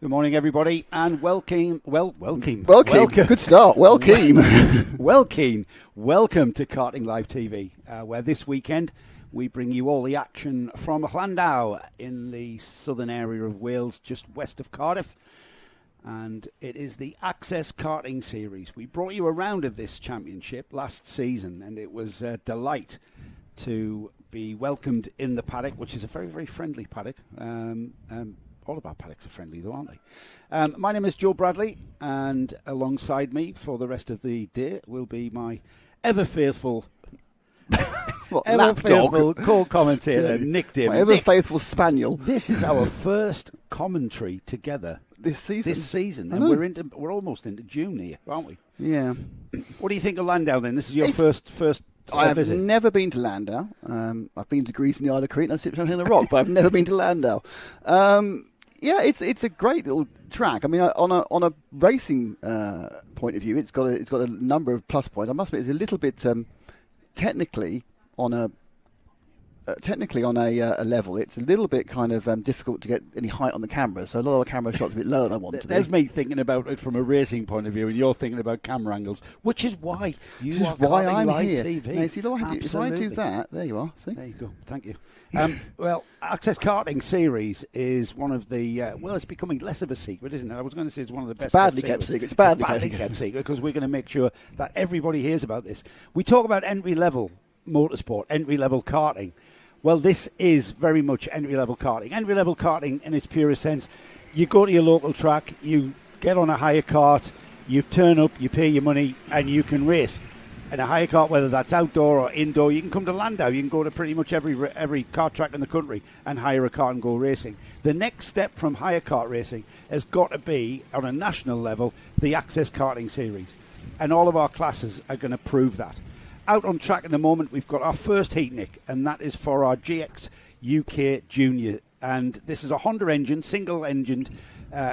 Good morning, everybody, and welcome. Good start. Welcome to Karting Live TV, where this weekend we bring you all the action from Llandow in the southern area of Wales, just west of Cardiff. And it is the Access Karting Series. We brought you a round of this championship last season, and it was a delight to be welcomed in the paddock, which is a very, very friendly paddock. All of our paddocks are friendly, though, aren't they? My name is Joe Bradley, and alongside me for the rest of the day will be my ever-faithful co-commentator, Nick Dim. My ever-faithful spaniel. This is our first commentary together this season. And we're almost into June here, aren't we? Yeah. What do you think of Llandow, then? This is your first I have visit. never been to Llandow. I've been to Greece and the Isle of Crete, and I sit down in the rock, but I've never been to Llandow. Yeah, it's a great little track. I mean, on a racing point of view, it's got a number of plus points. I must admit, it's a little bit technically on a level. It's a little bit kind of difficult to get any height on the camera. So a lot of our camera shots are a bit lower than I want to be. There's me thinking about it from a racing point of view, and you're thinking about camera angles, which is why I'm Live here. TV. Now, see, if I do that, there you are. See? There you go. Thank you. Well, Access Karting Series is one of the it's becoming less of a secret, isn't it? I was going to say it's one of the best. Badly kept secret. It's badly kept secret because we're going to make sure that everybody hears about this. We talk about entry-level motorsport, entry-level karting. Well, this is very much entry-level karting. Entry-level karting, in its purest sense, you go to your local track, you get on a hire kart, you turn up, you pay your money, and you can race. And a hire kart, whether that's outdoor or indoor, you can come to Llandow. You can go to pretty much every kart track in the country and hire a kart and go racing. The next step from hire kart racing has got to be, on a national level, the Access Karting Series. And all of our classes are going to prove that. Out on track at the moment, we've got our first heat, Nick, and that is for our GX UK Junior. And this is a Honda engine, single-engined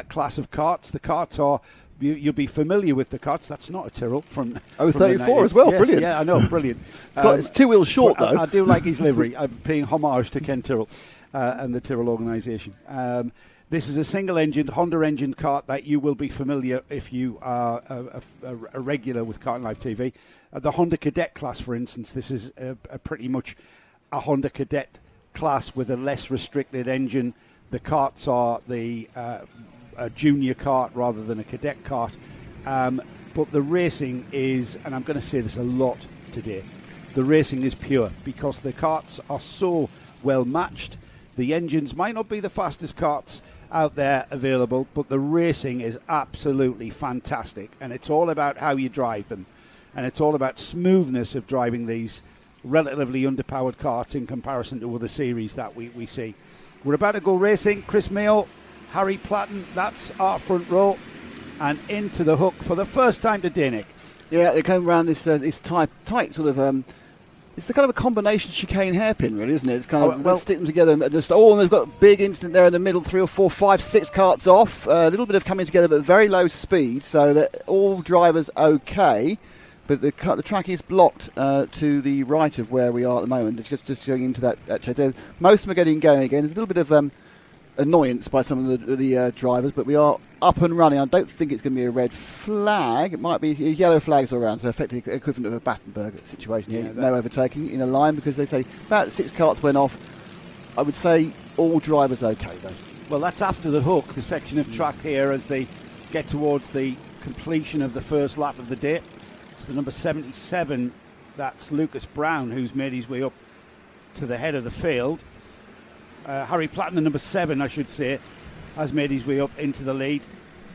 class of karts. The karts are, you'll be familiar with the karts. That's not a Tyrrell from 34 as well. Yes, brilliant. Yeah, I know, brilliant. It's 2 wheels short, though. I do like his livery. I'm paying homage to Ken Tyrrell and the Tyrrell organisation. This is a single-engined Honda engine kart that you will be familiar if you are a regular with Karting Live TV. The Honda Cadet class, for instance, this is a pretty much a Honda Cadet class with a less restricted engine. The karts are a junior kart rather than a cadet kart. But the racing is, and I'm going to say this a lot today, the racing is pure because the karts are so well matched. The engines might not be the fastest karts out there available, but the racing is absolutely fantastic, and it's all about how you drive them, and it's all about smoothness of driving these relatively underpowered karts in comparison to other series that we see. We're about to go racing. Chris Mayo, Harry Platten, that's our front row, and into the hook for the first time today, Nick. Yeah, they come around this tight sort of. It's the kind of a combination chicane hairpin, really, isn't it? It's kind of, let's stick them together. And they've got a big instant there in the middle, 3 or 4, 5, 6 karts off. A little bit of coming together, but very low speed, so that all drivers okay. But the track is blocked to the right of where we are at the moment. It's just going into that chase. Most of them are getting going again. There's a little bit of annoyance by some of the drivers, but we are up and running. I don't think it's going to be a red flag. It might be yellow flags all around, so effectively equivalent of a Battenberg situation here. No overtaking in a line because they say about 6 karts went off. I would say all drivers okay, though. Well, that's after the hook, the section of track here as they get towards the completion of the first lap of the day. It's the number 77, that's Lucas Brown, who's made his way up to the head of the field. Harry Platten, the number 7, I should say, has made his way up into the lead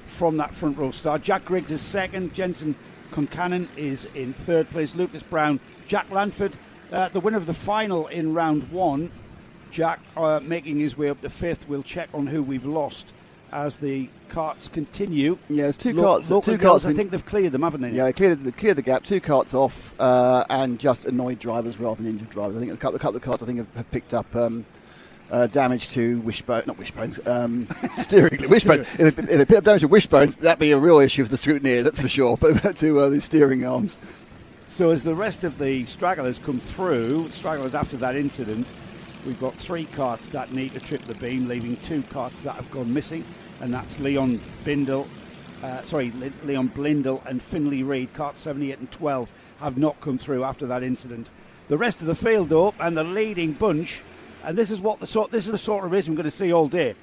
from that front row start. Jack Griggs is second. Jensen Concannon is in third place. Lucas Brown, Jack Lanford, the winner of the final in round 1. Jack making his way up to 5th. We'll check on who we've lost as the karts continue. Yeah, there's two karts. Local girls, I think they've cleared them, haven't they? Yeah, they cleared the gap. 2 karts off, and just annoyed drivers rather than injured drivers. I think a couple of karts have picked up damage to steering wishbone. If they pick up damage to wishbones, that'd be a real issue for the scrutineer, that's for sure. But to the steering arms. So as the rest of the stragglers come through, stragglers after that incident, We've got 3 karts that need to trip the beam, leaving 2 karts that have gone missing, and that's Leon Blindell and Finlay Reid. Karts 78 and 12 have not come through after that incident. The rest of the field, though, and the leading bunch, and this is the sort of race we're going to see all day,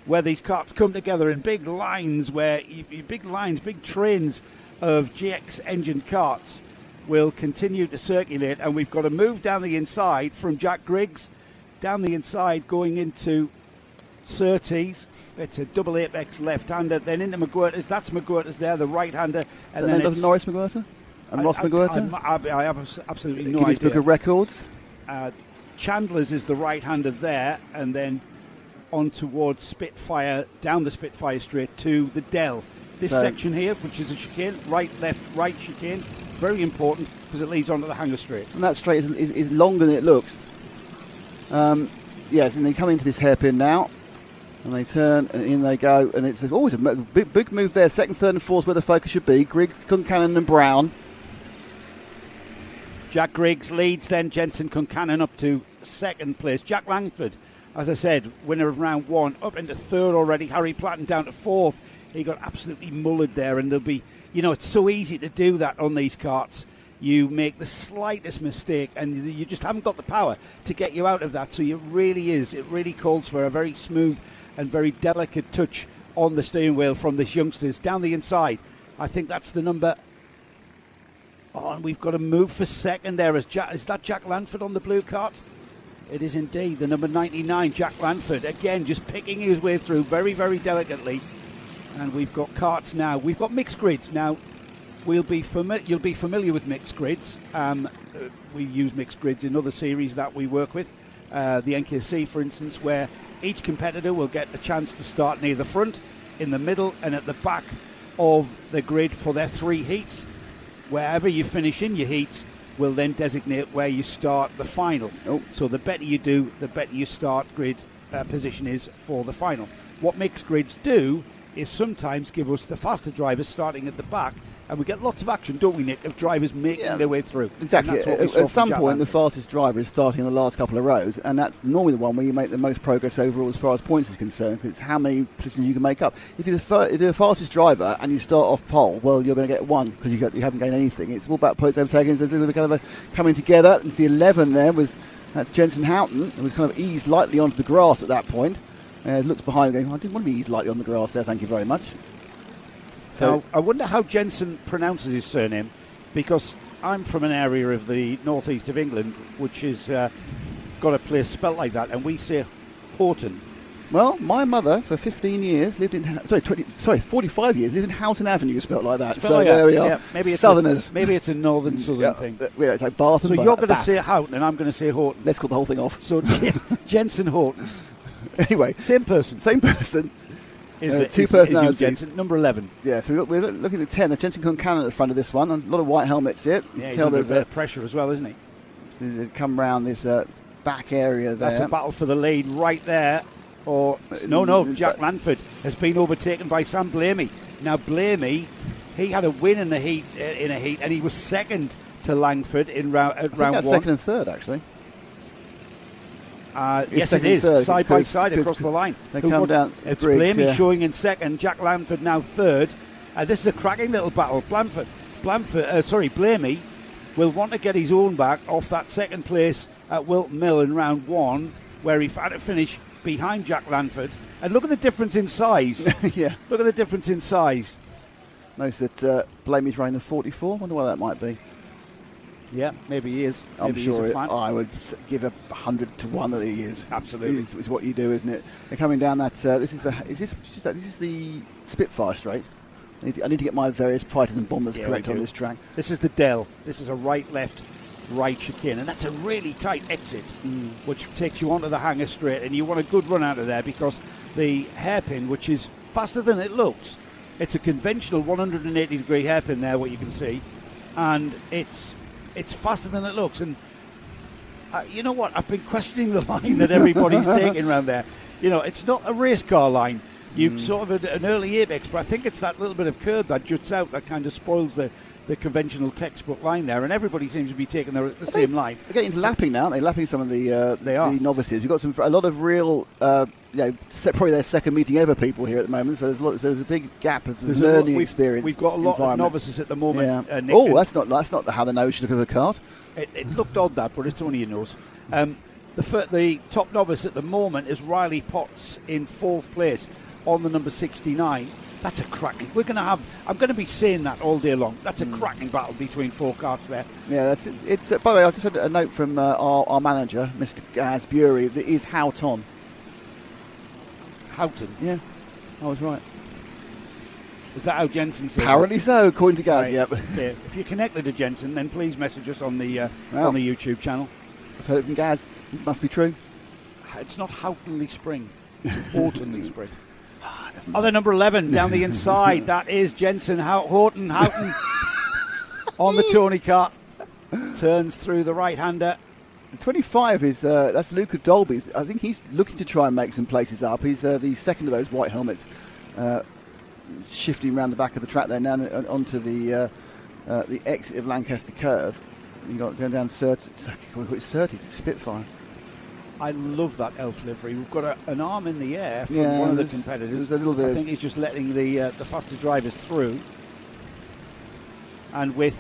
where these karts come together in big lines, big trains of GX engine karts will continue to circulate, and we've got a move down the inside from Jack Griggs, down the inside going into Surtees. It's a double apex left-hander, then into McGuirter's. That's McGuirter's there, the right-hander. And then it's Norris McGuirter? And Ross McGuirter? I have absolutely no Guinness idea. Book of Records? Chandler's is the right-hander there, and then on towards Spitfire, down the Spitfire straight to the Dell. This section here, which is a chicane, right, left, right chicane, very important because it leads onto the hangar straight. And that straight is longer than it looks. Yes, and they come into this hairpin now, and they turn, and in they go, and it's always a big move there. Second, third, and fourth where the focus should be. Griggs, Concannon, and Brown. Jack Griggs leads, then Jensen Concannon up to second place. Jack Langford, as I said, winner of round 1, up into third already. Harry Platten down to fourth. He got absolutely mullered there, and there'll be, it's so easy to do that on these karts. You make the slightest mistake, and you just haven't got the power to get you out of that. So it really calls for a very smooth and very delicate touch on the steering wheel from this youngsters down the inside. I think that's the number. Oh, and we've got a move for second there. Is that Jack Lanford on the blue kart? It is indeed the number 99, Jack Lanford. Again, just picking his way through very, very delicately. And we've got karts now. We've got mixed grids now. You'll be familiar with mixed grids. We use mixed grids in other series that we work with. The NKC, for instance, where each competitor will get a chance to start near the front, in the middle, and at the back of the grid for their 3 heats. Wherever you finish in your heats will then designate where you start the final. So the better you do, the better your start grid position is for the final. What mixed grids do is sometimes give us the faster drivers starting at the back, and we get lots of action, don't we, Nick, of drivers making their way through. Exactly. At some point, the fastest driver is starting in the last couple of rows, and that's normally the one where you make the most progress overall as far as points is concerned, because it's how many positions you can make up. If you're the fastest driver and you start off pole, well, you're going to get 1 because you haven't gained anything. It's all about points overtaking. It's a bit of kind of a coming together. And the 11 there that's Jensen Houghton, who was kind of eased lightly onto the grass at that point. Looks behind him going, I didn't want to be eased lightly on the grass there, thank you very much. So now, I wonder how Jensen pronounces his surname, because I'm from an area of the northeast of England which has got a place spelt like that, and we say Horton. Well, my mother for 15 years lived in 45 years lived in Houghton Avenue, spelt like that. So there we are. Yeah, maybe it's Southerners. Maybe it's a northern thing. Yeah, it's like Bath and so you're going to say Houghton, and I'm going to say Horton. Let's call the whole thing off. So Jensen Horton. Anyway, same person. Two personalities. Jensen, number 11. Yeah, so we're looking at 10. There's Jensen Concannon at the front of this one. A lot of white helmets here. Yeah, he's under a bit of pressure as well, isn't he? So they come round this back area there. That's a battle for the lead right there. No, Jack Lanford has been overtaken by Sam Blamey. Now, Blamey, he had a win in a heat, and he was second to Langford in round 1. Second and third, actually. Yes, it is, side by side across the line. They come down. It's Blamey showing in second, Jack Lanford now third. This is a cracking little battle. Blamey will want to get his own back off that second place at Wilton Mill in round 1, where he had to finish behind Jack Lanford. And look at the difference in size. Yeah. Look at the difference in size. Notice that Blamey's running the 44. Wonder why that might be. Yeah, maybe he is. I'm sure I would give 100 to 1 that he is. Absolutely, is what you do, isn't it? They're coming down that. This is the Spitfire straight. I need to get my various fighters and bombers correct on this track. This is the Dell. This is a right, left, right chicane, and that's a really tight exit, which takes you onto the hangar straight, and you want a good run out of there because the hairpin, which is faster than it looks, it's a conventional 180-degree hairpin there, what you can see, and it's faster than it looks. And you know what? I've been questioning the line that everybody's taking around there. It's not a race car line. You've sort of an early apex, but I think it's that little bit of curb that juts out that kind of spoils the the conventional textbook line there, and everybody seems to be taking the same line. They're getting into lapping now, aren't they? Lapping some of the novices. We've got a lot of real, probably their second meeting ever people here at the moment. So there's a big gap of learning experience. We've got a lot of novices at the moment. Yeah. Nick, that's not how the nose should look of a kart. It looked odd that, but it's only a nose. The top novice at the moment is Riley Potts in 4th place on the number 69. That's a cracking. I'm going to be saying that all day long. That's a cracking battle between 4 karts there. Yeah, it's. By the way, I just had a note from our manager, Mr. Gaz Bury, that is Houghton. Houghton? Yeah, I was right. Is that how Jensen said it? Apparently so, according to Gaz. Right. Yep. Okay. If you're connected to Jensen, then please message us on the YouTube channel. I've heard it from Gaz. It must be true. It's not Houghtonley Spring. It's Houghtonley Spring. Other number 11 down the inside. That is Jensen Houghton on the Tony kart. Turns through the right-hander. The 25 is that's Luca Dolby. I think he's looking to try and make some places up. He's the second of those white helmets, shifting around the back of the track there now onto the exit of Lancaster Curve. You got going down Surtees. It's Spitfire. I love that elf livery. We've got an arm in the air from one of the competitors. A little bit. I think he's just letting the faster drivers through. And with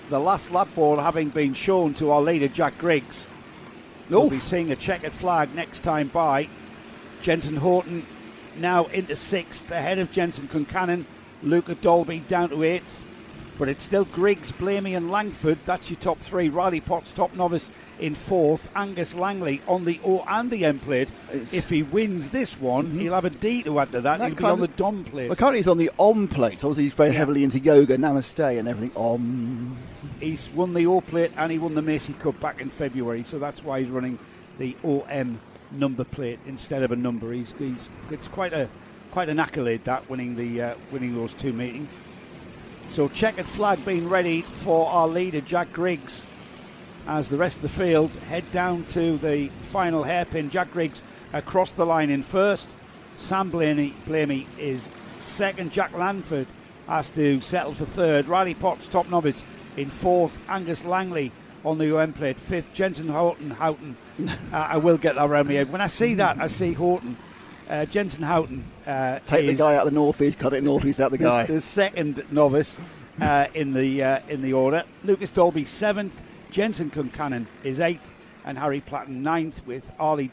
the last lap board having been shown to our leader, Jack Griggs, we'll be seeing a checkered flag next time by. Jensen Houghton now into 6th, ahead of Jensen Concannon. Luca Dolby down to 8th. But it's still Griggs, Blamey and Langford. That's your top 3. Riley Potts, top novice, in 4th. Angus Langley on the O and the M plate. If he wins this one, he'll have a D to add to that. He'll be on the Dom plate. Well, currently he's on the Om plate. Obviously he's very heavily into yoga, namaste and everything. Om. He's won the O plate and he won the Macy Cup back in February, so that's why he's running the OM number plate instead of a number. It's quite an accolade, that, winning those 2 meetings. So checkered flag being ready for our leader, Jack Griggs, as the rest of the field head down to the final hairpin. Jack Griggs across the line in 1st. Sam Blamey is 2nd. Jack Lanford has to settle for 3rd. Riley Potts, top novice, in 4th. Angus Langley on the OM plate, 5th. Jensen Houghton. I will get that around my head. When I see that, I see Houghton. Jensen Houghton take the guy out of the northeast, cut it northeast out the guy. The 2nd novice in the order. Lucas Dolby 7th, Jensen Concannon is 8th, and Harry Platten 9th, with Arlie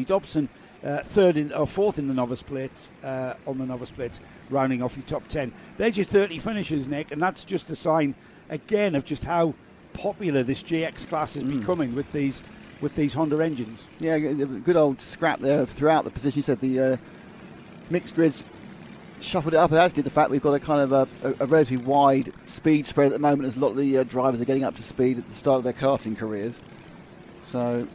Dobson 4th in the novice plates on the novice plates, rounding off your top 10. There's your 30 finishes, Nick, and that's just a sign again of just how popular this GX class is becoming with these Honda engines. Yeah, good old scrap there throughout the position. You said the mixed grids shuffled it up, as did the fact we've got a kind of a relatively wide speed spread at the moment, as a lot of the drivers are getting up to speed at the start of their karting careers. So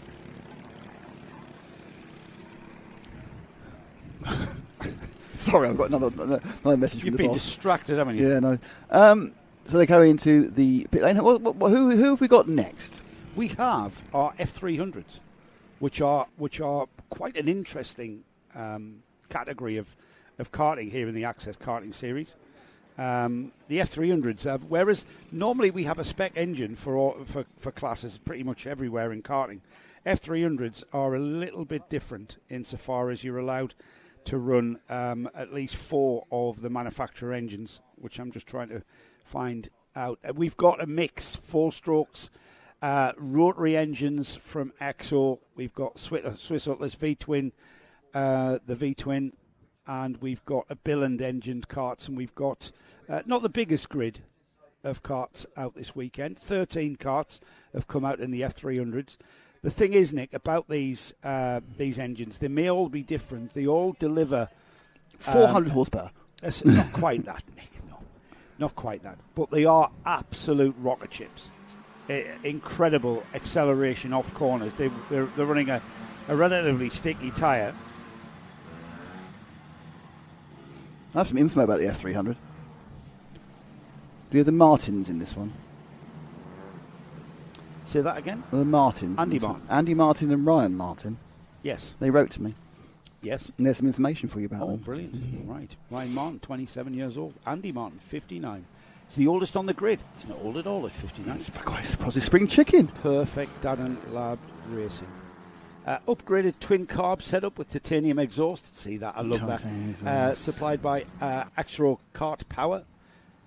sorry, I've got another message from the boss. You've been distracted, haven't you? Yeah, no. So they go into the pit lane. Who have we got next? We have our F300s, which are quite an interesting category of karting here in the Access Karting Series. The F300s, whereas normally we have a spec engine for classes pretty much everywhere in karting, F300s are a little bit different insofar as you're allowed to run at least 4 of the manufacturer engines, which I'm just trying to find out. We've got a mix, 4 strokes, rotary engines from Exo. We've got Swiss Atlas V-twin, the V-twin, and we've got a Billand engined karts, and we've got not the biggest grid of karts out this weekend. 13 karts have come out in the F300s. The thing is, Nick, about these engines, they may all be different. They all deliver 400 horsepower. Not quite that, Nick. No, not quite that. But they are absolute rocket ships. Incredible acceleration off corners. They're running a relatively sticky tyre. I have some info about the F300. Do you have the Martins in this one? Say that again? The Martins. Andy Martin. Andy Martin and Ryan Martin. Yes. They wrote to me. Yes. And there's some information for you about them. Brilliant. Right. Ryan Martin, 27 years old. Andy Martin, 59. It's the oldest on the grid. It's not old at all at 59. It's quite a spring chicken. Perfect Darren Lab Racing. Upgraded twin carb setup with titanium exhaust. See that? I love that. Supplied by Axro Kart Power.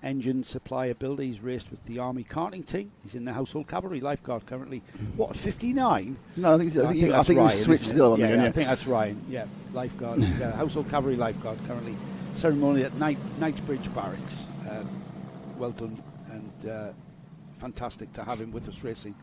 Engine supply ability. He's raced with the Army Karting team. He's in the Household Cavalry Lifeguard currently. What, 59? No, I think he switched to the other one again. I think that's Ryan. Yeah, Lifeguard. He's Household Cavalry Lifeguard currently. Ceremony at Knightsbridge Barracks. Well done and fantastic to have him with us racing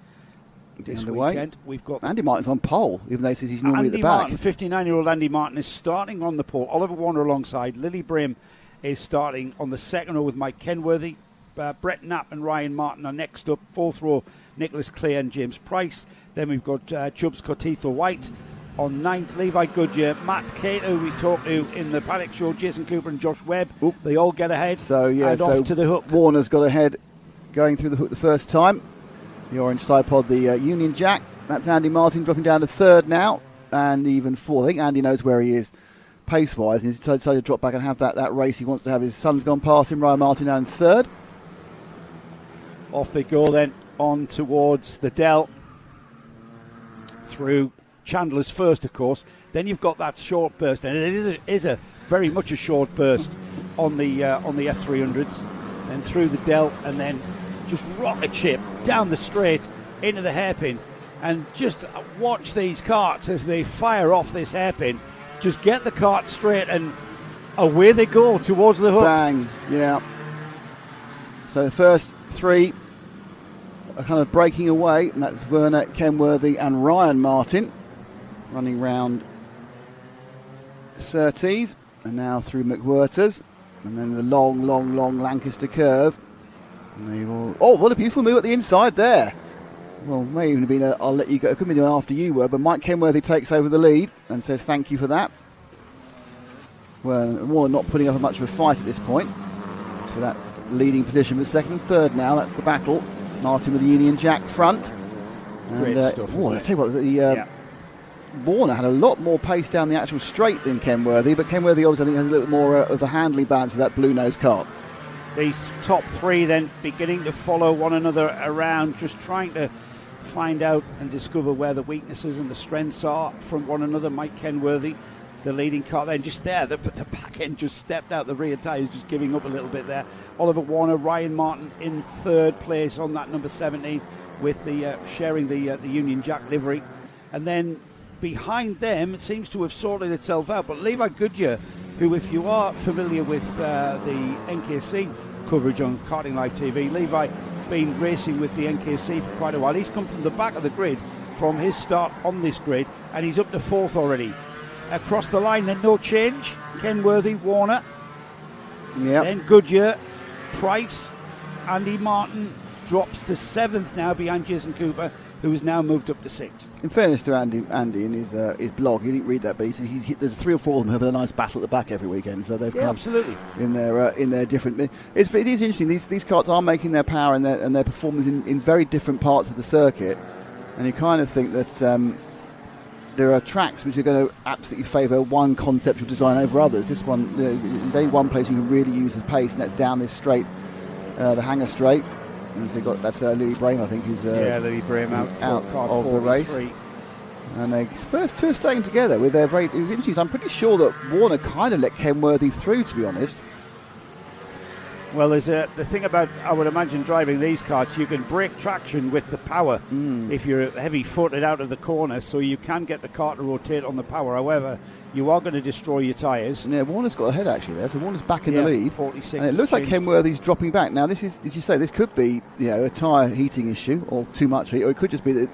this weekend. We've got Andy Martin's on pole, even though he says he's normally at the back. 59-year-old Andy Martin is starting on the pole. Oliver Warner alongside. Lily Braham is starting on the second row with Mike Kenworthy. Brett Knapp and Ryan Martin are next up. Fourth row, Nicholas Clay and James Price. Then we've got Chubbs Cortitho White on ninth. Levi Goodyear, Matt Cato, we talked to in the paddock show, Jason Cooper and Josh Webb. Oop. They all get ahead. Off to the hook. Warner's got ahead going through the hook the first time. The orange side pod, the Union Jack. That's Andy Martin dropping down to third now. And even fourth. I think Andy knows where he is pace-wise. And he's decided to drop back and have that race. He wants to have his son's gone past him. Ryan Martin now in third. Off they go then on towards the Dell. Through Chandler's first, of course. Then you've got that short burst. And it is a very much a short burst on the F300s. And through the Dell. And then just rocket ship down the straight into the hairpin, and just watch these karts as they fire off this hairpin. Just get the kart straight and away they go towards the hook. Bang, yeah. So the first three are kind of breaking away, and that's Werner, Kenworthy and Ryan Martin running round Surtees and now through McWhirters, and then the long Lancaster curve. And what a beautiful move at the inside there. Well, may even have been I'll let you go. It could have been after you were, but Mike Kenworthy takes over the lead and says thank you for that. Well, Warner not putting up much of a fight at this point for that leading position, but second and third now. That's the battle. Martin with the Union Jack front. Great stuff. I tell you what, Warner had a lot more pace down the actual straight than Kenworthy, but Kenworthy obviously I think has a little more of the handling balance with that blue nose kart. These top three then beginning to follow one another around, just trying to find out and discover where the weaknesses and the strengths are from one another. Mike Kenworthy, the leading car then just there. The back end just stepped out. The rear tyres just giving up a little bit there. Oliver Warner, Ryan Martin in third place on that number 17 with the sharing the Union Jack livery. And then behind them, it seems to have sorted itself out. But Levi Goodyear, who, if you are familiar with the NKC coverage on Karting Live TV, Levi been racing with the NKC for quite a while. He's come from the back of the grid from his start on this grid, and he's up to fourth already. Across the line, then no change. Kenworthy, Warner, then Goodyear, Price, Andy Martin drops to seventh now behind Jason Cooper, who has now moved up to sixth. In fairness to Andy in his blog, he didn't read that, but there's three or four of them have a nice battle at the back every weekend, so they've come absolutely in their different. It is interesting. These karts are making their power and their performance in very different parts of the circuit, and you kind of think that there are tracks which are going to absolutely favour one conceptual design over others. This one, there's only one place you can really use the pace, and that's down this straight, the Hangar Straight. And so that's Lily Braham, I think, who's Lily Braham out of the race. And the first two are staying together with their very interesting. I'm pretty sure that Warner kind of let Kenworthy through, to be honest. Well, there's the thing about, I would imagine, driving these karts, you can break traction with the power if you're heavy-footed out of the corner, so you can get the kart to rotate on the power. However, you are going to destroy your tyres. Yeah, Warner's got ahead actually there, so Warner's back in the lead. 46. And it looks like Kenworthy's dropping back. Now, this is, as you say, this could be a tyre heating issue or too much heat, or it could just be that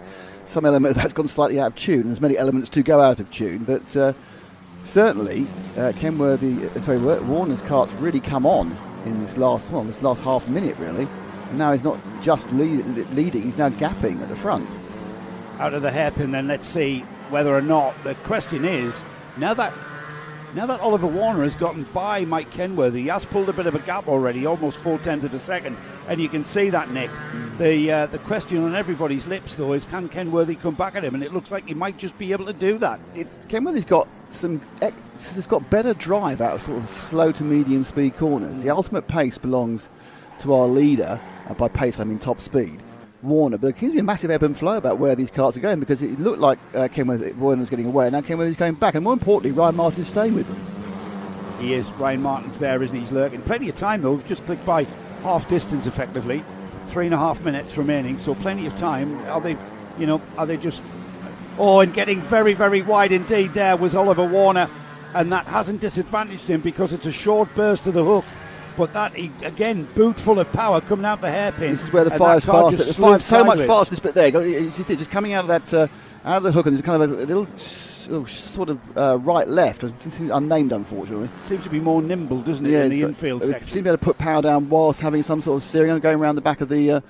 some element of that's gone slightly out of tune. There's many elements to go out of tune, but certainly Warner's kart's really come on in this last half minute, really. And now he's not just leading, he's now gapping at the front. Out of the hairpin, then let's see whether or not, the question is, now that Oliver Warner has gotten by Mike Kenworthy, he has pulled a bit of a gap already, almost 0.4 of a second, and you can see that, Nick. The question on everybody's lips, though, is can Kenworthy come back at him? And it looks like he might just be able to do that. Kenworthy's got it's got better drive out of sort of slow to medium speed corners. The ultimate pace belongs to our leader, by pace I mean top speed, Warner, but there seems to be a massive ebb and flow about where these karts are going, because it looked like Warner was getting away, and now Kenworthy's going back, and more importantly, Ryan Martin's staying with them. He is. Ryan Martin's there, isn't he? He's lurking. Plenty of time, though. We've just clicked by half distance, effectively. 3.5 minutes remaining, so plenty of time. Are they just... Oh, and getting very, very wide indeed there was Oliver Warner, and that hasn't disadvantaged him because it's a short burst to the hook. But that, again, boot full of power coming out the hairpin. This is where the fire's fast. The fire's so much faster, this bit there. You see it just coming out of that, out of the hook, and there's kind of a little sort of right-left. It's unnamed, unfortunately. Seems to be more nimble, doesn't it, in the infield section? Seems to be able to put power down whilst having some sort of steering and going around the back of the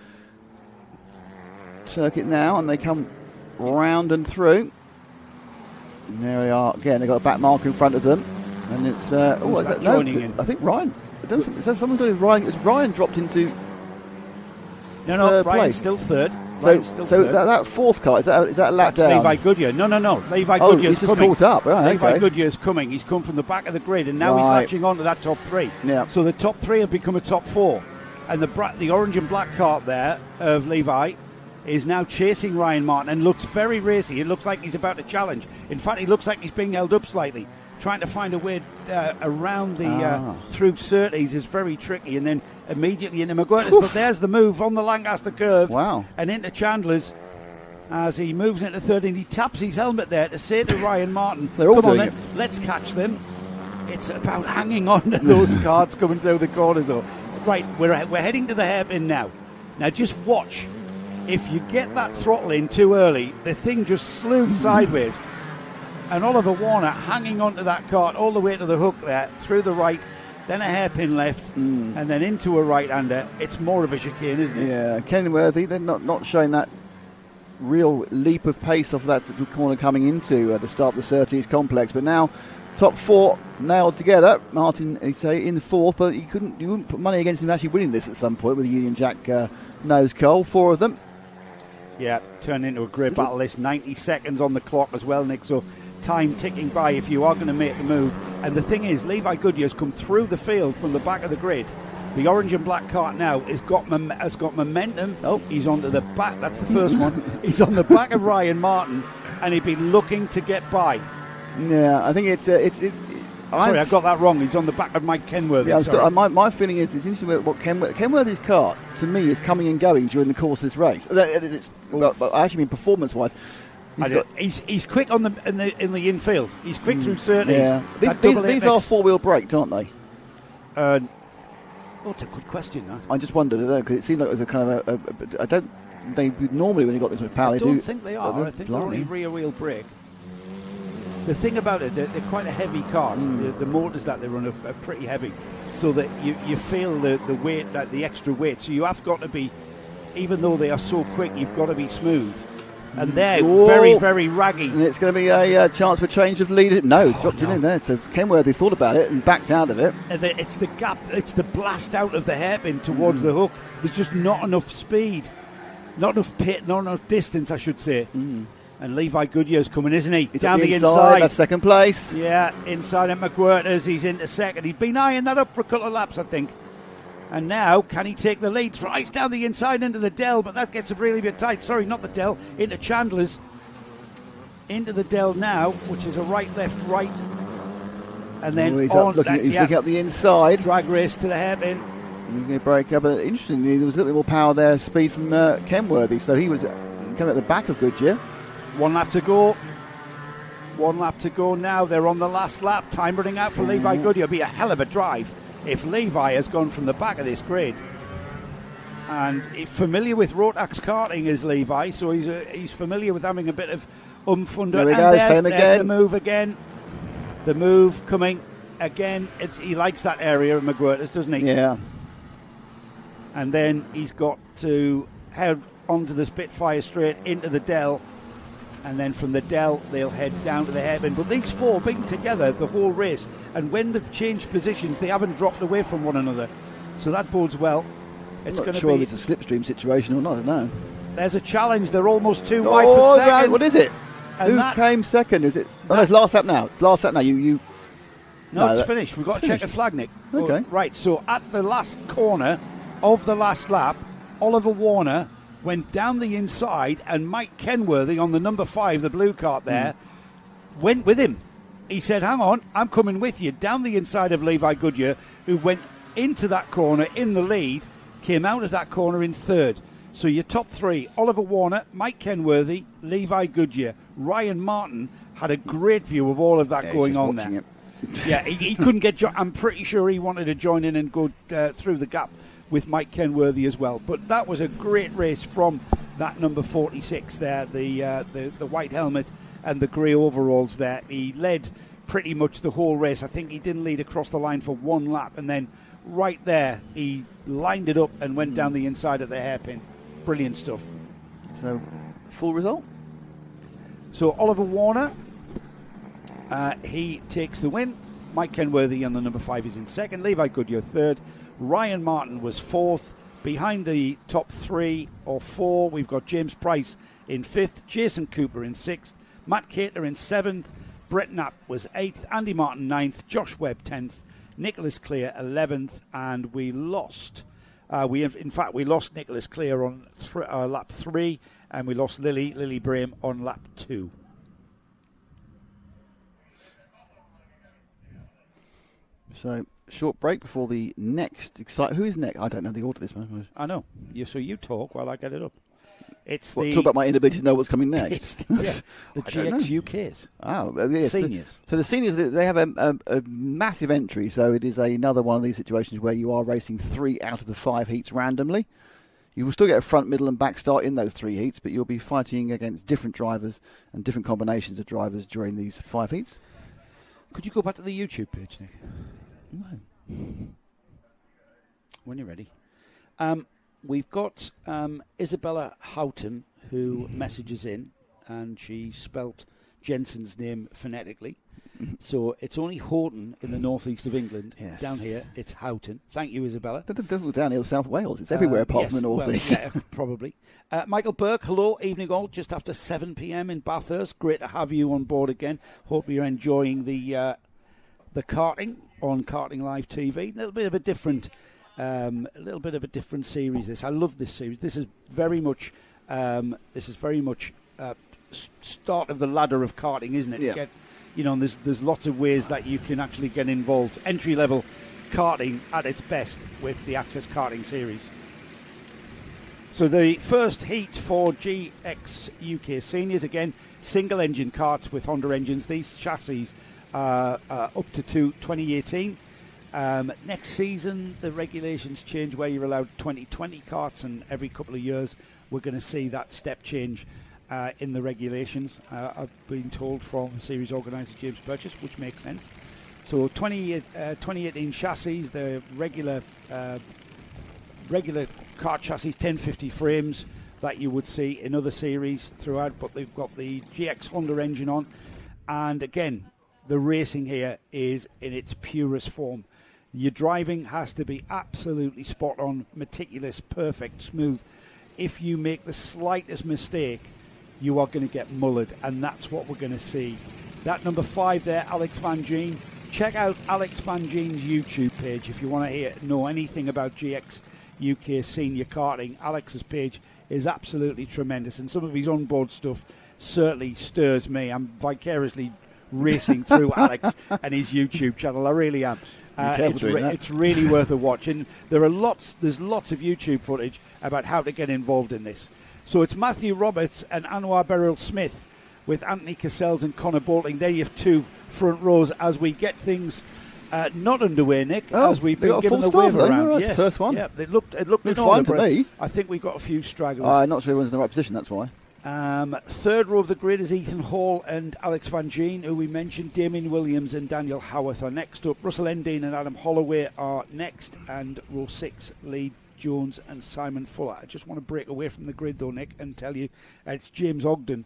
circuit now, and they come round and through. And there they are again. They've got a back mark in front of them, and it's joining in? I think Ryan. Is that someone doing Ryan? It's Ryan dropped into no, Ryan's place. Still third. So that fourth car, is that a lap down? Levi Goodyear. No. Levi Goodyear's coming. He's just caught up. Right, Levi Goodyear's coming. He's come from the back of the grid, and now he's latching on to that top three. Yeah. So the top three have become a top four, and the orange and black kart there of Levi is now chasing Ryan Martin and looks very racy. It looks like he's about to challenge. In fact, he looks like he's being held up slightly. Trying to find a way around the through Surtees is very tricky, and then immediately into McGuirter's. But there's the move on the Lancaster curve, and into Chandler's as he moves into third, and he taps his helmet there to say to Ryan Martin, "They're all doing it. Let's catch them." It's about hanging on to those cards coming through the corners, though. Right, we're heading to the hairpin now. Now just watch. If you get that throttle in too early, the thing just slewed sideways. And Oliver Warner hanging onto that kart all the way to the hook there, through the right, then a hairpin left, and then into a right-hander. It's more of a chicane, isn't it? Yeah, Kenworthy, they're not showing that real leap of pace off that corner coming into the start of the Surtees complex. But now, top four nailed together. Martin, you say, in the fourth, but you wouldn't put money against him actually winning this at some point with the Union Jack nose coal. Four of them. Yeah, turned into a great battle. This 90 seconds on the clock as well, Nick. So time ticking by if you are going to make the move. And the thing is, Levi Goodyear's come through the field from the back of the grid. The orange and black kart now has got momentum. Oh, he's onto the back. That's the first one. He's on the back of Ryan Martin, and he'd be looking to get by. Yeah, I think Sorry, I got that wrong. He's on the back of Mike Kenworthy. Yeah, my feeling is it's interesting what Kenworthy's kart, to me, is coming and going during the course of this race. I actually mean performance-wise. He's quick in the infield. He's quick through Surtees. Yeah. These are four-wheel braked, aren't they? It's a good question, though. I just wondered, because it seemed like it was a kind of they normally, when they got this much power, I don't think they are. I think they're only rear-wheel brake. The thing about it, they're quite a heavy car. The motors that they run are pretty heavy, so that you feel the weight, the extra weight. So you have got to be, even though they are so quick, you've got to be smooth. And they're very, very raggy. And it's going to be a chance for change of leader. Dropped it in there. So Kenworthy thought about it and backed out of it. It's the gap. It's the blast out of the hairpin towards the hook. There's just not enough speed, not enough pit, not enough distance, I should say. And Levi Goodyear's coming, isn't he? He's down the inside. That's second place. Yeah, inside at McGuirter's. He's into second. He's been eyeing that up for a couple of laps, I think. And now, can he take the lead? Tries down the inside into the Dell, but that gets a really bit tight. Sorry, not the Dell. Into Chandler's. Into the Dell now, which is a right, left, right. And then he's looking up the inside. Drag race to the hairpin. He's going to break up. But interestingly, there was a little bit more power there, speed from Kenworthy. So he was coming at the back of Goodyear. 1 lap to go. 1 lap to go now. They're on the last lap. Time running out for Levi Goodyear. It'll be a hell of a drive if Levi has gone from the back of this grid. And familiar with Rotax karting is Levi, so he's familiar with having a bit of oomph under. There we go, same again. There's the move again. The move coming again. He likes that area of McGuirter's, doesn't he? Yeah. And then he's got to head onto the Spitfire straight into the Dell. And then from the Dell, they'll head down to the hairpin. But these four being together the whole race, and when they've changed positions, they haven't dropped away from one another. So that bodes well. I'm not sure if it's a slipstream situation or not, I don't know. There's a challenge. They're almost too wide for second. What is it? Who came second? Is it? It's last lap now. It's last lap now. No, it's finished. We've got to check the flag, Nick. Okay. Right, so at the last corner, of the last lap, Oliver Warner went down the inside, and Mike Kenworthy on the number 5, the blue cart there, went with him. He said, hang on, I'm coming with you, down the inside of Levi Goodyear, who went into that corner in the lead, came out of that corner in third. So your top 3, Oliver Warner, Mike Kenworthy, Levi Goodyear. Ryan Martin had a great view of all of that going on there. Yeah, he couldn't get... I'm pretty sure he wanted to join in and go through the gap with Mike Kenworthy as well. But that was a great race from that number 46 there, the white helmet and the grey overalls there. He led pretty much the whole race. I think he didn't lead across the line for one lap, and then right there he lined it up and went down the inside of the hairpin. Brilliant stuff. So, full result? So Oliver Warner, he takes the win. Mike Kenworthy on the number 5 is in second. Levi Goodyear third. Ryan Martin was fourth. Behind the top 3 or 4, we've got James Price in fifth, Jason Cooper in sixth, Matt Cater in seventh, Brett Knapp was 8th, Andy Martin 9th, Josh Webb 10th, Nicholas Clear 11th, and we lost. We lost Nicholas Clear on lap 3, and we lost Lily Brame on lap 2. So, short break before the next exciting... Who is next? I don't know the order of this one. I know. So you talk while I get it up. Talk about my inability to know what's coming next. The GX UKs. Oh, yes. Seniors. So the seniors, they have a massive entry. So it is another one of these situations where you are racing 3 out of the 5 heats randomly. You will still get a front, middle and back start in those 3 heats, but you'll be fighting against different drivers and different combinations of drivers during these 5 heats. Could you go back to the YouTube page, Nick? No. When you're ready. We've got Isabella Houghton, who messages in, and she spelt Jensen's name phonetically. So it's only Houghton in the northeast of England. Yes. Down here, it's Houghton. Thank you, Isabella. Down here, South Wales. It's everywhere apart from the northeast. Yeah, probably. Michael Burke, hello, evening all, just after 7 p.m. in Bathurst. Great to have you on board again. Hope you're enjoying the karting on Karting Live TV. A little bit of a different series. This, I love this series. This is very much start of the ladder of karting, isn't it? Yeah. And there's lots of ways that you can actually get involved. Entry level karting at its best with the Access Karting series. So the first heat for GX UK Seniors, again, single engine karts with Honda engines. These chassis are up to 2018. Next season, the regulations change where you're allowed 2020 karts, and every couple of years we're going to see that step change in the regulations. I've been told from series organiser James Purchase, which makes sense. So 2018 chassis, the regular kart chassis, 1050 frames that you would see in other series throughout, but they've got the GX Honda engine on, and again, the racing here is in its purest form. Your driving has to be absolutely spot on, meticulous, perfect, smooth. If you make the slightest mistake, you are going to get mullered, and that's what we're going to see. That number 5 there, Alex Van Gien. Check out Alex Van Gien's YouTube page if you want to know anything about GX UK Senior Karting. Alex's page is absolutely tremendous, and some of his onboard stuff certainly stirs me. I'm vicariously racing through Alex and his YouTube channel. I really am. It's really worth a watch, and there's lots of YouTube footage about how to get involved in this. So it's Matthew Roberts and Anwar Beryl Smith with Anthony Cassels and Connor Bolting. There you have 2 front rows as we get things not underway, Nick, as we've been given the wave around. Right, yes. First one. Yeah, it looked fine to me. I think we've got a few stragglers. I'm not sure everyone's in the right position, that's why. Third row of the grid is Ethan Hall and Alex Van Gien, who we mentioned. Damien Williams and Daniel Howarth are next up. Russell Endine and Adam Holloway are next. And row 6, Lee Jones and Simon Fuller. I just want to break away from the grid, though, Nick, and tell you it's James Ogden.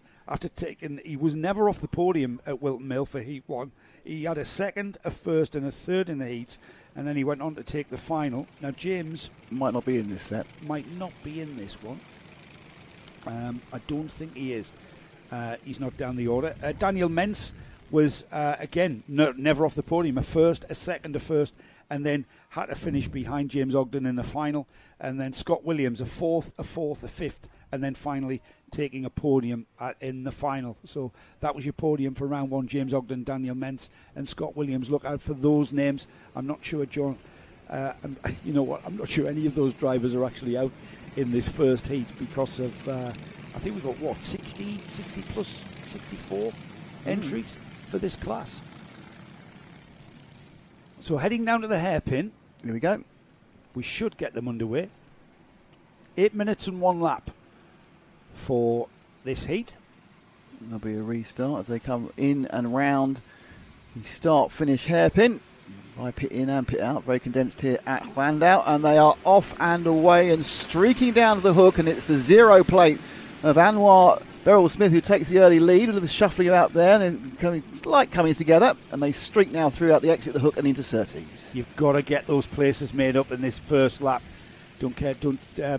He was never off the podium at Wilton Mill for Heat 1. He had a second, a first and a third in the heats, and then he went on to take the final. Now, James might not be in this set. Might not be in this one. I don't think he is. He's not down the order. Daniel Mentz was, again, never off the podium. A first, a second, a first, and then had to finish behind James Ogden in the final, and then Scott Williams a fourth, a fifth, and then finally taking a podium in the final. So that was your podium for round one: James Ogden, Daniel Mentz, and Scott Williams. Look out for those names. I'm not sure, John. You know what? I'm not sure any of those drivers are actually out in this first heat because of. I think we've got 60 plus 64 entries for this class. So heading down to the hairpin. Here we go. We should get them underway. 8 minutes and 1 lap for this heat. There'll be a restart as they come in and round the start-finish hairpin. By pit in and pit out, very condensed here at Llandow, and they are off and away and streaking down to the hook, and it's the 0 plate of Anwar Beryl Smith who takes the early lead, a little shuffling about there, and coming together, and they streak now throughout the exit of the hook and into Surtees. You've got to get those places made up in this first lap. Don't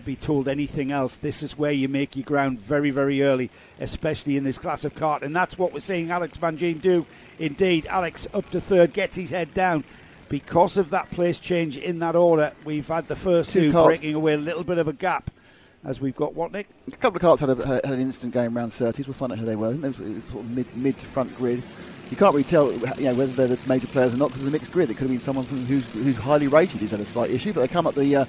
be told anything else. This is where you make your ground very, very early, especially in this class of kart, and that's what we're seeing Alex Van Gien do. Indeed, Alex up to third, gets his head down. Because of that place change in that order, we've had the first two breaking away a little bit of a gap. As we've got what, Nick? A couple of karts had an instant game around Surtees. We'll find out who they were. I think they were sort of mid to front grid. You can't really tell, whether they're the major players or not because of the mixed grid. It could have been someone who's highly rated who's had a slight issue, but they come up the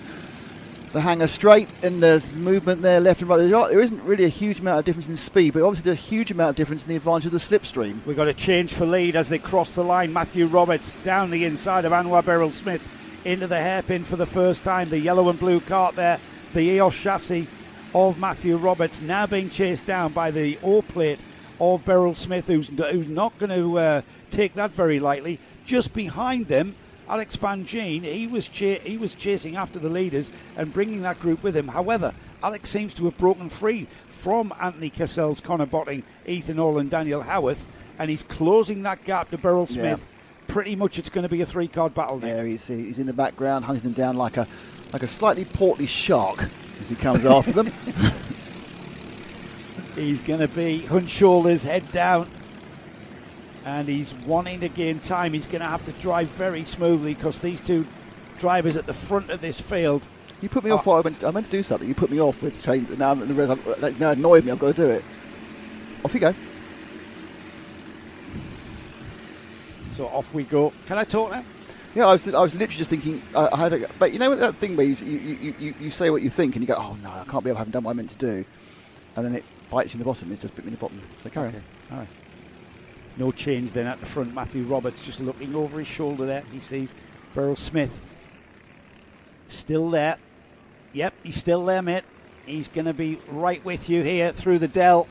hanger straight, and there's movement there left and right. There isn't really a huge amount of difference in speed, but obviously there's a huge amount of difference in the advantage of the slipstream. We've got a change for lead as they cross the line. Matthew Roberts down the inside of Anwar Beryl Smith into the hairpin for the first time. The yellow and blue kart there, the EOS chassis of Matthew Roberts, now being chased down by the O plate of Beryl Smith, who's not going to take that very lightly. Just behind them, Alex Van Gien, he was chasing after the leaders and bringing that group with him. However, Alex seems to have broken free from Anthony Cassell's, Connor Botting, Ethan Hall and Daniel Howarth, and he's closing that gap to Beryl Smith. Yeah. Pretty much it's going to be a 3-card battle now. Yeah, he's in the background, hunting them down like a slightly portly shark as he comes after them. He's going to be hunched shoulders, head down. And he's wanting to gain time. He's going to have to drive very smoothly because these two drivers at the front of this field. You put me off. I meant to do something. You put me off with saying now annoyed me. I've got to do it. Off you go. So off we go. Can I talk now? Yeah, I was literally just thinking. But you know that thing where you say what you think and you go, oh no, I can't believe I haven't done what I meant to do, and then it bites you in the bottom. It's just bit me in the bottom. So carry on. All right. No change then at the front. Matthew Roberts just looking over his shoulder there. He sees Beryl Smith still there. Yep, he's still there, mate. He's going to be right with you here through the dell,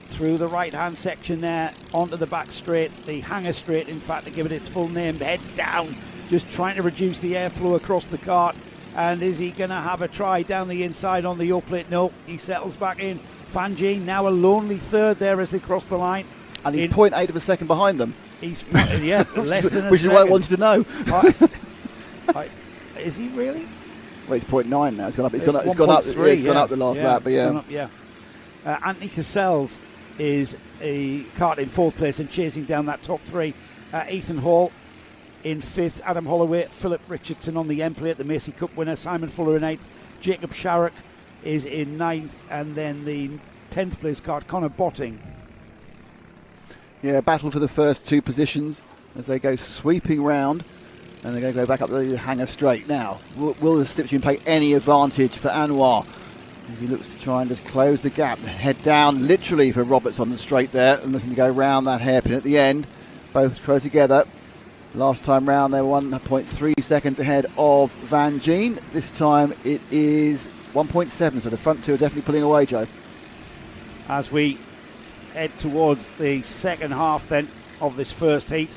through the right-hand section there, onto the back straight, the hanger straight, in fact, to give it its full name. Heads down, just trying to reduce the airflow across the kart. And is he going to have a try down the inside on the O-plate? No, he settles back in. Van Gien now a lonely third there as they cross the line. And he's 0.8 of a second behind them. He's less than a second. Which is what I wanted to know. Is he really? Well, it's 0.9 now. It's gone up. It's gone up the last lap. But yeah. Anthony Cassell's is a kart in fourth place and chasing down that top three. Ethan Hall in fifth. Adam Holloway, Philip Richardson on the M plate, the Macy Cup winner. Simon Fuller in eighth. Jacob Sharrock is in ninth, and then the 10th place kart, Connor Botting. Yeah, battle for the first two positions as they go sweeping round, and they're going to go back up the hanger straight. Now, will the slipstream play any advantage for Anwar? As he looks to try and just close the gap, head down literally for Roberts on the straight there, and looking to go round that hairpin at the end. Both close together. Last time round they were 1.3 seconds ahead of Van Gien. This time it is 1.7, so the front two are definitely pulling away, Joe. As we head towards the second half then of this first heat,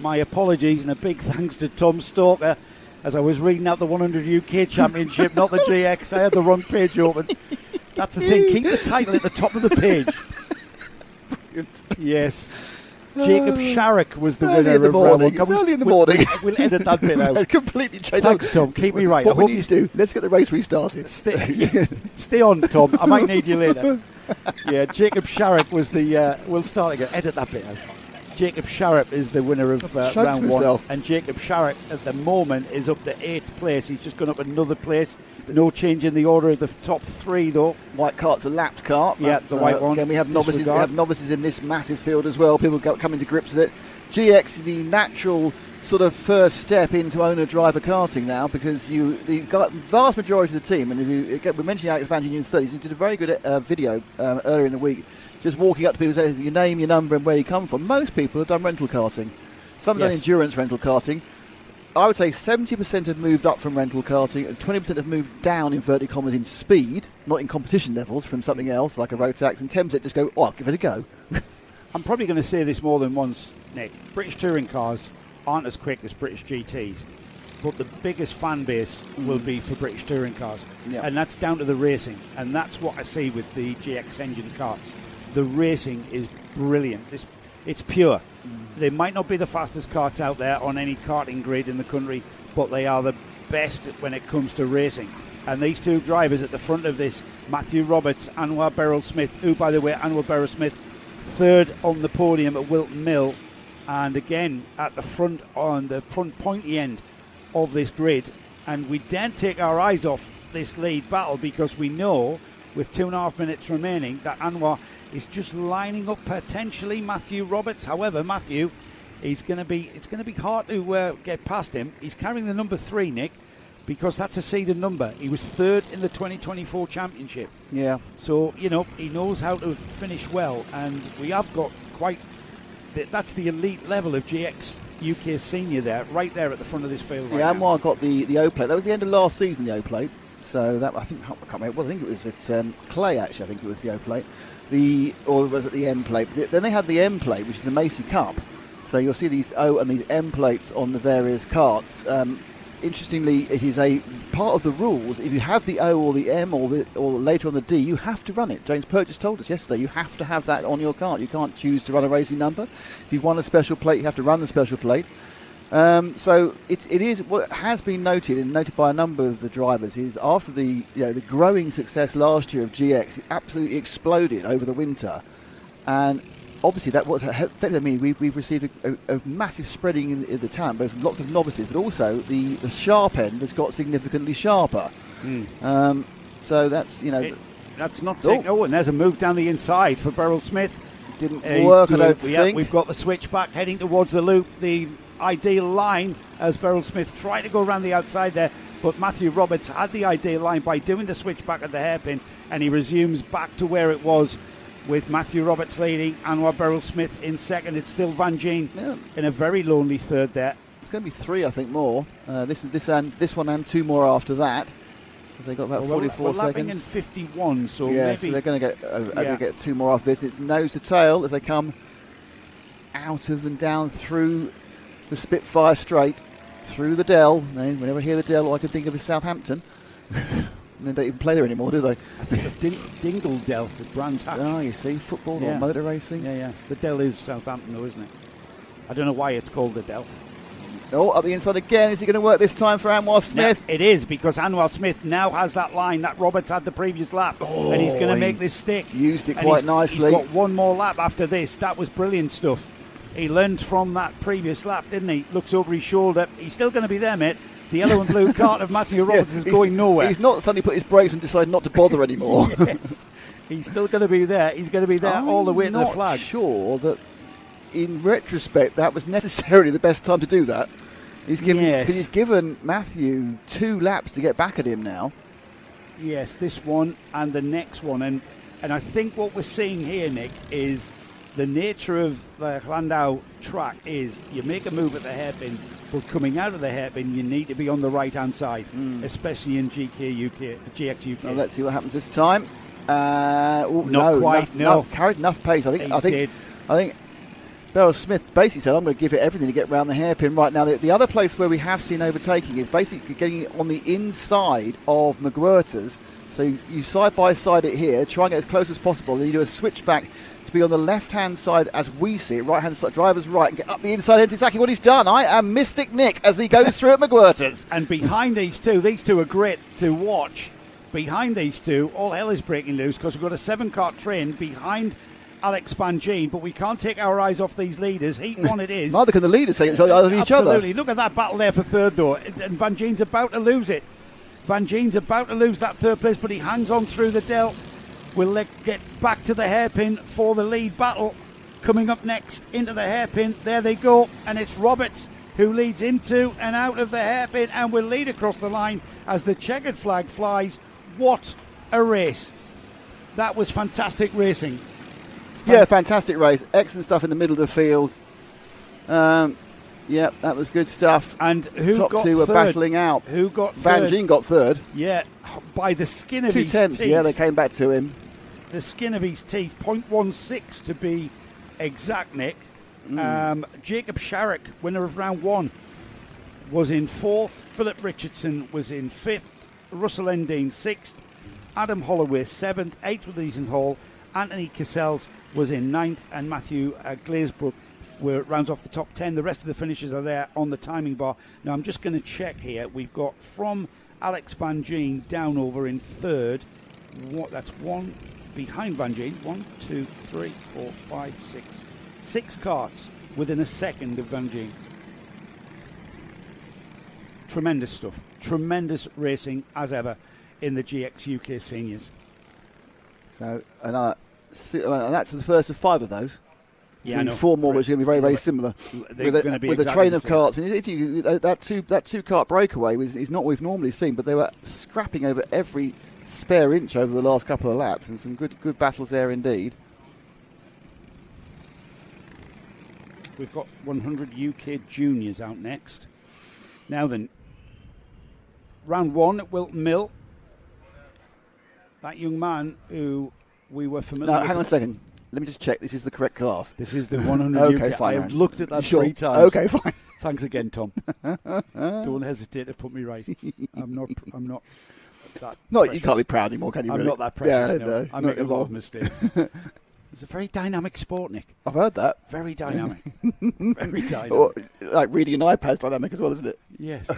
my apologies and a big thanks to Tom Stalker as I was reading out the 100 UK Championship, not the GX. I had the wrong page open. That's the thing, keep the title at the top of the page. Yes. Jacob Sharrock was the winner of round one. Early in the morning. We'll edit that bit out. Completely changed. Thanks, Tom. Keep me right. What we need to do, let's get the race restarted. Stay on, Tom. I might need you later. Yeah, Jacob Sharrock was the... we'll start again. Edit that bit out. Jacob Sharp is the winner of round one. And Jacob Sharp at the moment is up to 8th place. He's just gone up another place. No change in the order of the top 3, though. White kart's a lapped kart. Yeah, the white one. Again, we have novices. We have novices in this massive field as well. People coming to grips with it. GX is the natural sort of first step into owner-driver karting now, because the vast majority of the team, and we mentioned Alex Van Gogh 30s, he did a very good video earlier in the week, just walking up to people, saying your name, your number, and where you come from. Most people have done rental karting. Some have done endurance rental karting. I would say 70% have moved up from rental karting, and 20% have moved down, inverted commas, in speed, not in competition levels, from something else like a Rotax, and 10% just go, I'll give it a go. I'm probably going to say this more than once, Nick. British touring cars aren't as quick as British GTs, but the biggest fan base will be for British touring cars, and that's down to the racing, and that's what I see with the GX engine karts. The racing is brilliant. It's pure. They might not be the fastest karts out there on any karting grid in the country, but they are the best when it comes to racing. And these two drivers at the front of this, Matthew Roberts, Anwar Beryl-Smith, who, by the way, Anwar Beryl-Smith, third on the podium at Wilton Mill, and again at the front, on the front pointy end of this grid. And we daren't take our eyes off this lead battle, because we know with 2.5 minutes remaining that Anwar is just lining up potentially Matthew Roberts. However, Matthew, it's going to be hard to get past him. He's carrying the number 3, Nick, because that's a seeded number. He was third in the 2024 championship. Yeah. So, he knows how to finish well, and we have got that's the elite level of GX UK senior there, right there at the front of this field. Right, Anwar got the O plate. That was the end of last season, the O plate. So that I can't remember. I think it was at Clay, actually. I think it was the O plate. Or was it the M plate? Then they had the M plate, which is the Macy Cup. So you'll see these O and these M plates on the various karts. Interestingly, it is a part of the rules. If you have the O or the M or later on the D, you have to run it. James Purchase told us yesterday, you have to have that on your kart. You can't choose to run a racing number. If you've won a special plate, you have to run the special plate. So it is what has been noted by a number of the drivers is after the growing success last year of GX, it absolutely exploded over the winter, and obviously that what affected me. We've received a massive spreading in the talent, both lots of novices, but also the sharp end has got significantly sharper. So that's that's not taking. And there's a move down the inside for Beryl-Smith. Didn't work. I don't think. We've got the switchback heading towards the loop. The ideal line as Beryl-Smith tried to go around the outside there, but Matthew Roberts had the ideal line by doing the switchback at the hairpin, and he resumes back to where it was with Matthew Roberts leading, Anwar Beryl-Smith in second. It's still Van Geen in a very lonely third there. It's going to be 3, I think, more. This one and 2 more after that. They got about 44 seconds. Lapping in 51, so maybe. So they're going to get 2 more off this. It's nose to tail as they come out of and down through the Spitfire Straight, through the Dell. Whenever I hear the Dell, all I can think of is Southampton. And they don't even play there anymore, do they? I think of Dingle Dell with Brands Hatch. Oh, you see, football or motor racing. Yeah. The Dell is Southampton, though, isn't it? I don't know why it's called the Dell. Oh, up the inside again. Is it going to work this time for Anwar Smith? No, it is, because Anwar Smith now has that line that Roberts had the previous lap, and he's going to make this stick. Used it quite nicely. He's got one more lap after this. That was brilliant stuff. He learned from that previous lap, didn't he? Looks over his shoulder. He's still going to be there, mate. The yellow and blue kart of Matthew Roberts is going nowhere. He's not suddenly put his brakes and decided not to bother anymore. Yes. He's still going to be there. He's going to be there all the way to the flag. I'm not sure that, in retrospect, that was necessarily the best time to do that. He's given Matthew 2 laps to get back at him now. Yes, this one and the next one. And I think what we're seeing here, Nick, is the nature of the Llandow track is you make a move at the hairpin, but coming out of the hairpin, you need to be on the right-hand side, especially in GX UK. Well, let's see what happens this time. Not quite. Carried enough pace. I think Beryl-Smith basically said, I'm going to give it everything to get around the hairpin right now. The other place where we have seen overtaking is basically getting it on the inside of McGuirter's. So you side-by-side it here, try and get as close as possible, then you do a switchback to be on the left-hand side as we see it, right-hand side, driver's right, and get up the inside. That's exactly what he's done. I am Mystic Nick as he goes through at McGuirter's. And behind these two are great to watch. Behind these two, all hell is breaking loose because we've got a 7-kart train behind Alex Van Geen, but we can't take our eyes off these leaders. Heat 1 it is. Neither can the leaders take each other. Absolutely. Look at that battle there for third, though. And Van Geen's about to lose it. Van Geen's about to lose that third place, but he hangs on through the Dell. We'll get back to the hairpin for the lead battle. Coming up next into the hairpin. There they go. And it's Roberts who leads into and out of the hairpin and will lead across the line as the checkered flag flies. What a race. That was fantastic racing. Yeah, fantastic race. Excellent stuff in the middle of the field. Yeah, that was good stuff. And who Top got two were third? battling out. Who got third? Van Geen got third. Yeah, by the skin of his 2/10, teeth. yeah, they came back to him. The skin of his teeth. 0.16 to be exact, Nick. Jacob Sharrock, winner of round 1, was in 4th. Philip Richardson was in 5th. Russell Endine 6th. Adam Holloway 7th. 8th with Ethan Hall. Anthony Cassels was in 9th. And Matthew Glazebrook rounds off the top 10. The rest of the finishers are there on the timing bar. Now I'm just going to check here. We've got from Alex Van Geen down over in 3rd. That's 1 behind Van Geen. 1, 2, 3, 4, 5, 6. 6 karts within a second of Van Geen. Tremendous stuff. Tremendous racing as ever in the GX UK Seniors. So, and that's the first of 5 of those. Yeah, I know. 4 more, which are going to be very, very similar. They're with going to be with exactly a train the of same. karts. That two kart breakaway is not what we've normally seen, but they were scrapping over every spare inch over the last couple of laps, and some good battles there indeed. We've got 100 UK Juniors out next. Now then, round 1 at Wilton Mill. That young man who we were familiar with. Hang on a second. Let me just check. This is the correct class. This is the 100 Okay, UK. fine. I have looked at that Sure. 3 times. Okay, fine. Thanks again, Tom. Don't hesitate to put me right. I'm not that. No, precious. you can't be proud anymore, can you? I'm really? not that precious. Yeah, No. no, I not make a at lot all. of mistakes. It's a very dynamic sport, Nick. I've heard that. Very dynamic. Very dynamic. Or, like reading an iPad's dynamic as well, isn't it? Yes.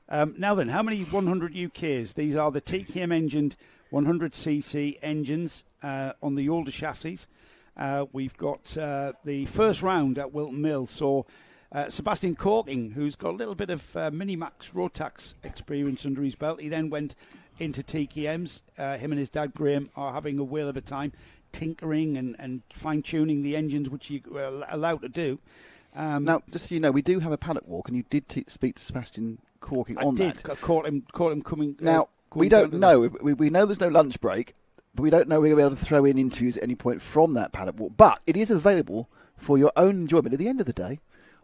Now then, how many 100 UKs? These are the TKM engined 100cc engines on the older chassis. We've got the first round at Wilton Mill. So Sebastian Corking, who's got a little bit of Minimax Rotax experience under his belt. He then went into TKMs. Him and his dad Graham are having a whale of a time tinkering and fine-tuning the engines, which you were allowed to do. Now, just so you know, we do have a paddock walk, and you did speak to Sebastian Corking on that. I caught him coming. Now, we don't know. We know there's no lunch break, but we don't know we're going to be able to throw in interviews at any point from that paddock walk. But it is available for your own enjoyment at the end of the day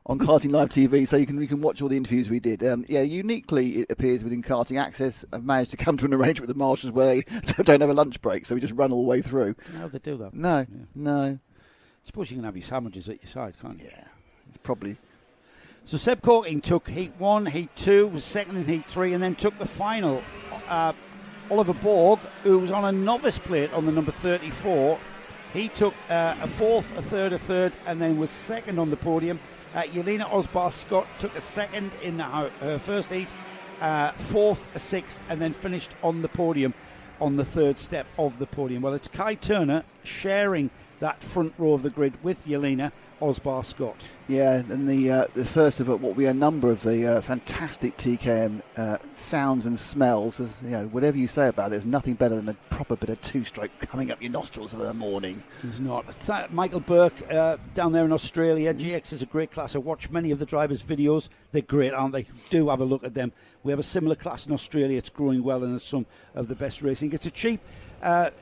on Karting Live TV, so you can watch all the interviews we did. Uniquely, it appears within Karting Access, I've managed to come to an arrangement with the marshals where they don't have a lunch break, so we just run all the way through. How do they do that? No, Yeah. no. I suppose you can have your sandwiches at your side, can't you? Yeah, it's probably... So Seb Corking took Heat 1, Heat 2, was second in Heat 3, and then took the final. Oliver Borg, who was on a novice plate on the number 34, he took a fourth, a third, and then was second on the podium. Yelena Osbar-Scott took a second in her first heat, fourth, a sixth, and then finished on the podium on the third step of the podium. Well, it's Kai Turner sharing that front row of the grid with Yelena Osbar-Scott. Yeah, and the first of what will be a number of the fantastic TKM sounds and smells. As, whatever you say about it, there's nothing better than a proper bit of two-stroke coming up your nostrils of a morning. There's not. It's Michael Burke down there in Australia. GX is a great class. I watch many of the drivers' videos. They're great, aren't they? Do have a look at them. We have a similar class in Australia. It's growing well and it's some of the best racing. It's a cheap...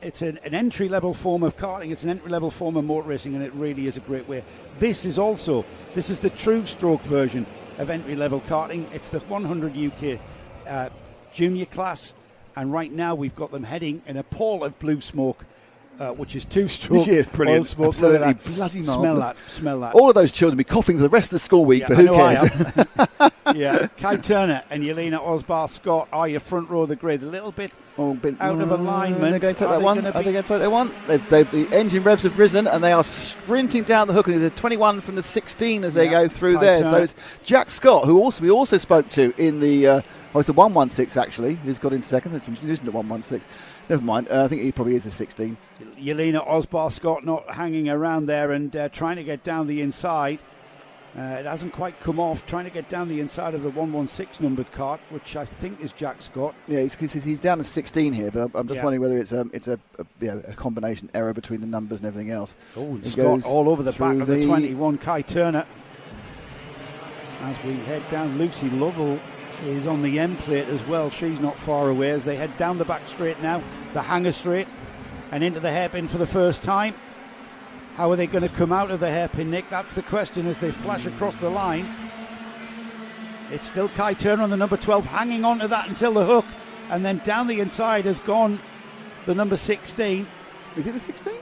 it's an entry-level form of karting. It's an entry-level form of motor racing, and it really is a great way. This is the true stroke version of entry-level karting. It's the 100 UK junior class, and right now we've got them heading in a pall of blue smoke, which is two-stroke oil smoke. Absolutely bloody Smell that. All of those children will be coughing for the rest of the school week, but who cares? Yeah, Kai Turner and Yelena Osbar-Scott are your front row of the grid. A little bit out of alignment. They're going to take that one. Are they going to take that one? The engine revs have risen and they are sprinting down the hook. And there's a 21 from the 16 as they go through Kai there. Turner. So it's Jack Scott, who we also spoke to in the Oh, it's the 116 actually. Who's got in second? It's using the 116. Never mind. I think he probably is the 16. Yelena Osbar-Scott not hanging around there and trying to get down the inside. It hasn't quite come off. Trying to get down the inside of the 116 numbered cart, which I think is Jack Scott. Yeah, he's down to 16 here, but I'm just wondering whether it's a combination error between the numbers and everything else. Oh, Scott all over the back of the 21, Kai Turner. As we head down, Lucy Lovell is on the M plate as well. She's not far away as they head down the back straight now, the hanger straight, and into the hairpin for the first time. How are they going to come out of the hairpin, Nick? That's the question as they flash across the line. It's still Kai Turner on the number 12, hanging on to that until the hook, and then down the inside has gone the number 16. Is it the 16?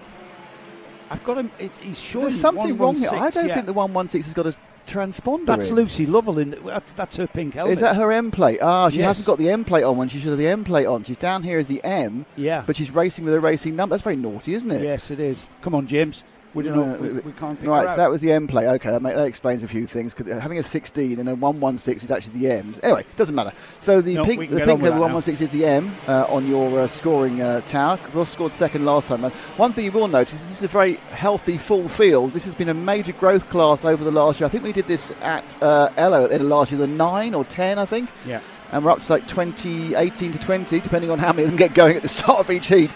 I've got him. He's showing There's something wrong here. I don't think the 116 has got a transponder. That's Lucy Lovell. That's her pink helmet. Is that her M plate? She hasn't got the M plate on when she should have the M plate on. She's down here as the M. Yeah. But she's racing with a racing number. That's very naughty, isn't it? Yes, it is. Come on, James. We can't pick her right, out. So that was the M plate. Okay, that explains a few things. Because having a 16 and a 116 is actually the M. Anyway, doesn't matter. So the pink level 116 is the M on your scoring tower. Ross scored second last time. One thing you will notice is this is a very healthy full field. This has been a major growth class over the last year. I think we did this at Ello at the end of last year, the 9 or 10, I think. Yeah. And we're up to like 18 to 20, depending on how many of them get going at the start of each heat.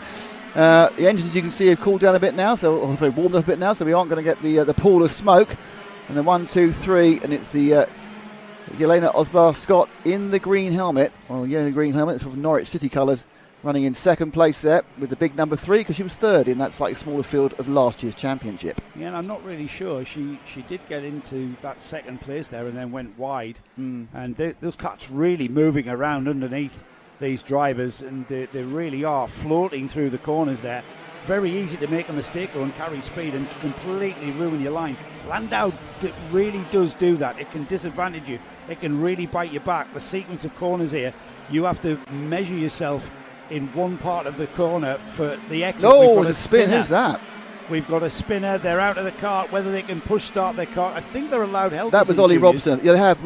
The engines, you can see, have cooled down a bit now, so they've warmed up a bit now, so we aren't going to get the pool of smoke. And then 1, 2, 3, and it's the Yelena Osbar-Scott in the green helmet. Well, yeah, the green helmet, it's sort of Norwich City colours, running in second place there with the big number 3, because she was third in that slightly smaller field of last year's championship. Yeah, and I'm not really sure. She did get into that second place there and then went wide. And those carts really moving around underneath these drivers, and they really are floating through the corners there. Very easy to make a mistake or and carry speed and completely ruin your line. Llandow really does do that. It can disadvantage you. It can really bite you back. The sequence of corners here, you have to measure yourself in one part of the corner for the exit. Oh, it's a spin. Who's that? We've got a spinner. They're out of the cart. Whether they can push start their cart, I think they're allowed help. That was Ollie Robson. Yeah, they have.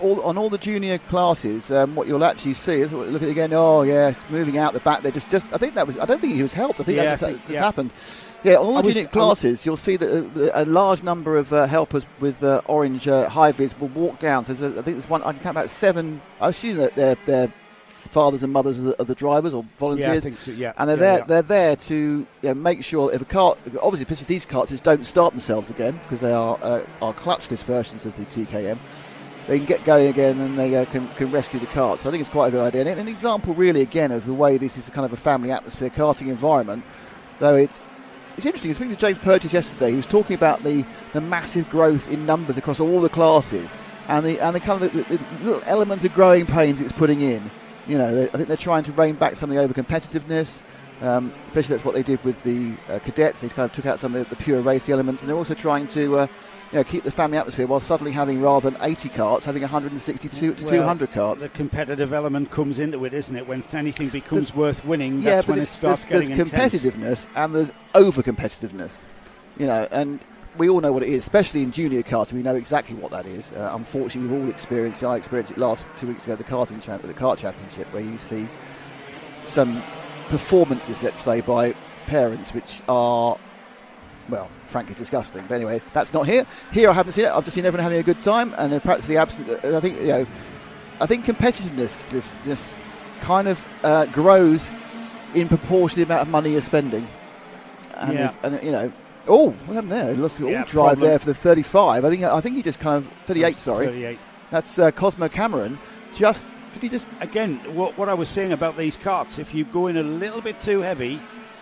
On all the junior classes, what you'll actually see is look at it again. Oh, yeah, it's moving out the back. They just. I think that was. I don't think he was helped. I think that just happened. Yeah, on all the junior classes, you'll see that a large number of helpers with orange high-vis will walk down. So I think there's one. I can count about 7. I assume that they're fathers and mothers of the drivers or volunteers. Yeah, I think so, yeah. And they're there to make sure if a cart, obviously especially these carts just don't start themselves again because they are clutchless versions of the TKM. They can get going again and they can rescue the cart. So I think it's quite a good idea. And an example really again of the way this is a kind of a family atmosphere karting environment. Though it's interesting, speaking to James Purchase yesterday, he was talking about the massive growth in numbers across all the classes and the kind of the little elements of growing pains it's putting in. You know, I think they're trying to rein back some of the over-competitiveness, especially that's what they did with the cadets. They kind of took out some of the pure race elements, and they're also trying to keep the family atmosphere while suddenly having, rather than 80 carts, having 162 to 200 carts. The competitive element comes into it, isn't it? When anything becomes worth winning, that's when it starts getting intense. There's competitiveness and there's over-competitiveness, you know, and we all know what it is, especially in junior karting. We know exactly what that is. Unfortunately, we've all experienced it. I experienced it last 2 weeks ago, the kart championship, where you see some performances, let's say, by parents which are, well, frankly disgusting. But anyway, that's not here. Here I haven't seen it. I've just seen everyone having a good time, and they're practically absent. I think competitiveness, this kind of grows in proportion to the amount of money you're spending. And oh, what happened there? He lost the drive there for the 35. I think he just kind of 38. Sorry, 38. That's Cosmo Cameron. Again? What I was saying about these carts? If you go in a little bit too heavy,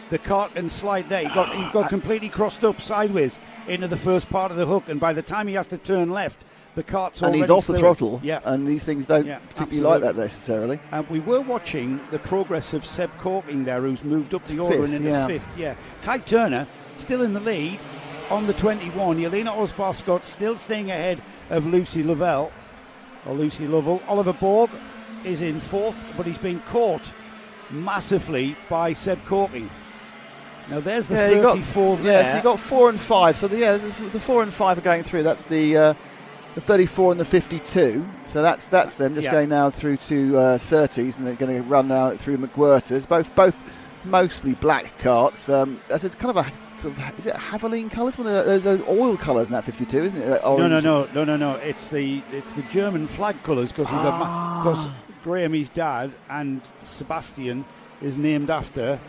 the cart can slide there. He got completely crossed up sideways into the first part of the hook, and by the time he has to turn left, the cart's already. And he's off the throttle. Yeah, and these things don't particularly like that necessarily. We were watching the progress of Seb Corking there, who's moved up the order and in the fifth. Yeah, Kai Turner still in the lead on the 21. Yelena Osbar-Scott still staying ahead of Lucy Lovell. Oliver Borg is in fourth, but he's been caught massively by Seb Corking. Now there's the 34 there. Yeah, so you got 4 and 5. So the 4 and 5 are going through. That's the the 34 and the 52. So that's them just going now through to Surtees, and they're going to run now through McWhirters. Both mostly black karts. That's kind of a sort of, is it Haveline colours? Well, there's oil colours in that 52, isn't it? Orange. No. It's the German flag colours because Graham, his dad, and Sebastian is named after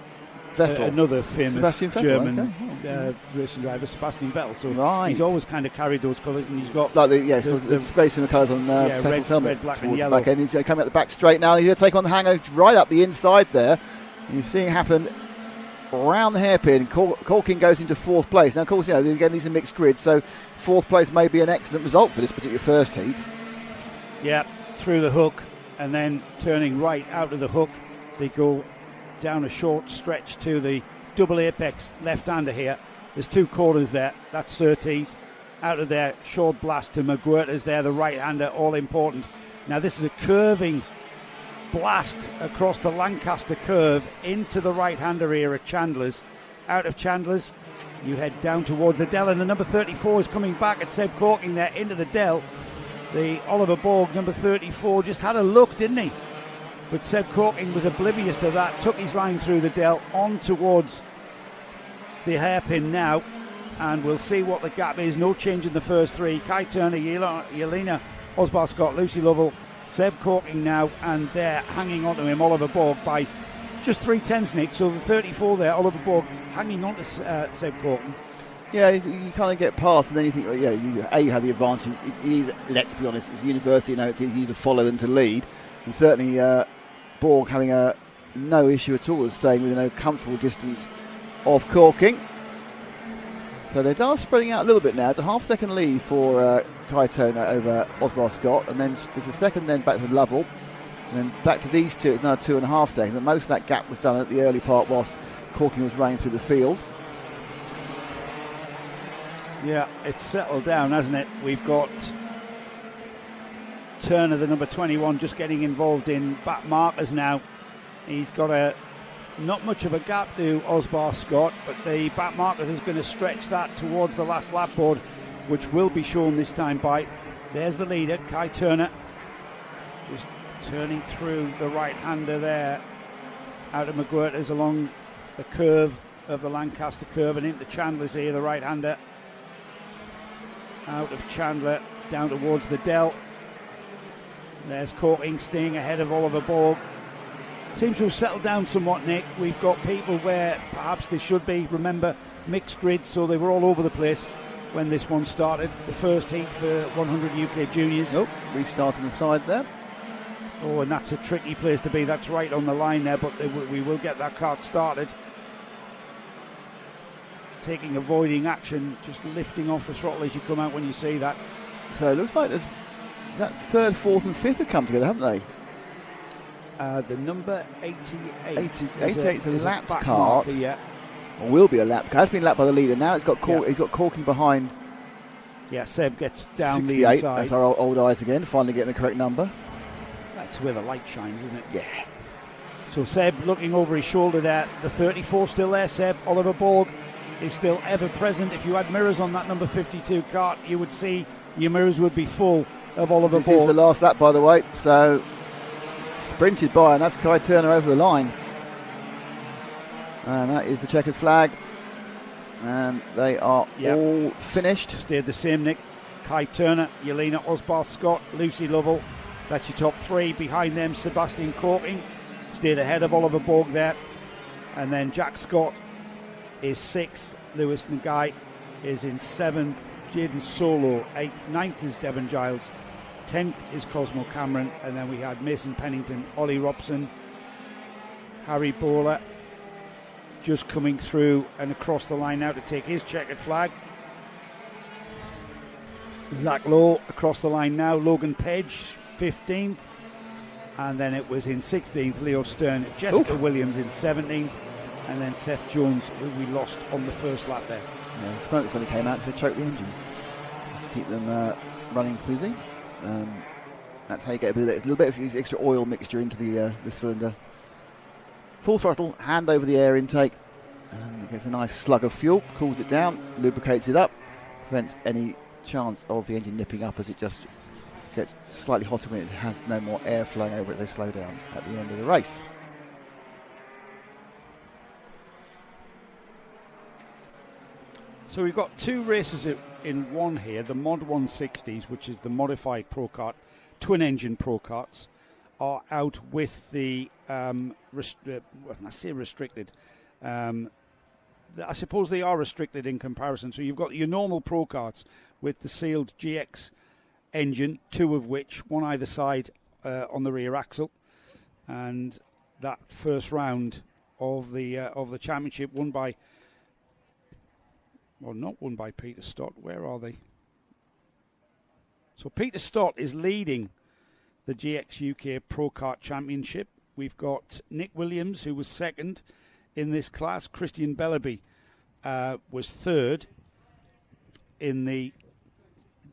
another famous German racing driver, Sebastian Vettel. So he's always kind of carried those colours, and he's got like the very similar colours on Vettel's helmet, red, black, and yellow. Back end. He's going to come out the back straight now. He's going to take on the hanger right up the inside there. You're seeing it happen around the hairpin. Corking goes into fourth place. Now, of course, again, these are mixed grids, so fourth place may be an excellent result for this particular first heat. Yeah, through the hook, and then turning right out of the hook, they go down a short stretch to the double apex left-hander here. There's two corners there. That's Surtees. Out of there, short blast to McWhirters there, the right-hander, all important. Now, this is a curving blast across the Lancaster curve into the right-hander here at Chandler's. Out of Chandler's, you head down towards the Dell, and the number 34 is coming back at Seb Corking there into the Dell. The Oliver Borg, number 34, just had a look, didn't he? But Seb Corking was oblivious to that, took his line through the Dell on towards the hairpin now, and we'll see what the gap is. No change in the first three. Kai Turner, Yelena Osbar-Scott, Lucy Lovell, Seb Corking now, and they're hanging on to him, Oliver Borg, by just 3/10, Nick. So the 34 there, Oliver Borg, hanging on to Seb Corking. Yeah, you kind of get past, and then you think, you have the advantage. It is, let's be honest, it's university now, it's easier to follow than to lead. And certainly Borg having no issue at all with staying within a comfortable distance of Corking. So they are spreading out a little bit now. It's a half-second lead for Kai Turner over Osbar-Scott, and then there's a second then back to Lovell, and then back to these two. It's now 2.5 seconds, and most of that gap was done at the early part whilst Corking was running through the field. Yeah, it's settled down, hasn't it? We've got Turner, the number 21, just getting involved in back markers now. He's got not much of a gap to Osbar-Scott, but the back markers is going to stretch that towards the last lap board, which will be shown this time by. There's the leader, Kai Turner, just turning through the right-hander there, out of McWhirters along the curve of the Lancaster curve and into Chandler's here, the right-hander. Out of Chandler, down towards the Dell. There's Corking staying ahead of Oliver Borg. Seems to have settled down somewhat, Nick. We've got people where perhaps they should be. Remember, mixed grid, so they were all over the place when this one started. The first heat for 100 UK juniors. Nope, restart on the side there. Oh, and that's a tricky place to be. That's right on the line there, but we will get that kart started. Avoiding action, just lifting off the throttle as you come out when you see that. So it looks like that third, fourth and fifth have come together, haven't they? The number 88. 88 is a lap kart. Yeah. Or will be a lap kart. It's been lapped by the leader. Now he's got Corking behind. Yeah, Seb gets down 68. the inside. That's our old eyes again, finally getting the correct number. That's where the light shines, isn't it? Yeah. So Seb looking over his shoulder there. The 34 still there, Seb. Oliver Borg is still ever present. If you had mirrors on that number 52 kart, you would see your mirrors would be full of Oliver Borg. This is the last lap, by the way, so sprinted by, and that's Kai Turner over the line. And that is the checkered flag. And they are all finished. Stayed the same, Nick. Kai Turner, Yelena Osbar-Scott, Lucy Lovell. That's your top three. Behind them, Sebastian Corking. Stayed ahead of Oliver Borg there. And then Jack Scott is 6th. Lewis Nagai is in 7th. Jaden Solo 8th. 9th is Devon Giles. 10th is Cosmo Cameron. And then we had Mason Pennington, Ollie Robson, Harry Bowler just coming through and across the line now to take his checkered flag. Zach Lowe across the line now. Logan Page 15th. And then it was in 16th, Leo Stern. Jessica Williams in 17th. And then Seth Jones, who we lost on the first lap there. Yeah, smoke suddenly came out to choke the engine. Just keep them running smoothly. That's how you get a little bit of extra oil mixture into the cylinder. Full throttle, hand over the air intake, and it gets a nice slug of fuel, cools it down, lubricates it up, prevents any chance of the engine nipping up as it just gets slightly hotter when it has no more air flowing over it. They slow down at the end of the race. So we've got two races in one here. The Mod 160s, which is the modified Pro Kart, twin-engine Pro Karts, are out with the, I say restricted, I suppose they are restricted in comparison. So you've got your normal Pro Karts with the sealed GX engine, two of which, one either side on the rear axle, and that first round of the championship won by, well, not won by Peter Stott. Where are they? So Peter Stott is leading the GX UK Pro Kart Championship. We've got Nick Williams, who was second in this class. Christian Bellaby was third in the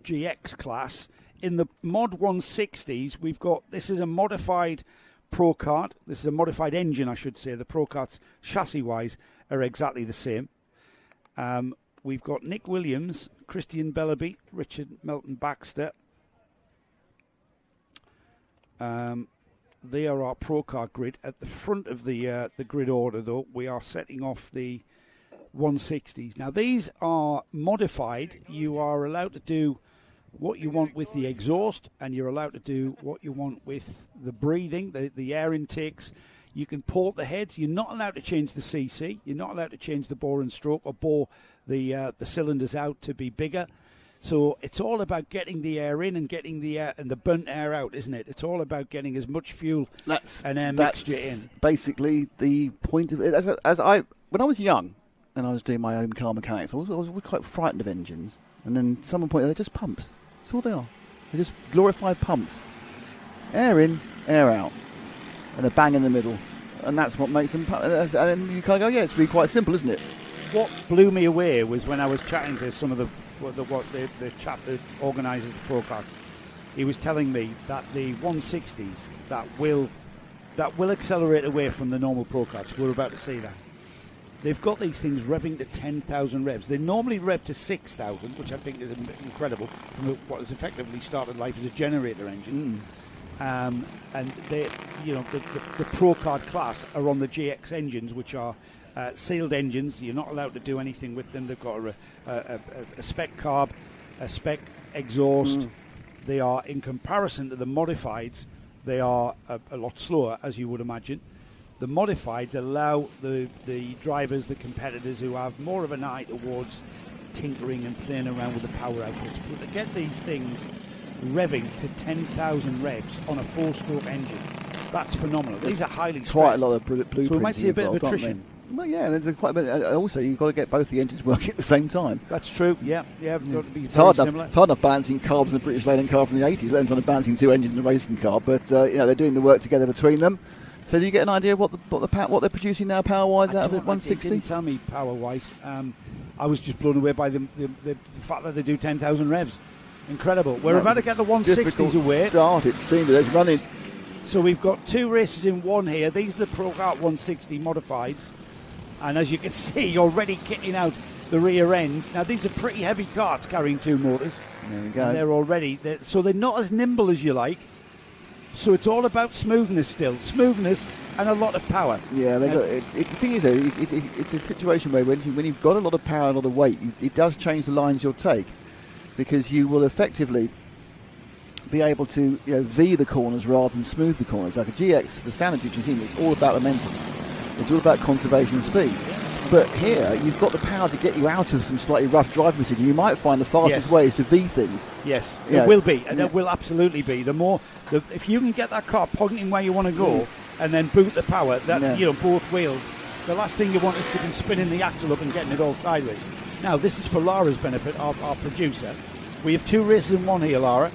GX class. In the Mod 160s, we've got, this is a modified Pro Kart. This is a modified engine, I should say. The Pro Karts, chassis-wise, are exactly the same. We've got Nick Williams, Christian Bellaby, Richard Melton Baxter. They are our Pro Kart grid. At the front of the grid order, though, we are setting off the 160s. Now, these are modified. You are allowed to do what you want with the exhaust, and you're allowed to do what you want with the breathing, the air intakes. You can port the heads. You're not allowed to change the CC. You're not allowed to change the bore and stroke or bore the cylinders out to be bigger. So it's all about getting the air in and getting the air and the burnt air out, isn't it? It's all about getting as much fuel and air mixture in. Basically, the point of it. When I was young and I was doing my own car mechanics, I was quite frightened of engines. And then someone pointed out, they're just pumps. That's all they are. They're just glorified pumps. Air in, air out. And a bang in the middle. And that's what makes them... And you kind of go, yeah, it's really quite simple, isn't it? What blew me away was when I was chatting to some of the chap that organises the Pro Karts. He was telling me that the 160s that will accelerate away from the normal Pro Karts. We're about to see that. They've got these things revving to 10,000 revs. They normally rev to 6,000, which I think is incredible from what has effectively started life as a generator engine. And they, the Pro Kart class are on the GX engines, which are sealed engines. You're not allowed to do anything with them. They've got a spec carb, a spec exhaust. They are, in comparison to the modifieds, they are a lot slower, as you would imagine. The modifieds allow the drivers, the competitors who have more of an eye towards tinkering and playing around with the power outputs. But to get these things revving to 10,000 revs on a four-stroke engine, that's phenomenal. These are highly stressed. Quite a lot of blueprints. So we might see a bit of attrition. Well, yeah, there's quite a bit. Also, you've got to get both the engines working at the same time. That's true. Yeah. Got to be it's hard enough balancing carbs in the British Leyland car from the 80s. They're trying to balancing two engines in a racing car, but they're doing the work together between them. So do you get an idea of what they're producing now power-wise out of the 160? They didn't tell me power-wise. I was just blown away by the fact that they do 10,000 revs. Incredible. We're about to get the 160s away. Start, it seemed, but it's running. So we've got two races in one here. These are the Pro Kart 160 modifieds. And as you can see, you're already kitting out the rear end. Now, these are pretty heavy karts carrying two motors. There we go. And they're already... So they're not as nimble as you like. So it's all about smoothness still. Smoothness and a lot of power. Yeah, the thing is, it's a situation where when you've got a lot of power and a lot of weight, it does change the lines you'll take, because you will effectively be able to V the corners rather than smooth the corners. Like a GX, the standard GX team, it's all about momentum. It's all about conservation of speed. But here, you've got the power to get you out of some slightly rough driving position. You might find the fastest way is to V things. Yes, it will be, and it will absolutely be. If you can get that car pointing where you want to go, and then boot the power, both wheels, the last thing you want is to be spinning the axle up and getting it all sideways. Now, this is for Lara's benefit, our producer. We have two races in one here, Lara.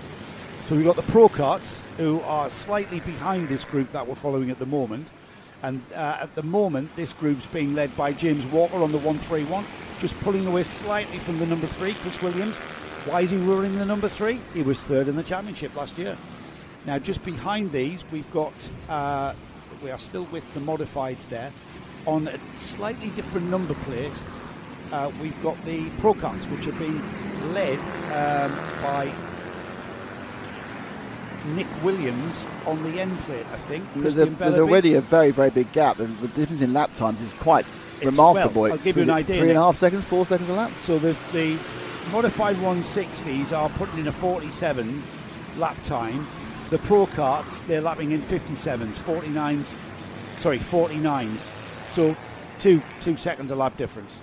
So we've got the Pro Karts, who are slightly behind this group that we're following at the moment. And at the moment, this group's being led by James Walker on the 131, just pulling away slightly from the number 3, Chris Williams. Why is he running the number 3? He was third in the championship last year. Now, just behind these, we've got, we are still with the modifieds there. On a slightly different number plate, we've got the Pro Karts, which are being led by Nick Williams on the end plate, I think. There's already a very, very big gap. The difference in lap times is quite remarkable. Well, I'll give you an idea. 3.5 seconds, 4 seconds a lap. So the modified 160s are putting in a 47 lap time. The Pro Karts, they're lapping in 57s, 49s. So two seconds a lap difference.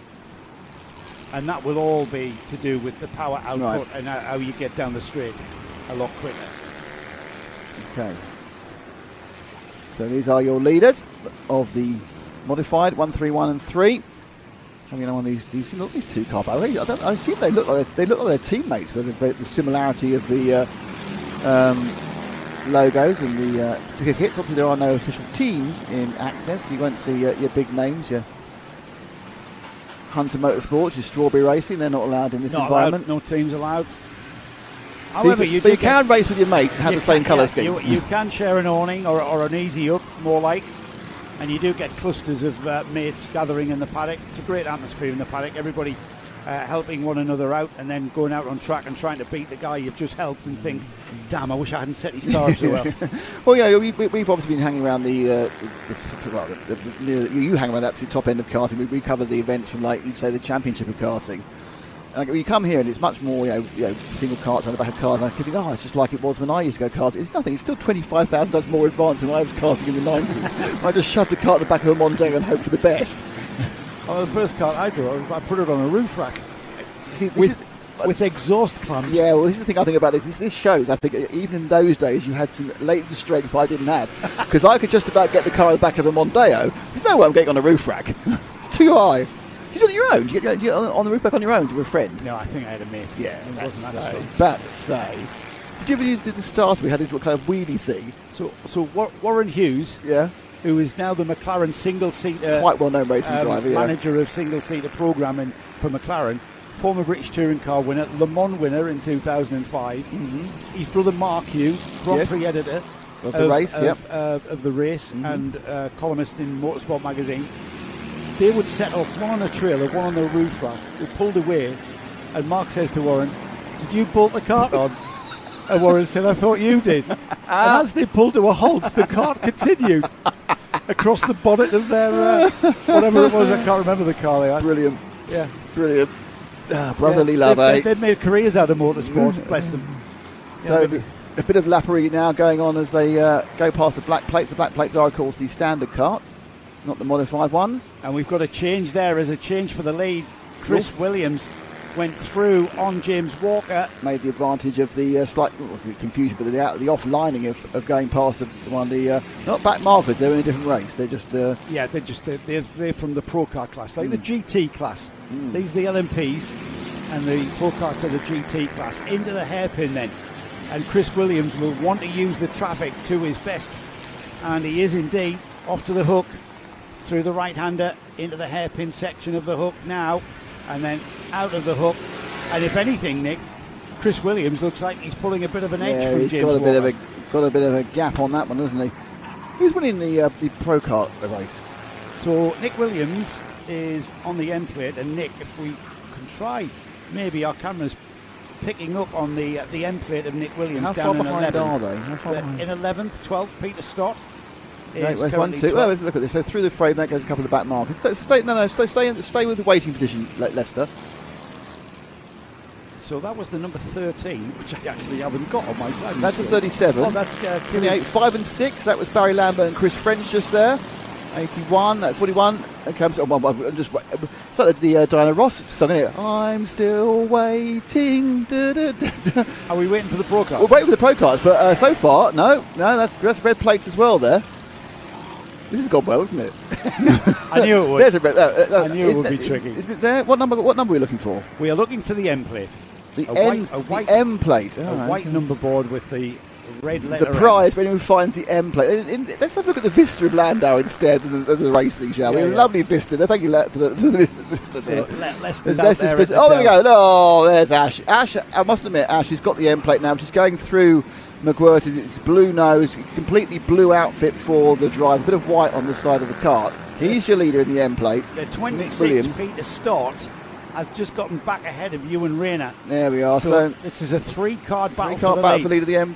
And that will all be to do with the power output and how you get down the straight a lot quicker. Okay. So these are your leaders of the modified 1, 3, 1 and 3. Coming on these two car battles. I see they look like their teammates with the similarity of the logos and the sticker kits. Obviously, there are no official teams in Access. You won't see your big names, your Hunter Motorsports, your Strawberry Racing. They're not allowed in this environment. No teams allowed. However, you can race with your mates and have the same colour scheme. You can share an awning or an easy up, more like, and you do get clusters of mates gathering in the paddock. It's a great atmosphere in the paddock. Everybody helping one another out, and then going out on track and trying to beat the guy you've just helped and think, damn, I wish I hadn't set his car up so well. Well, yeah, we've obviously been hanging around you hang around that top end of karting. We cover the events from, like, you'd say, the championship of karting. And you come here and it's much more, single karts on the back of cars. And I think, it's just like it was when I used to go karting. It's nothing. It's still 25,000 times more advanced than when I was karting in the 90s. I just shoved the kart in the back of a Mondeo and hoped for the best. The first kart I drove, I put it on a roof rack. See, with exhaust clamps. Yeah, well, this is the thing I think about this. This shows, I think, even in those days, you had some latent strength I didn't have. Because I could just about get the car in the back of a Mondeo. There's no way I'm getting on a roof rack. It's too high. Did you do it on your own? Did you on the roof back on your own? To a friend? No, I think I had a mate. Yeah, it wasn't that strong. Bad to say. Did you ever use the starter? We had this kind of wheelie thing. So Warren Hughes, who is now the McLaren single-seater, quite well-known racing driver, manager of single-seater programming for McLaren, former British Touring Car winner, Le Mans winner in 2005. Mm-hmm. His brother Mark Hughes, Grand Prix editor of the race, and columnist in Motorsport magazine. They would set off one on a trailer, one on the roof rack. They pulled away, and Mark says to Warren, "Did you bolt the cart on?" And Warren said, "I thought you did." And as they pulled to a halt, the cart continued across the bonnet of their whatever it was. I can't remember the car they had. Brilliant. Yeah, brilliant. Brotherly love, They've made careers out of motorsport. Bless them. So a bit of lappery now going on as they go past the black plates. The black plates are, of course, the standard karts, not the modified ones. And we've got a change there as a change for the lead. Chris Williams went through on James Walker. Made the advantage of the slight confusion, but the off-lining of going past one of the not back markers. They're in a different race. They're just they're from the Pro Car class, like the GT class. These are the LMPs, and the Pro Karts are the GT class. Into the hairpin then, and Chris Williams will want to use the traffic to his best, and he is indeed off to the hook through the right-hander into the hairpin section of the hook now, and then out of the hook. And if anything, Nick, Chris Williams looks like he's pulling a bit of an edge from James Walker. Got a bit of a gap on that one, doesn't he? Who's winning the Pro Kart race? So Nick Williams is on the end plate, and Nick, if we can try, maybe our camera's picking up on the end plate of Nick Williams. How down far behind 11th. Are they? In 11th, 12th, Peter Stott. Look at this. So through the frame, that goes a couple of back markers. Stay with the waiting position, Leicester. So that was the number 13, which I actually haven't got on my time. That's the 37. Oh, that's 28, 5 and 6. That was Barry Lambert and Chris French just there. 81, that's 41. It comes. It's like the Diana Ross song, isn't it? I'm still waiting. Are we waiting for the Pro Karts? We're waiting for the Pro Karts, but so far, no, that's red plates as well there. This has gone well, isn't it? I knew it would. I knew it would be tricky. Is it there? What number are we looking for? We are looking for the M plate. The M plate. A white number board with the red letter. Surprise when anyone finds the M plate. Let's have a look at the vista of Llandow instead of the racing, shall we? A lovely vista there. Thank you for the vista. Oh, there we go. Oh, there's Ash. Ash, I must admit, Ash has got the M plate now. She's going through McWhirter's. It's blue nose, completely blue outfit for the drive. A bit of white on the side of the cart. He's your leader in the M plate. The 26 Peter Stott has just gotten back ahead of Ewan Rayner. There we are. So this is a three-card battle for the lead of the M.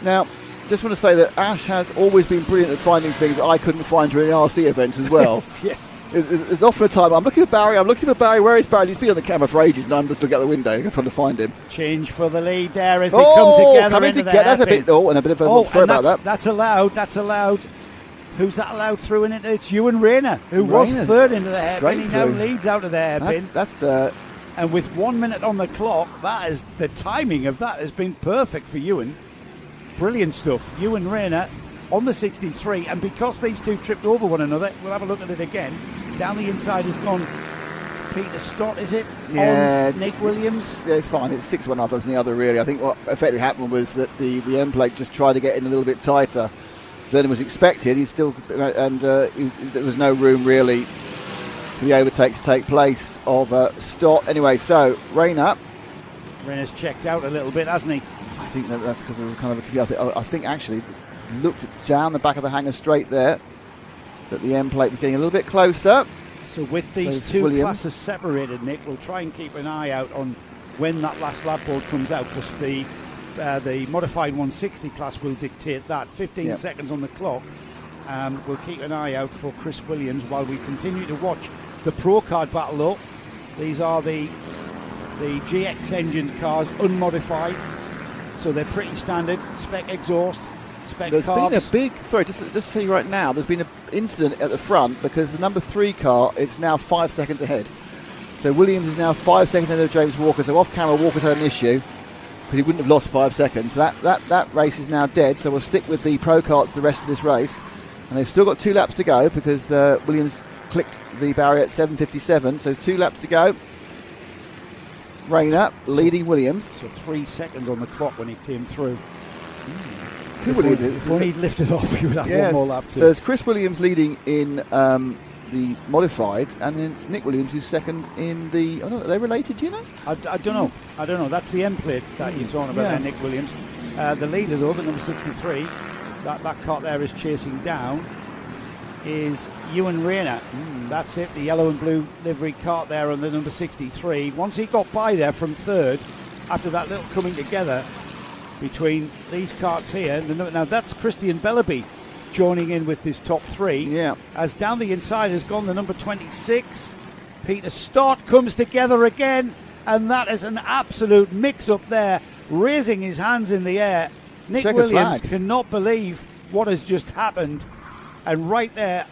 Now, just want to say that Ash has always been brilliant at finding things that I couldn't find during RC events as well. Yeah. There's often a time I'm looking for Barry. Where is Barry? He's been on the camera for ages, and I'm just looking out the window trying to find him. Change for the lead there as they come together into the hairpin. That's a bit. And a bit of a. Sorry about that. That's allowed. Who's that allowed through in it? It's Ewan Rayner, who was third into the hairpin. He now leads out of the hairpin. And with 1 minute on the clock, that is the timing of that has been perfect for Ewan. Brilliant stuff. Ewan Rayner on the 63, and because these two tripped over one another, we'll have a look at it again. Down the inside has gone Peter Stott, is it? Yeah, on Nick Williams. Yeah, it's fine. It's 6-1 up on the other, really. I think what effectively happened was that the end plate just tried to get in a little bit tighter than was expected. There was no room really for the overtake to take place of Stott. Anyway, so Rayner's checked out a little bit, hasn't he? I think that's because of kind of. I think actually looked down the back of the hanger straight there that the end plate was getting a little bit closer. So with these two classes separated, Nick, we'll try and keep an eye out on when that last lap board comes out, because the modified 160 class will dictate that. 15 seconds on the clock. We'll keep an eye out for Chris Williams while we continue to watch the Pro Card battle, though. These are the GX engined cars, unmodified, so they're pretty standard. Spec exhaust, spec There's carbs. been a big, just to tell you right now, there's been an incident at the front because the number 3 car is now 5 seconds ahead. So Williams is now 5 seconds ahead of James Walker. So off camera, Walker's had an issue because he wouldn't have lost 5 seconds. So that race is now dead. So we'll stick with the Pro Karts the rest of this race. And they've still got 2 laps to go because Williams clicked the barrier at 7:57. So 2 laps to go. Rayner leading Williams. So 3 seconds on the clock when he came through. Before he'd lifted off, he would have one more lap too. There's Chris Williams leading in the modifieds, and then it's Nick Williams who's second in the. Are they related? Do you know? I don't know. That's the M plate that you're talking about there, Nick Williams. The leader, though, the number 63, that car there is chasing down, is Ewan Rayner. That's it, the yellow and blue livery cart there on the number 63. Once he got by there from third, after that little coming together between these carts here, now that's Christian Bellaby joining in with this top 3. Yeah. As down the inside has gone the number 26. Peter Stott comes together again, and that is an absolute mix-up there, raising his hands in the air. Nick Williams cannot believe what has just happened. And right there,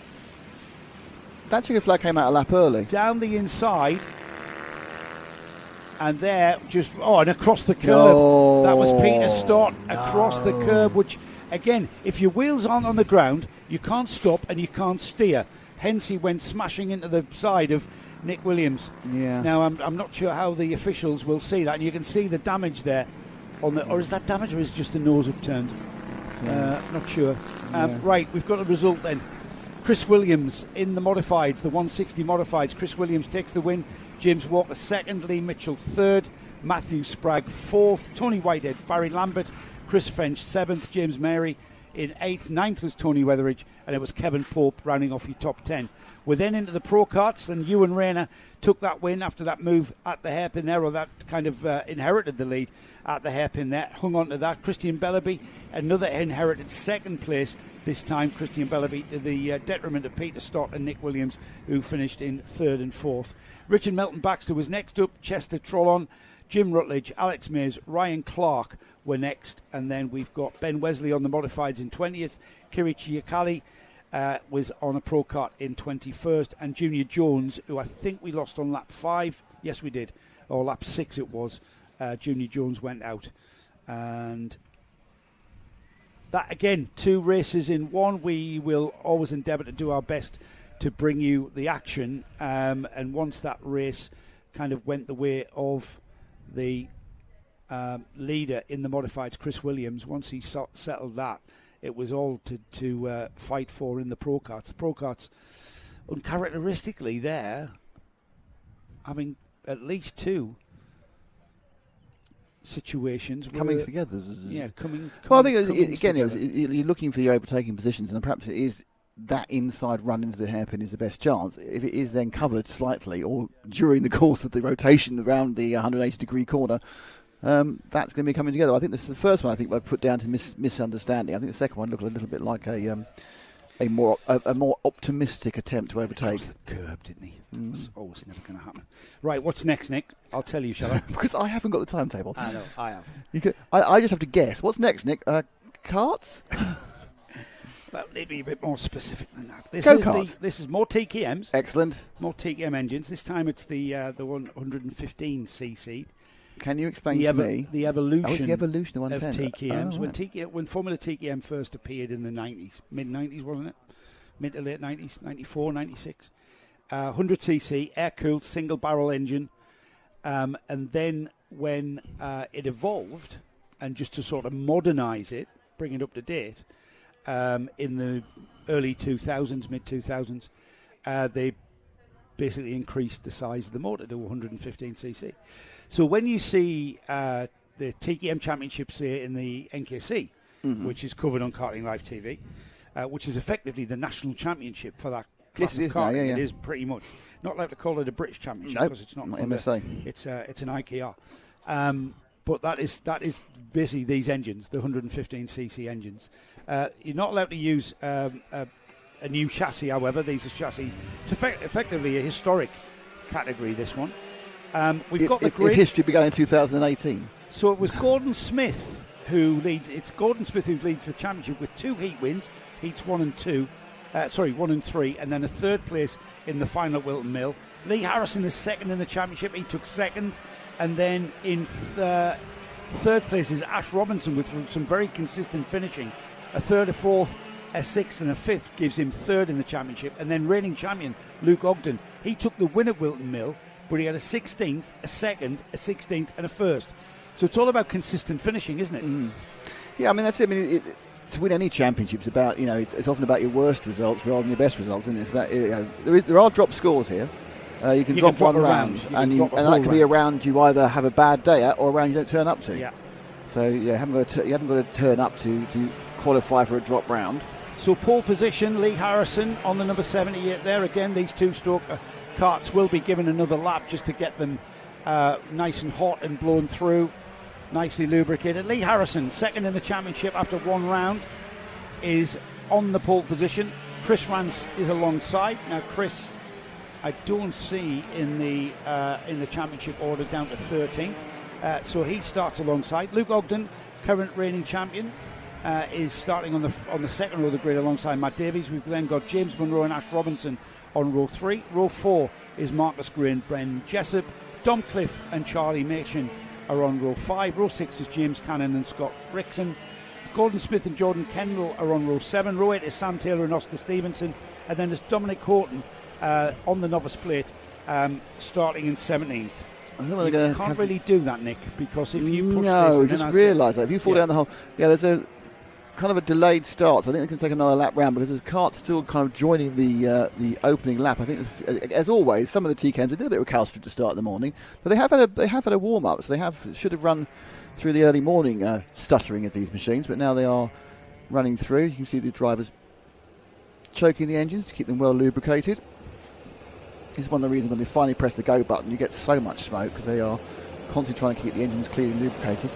that checkered flag came out a lap early. Down the inside, and there, and across the curb. That was Peter Stott across the curb, which, again, if your wheels aren't on the ground, you can't stop and you can't steer. Hence, he went smashing into the side of Nick Williams. Yeah. Now, I'm not sure how the officials will see that. And you can see the damage there. Or is that damage, or is just the nose upturned? Not sure. Right, we've got a result then. Chris Williams in the modifieds, the 160 modifieds. Chris Williams takes the win. James Walker second, Lee Mitchell third, Matthew Spragg fourth, Tony Whitehead, Barry Lambert, Chris French seventh, James Mary in eighth, ninth was Tony Weatheridge, and it was Kevin Pope rounding off your top 10. We're then into the Pro Karts, and Ewan Rayner took that win after that move at the hairpin there, or that kind of inherited the lead at the hairpin there, hung on to that. Christian Bellaby, another inherited second place, this time Christian Bellaby to the detriment of Peter Stott and Nick Williams, who finished in third and fourth. Richard Melton Baxter was next up, Chester Trollon, Jim Rutledge, Alex Mays, Ryan Clark were next, and then we've got Ben Wesley on the modifieds in 20th, Kirichi Yakali was on a Pro Kart in 21st, and Junior Jones, who I think we lost on lap 5, yes we did, or lap 6 it was, Junior Jones went out. And that, again, 2 races in one. We will always endeavour to do our best to bring you the action, and once that race kind of went the way of the leader in the modifieds, Chris Williams, once he settled that, it was all to fight for in the Pro Karts. The Pro Karts, uncharacteristically there, having at least 2 situations coming together. Yeah, coming. Well, I think again, you're looking for your overtaking positions, and perhaps it is that inside run into the hairpin is the best chance. If it is then covered slightly or during the course of the rotation around the 180-degree corner, that's going to be coming together. I think this is the first one I think I've put down to misunderstanding. I think the second one looked a little bit like a more optimistic attempt to overtake. The curb, didn't he? It's always never going to happen. Right, what's next, Nick? I'll tell you, shall I? Because I haven't got the timetable. I know, I have. I just have to guess. What's next, Nick? Karts? Well, maybe a bit more specific than that. This is more TKMs. Excellent. More TKM engines. This time it's the 115cc. Can you explain to me the evolution? Oh, it's the evolution of 110. Of TKMs. Oh, right. When Formula TKM first appeared in the 90s, mid-90s, wasn't it? Mid to late 90s, 94, 96. 100cc, air-cooled, single-barrel engine. And then when it evolved, and just to sort of modernise it, bring it up to date, in the early 2000s, mid-2000s, they basically increased the size of the motor to 115cc. So when you see the TKM Championships here in the NKC, which is covered on Karting Live TV, which is effectively the national championship for that class of karting. It is pretty much. Not allowed to call it a British championship because it's not MSA. It's an IKR. But that is basically these engines, the 115cc engines. You're not allowed to use a new chassis, however. These are chassis. It's effectively a historic category, this one. We've got the grid. If history began in 2018. So it was Gordon Smith who leads. It's Gordon Smith who leads the championship with 2 heat wins, heats 1 and 3, and then a third place in the final at Wilton Mill. Lee Harrison is second in the championship. He took second, and then in third place is Ash Robinson with some very consistent finishing. A third, a fourth, a sixth, and a fifth gives him third in the championship. And then reigning champion Luke Ogden, he took the win at Wilton Mill, but he had a 16th, a second, a 16th, and a first. So it's all about consistent finishing, isn't it? Yeah, I mean, that's it. I mean, to win any championship is about, it's often about your worst results rather than your best results, and it's about, there are drop scores here. You can drop one round, and that can be a round you either have a bad day at or a round you don't turn up to. Yeah. So you haven't got to turn up to qualify for a drop round. So pole position, Lee Harrison on the number 78 there. Again, these two-stroke karts will be given another lap just to get them nice and hot and blown through, nicely lubricated. Lee Harrison, second in the championship after one round, is on the pole position. Chris Rance is alongside. Now, Chris, I don't see in the championship order down to 13th, so he starts alongside. Luke Ogden, current reigning champion, is starting on the second row of the grid alongside Matt Davies. We've then got James Munro and Ash Robinson on row 3. Row 4 is Marcus Gray and Bren Jessup. Dom Cliff and Charlie Machin are on row 5. Row 6 is James Cannon and Scott Rickson. Gordon Smith and Jordan Kendall are on row 7. Row 8 is Sam Taylor and Oscar Stevenson. And then there's Dominic Horton on the novice plate, starting in 17th. You can't really do that, Nick, because if you push this... No, just realise that. If you fall down the hole... Yeah, there's a kind of a delayed start, so I think they can take another lap round because there's karts still kind of joining the opening lap. I think, as always, some of the TKMs are a little bit recalcitrant to start in the morning, but they have had a warm-up, so they should have run through the early morning stuttering of these machines, but now they are running through. You can see the drivers choking the engines to keep them well lubricated. This is one of the reasons when they finally press the go button, you get so much smoke because they are constantly trying to keep the engines clean and lubricated.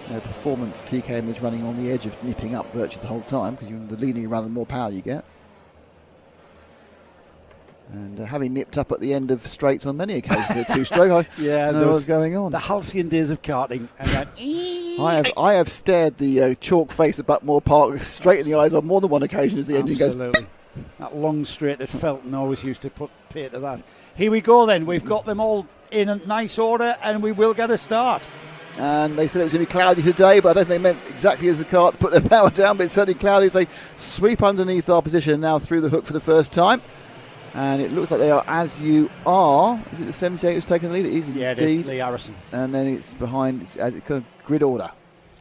Performance TKM is running on the edge of nipping up virtually the whole time because the leaner you run, the more power you get. And having nipped up at the end of straights on many occasions at two-stroke, I know what's going on. The halcyon days of karting. And I have stared the chalk face at Buckmore Park straight in the eyes on more than one occasion as the engine goes. Absolutely. That long straight at Felton always used to put pay to that. Here we go then. We've got them all in a nice order and we will get a start. And they said it was going to be cloudy today, but I don't think they meant exactly as the car to put their power down, but it's certainly cloudy as they sweep underneath our position now through the hook for the first time. And it looks like they are As You Are. Is it the 78 who's taking the lead? It is indeed. Yeah, it is. Lee Harrison. And then it's behind, as it kind of grid order.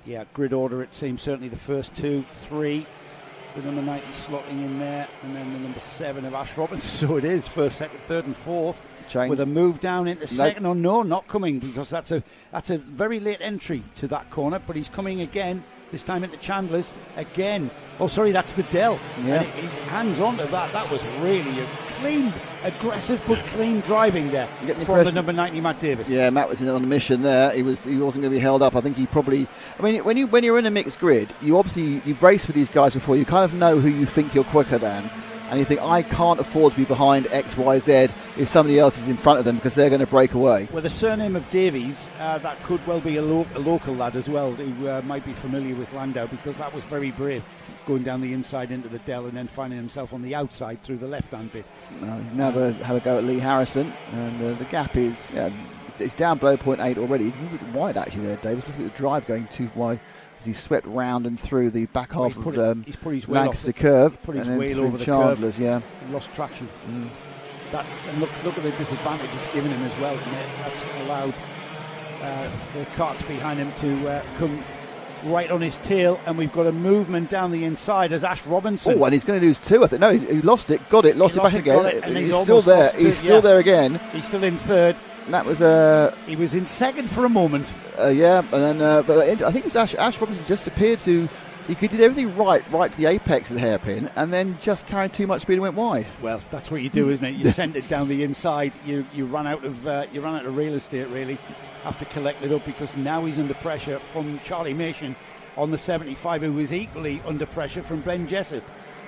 Yeah, grid order, it seems certainly the first 2, 3. The number 90 slotting in there, and then the number 7 of Ash Robinson. So it is first, second, third, and fourth. Change. With a move down into second. Oh no, not coming because that's a very late entry to that corner. But he's coming again this time into Chandler's again. Oh, sorry, that's the Dell. Yeah. And he hangs on to that. That was really a clean, aggressive but clean driving there from the number 90 Matt Davis. Yeah, Matt was on a mission there. He wasn't going to be held up. I think he probably. I mean, when you're in a mixed grid, you've raced with these guys before. You kind of know who you think you're quicker than. And you think, I can't afford to be behind X, Y, Z if somebody else is in front of them because they're going to break away. With the surname of Davies, that could well be a local lad as well who might be familiar with Llandow, because that was very brave, going down the inside into the Dell and then finding himself on the outside through the left-hand bit. Now have a go at Lee Harrison, and the gap is it's down below 0.8 already. He's a little bit wide actually there, Davis. Look at the drive going too wide. He swept round and through the back half of he's put his wheel Lancaster curve. Put his wheel over the Chandler's, curve. yeah. He lost traction. And look at the disadvantage it's given him as well. That's allowed the karts behind him to come right on his tail, and we've got a movement down the inside as Ash Robinson. Oh, and he's going to lose two. I think. No, he lost it, got it, lost it back again. He's still there. He's still there again. He's still in third. That was he was in second for a moment. Yeah, and then but I think it was Ash Robinson just appeared to. He did everything right to the apex of the hairpin, and then just carried too much speed and went wide. Well, that's what you do, isn't it? You send it down the inside. You run out of real estate. Really, have to collect it up, because now he's under pressure from Charlie Mason on the 75, who is equally under pressure from Ben Jessup.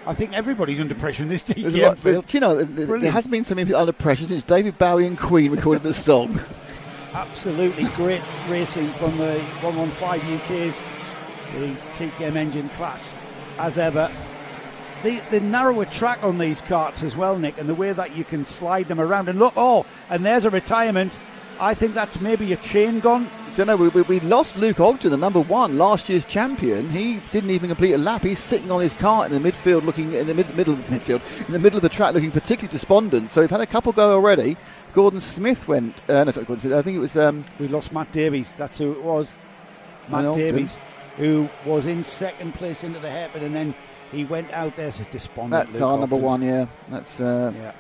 I think everybody's under pressure in this TKM field. Do you know, there hasn't been so many people under pressure since David Bowie and Queen recorded the song. Absolutely great racing from the 115 UK's, the TKM engine class, as ever. The narrower track on these karts as well, Nick, and the way that you can slide them around. And look, and there's a retirement. I think that's maybe a chain gone. Don't know. We lost Luke Ogden, the number one, last year's champion. He didn't even complete a lap. He's sitting on his cart in the midfield, looking in the middle of the track, looking particularly despondent. So we've had a couple go already. Gordon Smith went. I think it was. We lost Matt Davies. That's who it was. Matt Davies, who was in second place into the hairpin, and then he went out there so despondent. That's Luke our Ogden. number one. Yeah, that's. Yeah.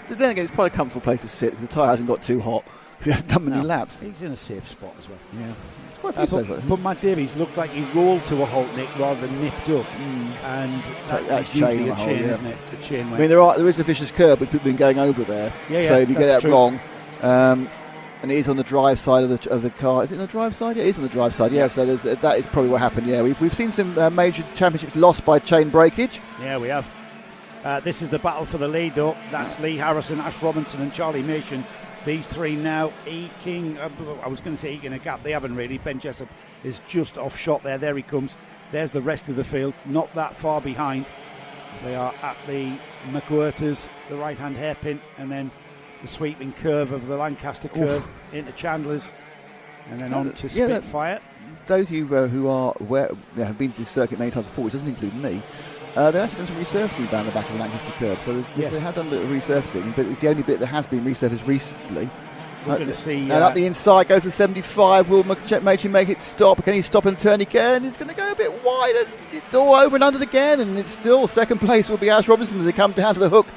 Then again, it's quite a comfortable place to sit because the tyre hasn't got too hot. He hasn't done many laps. He's in a safe spot as well. Yeah. It's quite a but Matt Davies looked like he rolled to a halt, Nick, rather than nipped up. And that's usually a chain, isn't it? The chain went. I mean, there is a vicious curve, but people have been going over there. Yeah, so if you get that true. wrong, and it is on the drive side of the car. Is it on the drive side? Yeah, it is on the drive side. Yeah, so that is probably what happened. Yeah, we've seen some major championships lost by chain breakage. Yeah, we have. This is the battle for the lead, though. That's Lee Harrison, Ash Robinson, and Charlie Mason. These three now eking. I was going to say eking a gap. They haven't really. Ben Jessup is just off shot there. There he comes. There's the rest of the field, not that far behind. They are at the McWhirters, the right-hand hairpin, and then the sweeping curve of the Lancaster curve into Chandler's, and then on to Spitfire. Those of you who are aware, have been to this circuit many times before, which doesn't include me, they've actually done some resurfacing down the back of the Lancaster curve. So they have done a little resurfacing, but it's the only bit that has been resurfaced recently. We're going to see. And up the inside goes to 75. Will Machin make it stop? Can he stop and turn again? He's going to go a bit wide, and it's all over and under again. And it's still second place will be Ash Robinson as they come down to the hook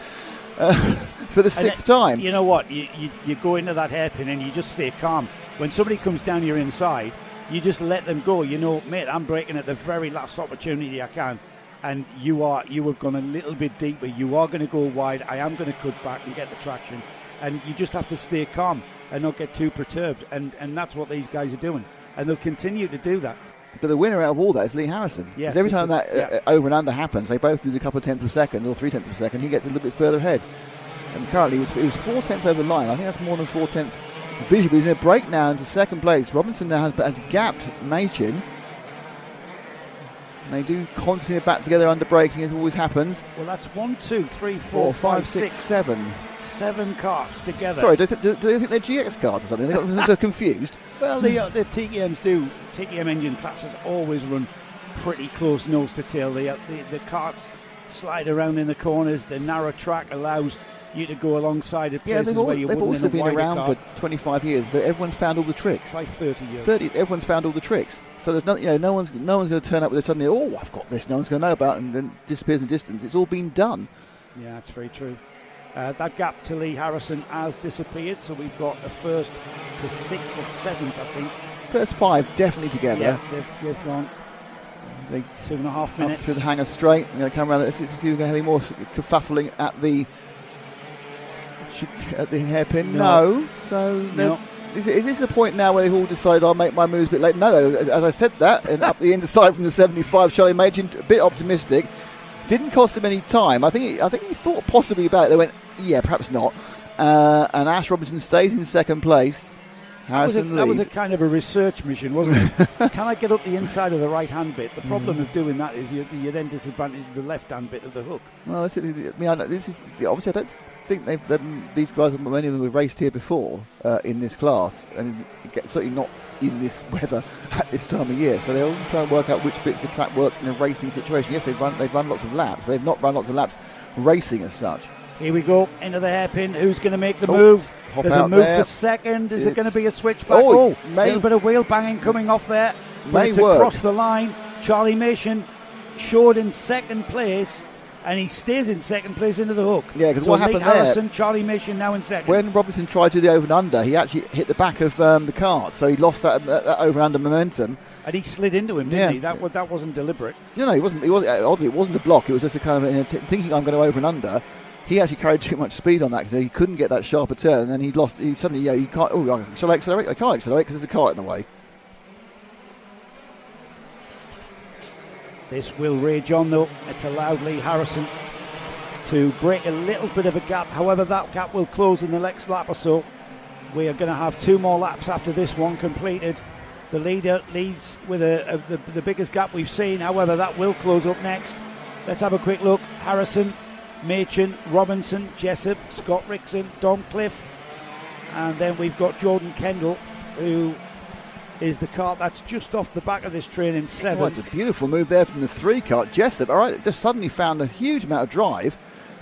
for the sixth time. You know what? You go into that hairpin and you just stay calm. When somebody comes down your inside, you just let them go. You know, mate, I'm braking at the very last opportunity I can. And you have gone a little bit deeper. You are going to go wide. I am going to cut back and get the traction. And you just have to stay calm and not get too perturbed. And that's what these guys are doing. And they'll continue to do that. But the winner out of all that is Lee Harrison. Yeah, every time that over and under happens, they both lose a couple of tenths of a second or 3 tenths of a second. He gets a little bit further ahead. And currently it was 4 tenths over the line. I think that's more than 4 tenths. Visually, he's in a break now into second place. Robinson now has gapped Machin. They do constantly back together under braking, as always happens. Well, that's 1, 2, 3, 4, 5, 6, 7. 7 karts together. Sorry, do they think they're GX cars or something? They're so confused. Well, the TKMs do. TKM engine classes always run pretty close nose to tail. The karts slide around in the corners. The narrow track allows you to go alongside of places where you wouldn't. They've also been around car. for 25 years. So everyone's found all the tricks. It's like 30 years. Everyone's found all the tricks. So there's no one's going to turn up with it suddenly. Oh, I've got this. No one's going to know about it, and then disappears in the distance. It's all been done. Yeah, that's very true. That gap to Lee Harrison has disappeared. So we've got a first to 6th or 7th, I think. First 5 definitely together. Yeah, they've gone. They 2.5 minutes. Up through the hangar straight. I'm going to come around. Let's see if we're going to have any more kerfuffling at the hairpin. No. So no. Is this the point now where they've all decided I'll make my moves a bit late? No, as I said that, and up the inside from the 75, Charlie Major, a bit optimistic. Didn't cost him any time. I think he thought possibly about it. They went, yeah, perhaps not. And Ash Robinson stays in second place. That was a kind of a research mission, wasn't it? Can I get up the inside of the right-hand bit? The problem of doing that is you then disadvantage the left-hand bit of the hook. Well, this is obviously I don't think these guys, many of them have raced here before in this class, and certainly not in this weather at this time of year. So they'll try and work out which bit of the track works in a racing situation. Yes, they've run lots of laps. They've not run lots of laps racing as such. Here we go into the hairpin. Who's going to make the move? There's a move for second. Is it going to be a switchback? A little bit of wheel banging coming off there. But it's across the line. Charlie Mason showed in second place, and he stays in second place into the hook. Yeah, because what happened Harrison, there? Charlie Mason now in second. When Robinson tried to do the over and under, he actually hit the back of the cart, so he lost that over and under momentum. And he slid into him, didn't he? That wasn't deliberate. No, he wasn't. Oddly, it wasn't a block. It was just a kind of thinking I'm going to over and under. He actually carried too much speed on that because he couldn't get that sharper turn, and then he lost. He suddenly, he can't. Oh, shall I accelerate? I can't accelerate because there's a cart in the way. This will rage on though. It's allowed Lee Harrison to break a little bit of a gap. However, that gap will close in the next lap or so. We are going to have 2 more laps after this one completed. The leader leads with the biggest gap we've seen. However, that will close up next. Let's have a quick look. Harrison, Machin, Robinson, Jessup, Scott Rickson, Dom Cliff, and then we've got Jordan Kendall, who is the cart that's just off the back of this train in 7th. Oh, it's a beautiful move there from the 3 cart. Jessup, all right, just suddenly found a huge amount of drive,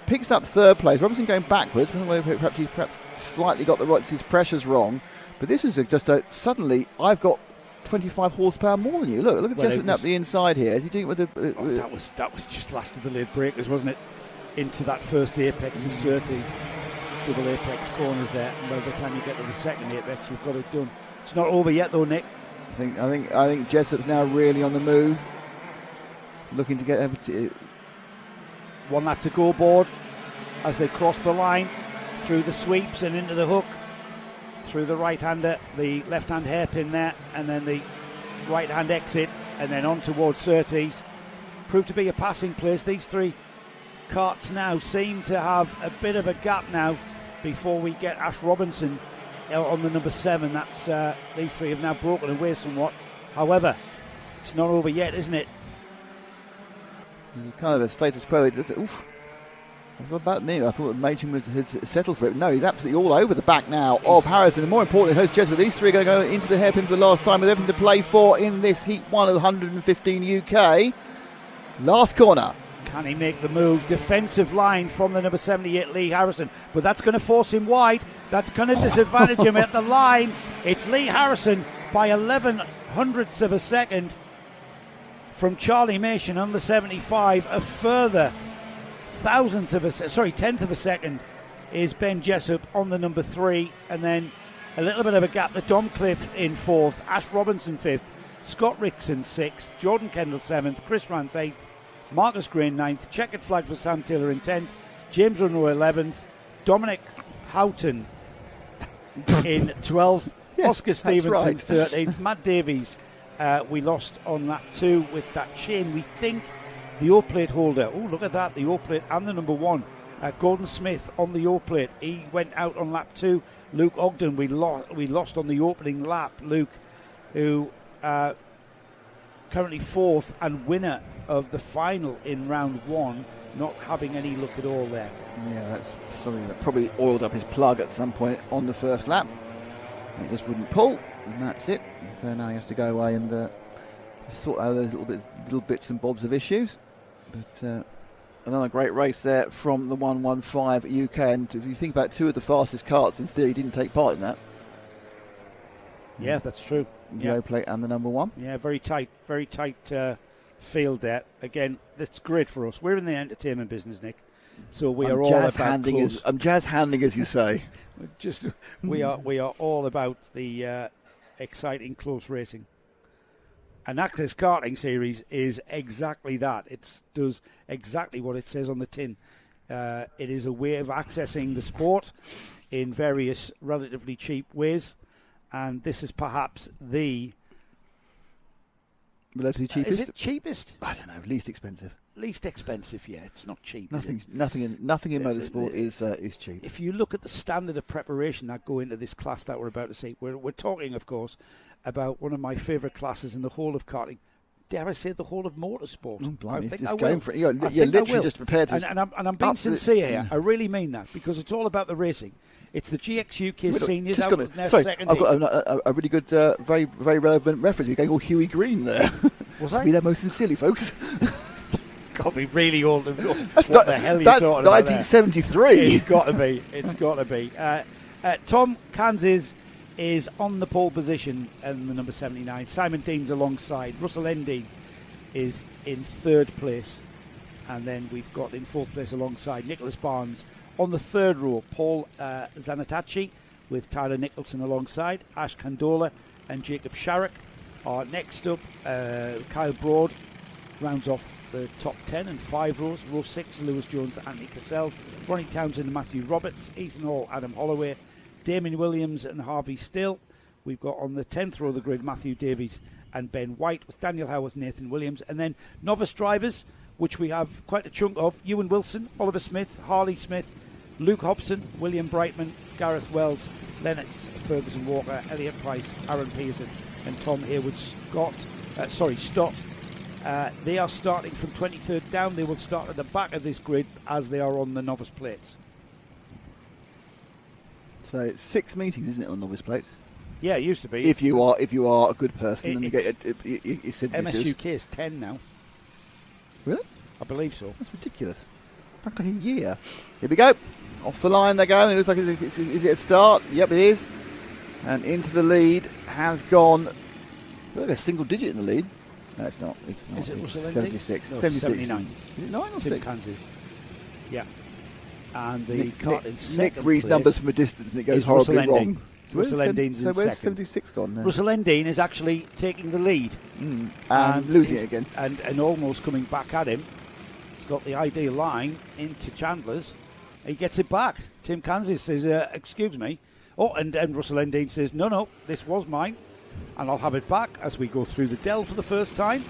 picks up 3rd place. Robinson going backwards, perhaps he's slightly got his pressures wrong, but this is suddenly I've got 25 horsepower more than you. Look at Jessup up the inside here. Is he doing it with that was just last of the late breakers, wasn't it? Into that first apex of Surtees, double apex corners there, and by the time you get to the second apex, you've got it done. It's not over yet, though, Nick. I think Jessup's now really on the move, looking to get 1 lap to go board as they cross the line through the sweeps and into the hook, through the right-hander, the left-hand hairpin there, and then the right-hand exit, and then on towards Surtees. Proved to be a passing place. These 3 carts now seem to have a bit of a gap now before we get Ash Robinson on the number 7. That's these 3 have now broken away somewhat. However, it's not over yet, isn't it? Kind of a status quo. Oof. What about me? I thought Machin had settled for it. No, he's absolutely all over the back now of Harrison. And more importantly, host Jessup. These 3 are going to go into the hairpin for the last time with everything to play for in this Heat 1 of the 115 UK. Last corner. Can he make the move? Defensive line from the number 78, Lee Harrison. But that's going to force him wide. That's going to disadvantage him at the line. It's Lee Harrison by 11 hundredths of a second from Charlie Mason on the 75. A further tenth of a second is Ben Jessup on the number 3. And then a little bit of a gap. The Dom Cliff in 4th. Ash Robinson 5th. Scott Rickson 6th. Jordan Kendall 7th. Chris Rance 8th. Marcus Green 9th, checkered flag for Sam Taylor in 10th, James Runrow 11th, Dominic Houghton in 12th, yes, Oscar Stevenson 13th, Matt Davies we lost on lap 2 with that chain. We think the O-plate holder, oh look at that, the O-plate and the number 1, Gordon Smith on the O-plate, he went out on lap 2. Luke Ogden we lost on the opening lap. Luke, who currently 4th and winner of the final in round 1, not having any luck at all there. Yeah, that's something that probably oiled up his plug at some point on the first lap. It just wouldn't pull, and that's it. So now he has to go away and sort out those little bits and bobs of issues. But another great race there from the 115 UK. And if you think about 2 of the fastest carts, in theory, didn't take part in that. Yeah, that's true. The O-plate and the number 1. Yeah, very tight field there. Again, that's great for us. We're in the entertainment business, Nick. So we are all about close. I'm jazz handing, as you say. We are all about the exciting close racing. An Access Karting Series is exactly that. It does exactly what it says on the tin. It is a way of accessing the sport in various relatively cheap ways, and this is perhaps the... Relatively cheapest? Is it cheapest? I don't know, least expensive. Least expensive, yeah. It's not cheap. Nothing in motorsport is cheap. If you look at the standard of preparation that go into this class that we're about to see, we're talking, of course, about one of my favourite classes in the whole of karting. Dare I say the whole of motorsport? I think just I going for it. You're literally just prepared to... And I'm being sincere here. I really mean that, because it's all about the racing. It's the GX UK seniors out in their second I've got a really good, very, very relevant reference. You're going all Huey Green there. Was I? Be that most sincerely, folks. Got to be really old. What the hell are you talking about? That's 1973. It's got to be. It's got to be. Tom Kansas is on the pole position in the number 79. Simon Dean's alongside. Russell Endine is in third place. And then we've got in fourth place alongside Nicholas Barnes. On the third row, Paul Zanatachi with Tyler Nicholson alongside. Ash Kandola and Jacob Sharrock are next up. Kyle Broad rounds off the top 10 and 5 rows. Row 6, Lewis Jones, Anthony Cassell, Ronnie Townsend and Matthew Roberts, Ethan Hall, Adam Holloway, Damien Williams and Harvey Still. We've got on the 10th row of the grid Matthew Davies and Ben White, with Daniel Howarth, Nathan Williams. And then novice drivers, which we have quite a chunk of: Ewan Wilson, Oliver Smith, Harley Smith, Luke Hobson, William Brightman, Gareth Wells, Lennox Ferguson Walker, Elliot Price, Aaron Pearson and Tom Hayward Stott. They are starting from 23rd down. They will start at the back of this grid as they are on the novice plates. So it's 6 meetings, isn't it, on novice plates? Yeah, it used to be. If you are a good person, then you get MSUK is 10 now. Really? I believe so. That's ridiculous. Like a year. Here we go. Off the line they go. It looks like is it a start? Yep, it is. And into the lead has gone. Look, a single digit in the lead. No, it's not. It's not. Is it Russell 76. No, 76. 79. Is it 9 or 6? Kansas. Yeah. And the cart in second Nick reads place numbers from a distance and it goes horribly wrong. Russell Endine's in where's second. 76 gone now? Russell Endine is actually taking the lead. And losing it again. And almost coming back at him. He's got the ideal line into Chandler's. He gets it back. Tim Kansas says, excuse me. Oh, and Russell Endine says, no, this was mine. And I'll have it back as we go through the Dell for the first time.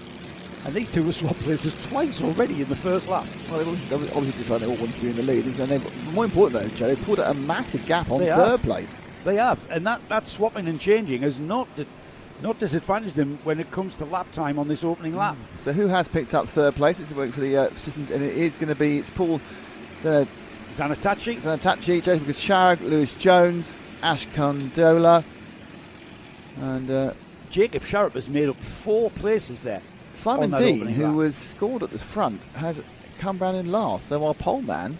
And these two were swap places twice already in the first lap. Well, they obviously decided they all want to be in the lead. And more important, though, Joe, they pulled out a massive gap on third place. They have. And that swapping and changing has not disadvantaged them when it comes to lap time on this opening lap. So who has picked up third place? It's working for the assistant, and it is going to be, it's Paul Zanatachi, Jason Sharrock, Lewis Jones, Ash Kandola, and Jacob Sharrock has made up 4 places there. Simon Dean, who was scored at the front, has come round in last. So our pole man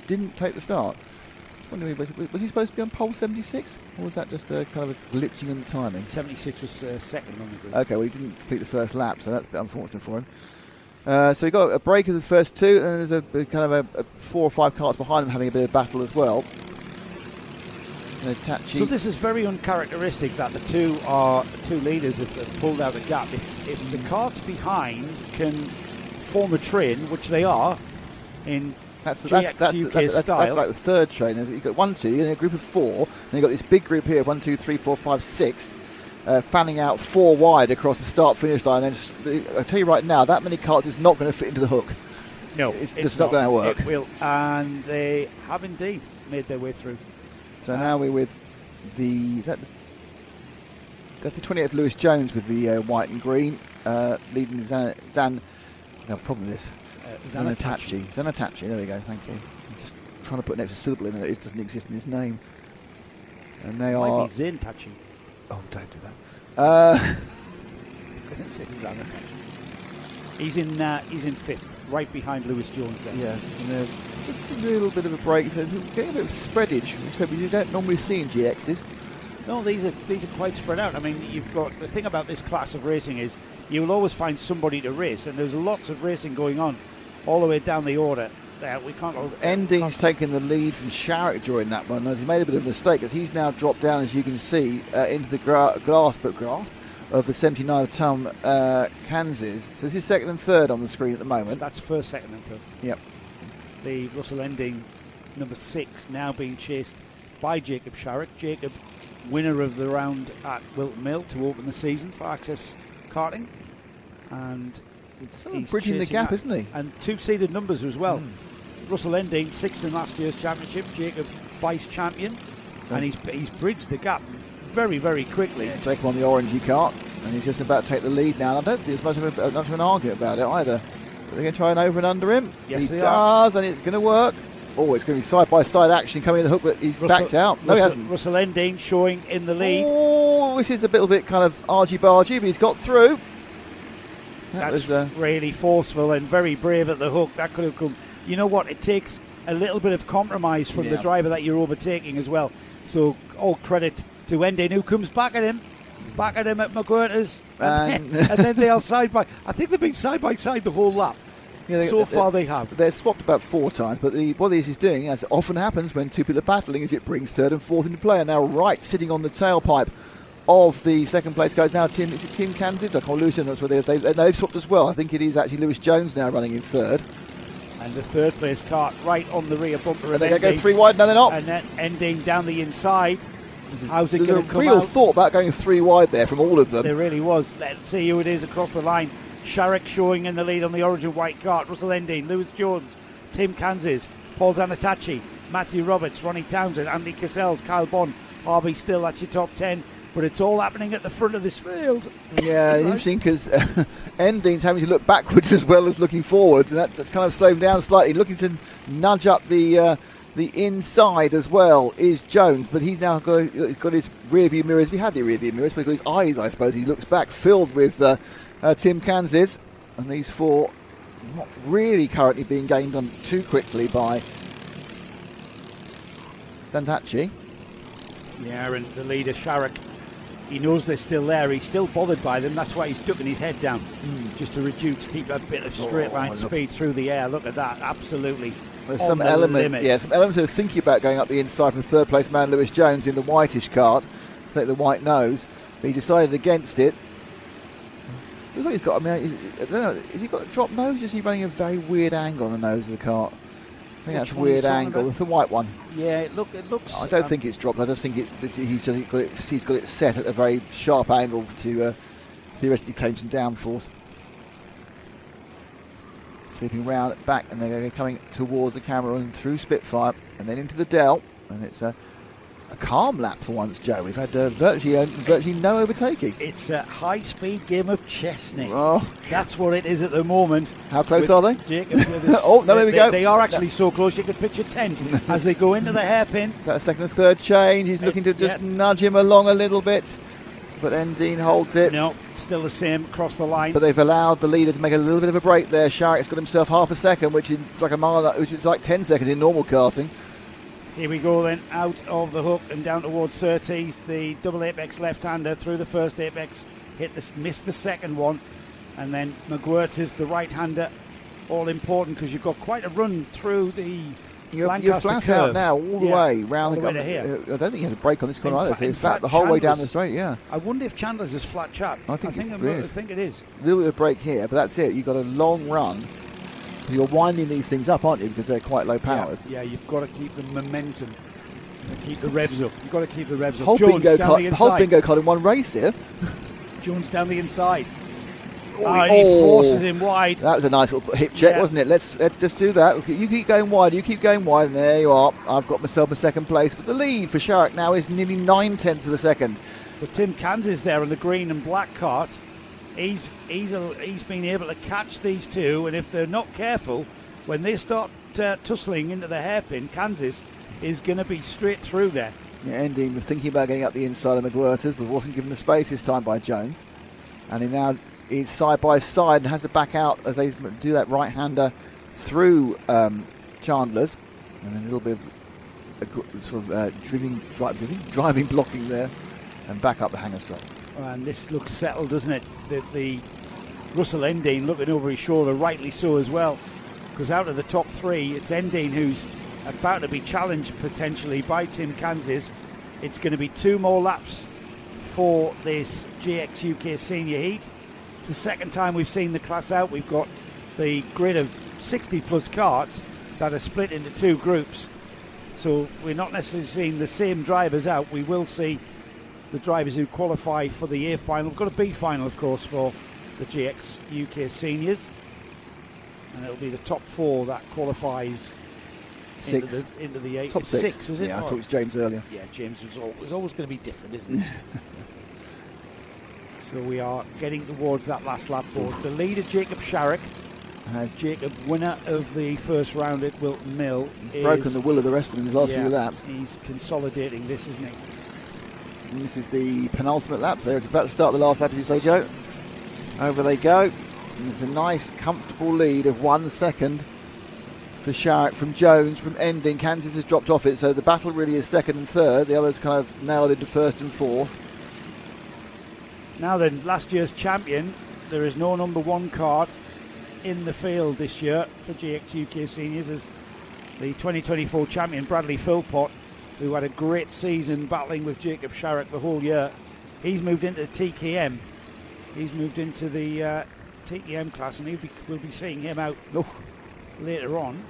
didn't take the start. Was he supposed to be on pole 76? Or was that just a kind of a glitching in the timing? 76 was second on the grid. Okay, well, he didn't complete the first lap, so that's a bit unfortunate for him. So he got a break of the first 2, and then there's a kind of a 4 or 5 cars behind him having a bit of battle as well. So this is very uncharacteristic that the two leaders have pulled out a gap. If the carts behind can form a train, which they are in that's style. That's like the third train. You've got 1, 2, and a group of 4. Then you've got this big group here, 1, 2, 3, 4, 5, 6, fanning out 4 wide across the start-finish line. And I tell you right now, that many carts is not going to fit into the hook. No, it's just not going to work. It will, and they have indeed made their way through. So now we're with that's the 28th Lewis Jones with the white and green, leading Zan. No problem with this. Zanatachi. There we go. Thank you. I'm just trying to put an extra syllable in there. It doesn't exist in his name. And they are. Might be Zanatachi. Oh, don't do that. He's in 5th, right behind Lewis Jones there. Yeah, and just a little bit of a break. There's getting a bit of spreadage, which you don't normally see in GXs. No, these are quite spread out. I mean, you've got the thing about this class of racing is you will always find somebody to race, and there's lots of racing going on all the way down the order. We can't. Endine's taken the lead from Sharrock during that one. He made a bit of a mistake, because he's now dropped down, as you can see, into the of the 79-ton Kansas. So this is second and third on the screen at the moment. That's first, second and third. Yep. The Russell Ending, number 6, now being chased by Jacob Sharrock. Jacob, winner of the round at Wilton Mill to open the season for Access Karting. And he's bridging the gap, that. Isn't he? And two-seeded numbers as well. Russell Ending, 6th in last year's championship. Jacob, vice champion. And he's bridged the gap very, very quickly. Yeah, take him on the orangey kart, and he's just about to take the lead now. And I don't think there's much of an argument about it either. But they're going to try and over and under him. Yes, he they does, and it's going to work. Oh, it's going to be side-by-side action coming in the hook, but he's backed out. No, he hasn't. Russell Ending showing in the lead. Oh, this is a little bit kind of argy-bargy, but he's got through. That's really forceful and very brave at the hook. That could have come. You know what? It takes a little bit of compromise from the driver that you're overtaking as well. So all credit to Ending, who comes back at him at McWhirter's, and then they are side by. I think they've been side by side the whole lap. Yeah, so far they have. They're swapped about 4 times, but what this is doing, as often happens when two people are battling, is it brings third and fourth into play. And now Wright sitting on the tailpipe of the second place guys. Now Tim Kansas? I can't lose it. They've swapped as well. I think it is actually Lewis Jones now running in third. And the third place cart right on the rear bumper. Are they going to go 3 wide? No, they're not. And then Ending down the inside. How's it going to come out? There's a real thought about going 3 wide there from all of them. There really was. Let's see who it is across the line. Sharrock showing in the lead on the orange and white kart. Russell Ending, Lewis Jones, Tim Kansas, Paul Zanatachi, Matthew Roberts, Ronnie Townsend, Andy Cassels, Kyle Bond, Harvey Still. That's your top 10. But it's all happening at the front of this field. Yeah, interesting because Ending's having to look backwards as well as looking forwards, and that's kind of slowed him down slightly. Looking to nudge up the inside as well is Jones, but he's now got his rear view mirrors. He had the rear view mirrors, but he's got his eyes, I suppose. He looks back, filled with Tim Kansas, and these 4 not really currently being gained on too quickly by Zantachi. Yeah, and the leader Sharrock, he knows they're still there. He's still bothered by them. That's why he's ducking his head down, just to keep a bit of straight line speed through the air. Look at that, absolutely. There's some elements of thinking about going up the inside from third place man Lewis Jones in the whitish kart, take the white nose, but he decided against it. Looks like he's got. I don't know. Has he got a drop nose? Or is he running a very weird angle on the nose of the kart? I think that's a weird angle. The white one. Yeah, it looks. I don't think it's dropped. I just think he's got it set at a very sharp angle to theoretically claim some downforce. Sweeping round back, and they're coming towards the camera and through Spitfire, and then into the Dell, and it's a calm lap for once, Joe. We've had virtually no overtaking. It's a high-speed game of chess, Nick. Oh. That's what it is at the moment. How close are they? Jacob, oh, no, there we go. They are actually so close you could pitch a tent as they go into the hairpin. That second and third change. He's looking to just nudge him along a little bit, but Endine holds it. No, still the same across the line. But they've allowed the leader to make a little bit of a break there. Sharrock's got himself half a second, which is like a mile, which is like 10 seconds in normal karting. Here we go then, out of the hook and down towards Surtees, the double apex left-hander through the first apex, missed the second one, and then McWhirter's the right-hander, all important because you've got quite a run through the Lancaster You're flat curve. out now, all the way round the way to here. I don't think you had a break on this corner either. In fact, the whole way down the straight, yeah. I wonder if Chandler's is flat chap. I think it is. A little bit of break here, but that's it. You've got a long run. You're winding these things up, aren't you? Because they're quite low powered. Yeah, you've got to keep the momentum and keep the revs up. You've got to keep the revs up. Whole bingo card in one race here. Jones down the inside. He forces him wide. That was a nice little hip check, wasn't it? Let's just do that. Okay, you keep going wide. And there you are. I've got myself a second place. But the lead for Sharrock now is nearly 9/10 of a second. But Tim Kansas there in the green and black cart. He's been able to catch these two, and if they're not careful, when they start tussling into the hairpin, Kansas is going to be straight through there. Yeah, Endine was thinking about getting up the inside of McWhirter's, but wasn't given the space this time by Jones. And he now is side by side and has to back out as they do that right-hander through Chandler's. And a little bit of sort of driving blocking there, and back up the hanger straight. And this looks settled, doesn't it? The Russell Endine looking over his shoulder, rightly so as well, because out of the top 3, it's Endine who's about to be challenged potentially by Tim Kansas. It's going to be 2 more laps for this GX UK Senior Heat. It's the second time we've seen the class out. We've got the grid of 60 plus karts that are split into two groups. So we're not necessarily seeing the same drivers out. We will see the drivers who qualify for the A final. We've got a B final, of course, for the GX UK Seniors. And it'll be the top 4 that qualifies into the 8. Top 6, is it? Yeah, I thought it was James earlier. Yeah, James was always going to be different, isn't it? So we are getting towards that last lap board. The leader, Jacob Sharrock, Jacob, winner of the first round at Wilton Mill. He's broken the will of the rest of them in his last few laps. He's consolidating this, isn't he? And this is the penultimate lap. So they're about to start the last lap, if you say, Joe. Over they go. And it's a nice, comfortable lead of 1 second for Sharrock from Jones from ending. Kansas has dropped off it, so the battle really is second and third. The others kind of nailed into first and fourth. Now then, last year's champion, there is no number 1 kart in the field this year for GX UK Seniors, as the 2024 champion Bradley Philpott, who had a great season battling with Jacob Sharrock the whole year. He's moved into TKM. He's moved into the TKM class, and we'll be seeing him out later on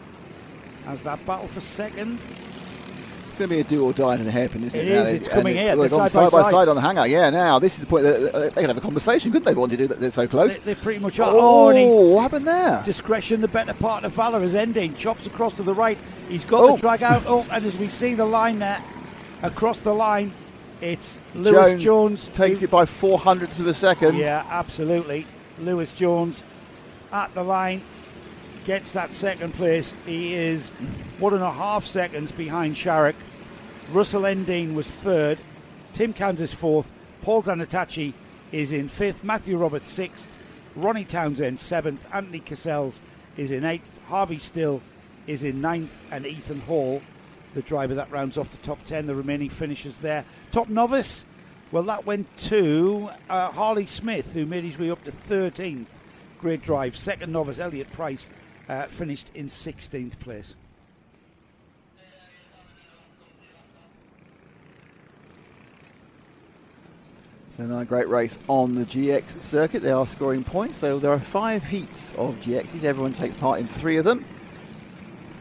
as that battle for second. It's going to be a do or die in the hairpin, isn't it? It is. It's coming here. They're side by side on the hangout. Yeah, now this is the point that they can have a conversation, couldn't they? Want to do that? They're so close. They pretty much are. What happened there? Discretion, the better part of Valor, is ending. Chops across to the right. He's got the drag out. And as we see the line there, across the line, it's Lewis Jones takes it by 400ths of a second. Yeah, absolutely. Lewis Jones at the line gets that second place. He is 1.5 seconds behind Sharrock. Russell Endine was third. Tim Kansas fourth. Paul Zanatachi is in fifth. Matthew Roberts sixth. Ronnie Townsend seventh. Anthony Cassells is in eighth. Harvey Still is in ninth. And Ethan Hall, the driver that rounds off the top 10, the remaining finishers there. Top novice, well, that went to Harley Smith, who made his way up to 13th. Great drive. Second novice, Elliot Price, finished in 16th place. So another great race on the GX circuit. They are scoring points. So there are 5 heats of GXs. Everyone takes part in 3 of them.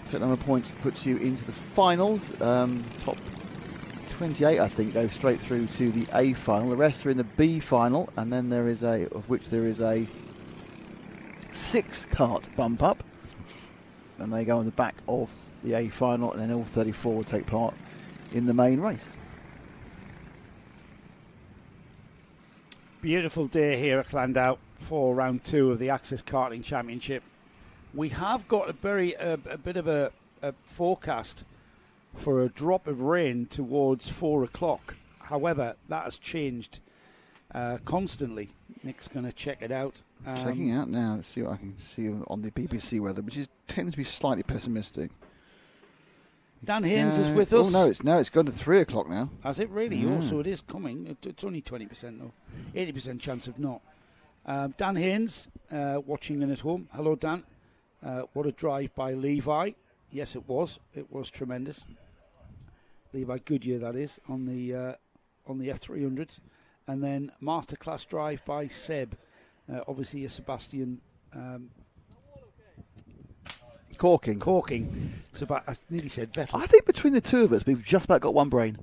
Total number of points puts you into the finals. Top 28, I think, go straight through to the A final. The rest are in the B final, and then there is a 6-kart bump up, and they go on the back of the A final, and then all 34 will take part in the main race. Beautiful day here at Llandow for round 2 of the Access Karting Championship. We have got a bit of a forecast for a drop of rain towards 4 o'clock. However, that has changed constantly. Nick's going to check it out. Checking out now. Let's see what I can see on the BBC weather, which tends to be slightly pessimistic. Dan Haynes is with us. Oh no, it's gone to 3 o'clock now. Has it really? Yeah. Oh, so it is coming. It's only 20% though. 80% chance of not. Dan Haynes, watching in at home. Hello, Dan. What a drive by Levi. Yes, it was. It was tremendous. Levi Goodyear, that is, on the F300s. And then masterclass drive by Seb. Obviously a Sebastian Corking. I nearly said Vettel. I think between the two of us, we've just about got one brain.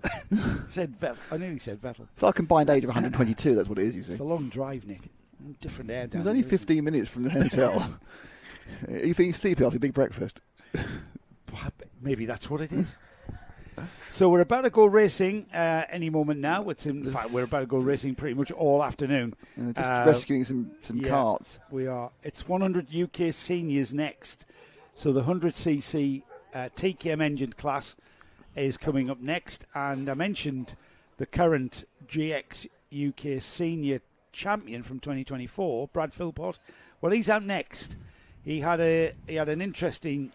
Said Vettel. I nearly said Vettel. It's our combined age of 122, that's what it is, you see. It's a long drive, Nick. Different air down. It was only 15 minutes from the hotel. Are you feeling sleepy after a big breakfast? Maybe that's what it is. So we're about to go racing any moment now. In fact, we're about to go racing pretty much all afternoon. Just rescuing some karts. We are. It's 100 UK Seniors next. So the 100cc TKM engine class is coming up next. And I mentioned the current GX UK Senior champion from 2024, Brad Philpott. Well, he's out next. He had an interesting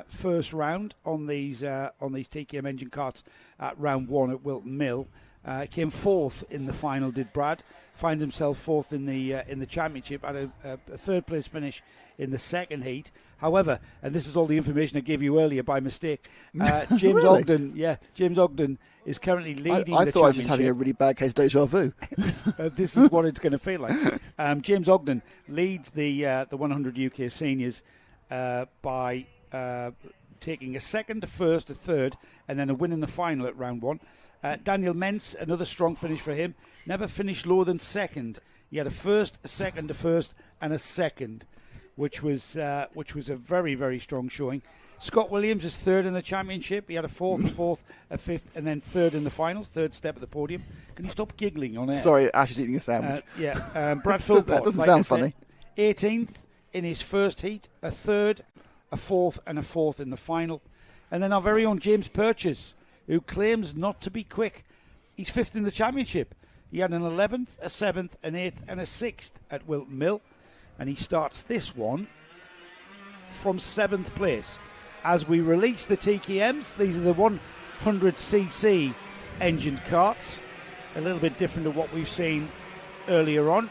first round on these TKM engine karts at round 1 at Wilton Mill. Came fourth in the final, did Brad. Finds himself fourth in the championship, at a third place finish in the second heat. However, and this is all the information I gave you earlier by mistake, James really? Ogden is currently leading the championship. I thought I was just having a really bad case deja vu. This is what it's going to feel like. James Ogden leads the 100 UK seniors by taking a second, a first, a third, and then a win in the final at round one. Daniel Mentz, another strong finish for him. Never finished lower than second. He had a first, a second, a first, and a second, which was a very, very strong showing. Scott Williams is third in the championship. He had a fourth, a fifth, and then third in the final. Third step at the podium. Can you stop giggling on air? Sorry, Ash is eating a sandwich. Brad Philpott. That doesn't sound funny. 18th in his first heat, a third, a fourth, and a fourth in the final. And then our very own James Purchase, who claims not to be quick. He's fifth in the championship. He had an 11th, a 7th, an 8th, and a 6th at Wilton Mill. And he starts this one from 7th place. As we release the TKMs, these are the 100cc engined karts. A little bit different to what we've seen earlier on.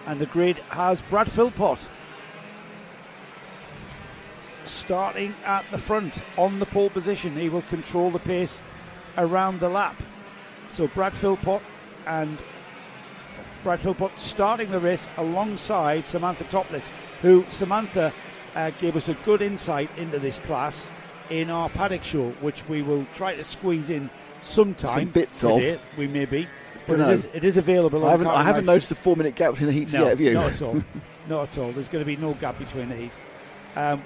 And the grid has Brad Philpott starting at the front on the pole position. He will control the pace around the lap. So Brad Philpott starting the race alongside Samantha Topless, who Samantha gave us a good insight into this class in our paddock show, which we will try to squeeze in sometime. Some bits today, of. we may be. But it is available. I haven't noticed a 4-minute gap between the heats yet, have you? Not at all. Not at all. There's going to be no gap between the heats.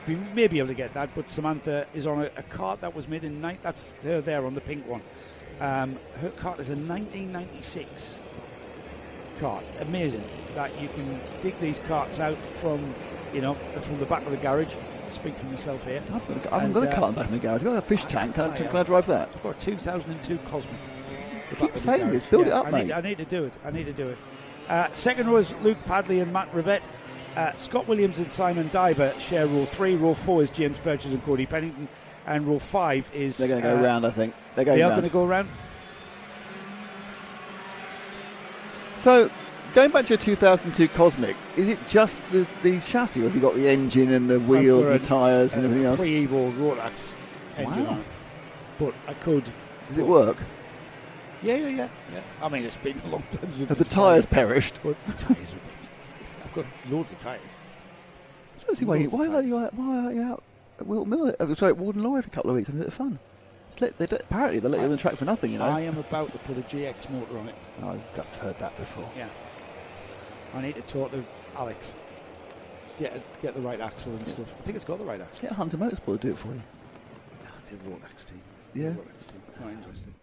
We may be able to get that, but Samantha is on a kart that was made in that's her there on the pink one. Her kart is a 1996 kart. Amazing that you can dig these karts out from the back of the garage. Speak for myself here. I haven't got a kart back in the garage. I've got a fish tank. Can I drive that? I've got a 2002 Cosmic. Keep saying this. Build it up, mate. I need to do it. Second row is Luke Padley and Matt Rivette. Scott Williams and Simon Diver share row 3. Row 4 is James Purchase and Cody Pennington. And row 5 is... They're going to go round, I think. They are going to go round. So, going back to your 2002 Cosmic, is it just the chassis, or have you got the engine and the wheels and the tyres and everything else? Pre-Evo Rotax engine on it. But I could... Does it work? Yeah. I mean, it's been a long time since... Have the tyres perished? But the tyres are... I've got loads of tyres. I don't see why are you out at Wilton Mill? At Warden Law every couple of weeks. Having a bit of fun. Apparently they let you on the track for nothing, I am about to put a GX motor on it. I've heard that before. Yeah. I need to talk to Alex. Get the right axle and stuff. I think it's got the right axle. Get Hunter Motorsport to do it for you. No, they're Rotax team. Yeah. Rotax team. Not interesting.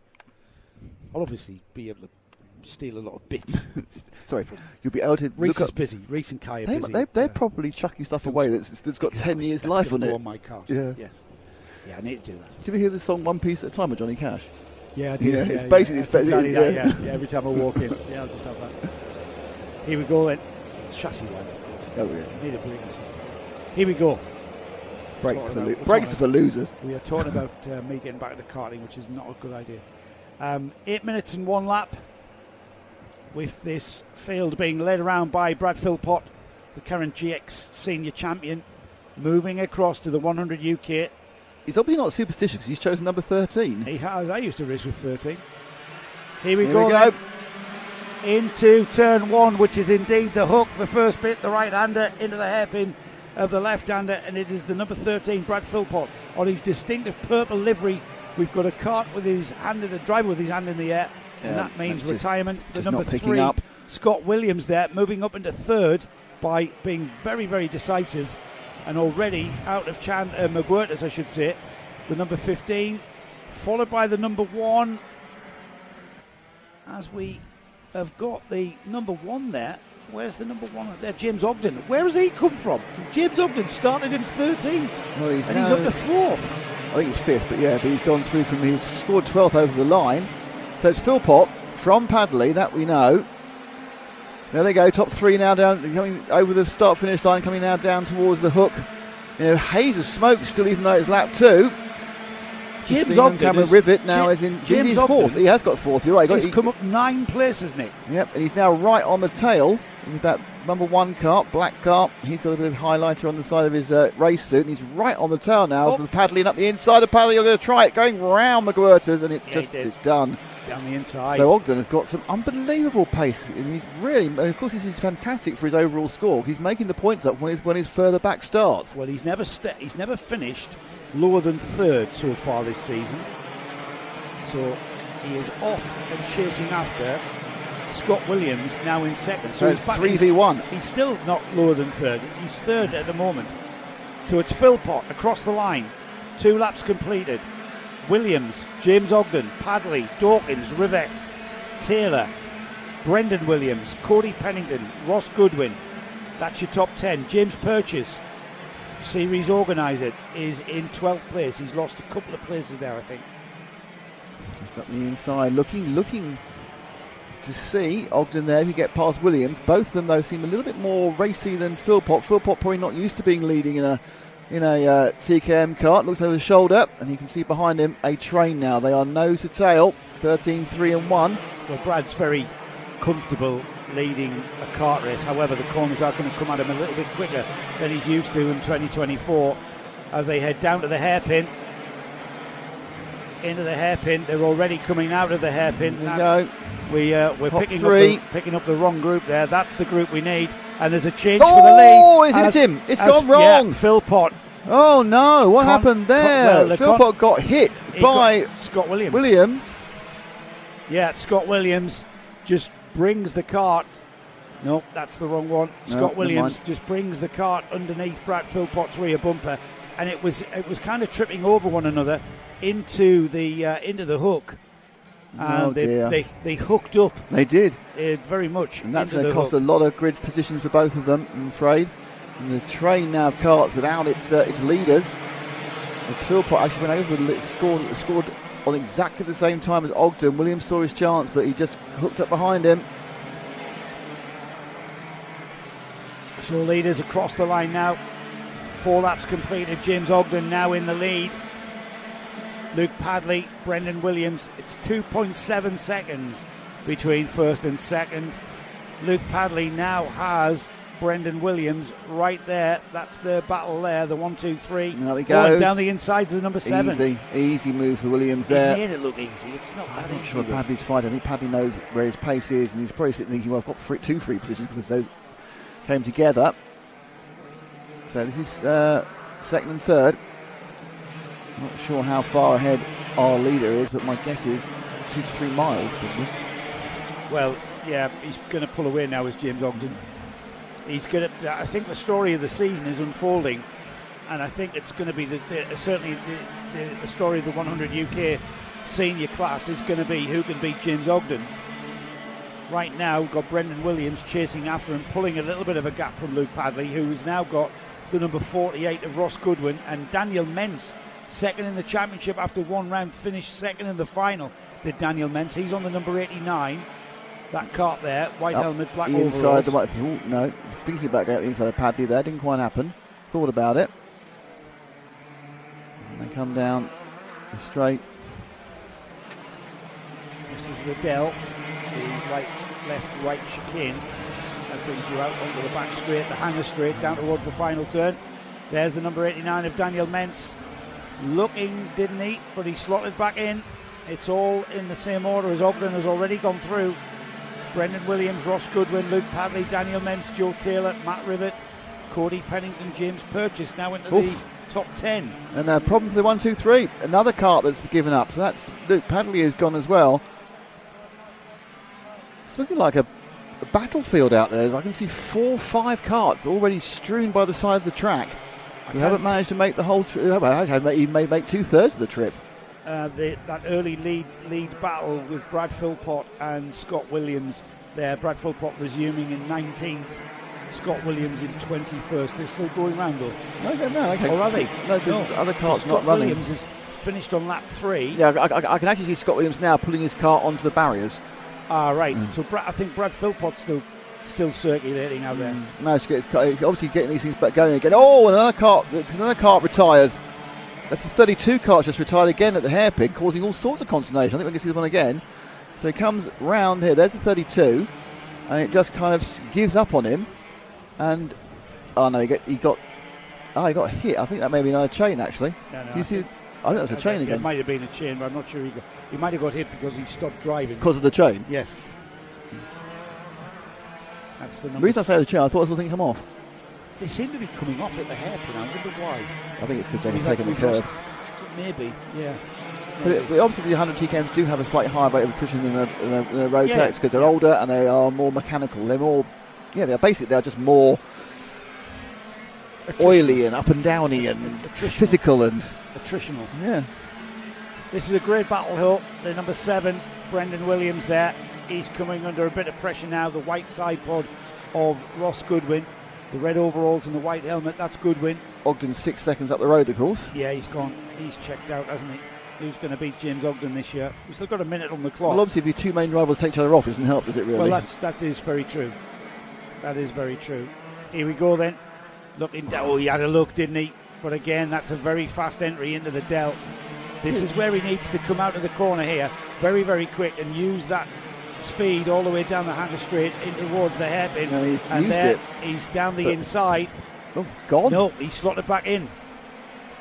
I'll obviously be able to steal a lot of bits. Sorry, you'll be able to. Reese is busy. Reese and Kai are busy. They're probably chucking stuff away that's got 10 years life on it. On my car. Yeah. Yes. Yeah, I need to do that. Did you ever hear the song "One Piece at a Time" with Johnny Cash? Yeah, I do. Yeah, it's basically exactly that. Yeah. Every time I walk in, I'll just have that. Here we go. Then chassis wise. Oh yeah. Need a braking system. Here we go. Brakes for losers. We are talking about me getting back into karting, which is not a good idea. 8 minutes and 1 lap, with this field being led around by Brad Philpott, the current GX senior champion, moving across to the 100 UK. He's obviously not superstitious because he's chosen number 13. He has. I used to race with 13. Here we go. Into turn 1, which is indeed the hook, the first bit, the right-hander into the hairpin of the left-hander, and it is the number 13, Brad Philpott, on his distinctive purple livery. We've got a kart with his hand in the driver with his hand in the air, and that means retirement. The number 3, Scott Williams there, moving up into third by being very, very decisive, and already out of McWhirters, I should say. The number 15, followed by the number 1, as we have got the number 1 there. Where's the number 1 there? James Ogden. Where has he come from? James Ogden started in 13th, he's up to 4th. I think he's 5th, but he's gone through he's scored 12th over the line. So it's Philpott from Padley, that we know. There they go, top 3 now down, coming over the start-finish line, coming now down towards the hook. Haze of smoke still, even though it's lap 2. James Ogden Rivet now is in James fourth. He has got fourth. You're right. He's come up 9 places, Nick. Yep, and he's now right on the tail with that number 1 kart, black kart. He's got a bit of highlighter on the side of his race suit, and he's right on the tail now. The paddling up the inside of paddling. You're going to try it, going round McGuirters, and it's done. Down the inside. So Ogden has got some unbelievable pace, and he's really, of course, this is fantastic for his overall score. He's making the points up when his further back starts. Well, he's never finished lower than 3rd so far this season. So he is off and chasing after Scott Williams, now in 2nd. So he's back 3v1. He's still not lower than 3rd. He's 3rd at the moment. So it's Philpott across the line. 2 laps completed. Williams, James Ogden, Padley, Dawkins, Rivette, Taylor, Brendan Williams, Cody Pennington, Ross Goodwin. That's your top 10. James Purchase, series organiser, is in 12th place. He's lost a couple of places there, I think. Just up the inside, looking to see Ogden there if you get past Williams. Both of them, though, seem a little bit more racy than Philpott. Philpott probably not used to being leading in a TKM kart. Looks over his shoulder, and you can see behind him a train now. They are nose to tail, 13, 3 and 1. Well, Brad's very comfortable leading a kart race. However, the corners are going to come at him a little bit quicker than he's used to in 2024 as they head down to the hairpin. Into the hairpin. They're already coming out of the hairpin. There we go. We're picking up the wrong group there. That's the group we need. And there's a change for the lead. Oh, it hit him. It's gone wrong. Yeah, Philpott. Oh, no. What happened there? Philpott got hit by Scott Williams. Yeah, Scott Williams just brings the kart. No, that's the wrong one. Scott Williams just brings the kart underneath Brad Philpott's rear bumper. And it was kind of tripping over one another into the hook. They hooked up. They did. Very much. And that's going to cost a lot of grid positions for both of them, I'm afraid. And the train now of karts without its leaders. And Philpott actually went over and scored on exactly the same time as Ogden. Williams saw his chance, but he just hooked up behind him. So leaders across the line now. 4 laps completed. James Ogden now in the lead. Luke Padley, Brendan Williams. It's 2.7 seconds between 1st and 2nd. Luke Padley now has Brendan Williams right there. That's their battle there, the 1, 2, 3. There we go. Down the inside to the number 7. Easy move for Williams there. He made it look easy. It's not that I'm not sure Padley's fighting. I think Padley knows where his pace is, and he's probably sitting thinking, well, I've got 2 free positions because those came together. So this is 2nd and 3rd. Not sure how far ahead our leader is, but my guess is 2 to 3 miles. Well, yeah, he's going to pull away now as James Ogden. He's going to. I think the story of the season is unfolding, and I think it's going to be certainly the story of the 100 UK senior class is going to be who can beat James Ogden. Right now, we've got Brendan Williams chasing after him, pulling a little bit of a gap from Luke Padley, who's now got the number 48 of Ross Goodwin, and Daniel Mentz, 2nd in the championship after 1 round, finished 2nd in the final. Did Daniel Mentz? He's on the number 89. That kart there, white helmet, black overalls. Inside the white. No, thinking about going inside of Padley there, didn't quite happen. Thought about it. And they come down the straight. This is the Dell, the right, left, right chicane. That brings you out onto the back straight, the hanger straight, down towards the final turn. There's the number 89 of Daniel Mentz. Looking, didn't he? But he slotted back in. It's all in the same order as Ogden has already gone through. Brendan Williams, Ross Goodwin, Luke Padley, Daniel Mentz, Joe Taylor, Matt Rivet, Cody Pennington, James Purchase now into the top 10. And a problem for the 1, 2, 3. Another kart that's given up. So that's Luke Padley has gone as well. It's looking like a battlefield out there. I can see 4, 5 karts already strewn by the side of the track. We haven't managed to make the whole trip. I haven't even make 2/3 of the trip. That early lead battle with Brad Philpott and Scott Williams there. Brad Philpott resuming in 19th. Scott Williams in 21st. They're still going round though. No, okay. Or are they? No, other cars Scott not running. Williams is finished on lap 3. Yeah, I can actually see Scott Williams now pulling his car onto the barriers. Right. So I think Brad Philpott's still circulating out there. Managed to get obviously getting these things back going again. Oh, another car retires. That's the 32 Karts just retired again at the hairpin, causing all sorts of consternation. I think we can see this one again. So he comes round here. There's the 32, and it just kind of gives up on him. And oh no, he got hit. I think that may be another chain actually. No, you see? I think that was a chain again. It might have been a chain, but I'm not sure. He might have got hit because he stopped driving. Because of the chain? Yes. That's the reason I say the chain, I thought it was going to come off. They seem to be coming off at the hairpin. I wonder why. I think it's because they're taking the curve. Maybe, yeah. But obviously the 100 TKMs do have a slightly higher rate of attrition than the Rotax because they're older and they are more mechanical. They're more, they're just more oily and up and downy and physical and attritional. Yeah. This is a great battle hill. The number 7, Brendan Williams there. He's coming under a bit of pressure now. The white side pod of Ross Goodwin. The red overalls and the white helmet, that's Goodwin. Ogden's 6 seconds up the road, of course. Yeah, he's gone. He's checked out, hasn't he? Who's going to beat James Ogden this year? We've still got a minute on the clock. Well, obviously, if your two main rivals take each other off, it doesn't help, does it really? Well, that is very true. That is very true. Here we go then. Looking down. Oh, he had a look, didn't he? But again, that's a very fast entry into the Dell. This is where he needs to come out of the corner here, very, very quick, and use that speed all the way down the Hanger Straight in towards the hairpin. No, and there he's down the inside. Oh, gone? No, he slotted back in.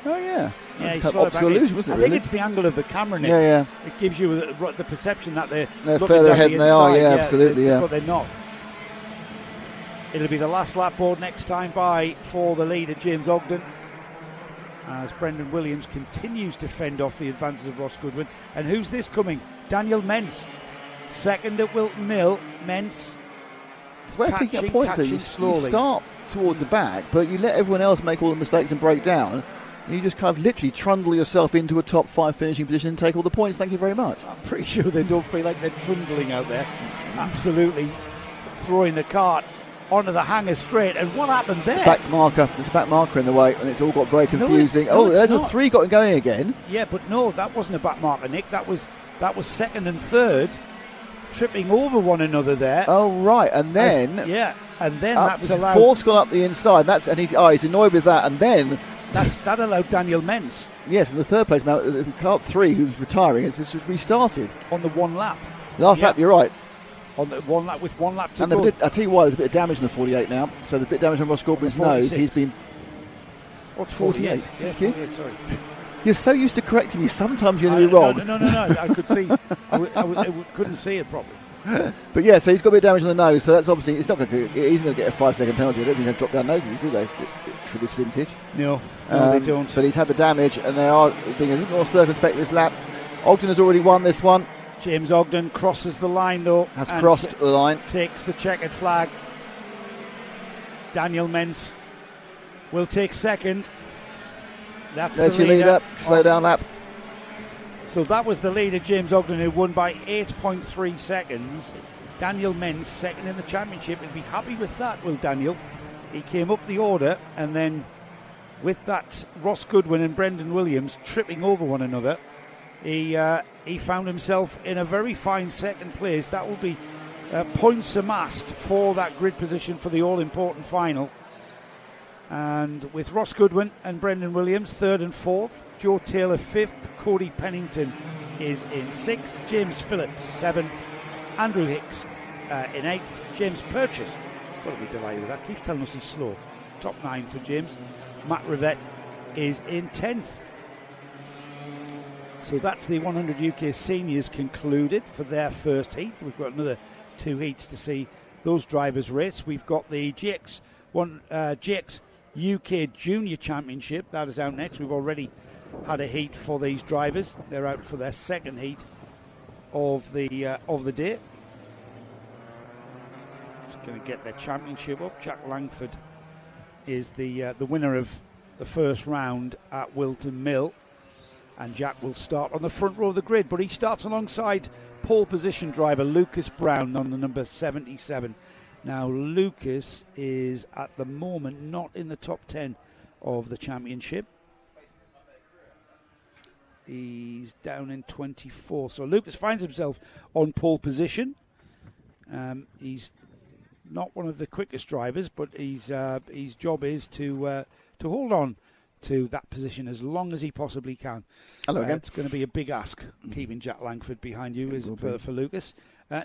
Oh, yeah. Yeah, he slotted back in. Wasn't it, I think it's the angle of the camera, Nick. Yeah. It gives you the perception that they're further ahead than they are, absolutely, But they're not. It'll be the last lap board next time by for the leader, James Ogden, as Brendan Williams continues to fend off the advances of Ross Goodwin. And who's this coming? Daniel Mentz. Second at Wilton Mill. Mentz. It's where picking up points. You start towards the back, but you let everyone else make all the mistakes and break down. And you just kind of literally trundle yourself into a top 5 finishing position and take all the points. Thank you very much. I'm pretty sure they don't feel like they're trundling out there. Absolutely throwing the cart onto the Hanger Straight. And what happened there? There's a back marker in the way, and it's all got very confusing. There's a 3 got going again. Yeah, but no, that wasn't a back marker, Nick. That was second and third, tripping over one another there. Oh, right. And then... that's allowed... Fourth's gone up the inside. He's annoyed with that. And then... That allowed Daniel Mentz. Yes, in the third place now, the Kart 3, who's retiring, it's just restarted. On the one lap. Last lap, you're right. On the one lap, with 1 lap to go. I'll tell you why, there's a bit of damage in the 48 now. So there's a bit of damage on Ross Goodwin's nose. He's been... What's 48? Yeah, 48, sorry. You're so used to correcting me, sometimes you're going to be wrong. No. I could see. I couldn't see it properly. But yeah, so he's got a bit of damage on the nose, so that's obviously, he's not going to get a 5-second penalty. I don't think they drop down noses, do they, for this vintage? No, they don't. But he's had the damage, and they are being a little more circumspect this lap. Ogden has already won this one. James Ogden crosses the line, though. Has crossed the line. Takes the checkered flag. Daniel Mentz will take second. There's your leader. Slow down lap. So that was the leader, James Ogden, who won by 8.3 seconds. Daniel Mentz, second in the championship. He'll be happy with that, will Daniel? He came up the order, and then with that, Ross Goodwin and Brendan Williams tripping over one another, he found himself in a very fine second place. That will be points amassed for that grid position for the all-important final. And with Ross Goodwin and Brendan Williams, 3rd and 4th, Joe Taylor 5th, Cody Pennington is in 6th, James Phillips 7th, Andrew Hicks in 8th, James Purchase, got to be delighted with that, keeps telling us he's slow, top 9 for James. Matt Rivette is in 10th. So that's the 100 UK Seniors concluded for their first heat. We've got another 2 heats to see those drivers race. We've got the GX UK Junior Championship. That is out next. We've already had a heat for these drivers. They're out for their second heat of the day. Just going to get their championship up. Jack Langford is the winner of the first round at Wilton Mill, and Jack will start on the front row of the grid, but he starts alongside pole position driver Lucas Brown on the number 77. Now, Lucas is at the moment not in the top 10 of the championship. He's down in 24. So Lucas finds himself on pole position. He's not one of the quickest drivers, but his job is to hold on to that position as long as he possibly can. Hello again. It's going to be a big ask keeping Jack Langford behind you for Lucas.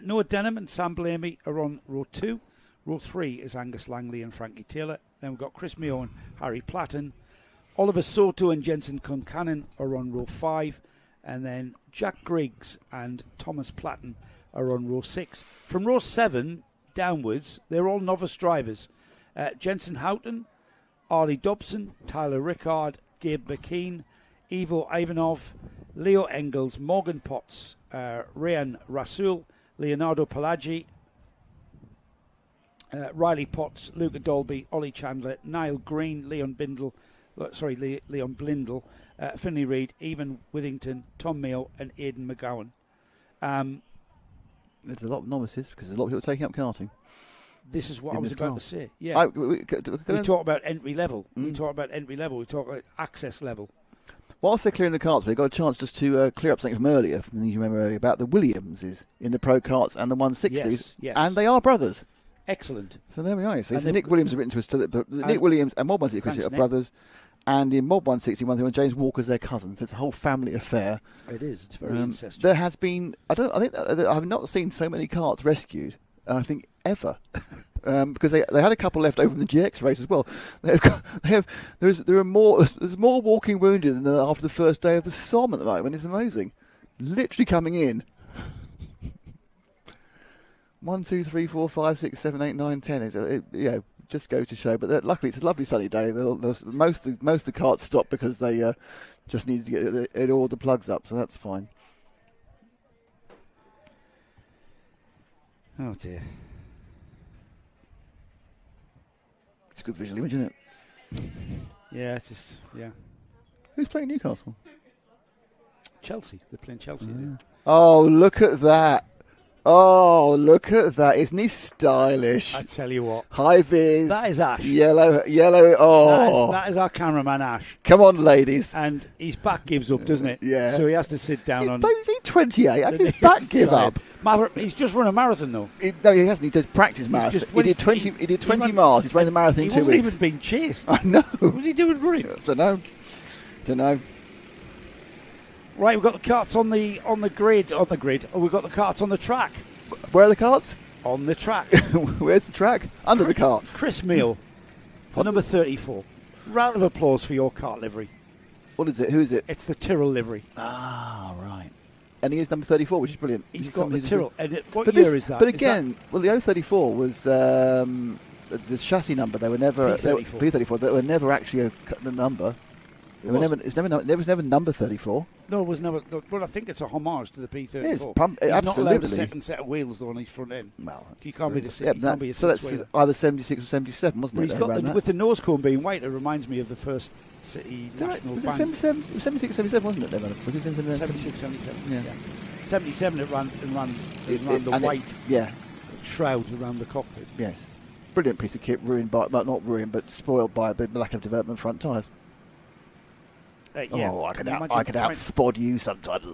Noah Denham and Sam Blamey are on row 2. Row 3 is Angus Langley and Frankie Taylor. Then we've got Chris Mayo and Harry Platten. Oliver Soto and Jensen Concannon are on row 5. And then Jack Griggs and Thomas Platten are on row 6. From row 7 downwards, they're all novice drivers. Jensen Houghton, Arlie Dobson, Tyler Rickard, Gabe McKean, Ivo Ivanov, Leo Engels, Morgan Potts, Ryan Rasul, Leonardo Palagi, Riley Potts, Luca Dolby, Ollie Chandler, Niall Green, Leon Blindle, Finlay Reid, Evan Withington, Tom Mayo and Aidan McGowan. There's a lot of novices because there's a lot of people taking up karting. This is what I was about to say. Yeah, we talk about entry level. We talk about entry level. We talk about access level. Whilst they're clearing the karts, we've got a chance just to clear up something from earlier, from the you remember earlier, about the Williamses in the Pro Karts and the 160s. Yes. And they are brothers. Excellent. So there we are. So Nick Williams has written to us Nick Williams and Mob 160 are brothers. And in Mob 161, James Walker's their cousins. It's a whole family affair. It is. It's very incestuous. There has been, I've not seen so many karts rescued, I think, ever. Because they had a couple left over in the GX race as well. There's more walking wounded than after the first day of the SOM at the moment. It's amazing. Literally coming in. 1, 2, 3, 4, 5, 6, 7, 8, 9, 10. Just go to show. But luckily, it's a lovely sunny day. Most of the carts stop because they just need to get all the plugs up, so that's fine. Oh dear. It's a good visual image, isn't it? Yeah, it's just Who's playing Newcastle? Chelsea. They're playing Chelsea. Yeah. Oh, look at that. Oh, look at that. Isn't he stylish? I tell you what. High vis. That is Ash. Yellow. Oh. That is our cameraman, Ash. Come on, ladies. And his back gives up, doesn't it? Yeah. So he has to sit down He's 28. How can his back give up? He's just run a marathon, though. No, he hasn't. He does practice marathon. He did 20 miles. He's running the marathon in 2 weeks. He wasn't even being chased. I know. What was he doing running? Don't know. Right, we've got the carts on the grid. We've got the carts on the track. Where are the carts? On the track. Where's the track? Under the carts. Chris Meal, number 34. Round of applause for your kart livery. What is it? Who is it? It's the Tyrrell livery. Ah, right. And he is number 34, which is brilliant. He's got the Tyrrell. And what year is that? But again, the 034 was the chassis number. They were never P34. They were never actually the number. It was never number 34. No, it was never. Well, I think it's a homage to the P34. It is, He's absolutely. not allowed a second set of wheels though on his front end. Well, you can't be so that's either 76 or 77, wasn't it? He's got with the nose cone being white. It reminds me of the first City National Bank. Was it 76, 77, wasn't it? Was it 76, 77? Yeah. 77. It ran the white shroud around the cockpit. Yes, brilliant piece of kit. Not ruined, but spoiled by the lack of development front tyres. I could outspod you sometimes.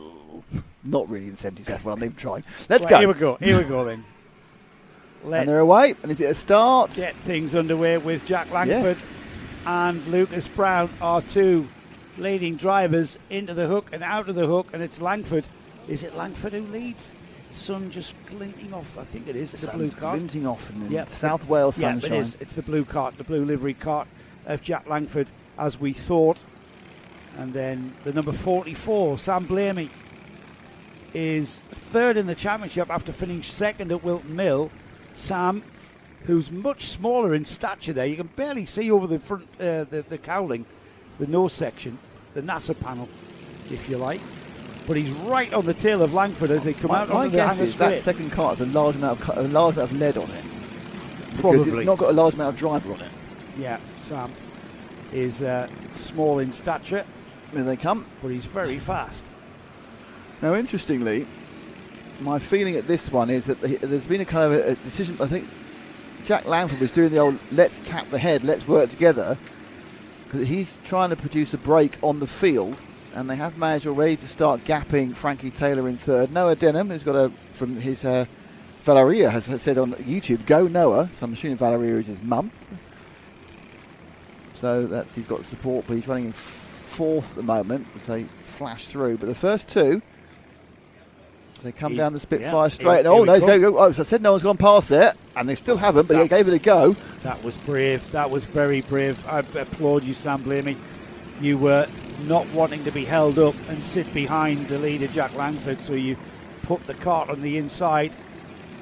Not really in the 70s. That's what I'm even trying. Let's go. Here we go then. And they're away. And is it a start? Get things underway with Jack Langford and Lucas Brown, our two leading drivers, into the hook and out of the hook. And it's Langford. Is it Langford who leads? Sun just glinting off. I think it is. It's a blue cart. Glinting off in the South Wales sunshine. Yeah, it is. It's the blue cart, the blue livery cart of Jack Langford, as we thought. And then the number 44, Sam Blamey, is third in the championship after finishing second at Wilton Mill. Sam, who's much smaller in stature there. You can barely see over the front, the cowling, the nose section, the NASA panel, if you like. But he's right on the tail of Langford as they come out on the hangar straight. That second car has a large amount of lead on it. Probably. Because it's not got a large amount of driver on it. Yeah, Sam is small in stature. Here they come. But he's very fast. Now, interestingly, my feeling at this one is that there's been a kind of a decision. I think Jack Langford was doing the old let's tap the head, let's work together, because he's trying to produce a break on the field, and they have managed already to start gapping Frankie Taylor in third. Noah Denham, who's got from his Valeria has said on YouTube, go Noah. So I'm assuming Valeria is his mum. So he's got support, but he's running in fourth at the moment as they flash through. But the first two, they come down the Spitfire straight. And he's going to go. Oh, as I said, no one's gone past it, and they still haven't, but he gave it a go. That was brave. That was very brave. I applaud you, Sam Blamey. You were not wanting to be held up and sit behind the leader, Jack Langford, so you put the cart on the inside.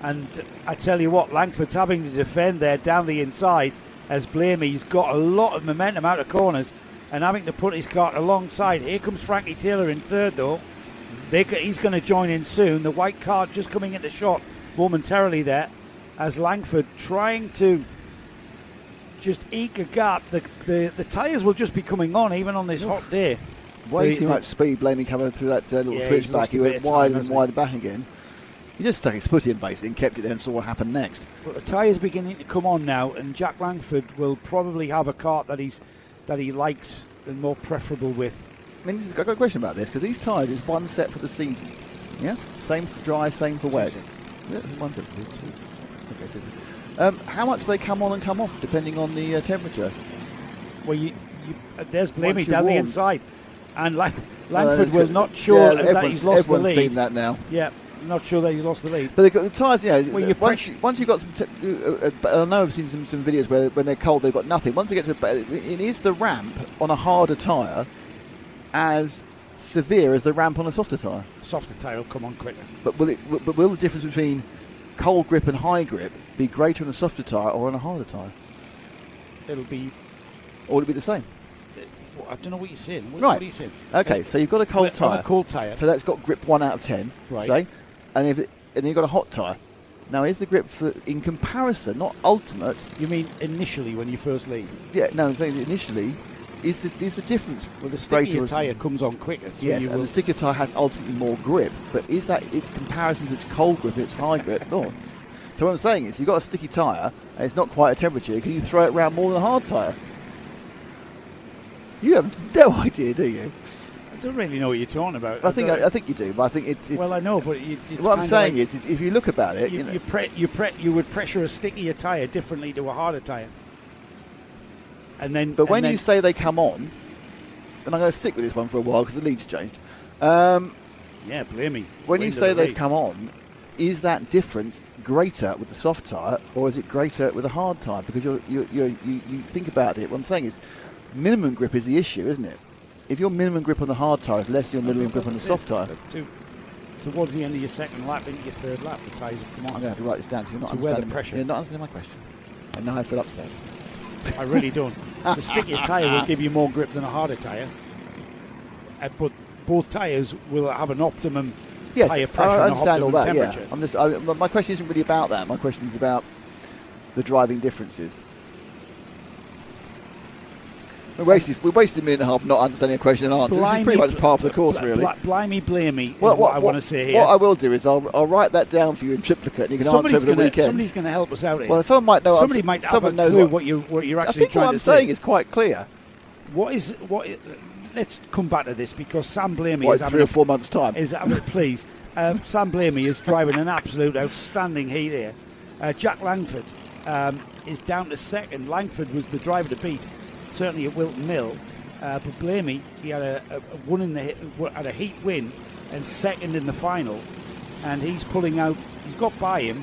And I tell you what, Langford's having to defend there down the inside as Blamey's got a lot of momentum out of corners and having to put his cart alongside. Here comes Frankie Taylor in third, though. He's going to join in soon. The white cart just coming into shot momentarily there as Langford trying to just eke a gap. The tyres will just be coming on even on this hot day. Way too much speed, Blamey coming through that little switchback. He went wider and wider back again. He just stuck his foot in basically and kept it there and saw what happened next. But the tyres beginning to come on now, and Jack Langford will probably have a cart that he likes and more preferable with. I mean, I've got a question about this, because these tyres is one set for the season. Yeah? Same for dry, same for wet. Yeah, one set for the season. Okay, how much do they come on and come off, depending on the temperature? Well, there's Blamey down the inside. And Langford will not sure that he's lost the lead. Everyone's seen that now. Yeah, not sure that he's lost the lead. But they've got the tyres, once you've got some... I know I've seen some videos where when they're cold, they've got nothing. Once they get to... It is the ramp on a harder tyre as severe as the ramp on a softer tyre. Softer tyre will come on quicker. But will the difference between cold grip and high grip be greater on a softer tyre or on a harder tyre? Or it'll be the same? I don't know what you're saying. Right. What are you saying? Okay, so you've got a cold tyre. A cold tyre. So that's got grip 1 out of 10, right? Say, and you've got a hot tyre. Now, is the grip in comparison, not ultimate? You mean initially when you first leave? Yeah, no, I'm saying initially. Is the difference? Well, the stickier tyre comes on quicker. So yes, and the stickier tyre has ultimately more grip. But is that its comparison to its cold grip and its high grip? No. So what I'm saying is, you've got a sticky tyre and it's not quite a temperature. Can you throw it around more than a hard tyre? You have no idea, do you? I don't really know what you're talking about. I think you do, but I think it's well, I know, but what I'm saying is, if you look about it, you would pressure a stickier tyre differently to a harder tyre. But when you say they come on, and I'm going to stick with this one for a while because the lead's changed. Yeah, Blamey. When you say they've come on, is that difference greater with the soft tyre or is it greater with a hard tyre? Because you think about it. What I'm saying is, minimum grip is the issue, isn't it? If your minimum grip on the hard tyre is less than your minimum grip on the soft tyre. Towards the end of your second lap, into your third lap, the tyres have come on. I'm going to have to write this down because you're not answering my question. And now I feel upset. I really don't. The stickier tyre will give you more grip than a harder tyre. But both tyres will have an optimum tyre pressure and optimum temperature. Yeah. My question isn't really about that. My question is about the driving differences. We wasted a minute and a half not understanding a question and answer, which is pretty much part of the course, really. Blimey, Blamey, what I want to say here. What I will do is I'll write that down for you in triplicate, and you can answer over the weekend. Somebody's going to help us out here. Well, someone might know. Somebody might have a clue what you're actually trying to say. I think what I'm saying is quite clear. Let's come back to this because Sam Blamey is having 3 or 4 months' time. Please, Sam Blamey is driving an absolute outstanding heat here. Jack Langford is down to second. Langford was the driver to beat. Certainly at Wilton Mill, but Blamey, he had a heat win and second in the final, and he's pulling out. He's got by him,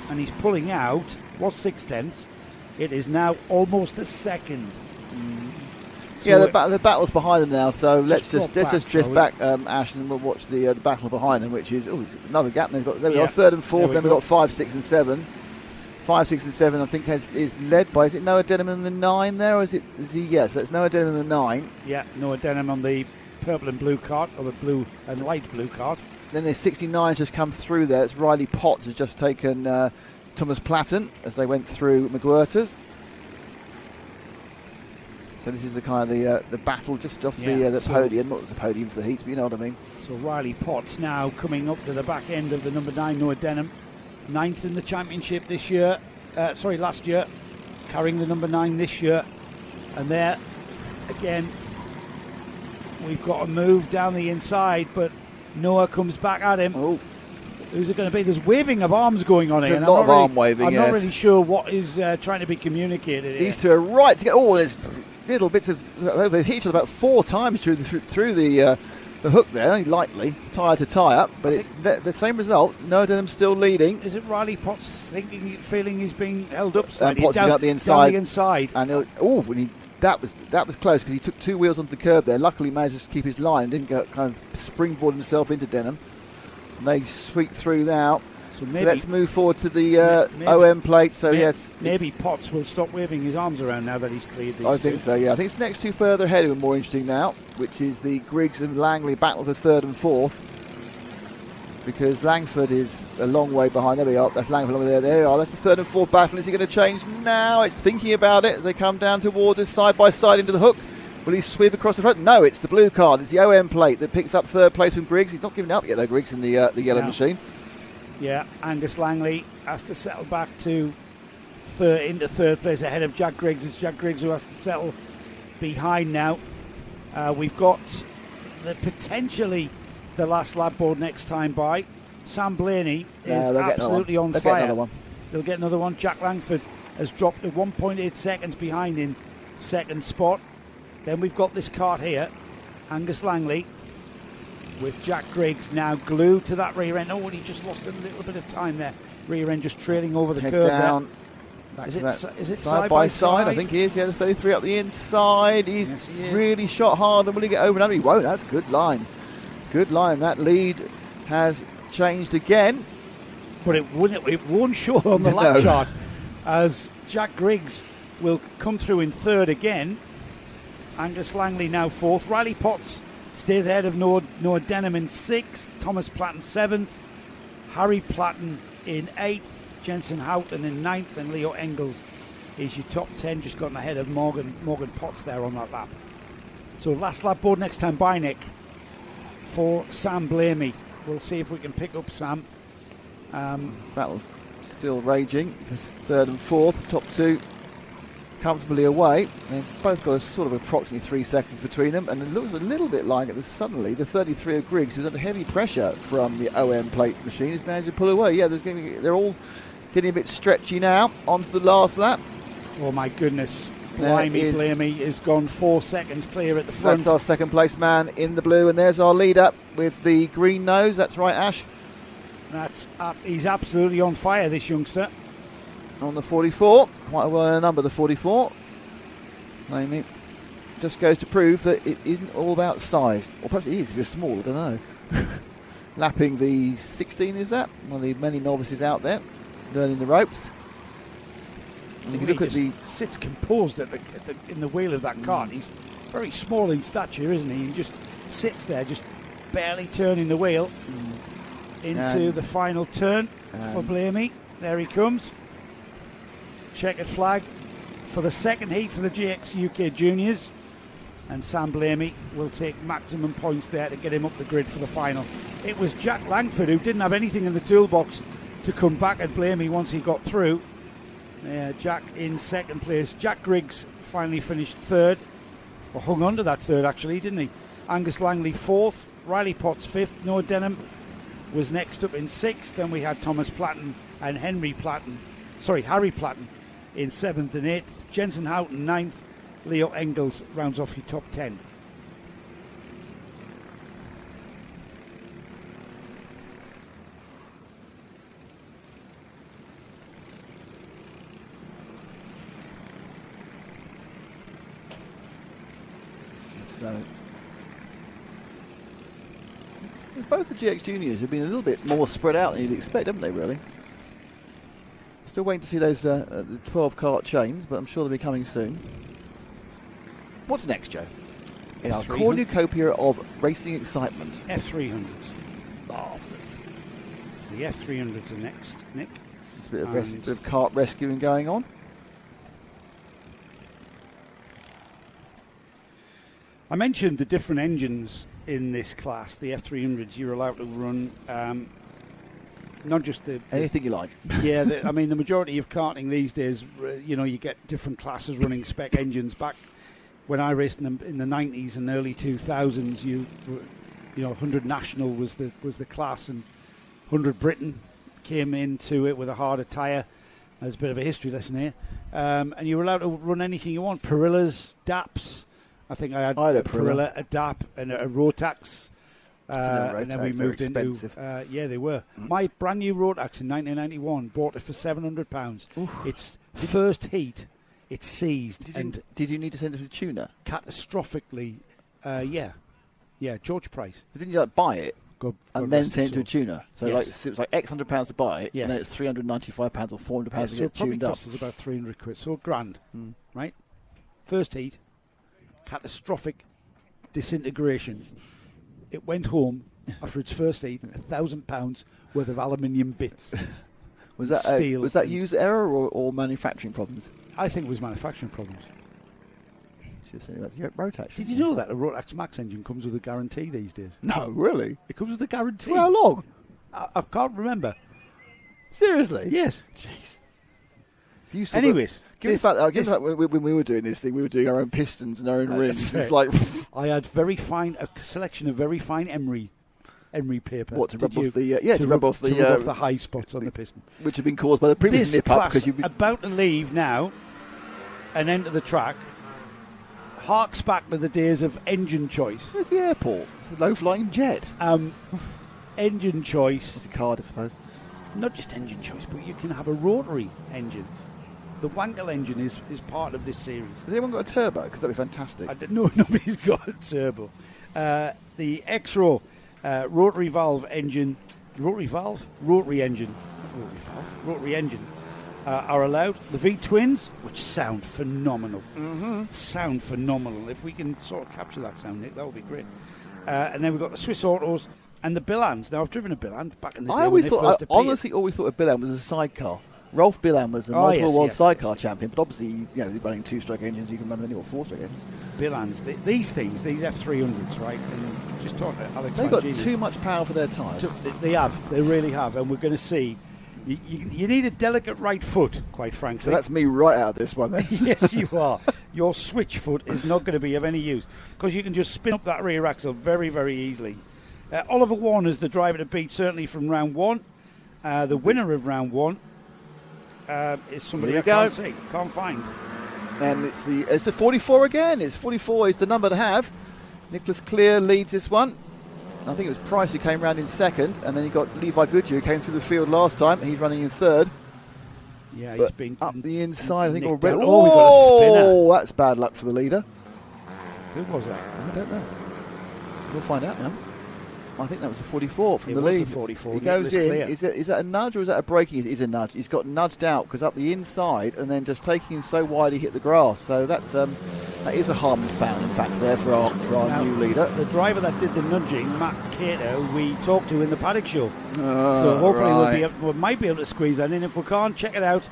and he's pulling out. Was 6/10. It is now almost a second. So the battle's behind them now. So let's just drift back, Ash, and we'll watch the battle behind them, which is another gap. They've got third and fourth. Then we've got 5, 6, and 7. 5, 6, and 7, I think, is led by. Is it Noah Denham in the 9 there, or is he? Yes, that's Noah Denham in the 9. Yeah, Noah Denham on the purple and blue cart, or the blue and light blue cart. Then there's 69 just come through there. It's Riley Potts has just taken Thomas Platten as they went through McWhirters. So this is the kind of the battle just off the podium, not the podium for the heat, but you know what I mean. So Riley Potts now coming up to the back end of the number 9, Noah Denham. 9th in the championship last year, carrying the number 9 this year. And there, again, we've got a move down the inside, but Noah comes back at him. Oh. Who's it going to be? There's waving of arms going on here. There's a lot of arm waving, I'm not really sure what is trying to be communicated here. These two are right to get... Oh, little bits of they've hit each other about 4 times through the hook there, only lightly, tyre to tyre, but it's the same result. Noah Denham's still leading. Is it Riley Potts feeling he's being held up slightly? Potts down the inside. And that was close because he took 2 wheels onto the curb there. Luckily managed to keep his line and didn't go kind of springboard himself into Denham. And they sweep through now. So let's move forward to the OM plate. So maybe Potts will stop waving his arms around now that he's cleared these. I think so. Yeah, I think it's the next 2 further ahead who are more interesting now, which is the Griggs and Langley battle for 3rd and 4th. Because Langford is a long way behind. There we are. That's Langford over there. There we are. That's the 3rd and 4th battle. Is he going to change now? It's thinking about it as they come down towards us side by side into the hook. Will he sweep across the front? No, it's the blue card. It's the OM plate that picks up 3rd place from Griggs. He's not giving up yet, though, Griggs in the yellow machine. Yeah, Angus Langley has to settle back to into 3rd place ahead of Jack Griggs. It's Jack Griggs who has to settle behind now. We've got potentially the last lap board next time by. Sam Blaney is absolutely on fire. Get another one. They'll get another one. Jack Langford has dropped to 1.8 seconds behind in 2nd spot. Then we've got this kart here, Angus Langley, with Jack Griggs now glued to that rear end. Oh, and he just lost a little bit of time there. Rear end just trailing over the curve down. There. Is it side by side? I think he is. Yeah, the 33 up the inside. He's really shot hard. And will he get over and under? He won't. That's good line. Good line. That lead has changed again. But it won't show on the lap chart as Jack Griggs will come through in 3rd again. Angus Langley now 4th. Riley Potts stays ahead of Noah Denham in 6th. Thomas Platten 7th. Harry Platten in 8th. Jensen Houghton in 9th. And Leo Engels is your top 10. Just gotten ahead of Morgan Potts there on that lap. So last lap board next time by, Nick, for Sam Blamey. We'll see if we can pick up Sam. Battle's still raging. It's 3rd and 4th. Top 2 comfortably away. They've both got a sort of approximately 3 seconds between them, and it looks a little bit like it. Suddenly, the 33 of Griggs, who's under heavy pressure from the OM plate machine, has managed to pull away. Yeah, they're all getting a bit stretchy now. On to the last lap. Oh my goodness! Blamey is gone 4 seconds clear at the front. That's our 2nd place man in the blue, and there's our leader with the green nose. That's right, Ash. He's absolutely on fire, this youngster. On the 44, quite a well number, the 44. Maybe just goes to prove that it isn't all about size. Or perhaps it is if you're small, I don't know. Lapping the 16, is that? One of the many novices out there learning the ropes. And if you look at sits composed in the wheel of that kart. He's very small in stature, isn't he? He just sits there, just barely turning the wheel into the final turn for Blamey. There he comes. Checkered flag for the 2nd heat for the GX UK Juniors, and Sam Blamey will take maximum points there to get him up the grid for the final. It was Jack Langford who didn't have anything in the toolbox to come back at Blamey once he got through. Jack in 2nd place. Jack Griggs finally finished 3rd, or hung on to that 3rd actually, didn't he? Angus Langley 4th, Riley Potts 5th, Noah Denham was next up in 6th. Then we had Thomas Platten and Harry Platten in 7th and 8th. Jensen Houghton 9th. Leo Engels rounds off your top 10. So both the GX Juniors have been a little bit more spread out than you'd expect, haven't they, really? Still waiting to see those 12 kart chains, but I'm sure they'll be coming soon. What's next, Joe? In our cornucopia of racing excitement. F300s. Marvellous. The F300s are next, Nick. It's a bit of kart rescuing going on. I mentioned the different engines in this class. The F300s you're allowed to run, not just anything you like. Yeah, the majority of karting these days, you get different classes running spec engines. Back when I raced in the 90s and early 2000s, 100 National was the class, and 100 Britain came into it with a harder tyre. There's a bit of a history lesson here. And you were allowed to run anything you want. Perillas, DAPs. I think I had a Perilla, a DAP, and a Rotax. And then we moved into... they were. My brand new Rotax in 1991, bought it for £700. It's first heat. It's seized. Did you need to send it to a tuner? Catastrophically, yeah. Yeah, George Price. Didn't you buy it? And then send it to a tuner. So yes. it was like X £100 to buy it, yes. and then it's £395 or £400 to get tuned up. So it probably cost us about £300, so £1,000, right? First heat, catastrophic disintegration. It went home after its first heat, £1,000 worth of aluminium bits. Was that user error or manufacturing problems? I think it was manufacturing problems. That's Rotax. Did you know that a Rotax Max engine comes with a guarantee these days? No, really? It comes with a guarantee. For how long? I can't remember. Seriously? Yes. Jeez. Anyways. Given the fact when we were doing this thing, we were doing our own pistons and our own rims. It's like I had a selection of very fine emery paper. What, to rub off the high spots on the piston, which had been caused by the previous nip up. Because you've been about to leave now and enter the track. Harks back to the days of engine choice. Where's the airport? It's a low-flying jet. Engine choice. It's a Cardiff, I suppose. Not just engine choice, but you can have a rotary engine. The Wankel engine is part of this series. Has anyone got a turbo? Because that'd be fantastic. Nobody's got a turbo. The X-Row rotary engine are allowed. The V-twins, which sound phenomenal. Sound phenomenal. If we can sort of capture that sound, Nick, that would be great. And then we've got the Swiss Autos and the Billans. Now, I've driven a Billan back in the day. I honestly always thought a Billan was a sidecar. Rolf Billan was the multiple world sidecar champion, but obviously, they're running two-stroke engines. You can run any or four-stroke engines. Billans, these F300s, right? And just talk to Alex. They've got too much power for their tyres. They really have, and we're going to see. You need a delicate right foot, quite frankly. So that's me right out of this one then. Yes, you are. Your switch foot is not going to be of any use because you can just spin up that rear axle very, very easily. Oliver Warner's the driver to beat, certainly from round one. The winner of round one is somebody I can't find. And it's a 44 again. It's 44 is the number to have. Nicholas Clear leads this one. I think it was Price who came round in second, and then you got Levi Goodyear who came through the field last time. He's running in third. Yeah, he's been up the inside. I think already. We got a spinner. Oh, that's bad luck for the leader. Who was that? I don't know. We'll find out now. I think that was a 44 from the lead. 44. He goes in. Is that a nudge or is that a braking? It is a nudge. He's got nudged out because up the inside and then just taking him so wide he hit the grass. So that is a harm and foul, in fact, there for our new leader. The driver that did the nudging, Matt Cater, we talked to in the paddock show. So hopefully we might be able to squeeze that in. If we can't, check it out.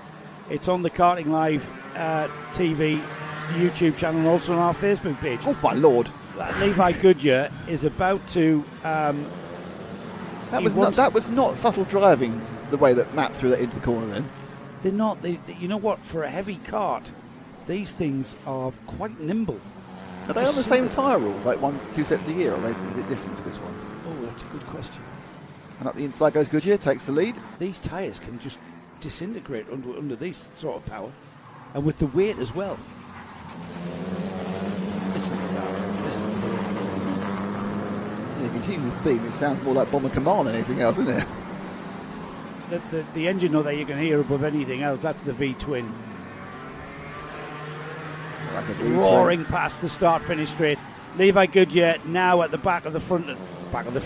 It's on the Karting Live TV YouTube channel and also on our Facebook page. Oh, my Lord. Levi Goodyear is about to... that was not subtle driving, the way that Matt threw that into the corner then. They're not. You know what? For a heavy cart, these things are quite nimble. Are they on the same tyre rules, like 1-2 sets a year, or is it different for this one? Oh, that's a good question. And up the inside goes Goodyear, takes the lead. These tyres can just disintegrate under this sort of power, and with the weight as well. Listen. Yeah, continuing the theme, it sounds more like Bomber Command than anything else, isn't it? The engine note that you can hear above anything else, that's the V-twin. Like a V-twin. Roaring past the start-finish straight. Levi Goodyear now at the back to the front of the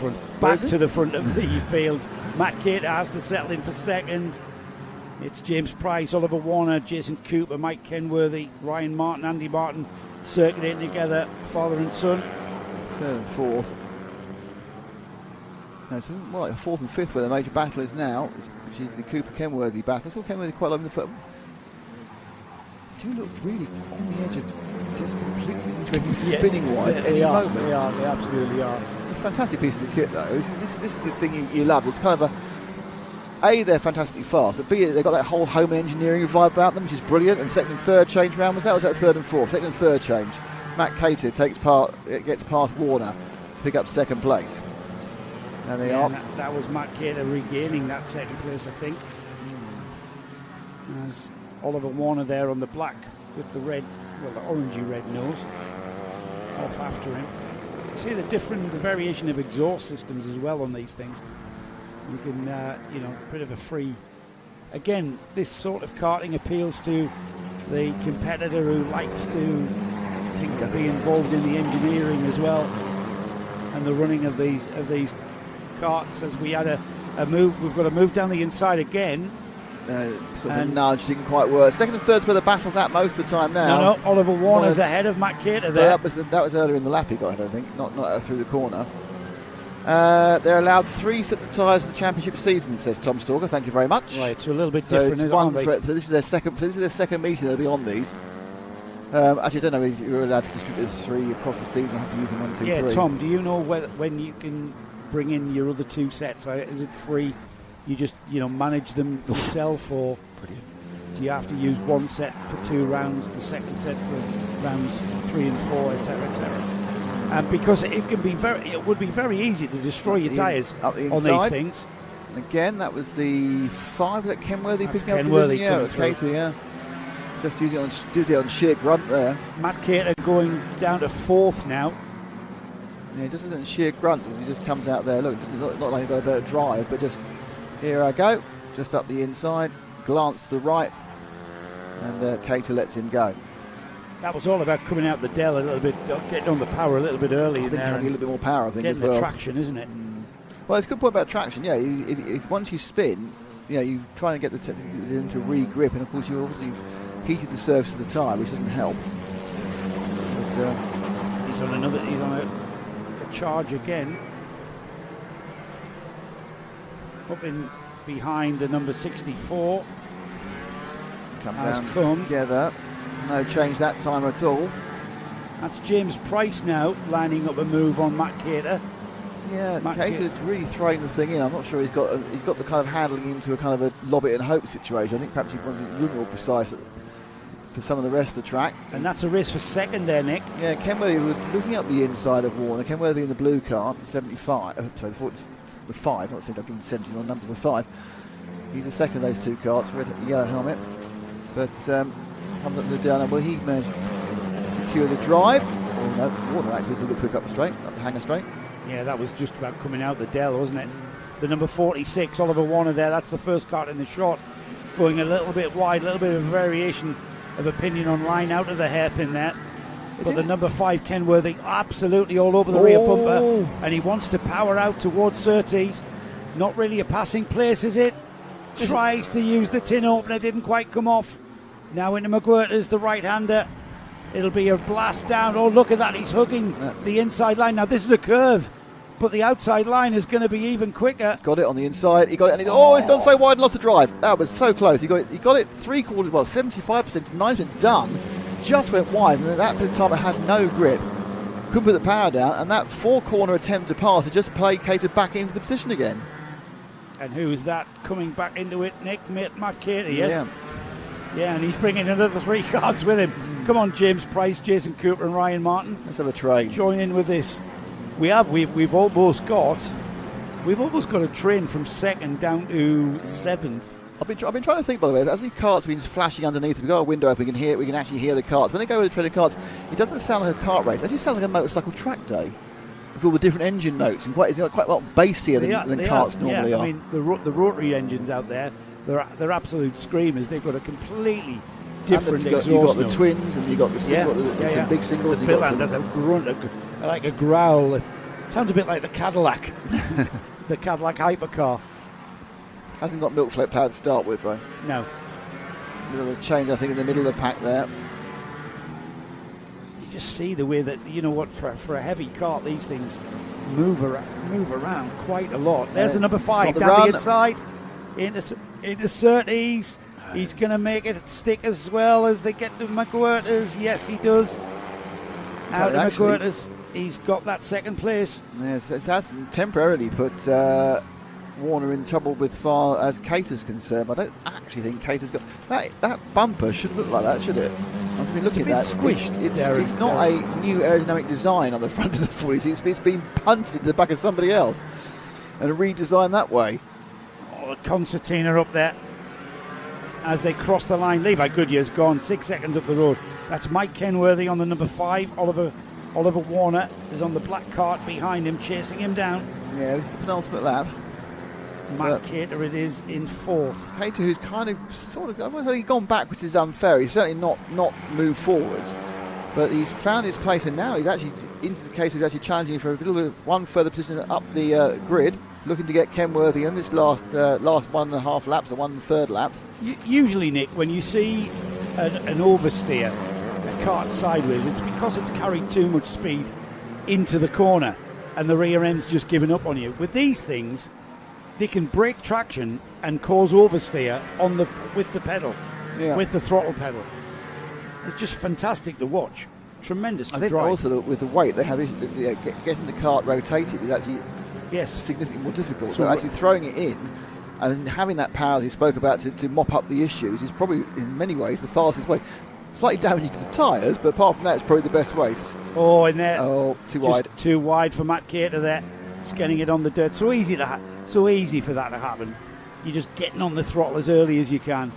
field. Matt Cater has to settle in for second. It's James Price, Oliver Warner, Jason Cooper, Mike Kenworthy, Ryan Martin, Andy Martin circulating together, father and son. Third and fourth. No, it's more like fourth and fifth where the major battle is now, which is the Cooper Kenworthy battle. I saw Kenworthy quite low in the foot. Do look really on the edge of just completely spinning wise at any moment. They absolutely are. Fantastic pieces of kit though. This is the thing you love. It's kind of they're fantastically fast, but B, they've got that whole home engineering vibe about them, which is brilliant. And second and third change round was that third and fourth? Second and third change. Matt Cater gets past Warner to pick up second place. And they are. That was Matt Cater regaining that second place, I think. As Oliver Warner there on the black with the red, well, the orangey red nose, off after him. You see the variation of exhaust systems as well on these things. You can, a bit of a free. Again, this sort of karting appeals to the competitor who likes to be involved in the engineering as well and the running of these karts. As we had a move, we've got to move down the inside again. Sort of nudge, didn't quite work. Second and third's where the battle's at most of the time now. No, Oliver Warner's ahead of Matt Cater there. That was earlier in the lap he got ahead, I think, not through the corner. They're allowed 3 sets of tyres for the championship season, says Tom Stalker. Thank you very much. Right, so a little bit different, isn't it? So this is their second meeting they'll be on these. Actually, I don't know if you're allowed to distribute 3 across the season. I have to use them 1, 2, 3. Yeah, Tom, do you know when you can bring in your other 2 sets? Is it free? You just manage them yourself, or do you have to use 1 set for 2 rounds, the second set for rounds 3 and 4, etc., etc.? Because it would be very easy to destroy your tyres on these things. Again, that was the 5 that Kenworthy picked up. Kenworthy, Cater, just using it on sheer grunt there. Matt Cater going down to 4th now. Yeah, just isn't sheer grunt as he just comes out there. Look, not like he's got a better drive, but just here I go, just up the inside, glance to the right, and Cater lets him go. That was all about coming out the dell a little bit, getting on the power a little bit early in there. Having a little bit more power, I think, getting as well. The traction, isn't it? Well, it's a good point about traction. Yeah, if once you spin, you try and get them to re-grip, and of course you obviously heated the surface of the tyre, which doesn't help. But, he's on a charge again. Up in behind the number 64. Come together. No change that time at all. That's James Price now lining up a move on Matt Cater. Yeah, Cater's really throwing the thing in. I'm not sure he's got the kind of handling into a kind of a lob it and hope situation. I think perhaps he wants to be a little more precise for some of the rest of the track. And that's a race for second there, Nick. Yeah, Kenworthy was looking up the inside of Warner. Kenworthy in the blue car, 75. The 5, not the 17 on numbers of 5. He's the second of those 2 karts with a yellow helmet. But comes up the down, well, he managed to secure the drive. Oh, no, Warner actually was a little quick up the hanger straight. Yeah, that was just about coming out the dell, wasn't it? The number 46, Oliver Warner there, that's the first kart in the shot. Going a little bit wide, a little bit of variation of opinion on line out of the hairpin there. But the number 5, Kenworthy, absolutely all over the rear bumper. And he wants to power out towards Surtees. Not really a passing place, is it? Tries to use the tin opener, didn't quite come off. Now into McGuirter's, the right-hander. It'll be a blast down. Oh, look at that. He's hugging the inside line. Now, this is a curve, but the outside line is going to be even quicker. Got it on the inside. He got it, and he's gone so wide and lost the drive. That was so close. He got it 3/4, 75% to 90% done. Just went wide, and at that time it had no grip. Couldn't put the power down, and that 4-corner attempt to pass had just played Cater back into the position again. And who's that coming back into it, Nick? Matt Cater, yes? Yeah, and he's bringing another 3 karts with him. Come on, James Price, Jason Cooper and Ryan Martin. Let's have a train. Join in with this. We've almost got a train from 2nd down to 7th. I've been trying to think, by the way, as these karts have been flashing underneath, we've got a window open, we can actually hear the karts. When they go with the trailer karts, it doesn't sound like a kart race. It actually sounds like a motorcycle track day with all the different engine notes and quite a lot bassier than karts normally are. I mean, the rotary engines out there, they're absolute screamers. They've got a completely different exhaust. You've got the twins and you've got the single, some big singles. The Billand does a grunt, like a growl. It sounds a bit like the Cadillac, the Cadillac hypercar. Hasn't got milk float power to start with, though. No. Bit of a change, I think, in the middle of the pack there. You just see the way that, for a heavy cart, these things move around quite a lot. There's the number 5 down the inside into Surtees. He's going to make it stick as well as they get to McGuirter's. Yes, he does. Out to McGuirter's. He's got that 2nd place. Yes, it has temporarily put Warner in trouble with far as Cater's concerned. I don't actually think Cater's got that bumper shouldn't look like that, should it? I've been looking at that. Squished. It's not a new aerodynamic design on the front of the 40s. It's been punted to the back of somebody else and redesigned that way. Oh, concertina up there. as they cross the line. Levi Goodyear's gone 6 seconds up the road. That's Mike Kenworthy on the number 5. Oliver Warner is on the black cart behind him, chasing him down. Yeah, this is the penultimate lap. Matt Cater it is in 4th. Cater, who's kind of sort of, I won't say he's gone back, which is unfair. He's certainly not moved forwards, but he's found his place, and now he's actually into the case of actually challenging for a little bit of one further position up the grid, looking to get Kenworthy in this last 1.5 laps or 1/3 laps. Usually, Nick, when you see an oversteer, a cart sideways, it's because it's carried too much speed into the corner and the rear end's just given up on you. With these things, they can break traction and cause oversteer with the pedal, with the throttle pedal. It's just fantastic to watch. Tremendous to I think drive. also with the weight, they have getting the cart rotated is actually significantly more difficult. So actually throwing it in and having that power he spoke about to mop up the issues is probably in many ways the fastest way. Slightly damaging to the tyres, but apart from that, it's probably the best race. Oh, in there. Oh, too wide. Too wide for Matt Cater there. Just getting it on the dirt. So easy for that to happen. You're just getting on the throttle as early as you can.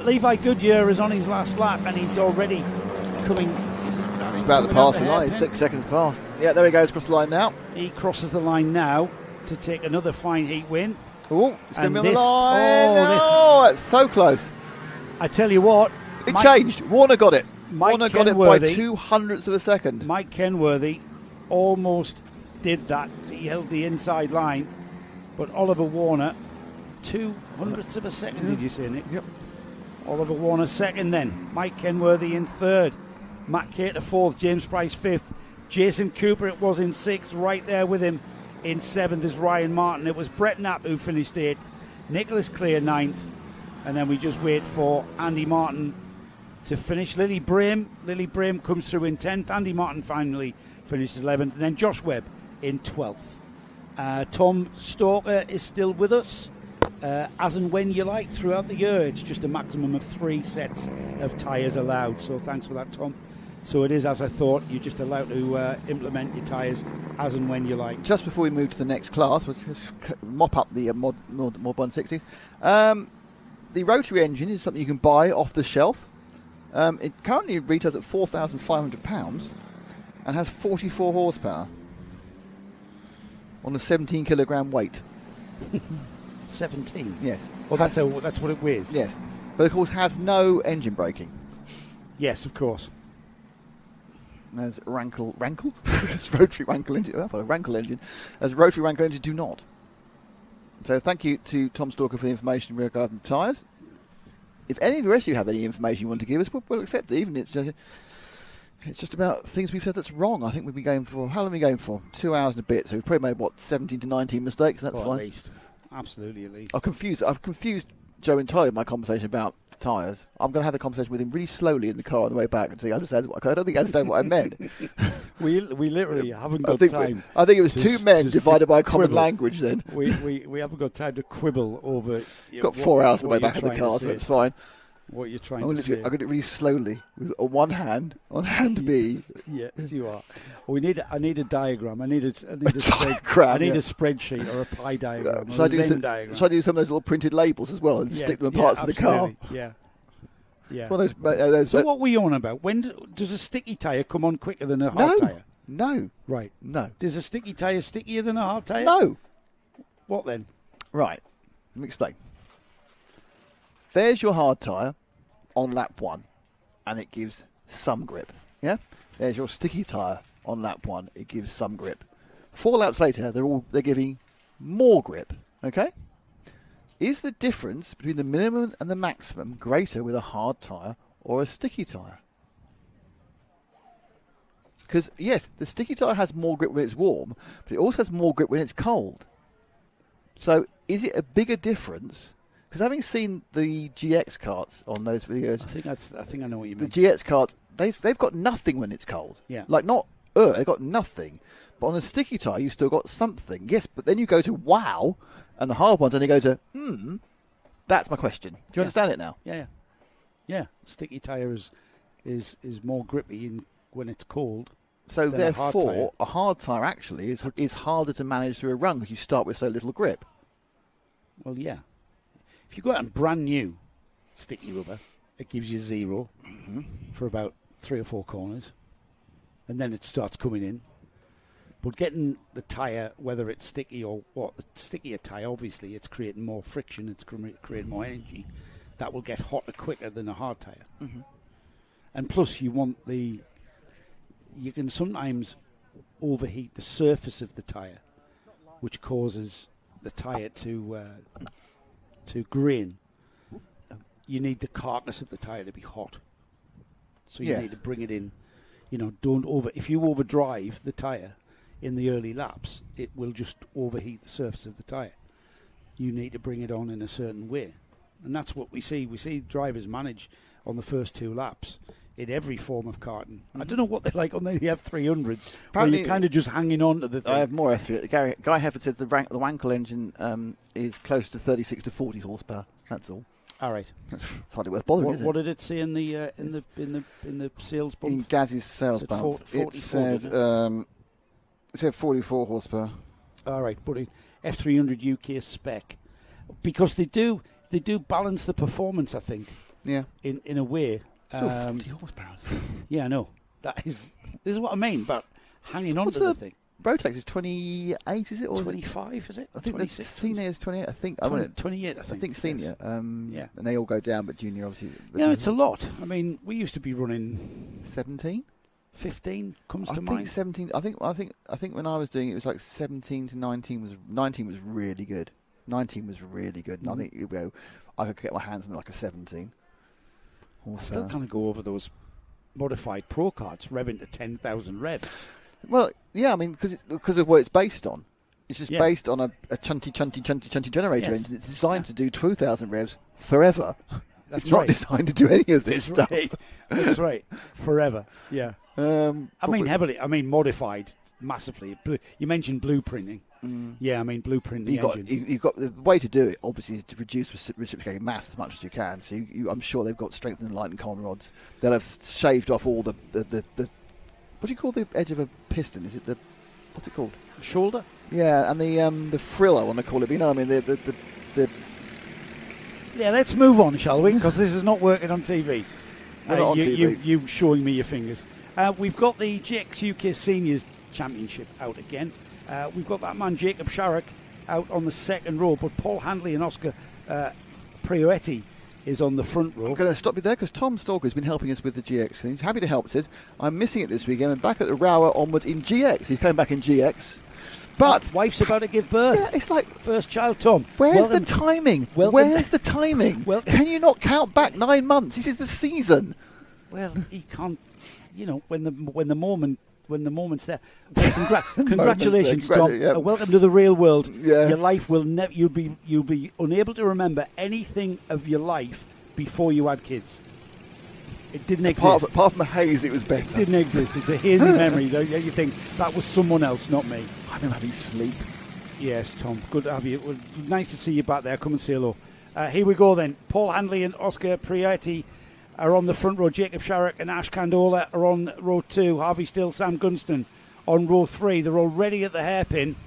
Levi Goodyear is on his last lap, and he's already coming. He's about to pass the line. 6 seconds past. Yeah, there he goes across the line now. He crosses the line now to take another fine heat win. Oh, it's going to be on the line. Oh, it's so close. I tell you what. It changed. Warner got it. Warner got it by 0.02 of a second. Mike Kenworthy almost did that. He held the inside line. But Oliver Warner, 0.02 of a second, did you say, Nick? Yep. Oliver Warner second then. Mike Kenworthy in 3rd. Matt Cater 4th. James Price 5th. Jason Cooper, it was in 6th. Right there with him in 7th is Ryan Martin. It was Brett Knapp who finished 8th. Nicholas Clear 9th. And then we just wait for Andy Martin to finish. Lily Brame comes through in 10th. Andy Martin finally finished 11th. And then Josh Webb in 12th. Tom Stalker is still with us, as and when you like throughout the year. It's just a maximum of 3 sets of tyres allowed. So thanks for that, Tom. So it is as I thought. You're just allowed to implement your tyres as and when you like. Just before we move to the next class, we'll just mop up the Mod 160s. The rotary engine is something you can buy off the shelf. It currently retails at £4,500 and has 44 horsepower on a 17 kilogram weight. 17? Yes. Well, that's what it weighs. Yes. But of course has no engine braking. Yes, of course. As Rankle? As rotary Rankle engine. I've got a Rankle engine. As rotary Rankle engine do not. So thank you to Tom Stalker for the information regarding the tyres. If any of the rest of you have any information you want to give us, we'll accept it. Even it's just about things we've said that's wrong. I think we've been going for, how long are we going for? 2 hours and a bit. So we've probably made, 17 to 19 mistakes. That's fine. At least. Absolutely, at least. I've confused Joe entirely with my conversation about tyres. I'm going to have the conversation with him really slowly in the car on the way back and see. I don't think he understands what I meant. we literally haven't got time. I think it was two men divided by a common language then. We haven't got time to quibble over. Got 4 hours on the way back in the car, so it's fine. What you're trying to say. I got it really slowly on one hand, on hand B. Yes, you are. I need a diagram. I need a spreadsheet or a pie diagram. Should I do some of those little printed labels as well and stick them in parts of the car? Yeah. Yeah. So what were you on about? When does a sticky tyre come on quicker than a hard tyre? No. Right. No. Is a sticky tyre stickier than a hard tyre? No. What then? Right. Let me explain. There's your hard tyre on lap 1, and it gives some grip. Yeah. There's your sticky tyre on lap 1. It gives some grip. 4 laps later, they're giving more grip. Okay. Is the difference between the minimum and the maximum greater with a hard tyre or a sticky tyre? Because yes, the sticky tyre has more grip when it's warm, but it also has more grip when it's cold. So is it a bigger difference? Because having seen the GX karts on those videos, I think I know what you mean. The GX karts, they've got nothing when it's cold. Yeah. Like they've got nothing. But on a sticky tyre, you still got something. Yes, but then you go to wow, and the hard ones, and you go to That's my question. Do you understand it now? Yeah. Sticky tyre is more grippy when it's cold. So therefore, a hard tyre actually is harder to manage through a run because you start with so little grip. Well, yeah. If you go out and brand new sticky rubber. It gives you 0 for about 3 or 4 corners, and then it starts coming in. But getting the tyre, whether it's sticky or what, the stickier tyre, obviously, it's creating more friction, it's creating more energy. That will get hotter quicker than a hard tyre. And plus, you can sometimes overheat the surface of the tyre, which causes the tyre to grain. You need the carcass of the tyre to be hot. So you need to bring it in. If you overdrive the tyre in the early laps, it will just overheat the surface of the tyre. You need to bring it on in a certain way. And that's what we see. We see drivers manage on the first 2 laps in every form of karting. I don't know what they're like on the F300s, where you're kind of just hanging on to the thing. I have more F300. Guy Hefford said the Wankel engine is close to 36 to 40 horsepower. That's all. All right. It's hardly worth bothering, is it? What did it say in the sales bump? In Gaz's sales bump, it said 44 horsepower. All right, but F300 UK spec, because they do balance the performance, I think. Yeah. In a way. Still 40 horsepower. Yeah, I know. This is what I mean about hanging on to the thing. Rotex is 28, is it? Or 25, is it? I think the senior is 28. I think 28. I think senior. Yeah, and they all go down, but junior obviously. Yeah, it's a lot. I mean, we used to be running 17, 15 comes to mind. I think 17. I think when I was doing it, was like 17 to 19 was really good. 19 was really good, and I think I could get my hands on like a 17. I still kind of go over those modified pro carts, revving to 10,000 revs. Well, yeah, I mean, because of what it's based on. It's just based on a chunty generator engine. It's designed to do 2,000 revs forever. It's not designed to do any of this stuff. That's right. Forever. Yeah. I mean modified massively. You mentioned blueprinting. Yeah, I mean blueprinting. You've got the way to do it. Obviously, is to reduce reciprocating mass as much as you can. So I'm sure they've got strengthened light and common rods. They'll have shaved off all the what do you call the edge of a piston? Is it what's it called? Shoulder. Yeah, and the frill I want to call it. But I mean the. Yeah, let's move on, shall we? Because this is not working on TV. We're not on TV. You showing me your fingers. We've got the GX UK Seniors Championship out again. We've got that man Jacob Sharrock out on the second row, but Paul Handley and Oscar Prioretti is on the front row. I'm going to stop you there because Tom Stalker has been helping us with the GX. And he's happy to help. Says, I'm missing it this weekend and back at the Rower onwards in GX. He's coming back in GX. But wife's about to give birth. Yeah, it's like first child, Tom. Where's the timing? Where's the timing? Can you not count back 9 months? This is the season. Well, he can't. When the moment's there. Congratulations, Tom. Yeah. Welcome to the real world. Yeah. Your life will never. You'll be unable to remember anything of your life before you had kids. It didn't exist. Apart from a haze, it was better. It didn't exist. It's a hazy memory. You think that was someone else, not me. I've been having sleep. Yes, Tom. Good to have you. Well, nice to see you back there. Come and say hello. Here we go then. Paul Handley and Oscar Prioretti are on the front row. Jacob Sharrock and Ash Candola are on row 2. Harvey Still, Sam Gunston on row 3. They're already at the hairpin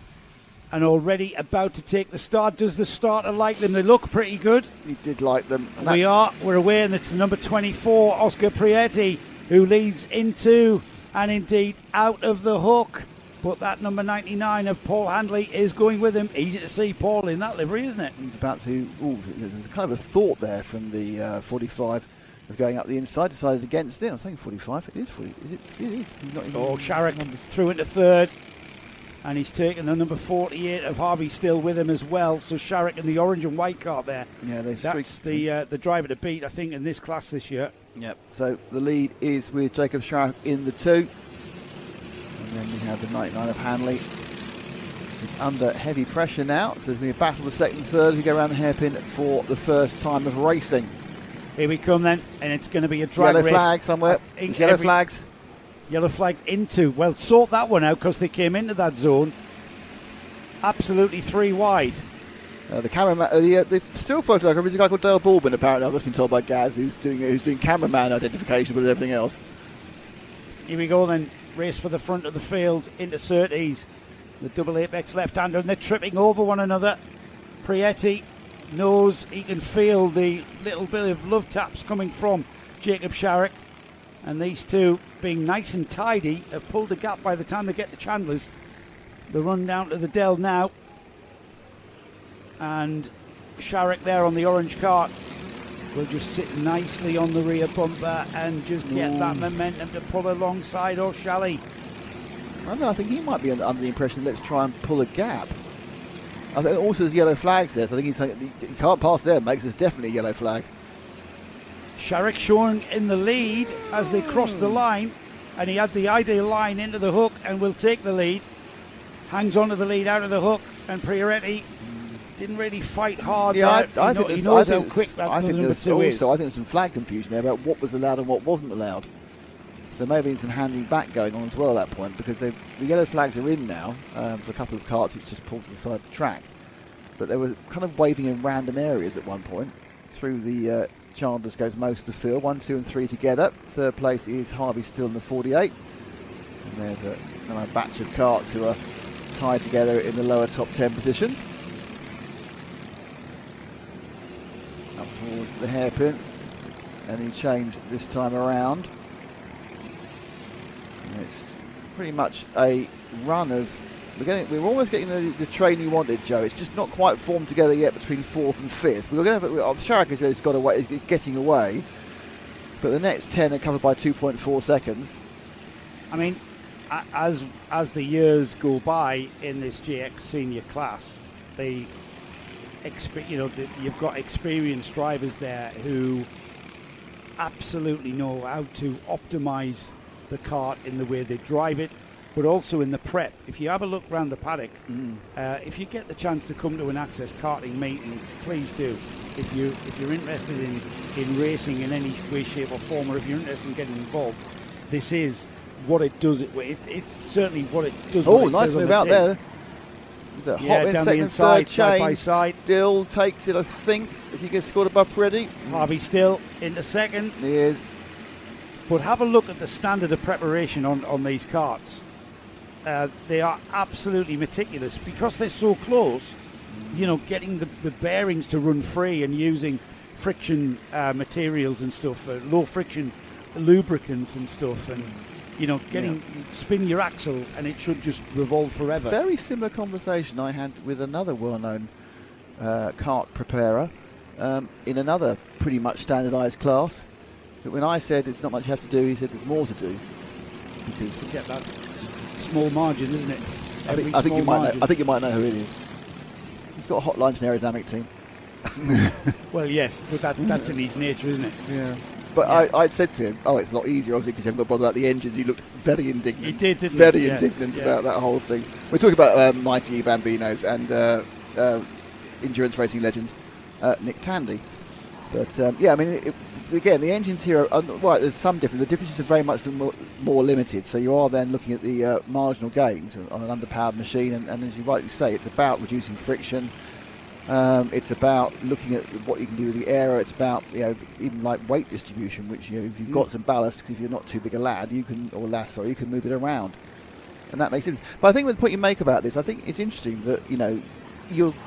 and already about to take the start. Does the starter like them? They look pretty good. He did like them. We're away, and it's the number 24, Oscar Prioretti, who leads into and indeed out of the hook. But that number 99 of Paul Handley is going with him. Easy to see Paul in that livery, isn't it? He's about to... there's kind of a thought there from the 45 of going up the inside. Decided against it. I think 45. It is 40. It is. Sharrock through into third. And he's taken the number 48 of Harvey Still with him as well. So Sharrock in the orange and white cart there. Yeah, that's the driver to beat, I think, in this class this year. Yep. So the lead is with Jacob Sharrock in the 2. And then we have the 99 of Handley. He's under heavy pressure now. So there's going to be a battle for second and third. We go around the hairpin for the first time of racing. Here we come then. And it's going to be a drag race. Yellow flag somewhere. Yellow flags. Yellow flags into. Well, sort that one out because they came into that zone absolutely 3 wide. The cameraman, the still photographer is a guy called Dale Baldwin. Apparently, I've just been told by Gaz, who's doing cameraman identification, but everything else. Here we go then. Race for the front of the field into Surtees. The double apex left-hander, and they're tripping over one another. Prietti knows he can feel the little bit of love taps coming from Jacob Sharrock. And these two, being nice and tidy, have pulled the gap by the time they get to Chandler's. The run down to the Dell now. And Sharrock there on the orange cart will just sit nicely on the rear bumper and just get that momentum to pull alongside, or shall he? I don't know, I think he might be under the impression, let's try and pull a gap. I think also there's yellow flags there, so I think he's saying you can't pass there, makes this definitely a yellow flag. Sharrock showing in the lead as they cross the line, and he had the ideal line into the hook and will take the lead. Hangs on to the lead out of the hook, and Prioretti didn't really fight hard. Yeah, there. I think he knows how quick that number two is. I think there's some flag confusion there about what was allowed and what wasn't allowed. So maybe some handing back going on as well at that point, because the yellow flags are in now for a couple of karts which just pulled to the side of the track. But they were kind of waving in random areas at one point. Through the Chandler's goes most of the field, 1, 2 and 3 together. Third place is Harvey Still in the 48. And there's another batch of karts who are tied together in the lower top 10 positions. Up towards the hairpin. Any change this time around. And it's pretty much a run of... We're almost getting the train you wanted, Joe. It's just not quite formed together yet between 4th and 5th. We're going to have Sharrock has got away. It's getting away, but the next 10 are covered by 2.4 seconds. I mean, as the years go by in this GX senior class, you've got experienced drivers there who absolutely know how to optimise the kart in the way they drive it, but also in the prep. If you have a look around the paddock, if you get the chance to come to an Access karting meeting, please do. If you're interested in racing in any way, shape or form, or if you're interested in getting involved, this is what it does. It's certainly what it does. Oh, nice move out there. There's a hot down second, the inside, third side change. by side. Still takes it, I think, as he gets scored above Preddy. Harvey Still into second. He is. But have a look at the standard of preparation on these karts. They are absolutely meticulous because they're so close. Getting the bearings to run free and using friction materials and stuff, low friction lubricants and stuff, and spin your axle and it should just revolve forever. Very similar conversation I had with another well-known kart preparer in another pretty much standardised class. But when I said it's not much you have to do, he said there's more to do. Because to get that small margin, isn't it? I think you might know who it is. He's got a hotline to an aerodynamic team. Well, yes, but that's in his nature, isn't it? Yeah. But I said to him, it's a lot easier, obviously, because you haven't got to bother about the engines. He looked very indignant. He did, didn't very he? indignant about that whole thing. We're talking about Mighty Bambinos and endurance racing legend Nick Tandy. But, again, the engines here are... there's some difference. The differences are very much more limited. So you are then looking at the marginal gains on an underpowered machine. And as you rightly say, it's about reducing friction. It's about looking at what you can do with the aero. It's about even like weight distribution, which if you've got some ballast, because you're not too big a lad, you can move it around, and that makes sense. But I think with the point you make about this, I think it's interesting that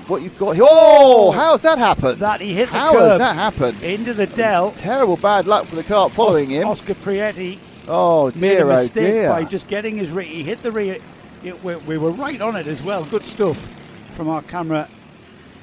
what you've got here. Oh, how's that happened? That he hit the curb. How has that happened? Into the Dell. Terrible bad luck for the kart following him. Oscar Prietti. Oh dear, made a mistake by dear. just getting his rear. He hit the rear. We were right on it as well. Good stuff from our camera.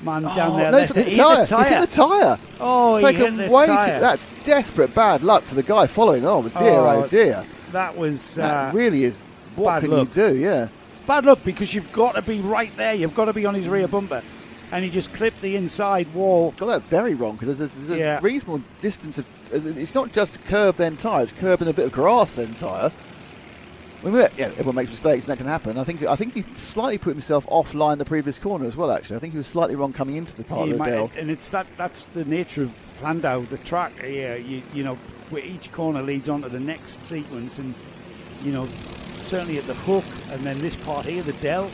Man down there. No, he hit the tyre. Oh, he hit the tyre. That's desperate bad luck for the guy following on. Oh dear. That was... that really is... What can you do, yeah. Bad luck, because you've got to be right there. You've got to be on his rear bumper. And he just clipped the inside wall. Got that very wrong, because there's a reasonable distance of... It's not just curb then tyre. It's curb and a bit of grass then tyre. Everyone makes mistakes and that can happen. I think he slightly put himself offline the previous corner as well, actually. I think he was slightly wrong coming into the part of the Dell. And that's the nature of Llandow, the track here. Where each corner leads on to the next sequence, and certainly at the hook, and then this part here, the Dell,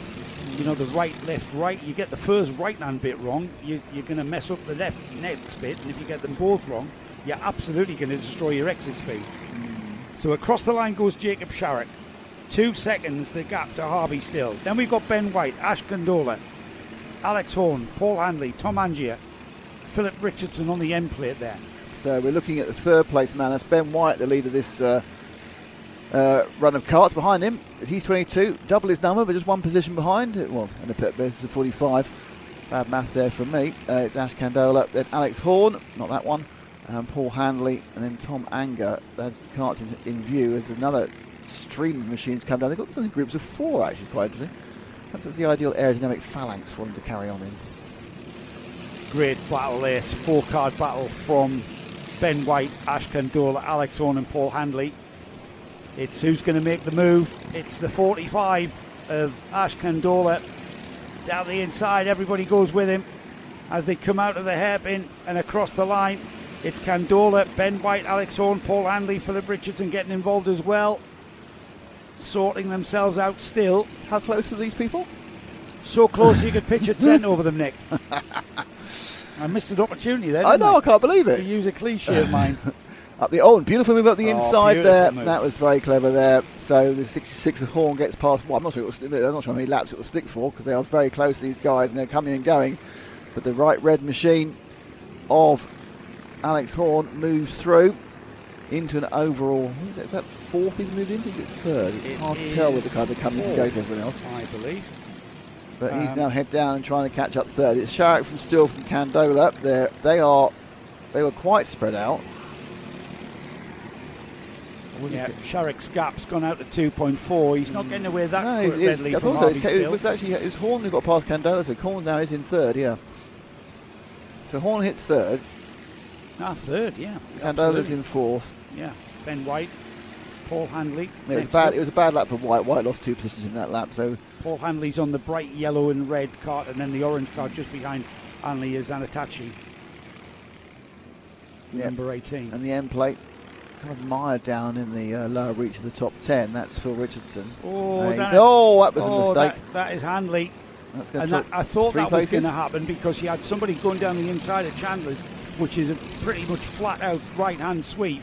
the right, left, right. You get the first right-hand bit wrong, you're going to mess up the next bit, and if you get them both wrong, you're absolutely going to destroy your exit speed. So across the line goes Jacob Sharrock. 2 seconds the gap to Harvey Still. Then we've got Ben White, Ash Gondola, Alex Horn, Paul Handley, Tom Angier, Philip Richardson on the end plate there. So we're looking at the third place man. That's Ben White, the leader of this run of karts. Behind him, he's 22, double his number, but just one position behind. Well, and a pit best of 45. Bad maths there from me. It's Ash Candola, then Alex Horn, not that one, Paul Handley, and then Tom Anger. That's the karts in view as another stream of machines come down. They've got something groups of 4, actually, quite interesting. That's the ideal aerodynamic phalanx for them to carry on in. Great battle there. 4-card battle from Ben White, Ash Candola, Alex Horn and Paul Handley. It's who's going to make the move. It's the 45 of Ash Candola. Down the inside, everybody goes with him as they come out of the hairpin and across the line. It's Candola, Ben White, Alex Horn, Paul Handley, Philip Richardson getting involved as well. Sorting themselves out still. How close are these people? So close you could pitch a tent over them, Nick. I missed an opportunity there. I know, I can't believe it. To use a cliche of mine. Up the beautiful move up the inside there. Move. That was very clever there. So the 66 of Horn gets past. Well, I'm not sure how many laps it will stick for because they are very close, these guys, and they're coming and going. But the right red machine of Alex Horn moves through into an overall. Is that fourth he's moved into? Is it third? It's hard to tell with the kind of coming and goes everyone else. I believe. But he's now head down and trying to catch up third. It's Sharrock from Still from Candola. They were quite spread out. Yeah, Sharrock's gap's gone out to 2.4. He's not getting away that readily from Harvey Still. It was Horn who got past Candola, so Horn now is in third, yeah. So Horn hits third. Third, yeah. Candola's in fourth. Yeah, Ben White, Paul Handley. Yeah, it was a bad lap for White. White lost 2 positions in that lap. So Paul Handley's on the bright yellow and red cart, and then the orange cart just behind Handley is Zanatachi, number 18. And the end plate kind of mired down in the lower reach of the top 10. That's Phil Richardson. That was a mistake. That is Handley. I thought that was going to happen because you had somebody going down the inside of Chandler's, which is a pretty much flat-out right-hand sweep,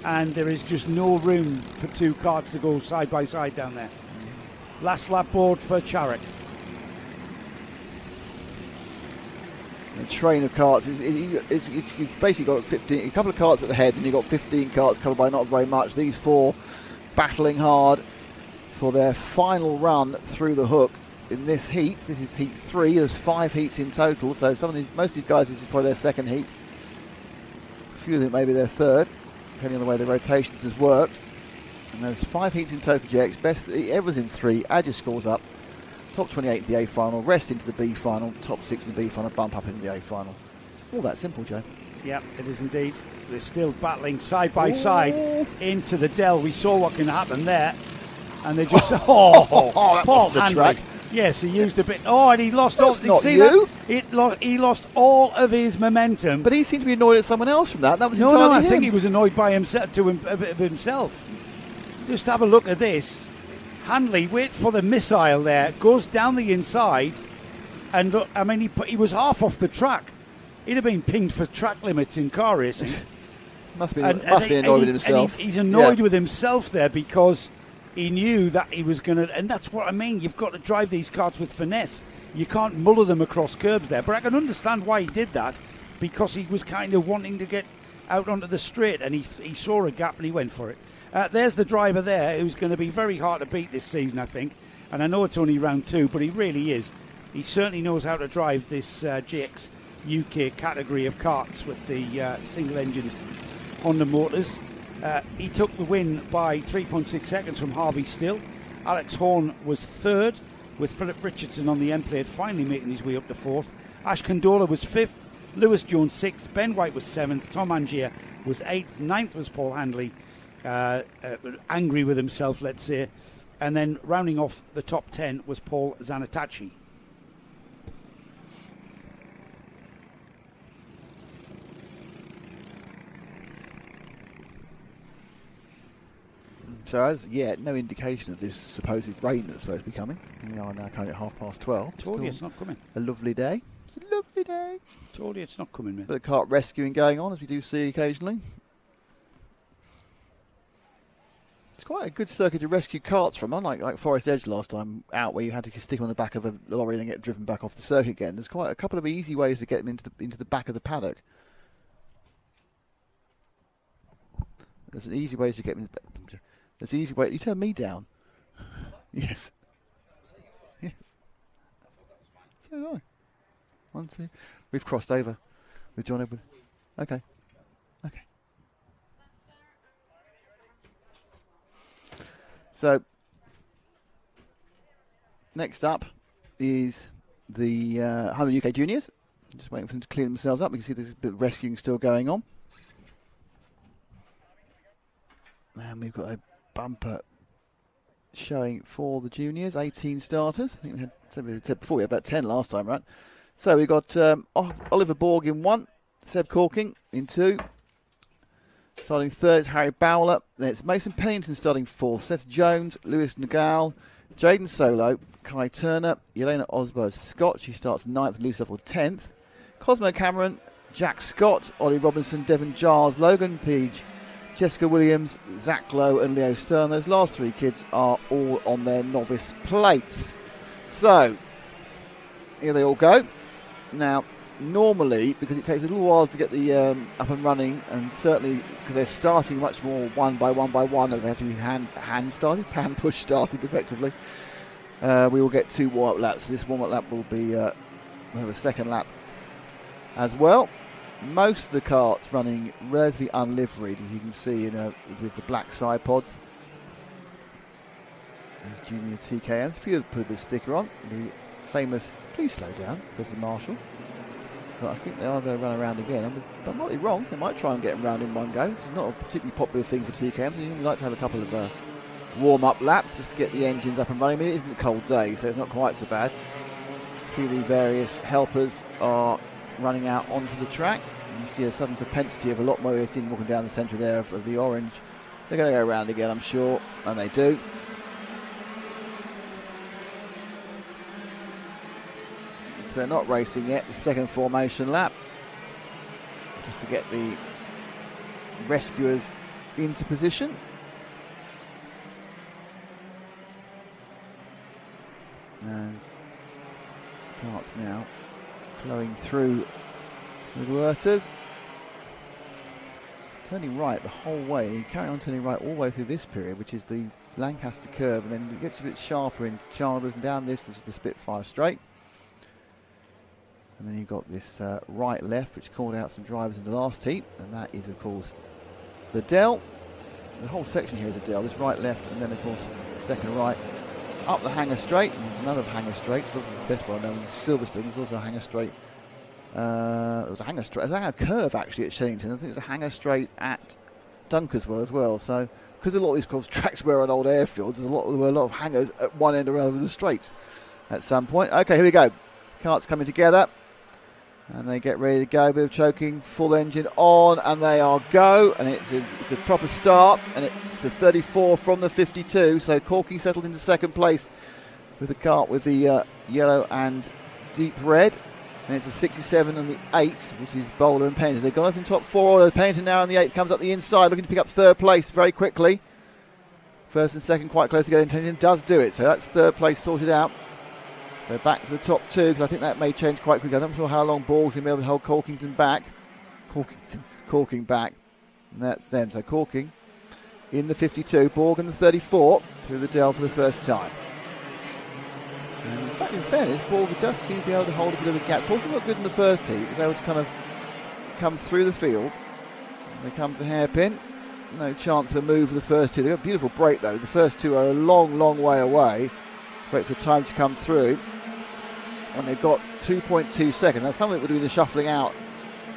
and there is just no room for 2 carts to go side by side down there. Last lap board for Sharrock. The train of carts you've basically got 15, a couple of carts at the head, and you've got 15 carts covered by not very much. These 4 battling hard for their final run through the hook in this heat. This is heat 3. There's 5 heats in total, so most of these guys, this is probably their second heat. A few of them maybe their third, depending on the way the rotations has worked. And there's 5 heats in total, JX. Best everyone's in 3. Add your scores up. Top 28 in the A final, rest into the B final, top 6 in the B final, bump up into the A final. It's all that simple, Joe. Yeah, it is indeed. They're still battling side by side into the Dell. We saw what can happen there. And they just... Paul the track. Yes, he used a bit... and he lost all... Not you. He lost all of his momentum. But he seemed to be annoyed at someone else from that. That was No, I him. think he was annoyed by himself. Just have a look at this. Handley, wait for the missile there, goes down the inside, and look, I mean, he was half off the track. He'd have been pinged for track limits in car racing. must be annoyed with himself. He's annoyed with himself there because he knew that he was going to, and that's what I mean. You've got to drive these karts with finesse. You can't muller them across curbs there. But I can understand why he did that, because he was kind of wanting to get out onto the straight, and he saw a gap and he went for it. There's the driver there who's going to be very hard to beat this season, I think. And I know it's only round 2, but he really is. He certainly knows how to drive this GX UK category of karts with the single-engined Honda motors. He took the win by 3.6 seconds from Harvey Still. Alex Horn was third, with Philip Richardson on the end plate finally making his way up to fourth. Ash Candola was fifth, Lewis Jones sixth, Ben White was seventh, Tom Angier was eighth, ninth was Paul Handley, angry with himself, let's say, and then rounding off the top 10 was Paul Zanatachi. So as yet, no indication of this supposed rain that's supposed to be coming. We are now currently at 12:30. Told you it's not coming. A lovely day. It's a lovely day. Told you it's not coming, man. Bit of kart rescuing going on, as we do see occasionally. It's quite a good circuit to rescue karts from, unlike like Forest Edge last time out, where you had to stick on the back of a lorry and then get driven back off the circuit again. There's quite a couple of easy ways to get them into the back of the paddock. There's an easy way to get them. There's an easy way. You turn me down. Yes. Yes. So do I. 1, 2. We've crossed over with John Edward. Okay. Okay. So, next up is the 100 UK Juniors. Just waiting for them to clean themselves up. You can see there's a bit of rescuing still going on. And we've got a bumper showing for the juniors, 18 starters. I think we had before, we had about 10 last time, right? So we've got Oliver Borg in 1, Seb Corking in 2. Starting 3rd is Harry Bowler. Then it's Mason Pennington starting 4th. Seth Jones, Lewis Nagal, Jaden Solo, Kai Turner, Yelena Osborne Scott. She starts 9th, Lucy Suffolk 10th. Cosmo Cameron, Jack Scott, Ollie Robinson, Devon Giles, Logan Peage, Jessica Williams, Zach Lowe and Leo Stern. Those last 3 kids are all on their novice plates. So, here they all go. Now, normally, because it takes a little while to get the up and running, and certainly because they're starting much more one by one, as they have to be hand push started effectively, we will get 2 warm-up laps. So this warm-up lap will be we'll have a second lap as well. Most of the karts running relatively unliveried, as you can see with the black side pods. There's junior TKMs. A few have put a bit of sticker on. The famous, please slow down, says the marshal. But I think they are going to run around again. I might be wrong. They might try and get them around in one go. It's not a particularly popular thing for TKMs. You like to have a couple of warm-up laps just to get the engines up and running. I mean, it isn't a cold day, so it's not quite so bad. A few of the various helpers are running out onto the track. And you see a sudden propensity of a lot more. You've seen walking down the centre there of the orange. They're going to go around again, I'm sure, and they do. So they're not racing yet. The second formation lap, just to get the rescuers into position. And karts now flowing through the Werters. Turning right the whole way. You carry on turning right all the way through this period, which is the Lancaster curve, and then it gets a bit sharper in Chandler's, and down this is the Spitfire straight. And then you've got this right-left, which called out some drivers in the last heat, and that is, of course, the Dell. The whole section here is a Dell. This right-left, and then, of course, second right. Up the Hanger Straight. There's another Hanger Straight. It's obviously the best one known as Silverstone. There's also a Hanger Straight. There was a Hanger Straight. There's a curve, actually, at Shillington. I think there's a Hanger Straight at Dunkerswell as well. So, because a lot of these tracks were on old airfields, there were a lot of hangers at one end or other of the straights at some point. Okay, here we go. Karts coming together. And they get ready to go. A bit of choking, full engine on, and they are go. And it's a proper start. And it's a 34 from the 52. So Corking settled into second place with the kart with the yellow and deep red. And it's a 67 on the 8, which is Bowler and Pennington. They've gone off in top 4. Pennington now on the 8 comes up the inside, looking to pick up third place very quickly. First and second quite close together. And Pennington does do it. So that's third place sorted out. They're back to the top 2, because I think that may change quite quickly. I'm not sure how long Borg's going to be able to hold Corking back. And that's them. So Corking in the 52, Borg in the 34, through the Dell for the first time. And in fact, in fairness, Borg does seem to be able to hold a bit of a gap. Corking looked good in the first heat. He was able to kind of come through the field. And they come to the hairpin. No chance of a move for the first 2. They've got a beautiful break, though. The first 2 are a long, long way away. Wait for time to come through. And they've got 2.2 seconds. That's something that would be the shuffling out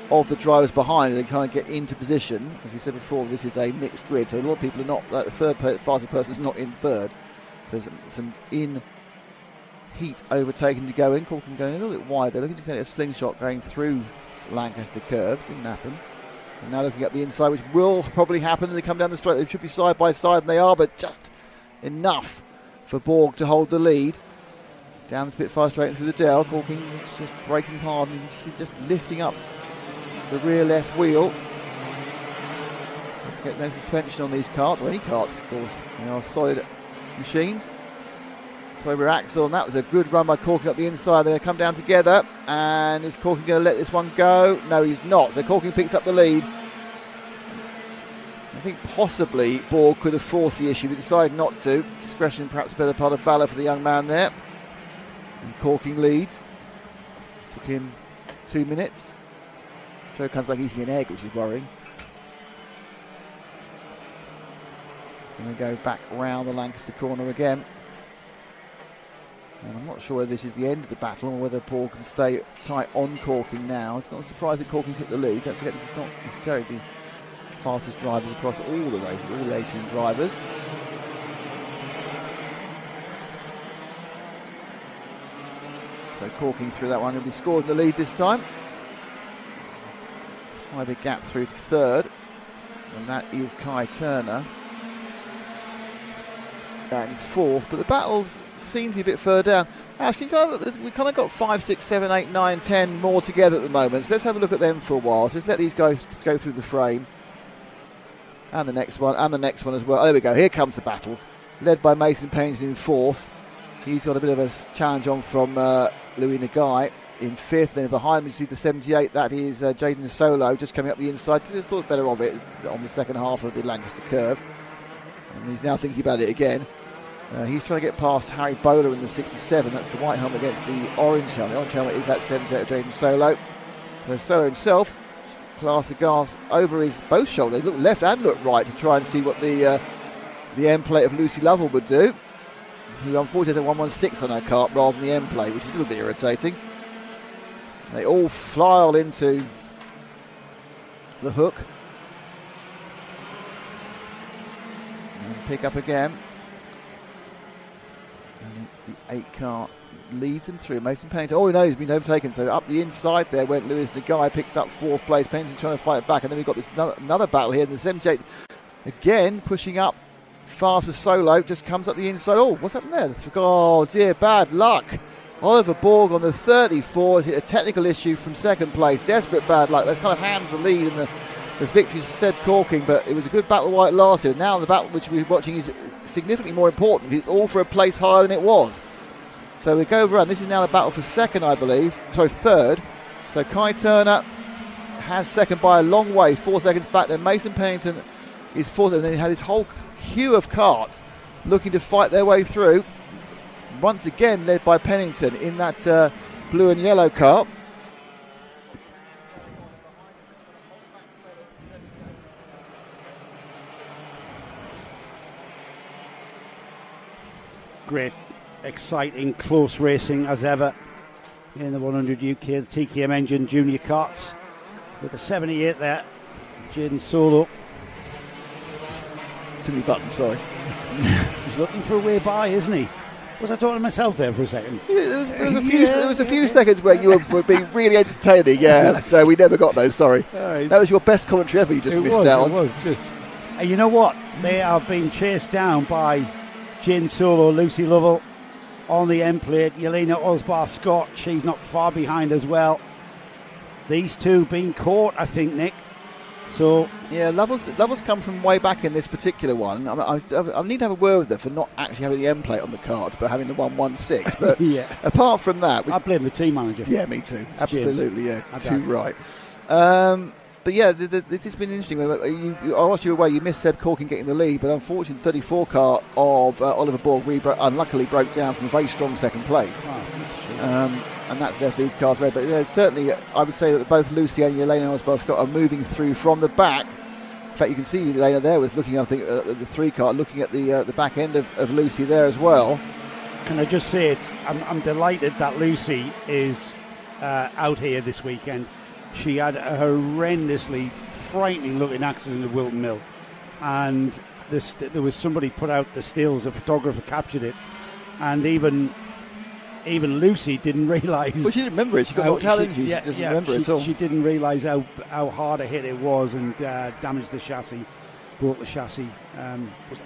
of the drivers behind and kind of get into position. As we said before, this is a mixed grid, so a lot of people are not, like the third fastest person is not in third. So there's some in-heat overtaking to go in. Corking going a little bit wide. They're looking to get a slingshot going through Lancaster curve. Didn't happen. And now looking at the inside, which will probably happen as they come down the straight. They should be side by side, and they are, but just enough for Borg to hold the lead. Down the Spitfire straight and through the Dell. Corking just braking hard and just lifting up the rear left wheel. Get no suspension on these karts, or any karts, of course. They are solid machines. So we're Axel, and that was a good run by Karting up the inside. They're going to come down together, and is Karting going to let this one go? No, he's not. So Karting picks up the lead. I think possibly Borg could have forced the issue, but decided not to. Discretion, perhaps a better part of valour for the young man there. And Karting leads. Took him 2 minutes. Joe comes back eating an egg, which is worrying. Going to go back round the Lancaster corner again. And I'm not sure whether this is the end of the battle or whether Paul can stay tight on Karting now. It's not a surprise that Karting's hit the lead. Don't forget, this is not necessarily the fastest drivers across all the races, all the 18 drivers. So Karting through that one. He'll be scored in the lead this time. Quite a big gap through to third. And that is Kai Turner. And fourth. But the battle seems to be a bit further down. Ash, we kind of got 5, 6, 7, 8, 9, 10 more together at the moment. So let's have a look at them for a while. So let's let these guys go through the frame. And the next one, and the next one as well. Oh, there we go. Here comes the battles. Led by Mason Paynes in fourth. He's got a bit of a challenge on from Louis Nagai in fifth. Then behind me, you see the 78. That is Jaden Solo just coming up the inside. I thought better of it on the second half of the Lancaster curve. And he's now thinking about it again. He's trying to get past Harry Bowler in the 67. That's the white helmet against the orange helmet. The orange helmet is that 78 of Jaden Solo. So Solo himself, class of gas over his both shoulders. Look left and look right to try and see what the end plate of Lucy Lovell would do. Who unfortunately had a 116 on her kart rather than the end plate, which is a little bit irritating. They all file into the hook. And pick up again. And it's the 8 car leads him through. Mason Pennington, oh no, he's been overtaken. So up the inside there went Lewis Nagai, picks up 4th place. Pennington trying to fight it back. And then we've got this another battle here in the 78. Again, pushing up fast as Solo, just comes up the inside. Oh, what's happened there? Oh dear, bad luck. Oliver Borg on the 34 hit a technical issue from second place. Desperate bad luck. They kind of hands the lead and the victory said Karting, but it was a good battle while it lasted. Now the battle which we're watching is significantly more important. It's all for a place higher than it was. So we go around. This is now the battle for second, I believe. Sorry, third. So Kai Turner has second by a long way, 4 seconds back. Then Mason Pennington is fourth, and then he had his whole queue of karts looking to fight their way through. Once again led by Pennington in that blue and yellow kart. Great, exciting, close racing as ever in the 100 UK, the TKM Engine Junior Karts with the 78 there. Jaden Solo. Too many buttons, sorry. He's looking for a way by, isn't he? Was I talking to myself there for a second? There was a few seconds where you were being really entertaining, yeah. So we never got those, sorry. That was your best commentary ever, you just missed out on. It was, just. And you know what? They are being chased down by Jane Solo, Lucy Lovell on the end plate. Yelena Osbar-Scott, she's not far behind as well. These two being caught, I think, Nick. So yeah, Lovell's come from way back in this particular one. I need to have a word with her for not actually having the end plate on the card, but having the 116. But yeah. Apart from that, I blame the team manager. Yeah, me too. It's absolutely, James. Yeah, too right. But yeah, this has been interesting. Whilst you were away, you missed Seb Karting getting the lead, but unfortunately, the 34 car of Oliver Borg unluckily broke down from a very strong second place. Oh, and that's there for these cars red. But certainly, I would say that both Lucy and Yelena Osbar-Scott are moving through from the back. In fact, you can see Yelena there was looking, I think, at the 3 car, looking at the back end of Lucy there as well. Can I just say I'm delighted that Lucy is out here this weekend. She had a horrendously frightening looking accident at Wilton Mill, and there was somebody put out the stills, a photographer captured it, and even Lucy didn't realise. Well, she didn't remember it. She got knocked out, didn't she? She doesn't remember it at all. She didn't realise how hard a hit it was, and damaged the chassis, broke the chassis.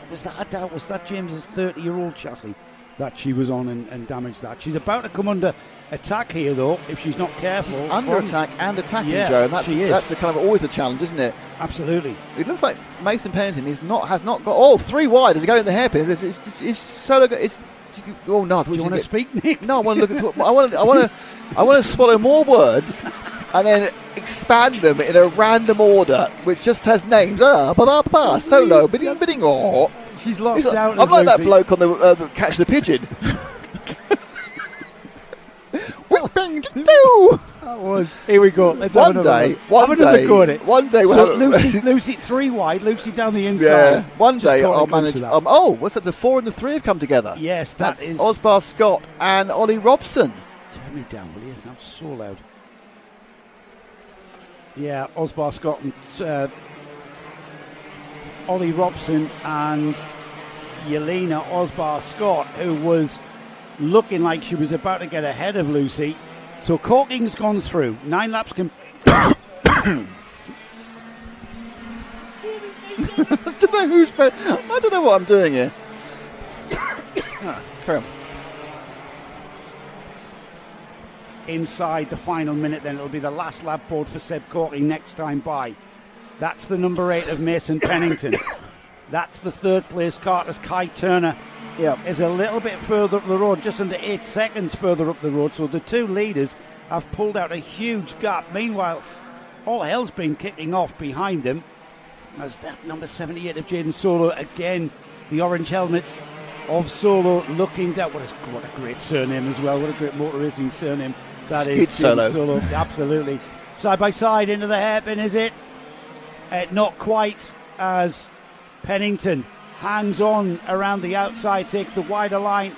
Was that James's 30-year-old chassis? that she was on and damage that. She's about to come under attack here, though, if she's not careful. She's under attack and attacking, yeah, Joe, and that's she is. That's a kind of always a challenge, isn't it? Absolutely. It looks like Mason Pennington has not got 3 wide as he goes in the hairpin. It's solo. Oh no! Do you want to speak, Nick? No, I want to look at. I want to swallow more words and then expand them in a random order, which just has names. Solo, bidding, or. She's lost out. I'm like Lucy. That bloke on the Catch the Pigeon. That was. Here we go. Let's have another go at it. One day, we'll Lucy 3 wide. Lucy down the inside. Yeah. One day I'll manage. What's that? The 4 and the 3 have come together. Yes, that's Osbar Scott and Ollie Robson. Turn me down, will you? It's not so loud. Yeah, Osbar Scott and Ollie Robson and Yelena Osbar Scott, who was looking like she was about to get ahead of Lucy. So Karting's gone through. 9 laps I don't know what I'm doing here. Carry on. Inside the final minute, then it'll be the last lap board for Seb Karting next time by. That's the number 8 of Mason Pennington. That's the 3rd place kart as Kai Turner is a little bit further up the road, just under 8 seconds further up the road. So the 2 leaders have pulled out a huge gap. Meanwhile, all hell's been kicking off behind them. As that number 78 of Jaden Solo, again, the orange helmet of Solo looking down. What a great surname as well. What a great motor racing surname that is. Solo. Absolutely. Side by side into the hairpin, is it? Not quite, as Pennington hangs on around the outside, takes the wider line.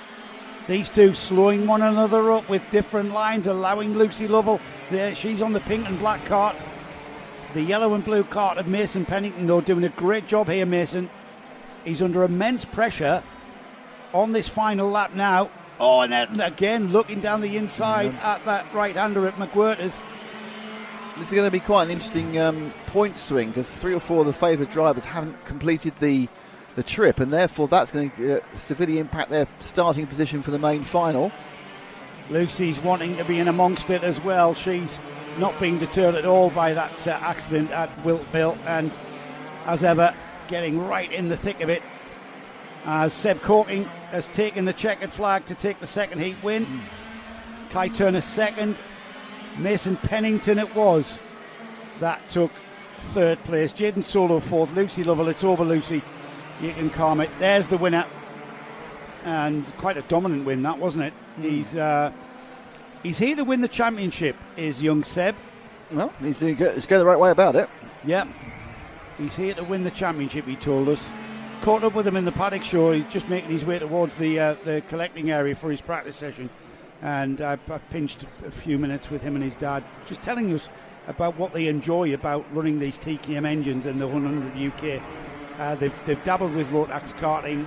These two slowing one another up with different lines, allowing Lucy Lovell. She's on the pink and black cart. The yellow and blue cart of Mason Pennington, though, doing a great job here, Mason. He's under immense pressure on this final lap now. Oh, and then again, looking down the inside at that right-hander at McWhirters. This is going to be quite an interesting point swing, because 3 or 4 of the favoured drivers haven't completed the trip, and therefore that's going to severely impact their starting position for the main final. Lucy's wanting to be in amongst it as well. She's not being deterred at all by that accident at Wiltville, and as ever, getting right in the thick of it. As Seb Karting has taken the checkered flag to take the second heat win. Kai Turner second. Mason Pennington it was that took 3rd place. Jaden Solo 4th. Lucy Lovell, it's over Lucy. You can calm it. There's the winner. And quite a dominant win, that, wasn't it? He's here to win the championship, is young Seb. Well, he's going the right way about it. Yeah. He's here to win the championship, he told us. Caught up with him in the paddock show. He's just making his way towards the collecting area for his practice session. And I pinched a few minutes with him and his dad, just telling us about what they enjoy about running these TKM engines in the 100 UK. They've dabbled with Rotax karting.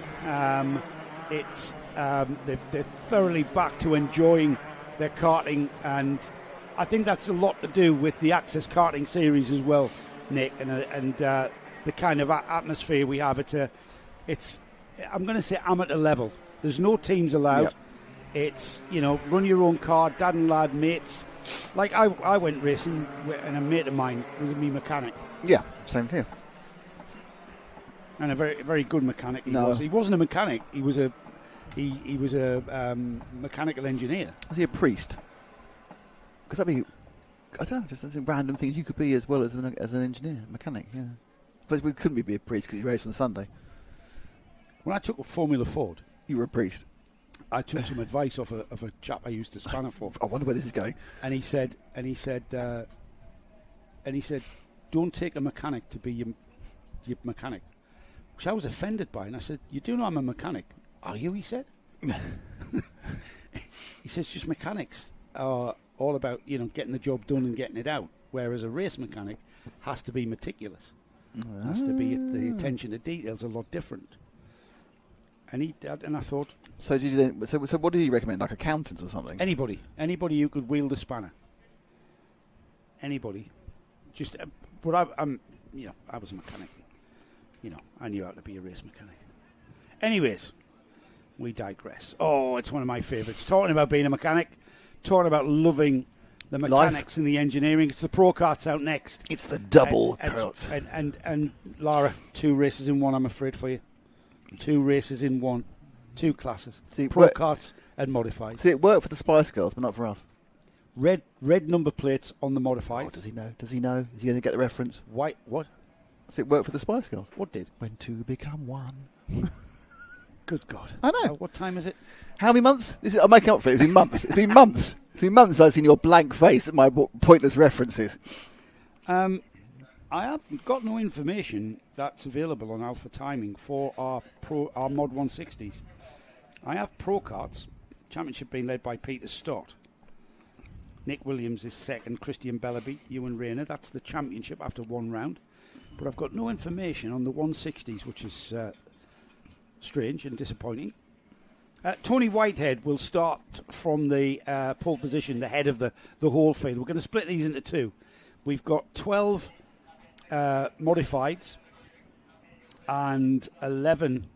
They're thoroughly back to enjoying their karting, and I think that's a lot to do with the Access Karting series as well, Nick, and the kind of atmosphere we have. It's I'm going to say amateur level. There's no teams allowed. Yep. It's, run your own car, dad and lad, mates. Like I went racing, and a mate of mine was me mechanic. Yeah, same here. And a very, very good mechanic he was. He wasn't a mechanic. He was a mechanical engineer. Was he a priest? Because that'd be, I don't know, just some random things you could be as well as an engineer, mechanic. Yeah, but we couldn't be a priest because you raced on Sunday. When I took a Formula Ford, you were a priest. I took some advice off a chap I used to spanner for. I wonder where this is going. And he said, don't take a mechanic to be your mechanic. Which I was offended by, and I said, "You do know I'm a mechanic, are you?" He said. He says, "Just mechanics are all about getting the job done and getting it out, whereas a race mechanic has to be meticulous, has to be the attention to detail's a lot different." And I thought. So did you then? So what did he recommend? Like accountants or something? Anybody who could wield a spanner. Anybody, just. But I was a mechanic. I knew how to be a race mechanic. Anyways, we digress. Oh, it's one of my favourites. Talking about being a mechanic, talking about loving the mechanics and the engineering. It's the Pro Karts out next. It's the double Karts. And Lara, 2 races in one, I'm afraid for you. 2 races in one. 2 classes. Pro Karts and modified. See, it worked for the Spice Girls, but not for us. Red number plates on the modified. Oh, does he know? Does he know? Is he going to get the reference? White, what? Does it work for the Spice Girls? What did? When 2 become 1. Good God. I know. What time is it? How many months? I'm making up for it. It's been months. It's been months. It's been months I've seen your blank face at my pointless references. I have got no information that's available on Alpha Timing for our Mod 160s. I have Pro Karts, championship being led by Peter Stott. Nick Williams is second, Christian Bellaby, Ewan Rayner. That's the championship after 1 round. But I've got no information on the 160s, which is strange and disappointing. Tony Whitehead will start from the pole position, the head of the whole field. We're going to split these into 2. We've got 12 modifieds and 11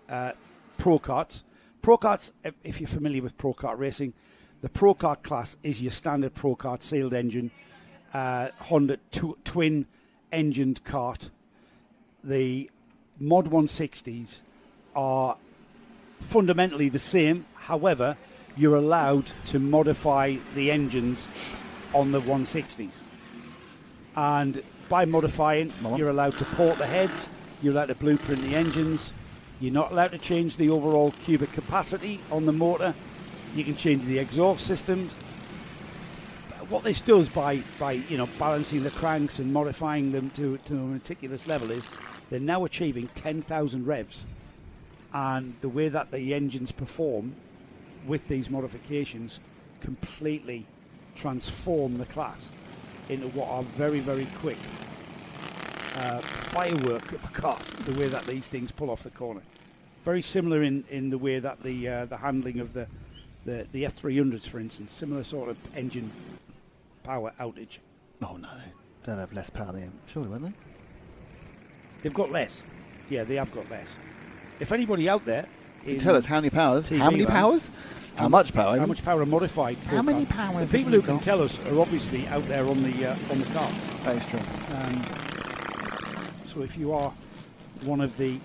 Pro Karts. Pro Karts, if you're familiar with Pro Kart racing, the Pro Kart class is your standard Pro Kart sealed engine, Honda twin-engined kart. The Mod 160s are fundamentally the same. However, you're allowed to modify the engines on the 160s. And by modifying, you're allowed to port the heads, you're allowed to blueprint the engines, you're not allowed to change the overall cubic capacity on the motor, you can change the exhaust systems. What this does by balancing the cranks and modifying them to a meticulous level is they're now achieving 10,000 revs. And the way that the engines perform with these modifications completely transform the class into what are very, very quick firework karts, the way that these things pull off the corner. Very similar in the way that the handling of the F300s, for instance, similar sort of engine power outage. Oh no, they'll have less power than him, surely, won't they? They've got less. Yeah, they have got less. If anybody out there can tell us how many powers, TV how many powers, how much power, how much power are modified. How many powers? The people who can tell us are obviously out there on the carts. That is true. So if you are one of the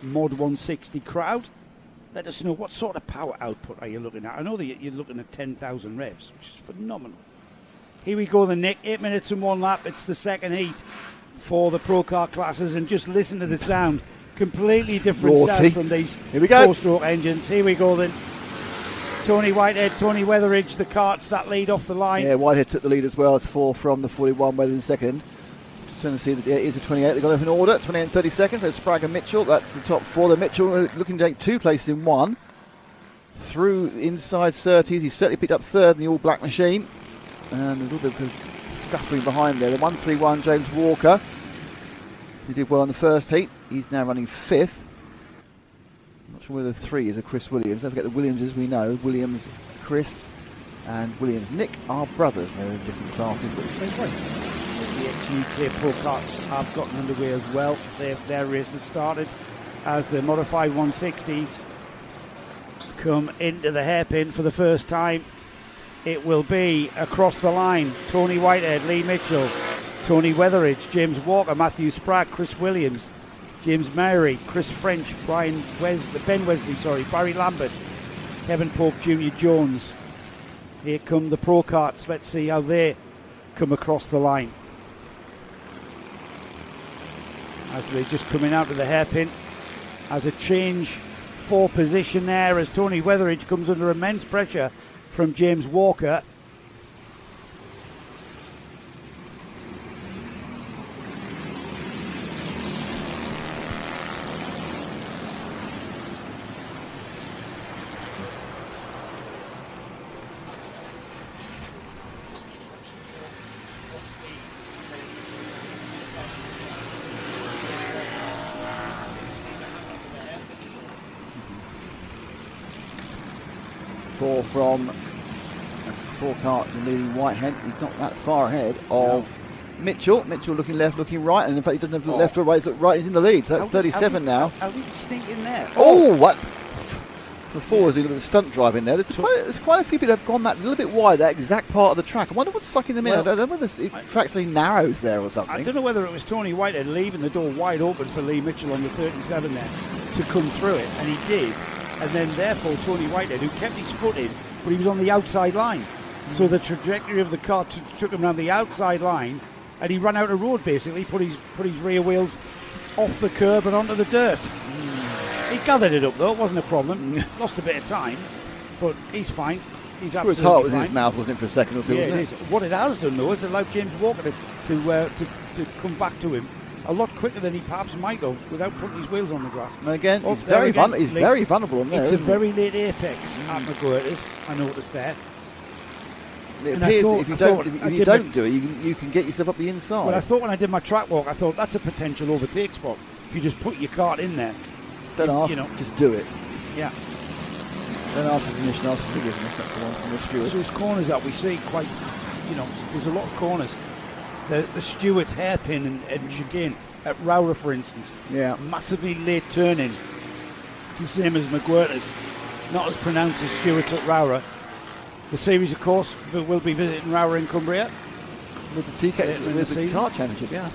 Mod 160 crowd, let us know what sort of power output are you looking at. I know that you're looking at 10,000 revs, which is phenomenal. Here we go, the Nick. 8 minutes and 1 lap. It's the second heat for the Pro Kart classes, and just listen to the sound. Completely different sound from these 4-stroke engines. Here we go then. Tony Whitehead, Tony Weatheridge, the karts that lead off the line. Yeah, Whitehead took the lead as well. It's 4 from the 41, Weather in second. Just trying to see that it is the 28. They've got it in order. 28 and 30 seconds. So Sprague and Mitchell. That's the top 4. The Mitchell looking to take 2 places in 1. Through inside 30s. He's certainly picked up 3rd in the all-black machine. And a little bit of scuffling behind there. The 131, James Walker. He did well in the first heat. He's now running 5th. Not sure whether 3 is a Chris Williams. Don't forget the Williamses we know. Williams, Chris, and Williams. Nick are brothers. They're in different classes, but the same way. The ex-nuclear Pro Karts have gotten underway as well. Their race has started as the modified 160s come into the hairpin for the first time. It will be across the line. Tony Whitehead, Lee Mitchell, Tony Weatheridge, James Walker, Matthew Sprague, Chris Williams, James Mary, Chris French, Ben Wesley, Barry Lambert, Kevin Pope, Junior Jones. Here come the Pro Karts. Let's see how they come across the line. As they're just coming out of the hairpin. As a change for position there as Tony Weatheridge comes under immense pressure from James Walker. From 4 kart leading Whitehead. He's not that far ahead of Mitchell. Mitchell looking left, looking right, and in fact he doesn't have to look left or right. He's look right. He's in the lead. So that's 37 now. Are we sneaking there? Oh, what before was doing a bit of stunt driving there. There's quite a few people have gone that little bit wide, that exact part of the track. I wonder what's sucking them in. I don't know whether the track's really narrows there or something. I don't know whether it was Tony Whitehead leaving the door wide open for Lee Mitchell on the 37 there to come through it, and he did. And then therefore Tony Whitehead, who kept his foot in, but he was on the outside line. So the trajectory of the car took him around the outside line, and he ran out of road basically, put his rear wheels off the curb and onto the dirt. He gathered it up though, it wasn't a problem. Lost a bit of time, but he's fine. He's absolutely his heart was fine. in his mouth, wasn't it, for a second or two? Yeah, it is. What it has done though is allowed James Walker to come back to him a lot quicker than he perhaps might have without putting his wheels on the grass. And again, he's very vulnerable on there. It's a very late apex at McGuirter's, I noticed there. It appears if you don't do it, you can get yourself up the inside. Well, I thought when I did my track walk, I thought that's a potential overtake spot. If you just put your cart in there. Don't ask, just do it. Yeah. Don't ask for permission, ask for forgiveness. That's the one from the stewards. So there's corners that we see quite, there's a lot of corners. The Stewart's hairpin and chicane at Rowra, for instance. Yeah. Massively late turning. It's the same as McGuirter's. Not as pronounced as Stewart's at Rowra. The series, of course, will be visiting Rowra in Cumbria. With the TK, with the kart championship, yeah.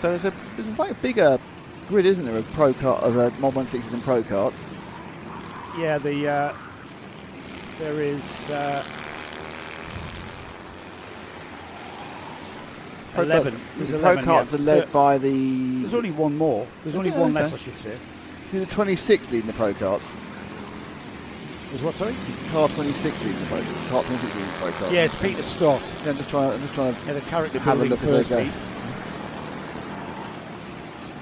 So there's like a bigger grid, isn't there, of pro kart, of Mod 160s and pro karts? Yeah, there is 11. There's 11, pro karts are led by the... There's only one more. There's only one less, I should say. The 26 leading the pro karts. There's what, sorry? Car 26 leading the pro karts. Car 26 leading the pro karts. Yeah, it's Peter Stott. Yeah, I'm just trying to the character have a building look first as they heat.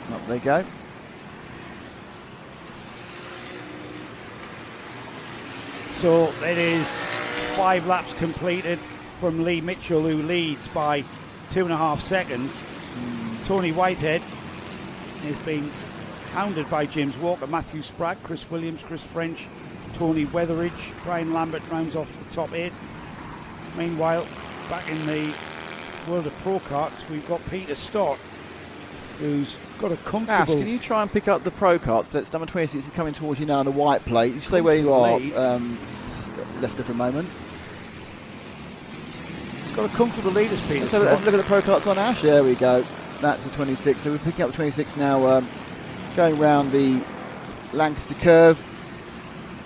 go. Up they go. So it is 5 laps completed from Lee Mitchell, who leads by 2.5 seconds. Tony Whitehead is being hounded by James Walker, Matthew Spratt, Chris Williams, Chris French, Tony Weatheridge, Brian Lambert rounds off the top 8. Meanwhile, back in the world of pro karts, we've got Peter Stott, who's got a comfortable... Ash, can you try and pick up the pro karts? That's number 26 is coming towards you now on a white plate. You stay where you are, Lester, for a moment. He's got a comfortable lead as Peter Stott. Let's look at the pro karts on Ash. There we go. That's the 26. So we're picking up the 26 now, going round the Lancaster curve.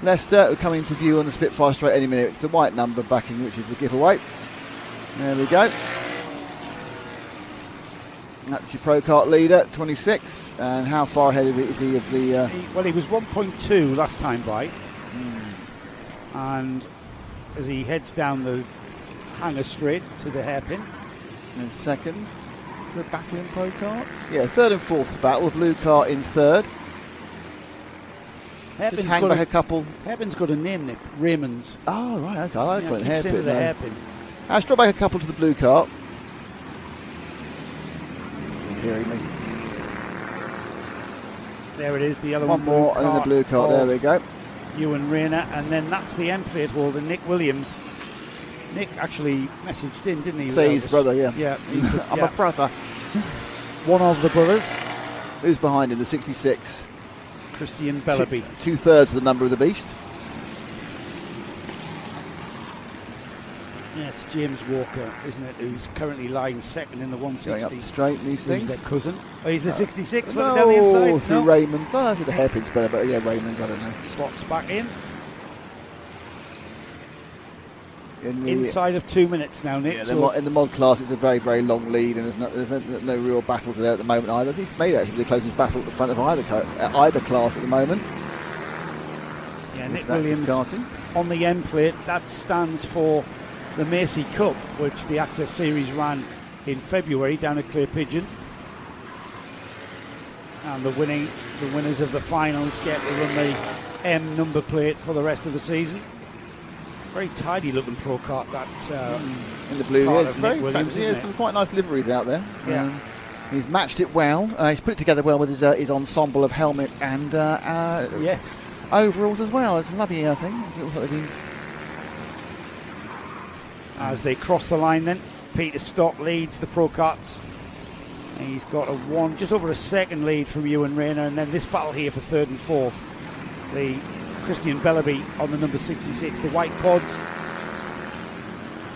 Leicester, coming into view on the Spitfire straight any minute. It's the white number backing, which is the giveaway. There we go. That's your pro kart leader, 26. And how far ahead is he of the... Well, he was 1.2 last time by. And as he heads down the hanger straight to the hairpin. And second, the battle in pro karts. Yeah, third and fourth battle. Blue kart in third. Hairpin's hang back a couple. Hairpin's got a name, Nick. Raymond's. Oh, right, okay. I like the hairpin. The hairpin. I'll drop back a couple to the blue kart. He's hearing me. There it is, the yellow one more, and then the blue kart. There we go. Ewan Rayner, and then that's the M plate holder, Nick Williams. Nick actually messaged in, didn't he? Say his brother, yeah. Yeah, I'm a brother. One of the brothers. Who's behind him? The 66. Christian Bellaby. 2/3 of the number of the beast. Yeah, it's James Walker, isn't it, who's currently lying second in the 160. Going up straight, these things. Who's their cousin? Oh, he's the 66 no, down the inside. Through Raymond's. Oh, I think the hairpin's better, but yeah, Raymond's, I don't know. Slots back in. Inside of 2 minutes now, Nick. Yeah, in the mod class, it's a very, very long lead, and there's no real battle there at the moment either. This may actually be the closest battle at the front of either class at the moment. Yeah, Nick Williams on the M plate. That stands for the Macy Cup, which the Access Series ran in February down at Clay Pigeon. And the winners of the finals get to run the M number plate for the rest of the season. Very tidy looking pro kart that in the blue. Yeah, it's very Williams, there's some quite nice liveries out there. Yeah. He's matched it well. He's put it together well with his ensemble of helmets and yes, overalls as well. It's a lovely thing. It looks like as they cross the line then, Peter Stott leads the pro karts. He's got just over a second lead from Ewan Rayner, and then this battle here for third and fourth. the Christian Bellaby on the number 66, the white pods,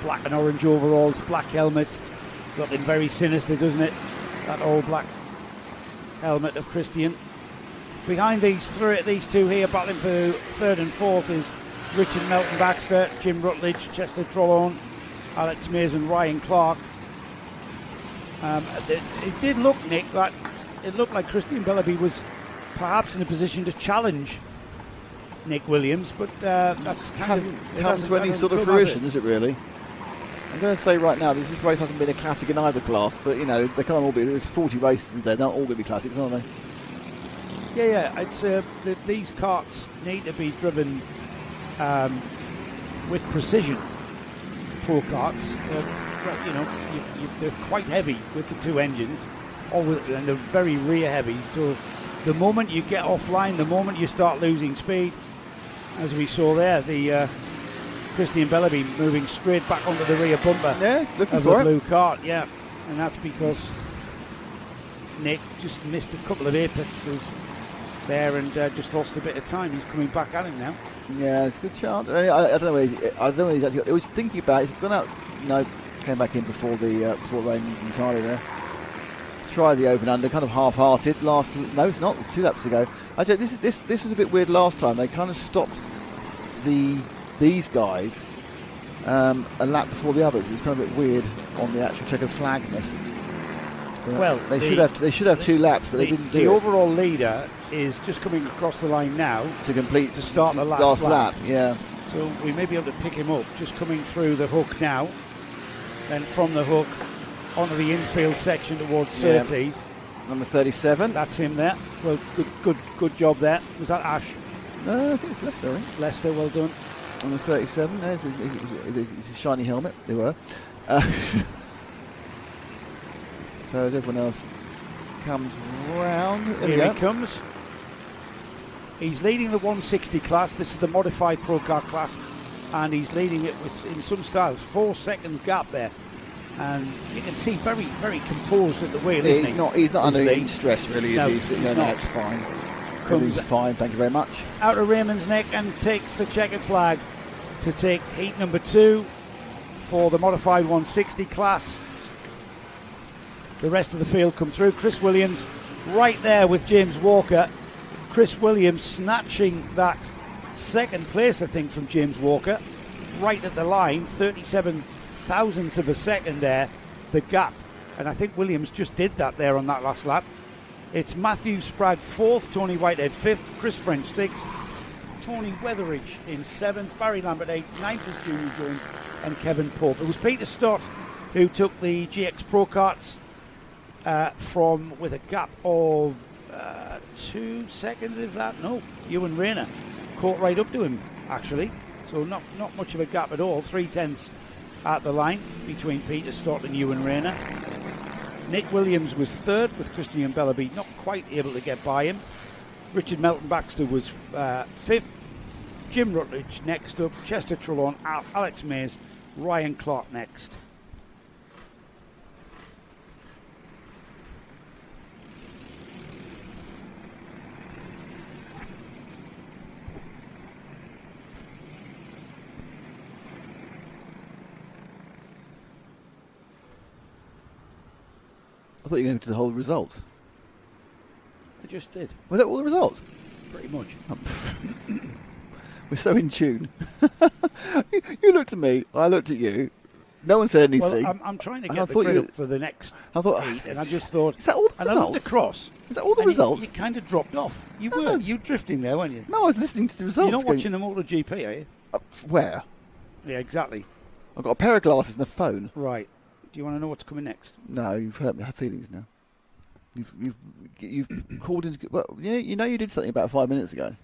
black and orange overalls, black helmet, looking very sinister, doesn't it? That all black helmet of Christian. Behind these two here, battling for third and fourth, is Richard Melton Baxter, Jim Rutledge, Chester Trelawn, Alex Mays and Ryan Clark. It did look, Nick, that it looked like Christian Bellaby was perhaps in a position to challenge Nick Williams, but that's hasn't come to any sort of fruition, is it really? I'm going to say right now, this race hasn't been a classic in either class, but you know they can't all be. There's 40 races today; they're not all going to be classics, aren't they? Yeah. It's these karts need to be driven with precision. Pro karts, they're quite heavy with the two engines, and they're very rear heavy. So the moment you get offline, the moment you start losing speed, as we saw there, the Christian Bellaby moving straight back onto the rear bumper of the blue kart, and that's because Nick just missed a couple of apexes there and just lost a bit of time. He's coming back at him now. Yeah, it's a good chance. I don't know. I don't know. He's actually. He was thinking about it. He's gone out. No, came back in before the rains entirely there. Try the over and under, kind of half-hearted. No, it's not. It was 2 laps ago. I said this was a bit weird last time. They kind of stopped these guys a lap before the others. It was kind of a bit weird on the actual checkered flagness. Well, they should have 2 laps, but they didn't do it. The overall leader is just coming across the line now to start the last lap. Yeah. So we may be able to pick him up, just coming through the hook now. Then from the hook onto the infield section towards Surtees. Number 37. That's him there. Well, good job there. Was that Ash? No, I think it's Lester. Right? Lester, well done. Number 37. There's his shiny helmet. They were. So as everyone else comes round. Here he comes. He's leading the 160 class. This is the modified pro car class, and he's leading it in some styles. 4 seconds gap there, and you can see very, very composed at the wheel, isn't he? He's not under any stress really. No, he's not. That's fine. He's fine. Thank you very much. Out of Raymond's Neck and takes the checkered flag to take heat number 2 for the modified 160 class. The rest of the field come through. Chris Williams right there with James Walker. Chris Williams snatching that second place, I think, from James Walker. Right at the line, 37 thousandths of a second there, the gap. And I think Williams just did that there on that last lap. It's Matthew Sprague 4th, Tony Whitehead 5th, Chris French 6th, Tony Weatheridge in 7th, Barry Lambert 8th, 9th was Junior Jones and Kevin Pope. It was Peter Stott who took the GX Pro Karts with a gap of 2 seconds, is that? No, Ewan Rayner caught right up to him, actually. So not much of a gap at all. 3/10 at the line between Peter Stott and Ewan Rayner. Nick Williams was 3rd with Christian Bellaby, not quite able to get by him. Richard Melton Baxter was 5th. Jim Rutledge next up. Chester Trelawn, Alex Mays, Ryan Clark next. I thought you were going to do the whole results. I just did. Was that all the results? Pretty much. We're so in tune. You looked at me, I looked at you. No one said anything. Well, I'm trying to get the grid up for the next heat, and I just thought... Is that all the results? And I looked across. Is that all the results? You kind of dropped off. You were drifting there, weren't you? No, I was listening to the results. You're not watching the MotoGP, are you? Where? Yeah, exactly. I've got a pair of glasses and a phone. Right. Do you want to know what's coming next? No, you've hurt my feelings now. You've called into... Well, you know you did something about 5 minutes ago.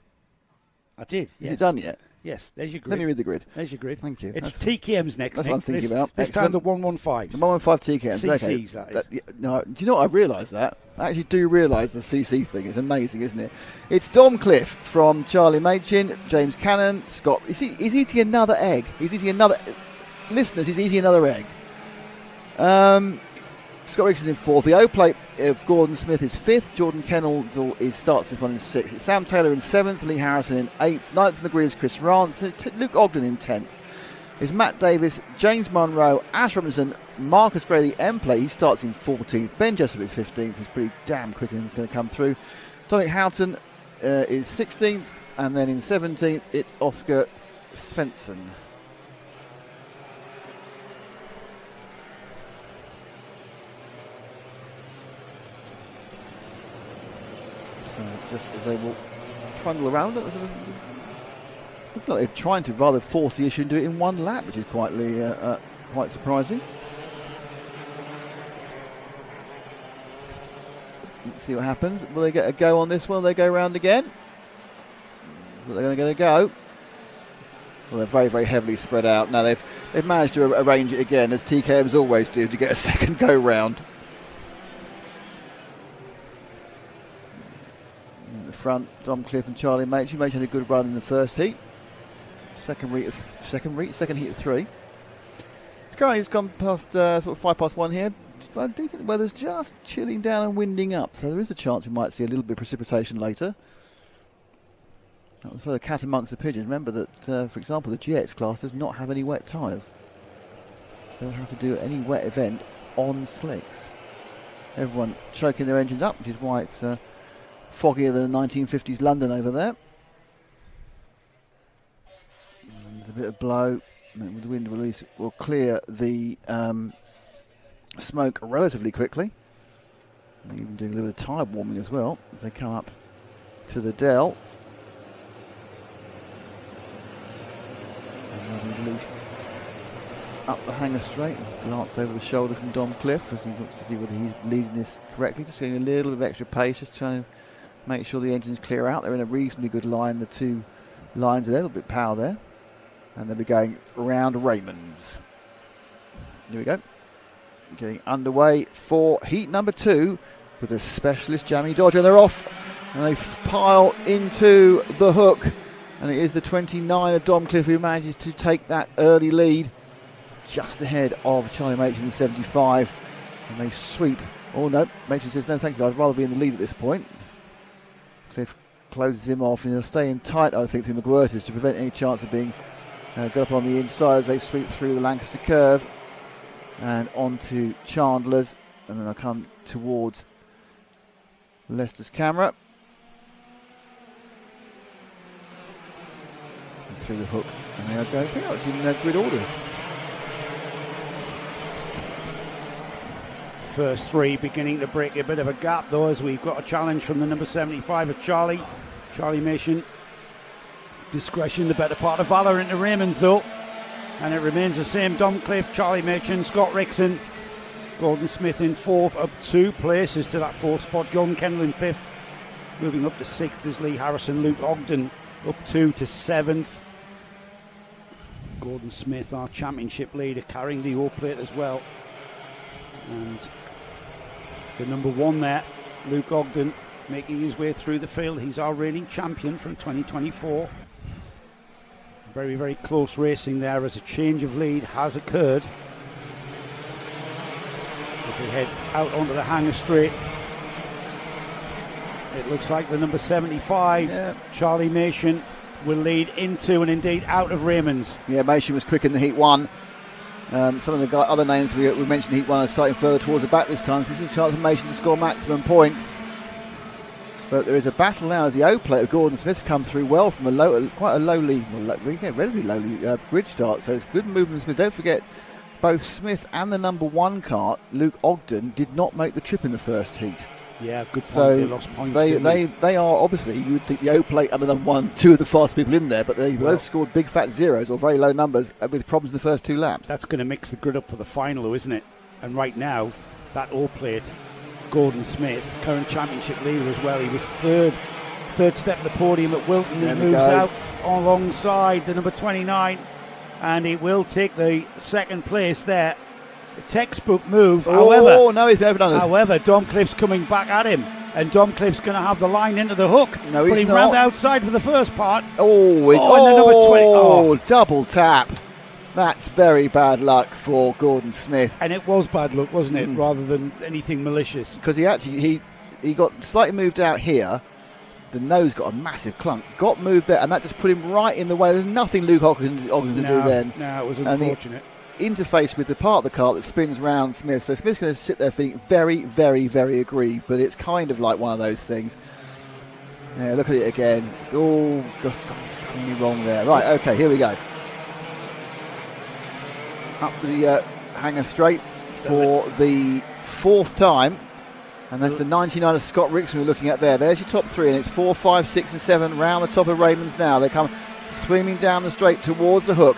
I did, yes. Is it done yet? Yes, there's your grid. Let me read the grid. There's your grid. Thank you. It's TKM's next. That's what I'm thinking about. This time the 115s. The 115 TKMs. CCs, okay. that is. No, do you know what? I realised that. I actually do realise the CC thing. It's amazing, isn't it? It's Dom Cliff from Charlie Machin, James Cannon, Scott. He's eating another egg. He's eating another... Listeners, he's eating another egg. Scott Rickson's in 4th. The O-plate of Gordon Smith is 5th. Jordan Kennel starts this one in 6th. It's Sam Taylor in 7th. Lee Harrison in 8th. 9th in the grid is Chris Rance. And it's Luke Ogden in 10th. It's Matt Davis, James Munro, Ash Robinson, Marcus Gray, the M-plate. He starts in 14th. Ben Jessup is 15th. He's pretty damn quick and he's going to come through. Dominic Houghton is 16th. And then in 17th, it's Oscar Svensson. So just as they will trundle around, it looks like they're trying to rather force the issue and do it in one lap, which is quite surprising. Let's see what happens. Will they get a go on this one? Will they go round again? So they're going to get a go. Well, they're very, very heavily spread out. Now they've managed to arrange it again, as TKMs always do, to get a second go round. In the front, Dom Cliff and Charlie Machin. Machin had a good run in the first heat. Second heat of 3. It's gone past sort of 5 past 1 here. I do think the weather's just chilling down and winding up, so there is a chance we might see a little bit of precipitation later. So the cat amongst the pigeons. Remember that, for example, the GX class does not have any wet tyres. They don't have to do any wet event on slicks. Everyone choking their engines up, which is why it's foggier than the 1950s London over there. And there's a bit of blow. And the wind release will clear the smoke relatively quickly. And even doing a little tyre warming as well as they come up to the Dell. Released up the hanger straight, glance over the shoulder from Dom Cliff as he looks to see whether he's leading this correctly, just getting a little bit of extra pace, just trying to make sure the engine's clear out. They're in a reasonably good line, the two lines are there, a little bit of power there, and they'll be going around Raymond's. Here we go, getting underway for heat number 2 with a specialist jammy Dodger. They're off and they pile into the hook. And it is the 29 of Dom Cliff who manages to take that early lead just ahead of Charlie Machin in 75. And they sweep. Oh no, Machin says, no thank you, I'd rather be in the lead at this point. Cliff closes him off and he'll stay in tight, I think, through McWhirters to prevent any chance of being got up on the inside as they sweep through the Lancaster curve and onto Chandler's. And then they'll come towards Leicester's camera. Through the hook, and they are going pretty much in grid order. First 3 beginning to break a bit of a gap though, as we've got a challenge from the number 75 of Charlie Machin. Discretion, the better part of valour into Raymond's though, and it remains the same. Dom Cliff, Charlie Machin, Scott Rickson, Gordon Smith in 4th, up 2 places to that 4th spot. John Kendall in 5th, moving up to 6th is Lee Harrison. Luke Ogden up 2 to 7th. Gordon Smith, our championship leader, carrying the O-plate as well. And the number 1 there, Luke Ogden, making his way through the field. He's our reigning champion from 2024. Very, very close racing there as a change of lead has occurred. If we head out onto the hanger straight, it looks like the number 75, Charlie Machin, will lead into and indeed out of Raymond's. Yeah, Machin was quick in the Heat 1. Some of the other names we mentioned in Heat 1 are starting further towards the back this time, so this is a chance for Machin to score maximum points. But there is a battle now as the O-plate of Gordon Smith's come through well from relatively lowly grid start, so it's good movement. Smith. Don't forget, both Smith and the number 1 kart, Luke Ogden, did not make the trip in the first heat. Yeah, good point. So they lost points. They are obviously, you would think the O-plate and the number 1, 2 of the fastest people in there, but they both scored big fat zeros or very low numbers with problems in the first 2 laps. That's going to mix the grid up for the final, though, isn't it? And right now, that O-plate, Gordon Smith, current championship leader as well. He was third step of the podium at Wilton. He moves out alongside the number 29, and he will take the second place there. A textbook move. However, Dom Cliff's coming back at him, and Dom Cliff's going to have the line into the hook. No, he's but he ran the outside for the first part. The number 20. Double tap. That's very bad luck for Gordon Smith. And it was bad luck, wasn't it, rather than anything malicious? Because he got slightly moved out here. The nose got a massive clunk. Got moved there, and that just put him right in the way. There's nothing Luke Ogden could do then. No, it was unfortunate. Interface with the part of the car that spins round Smith. So Smith's going to sit there feeling very, very, very aggrieved, but it's kind of like one of those things. Yeah, look at it again. It's all just got something wrong there. Right, okay, here we go. Up the hanger straight for the fourth time. And that's the 99 of Scott Rickson we're looking at there. There's your top three, and it's 4, 5, 6 and 7 round the top of Raymond's now. They come swimming down the straight towards the hook.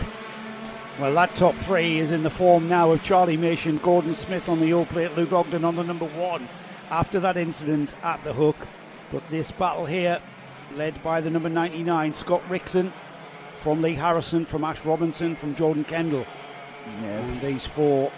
Well, that top three is in the form now of Charlie Machin, Gordon Smith on the old plate, Luke Ogden on the number 1 after that incident at the hook. But this battle here, led by the number 99, Scott Rickson, from Lee Harrison, from Ash Robinson, from Jordan Kendall. Yes. And these four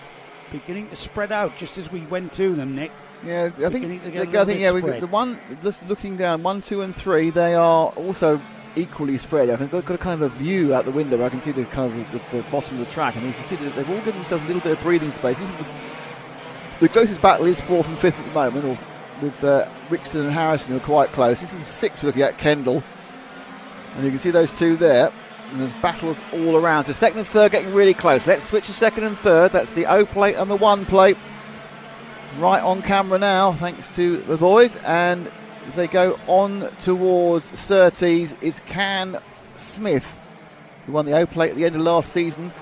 beginning to spread out just as we went to them, Nick. Yeah, I think we've got the one, just looking down, 1, 2 and 3, they are also equally spread. I've got a kind of a view out the window where I can see the kind of the bottom of the track, and you can see that they've all given themselves a little bit of breathing space. The closest battle is 4th and 5th at the moment, or with Rickson and Harrison who are quite close. This is the 6th looking at Kendall, and you can see those two there. And there's battles all around. So 2nd and 3rd getting really close. Let's switch to 2nd and 3rd. That's the O plate and the 1 plate. Right on camera now, thanks to the boys. And as they go on towards Surtees, it's Can Smith, who won the O plate at the end of last season.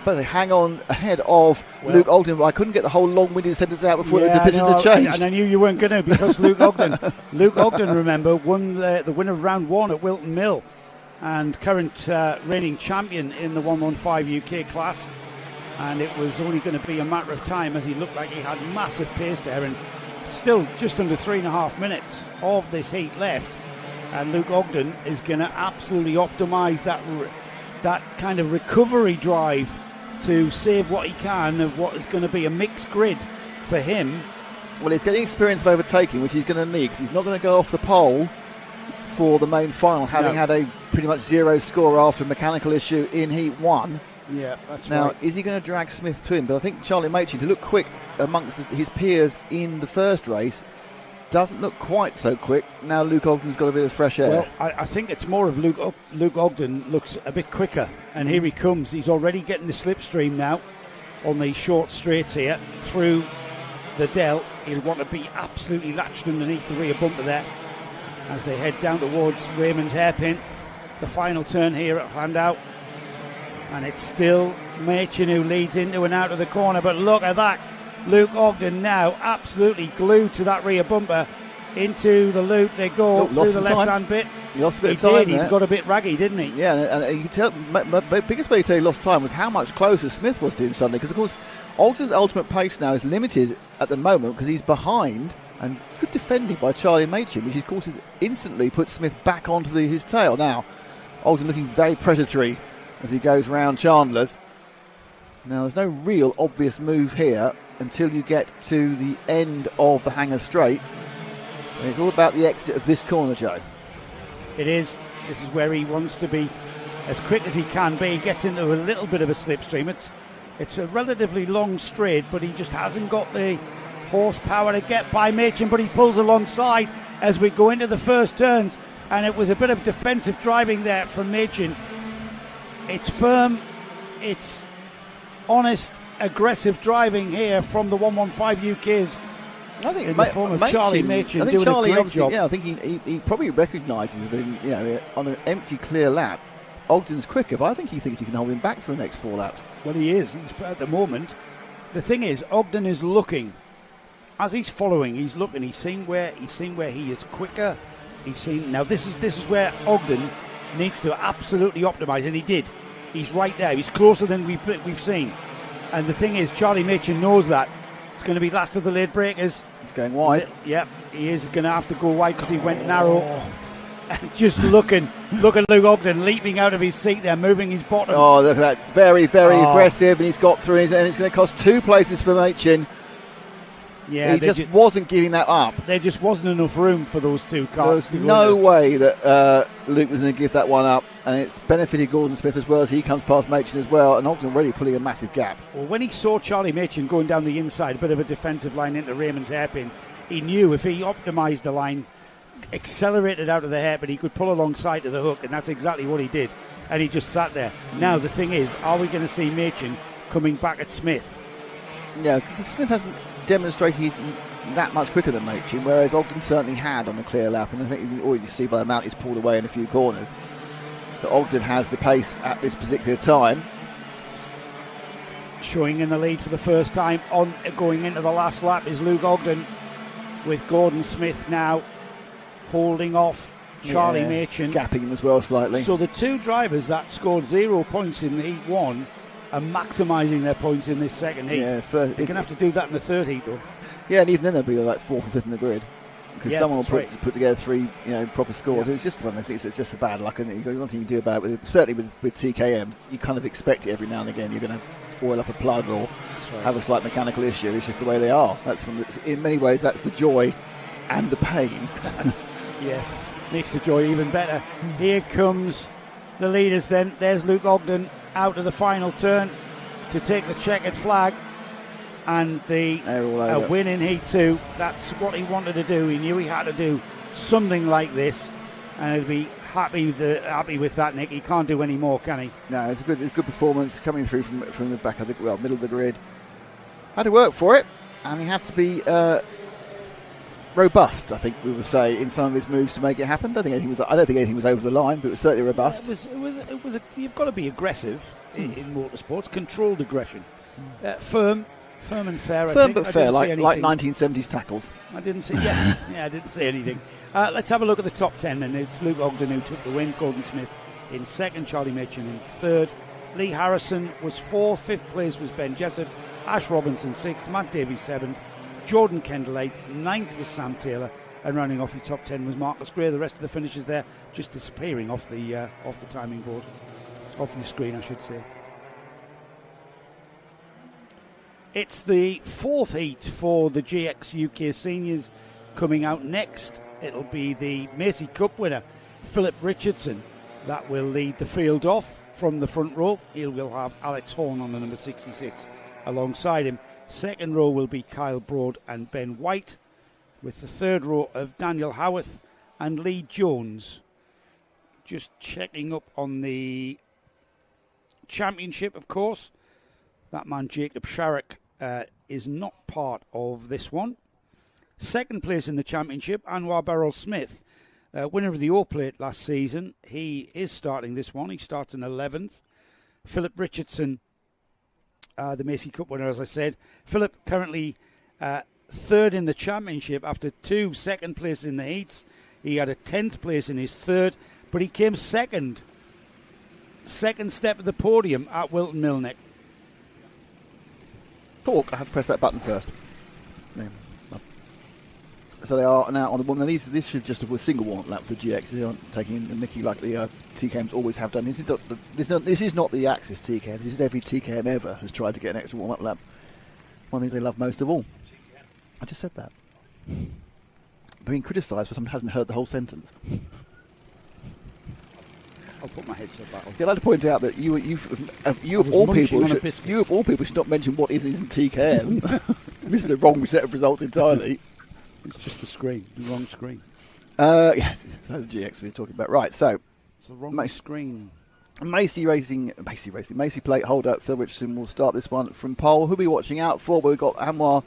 They hang on ahead of Luke Ogden, but I couldn't get the whole long-winded sentence out before the business had changed. And I knew you weren't going to, because Luke Ogden, remember, won the winner of round 1 at Wilton Mill, and current reigning champion in the 115 UK class. And it was only going to be a matter of time, as he looked like he had massive pace there, and still just under 3.5 minutes of this heat left. And Luke Ogden is going to absolutely optimise that kind of recovery drive to save what he can of what is going to be a mixed grid for him. Well, he's getting experience of overtaking, which he's going to need, because he's not going to go off the pole for the main final, having had a pretty much 0 score after a mechanical issue in Heat 1. Yeah, that's now, right. Is he going to drag Smith to him? But I think Charlie Machin, to look quick amongst his peers in the first race, doesn't look quite so quick. Now Luke Ogden's got a bit of fresh air. Well, I think it's more of Luke Ogden looks a bit quicker. And here he comes. He's already getting the slipstream now on the short straights here through the Dell. He'll want to be absolutely latched underneath the rear bumper there as they head down towards Raymond's hairpin. The final turn here at Llandow. And it's still Machin who leads into and out of the corner. But look at that. Luke Ogden now absolutely glued to that rear bumper. Into the loop they go through the left-hand bit. He lost a bit of time there. He got a bit raggy, didn't he? Yeah, and you can tell, the biggest way to tell he lost time was how much closer Smith was to him suddenly. Because, of course, Ogden's ultimate pace now is limited at the moment because he's behind and good defending by Charlie Machin, which, of course, has instantly put Smith back onto his tail. Now, Ogden looking very predatory as he goes round Chandler's. Now, there's no real obvious move here until you get to the end of the hanger straight. And it's all about the exit of this corner, Joe. It is. This is where he wants to be as quick as he can be. He gets into a little bit of a slipstream. It's a relatively long straight, but he just hasn't got the horsepower to get by Machin, but he pulls alongside as we go into the first turns. And it was a bit of defensive driving there from Machin. It's firm, it's honest, aggressive driving here from the 115 UK's. I think in the form of Charlie Machin doing Charlie, a great job. Yeah, I think he probably recognises that, on an empty, clear lap, Ogden's quicker, but I think he thinks he can hold him back for the next 4 laps. Well, he is. At the moment, the thing is, Ogden is looking as he's following. He's looking. He's seeing where he is quicker. He's seen now. This is where Ogden needs to absolutely optimise, and he did. He's right there. He's closer than we've seen. And the thing is, Charlie Machin knows that. It's going to be last of the late breakers. It's going wide. Yep, he is going to have to go wide because he went narrow. And just look at Luke Ogden leaping out of his seat there, moving his bottom. Oh, look at that. Very, very aggressive, and he's got through, and it's going to cost 2 places for Machin. Yeah, he just wasn't giving that up. There just wasn't enough room for those two cars. There was no way that Luke was going to give that one up, and it's benefited Gordon Smith as well as he comes past Machin as well, and Ogden already pulling a massive gap. Well, when he saw Charlie Machin going down the inside, a bit of a defensive line into Raymond's hairpin, he knew if he optimised the line, accelerated out of the hairpin, he could pull alongside to the hook, and that's exactly what he did. And he just sat there. Now, the thing is, are we going to see Machin coming back at Smith? Yeah, because Smith hasn't demonstrated he's that much quicker than Machin, whereas Ogden certainly had on a clear lap, and I think you can already see by the amount he's pulled away in a few corners that Ogden has the pace at this particular time. Showing in the lead for the first time on going into the last lap is Luke Ogden, with Gordon Smith now holding off Charlie Machin. Gapping him as well slightly. So the two drivers that scored 0 points in Heat 1 are maximising their points in this second heat. Yeah, they're going to have to do that in the third heat, though. Yeah, and even then they'll be like 4th and 5th in the grid. Because someone will put together 3 proper scores. Yeah. It's just one of those things, it's just a bad luck, and there's nothing you can do about it. Certainly with TKM, you kind of expect it every now and again. You're going to oil up a plug or have a slight mechanical issue. It's just the way they are. That's in many ways, that's the joy and the pain. Yes, makes the joy even better. Here comes the leaders then. There's Luke Ogden out of the final turn to take the checkered flag, and the win in Heat 2. That's what he wanted to do. He knew he had to do something like this, and he'd be happy with that, Nick. He can't do any more, can he? No, it's a good performance coming through from the back of the middle of the grid. Had to work for it, and he had to be robust, I think we would say, in some of his moves to make it happen. I don't think anything was over the line, but it was certainly robust. You've got to be aggressive in motorsports, controlled aggression, firm and fair. Firm but fair, like 1970s tackles. I didn't see. I didn't say anything. Let's have a look at the top 10, and it's Luke Ogden who took the win. Gordon Smith in second, Charlie Machin in third. Lee Harrison was fourth. Fifth place was Ben Jessup. Ash Robinson sixth. Matt Davies seventh. Jordan Kendall 8th, 9th was Sam Taylor, and rounding off the top 10 was Marcus Gray. The rest of the finishers there just disappearing off the timing board, off the screen, I should say. It's the fourth heat for the GX UK Seniors coming out next. It'll be the Macy Cup winner, Philip Richardson, that will lead the field off from the front row. He will have Alex Horn on the number 66 alongside him. Second row will be Kyle Broad and Ben White, with the third row of Daniel Howarth and Lee Jones. Just checking up on the championship, of course. That man, Jacob Sharrock, is not part of this one. Second place in the championship, Anwar Barrell-Smith, winner of the O-Plate last season. He is starting this one. He starts in 11th. Philip Richardson, the Macy Cup winner, as I said. Philip currently third in the championship after 2 second places in the heats. He had a 10th place in his third, but he came second step of the podium at Wilton Millneck. I have to press that button first. Yeah. So they are now on the one. This should just have a single warm-up lap for the GX. They aren't taking the Mickey like the TKMs always have done. This is not the Axis TKM. This is every TKM ever has tried to get an extra warm-up lap. One of the things they love most of all. I just said that. Being criticised for someone who hasn't heard the whole sentence. I'll put my headset back on. I'd like to point out that you of all people should not mention what isn't TKM. This is the wrong set of results entirely. It's just the screen, the wrong screen. Yes, that's the GX we're talking about. Right, so it's the wrong screen. Macy plate holder Phil Richardson will start this one from pole. Who'll be watching out for? Well, we've got Anwar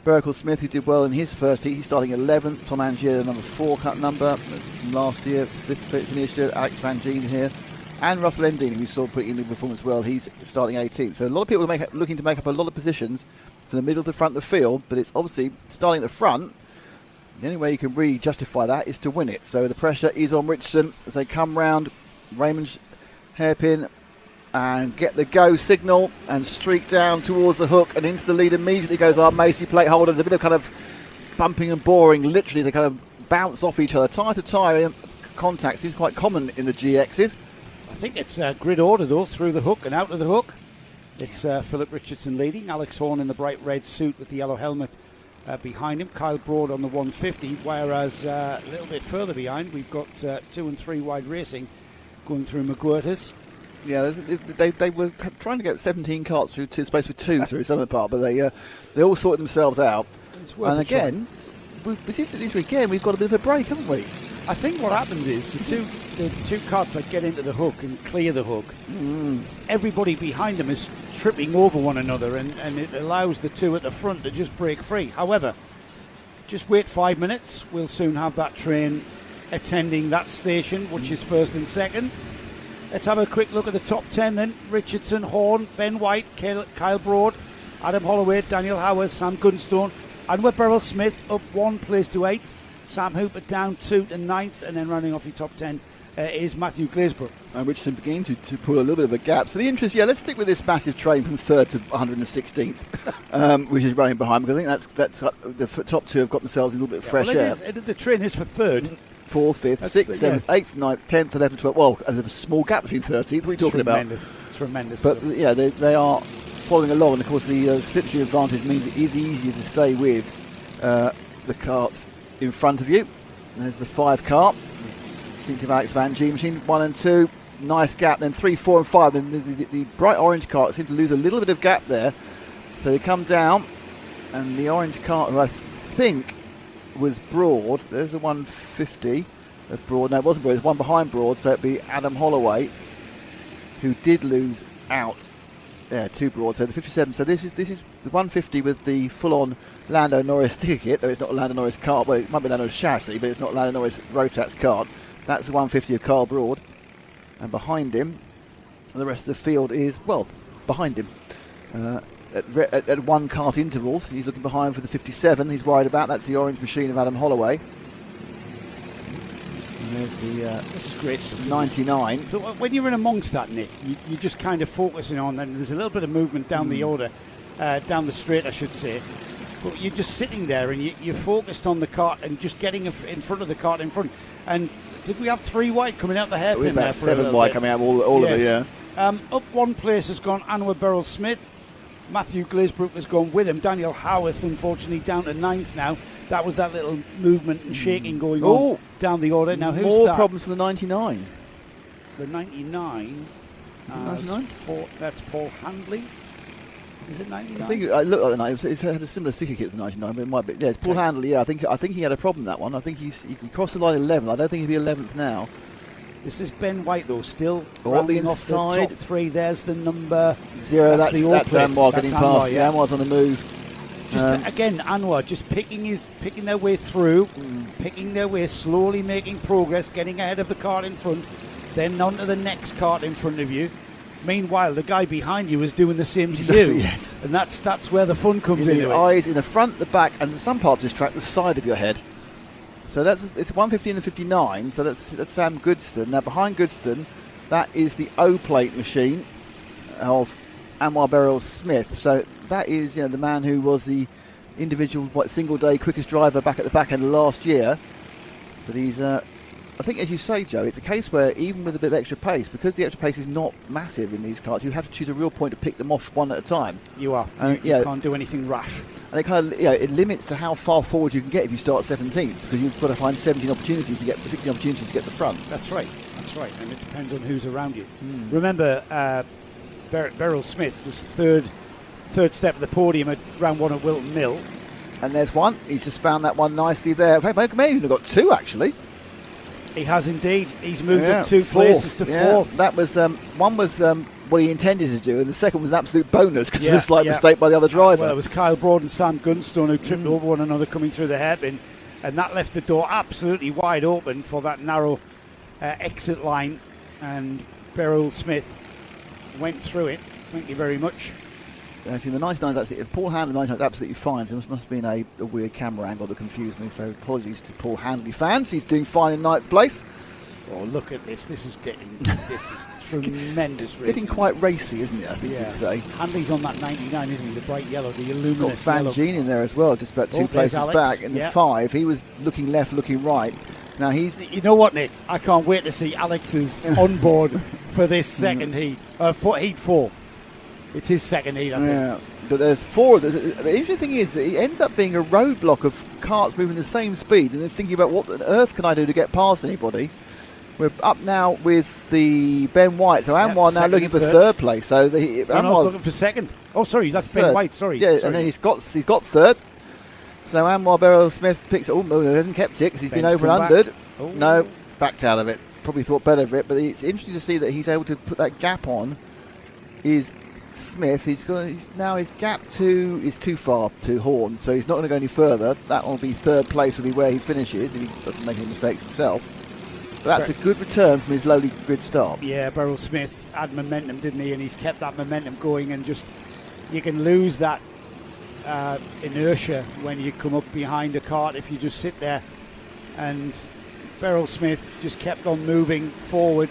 Barrell-Smith, who did well in his first heat. He's starting 11th. Tom Angier, the number 4 cut number from last year. 5th finish year. Alex Van Gien here. And Russell Endine, who we saw putting in the performance well. He's starting 18th. So a lot of people are looking to make up a lot of positions from the middle to the front of the field, but it's obviously starting at the front. The only way you can really justify that is to win it. So the pressure is on Richardson as they come round Raymond's hairpin and get the go signal and streak down towards the hook, and into the lead immediately goes our Macy plate holder. There's a bit of kind of bumping and boring. Literally, they kind of bounce off each other. Tyre to tyre contact seems quite common in the GXs. I think it's grid order, though, through the hook and out of the hook. It's Philip Richardson leading. Alex Horn in the bright red suit with the yellow helmet behind him. Kyle Broad on the 150, whereas a little bit further behind, we've got 2 and 3 wide racing going through McWhirters. Yeah, they were trying to get 17 carts through space for 2 through some of the part, but they all sorted themselves out. And again, we've got a bit of a break, haven't we? I think what happened is the two carts that get into the hook and clear the hook, everybody behind them is tripping over one another, and it allows the two at the front to just break free. However, just wait 5 minutes. We'll soon have that train attending that station, which is first and second. Let's have a quick look at the top 10 then. Richardson, Horn, Ben White, Kyle Broad, Adam Holloway, Daniel Howard, Sam Gunstone, and Beryl Smith up 1 place to 8th. Sam Hooper down 2 to 9th, and then running off your top 10 is Matthew Glazebrook. And Richardson beginning to pull a little bit of a gap. So the interest, let's stick with this massive train from 3rd to 116th, which is running behind, because I think that's the top 2 have got themselves a little bit of fresh air. The train is for 3rd. 4th, 5th, 6th, 7th, 8th, 9th, 10th, 11th, 12th. Well, there's a small gap between 13th. What are you talking about? Tremendous. But they are following along, and of course the slipstream advantage means it is easier to stay with the carts in front of you. And there's the 5 car. Distinctive Alex Van G machine, 1 and 2. Nice gap. Then 3, 4 and 5. Then the bright orange cart seemed to lose a little bit of gap there. So they come down, and the orange cart, who I think was Broad, there's the 150 of Broad. No, it wasn't Broad, there's one behind Broad, so it'd be Adam Holloway, who did lose out. Yeah, 2 Broad, so the 57. So this is the 150 with the full-on Lando Norris sticker kit, though it's not a Lando Norris cart. Well, it might be Lando chassis, but it's not Lando Norris Rotax cart. That's the 150 of Carl Broad. And behind him, the rest of the field is, behind him. At 1 cart intervals, he's looking behind for the 57 he's worried about. That's the orange machine of Adam Holloway. And there's the this is great stuff, 99. So when you're in amongst that, Nick, you're just kind of focusing on, and there's a little bit of movement down the order, down the straight, I should say. But you're just sitting there, and you're focused on the cart and just getting in front of the cart in front. And did we have 3 wide coming out the hairpin? We've about 7 wide coming out, all of it, yeah. Up 1 place has gone Anwar Beryl Smith. Matthew Glazebrook has gone with him. Daniel Howarth, unfortunately, down to 9th now. That was that little movement and shaking going on down the order. Now, who's more that? Problems for the 99. The 99? Is it 99? That's Paul Handley. Is it 99? I think I looked at the 99. It had a similar sticker kit to 99, but it might be. Yeah, it's Paul Handley. Yeah, I think he had a problem that one. I think he crossed the line 11th. I don't think he'd be 11th now. This is Ben White, though, still rounding off the top 3. There's the number 0. That's Anwar getting past. Yeah, Anwar's on the move. Again, Anwar just picking their way through, picking their way, slowly making progress, getting ahead of the cart in front, then on to the next cart in front of you. Meanwhile, the guy behind you is doing the same to you. Yes. And that's where the fun comes in. Your eyes in the front, the back, and some parts of this track, the side of your head. So it's 150 and the 59. So that's Sam Goodston. Now behind Goodston, that is the O-plate machine of Anwar Beryl Smith. So that is the man who was the individual single day quickest driver back at the back end last year. But he's I think, as you say, Joe, it's a case where even with a bit of extra pace, because the extra pace is not massive in these carts, you have to choose a real point to pick them off one at a time. You are. You can't do anything rash. And it kind of, it limits to how far forward you can get if you start 17th, because you've got to find 16 opportunities to get the front. That's right. And it depends on who's around you. Remember, Beryl Smith was third step of the podium at round 1 at Wilton Mill. And there's one. He's just found that one nicely there. In fact, maybe even got 2 actually. He has indeed. He's moved up 2 places to 4th. That was one was what he intended to do, and the second was an absolute bonus because it was a slight mistake by the other driver. Well, it was Kyle Broad and Sam Gunstone who tripped over one another coming through the hairpin, and that left the door absolutely wide open for that narrow exit line, and Beryl Smith went through it. Thank you very much. Actually, the 99 actually, if Paul Handley 99 is absolutely fine, so it must have been a weird camera angle that confused me, so apologies to Paul Handley fans. He's doing fine in 9th place. Oh, look at this. This is tremendous. It's getting quite racy, isn't it, I think you'd say. Handley's on that 99, isn't he? The bright yellow, the luminous got Van yellow. Gene in there as well, just about 2 places back. In the 5, he was looking left, looking right. Now he's... You know what, Nick? I can't wait to see Alex's on board for this second heat. For Heat 4. It's his second heat, I think. But there's 4 of them. The interesting thing is that it ends up being a roadblock of karts moving the same speed, and then thinking about what on earth can I do to get past anybody. We're up now with the Ben White, so Anwar now looking for third place. So Anwar's looking for second. Oh, sorry, that's Ben White. Sorry, yeah, and then he's got third. So Anwar Beryl-Smith picks it. Oh, no, he hasn't kept it because he's been over and undered. Oh. No, backed out of it. Probably thought better of it, but it's interesting to see that he's able to put that gap on. Is Smith? His gap is too far to Horn, so he's not going to go any further. That will be third place. Will be where he finishes if he doesn't make any mistakes himself. But that's a good return from his lowly grid start. Yeah, Beryl-Smith had momentum, didn't he? And he's kept that momentum going. And just you can lose that inertia when you come up behind a kart if you just sit there. And Beryl-Smith just kept on moving forward,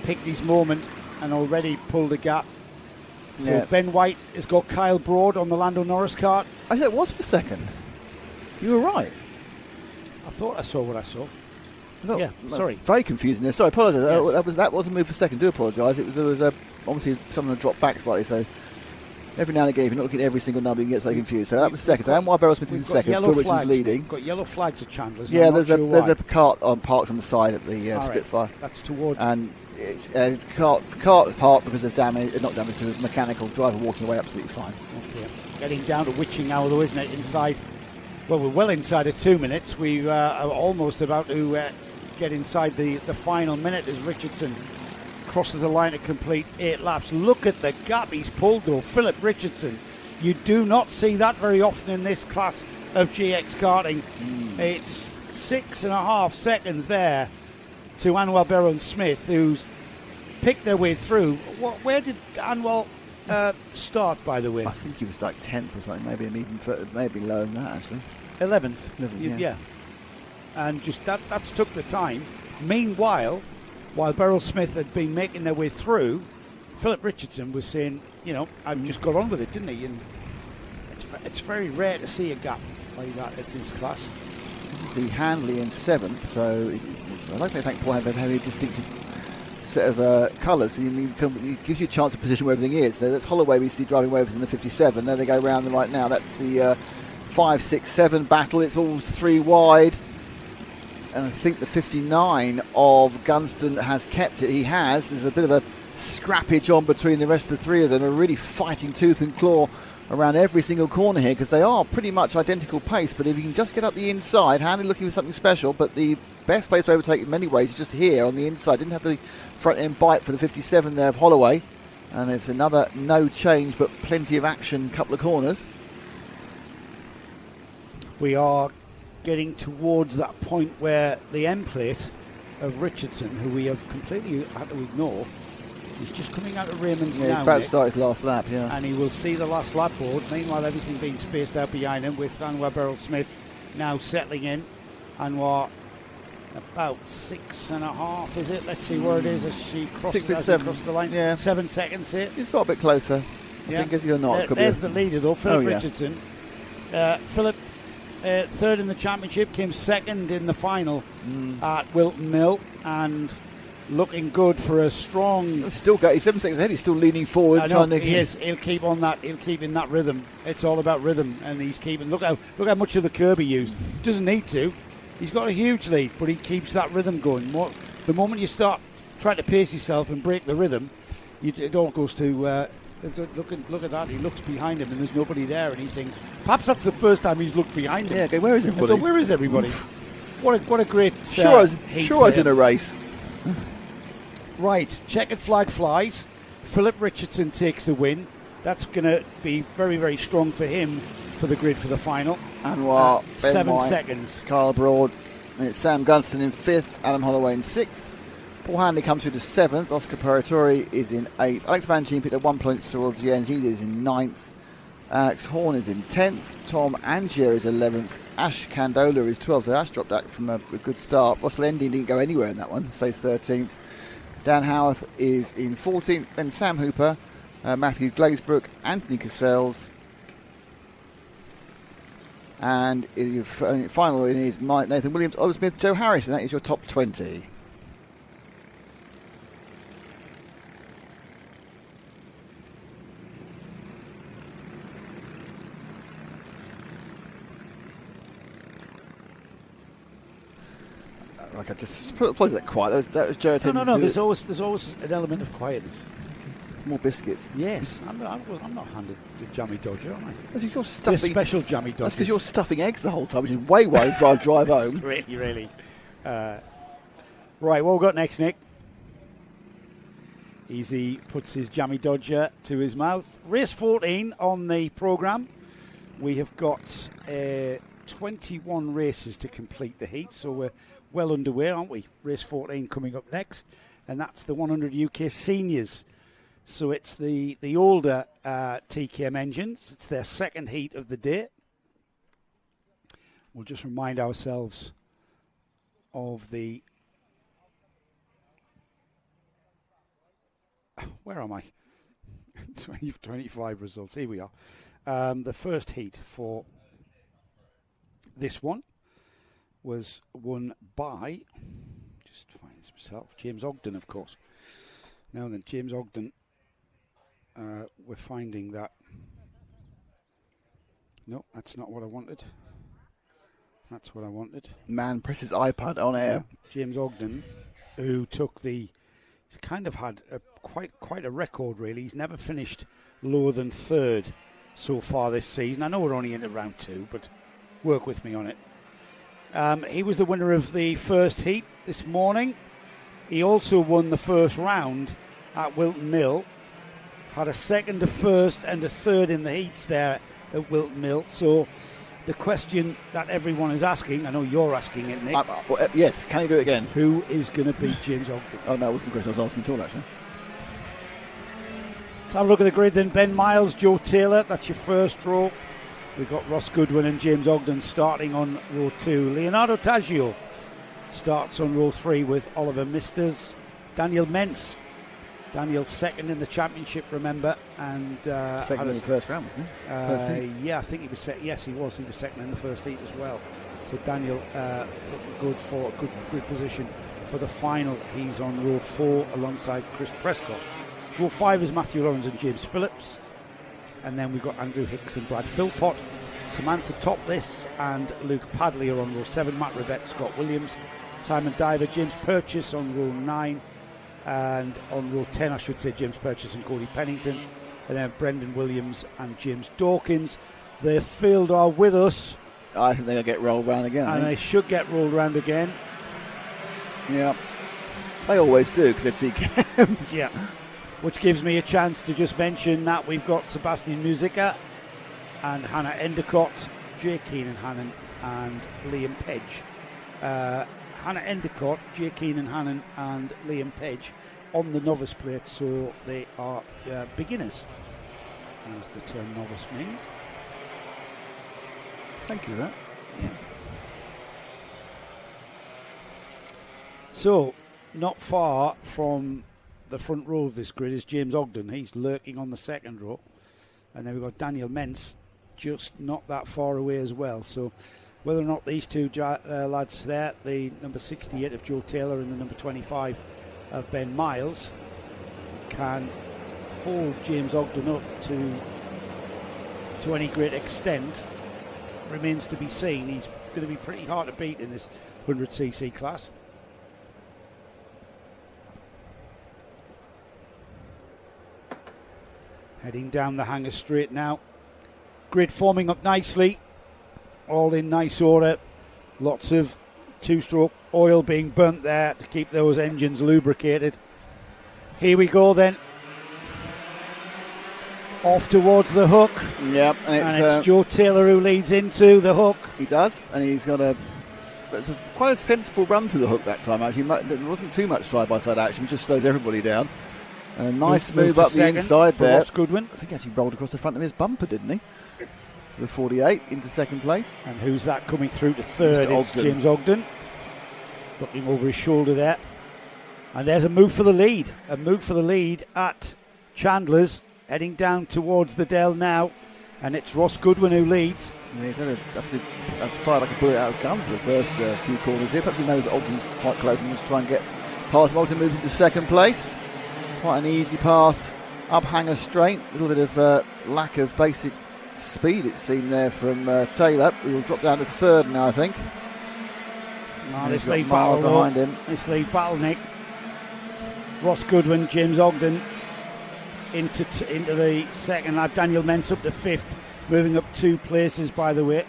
picked his moment, and already pulled a gap. So Ben White has got Kyle Broad on the Lando Norris kart. I said it was for second. You were right. I thought I saw what I saw. No, sorry. Very confusing there. Sorry, I apologise. Yes. That was a move for second. Do apologise. There was obviously someone dropped back slightly, so every now and again, if you're not looking at every single number, you can get so confused. So that was second. So Anwar Beryl-Smith is second, Phil Richards leading. We've got yellow flags at Chandler's. Yeah, there's a kart parked on the side at the Spitfire. Right. That's towards. And kart parked because of damage, not damage, because of mechanical. Driver walking away absolutely fine. Okay. Getting down to witching now, though, isn't it? Inside. Well, we're well inside of 2 minutes. We are almost about to get inside the final minute as Richardson crosses the line to complete 8 laps. Look at the gap he's pulled, though. Philip Richardson. You do not see that very often in this class of GX karting. It's 6.5 seconds there to Anwar Beryl-Smith, who's picked their way through. Where did Anwar start, by the way? I think he was like 10th or something, maybe lower than that, actually. 11th. Yeah. And just that's took the time. Meanwhile, while Beryl-Smith had been making their way through, Philip Richardson was saying, I've just got on with it, didn't he? And it's very rare to see a gap like that at this class. The Handley in 7th, so I'd like to thank Paul Handley for having a distinctive set of colours. It gives you a chance to position where everything is. So that's Holloway we see driving Wavers in the 57. There they go round right now. That's the 5, 6, 7 battle. It's all 3 wide. And I think the 59 of Gunston has kept it. He has. There's a bit of a scrappage on between the rest of the 3 of them. Are really fighting tooth and claw around every single corner here because they are pretty much identical pace. But if you can just get up the inside, Hanley looking for something special. But the best place to overtake in many ways is just here on the inside. Didn't have the front end bite for the 57 there of Holloway. And it's another no change but plenty of action couple of corners. We are getting towards that point where the end plate of Richardson, who we have completely had to ignore, is just coming out of Raymond's now. He's about to start his last lap, yeah. And he will see the last lap board. Meanwhile, everything being spaced out behind him with Anwar Beryl-Smith now settling in. Anwar about 6.5, is it? Let's see where it is as she crosses across the line. Yeah. 7 seconds here. He's got a bit closer. I think as you're not. There's the leader, though, Philip Richardson. Philip, third in the championship, came second in the final at Wilton Mill, and looking good for a strong. He's 7 seconds ahead. He's still leaning forward. He is. He'll keep on that. He'll keep in that rhythm. It's all about rhythm, and he's keeping. Look how much of the curb he used. Doesn't need to. He's got a huge lead, but he keeps that rhythm going. The moment you start trying to pace yourself and break the rhythm, it all goes to. Look at that. He looks behind him and there's nobody there, and he thinks perhaps that's the first time he's looked behind him. Yeah, okay, where is everybody? Where is everybody? What a great sure I was in a race. Right, checkered flag flies. Philip Richardson takes the win. That's going to be very, very strong for him for the grid for the final. Anwar, 7 White, seconds. Kyle Broad, and it's Sam Gunston in 5th, Adam Holloway in 6th. Paul Handley comes through to 7th. Oscar Paratori is in 8th. Alex Van Gien picked up 1 point towards the end. He is in 9th. Alex Horn is in 10th. Tom Angier is 11th. Ash Candola is 12th. So Ash dropped out from a good start. Russell Ending didn't go anywhere in that one. Stays 13th. Dan Howarth is in 14th. Then Sam Hooper, Matthew Glazebrook, Anthony Cassells. And final is Nathan Williams, Oliver Smith, Joe Harris. And that is your top 20. I just apologize that quiet. That was Jared. No. There's always an element of quietness. More biscuits. Yes, I'm not handed the jammy dodger, am I? That's because you're stuffing. This special jammy dodger. That's because you're stuffing eggs the whole time, which is way before I drive home. Really. Right, what we got next, Nick? Easy puts his jammy dodger to his mouth. Race 14 on the programme. We have got 21 races to complete the heat, so we're well underway, aren't we? Race 14 coming up next, and that's the 100 UK Seniors. So it's the older TKM engines. It's their second heat of the day. We'll just remind ourselves of the... Where am I? 25 results. Here we are. The first heat for this one was won by, just find himself, James Ogden, of course. Now then, James Ogden, we're finding that, no, that's not what I wanted. That's what I wanted. Man, press his iPad on air. James Ogden, who took he's kind of had quite a record, really. He's never finished lower than third so far this season. I know we're only into round 2, but work with me on it. He was the winner of the first heat this morning. He also won the first round at Wilton Mill. Had a second, a first, and a third in the heats there at Wilton Mill. So the question that everyone is asking, I know you're asking it, Nick. Yes, can you do it again? Who is going to beat James Ogden? Oh, no, that wasn't the question I was asking at all, actually. Let's have a look at the grid then. Ben Miles, Joe Taylor, that's your first row. We've got Ross Goodwin and James Ogden starting on row 2. Leonardo Taggio starts on row 3 with Oliver Misters. Daniel Mentz. Daniel second in the championship, remember, and second in the first round, wasn't he? Yeah, I think he was second. Yes, he was. He was second in the first heat as well. So Daniel looking good for a good position for the final. He's on row 4 alongside Chris Prescott. Row 5 is Matthew Lawrence and James Phillips, and then we've got Andrew Hicks and Brad Philpott. Samantha Topless and Luke Padley are on row 7. Matt Rivette, Scott Williams, Simon Diver, James Purchase on row 9. And on row 10, I should say, James Purchase and Cody Pennington. And then Brendan Williams and James Dawkins. The field are with us. I think they'll get rolled round again. And they should get rolled round again. Yeah. They always do, because they're TKMs. Yeah. Which gives me a chance to just mention that we've got Sebastian Musica and Hannah Endicott, Jay Keenan Hannon and Liam Pedge. Hannah Endicott, Jay Keenan Hannon and Liam Pedge on the novice plate, so they are beginners, as the term novice means. Thank you for that. Yeah. So, not far from the front row of this grid is James Ogden. He's lurking on the second row. And then we've got Daniel Mentz just not that far away as well. So whether or not these two lads there, the number 68 of Joe Taylor and the number 25 of Ben Miles, can hold James Ogden up to any great extent remains to be seen. He's going to be pretty hard to beat in this 100cc class. Heading down the hanger straight now. Grid forming up nicely. All in nice order. Lots of two-stroke oil being burnt there to keep those engines lubricated. Here we go then. Off towards the hook. Yep. And it's Joe Taylor who leads into the hook. He does. And he's got quite a sensible run through the hook that time, actually. There wasn't too much side-by-side action. He just slowed everybody down. And a nice move up the inside there. Ross Goodwin. I think he actually rolled across the front of his bumper, didn't he? The 48 into second place. And who's that coming through to third? It's Ogden. James Ogden. Looking over his shoulder there. And there's a move for the lead. A move for the lead at Chandler's. Heading down towards the Dell now. And it's Ross Goodwin who leads. Yeah, he's had to fire like a bullet out of gun for the first few corners here. Perhaps he knows that Ogden's quite close and wants to try and get past him. Ogden moves into second place. Quite an easy pass, up hanger straight. A little bit of lack of basic speed, it seemed there from Taylor. We will drop down to third now, I think. This lead battle behind him. This lead battle, Nick. Ross Goodwin, James Ogden into the second lap. Daniel Mens up to fifth, moving up 2 places, by the way.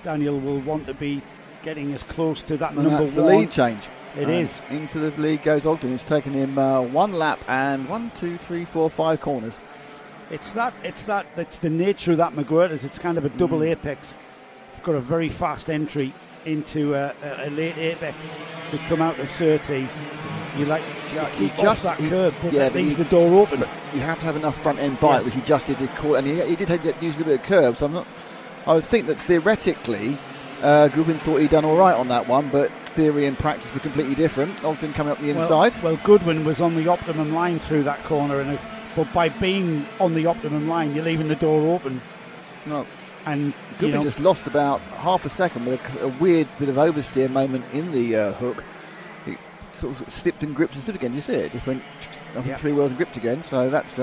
Daniel will want to be getting as close to that number that's one. The lead change. It is. Into the lead goes Ogden. It's taken him 1 lap and 5 corners. It's the nature of that McGuirters. It's kind of a double apex. You've got a very fast entry into a late apex to come out of Surtees. You keep off that curb, but that leaves the door open. But you have to have enough front end bite, which he just did. And he did use a bit of curb. So I would think that theoretically, Goodwin thought he'd done all right on that one, but theory and practice were completely different. Ogden coming up the inside. Well, Goodwin was on the optimum line through that corner, but by being on the optimum line, you're leaving the door open. No. And Goodwin just lost about half a second with a weird bit of oversteer moment in the hook. He sort of slipped and gripped and stood again. You see it? Just went up in 3 wheels and gripped again. So that's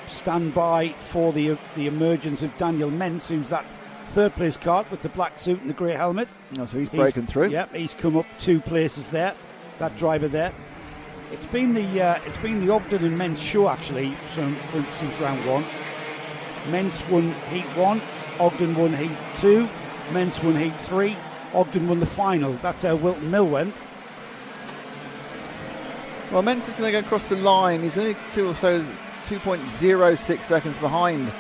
stand by for the emergence of Daniel Mens, who's that third place kart with the black suit and the grey helmet. Oh, so he's breaking through. Yep, he's come up 2 places there. That driver there. It's been the Ogden and Mens show actually since round 1. Mens won Heat 1, Ogden won Heat 2, Mens won Heat 3, Ogden won the final. That's how Wilton Mill went. Well, Mens is going to go across the line. He's only 2.06 seconds behind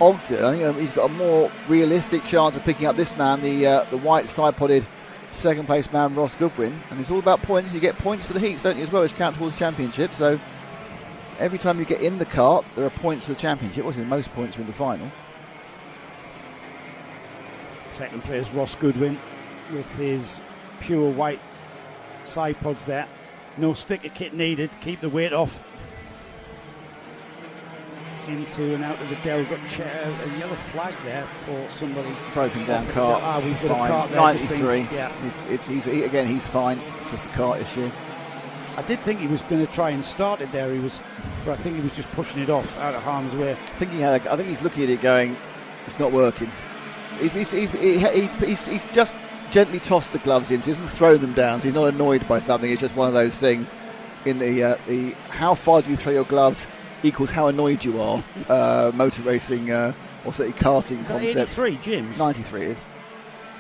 Ogden. I think he's got a more realistic chance of picking up this man, the white side-podded second place man Ross Goodwin. And it's all about points. You get points for the heats, don't you, as well, which count towards the championship. So every time you get in the kart, there are points for the championship. Obviously, most points are in the final. Second place Ross Goodwin with his pure white side pods there. No sticker kit needed to keep the weight off. Into and out of the Dell. Got a yellow flag there for somebody. Broken down kart. We've got fine. a kart there. 93. He's fine. It's just a kart issue. I did think he was going to try and start it there. But I think he was just pushing it off out of harm's way. I think he's looking at it going, it's not working. He's just gently tossed the gloves in, so he doesn't throw them down. So he's not annoyed by something. It's just one of those things. In the how far do you throw your gloves equals how annoyed you are. Motor racing or certainly karting concept. 83, Jim's. 93 is.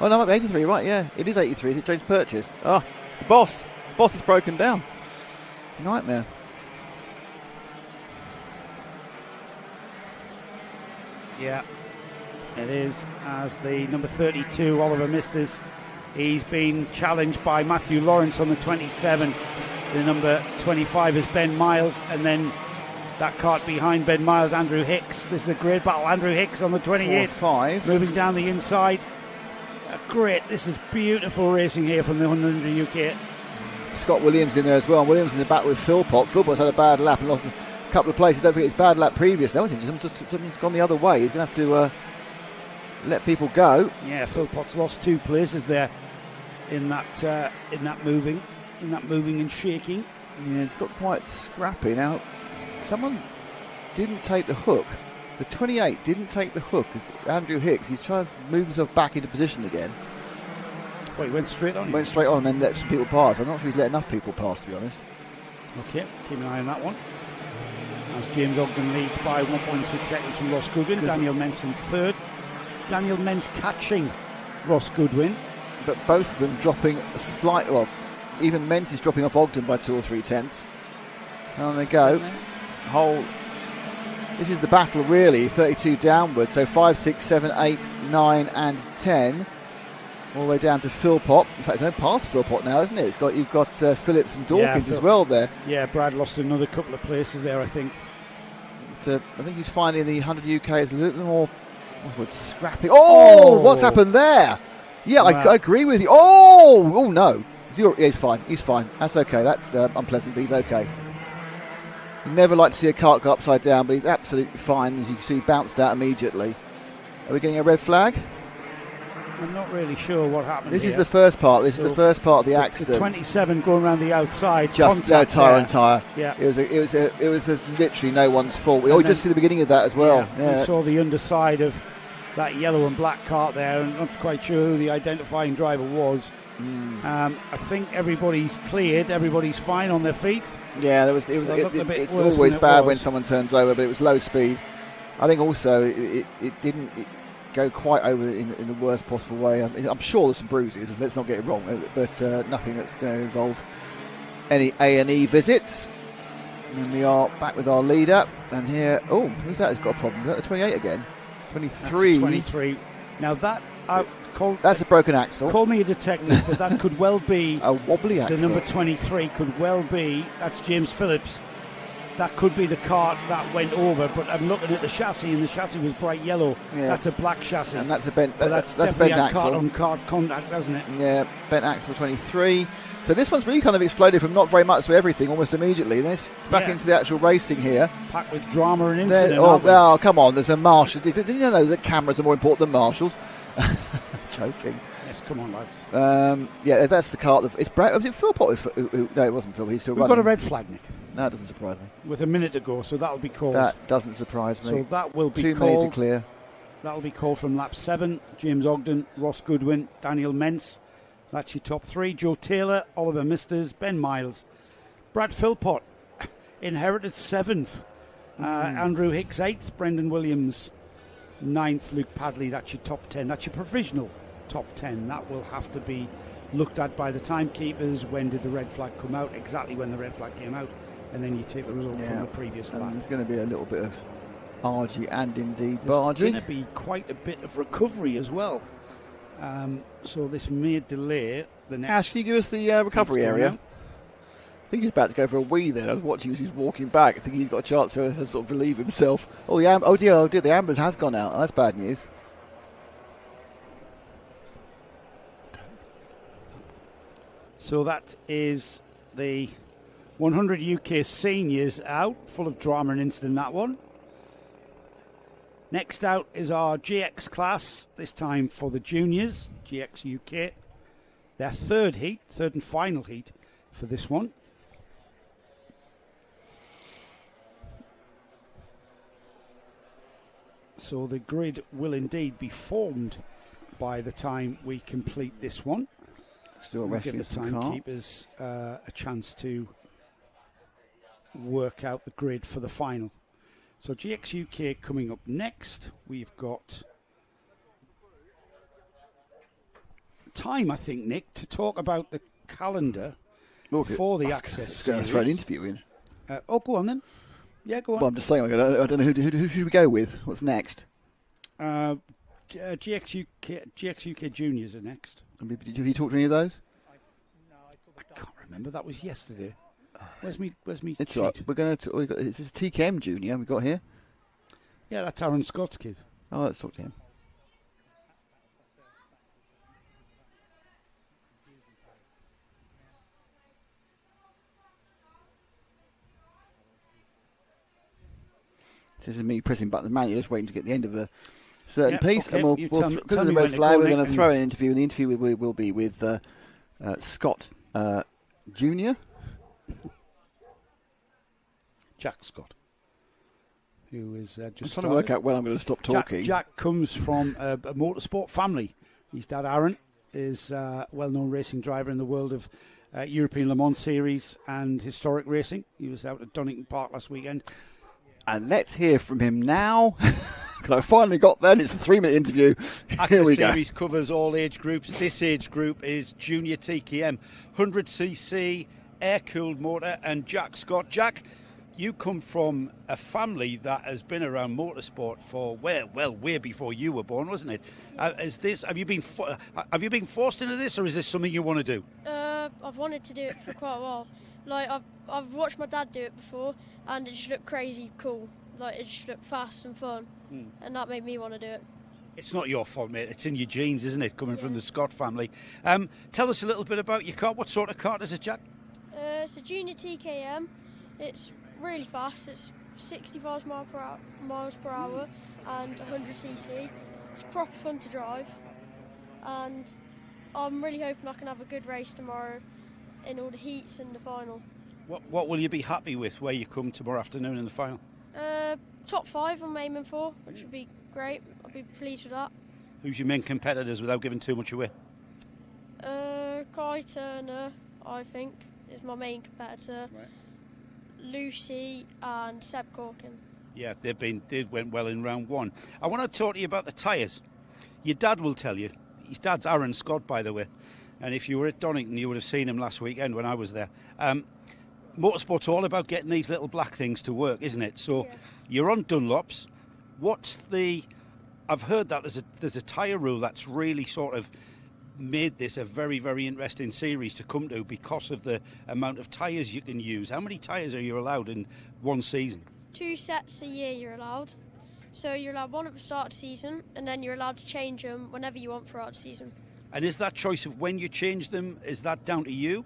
Oh no, 83, right? Yeah, it is 83. It's James Purchase. Oh, it's the boss. The boss is broken down. Nightmare. Yeah, it is. As the number 32, Oliver Misters, he's been challenged by Matthew Lawrence on the 27. The number 25 is Ben Miles, and then that kart behind Ben Miles, Andrew Hicks. This is a great battle. Andrew Hicks on the 28, 4-5. moving down the inside. Great. This is beautiful racing here from the 100 UK. Scott Williams in there as well. Williams in the back with Philpott. Philpott's had a bad lap and lost a couple of places. Don't forget his bad lap previous. No, it's gone the other way. He's going to have to let people go. Yeah, Philpott's lost 2 places there in that moving and shaking. Yeah, it's got quite scrappy now. Someone didn't take the hook. The 28 didn't take the hook. It's Andrew Hicks. He's trying to move himself back into position again. Well, he went straight on. Went straight on and then let some people pass. I'm not sure he's let enough people pass, to be honest. Okay, keep an eye on that one. As James Ogden leads by 1.6 seconds from Ross Goodwin. Daniel Mens in third. Daniel Mens catching Ross Goodwin. But both of them dropping a slight... Well, even Mens is dropping off Ogden by 2 or 3 tenths. And on they go. This is the battle, really. 32 downward. So 5, 6, 7, 8, 9 and 10. All the way down to Philpott. In fact, it's past Philpott now, isn't it? You've got Phillips and Dawkins as well there. Yeah, Brad lost another couple of places there, I think. But, I think he's finding the 100 UK is a little more scrappy. Oh, what's happened there? Yeah, wow. I agree with you. Oh no. He's fine. He's fine. That's okay. That's unpleasant, but he's okay. You never like to see a kart go upside down, but he's absolutely fine. As you can see, he bounced out immediately. Are we getting a red flag? I'm not really sure what happened. This is the first part. This is the first part of the accident. The 27 going around the outside. Just tyre and tyre. Yeah. It was literally no one's fault. We just see the beginning of that as well. Yeah, we saw the underside of that yellow and black kart there, and I'm not quite sure who the identifying driver was. I think everybody's cleared, everybody's fine on their feet. Yeah, it's always bad when someone turns over, but it was low speed. I think also it didn't go quite over in the worst possible way. I'm sure there's some bruises, let's not get it wrong, but nothing that's going to involve any A&E visits. And we are back with our leader, and here, who's that? Has got a problem. Is that the 28 again? 23. That's 23. Now that's a broken axle. Call me a detective, but that could well be a wobbly axle. The number 23 could well be. That's James Phillips. That could be the cart that went over. But I'm looking at the chassis, and the chassis was bright yellow. Yeah. That's a black chassis, and that's a bent. That's definitely bent a axle. Cart-on-cart contact, doesn't it? Yeah, bent axle 23. So this one's really kind of exploded from not very much to everything almost immediately. Then it's back into the actual racing here. Packed with drama and incident. Come on, there's a marshal. Did you know that cameras are more important than marshals? Joking. Yes, come on, lads. That's the car. It's Brad. Was it Philpott? No, it wasn't Phil. He's still running. We've got a red flag, Nick. No, that doesn't surprise me. With a minute to go, so that'll be called. That doesn't surprise me. So that will be 2 called. 2 minutes clear. That'll be called from lap 7. James Ogden, Ross Goodwin, Daniel Mentz. That's your top 3. Joe Taylor, Oliver Misters, Ben Miles. Brad Philpott inherited 7th. Andrew Hicks 8th. Brendan Williams 9th. Luke Padley, that's your top 10. That's your provisional top 10. That will have to be looked at by the timekeepers. When did the red flag come out? Exactly when the red flag came out. And then you take the result from the previous lap. There's going to be a little bit of argy and indeed bargy. There's going to be quite a bit of recovery as well. So this may delay the next. Ash, can you give us the recovery area? I think he's about to go for a wee there. I was watching as he's walking back. I think he's got a chance to sort of relieve himself. Oh dear, the ambulance has gone out. That's bad news. So that is the 100 UK seniors out, full of drama and incident, that one. Next out is our GX class, this time for the juniors, GX UK. Their third and final heat for this one. So the grid will indeed be formed by the time we complete this one. Still we'll give the timekeepers a chance to work out the grid for the final. So GX UK coming up next. We've got time, I think, Nick, to talk about the calendar for the Access Series. Let's throw an interview in. Go on then. Yeah, go on. Well, I'm just saying, I don't know who should we go with. What's next? GX UK Juniors are next. Did you talk to any of those? I can't remember. That was yesterday. Where's me it's sheet? Right. We're going to. It's this TKM Junior we've got here. Yeah, that's Aaron Scott's kid. Oh, let's talk to him. This is me pressing button. Man, you're just waiting to get the end of a certain piece, okay. and because of the red flag, we're going to throw an interview. And the interview will be with Scott Junior. Jack Scott, who is just trying to work out when I'm going to stop talking. Jack comes from a motorsport family. His dad, Aaron, is a well-known racing driver in the world of European Le Mans Series and historic racing. He was out at Donington Park last weekend. And let's hear from him now. I finally got there. It's a 3-minute interview. Access Series covers all age groups. This age group is Junior TKM, 100cc, air-cooled motor, and Jack Scott. Jack, you come from a family that has been around motorsport for way before you were born, wasn't it? Have you been forced into this, or is this something you want to do? I've wanted to do it for quite a while. Like I've watched my dad do it before, and it just looked crazy cool. Like it just looked fast and fun, and that made me want to do it. It's not your fault, mate. It's in your genes, isn't it? Coming from the Scott family. Tell us a little bit about your car. What sort of car is it, Jack? It's a Junior TKM. It's really fast. It's 65 miles per hour and 100cc. It's proper fun to drive, and I'm really hoping I can have a good race tomorrow in all the heats and the final. What will you be happy with where you come tomorrow afternoon in the final? Top 5 I'm aiming for, which would be great. I'll be pleased with that. Who's your main competitors without giving too much away? Kai Turner, I think, is my main competitor. Right. Lucy and Seb Corkin. Yeah, they went well in round 1. I want to talk to you about the tyres. Your dad will tell you. His dad's Aaron Scott, by the way. And if you were at Donington, you would have seen him last weekend when I was there. Motorsport's all about getting these little black things to work, isn't it? So you're on Dunlops. I've heard that there's a tyre rule that's really sort of made this a very, very interesting series to come to because of the amount of tyres you can use. How many tyres are you allowed in one season? 2 sets a year you're allowed. So you're allowed one at the start of the season, and then you're allowed to change them whenever you want throughout the season. And is that choice of when you change them, is that down to you?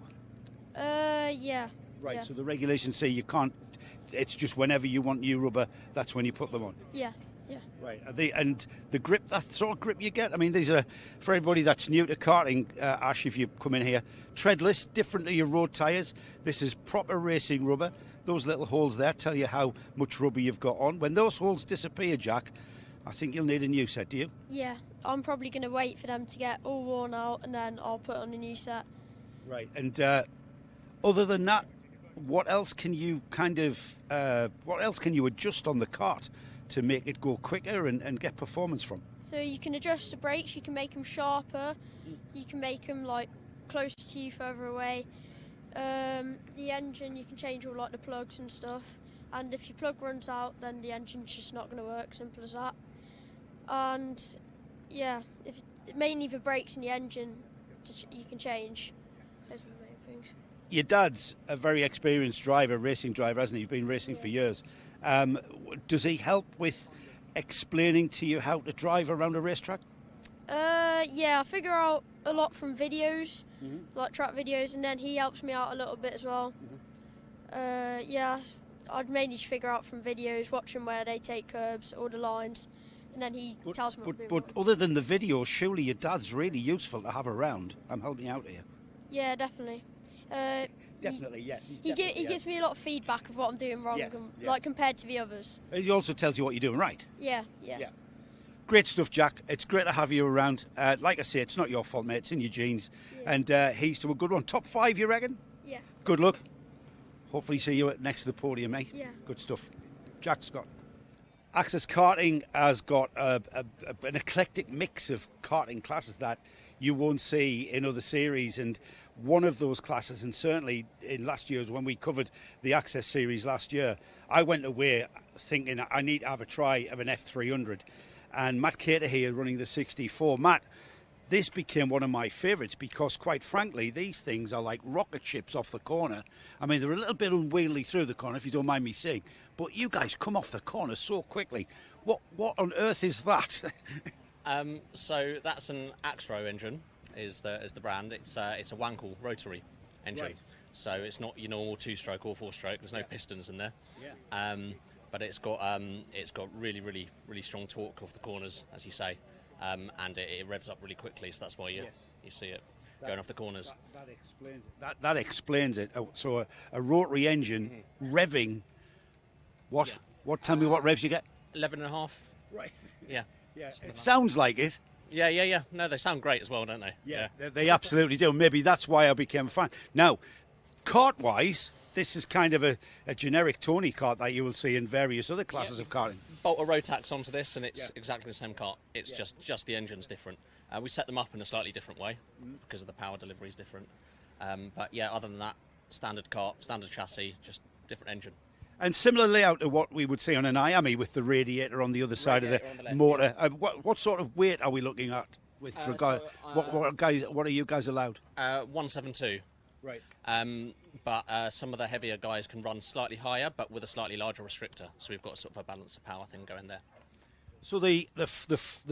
Yeah. Right, yeah. so the regulations say you can't, it's just whenever you want new rubber, that's when you put them on. Yeah. Right, and the grip, that sort of grip you get, I mean, these are, for everybody that's new to karting, Ash, if you come in here, treadless, different to your road tyres. This is proper racing rubber. Those little holes there tell you how much rubber you've got on. When those holes disappear, Jack, I think you'll need a new set, do you? Yeah, I'm probably going to wait for them to get all worn out, and then I'll put on a new set. Right, and other than that, what else can you adjust on the kart to make it go quicker and get performance from? So you can adjust the brakes, you can make them sharper, you can make them like closer to you, further away. The engine, you can change all like the plugs and stuff, and if your plug runs out, then the engine's just not going to work, simple as that. And yeah, mainly the brakes and the engine you can change. Those are the main things. Your dad's a very experienced driver, racing driver, hasn't he? He's been racing for years. Does he help with explaining to you how to drive around a racetrack? Yeah, I figure out a lot from videos, like track videos, and then he helps me out a little bit as well. Yeah, I'd mainly just figure out from videos, watching where they take curbs, all the lines, and then he tells me what to do. But other than the video, surely your dad's really useful to have around. I'm helping you out here. Yeah, definitely. Definitely, yes. He gives me a lot of feedback of what I'm doing wrong, like compared to the others. He also tells you what you're doing right. Yeah. Great stuff, Jack. It's great to have you around. Like I say, it's not your fault, mate. It's in your genes. Yeah. And he's to a good one. Top 5, you reckon? Yeah. Good luck. Hopefully see you next to the podium, mate. Yeah. Good stuff. Jack Scott. Access Karting has got an eclectic mix of karting classes that you won't see in other series, and one of those classes, and certainly in last year's when we covered the Access series last year, I went away thinking I need to have a try of an F300, and Matt Cater here running the 64. Matt, this became one of my favourites because, quite frankly, these things are like rocket ships off the corner. I mean, they're a little bit unwieldy through the corner, if you don't mind me saying, but you guys come off the corner so quickly. What on earth is that? So that's an Axro engine, is the brand. It's a Wankel rotary engine. Right. So it's not your normal 2-stroke or 4-stroke. There's no pistons in there. Yeah. But it's got really, really, really strong torque off the corners, as you say. And it revs up really quickly, so that's why you see it going off the corners. That explains it. That explains it. So a rotary engine revving. What? Yeah. What? Tell me what revs you get. 11.5. Right. Yeah. Yeah. It sounds like it. Yeah. No, they sound great as well, don't they? Yeah. They absolutely do. Maybe that's why I became a fan. Now, kart-wise, this is kind of a generic Tony kart that you will see in various other classes of karting. Bolt a Rotax onto this, and it's exactly the same kart. It's just the engine's different. We set them up in a slightly different way because of the power delivery is different. But yeah, other than that, standard kart, standard chassis, just different engine. And similar layout to what we would see on an IAME with the radiator on the other side of the motor. Yeah. What sort of weight are we looking at with regard? What are you guys allowed? 172. Right. But some of the heavier guys can run slightly higher, but with a slightly larger restrictor. So we've got sort of a balance of power thing going there. So the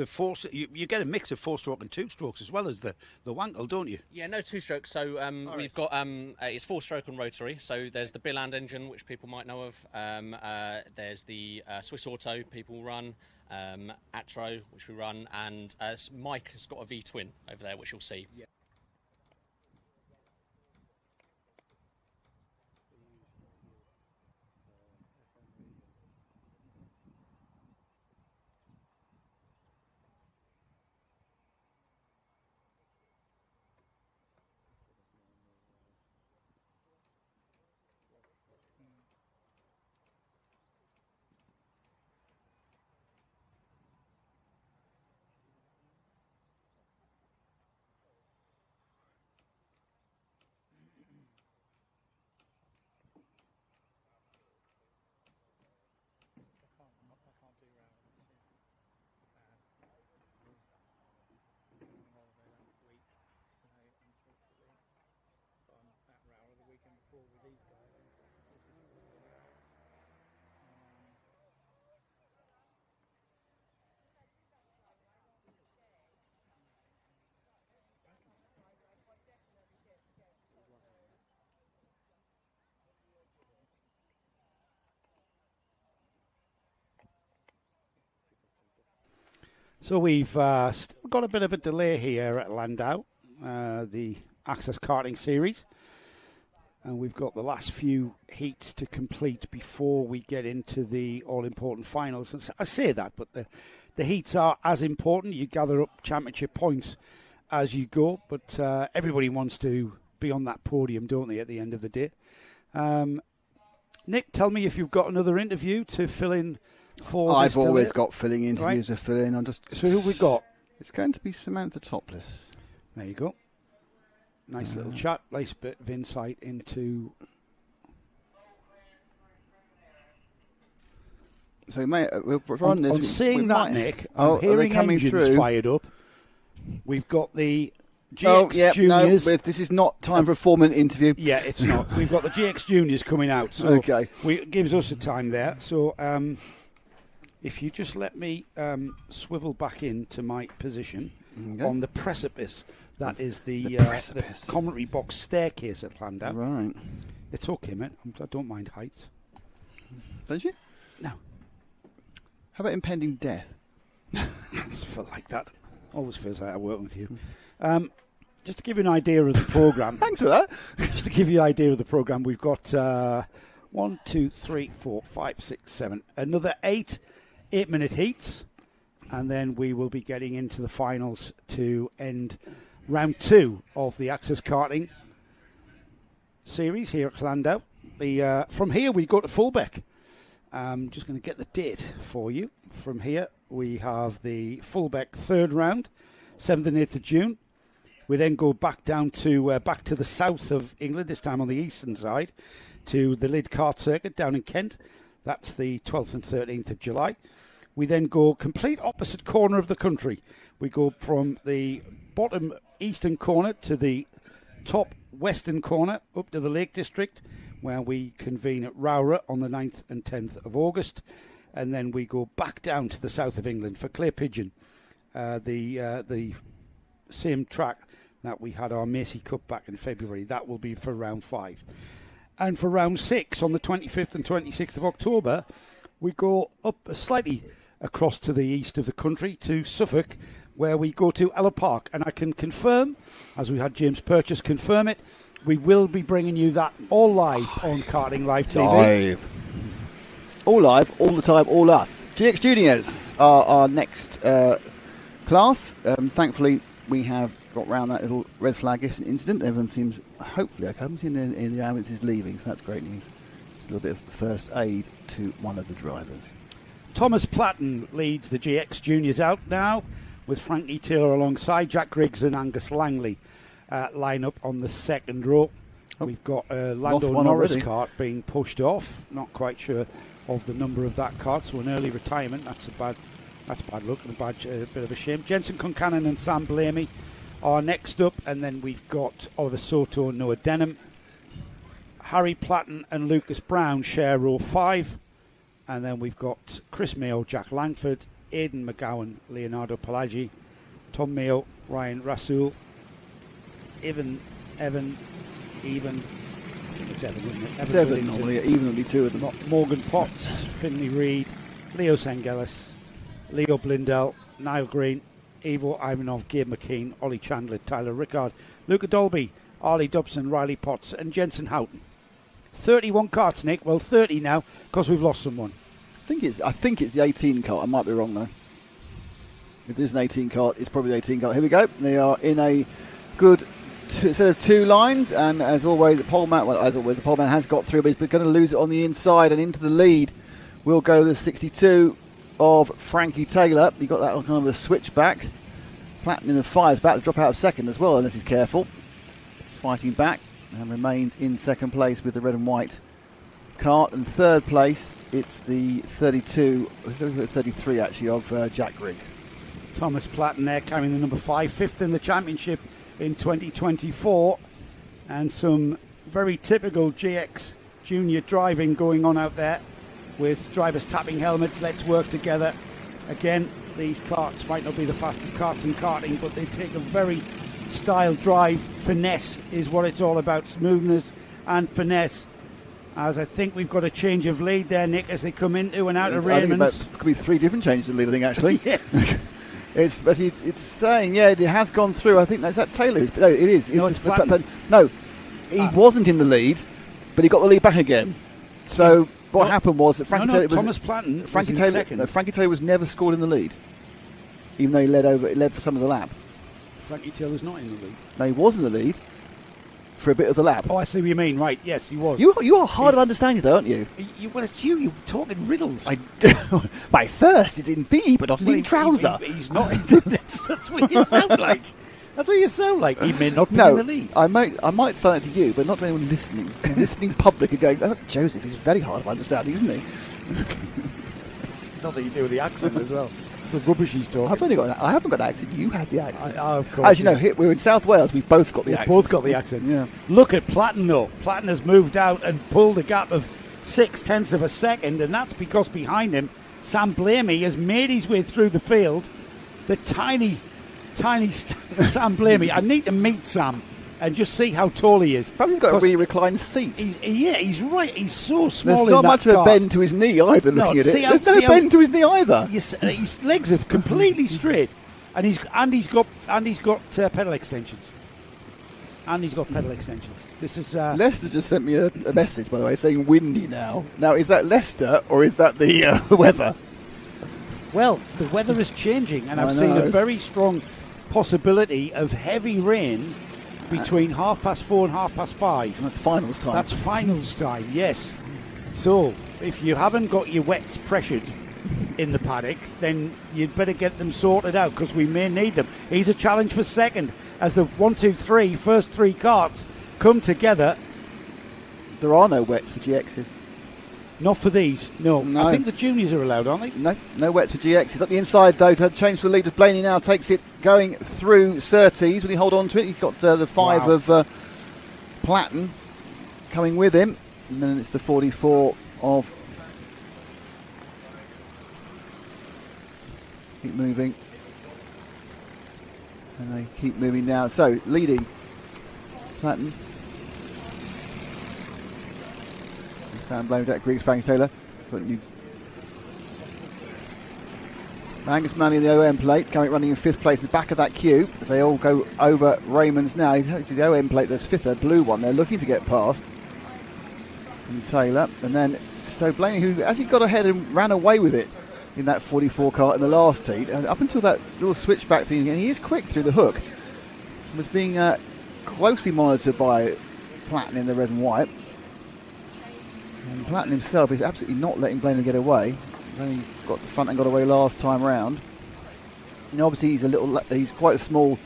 four, you get a mix of 4-stroke and 2-strokes as well as the Wankel, don't you? Yeah, no 2-stroke. So we've got it's 4-stroke and rotary. So there's the Billand engine, which people might know of. There's the Swiss Auto people run, Atro, which we run, and Mike has got a V-twin over there, which you'll see. Yeah. So we've still got a bit of a delay here at Llandow, the Access Karting Series. And we've got the last few heats to complete before we get into the all-important finals. And I say that, but the heats are as important. You gather up championship points as you go, but everybody wants to be on that podium, don't they, at the end of the day? Nick, tell me if you've got another interview to fill in for I've this always delay. got filling interviews to fill in. So who have we got? It's going to be Samantha Topless. There you go. Nice little chat, nice bit of insight into... So we'll run this. On seeing that, Nick, I'm are hearing they coming engines through? fired up. We've got the GX Juniors. No, this is not time for a 4-minute interview. Yeah, it's not. We've got the GX Juniors coming out. So Okay. it gives us a time there. So if you just let me swivel back into my position on the precipice. That is the commentary box staircase at Llandow. Right. It's okay, mate. I don't mind heights. Don't you? No. How about impending death? It's felt like that. Always feels like I work with you. Just to give you an idea of the programme. Thanks for that. Just to give you an idea of the programme, we've got 1, 2, 3, 4, 5, 6, 7. Another 8-minute heats. And then we will be getting into the finals to end round 2 of the Access Karting series here at Llandow. From here we go to Fulbeck. I'm just going to get the date for you. From here we have the Fulbeck third round, 7th and 8th of June. We then go back down to back to the south of England, this time on the eastern side, to the Lyd Kart Circuit down in Kent. That's the 12th and 13th of July. We then go complete opposite corner of the country. We go from the bottom eastern corner to the top western corner up to the Lake District, where we convene at Rowrah on the 9th and 10th of August. And then we go back down to the south of England for Clay Pigeon, the same track that we had our Macy Cup back in February. That will be for round 5. And for round 6 on the 25th and 26th of October, we go up slightly across to the east of the country to Suffolk, where we go to Ella Park. And I can confirm, as we had James Purchase confirm it, we will be bringing you that all live on Karting Live TV. Live. All live, all the time, all us. GX Juniors are our next class. Thankfully, we have got round that little red flag incident. Everyone seems hopefully okay. I haven't seen the ambulances leaving, so that's great news. Just a little bit of first aid to one of the drivers. Thomas Platten leads the GX Juniors out now, with Frankie Taylor alongside. Jack Griggs and Angus Langley line up on the second row. We've got a Llandow Norris kart being pushed off. Not quite sure of the number of that kart, so an early retirement. That's bad luck and a bit of a shame. Jensen Concannon and Sam Blamey are next up, and then we've got Oliver Soto and Noah Denham. Harry Platten and Lucas Brown share row 5. And then we've got Chris Mayo, Jack Langford, Aidan McGowan, Leonardo Palagi, Tom Mayo, Ryan Rasool, Evan, it's Evan, isn't it? It's Evan normally, evenly two of them. Morgan Potts, Finley Reid, Leo Sengelis, Leo Blindell, Niall Green, Ivo Ivanov, Gabe McKean, Ollie Chandler, Tyler Rickard, Luca Dolby, Arlie Dobson, Riley Potts and Jensen Houghton. 31 karts, Nick. Well, 30 now because we've lost someone. I think it's the 18 kart. I might be wrong though. If there's an 18 kart, it's probably the 18 kart. Here we go. They are in a good set of 2 lines, and as always, the poleman has got through, but he's going to lose it on the inside, and into the lead will go the 62 of Frankie Taylor. He got that on kind of a switchback. Platten in the 5 is about to drop out of second as well, unless he's careful. Fighting back and remains in second place with the red and white kart. And third place, it's the 33 actually of Jack Griggs. Thomas Platten there carrying the number 5, 5th in the championship in 2024, and some very typical GX Junior driving going on out there with drivers tapping helmets. Let's work together. Again, these karts might not be the fastest karts in karting, but they take a very style drive. Finesse is what it's all about, smoothness and finesse. As I think we've got a change of lead there, Nick, as they come into and out of Raymond's. Could be 3 different changes of lead, I think, actually. Yes. It's saying, it has gone through. I think that's that Taylor. No, it is. No, it's but no, he wasn't in the lead, but he got the lead back again. So what happened was that Frankie Taylor was Thomas Platten. Frankie Taylor was never scored in the lead, even though he led for some of the lap. Frankie Taylor's not in the lead. No, he was in the lead for a bit of the lap. Oh, I see what you mean. Right, yes, he was. You are hard of understanding, though, aren't you? Well, it's you. You're talking riddles. My first is in B, but not in trouser. He's not. That's what you sound like. That's what you sound like. He may not be in the lead. I might say that to you, but not to anyone listening. Listening public and going, Joseph, he's very hard of understanding, isn't he? It's nothing to do with the accent as well. It's the rubbish he's talking. I haven't got an accent. You have the accent. Of course. As you know, we're in South Wales. We've both got the accent. Both got the accent. Yeah. Look at Platten, though. Platten has moved out and pulled a gap of 0.6 of a second, and that's because behind him, Sam Blamey has made his way through the field. The tiny Sam Blamey. I need to meet Sam and just see how tall he is. Probably got a really reclined seat. He's right. He's so small. There's not much of a bend to his knee either. Looking at it, there's no bend to his knee either. His legs are completely straight, and he's got pedal extensions. And he's got pedal extensions. This is Leicester just sent me a message, by the way, saying windy now. Now, is that Leicester or is that the weather? Well, the weather is changing, and I've seen a very strong possibility of heavy rain between 4:30 and 5:30. That's finals time. That's finals time, yes. So, if you haven't got your wets pressured in the paddock, then you'd better get them sorted out, because we may need them. He's a challenge for second as the 1-2-3 first three karts come together. There are no wets for GXs. Not for these, no. I think the juniors are allowed, aren't they? No wets for GXs. Up the inside, though, to change for the lead of Blaney now takes it going through Surtees. Will he hold on to it? He's got the 5 of Platten coming with him. And then it's the 44 of... Keep moving. And they keep moving now. So, leading Platten. Sam Blaney, Jack Griggs, Frank Taylor. Angus Manley in the OM plate, running in 5th place in the back of that queue. As they all go over Raymond's now. The OM plate, there's 5th, a blue one. They're looking to get past. And Taylor. And then, so Blaney, who actually got ahead and ran away with it in that 44 kart in the last heat. And up until that little switchback thing, and he is quick through the hook. Was being closely monitored by Platten in the red and white. And Platten himself is absolutely not letting Blaney get away. He's only got the front and got away last time round. And obviously he's quite a small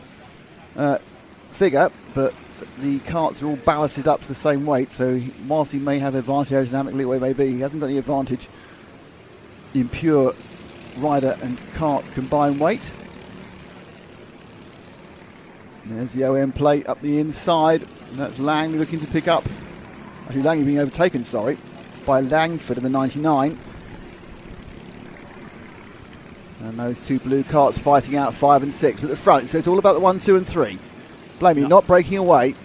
figure, but the karts are all ballasted up to the same weight, so whilst he may have advantage aerodynamically, where he may be, he hasn't got any advantage in pure rider and kart combined weight. And there's the OM plate up the inside, and that's Langley looking to pick up. Actually, Langley being overtaken, by Langford in the 99. And those two blue karts fighting out 5 and 6 at the front. So it's all about the 1, 2 and 3. Blamey not breaking away.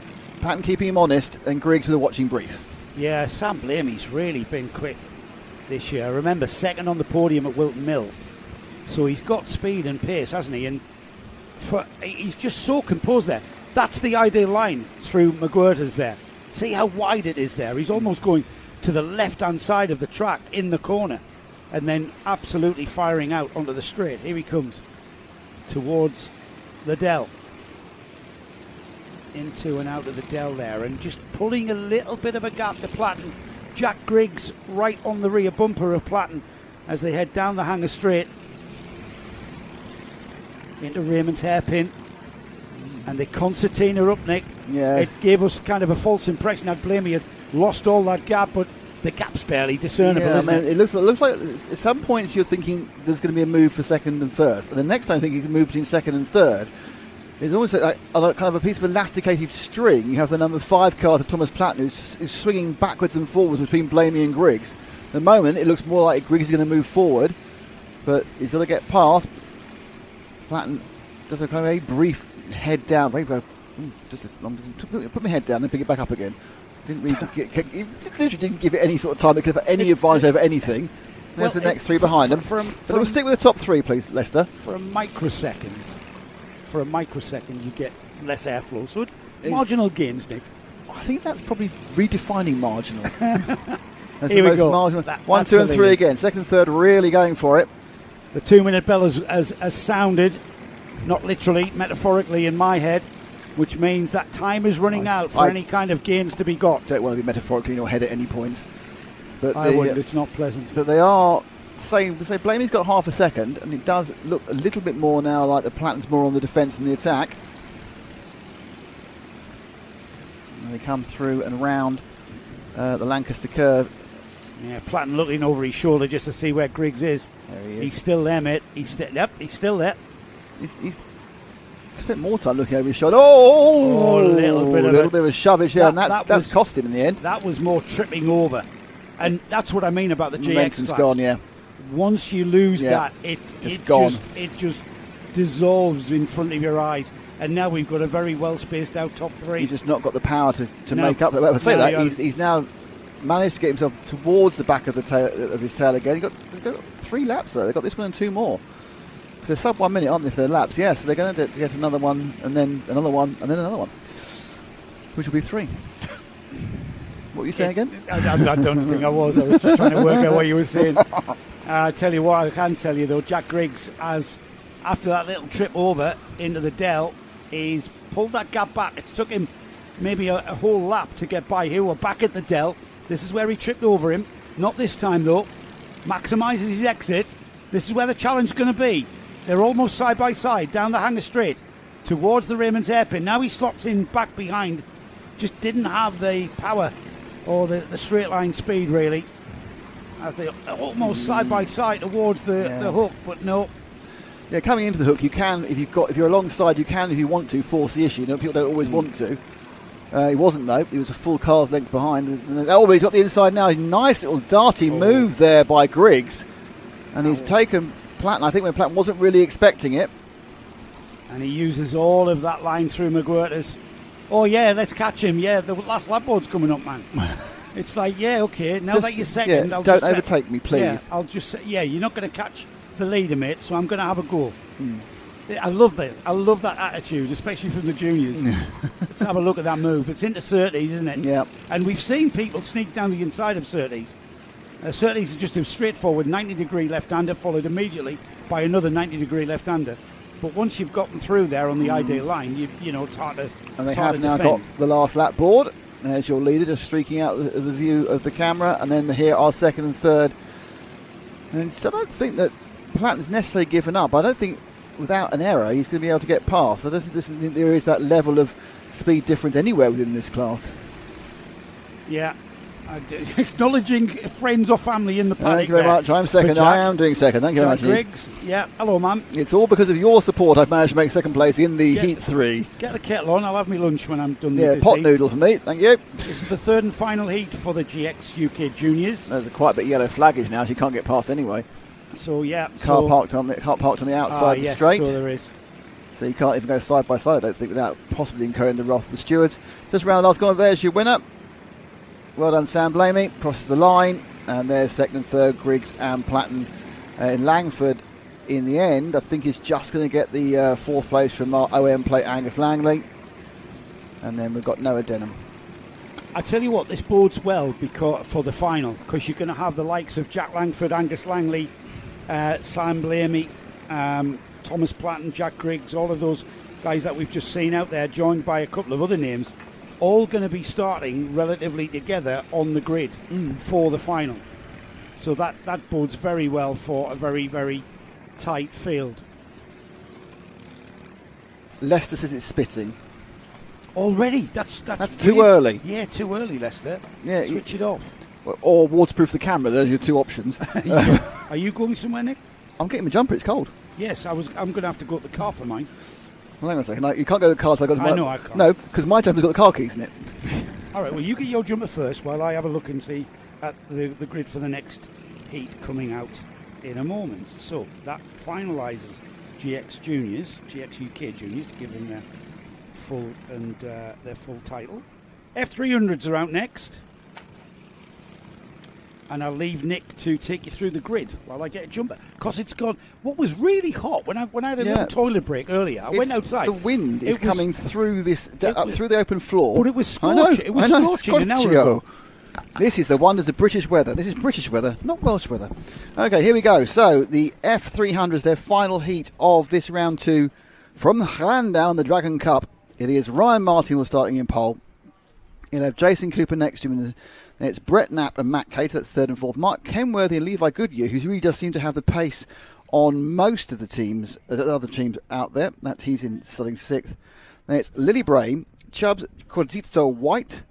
Patton keeping him honest, and Griggs with a watching brief. Yeah, Sam Blamey's really been quick this year. Remember, second on the podium at Wilton Mill. So he's got speed and pace, hasn't he? And he's just so composed there. That's the ideal line through McGuirter's there. See how wide it is there. He's almost going to the left-hand side of the track in the corner, and then absolutely firing out onto the straight. Here he comes towards the Dell. Into and out of the Dell there, and just pulling a little bit of a gap to Platten. Jack Griggs right on the rear bumper of Platten as they head down the Hanger Straight into Raymond's hairpin. And the concertina up, Nick. Yeah. It gave us kind of a false impression that Blamey had lost all that gap, but the gap's barely discernible, isn't it? It looks like at some points you're thinking there's going to be a move for second and first, and the next time I think you can move between second and third. It's almost like kind of a piece of elasticated string. You have the number 5 car to Thomas Platten, who's swinging backwards and forwards between Blamey and Griggs. At the moment, it looks more like Griggs is going to move forward, but he's got to get past. Platten does a kind of a brief head down. Put my head down and pick it back up again. Didn't really literally didn't give it any sort of time that could have any advantage over anything. There's the next three behind them. We'll stick with the top three, please, Lester. For a microsecond, you get less airflow. So it's marginal gains, Nick. I think that's probably redefining marginal. That's Here the we most go. marginal. 1, 2, and 3 again. Second and third really going for it. The 2-minute bell has sounded, not literally, metaphorically in my head, which means that time is running out for any kind of gains to be got. Don't want to be metaphorically in your head at any point. But I wouldn't. It's not pleasant. But they are saying, Blamey's got half a second, and it does look a little bit more now like the Platten's more on the defence than the attack. And they come through and round the Lancaster curve. Yeah, Platten looking over his shoulder just to see where Griggs is. There he is. He's still there, mate. He's still there. He's spent more time looking over his shoulder. Oh, a little bit of a shove-ish, yeah, and that's cost him in the end. That was more tripping over. And that's what I mean about the GX Momentum's class. gone, yeah. Once you lose that, it just dissolves in front of your eyes. And now we've got a very well-spaced out top three. He's just not got the power to make up. I say that he's now managed to get himself towards the back of the tail of his tail again. They've got 3 laps there. They've got this one and 2 more. So they're sub 1 minute, aren't they, for their laps? Yeah, so they're going to get another one, and then another one, and then another one, which will be 3. What were you saying again? I don't think I was. I was just trying to work out what you were saying. I tell you what, I can tell you though, Jack Griggs has, after that little trip over into the Dell, he's pulled that gap back. It's took him maybe a whole lap to get by here. We're back at the Dell. This is where he tripped over him. Not this time though. Maximises his exit. This is where the challenge is going to be. They're almost side by side down the Hanger Straight towards the Raymond's hairpin. Now he slots in back behind. Just didn't have the power or the straight line speed really, as they're almost side by side towards the hook, but no. Yeah, coming into the hook, you can, if you're alongside, you can, if you want to, force the issue. You know, people don't always want to. He wasn't though. He was a full car's length behind. Oh, he's got the inside now. Nice little darty move there by Griggs, and he's taken Platten. I think when Platten wasn't really expecting it, and he uses all of that line through McGuirter's. Oh yeah, let's catch him. Yeah, the last lap board's coming up, man. It's like, yeah, okay. Now that you're second, I'll don't overtake me, please. Yeah, I'll just say, yeah, you're not going to catch the leader, mate. So I'm going to have a go. I love that. I love that attitude, especially from the juniors. Let's have a look at that move. It's into Surtees, isn't it? Yeah. And we've seen people sneak down the inside of Surtees. Surtees is just a straightforward 90-degree left-hander, followed immediately by another 90-degree left-hander. But once you've gotten through there on the ideal line, you know, it's hard to. And they have now got the last lap board. There's your leader just streaking out the view of the camera, and then here are second and third. And so I don't think that Platten's necessarily given up. I don't think without an error he's going to be able to get past. I don't think there is that level of speed difference anywhere within this class. Yeah. Acknowledging friends or family in the paddock. Thank you very much. I'm second. I am doing second. Thank you very much. Griggs. Yeah. Hello, man. It's all because of your support I've managed to make second place in the Heat 3. Get the kettle on. I'll have my lunch when I'm done with this. Yeah, pot noodle for me. Thank you. This is the third and final heat for the GX UK Juniors. There's quite a bit of yellow flaggage now. She can't get past anyway. So yeah. Car parked on the outside the straight. So there is. So you can't even go side by side, I don't think, without possibly incurring the wrath of the stewards. Just round the last corner, there's your winner. Well done, Sam Blamey. Crosses the line, and there's second and third, Griggs and Platten. In Langford, in the end, I think he's just going to get the fourth place from our OM plate, Angus Langley. And then we've got Noah Denham. I tell you what, this bodes well for the final, because you're going to have the likes of Jack Langford, Angus Langley, Sam Blamey, Thomas Platten, Jack Griggs, all of those guys that we've just seen out there, joined by a couple of other names, all going to be starting relatively together on the grid for the final. So that bodes very well for a very, very tight field. Leicester says it's spitting. Already? That's too early. Yeah, too early, Leicester. Yeah, Switch it off. Or waterproof the camera. Those are your two options. Are you going somewhere, Nick? I'm getting my jumper. It's cold. Yes, I'm going to have to go to the car for mine. Well, hang on a second. You can't go to the car. So I know I can't. No, because my jumper's got the car keys in it. All right, well, you get your jumper first while I have a look and see at the grid for the next heat coming out in a moment. So that finalises GX UK Juniors, to give them their full and their full title. F300s are out next. and I'll leave Nick to take you through the grid while I get a jumper, because it's gone. What was really hot when I had a little toilet break earlier, I went outside. The wind is coming through through the open floor. But it was scorching. It was scorching an hour ago. This is the wonders of British weather. This is British weather, not Welsh weather. Okay, here we go. So the F300s, their final heat of this round 2 from Llandow in the Dragon Cup. It is Ryan Martin was starting in pole. He'll have Jason Cooper next to him. And it's Brett Knapp and Matt Cater, that's 3rd and 4th. Mark Kenworthy and Levi Goodyear, who really does seem to have the pace on most of the teams, other teams out there. That he's in starting 6th. Then it's Lily Bray, Chubbs, Quadzito White,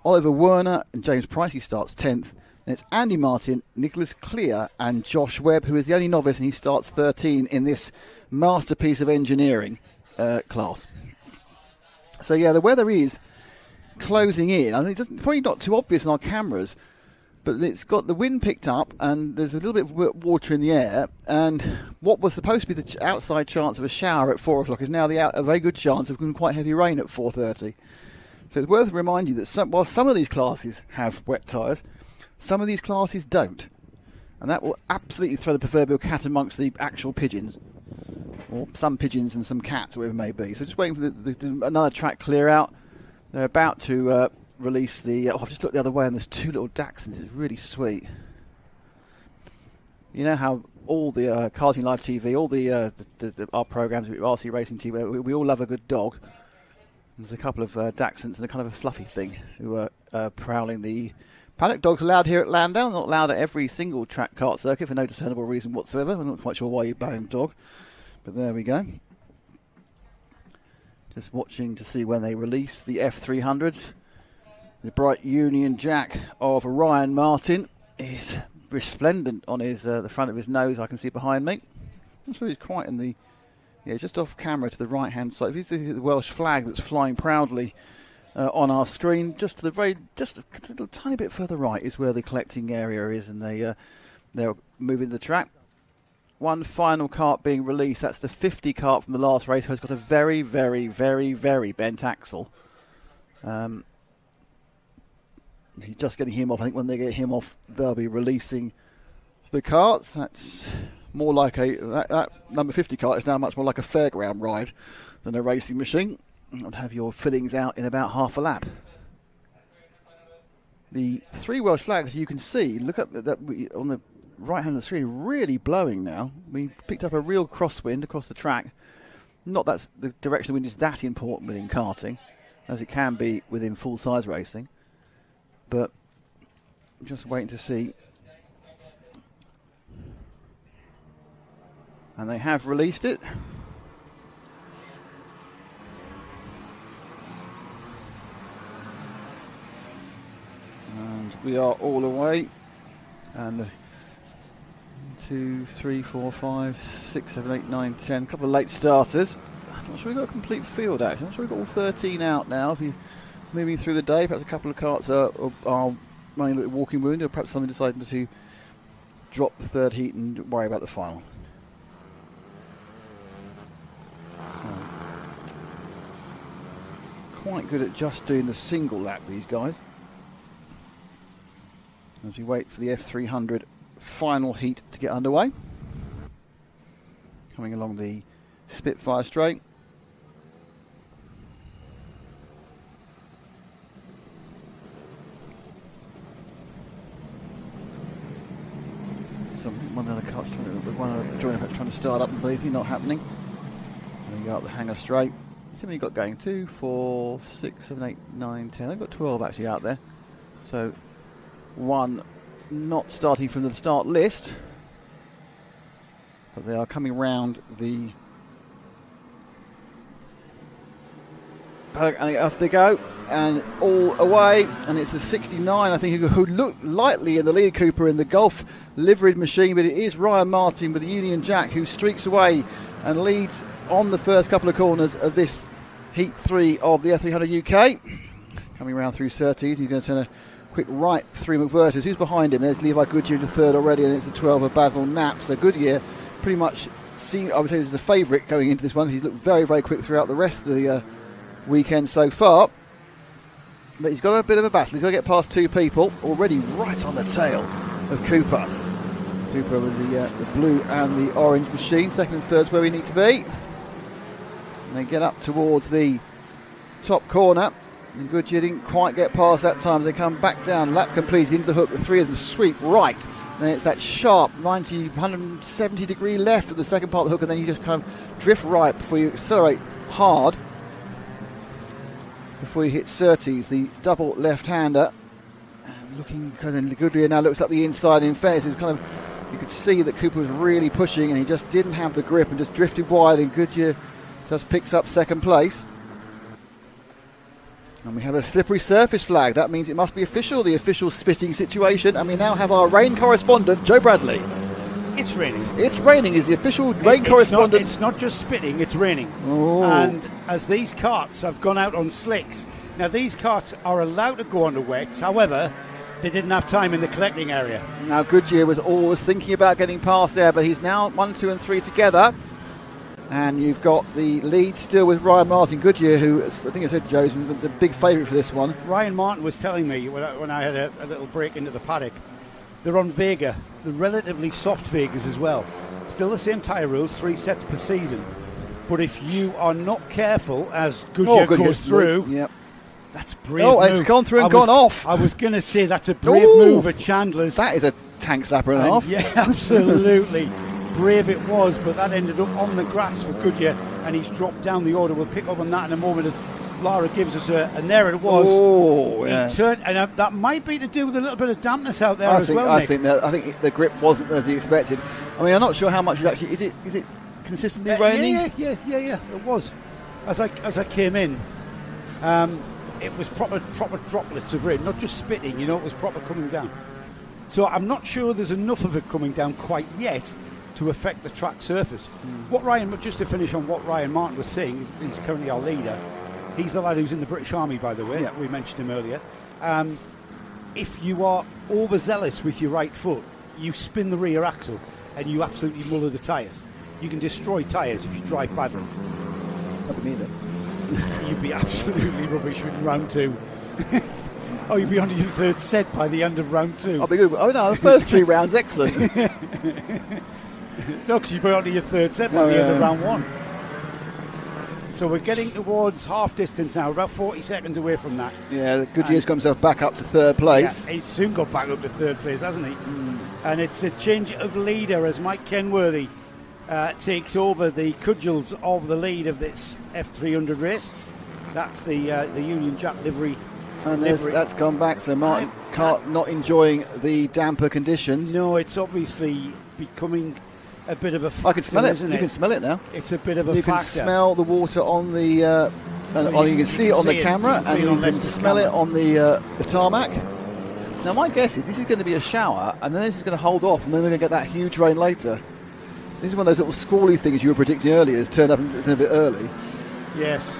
Oliver Werner and James Price, he starts 10th. Then it's Andy Martin, Nicholas Clear and Josh Webb, who is the only novice, and he starts 13 in this masterpiece of engineering class. So yeah, the weather is closing in. I think it's probably not too obvious on our cameras, but it's got the wind picked up and there's a little bit of water in the air, and what was supposed to be the outside chance of a shower at 4 o'clock is now a very good chance of quite heavy rain at 4:30. So it's worth reminding you that while some of these classes have wet tyres, some of these classes don't, and that will absolutely throw the proverbial cat amongst the actual pigeons, or some pigeons and some cats, whatever it may be. So just waiting for another track clear out. They're about to release the... I've just looked the other way and there's 2 little Dachshunds. It's really sweet. You know how all the Karting Live TV, all our programmes, RC Racing TV, we all love a good dog. There's a couple of Dachshunds and a kind of a fluffy thing who are prowling the paddock. Dogs allowed here at Llandow, not allowed at every single track kart circuit for no discernible reason whatsoever. I'm not quite sure why you ban dog, but there we go. Just watching to see when they release the F300s. The bright Union Jack of Ryan Martin is resplendent on his the front of his nose. I can see behind me. I'm sure he's quite in the... Yeah, just off camera to the right-hand side. If you see the Welsh flag that's flying proudly on our screen, just to the just a little tiny bit further right is where the collecting area is, and they're moving the track. One final kart being released. That's the 50 kart from the last race, who's got a very, very, very, very bent axle. He's just getting him off. I think when they get him off, they'll be releasing the karts. That's more like that number 50 kart is now much more like a fairground ride than a racing machine. You'll have your fillings out in about half a lap. The 3 Welsh flags you can see, look up that on the right hand of the screen, really blowing now. We picked up a real crosswind across the track. Not that the direction of the wind is that important within karting, as it can be within full-size racing, but just waiting to see. And they have released it. And we are all away. And 2, 3, 4, 5, 6, 7, 8, 9, 10. A couple of late starters. I'm not sure we've got a complete field, actually. I'm not sure we've got all 13 out now. If you're moving through the day, perhaps a couple of karts are running a little walking wound, or perhaps someone decided to drop the 3rd heat and worry about the final. Quite good at just doing the single lap, these guys. As we wait for the F300 Final Heat to get underway. Coming along the Spitfire straight. One of the carts trying to start up and believe not happening. And we go up the hanger straight. See how many you've got going? 2, 4, 6, 7, 8, 9, 10. They've got 12 actually out there. So one not starting from the start list, but they are coming round the paddock, and off they go, and all away. And it's a 69, I think, who looked lightly in the lead Cooper in the Golf liveried machine, but it is Ryan Martin with the Union Jack who streaks away and leads on the first couple of corners of this Heat 3 of the F300 UK. Coming round through Surtees, he's going to turn a quick right through McVerters. Who's behind him? There's Levi Goodyear in the 3rd already, and it's the 12 of Basil Knapp. So Goodyear pretty much I would say is the favourite going into this one. He's looked very, very quick throughout the rest of the weekend so far. But he's got a bit of a battle. He's got to get past 2 people already right on the tail of Cooper. Cooper with the blue and the orange machine. Second and third's where we need to be. And they get up towards the top corner. And Goodyear didn't quite get past that time as they come back down. Lap completed into the hook. The three of them sweep right. And it's that sharp 90, 170 degree left of the second part of the hook, and then you just kind of drift right before you accelerate hard. Before you hit Surtees, the double left-hander. Looking, because Goodyear now looks up the inside. In fairness, it was kind of, you could see that Cooper was really pushing, and he just didn't have the grip and just drifted wide. And Goodyear just picks up second place. And we have a slippery surface flag. That means it must be official, the official spitting situation. And we now have our rain correspondent, Joe Bradley. It's raining. It's raining is the official rain correspondent. It's not just spitting, it's raining. Oh. And as these karts have gone out on slicks, now these karts are allowed to go on the wets, however, they didn't have time in the collecting area. Now Goodyear was always thinking about getting past there, but he's now 1, 2 and 3 together. And you've got the lead still with Ryan Martin. Goodyear, who I think I said, Joe, is the big favourite for this one. Ryan Martin was telling me when I had a little break into the paddock, they're on Vega, the relatively soft Vegas as well. Still the same tyre rules, 3 sets per season. But if you are not careful as Goodyear goes through, yep. That's a brave move. It's gone through and gone off. I was going to say that's a brave move at Chandler's. That is a tank slapper and a half. Yeah, absolutely. Brave it was, but that ended up on the grass for Goodyear, and he's dropped down the order. We'll pick up on that in a moment as Lara gives us and there it was. Oh, yeah. He turned, and that might be to do with a little bit of dampness out there as well, Nick. I think the grip wasn't as he expected. I mean, I'm not sure how much it actually is. It consistently raining? Yeah. It was. As I came in, it was proper droplets of rain, not just spitting. It was proper coming down. So I'm not sure there's enough of it coming down quite yet to affect the track surface. Just to finish on what Ryan Martin was saying, he's currently our leader. He's the lad who's in the British Army, by the way. Yeah. We mentioned him earlier. If you are overzealous with your right foot, you spin the rear axle and you absolutely muller the tyres. You can destroy tyres if you drive badly. Not me then. You'd be absolutely rubbish in round 2. Oh, you'd be on your 3rd set by the end of round 2. I'll be good. Oh no, the first 3 rounds, excellent. No, because you put on to your 3rd set by the end of round 1. So we're getting towards half distance now, about 40 seconds away from that. Yeah, Goodyear's got himself back up to 3rd place. Yeah, he's soon got back up to 3rd place, hasn't he? And it's a change of leader as Mike Kenworthy takes over the cudgels of the lead of this F300 race. That's the Union Jack livery. And that's gone back, so Martin Cart not enjoying the damper conditions. No, it's obviously becoming a bit of a factor, I can smell it. isn't it? You can smell it now. It's a bit of a factor. You can smell the water on the... you can see it on the camera, and you can smell it on the tarmac. Now, my guess is this is going to be a shower, and then this is going to hold off, and then we're going to get that huge rain later. This is one of those little squally things you were predicting earlier has turned up a bit early. Yes,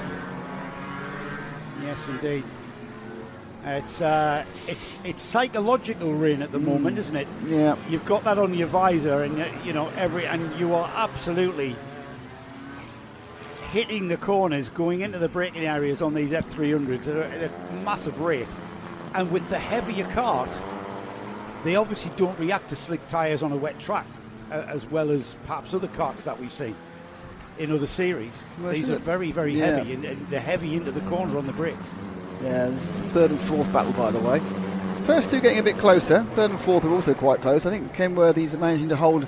indeed. It's psychological rain at the moment, isn't it? Yeah. You've got that on your visor, and and you are absolutely hitting the corners, going into the braking areas on these F300s at a massive rate. And with the heavier cart, they obviously don't react to slick tyres on a wet track, as well as perhaps other karts that we've seen in other series. Well, these are very, very heavy, and they're heavy into the corner on the brakes. Yeah, this is the 3rd and 4th battle, by the way. First 2 getting a bit closer. 3rd and 4th are also quite close. I think Kenworthy's managing to hold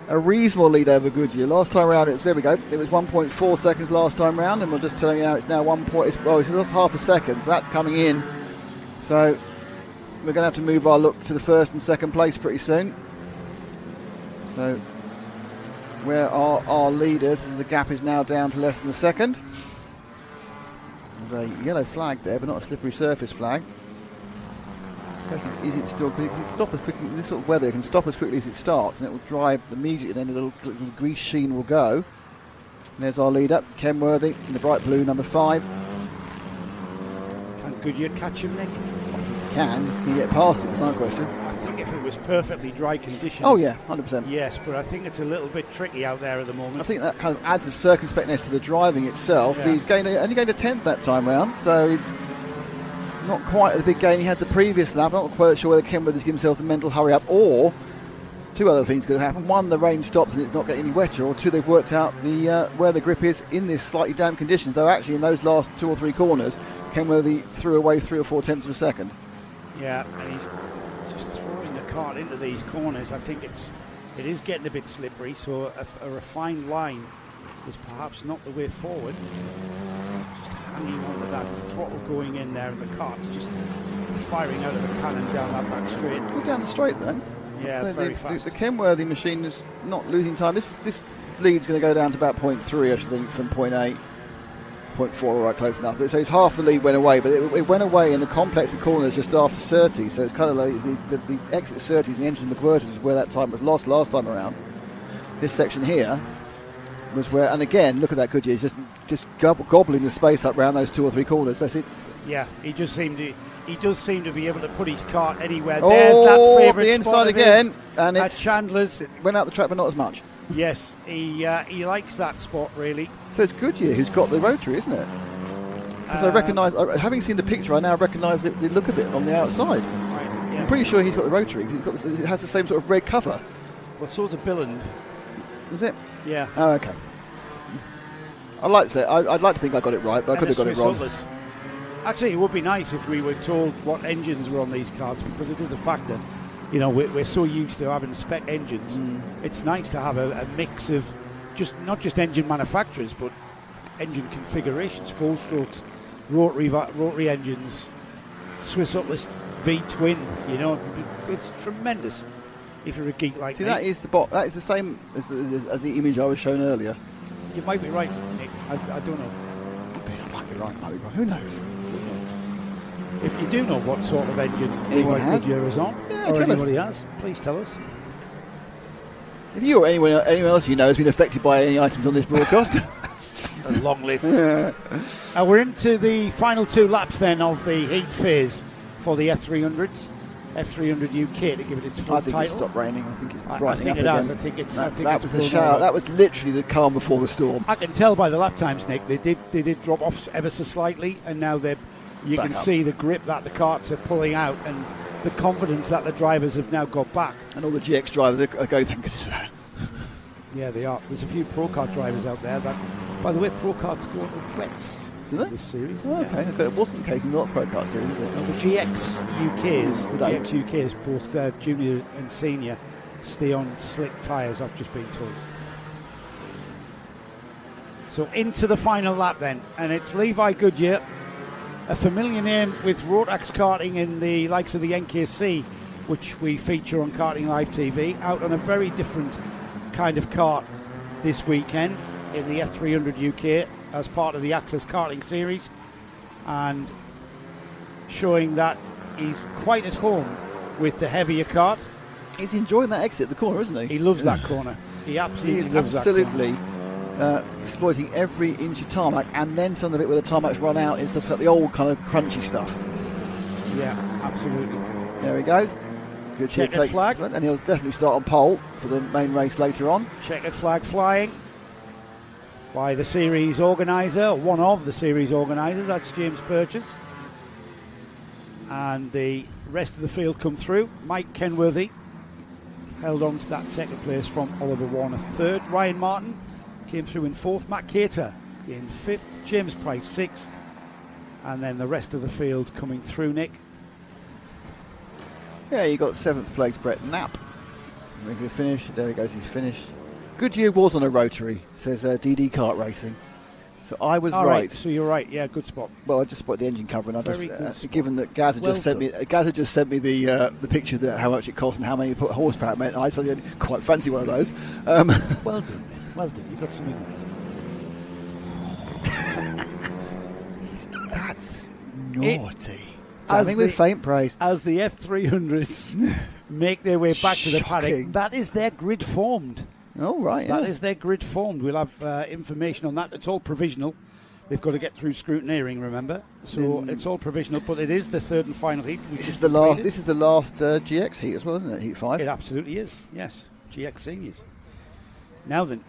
a reasonable lead over Goodyear. Last time round, it was 1.4 seconds last time round, and we'll just tell you now it's now 1 point. It's lost half a second, so that's coming in. So we're going to have to move our look to the 1st and 2nd place pretty soon. So where are our leaders? The gap is now down to less than a second. There's a yellow flag there, but not a slippery surface flag. Is it still? It can stop as quickly. This sort of weather can stop as quickly as it starts, and it will dry immediately. And then the little grease sheen will go. And there's our leader, Kenworthy, in the bright blue, number 5. Can Goodyear catch him, Nick? Can he get past it? No question. I think if it was perfectly dry conditions. Oh yeah, 100%. Yes, but I think it's a little bit tricky out there at the moment. I think that kind of adds a circumspectness to the driving itself. Yeah. He's only gained a 10th that time round, so he's not quite at the big gain he had the previous lap. I'm not quite sure whether Kenworthy's given himself the mental hurry up, or two other things could have happened. One, the rain stops and it's not getting any wetter, or two, they've worked out the where the grip is in this slightly damp conditions. Though actually in those last 2 or 3 corners, Kenworthy threw away 3 or 4 tenths of a second. Yeah, and he's just throwing the kart into these corners. I think it is getting a bit slippery, so a refined line is perhaps not the way forward. Just hanging on to that throttle going in there, and the kart's just firing out of the cannon down that back straight. Go down the straight then. Yeah, so very fast. The Kenworthy machine is not losing time. This lead's going to go down to about 0.3, I should think, from 0.8. 0.4, right, close enough. So it's half the lead went away, but it went away in the complex of corners just after 30. So it's kind of like the exit 30s and the engine McWhirters is where that time was lost last time around. This section here was where, and again, look at that Goodyear, just gobbling the space up around those 2 or 3 corners. That's it. Yeah, he does seem to be able to put his kart anywhere. There's that favourite the inside spot again, and it's Chandler's. It went out the track, but not as much. Yes, he likes that spot really. So it's Goodyear who's got the rotary, isn't it? Because I recognise, having seen the picture, I now recognise the look of it on the outside. Right, yeah. I'm pretty sure he's got the rotary because it has the same sort of red cover. Well, so's a Billand. Is it? Yeah. Oh, okay. I'd like to say, I'd like to think I got it right, but I could have got it wrong. Actually, it would be nice if we were told what engines were on these cars, because it is a factor. You know, we're so used to having spec engines. It's nice to have a mix of not just engine manufacturers, but engine configurations, 4-strokes, rotary engines, Swiss Atlas V-twin. You know, it's tremendous if you're a geek like me. That is the same as the image I was shown earlier. You might be right, Nick. I don't know. I might be right. Who knows? If you do know what sort of engine anyone has Goodyear is on, or anybody has, please tell us. If you or anyone else you know has been affected by any items on this broadcast, a long list. We're into the final 2 laps then of the heat phase for the F300s. F300 UK to give it its full title. I think it's stopped raining. I think it's brightening up again. I think that was the shower. That was literally the calm before the storm. I can tell by the lap times, Nick. They did drop off ever so slightly, and now you can see the grip that the karts are pulling out, and the confidence that the drivers have now got back. And all the GX drivers are going, thank goodness for that. Yeah, they are. There's a few Pro Kart drivers out there that, by the way, Pro Karts go to wets. Do they? This series. Oh, okay. Yeah. It wasn't the case in the Pro Kart series, is it? No, the GX UKs, both junior and senior, stay on slick tyres, I've just been told. So into the final lap then, and it's Levi Goodyear, a familiar name with Rotax karting in the likes of the NKC, which we feature on Karting Live TV, out on a very different kind of kart this weekend in the F300 UK as part of the Access Karting series, and showing that he's quite at home with the heavier kart. He's enjoying that exit, the corner, isn't he? He loves that corner. He absolutely loves that corner. Exploiting every inch of tarmac, and then some of it where the tarmac's run out is just like the old kind of crunchy stuff. Yeah, absolutely. There he goes. Good checkered flag, and he'll definitely start on pole for the main race later on. Checkered flag flying by the series organiser, one of the series organisers, that's James Purchase. And the rest of the field come through. Mike Kenworthy held on to that second place from Oliver Warner third. Ryan Martin came through in fourth. Matt Cater in fifth. James Price sixth. And then the rest of the field coming through, Nick. Yeah, you got seventh place Brett Knapp. Making a finish. There he goes, he's finished. Goodyear was on a rotary, says DD Kart Racing. So I was right. So you're right. Yeah, good spot. Well, I just spotted the engine cover, and Very I good just spot. given that Gaz had just sent me the picture that how much it cost and how many horsepower it meant. I suddenly quite fancy one of those. Well done, man. Well done. You got something. That's naughty. Damning with faint praise. As the F300s make their way back to the paddock, that is their grid formed. Oh, right. That is their grid formed. We'll have information on that. It's all provisional. They've got to get through scrutineering, remember? So it's all provisional, but it is the third and final heat. This is the last GX heat as well, isn't it? Heat 5. It absolutely is. Yes, GX seniors. Now then,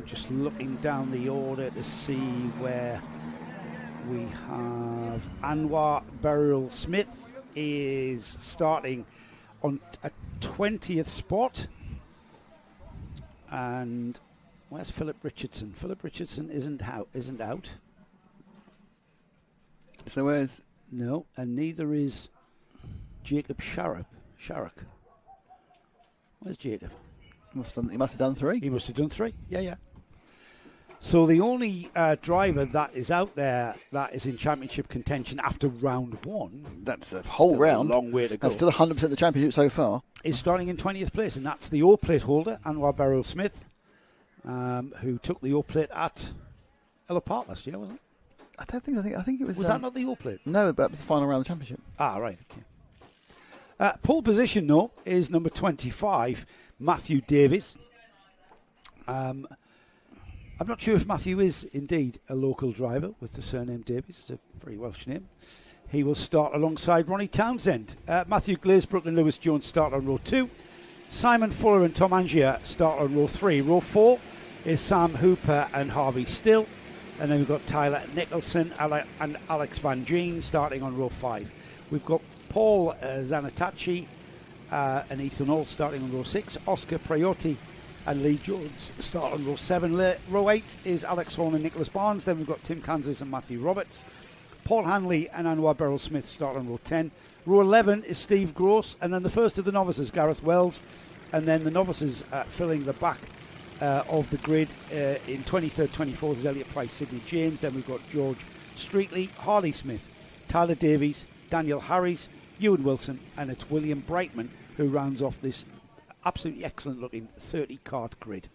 just looking down the order to see where we have Anwar Beryl Smith is starting on a 20th spot. And where's Philip Richardson? Philip Richardson isn't out. So where's... No, and neither is Jacob Sharrock. Where's Jacob? He must have done 3. He must have done 3. Yeah. So the only driver that is out there that is in championship contention after round 1, that's a whole round, a long way to go. That's still 100% of the championship so far. Is starting in 20th place, and that's the O plate holder, Anwar Beryl Smith, who took the O plate at Ella Park last year, wasn't it? I think it was. Was that not the O plate? No, that was the final round of the championship. Right. Okay. Pole position, though, is number 25, Matthew Davies. I'm not sure if Matthew is indeed a local driver with the surname Davies. It's a very Welsh name. He will start alongside Ronnie Townsend. Matthew Glazebrook and Lewis Jones start on row 2. Simon Fuller and Tom Angier start on row 3. Row 4 is Sam Hooper and Harvey Still. And then we've got Tyler Nicholson and Alex Van Geen starting on row 5. We've got Paul Zanatachi and Ethan All starting on row 6. Oscar Priotti and Lee Jones start on row 7. Row 8 is Alex Horn and Nicholas Barnes. Then we've got Tim Kansas and Matthew Roberts. Paul Hanley and Anwar Beryl Smith start on row 10. Row 11 is Steve Gross. And then the first of the novices, Gareth Wells. And then the novices filling the back of the grid in 23rd, 24th is Elliot Price, Sidney James. Then we've got George Streetley, Harley Smith, Tyler Davies, Daniel Harris, Ewan Wilson, and it's William Brightman who rounds off this absolutely excellent looking 30 kart grid.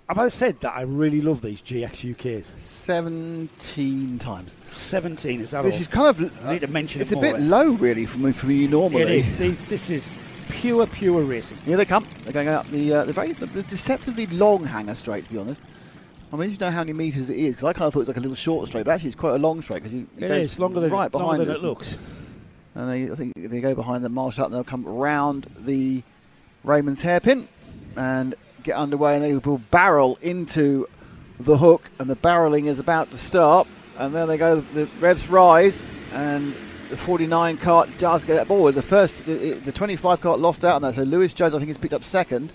Have I said that I really love these GX UKs? 17 times. 17, is that Which all? is kind of... I need to mention it's it a more, bit low, really, for you normally. It is. This is pure racing. Here they come. They're going up the deceptively long hanger straight, to be honest. I mean, you know how many metres it is, because I kind of thought it was like a little short straight, but actually it's quite a long straight. It is longer than, right behind it looks. And I think they go behind the marshal up and they'll come round the Raymond's hairpin and get underway, and they will barrel into the hook, and the barrelling is about to start, and there they go, the revs rise, and the 49 kart does get that ball. The 25 kart lost out on that, so Lewis Jones I think has picked up second,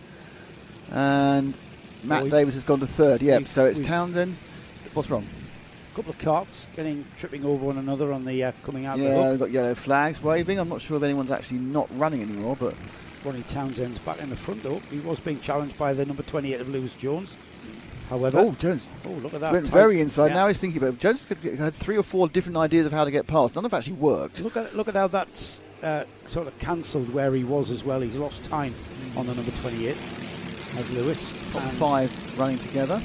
and Matt Davis has gone to third. So it's Townsend. What's wrong? A couple of karts tripping over one another on the coming out of the hook. Yeah, we've got yellow flags waving. I'm not sure if anyone's actually not running anymore, but Ronnie Townsend's back in the front though. He was being challenged by the number 28 of Lewis Jones. However, Jones! Look at that! Went very inside. Yeah. Now he's thinking about it. Jones had 3 or 4 different ideas of how to get past. None have actually worked. Look at how that's sort of cancelled where he was as well. He's lost time on the number 28 of Lewis. Top 5 running together.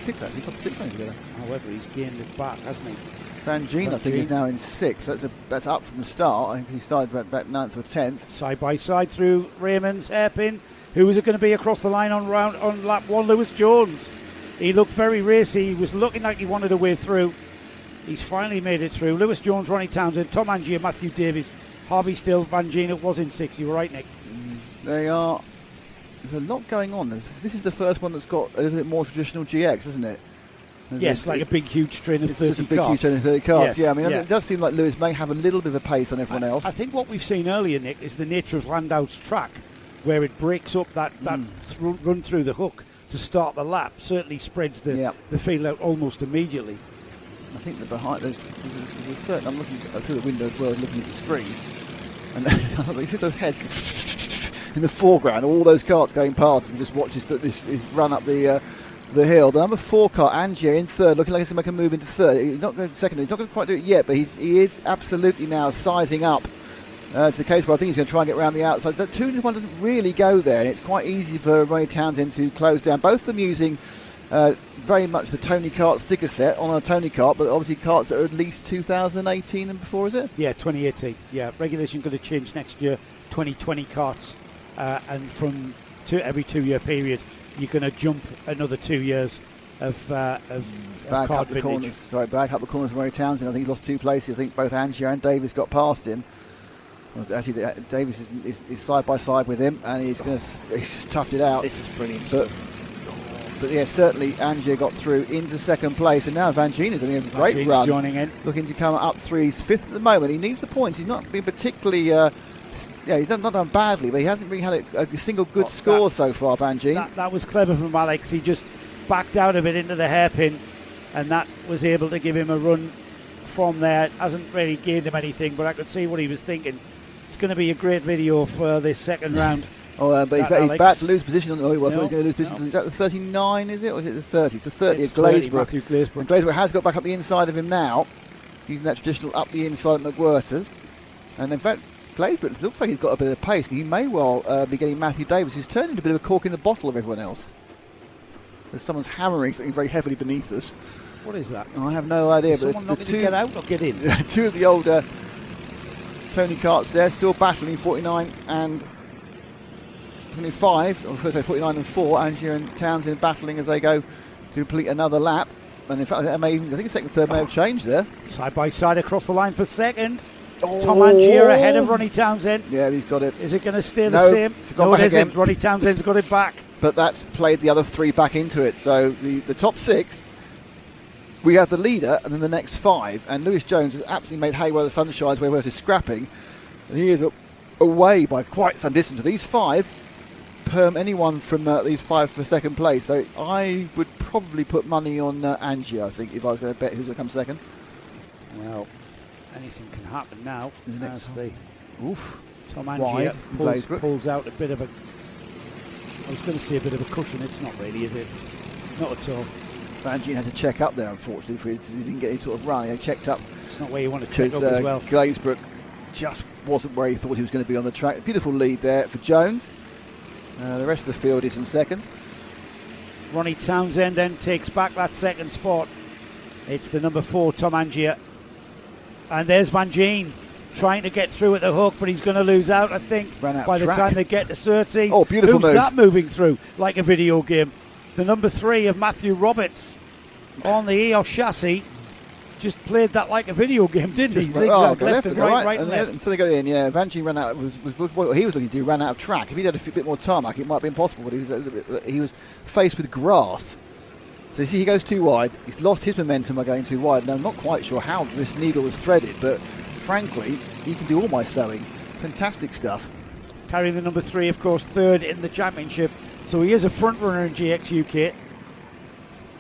6 actually. Top 6 running together. However, he's gained it back, hasn't he? Van Geen, I think, is now in 6th. That's up from the start. I think he started back 9th or 10th. Side by side through Raymond's hairpin. Who was it going to be across the line on lap 1? Lewis Jones. He looked very racy. He was looking like he wanted a way through. He's finally made it through. Lewis Jones, Ronnie Townsend, Tom Angier, Matthew Davies, Harvey Still, Van Geen was in 6. You were right, Nick. There's a lot going on. This is the first one that's got a little bit more traditional GX, isn't it? Yes, like a big, huge train of 30 cars. It's just a big, cars. huge train of 30 cars. Yes, yeah, I mean, it does seem like Lewis may have a little bit of a pace on everyone else. I think what we've seen earlier, Nick, is the nature of Llandow's track, where it breaks up that run through the hook to start the lap. Certainly spreads the field out almost immediately. I think that behind there's a certain. I'm looking through the window as well, looking at the screen, and you see those heads in the foreground. All those carts going past, and just watches this run up the hill. The number 4 car, Angier, in third, looking like he's going to make a move into third. He's not going second. He's not going to quite do it yet, but he is absolutely now sizing up to the case where I think he's going to try and get around the outside. The 2-1 doesn't really go there, and it's quite easy for Ronnie Townsend to close down. Both of them using very much the Tony Kart sticker set on a Tony Kart, but obviously karts that are at least 2018 and before, is it? Yeah, 2018. Yeah, regulation going to change next year. 2020 karts, and from every 2-year period, you're going to jump another 2 years of kart vintage. Back up the corners from Ronnie Townsend. I think he's lost 2 places. I think both Angier and Davis got past him. Actually, Davis is side by side with him, and he's just toughed it out. This is brilliant. But But yeah, certainly Angier got through into second place, and now Van Gien is doing a great run, joining in, looking to come up through. He's fifth at the moment. He needs the points. He's not been particularly, he's not done badly, but he hasn't really had a single good score so far, Van Gien. That was clever from Alex. He just backed out of it into the hairpin, and that was able to give him a run from there. Hasn't really gained him anything, but I could see what he was thinking. It's going to be a great video for this second round. But he's back to lose position on the. I thought he was going to lose position. Is that the 39, is it? Or is it the 30? It's the 30 at Glazebrook. And Glazebrook has got back up the inside of him now, using that traditional up the inside of McWhirters. And in fact, Glazebrook looks like he's got a bit of pace. He may well be getting Matthew Davis, who's turned into a bit of a cork in the bottle of everyone else. There's someone's hammering something very heavily beneath us. What is that? I have no idea. Is someone but looking to get out or get in? Two of the older Tony Karts there, still battling 49 and 25, or 49 and 4. Angier and Townsend battling as they go to complete another lap. And in fact, I think second, third may have changed there. Side by side across the line for second. Tom Angier ahead of Ronnie Townsend. Yeah, he's got it. Is it going to stay the same? No, it isn't. Ronnie Townsend's got it back. But that's played the other three back into it. So the top six, we have the leader and then the next five. And Lewis Jones has absolutely made hay while the sun shines, where he's scrapping. And he is away by quite some distance. These five perm anyone from these five for second place. So I would probably put money on Angier, I think, if I was going to bet who's going to come second. Well, anything can happen now. As Tom Angier pulls out a bit of a... I was going to say a bit of a cushion. It's not really, is it? Not at all. Van Gien had to check up there, unfortunately. He didn't get any sort of run. He checked up. It's not where you want to check up as well. Glazebrook just wasn't where he thought he was going to be on the track. Beautiful lead there for Jones. The rest of the field is in second. Ronnie Townsend then takes back that second spot. It's the number 4, Tom Angier. And there's Van Gien trying to get through at the hook, but he's going to lose out, I think, by the time they get to Surtees. Oh, beautiful move. Who's that moving through like a video game? The number 3 of Matthew Roberts on the EOS chassis. Just played that like a video game, didn't he? Zigzag left and right and left. So they got in, yeah. Van Gien ran out. Was what he was looking to do, ran out of track. If he'd had a bit more tarmac, it might have been possible, but he was faced with grass. So you see, he goes too wide. He's lost his momentum by going too wide. Now, I'm not quite sure how this needle was threaded, but frankly, he can do all my sewing. Fantastic stuff. Carrying the number 3, of course, third in the championship. So he is a front runner in GX UK.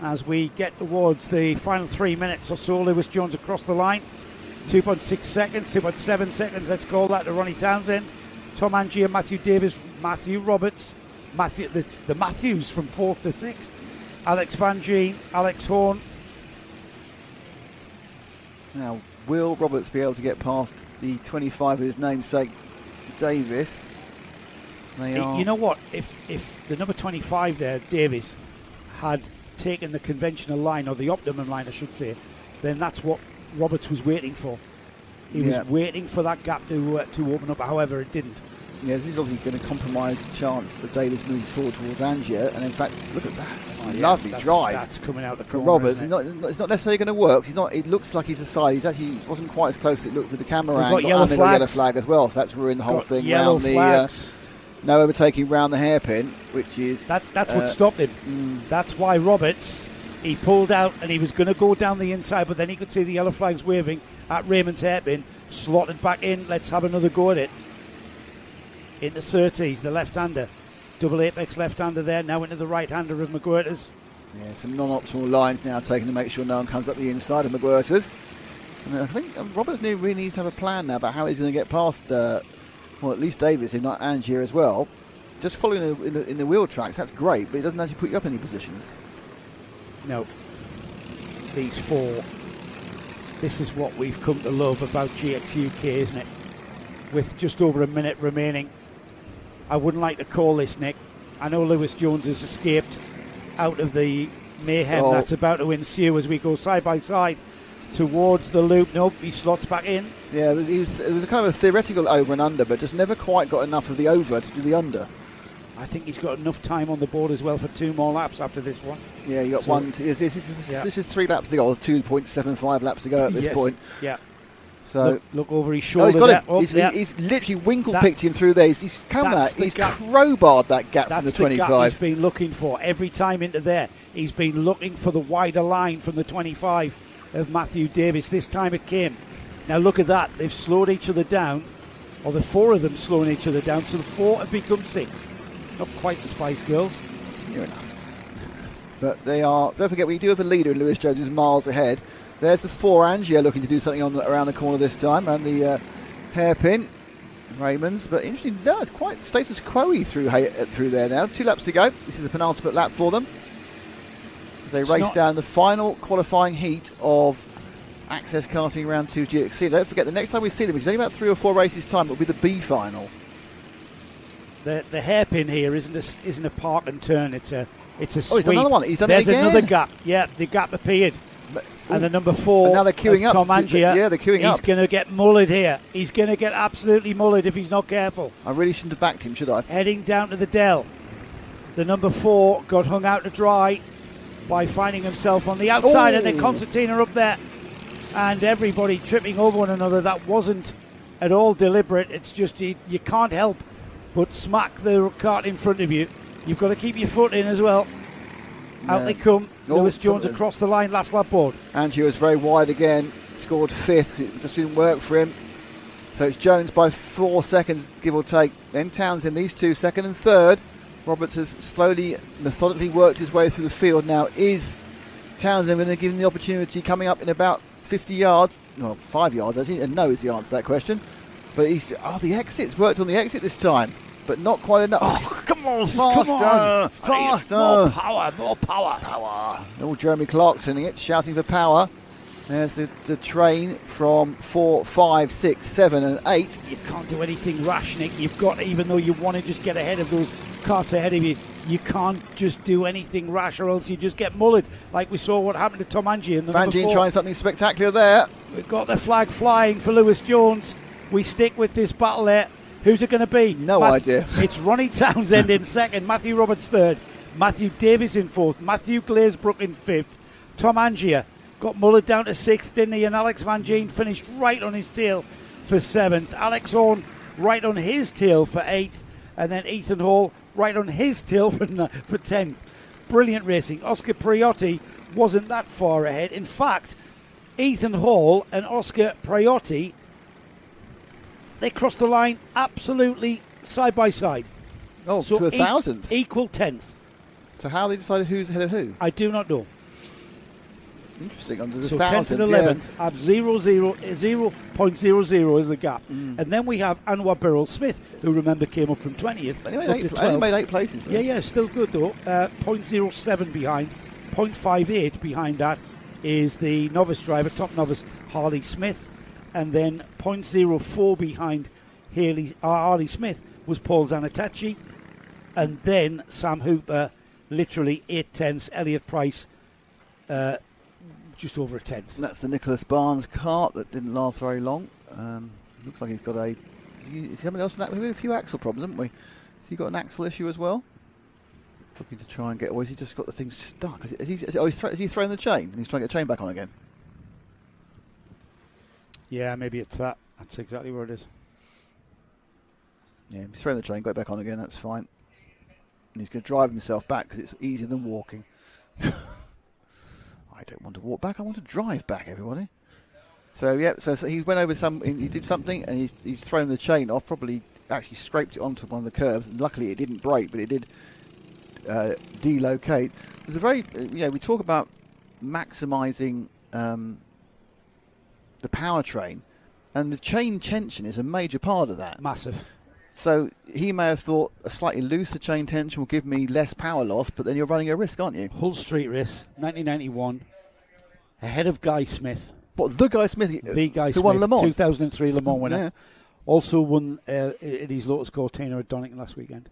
As we get towards the final 3 minutes or so, Lewis Jones across the line. 2.6 seconds, 2.7 seconds, let's call that, to Ronnie Townsend. Tom Angier, Matthew Davis, Matthew Roberts, the Matthews from 4th to 6th. Alex Van Gien, Alex Horn. Now, will Roberts be able to get past the 25 of his namesake, Davis? You know what? If the number 25 there, Davis, had taken the conventional line, or the optimum line I should say, then that's what Roberts was waiting for. He was waiting for that gap to open up. However, it didn't. Yeah, this is obviously going to compromise the chance that Davis moves forward towards Angier. And in fact, look at that. Lovely drive. That's coming out the corner, for Roberts. It's not necessarily going to work. It looks like he's aside. He's actually wasn't quite as close as it looked with the camera angle. And they've got yellow flag as well. So that's ruined the whole thing around the no overtaking round the hairpin, which is that's what stopped him. That's why Roberts, he pulled out and he was going to go down the inside, but then he could see the yellow flags waving at Raymond's hairpin, slotted back in. Let's have another go at it. Into Surtees, the left-hander. Double apex left-hander there, now into the right-hander of McWhirters. Yeah, some non-optimal lines now taken to make sure no one comes up the inside of McWhirters. And I think Roberts really needs to have a plan now about how he's going to get past, at least Davis, if not Angier as well. Just following in the wheel tracks, that's great, but it doesn't actually put you up any positions. No. These 4. This is what we've come to love about GX UK, isn't it? With just over a minute remaining. I wouldn't like to call this, Nick. I know Lewis Jones has escaped out of the mayhem that's about to ensue as we go side by side towards the loop. Nope, he slots back in. Yeah, it was a kind of a theoretical over and under, but just never quite got enough of the over to do the under. I think he's got enough time on the board as well for 2 more laps after this one. Yeah, you got one. This is 3 laps to go, or 2.75 laps to go at this point. Yeah. So look over his shoulder. He's got him. There. He's literally winkle-picked him through there. He's come that. He's crowbarred that gap from the 25. That's the gap he's been looking for. Every time into there, he's been looking for the wider line from the 25 of Matthew Davis. This time it came. Now look at that. They've slowed each other down, or the four of them slowing each other down, so the 4 have become 6. Not quite the Spice Girls. Near enough. But they are, don't forget, we do have a leader in Lewis Jones who's miles ahead. There's the 4 Angia looking to do something around the corner this time, around the hairpin. Raymond's, but interesting, no, it's quite status quo-y through there now. 2 laps to go. This is the penultimate lap for them as they race down the final qualifying heat of Access Karting Round 2 GXC. Don't forget, the next time we see them, which is only about 3 or 4 races' time, it'll be the B final. The hairpin here isn't a park and turn. It's a sweep. Oh, it's another one. He's done There's it again. Another gap. Yeah, the gap appeared. And the number 4, now they're queuing up. Tom Angia, yeah, they're queuing up. He's going to get mullered here. He's going to get absolutely mullered if he's not careful. I really shouldn't have backed him, should I? Heading down to the Dell. The number 4 got hung out to dry by finding himself on the outside, and then Constantina up there. And everybody tripping over one another. That wasn't at all deliberate. It's just you can't help but smack the cart in front of you. You've got to keep your foot in as well. Out they come. Lewis Jones across the line, last lap board. Angie was very wide again, scored 5th. It just didn't work for him. So it's Jones by 4 seconds, give or take. Then Townsend, these 2, 2nd and 3rd. Roberts has slowly, methodically worked his way through the field. Now is Townsend going to give him the opportunity coming up in about 50 yards? No, 5 yards, actually. And no is the answer to that question. But the exit's worked on the exit this time. But not quite enough. Oh, come on, faster. More power. Oh, Jeremy Clarkson shouting for power. There's the train from 4, 5, 6, 7 and 8. You can't do anything rash, Nick. You've got, even though you want to just get ahead of those carts ahead of you, you can't just do anything rash or else you just get mullered, like we saw what happened to Tom Angie in the number 4. Van Gien trying something spectacular there. We've got the flag flying for Lewis Jones. We stick with this battle there. Who's it going to be? No idea. It's Ronnie Townsend in 2nd, Matthew Roberts 3rd, Matthew Davis in 4th, Matthew Glazebrook in 5th, Tom Angia got mullered down to 6th, didn't he? And Alex Van Gien finished right on his tail for 7th. Alex Horn right on his tail for 8th, and then Ethan Hall right on his tail for 10th. Brilliant racing. Oscar Priotti wasn't that far ahead. In fact, Ethan Hall and Oscar Priotti, they crossed the line absolutely side by side. Oh, so to 1,000th. Equal 10th. So how they decided who's ahead of who? I do not know. Interesting. Under the so 10th and 11th have 0.00 is the gap. And then we have Anwar Birrell Smith, who remember came up from 20th. He made 8 places. Yeah, still good though. 0.07 behind. 0.58 behind that is the novice driver, top novice, Harley Smith. And then 0.04 behind Harley Smith was Paul Zanatachi. And then Sam Hooper, literally 8/10. Elliot Price, just over a 10th. That's the Nicholas Barnes cart that didn't last very long. Looks like he's got is somebody else on that? We've had a few axle problems, haven't we? Has he got an axle issue as well? Looking to try and get, or has he just got the thing stuck? Is he throwing the chain? And he's trying to get the chain back on again? Yeah, maybe it's that. That's exactly where it is. Yeah, he's throwing the chain, got it back on again, that's fine. And he's going to drive himself back because it's easier than walking. I don't want to walk back, I want to drive back, everybody. So, yeah, so he went over he did something and he's thrown the chain off, probably actually scraped it onto one of the curbs. And luckily it didn't break, but it did delocate. There's a very, we talk about maximising the powertrain, and the chain tension is a major part of that. Massive. So he may have thought a slightly looser chain tension will give me less power loss, but then you're running a risk, aren't you? Hull Street race, 1991, ahead of Guy Smith. What, the Guy Smith? The Guy Smith, won Le Mans? 2003 Le Mans winner. Yeah. Also won at his Lotus Cortina at Donington last weekend.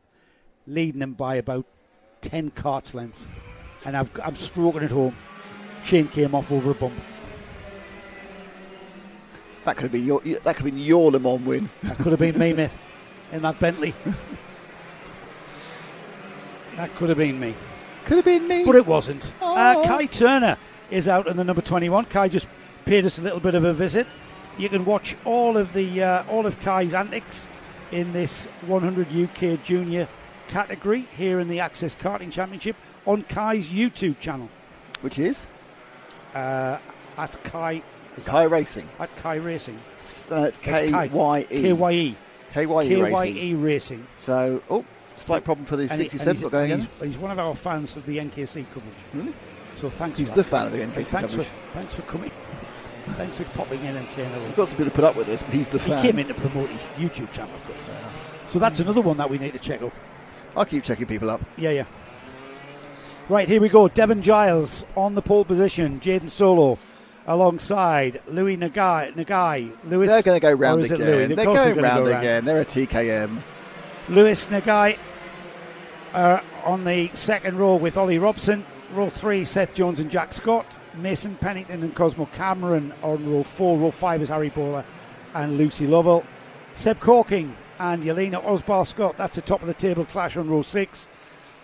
Leading him by about 10 carts lengths. And I'm stroking it home. Chain came off over a bump. That could have been your Le Mans win. That could have been me, mate, in that Bentley. That could have been me. Could have been me. But it wasn't. Oh. Kai Turner is out in the number 21. Kai just paid us a little bit of a visit. You can watch all of Kai's antics in this 100 UK Junior category here in the Access Karting Championship on Kai's YouTube channel, which is at Kai. Kai Racing. At Kai Racing. It's KYE. KYE Racing. So, slight problem for the 67 going in. He's one of our fans of the NKC coverage. Really? So thanks. He's the fan of the NKC coverage. Thanks for coming. Thanks for popping in and saying hello. We've got some people to put up with this, but he's the fan. He came in to promote his YouTube channel, of course. So that's another one that we need to check out. I'll keep checking people up. Yeah. Right, here we go. Devon Giles on the pole position. Jaden Solo alongside Louis Nagai. Lewis. They're going to go round again. They're going round again. They're a TKM. Lewis Nagai on the second row with Ollie Robson. Row 3, Seth Jones and Jack Scott. Mason Pennington and Cosmo Cameron on row 4. Row 5 is Harry Bowler and Lucy Lovell. Seb Corking and Yelena Osbar-Scott. That's a top-of-the-table clash on row 6.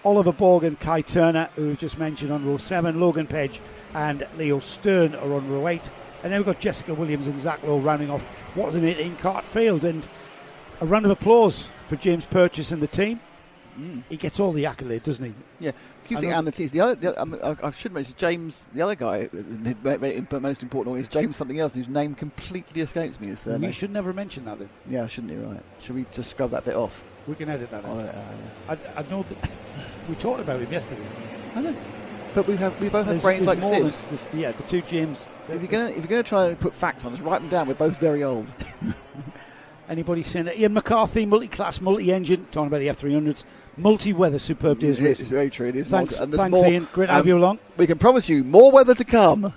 Oliver Borg and Kai Turner, who we've just mentioned, on row 7. Logan Page and Leo Stern are on row 8. And then we've got Jessica Williams and Zach Lowe rounding off what was an 18-kart field. And a round of applause for James Purchase and the team. He gets all the accolades, doesn't he? Yeah. And the team. I should mention James, the other guy, but most important is James something else whose name completely escapes me. You should never mention that then. Yeah, shouldn't you? Right. Should we just scrub that bit off? We can edit that out. I know that we talked about him yesterday. I know. But we both have brains like sieves. The two James. If you're going to try and put facts on us, write them down. We're both very old. Anybody saying that? Ian McCarthy, multi-class, multi-engine, talking about the F300s, multi-weather, superb days racing. It's very true. It is. Thanks, Ian. Great to have you along. We can promise you more weather to come.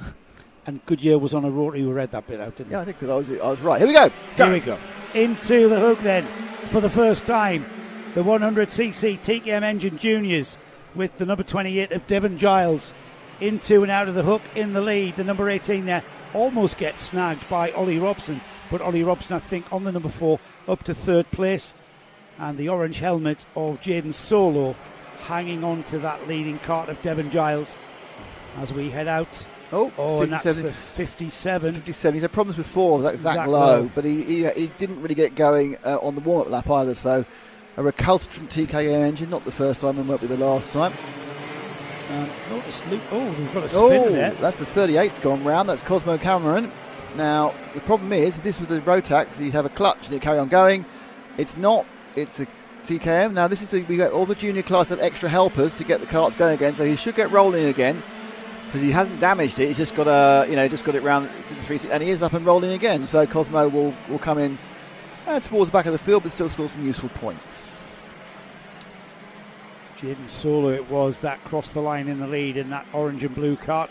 And Goodyear was on a rotary. We read that bit out, didn't we? Yeah, I think because I was right. Here we go. Here we go. Into the hook then, for the first time, the 100cc TKM Engine Juniors with the number 28 of Devon Giles into and out of the hook in the lead. The number 18 there almost gets snagged by Ollie Robson, but Ollie Robson, I think, on the number 4 up to third place. And the orange helmet of Jaden Solo hanging on to that leading cart of Devon Giles as we head out. And that's the 57. 57. He's had problems before with Zach Lowe, but he didn't really get going on the warm-up lap either. So a recalcitrant TKM engine, not the first time and won't be the last time. We've got a spinner there. That's the 38's gone round. That's Cosmo Cameron. Now, the problem is, this was the Rotax, you have a clutch and you carry on going. It's not. It's a TKM. Now, we got all the junior class have extra helpers to get the karts going again, so he should get rolling again because he hasn't damaged it. He's just got it round the 3, and he is up and rolling again. So Cosmo will come in towards the back of the field, but still score some useful points. Jaden Solo it was that crossed the line in the lead in that orange and blue kart,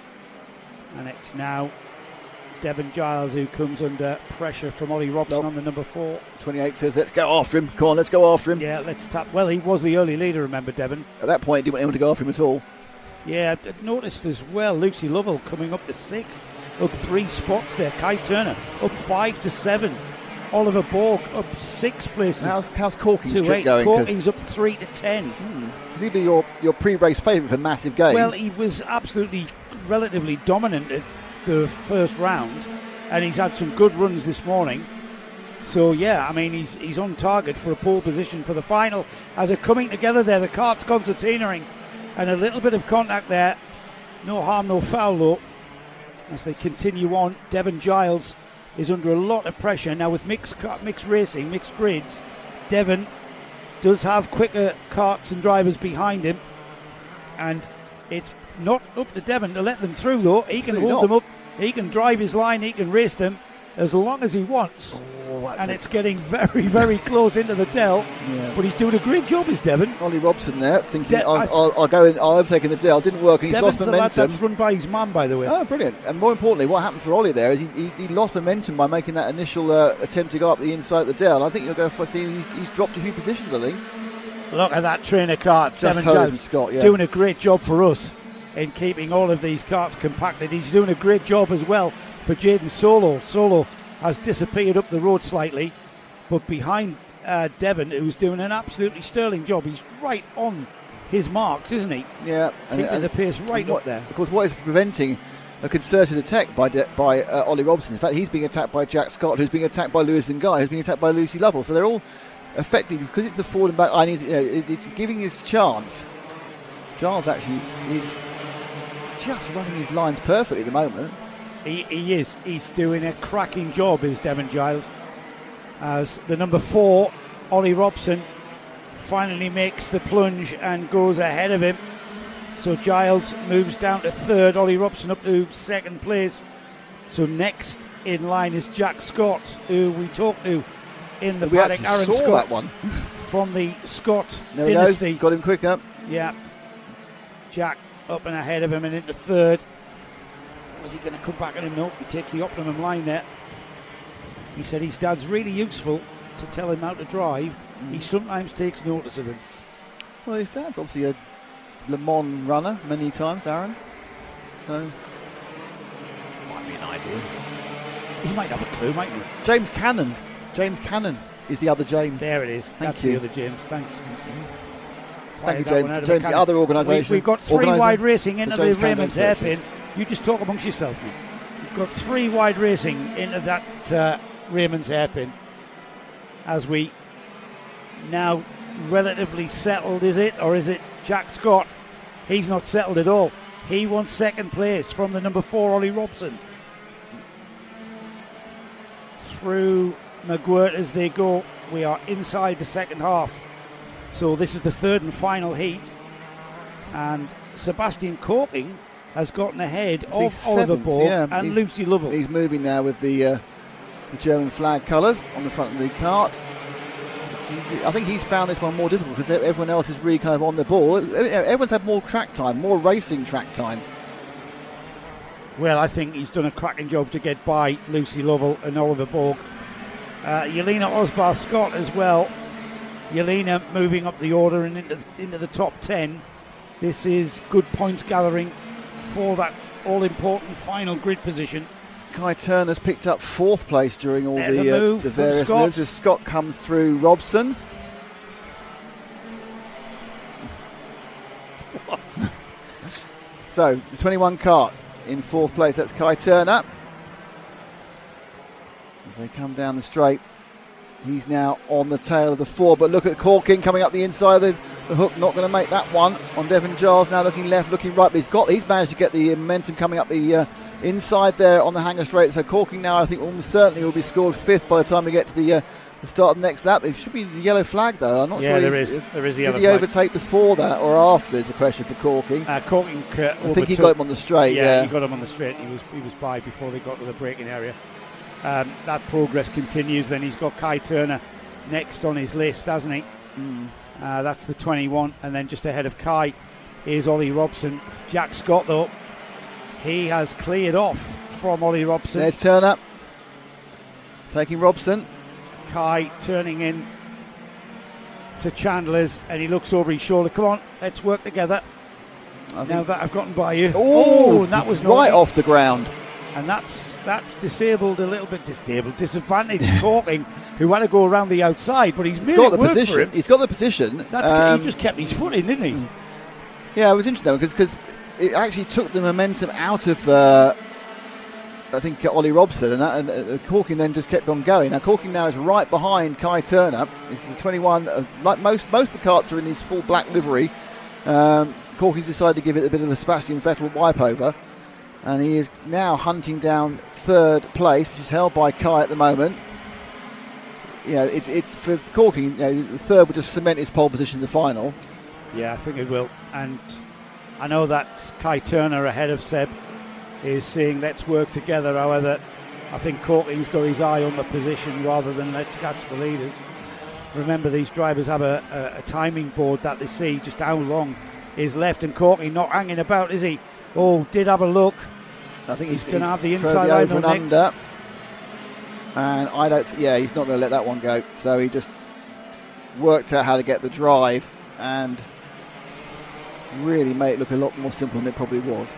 and it's now Devon Giles who comes under pressure from Ollie Robson on the number 4. 28 says, let's go after him. Come on, let's go after him. Yeah, let's tap. Well, he was the early leader, remember, Devon. At that point, he didn't want anyone to go after him at all. Yeah, I noticed as well, Lucy Lovell coming up to 6th, up 3 spots there. Kai Turner up 5 to 7. Oliver Borg up 6 places. How's Corking's trip going? Corking's up 3 to 10. Is he be your pre-race favourite for massive gains? Well, he was absolutely relatively dominant at the first round, and he's had some good runs this morning. So yeah, I mean he's on target for a pole position for the final. As they're coming together there, the kart's concertinaing, and a little bit of contact there. No harm, no foul though. As they continue on, Devon Giles is under a lot of pressure now with mixed racing, mixed grids. Devon does have quicker karts and drivers behind him, and it's not up to Devon to let them through though. He can hold them up, he can drive his line, he can race them as long as he wants. And it's getting very, very close into the Dell. Yeah. But he's doing a great job, is Devon. Ollie Robson there, thinking I'll go in, I'm taking the Dell. Didn't work, and he's Devon's lost momentum. That's run by his mum, by the way. Oh, brilliant. And more importantly, what happened for Ollie there is he lost momentum by making that initial attempt to go up the inside of the Dell. I think you'll go for seeing he's dropped a few positions, I think. Look at that trainer kart. Devon Giles doing a great job for us in keeping all of these karts compacted. He's doing a great job as well for Jaden Solo. Solo has disappeared up the road slightly, but behind Devon, who's doing an absolutely sterling job. He's right on his marks, isn't he? Yeah. Keeping the pace right up there. Of course, what is preventing a concerted attack by Ollie Robson. In fact, he's being attacked by Jack Scott, who's being attacked by Lewis and Guy, who's being attacked by Lucy Lovell. So they're all effectively, because it's the forward and back. It's giving his chance. Giles actually is just running his lines perfectly at the moment. He is. He's doing a cracking job, is Devon Giles. As the number 4, Ollie Robson, finally makes the plunge and goes ahead of him. So Giles moves down to 3rd, Ollie Robson up to 2nd place. So next in line is Jack Scott, who we talked to in the paddock. Aaron saw Scott that one from the Scott there dynasty. Got him quick up. Yeah. Jack up and ahead of him and into 3rd. Was he going to come back on him? No, he takes the optimum line there. He said his dad's really useful to tell him how to drive. He sometimes takes notice of him. Well, his dad's obviously a Le Mans runner many times, Aaron. So Might be an idea. He might have a clue, mightn't he? James Cannon. James Cannon is the other James. There it is. That's the other James. Thanks. Thank you, James. James, the other organisation. We've got 3 wide racing into the Raymond's hairpin. You just talk amongst yourself, mate. We've got 3 wide racing into that Raymond's hairpin. As we now relatively settled, is it? Or is it Jack Scott? He's not settled at all. He wants 2nd place from the number 4, Ollie Robson. Through McGuirt as they go. We are inside the second half. So this is the 3rd and final heat. And Sebastian Corking has gotten ahead of Oliver Borg and Lucy Lovell. He's moving now with the German flag colours on the front of the kart. I think he's found this one more difficult because everyone else is really kind of on the ball. Everyone's had more track time, more racing track time. Well, I think he's done a cracking job to get by Lucy Lovell and Oliver Borg. Yelena Osbar-Scott as well. Yelena moving up the order and into the top 10. This is good points gathering for that all-important final grid position. Kai Turner's picked up 4th place during all the various Scott. moves as Scott comes through Robson. What? So, the 21 kart in 4th place, that's Kai Turner. As they come down the straight, he's now on the tail of the 4, but look at Corking coming up the inside of the hook, not going to make that one on Devon Giles, now looking left, looking right, but he's managed to get the momentum coming up the inside there on the hanger straight. So Corking now, I think, almost certainly will be scored 5th by the time we get to the start of the next lap. It should be the yellow flag, though. I'm not sure. There is the yellow flag. Did he overtake before that or after is the question for Corking. Corking I think he got him on the straight. Yeah, he got him on the straight. He was by before they got to the braking area. That progress continues. Then he's got Kai Turner next on his list, hasn't he? That's the 21. And then just ahead of Kai is Ollie Robson. Jack Scott, though, he has cleared off from Ollie Robson. There's Turner taking Robson. Kai turning in to Chandler's, and he looks over his shoulder. Come on, let's work together. Now that I've gotten by you. Oh, and that was right naughty. off the ground. And that's disadvantaged Corking, who had to go around the outside, but he's got the position. He's got the position. He just kept his foot in, didn't he? Yeah, it was interesting because it actually took the momentum out of I think Ollie Robson, and Corking then just kept on going. Now Corking now is right behind Kai Turner. It's the 21. Like most of the karts are in his full black livery. Corking's decided to give it a bit of a Sebastian Vettel wipe over, and he is now hunting down 3rd place, which is held by Kai at the moment. It's for Corking. The 3rd would just cement his pole position in the final. Yeah, I think it will. And I know that Kai Turner ahead of Seb is saying let's work together. However, I think Corking's got his eye on the position rather than let's catch the leaders. Remember, these drivers have a timing board that they see just how long is left, and Corking not hanging about, is he? Oh, did have a look. I think he's going to have the inside line over and under. And he's not going to let that one go. So he just worked out how to get the drive and really made it look a lot more simple than it probably was.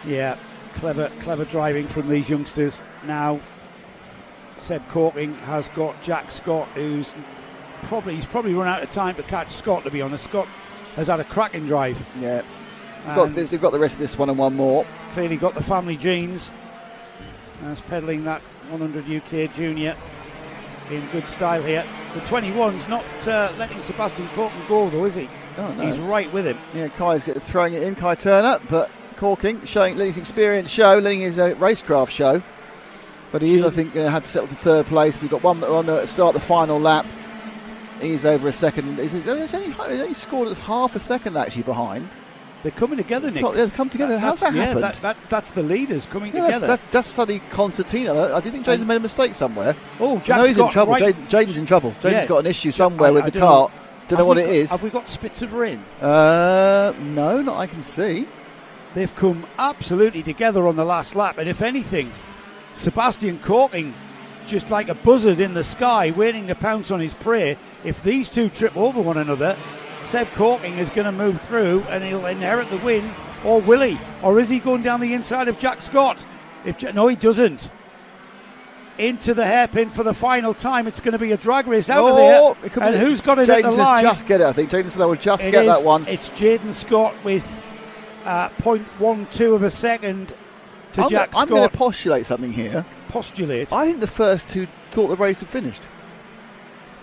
Yeah, clever driving from these youngsters. Now, Seb Corking has got Jack Scott, he's probably run out of time to catch Scott, to be honest. Scott has had a cracking drive. Yeah. They've got the rest of this one and one more. Clearly got the family genes. As peddling that 100 UK Junior in good style here. The 21's not letting Sebastian Corking go, though, is he? Oh, no. He's right with him. Yeah, Kai's throwing it in, Kai Turner, but Corking letting his experience show, letting his racecraft show. But he is, I think, had to settle for third place. We've got one on the start the final lap. He's over a second. He's only scored us half a second actually behind. They're coming together, Nick. They've come together. How's that happened? That's the leaders coming together. That's suddenly Concertina. I do think James has made a mistake somewhere. Oh, Jack's in trouble. Right. James is in trouble. James has got an issue somewhere with the cart. Don't know what it is. Have we got spits of rain? No, not I can see. They've come absolutely together on the last lap, and if anything, Sebastian Corking, just like a buzzard in the sky, waiting to pounce on his prey. If these two trip over one another, Seb Corking is going to move through and he'll inherit the win, or will he? Or is he going down the inside of Jack Scott? No, he doesn't. Into the hairpin for the final time. It's going to be a drag race out of there. And who's got it at the line? Just get it, I think. Jaden Slow will just get that one. It's Jaden Scott with 0.12 of a second to Jack Scott. I'm going to postulate something here. Postulate? I think the first two thought the race had finished.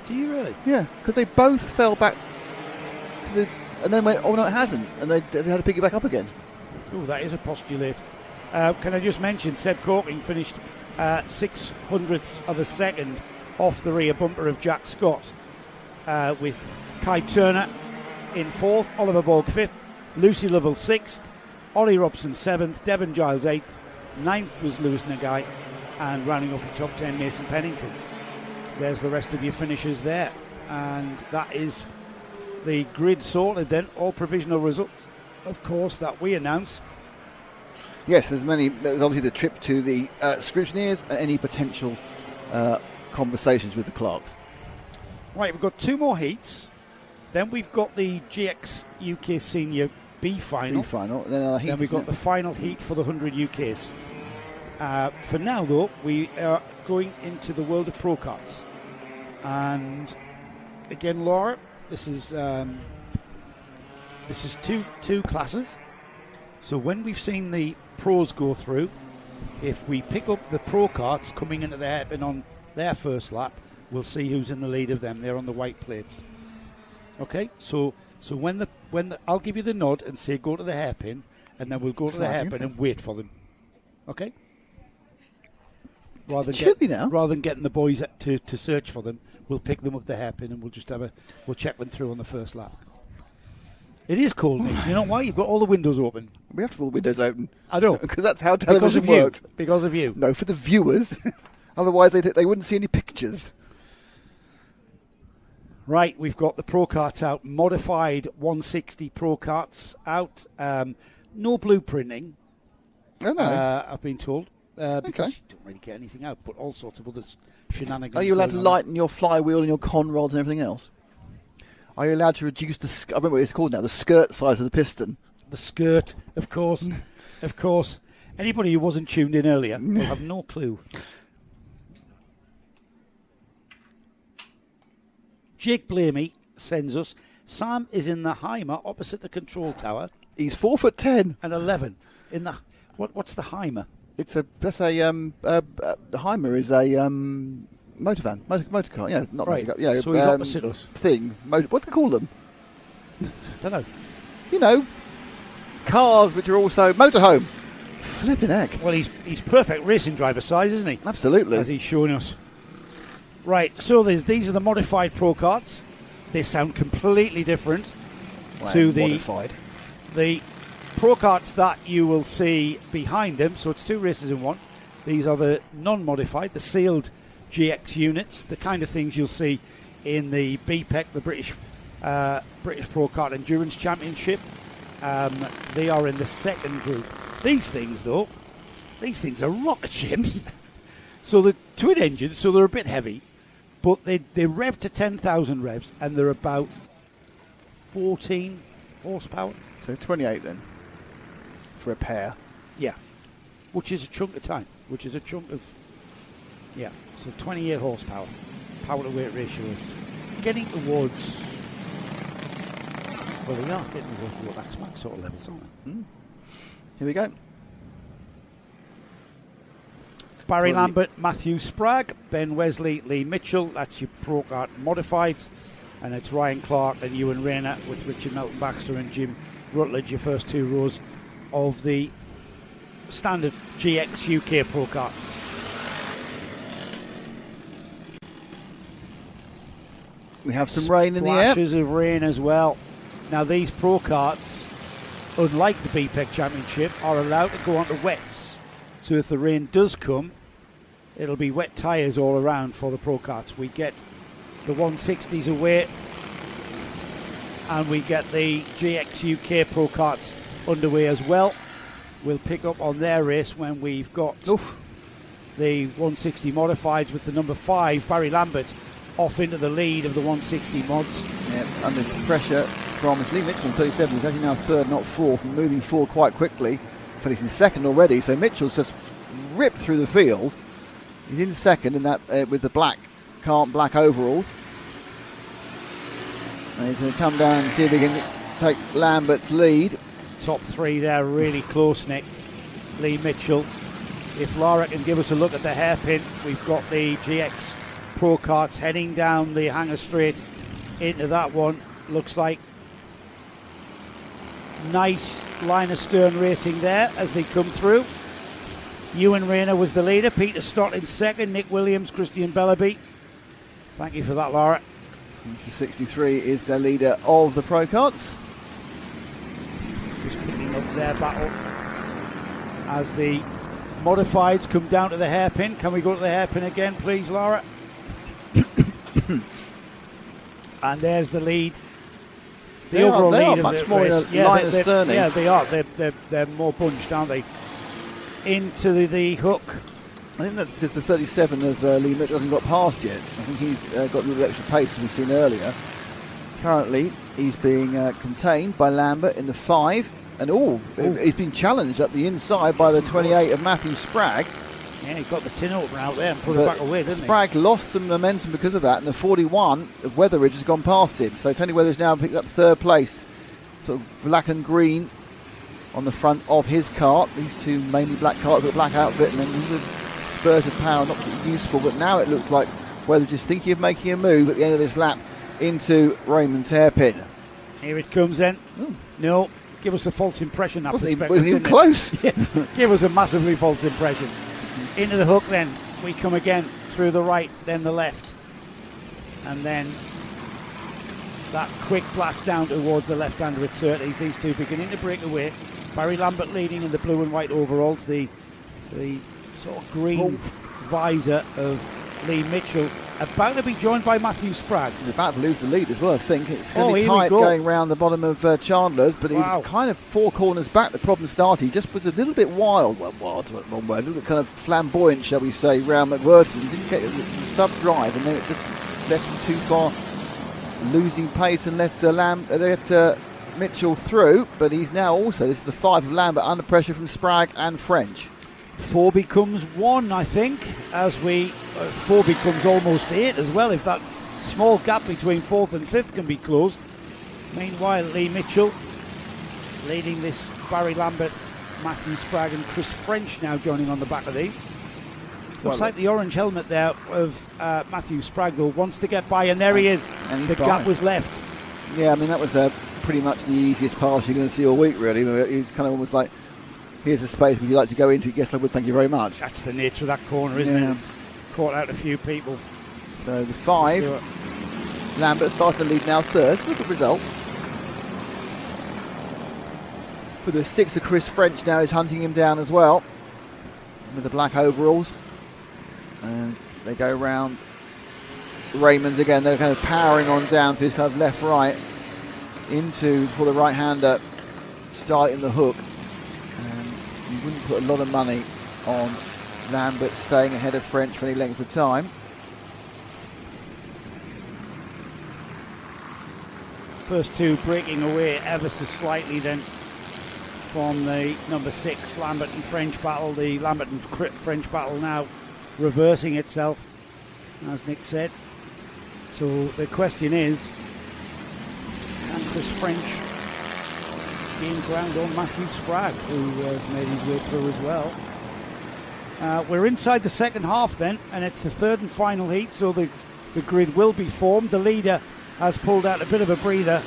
Do you really? Yeah, because they both fell back to the... And then went, oh no, it hasn't. And they had to pick it back up again. Oh, that is a postulate. Can I just mention, Seb Corking finished 600ths of a second off the rear bumper of Jack Scott, with Kai Turner in 4th, Oliver Borg 5th, Lucy Lovell 6th, Ollie Robson 7th, Devon Giles 8th, 9th was Lewis Nagai, and rounding off the top 10, Mason Pennington. There's the rest of your finishers there, and that is the grid sorted then. All provisional results, of course, that we announce. Yes, there's obviously the trip to the scrutineers and any potential conversations with the clerks. Right, we've got 2 more heats. Then we've got the GX UK Senior B final. Then we've got the final heat for the 100 UKs. For now, though, we are going into the world of Pro Karts. And again, Laura, this is two classes. So when we've seen the pros go through, if we pick up the Pro Karts coming into the hairpin on their first lap, we'll see who's in the lead of them. They're on the white plates. Okay, so when the I'll give you the nod and say go to the hairpin, and then we'll go to the hairpin and wait for them. Okay. Rather than getting the boys to search for them, we'll pick them up the hairpin and we'll just we'll check them through on the first lap. It is cold, Nick. You know why? You've got all the windows open. We have to have all the windows open. I know. Because that's how television works. Because of you. No, for the viewers. Otherwise, they wouldn't see any pictures. Right, we've got the Pro Karts out. Modified 160 Pro Karts out. No blueprinting. Oh, no. I've been told. Because you don't really get anything out, but all sorts of other shenanigans. Are you allowed to lighten your flywheel and your con rods and everything else? Are you allowed to reduce I remember what it's called now, the skirt size of the piston? The skirt, of course. Of course. Anybody who wasn't tuned in earlier will have no clue. Jake Blamey sends us, Sam is in the Heimer opposite the control tower. He's 4'10" and 11 in the what's the Heimer? The Heimer is a motor van, motor car. Yeah, not right. Motor car. Yeah, so he's opposite us. What do they call them? Don't know. You know, cars which are also motorhome. Flipping heck. Well, he's perfect racing driver size, isn't he? Absolutely. As he's showing us. Right, so these are the modified Pro Karts. They sound completely different to the Pro Karts that you will see behind them. So it's 2 races in one. These are the non-modified, the sealed GX units, the kind of things you'll see in the BPEC, the British Pro Kart Endurance Championship. They are in the second group. These things are rocket ships. So the twin engines, so they're a bit heavy, but they rev to 10,000 revs, and they're about 14 horsepower. So 28 then, for a pair. Yeah, which is a chunk of time, so 28 horsepower. Power to weight ratio is getting towards Well, they are getting both of the back sort of levels, aren't they? Here we go. Barry Lambert, Matthew Spragg, Ben Wesley, Lee Mitchell. That's your Pro Kart Modifieds. And it's Ryan Clark and Ewan Rayner with Richard Melton Baxter and Jim Rutledge, your first two rows of the standard GX UK Pro Karts. We have some rain in the air. Splashes of rain as well. Now these Pro Karts, unlike the BPEC Championship, are allowed to go onto wets. So if the rain does come, it'll be wet tyres all around for the Pro Karts. We get the 160s away, and we get the GX UK Pro Karts underway as well. We'll pick up on their race when we've got the 160 modifieds with the number 5, Barry Lambert, off into the lead of the 160 mods. Yeah, under pressure from Lee Mitchell, 37. He's actually now third, not fourth, and moving forward quite quickly. But he's in second already, so Mitchell's just ripped through the field. He's in second, and that with the black overalls. And he's going to come down and see if he can take Lambert's lead. Top three there, really close, Nick. Lee Mitchell. If Laura can give us a look at the hairpin, we've got the GX Pro Karts heading down the hanger straight into that one. Looks like nice line of stern racing there as they come through. Ewan Rayner was the leader, Peter Stott in second, Nick Williams, Christian Bellaby. Thank you for that, Laura. 63 is the leader of the Pro Karts. Just picking up their battle as the modifieds come down to the hairpin. Can we go to the hairpin again, please, Laura? And there's the lead. The overall lead of much the more race. line of stern. Yeah, they are. They're more bunched, aren't they? Into the hook. I think that's because the 37 of Lee Mitchell hasn't got past yet. I think he's got a little extra pace, as we've seen earlier. Currently, he's being contained by Lambert in the 5. And he's been challenged at the inside by the 28 of Matthew Spragg. Yeah, he got the tin opener out there and put it back away, didn't he? Spragg lost some momentum because of that, and the 41 of Weatheridge has gone past him. So Tony Weatheridge now picked up third place. Sort of black and green on the front of his kart. These two mainly black karts with a black outfit, and then a spurt of power, not particularly useful. But now it looks like Weatheridge is thinking of making a move at the end of this lap into Raymond's hairpin. Here it comes then. No, give us a false impression. That wasn't even close. Yes, give us a massively false impression. Into the hook then, we come again through the right, then the left. And then that quick blast down towards the left-hander at Surtees. These two beginning to break away. Barry Lambert leading in the blue and white overalls. The sort of green visor of Lee Mitchell. About to be joined by Matthew Spragg. He's about to lose the lead as well, I think. It's going to be tight going round the bottom of Chandler's, but he was kind of 4 corners back. The problem started. He just was a little bit wild. Well, wild's the wrong word. A little bit kind of flamboyant, shall we say, round McWhirter. He didn't get the sub-drive, and then it just left him too far, losing pace, and let Mitchell through. But he's now also, this is the 5 of Lambert, under pressure from Spragg and French. 4 becomes 1, I think, as 4 becomes almost 8 as well, if that small gap between 4th and 5th can be closed. Meanwhile, Lee Mitchell leading this Barry Lambert, Matthew Spragg and Chris French now joining on the back of these. Looks like the orange helmet there of Matthew Spragg, though, wants to get by, and there he is. And the gap was left. Yeah, I mean, that was pretty much the easiest pass you're going to see all week, really. It's kind of almost like, here's a space, would you like to go into? Yes, I would, thank you very much. That's the nature of that corner, isn't it? It's caught out a few people. So the 5, Lambert starting to lead now third. It's a good result. But the 6 of Chris French now is hunting him down as well, with the black overalls. And they go round Raymond's again. They're kind of powering on down through kind of left-right into, for the right-hander, starting the hook. You wouldn't put a lot of money on Lambert staying ahead of French for any length of time. First two breaking away ever so slightly then from the number 6 Lambert and French battle. The Lambert and French battle now reversing itself, as Nick said. So the question is, can Chris French gained ground on Matthew Sprague, who has made his way through as well. We're inside the second half then, and it's the third and final heat, so the grid will be formed. The leader has pulled out a bit of a breather.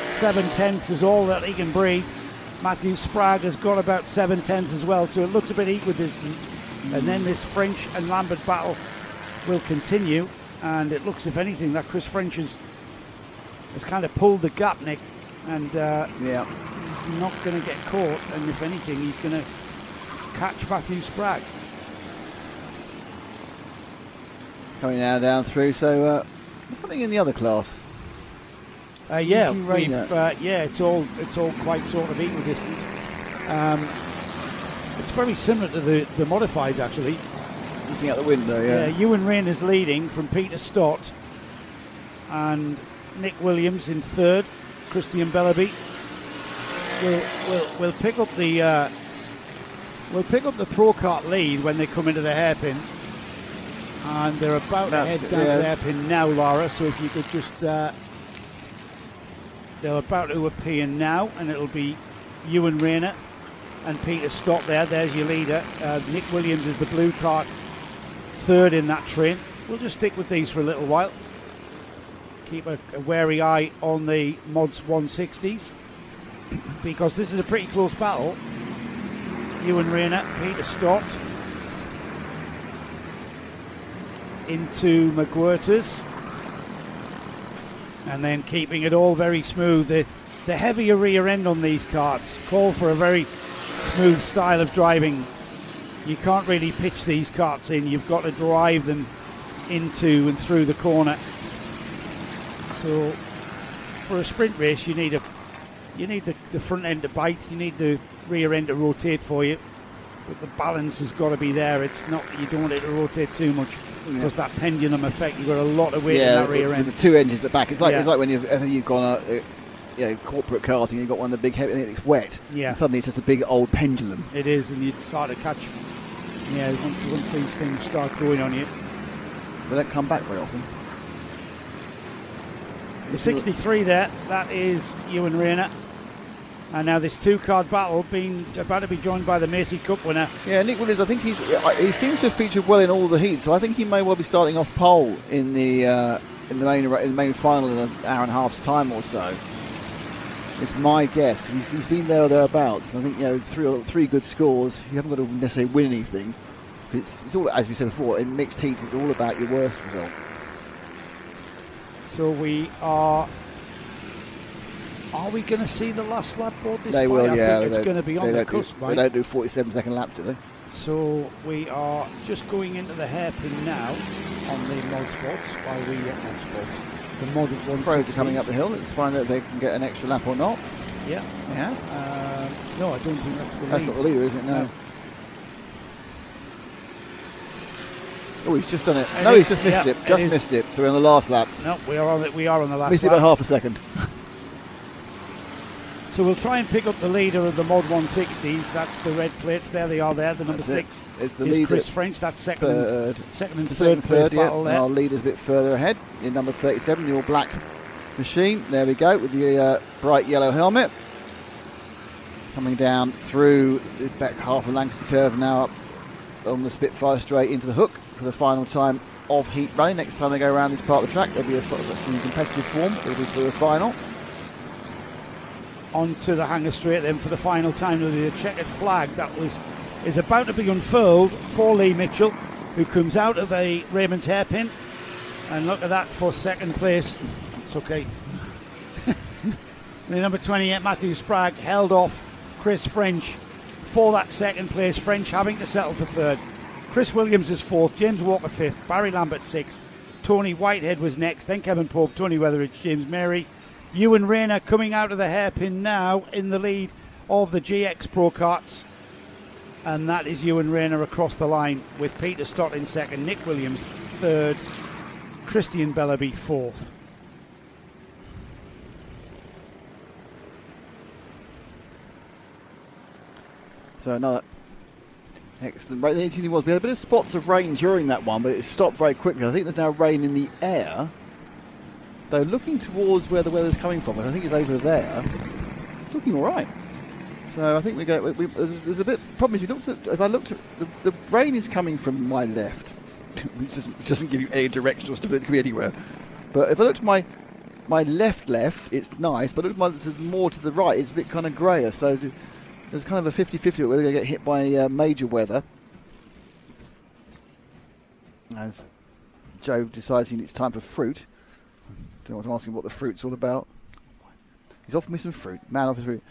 7/10 is all that he can breathe. Matthew Sprague has got about 7/10 as well, so it looks a bit equidistant. And then this French and Lambert battle will continue, and it looks, if anything, that Chris French has kind of pulled the gap, Nick, and he's not going to get caught, and if anything, he's going to catch Matthew Sprague. Coming now down through, so there's something in the other class. It's all quite sort of equidistant. It's very similar to the modifieds, actually. Looking out the window, Ewan Rain is leading from Peter Stott, and Nick Williams in third. Christian Bellaby will pick up the Pro Kart lead when they come into the hairpin, and they're about to head down the hairpin now, Lara. So if you could just, they're about to appear now, and it'll be Ewan Rayner and Peter Stott there. There's your leader. Nick Williams is the blue kart third in that train. We'll just stick with these for a little while. Keep a wary eye on the Mods 160s, because this is a pretty close battle. Ewan Rayner, Peter Stott into McWhirters, and then keeping it all very smooth. The heavier rear end on these karts call for a very smooth style of driving. You can't really pitch these karts in. You've got to drive them into and through the corner. So for a sprint race, you need the front end to bite. You need the rear end to rotate for you. But the balance has got to be there. It's not, you don't want it to rotate too much, because that pendulum effect, you've got a lot of weight in that rear end. The two engines at the back. It's like when you've gone corporate karting, you've got one of the big heavy, and it's wet. Yeah. And suddenly it's just a big old pendulum. It is, and you start to catch. Yeah, once these things start going on you. They don't come back very often. The 63 there, that is Ewan Rayner. And now this two-card battle about to be joined by the Macy Cup winner. Yeah, Nick Williams, I think he seems to have featured well in all the heats, so I think he may well be starting off pole in the main final in an hour and a half's time or so. It's my guess, because he's been there or thereabouts. And I think three good scores. You haven't got to necessarily win anything. It's all, as we said before, in mixed heats, it's all about your worst result. So we are we going to see the last lap board this They will, I think it's going to be on the cusp, right? They don't do 47-second laps, do they? So we are just going into the hairpin now on the mod spots, the mod 160s. Pros are coming up the hill. Let's find out if they can get an extra lap or not. Yeah. No, I don't think that's the lead. That's not the leader, is it? No. Oh, he's just done it. No, he's just missed it. Just missed it. So we're on the last lap. No, we are on the last lap. Missed it by half a second. So we'll try and pick up the leader of the Mod 160s. That's the red plates. There they are there. The number 6 is Chris French. That's second and third place battle there. And our leader's a bit further ahead in number 37, the all black machine. There we go, with the bright yellow helmet. Coming down through the back half of Lancaster Curve now up on the Spitfire straight into the hook for the final time of heat running. Next time they go around this part of the track, there'll be in competitive form. It'll be for the final. Onto the hangar straight then for the final time. The checkered flag that is about to be unfurled for Lee Mitchell, who comes out of a Raymond's hairpin. And look at that for second place. It's okay. The number 28, Matthew Sprague, held off Chris French for that second place. French having to settle for third. Chris Williams is fourth, James Walker fifth, Barry Lambert sixth, Tony Whitehead was next, then Kevin Pope, Tony Weatheridge, James Mary. Ewan Rayner coming out of the hairpin now in the lead of the GX Pro Karts. And that is Ewan Rayner across the line with Peter Stott in second, Nick Williams third, Christian Bellaby fourth. So another excellent rain. The interesting was we had a bit of spots of rain during that one, but it stopped very quickly. I think there's now rain in the air. Though looking towards where the weather's coming from, I think it's over there. It's looking all right. So I think there's a bit problem. If I looked at the rain is coming from my left, which doesn't give you any directional stability. It could be anywhere. But if I look at my left, it's nice. But look more to the right, it's a bit kind of grayer. So there's kind of a 50-50 whether they're going to get hit by major weather. As Joe decides it's time for fruit. I don't know what I'm asking what the fruit's all about. He's offered me some fruit. Man offers fruit.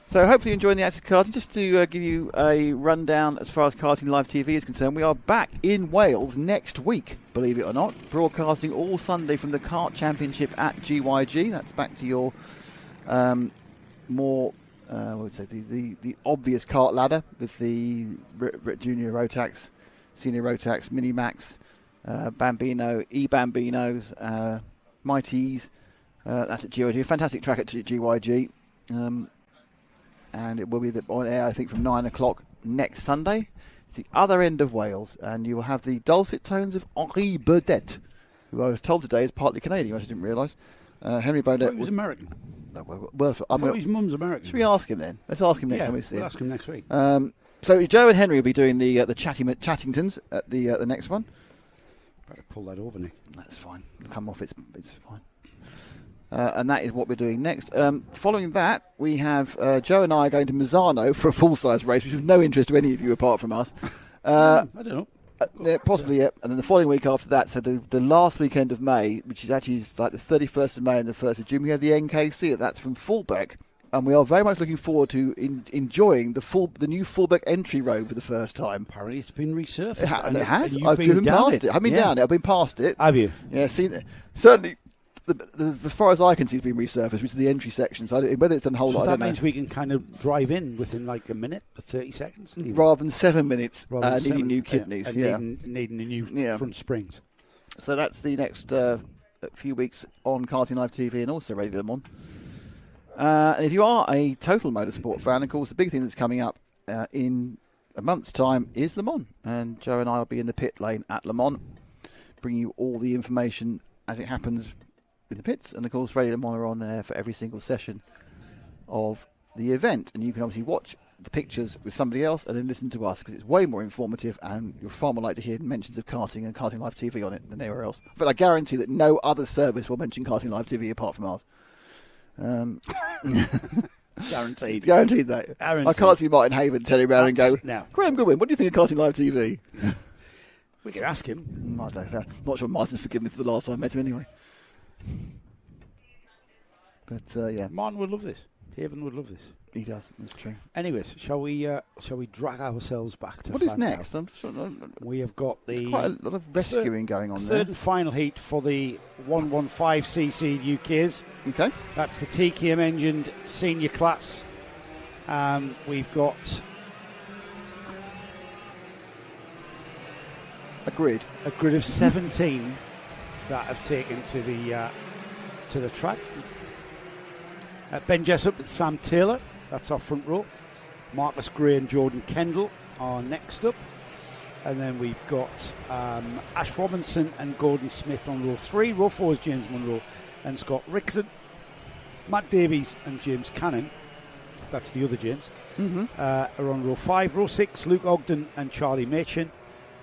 So hopefully you're enjoying the Active Karting. Just to give you a rundown as far as Karting Live TV is concerned, we are back in Wales next week, believe it or not, broadcasting all Sunday from the Kart Championship at GYG. That's back to your more, what would say, the obvious kart ladder with the Junior Rotax, Senior Rotax, Mini Max, Bambino, E-Bambinos, Mighties. That's at GYG. A fantastic track at GYG. And it will be on air, I think, from 9 o'clock next Sunday. It's the other end of Wales, and you will have the dulcet tones of Henri Baudet, who I was told today is partly Canadian, which I didn't realise. Henry Baudet. I thought he was American. Well, I thought his mum's American. Should we ask him then? Let's ask him next time we see him. We'll ask him next week. So Joe and Henry will be doing the Chattingtons at the next one. Better pull that over, Nick. That's fine. It'll come off. It's fine. And that is what we're doing next. Following that, we have Joe and I going to Misano for a full-size race, which is of no interest to any of you apart from us. I don't know. Possibly, yeah. And then the following week after that, so the last weekend of May, which is actually like the 31st of May and the 1st of June, we have the NKC. That's from Fullbeck. And we are very much looking forward to enjoying the new Fullbeck entry road for the first time. Apparently it's been resurfaced. It has. I've driven past it. I've been down it. I've been past it. Have you? Yeah, seen it. Certainly. As far as I can see, it's been resurfaced, which is the entry section. So whether it's a whole lot, I don't know. That means we can kind of drive in within like a minute or 30 seconds? Rather than 7 minutes, needing new kidneys. Needing the new front springs. So that's the next few weeks on Karting Live TV and also Radio Le Mans. And if you are a total motorsport fan, of course, the big thing that's coming up in a month's time is Le Mans. And Joe and I will be in the pit lane at Le Mans, bringing you all the information as it happens in the pits, and of course Radio Le Mans are on there for every single session of the event, and you can obviously watch the pictures with somebody else and then listen to us because it's way more informative, and you're far more likely to hear mentions of karting and Karting Live TV on it than anywhere else. But I guarantee that no other service will mention Karting Live TV apart from ours. Guaranteed that. Guaranteed. I can't see Martin Haven turning around and go, no. Graham Goodwin, what do you think of Karting Live TV? We could ask him. I don't know. I'm not sure Martin's forgiven me for the last time I met him anyway. But yeah, Martin would love this. Haven would love this. He does. That's true. Anyways, shall we drag ourselves back to? What is next? We have got quite a lot of rescuing going on there. Third and final heat for the 115cc UKs. Okay, that's the TKM engined senior class. We've got a grid of 17 that have taken to the track. Ben Jessup and Sam Taylor, that's our front row. Marcus Gray and Jordan Kendall are next up. And then we've got Ash Robinson and Gordon Smith on row 3. Row 4 is James Munro and Scott Rickson. Matt Davies and James Cannon, that's the other James, are on row 5. Row 6, Luke Ogden and Charlie Machin.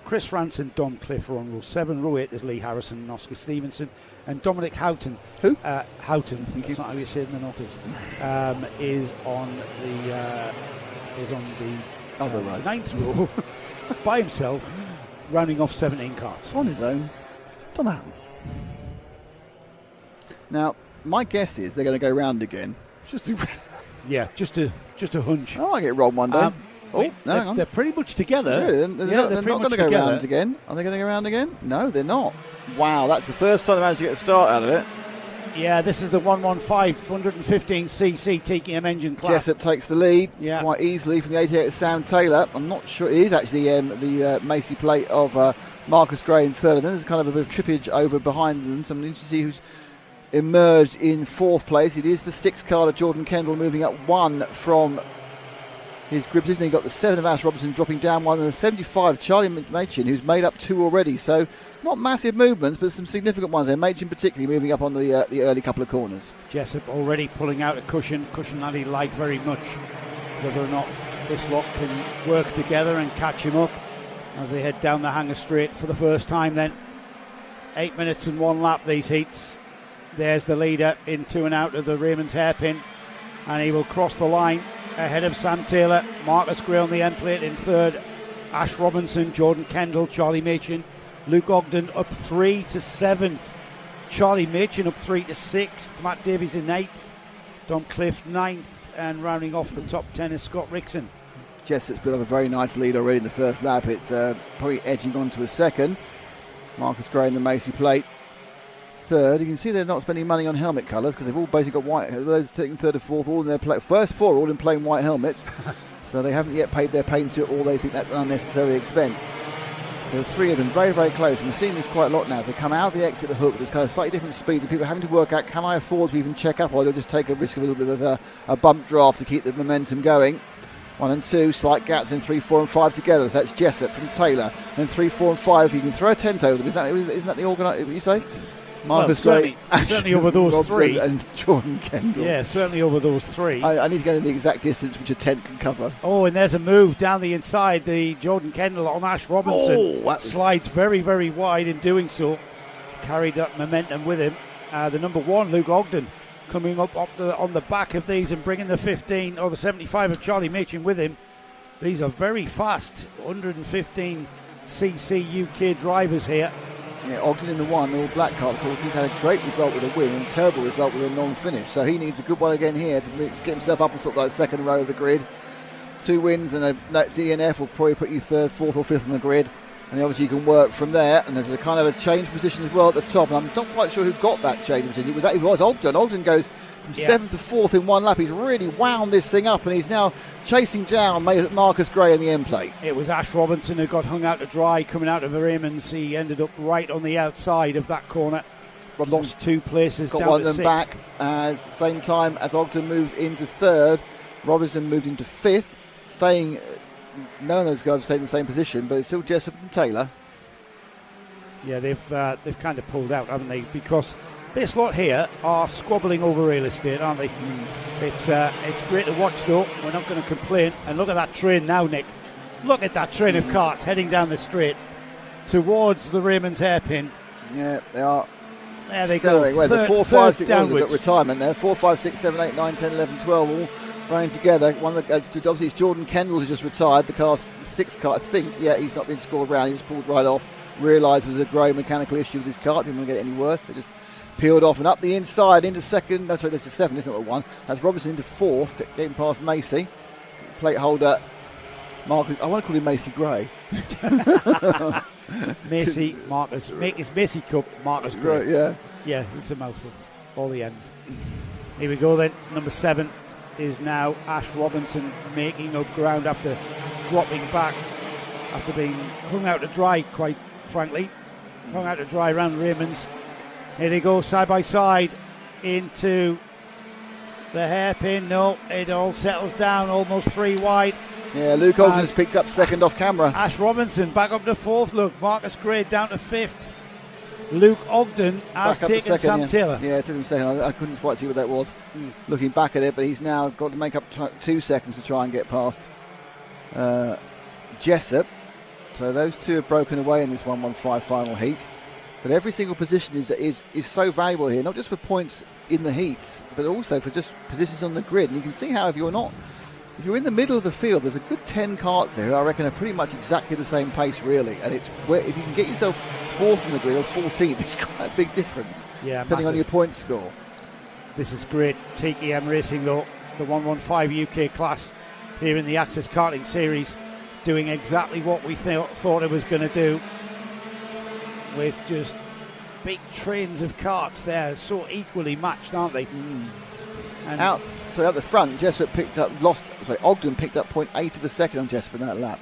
Chris Ranson, Dom Cliff are on row 7. Row 8 is Lee Harrison and Oscar Stevenson. And Dominic Houghton. Who? Houghton. That's not how you say it in the Northeast. Is on the other row. 9th row by himself, rounding off 17 carts. On his own. Don't happen. Now, my guess is they're going to go round again. Just a hunch. I might get wrong one day. They're pretty much together. Really? They're not going to go round again. Are they going to go round again? No, they're not. Wow, that's the first time they managed to get a start out of it. Yeah, this is the 115cc TKM engine class. Jessup takes the lead quite easily from the 88 of Sam Taylor. I'm not sure. It is actually the Macy plate of Marcus Gray in third. And then there's kind of a bit of trippage over behind them. So I'm interested to see who's emerged in fourth place. It is the 6 car of Jordan Kendall moving up 1 from his grip position. He got the 7 of Ash Robinson dropping down one, and the 75 Charlie Machin, who's made up 2 already. So not massive movements, but some significant ones there. Machin particularly moving up on the early couple of corners. Jessup already pulling out a cushion that he liked very much. Whether or not this lot can work together and catch him up as they head down the Hanger Straight for the first time then. 8 minutes and 1 lap, these heats. There's the leader into and out of the Raymond's hairpin, and he will cross the line ahead of Sam Taylor. Marcus Gray on the end plate in third. Ash Robinson, Jordan Kendall, Charlie Machin, Luke Ogden up 3 to 7th. Charlie Machin up 3 to 6th. Matt Davies in 8th. Dom Cliff 9th. And rounding off the top 10 is Scott Rickson. Jessup's built up a very nice lead already in the first lap. It's probably edging on to a second. Marcus Gray in the Macy plate. Third. You can see they're not spending money on helmet colours because they've all basically got white. Those taking third and fourth, all in their first 4 all in plain white helmets. So they haven't yet paid their painter, or they think that's an unnecessary expense. There are 3 of them very, very close. And we're seeing this quite a lot now. They come out of the exit of the hook. There's kind of slightly different speeds, and people are having to work out, can I afford to even check up, or do I just take a risk of a little bit of a bump draft to keep the momentum going? 1 and 2, slight gaps in 3, 4 and 5 together. That's Jessup from Taylor. Then 3, 4 and 5, you can throw a tent over them. Isn't that the organiser, what you say? Marcus Gray, certainly over those 3. And Jordan Kendall. Yeah, certainly over those 3. I need to get in the exact distance which a tent can cover. Oh, and there's a move down the inside. The Jordan Kendall on Ash Robinson slides very, very wide in doing so. Carried that momentum with him. The number 1, Luke Ogden, coming up on the back of these and bringing the 15 or the 75 of Charlie Machin with him. These are very fast 115cc UK drivers here. Yeah, Ogden in the 1, all black car, of course. He's had a great result with a win and a terrible result with a non-finish. So he needs a good one again here to get himself up in sort of like second row of the grid. 2 wins and a DNF will probably put you 3rd, 4th or 5th on the grid. And obviously you can work from there. And there's a kind of a change position as well at the top. And I'm not quite sure who got that change position. It was Ogden. Ogden goes from 7th to 4th in 1 lap. He's really wound this thing up, and he's now chasing down Marcus Gray in the end plate. It was Ash Robinson who got hung out to dry coming out of the Raymond's. He ended up right on the outside of that corner. Robinson lost 2 places, got down one to of them 6th. back at the same time as Ogden moves into 3rd. Robinson moved into 5th, staying. None of those guys stayed in the same position, but it's still Jessup and Taylor. Yeah, they've kind of pulled out, haven't they? Because this lot here are squabbling over real estate, aren't they? It's great to watch, though. We're not going to complain. And look at that train now, Nick. Look at that train of carts heading down the straight towards the Raymond's hairpin. Yeah, they are. There they go. Well, the 4, 5, 6, downwards. Got retirement there. 4, 5, 6, 7, 8, 9, 10, 11, 12, all running together. One of the, obviously, it's Jordan Kendall who just retired. The car's 6th car, I think. Yeah, he's not been scored around. He was pulled right off. Realised it was a growing mechanical issue with his car. Didn't want to get it any worse. They just peeled off and up the inside into 2nd. No, sorry, there's the 7, isn't it? The 1. That's Robinson into 4th, getting past Macy. Plate holder, Marcus. I want to call him Macy Gray. Macy, Marcus. It's Macy Cup, Marcus Gray. Right, yeah. Yeah, it's a mouthful. All the end. Here we go then. Number 7 is now Ash Robinson making up ground after dropping back, after being hung out to dry, quite frankly. Hung out to dry around Raymond's. Here they go side by side into the hairpin. No, it all settles down, almost 3 wide. Yeah, Luke Ogden's picked up 2nd off camera. Ash Robinson back up to 4th. Look, Marcus Gray down to 5th. Luke Ogden has taken Sam Taylor. Yeah, it took him a second. I couldn't quite see what that was looking back at it, but he's now got to make up 2 seconds to try and get past Jessup. So those 2 have broken away in this 1-1-5 final heat. But every single position is so valuable here, not just for points in the heats, but also for just positions on the grid. And you can see how if you're in the middle of the field, there's a good 10 carts there who I reckon are pretty much exactly the same pace, really. And it's where if you can get yourself 4th in the grid or 14th, it's quite a big difference, depending on your point score. This is great. TKM Racing, though, the 115 UK class here in the Access Karting Series, doing exactly what we thought it was going to do, with just big trains of carts there, so equally matched, aren't they? And out the front, Ogden picked up 0.8 of a second on Jessup in that lap.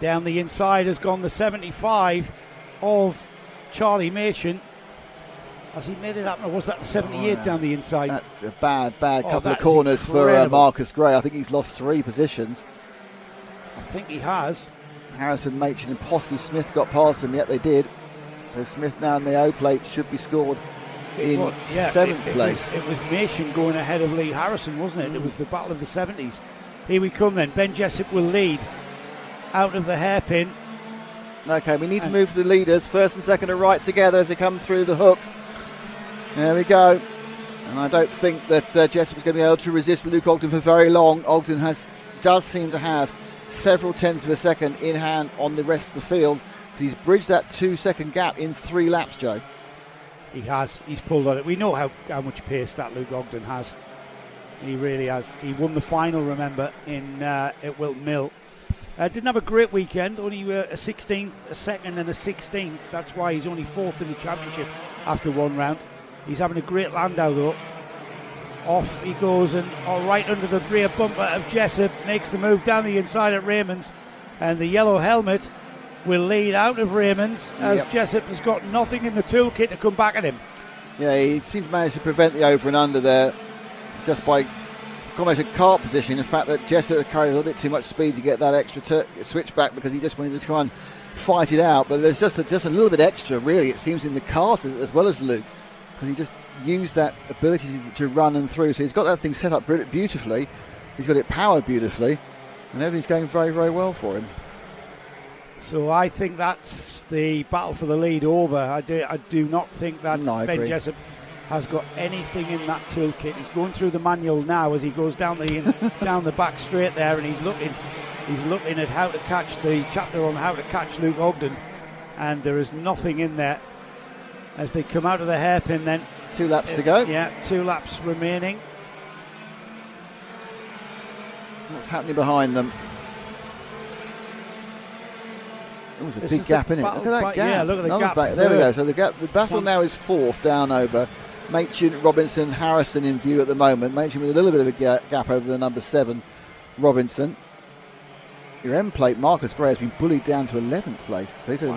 Down the inside has gone the 75 of Charlie Machin. Has he made it happen, or was that the 78 down the inside? That's a bad couple of is corners for incredible. Marcus Gray. I think he's lost 3 positions. I think he has. Harrison, Machin and possibly Smith got past him, yet they did. So Smith now in the O plate should be scored in 7th place. It was Machin going ahead of Lee Harrison, wasn't it? It was the battle of the 70s. Here we come then. Ben Jessup will lead out of the hairpin. Okay, we need to move the leaders. First and second are right together as they come through the hook. There we go. And I don't think that Jessup is going to be able to resist Luke Ogden for very long. Ogden does seem to have several tenths of a second in hand on the rest of the field. He's bridged that 2-second gap in 3 laps, Joe. He has. He's pulled on it. We know how much pace that Luke Ogden has. He really has. He won the final, remember, at Wilton Mill. Didn't have a great weekend. Only a 16th, a second and a 16th. That's why he's only 4th in the championship after one round. He's having a great Llandow, though. Off he goes, and right under the rear bumper of Jessup. Makes the move down the inside at Raymond's. And the yellow helmet will lead out of Raymond's as Jessup has got nothing in the toolkit to come back at him. Yeah, he seems to manage to prevent the over and under there just by combination of kart position. The fact that Jessup carried a little bit too much speed to get that extra switch back because he just wanted to try and fight it out. But there's just a little bit extra, really, it seems, in the kart as well as Luke, because he just used that ability to run and through. So he's got that thing set up beautifully. He's got it powered beautifully, and everything's going very, very well for him. So I think that's the battle for the lead over. I do not think that Ben Jessup has got anything in that toolkit. He's going through the manual now as he goes down the back straight there, and he's looking at how to catch the chapter on how to catch Luke Ogden, and there is nothing in there as they come out of the hairpin. Then 2 laps to go. Yeah, 2 laps remaining. What's happening behind them? There's a big gap in it. Look at that gap. Yeah, look at the gap. There we go. So the battle now is 4th down over. Machin, Robinson, Harrison in view at the moment. Machin with a little bit of a gap over the number 7, Robinson. Your M plate, Marcus Gray, has been bullied down to 11th place. So he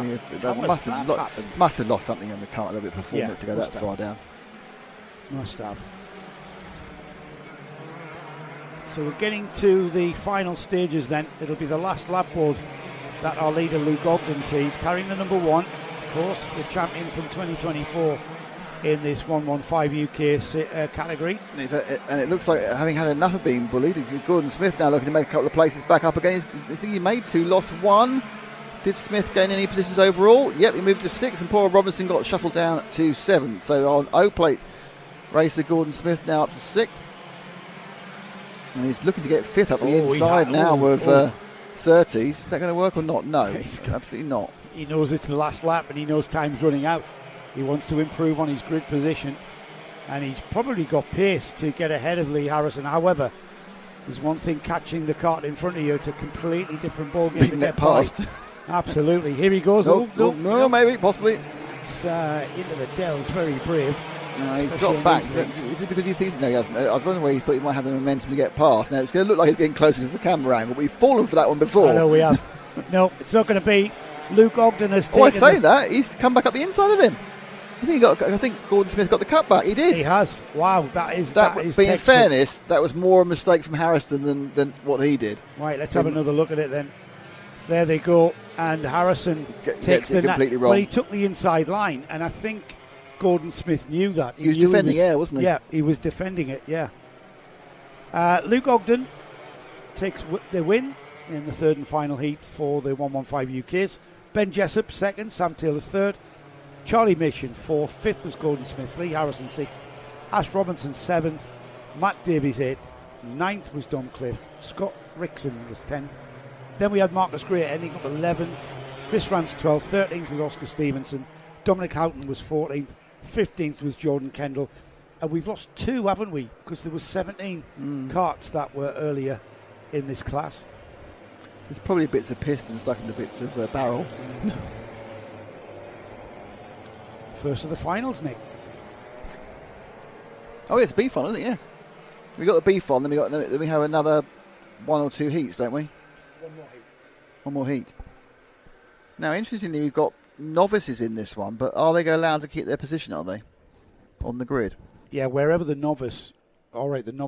must have lost something in the car, a little bit of performance to go that far down. Must have. So we're getting to the final stages then. It'll be the last lap board that our leader Luke Ogden sees, carrying the number 1, of course, the champion from 2024 in this 115 UK category. And it looks like, having had enough of being bullied, Gordon Smith now looking to make a couple of places back up again. I think he made 2, lost 1. Did Smith gain any positions overall? Yep, he moved to 6, and Paul Robinson got shuffled down to 7. So on O-plate racer, Gordon Smith now up to 6th. And he's looking to get 5th up the inside now with Surtees. Is that going to work or not? No, absolutely not. He knows it's the last lap and he knows time's running out. He wants to improve on his grid position, and he's probably got pace to get ahead of Lee Harrison. However, there's one thing catching the cart in front of you. It's a completely different ballgame to get past. Absolutely. Here he goes. No, maybe, possibly. It's into the Dells, very brave. No, he's got back. Is it because he thinks? No, he hasn't. I was wondering where he thought he might have the momentum to get past. Now it's going to look like he's getting closer to the camera angle, but we've fallen for that one before. I know we have. No, it's not going to be. Luke Ogden has taken. I say that he's come back up the inside of him. I think Gordon Smith got the cut back. He did. He has. Wow, that is. But in fairness, that was more a mistake from Harrison than what he did. Right, let's have another look at it then. There they go, and Harrison takes it completely wrong. Well, he took the inside line, and I think Gordon Smith knew that. He was defending air, wasn't he? Yeah, he was defending it, yeah. Luke Ogden takes the win in the 3rd and final heat for the 115 UKs. Ben Jessup 2nd, Sam Taylor 3rd, Charlie Machin 4th, 5th was Gordon Smith, Lee Harrison 6th, Ash Robinson 7th, Matt Davies 8th, 9th was Dom Cliff, Scott Rickson was 10th. Then we had Marcus Gray ending up 11th, Chris Rance 12th, 13th was Oscar Stevenson, Dominic Houghton was 14th, 15th was Jordan Kendall, and we've lost 2, haven't we? Because there was 17 karts that were earlier in this class. There's probably bits of piston stuck in the bits of barrel. First of the finals, Nick. Oh, it's B final, isn't it? Yes. We got the B final, then we have another 1 or 2 heats, don't we? One more heat. Now, interestingly, we've got novices in this one, but are they allowed to keep their position? Are they? on the grid. Yeah, wherever the novice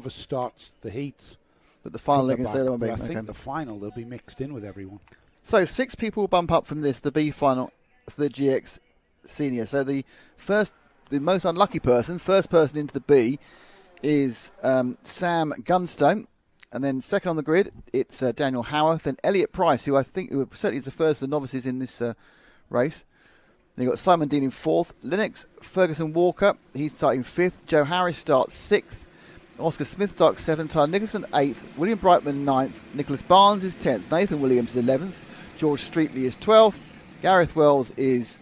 starts the heats. But the final leg is there. I think the final, they'll be mixed in with everyone. So 6 people will bump up from this, the B final, for the GX Senior. So the most unlucky person, first person into the B, is Sam Gunstone. And then second on the grid, it's Daniel Howarth. Then Elliot Price, who certainly is the first of the novices in this race. Then you've got Simon Dean in 4th. Lennox Ferguson Walker, he's starting 5th. Joe Harris starts 6th. Oscar Smith starts 7th. Tyler Nicholson 8th. William Brightman 9th. Nicholas Barnes is 10th. Nathan Williams is 11th. George Streetley is 12th. Gareth Wells is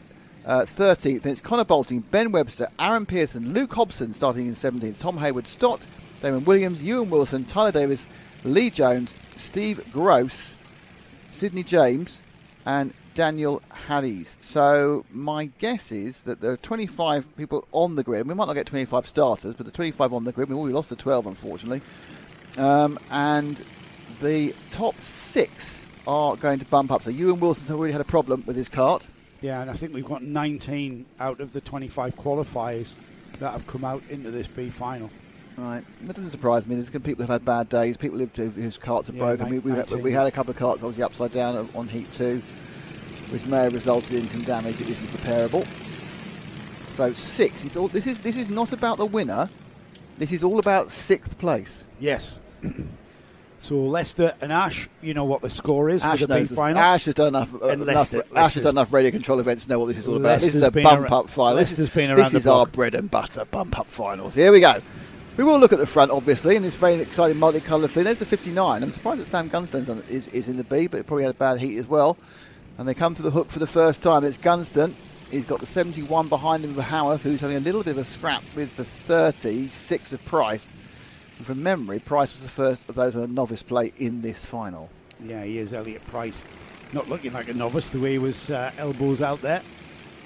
13th. Then it's Connor Bolting, Ben Webster, Aaron Pearson, Luke Hobson starting in 17th. Tom Hayward Stott, Damon Williams, Ewan Wilson, Tyler Davis, Lee Jones, Steve Gross, Sidney James, and Daniel Haddies. So my guess is that there are 25 people on the grid. We might not get 25 starters, but the 25 on the grid. We lost the 12, unfortunately. And the top 6 are going to bump up. So Ewan Wilson's already had a problem with his kart. Yeah, and I think we've got 19 out of the 25 qualifiers that have come out into this B final. Right, that doesn't surprise me. There's people who've had bad days, people whose karts are broken. We had a couple of karts obviously upside down on Heat 2, which may have resulted in some damage that isn't repairable. So 6. This is not about the winner. This is all about 6th place. Yes. So Leicester and Ash, you know what the score is for the B final. Ash has done enough radio control events to know what this is all about. This is a bump-up final. This is our bread and butter bump-up finals. Here we go. We will look at the front, obviously, in this very exciting multicoloured thing. There's the 59. I'm surprised that Sam Gunstone is in the B, but he probably had a bad heat as well. And they come to the hook for the first time. It's Gunston. He's got the 71 behind him for Howarth, who's having a little bit of a scrap with the 36 of Price. And from memory, Price was the first of those on a novice play in this final. Yeah, he is, Elliot Price. Not looking like a novice, the way he was elbows out there.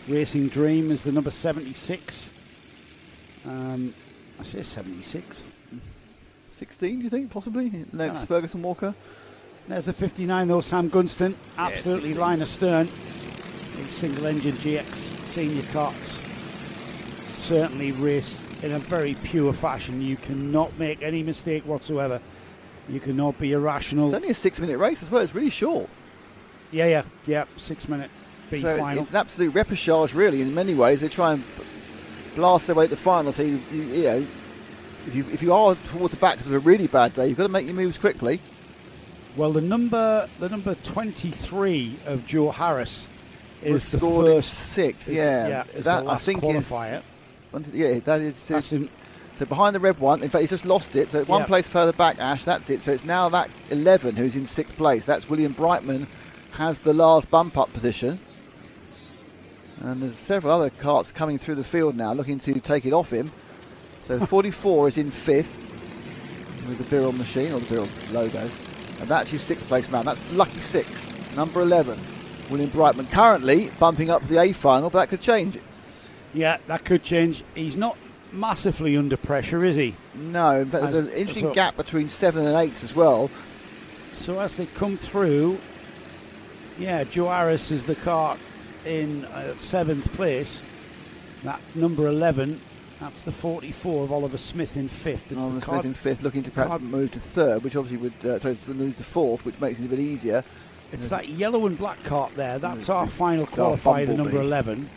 Racing Dream is the number 76. I say 76. 16, do you think, possibly? Next, Ferguson Walker. There's the 59, though, Sam Gunston. Absolutely line astern. These single-engine GX senior karts certainly race in a very pure fashion. You cannot make any mistake whatsoever. You cannot be irrational. It's only a 6-minute race as well. It's really short. Yeah. 6-minute B final. It's an absolute repechage, really, in many ways. They try and blast their way to the final. So you know, if you are towards the back because of a really bad day, you've got to make your moves quickly. Well, the number 23 of Joe Harris is the scored first 6th. Yeah, is that the last I think qualifier. That is. So behind the red one. In fact, he's just lost it. So one place further back, Ash. That's it. So it's now that 11 who's in 6th place. That's William Brightman has the last bump up position. And there's several other karts coming through the field now, looking to take it off him. So 44 is in 5th with the Birrell machine or the Birrell logo. And that's your 6th place man. That's lucky 6th, number 11. William Brightman currently bumping up to the A final, but that could change it. Yeah, that could change. He's not massively under pressure, is he? No, in fact, there's an interesting gap between 7 and 8 as well. So as they come through, Joe Harris is the kart in 7th place. That number 11, that's the 44 of Oliver Smith in 5th. Oliver Smith in 5th, looking to perhaps move to 3rd, which obviously would move to 4th, which makes it a bit easier. It's that yellow and black kart there. That's our final qualifier, the number 11.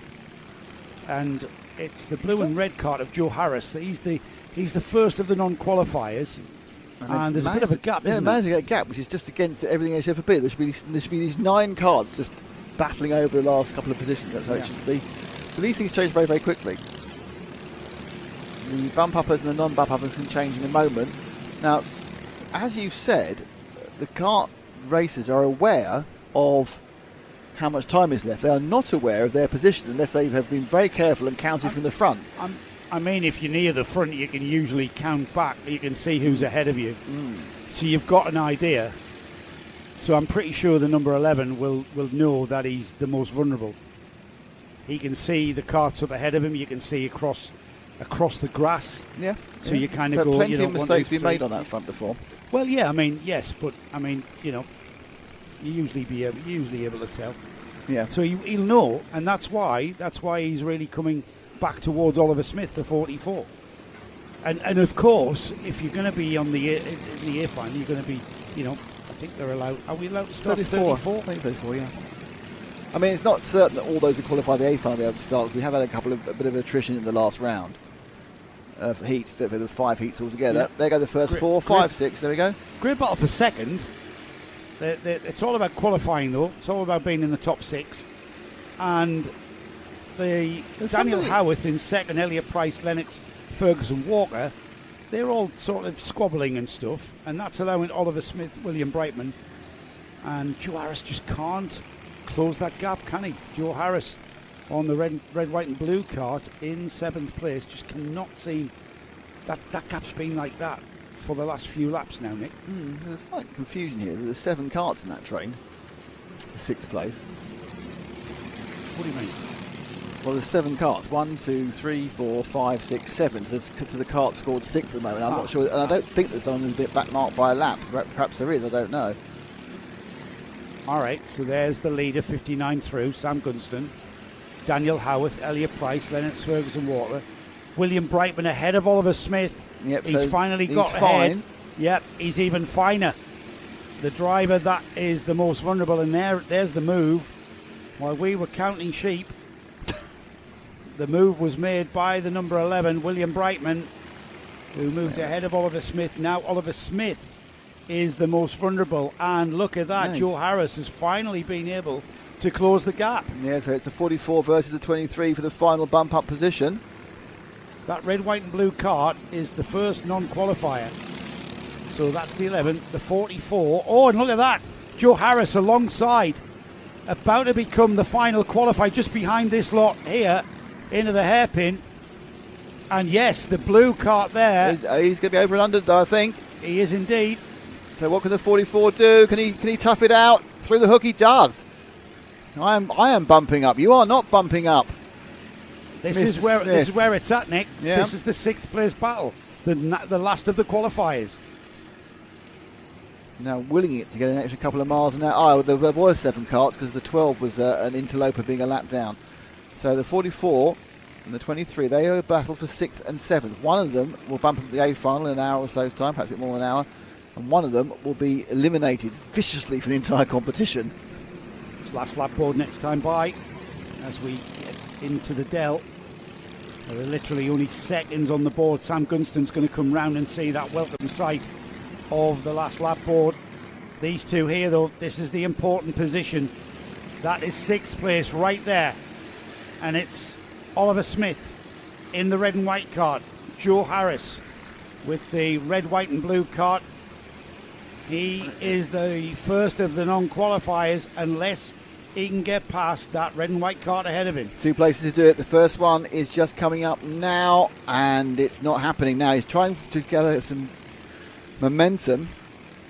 And it's the blue and red kart of Joe Harris. He's the first of the non-qualifiers. And there's a bit of a gap, isn't there? There's a gap, which is just against everything else ever be. There should be these 9 karts just battling over the last couple of positions. That's how it should be. But these things change very, very quickly. The bump-uppers and the non-bump-uppers can change in a moment. Now, as you've said, the kart racers are aware of how much time is left. They are not aware of their position unless they have been very careful and counted from the front. I mean, if you're near the front, you can usually count back. You can see who's ahead of you. So you've got an idea. So I'm pretty sure the number 11 will know that he's the most vulnerable. He can see the karts up ahead of him. You can see across the grass. Yeah. So you kind of go. Plenty of mistakes been made on that front before. Well, yeah. I mean, yes, but I mean, you usually able to tell. Yeah. So he'll know, and that's why he's really coming back towards Oliver Smith, the 44. And of course, if you're going to be on the A final, you're going to be, I think they're allowed. Are we allowed to start 34? 34, yeah. I mean, it's not certain that all those who qualify the A final will be able to start. We have had a bit of attrition in the last round of heats. So there were 5 heats altogether. Yeah. There go the first 4, 5, 6. There we go. Great battle for second. It's all about qualifying, though. It's all about being in the top 6. And Daniel Howarth in second, Elliot Price, Lennox, Ferguson, Walker, they're all sort of squabbling and stuff, and that's allowing Oliver Smith, William Brightman, and Joe Harris just can't close that gap, can he? Joe Harris on the red, white and blue kart in 7th place, just cannot see that gap's been like that for the last few laps now, Nick. There's slight confusion here. There's 7 karts in that train to 6th place. What do you mean? Well, there's 7 karts. 1, 2, 3, 4, 5, 6, 7 to the kart scored 6th at the moment. I'm not sure, and I don't think there's someone who's a bit backmarked by a lap. Perhaps there is, I don't know. All right, so there's the leader, 59 through, Sam Gunston, Daniel Howarth, Elliot Price, Lennox Ferguson, Walker, William Brightman ahead of Oliver Smith. Yep, he's finally got ahead. Yep, he's even finer. The driver that is the most vulnerable, and there's the move. While we were counting sheep, the move was made by the number 11, William Brightman, who moved ahead of Oliver Smith. Now Oliver Smith is the most vulnerable, and look at that, nice. Joe Harris has finally been able to close the gap. Yeah, so it's the 44 versus the 23 for the final bump-up position. That red, white and blue kart is the first non-qualifier. So that's the 11, the 44. Oh, and look at that, Joe Harris alongside, about to become the final qualifier, just behind this lot here, into the hairpin. And yes, the blue kart there. He's going to be over and under, though, I think. He is indeed. So what can the 44 do? Can he tough it out? Through the hook he does. I am bumping up. You are not bumping up. This is where it's at, Nick. Yeah. This is the 6th place battle. The last of the qualifiers. Now willing it to get an extra couple of miles an hour. Oh, there was 7 karts because the 12 was an interloper being a lap down. So the 44 and the 23, they are battle for 6th and 7th. One of them will bump up the A final in an hour or so's time, perhaps a bit more than an hour. And one of them will be eliminated viciously from the entire competition. It's last lap board next time by as we get into the Dell. There are literally only seconds on the board. Sam Gunston's going to come round and see that welcome sight of the last lap board. These two here, though, this is the important position. That is 6th place right there. And it's Oliver Smith in the red and white kart. Joe Harris with the red, white and blue kart. He is the first of the non-qualifiers unless he can get past that red and white kart ahead of him. 2 places to do it. The first one is just coming up now, and it's not happening now. He's trying to gather some momentum,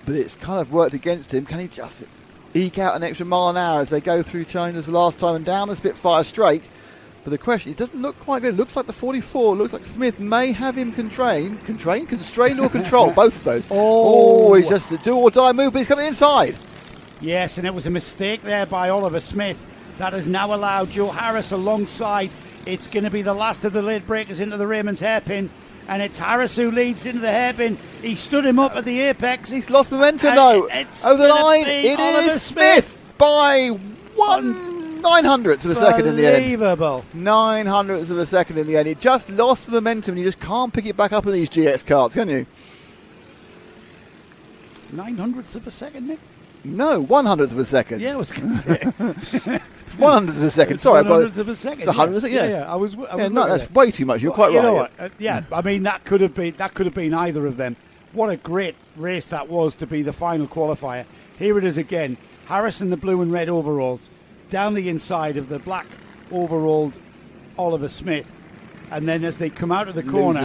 but it's kind of worked against him. Can he just eke out an extra mile an hour as they go through China's last time and down the Spitfire straight? But the question, it doesn't look quite good. It looks like the 44, looks like Smith may have him constrained or control, both of those. He's just a do or die move, but he's coming inside. Yes, and it was a mistake there by Oliver Smith. That has now allowed Joe Harris alongside. It's going to be the last of the lid breakers into the Raymond's hairpin, and it's Harris who leads into the hairpin. He stood him up at the apex. He's lost momentum, though. Over the line, it is Smith by 900ths of a second in the end. Unbelievable. 900ths of a second in the end. He just lost momentum, and you just can't pick it back up in these GX karts, can you? 900ths of a second, Nick? No, 100th of a second. Yeah, I was going to say. It's 100th of a second. Sorry, 100th of a second. It's 100th of a second. Yeah. I was no, that's way too much. You're quite right. You know what? I mean, that could have been either of them. What a great race that was to be the final qualifier. Here it is again. Harris in the blue and red overalls, down the inside of the black overalled Oliver Smith. And then as they come out of the corner,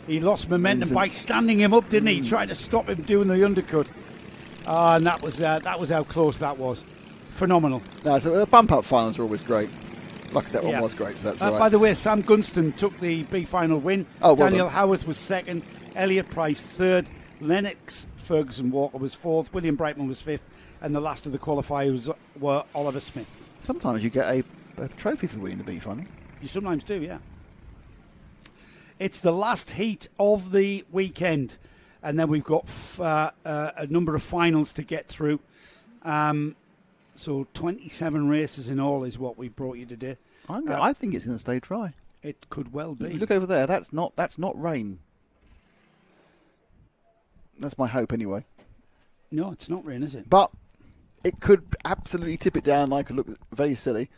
he lost momentum by standing him up, didn't he? Trying to stop him doing the undercut. And that was how close that was. Phenomenal. No, so the bump-up finals are always great. Lucky that one was great, so that's all right. By the way, Sam Gunston took the B final win. Daniel Howarth was second. Elliot Price third. Lennox Ferguson Walker was fourth. William Brightman was fifth. And the last of the qualifiers were Oliver Smith. Sometimes you get a trophy for winning the B final. You sometimes do, yeah. It's the last heat of the weekend, and then we've got a number of finals to get through. So 27 races in all is what we've brought you today. I think it's going to stay dry. It could well be. Look over there. That's not rain. That's my hope, anyway. No, it's not rain, is it? But it could absolutely tip it down. I could look very silly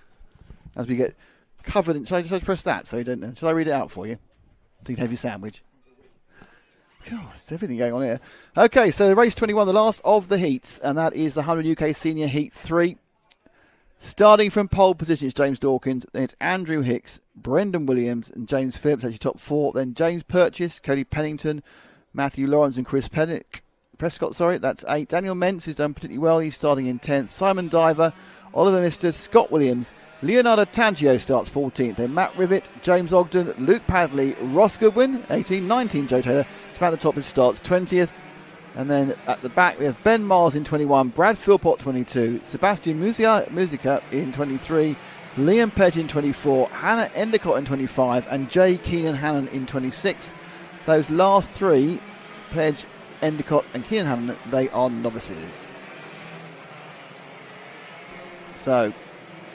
as we get covered in. Shall I press that so you don't know? Shall I read it out for you so you can have your sandwich? God, there's everything going on here. Okay, so race 21, the last of the heats, and that is the 100 UK Senior Heat 3. Starting from pole position, it's James Dawkins, then it's Andrew Hicks, Brendan Williams, and James Phillips, actually top 4. Then James Purchase, Cody Pennington, Matthew Lawrence, and Chris Prescott, that's 8. Daniel Mentz, who's done particularly well, he's starting in 10th. Simon Diver, Oliver Mister, Scott Williams, Leonardo Tangio starts 14th. Then Matt Rivet, James Ogden, Luke Padley, Ross Goodwin, 18, 19, Joe Taylor. Span the top and starts 20th. And then at the back we have Ben Miles in 21, Brad Philpott 22, Sebastian Musica in 23, Liam Pedge in 24, Hannah Endicott in 25, and Jay Keenan Hannon in 26. Those last 3, Pedge, Endicott and Keenan Hannon, they are novices. So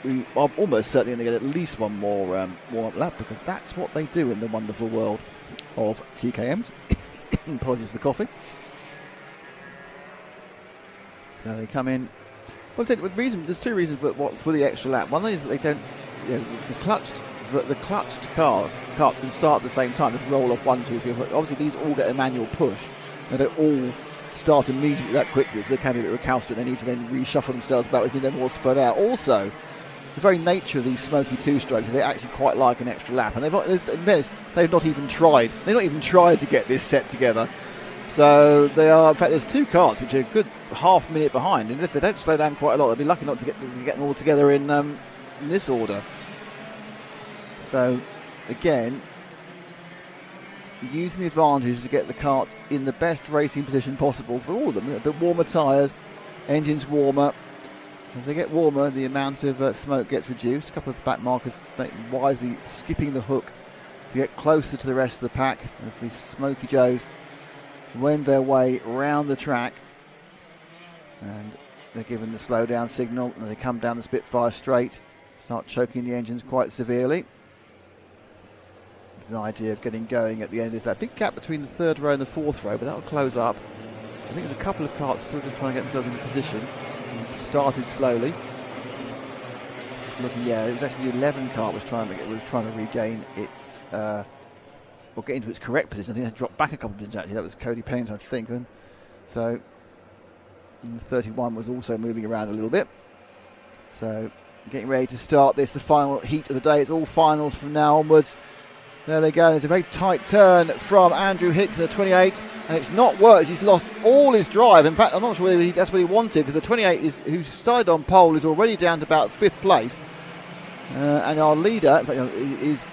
we are almost certainly going to get at least one more warm-up lap, because that's what they do in the wonderful world of TKMs. Apologies for the coffee. So they come in. Well, there's 2 reasons for the extra lap. One is that they don't, the clutched carts can start at the same time. Just roll off 1, 2, 3, 4. Obviously, these all get a manual push. They don't all start immediately that quickly, so they can be a bit recalcitrant. They need to then reshuffle themselves back, which means they're more spread out. Also, the very nature of these smoky 2-strokes, they actually quite like an extra lap, and they've not even tried. They've not even tried to get this set together. So they are. In fact, there's 2 carts which are a good half minute behind, and if they don't slow down quite a lot, they'll be lucky not to get them all together in this order. So again, using the advantage to get the carts in the best racing position possible for all of them. A bit warmer tyres, engines warmer. As they get warmer, the amount of smoke gets reduced. A couple of the back markers wisely skipping the hook to get closer to the rest of the pack as these Smoky Joes wend their way round the track. And they're given the slow down signal, and they come down the Spitfire straight, start choking the engines quite severely. There's an idea of getting going at the end of this. That big gap between the 3rd row and the 4th row, but that will close up. I think there's a couple of carts still just trying to get themselves into position. Started slowly. Looking, it was actually the 11 cart was trying to regain its or get into its correct position. I think it dropped back a couple of positions actually. That was Cody Pennington, I think. And so the 31 was also moving around a little bit. So getting ready to start this, the final heat of the day. It's all finals from now onwards. There they go. It's a very tight turn from Andrew Hicks in the 28, and it's not worked. He's lost all his drive. In fact, I'm not sure whether that's what he wanted, because the 28 who started on pole is already down to about 5th place. And our leader is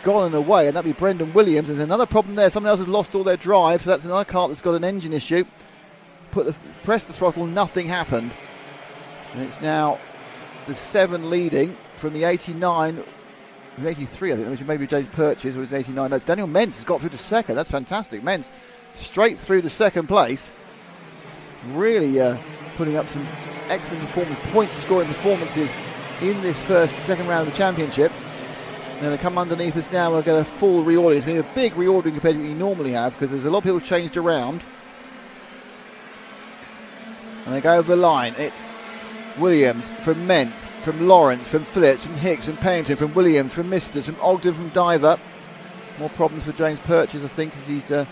gone and away, and that'll be Brendan Williams. There's another problem there. Someone else has lost all their drive, so that's another car that's got an engine issue. Press the throttle, nothing happened. And it's now the 7 leading from the 89. It was 83, I think, which maybe James Purchase, or was 89. No, Daniel Mentz has got through to 2nd. That's fantastic. Mentz straight through to 2nd place. Really putting up some excellent point-scoring performances in this second round of the championship. And they come underneath us now. We'll get a full reordering. It's been a big reordering compared to what you normally have, because there's a lot of people changed around. And they go over the line. It's Williams, from Mentz, from Lawrence, from Phillips, from Hicks, from Pennington, from Williams, from Misters, from Ogden, from Diver. More problems for James Purchase, I think, as he's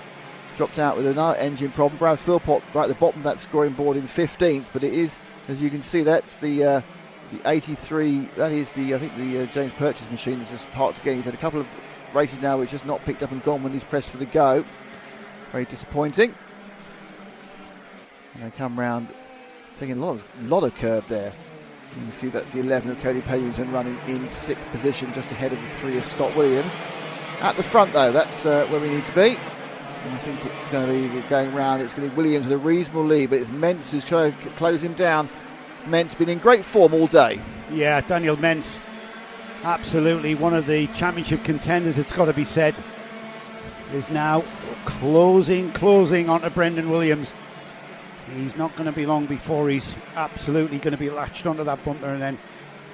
dropped out with another engine problem. Brad Philpott right at the bottom of that scoring board in 15th, but it is, as you can see, that's the 83. That is the James Purchase machine that's just parked again. He's had a couple of races now which just not picked up and gone when he's pressed for the go. Very disappointing. And they come round, taking a lot of curve there. You can see that's the 11 of Cody Pennington running in 6th position, just ahead of the 3 of Scott Williams. At the front, though, that's where we need to be. And I think it's going to be going round. It's going to be Williams with a reasonable lead, but it's Mentz who's trying to close him down. Mentz been in great form all day. Yeah, Daniel Mentz, absolutely one of the championship contenders, it's got to be said. is now closing onto Brendan Williams. He's not going to be long before he's absolutely going to be latched onto that bumper and then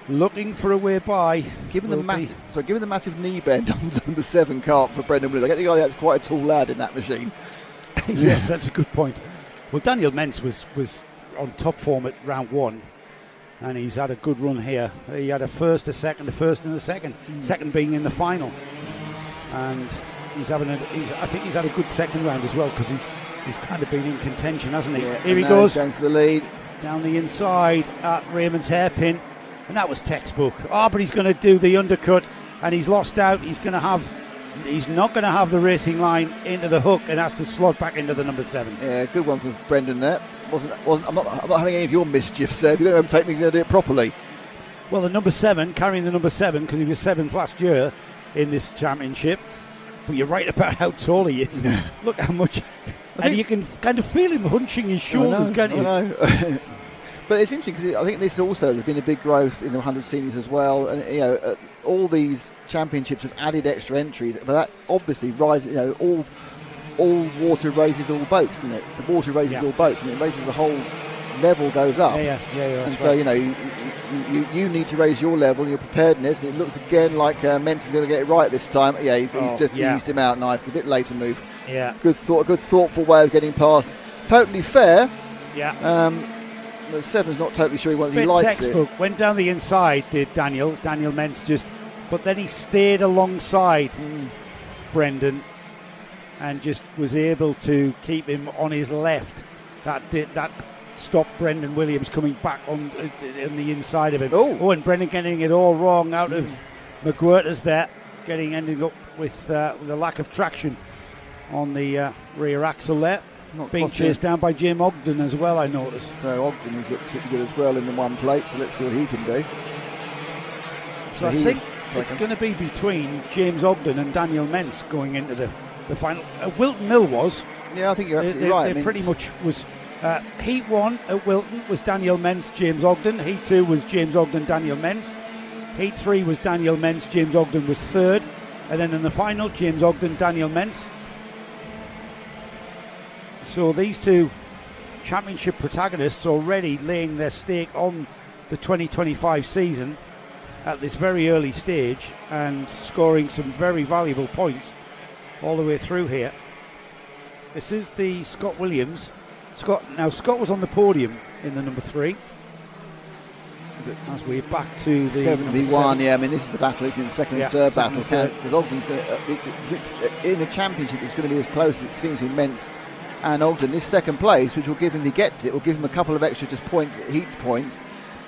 looking for a way by. Given the massive knee bend on the number 7 kart for Brendan Williams, I get the guy that's quite a tall lad in that machine. Yes, that's a good point. Well, Daniel Mentz was on top form at round 1, and he's had a good run here. He had a first, a second, a first, and a second. Second being in the final, and I think he's had a good second round as well because he's kind of been in contention, hasn't he? Yeah, here he goes, going for the lead down the inside at Raymond's hairpin, and that was textbook. But he's going to do the undercut, and he's lost out. He's not going to have the racing line into the hook, and has to slot back into the number 7. Yeah, good one for Brendan there. I'm not having any of your mischief, sir. If you're going to overtake me, you're going to do it properly. Well, the number 7, carrying the number 7, because he was 7th last year in this championship. But you're right about how tall he is. Look how much. And you can kind of feel him hunching his shoulders, can't you? I know. But it's interesting because I think this also, there's been a big growth in the 100 seniors as well. And, all these championships have added extra entries. But that obviously rises, all water raises all boats, isn't it? The water raises all boats, and it raises the whole level goes up. Yeah. And so, you need to raise your level and your preparedness, and it looks again like Mentz is going to get it right this time. Yeah, he's just eased him out nicely. A bit later move. Yeah. Good thoughtful way of getting past. Totally fair. Yeah. The 7's not totally sure he Bit likes textbook. it. Went down the inside, did Daniel Mentz but then he stayed alongside Brendan and just was able to keep him on his left. That stopped Brendan Williams coming back on the inside of him. And Brendan getting it all wrong out of McWhirters there, ending up with a lack of traction on the rear axle there. Being chased down by Jim Ogden as well, I noticed. So Ogden has looked pretty good as well in the one plate, so let's see what he can do. So I think it's going to be between James Ogden and Daniel Mentz going into the final. Wilton Mill was. Yeah, I think you're absolutely right. They pretty much was. Heat 1 at Wilton was Daniel Mentz, James Ogden. Heat 2 was James Ogden, Daniel Mentz. Heat 3 was Daniel Mentz, James Ogden was 3rd. And then in the final, James Ogden, Daniel Mentz. So these two championship protagonists already laying their stake on the 2025 season at this very early stage and scoring some very valuable points all the way through here. This is the Scott Williams. Scott was on the podium in the number 3. As we're back to the 71, yeah. I mean, this is the battle, isn't it? The second and third battle. Because Ogden's going to, in the championship, it's going to be as close as it seems with Mentz and Ogden. This second place, which will give him, if he gets it, will give him a couple of extra just points, Heats points.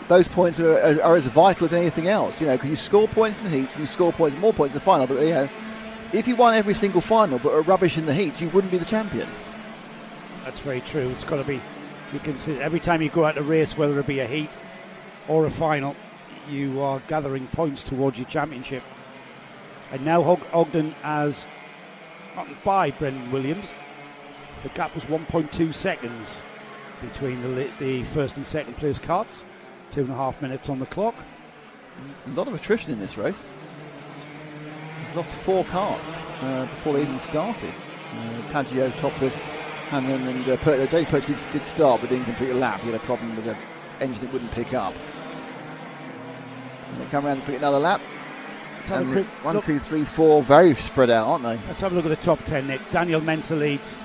Those points are as vital as anything else. Because you score points in the Heats and you score more points in the final. But if you won every single final but are rubbish in the Heats, you wouldn't be the champion. That's very true. It's got to be. You can see every time you go out a race, whether it be a Heat or a final, you are gathering points towards your championship. And now Ogden has gotten by Brendan Williams. The gap was 1.2 seconds between the first and second place karts. 2.5 minutes on the clock. A lot of attrition in this race. We've lost 4 cars before they even started. Taggio, Topless, Hannon and Dave Perch did start but didn't complete a lap. He had a problem with the engine that wouldn't pick up. And they come around and pick another lap. Let's have a quick 1, 2, 3, 4, very spread out, aren't they? Let's have a look at the top 10, Nick. Daniel Mentz leads.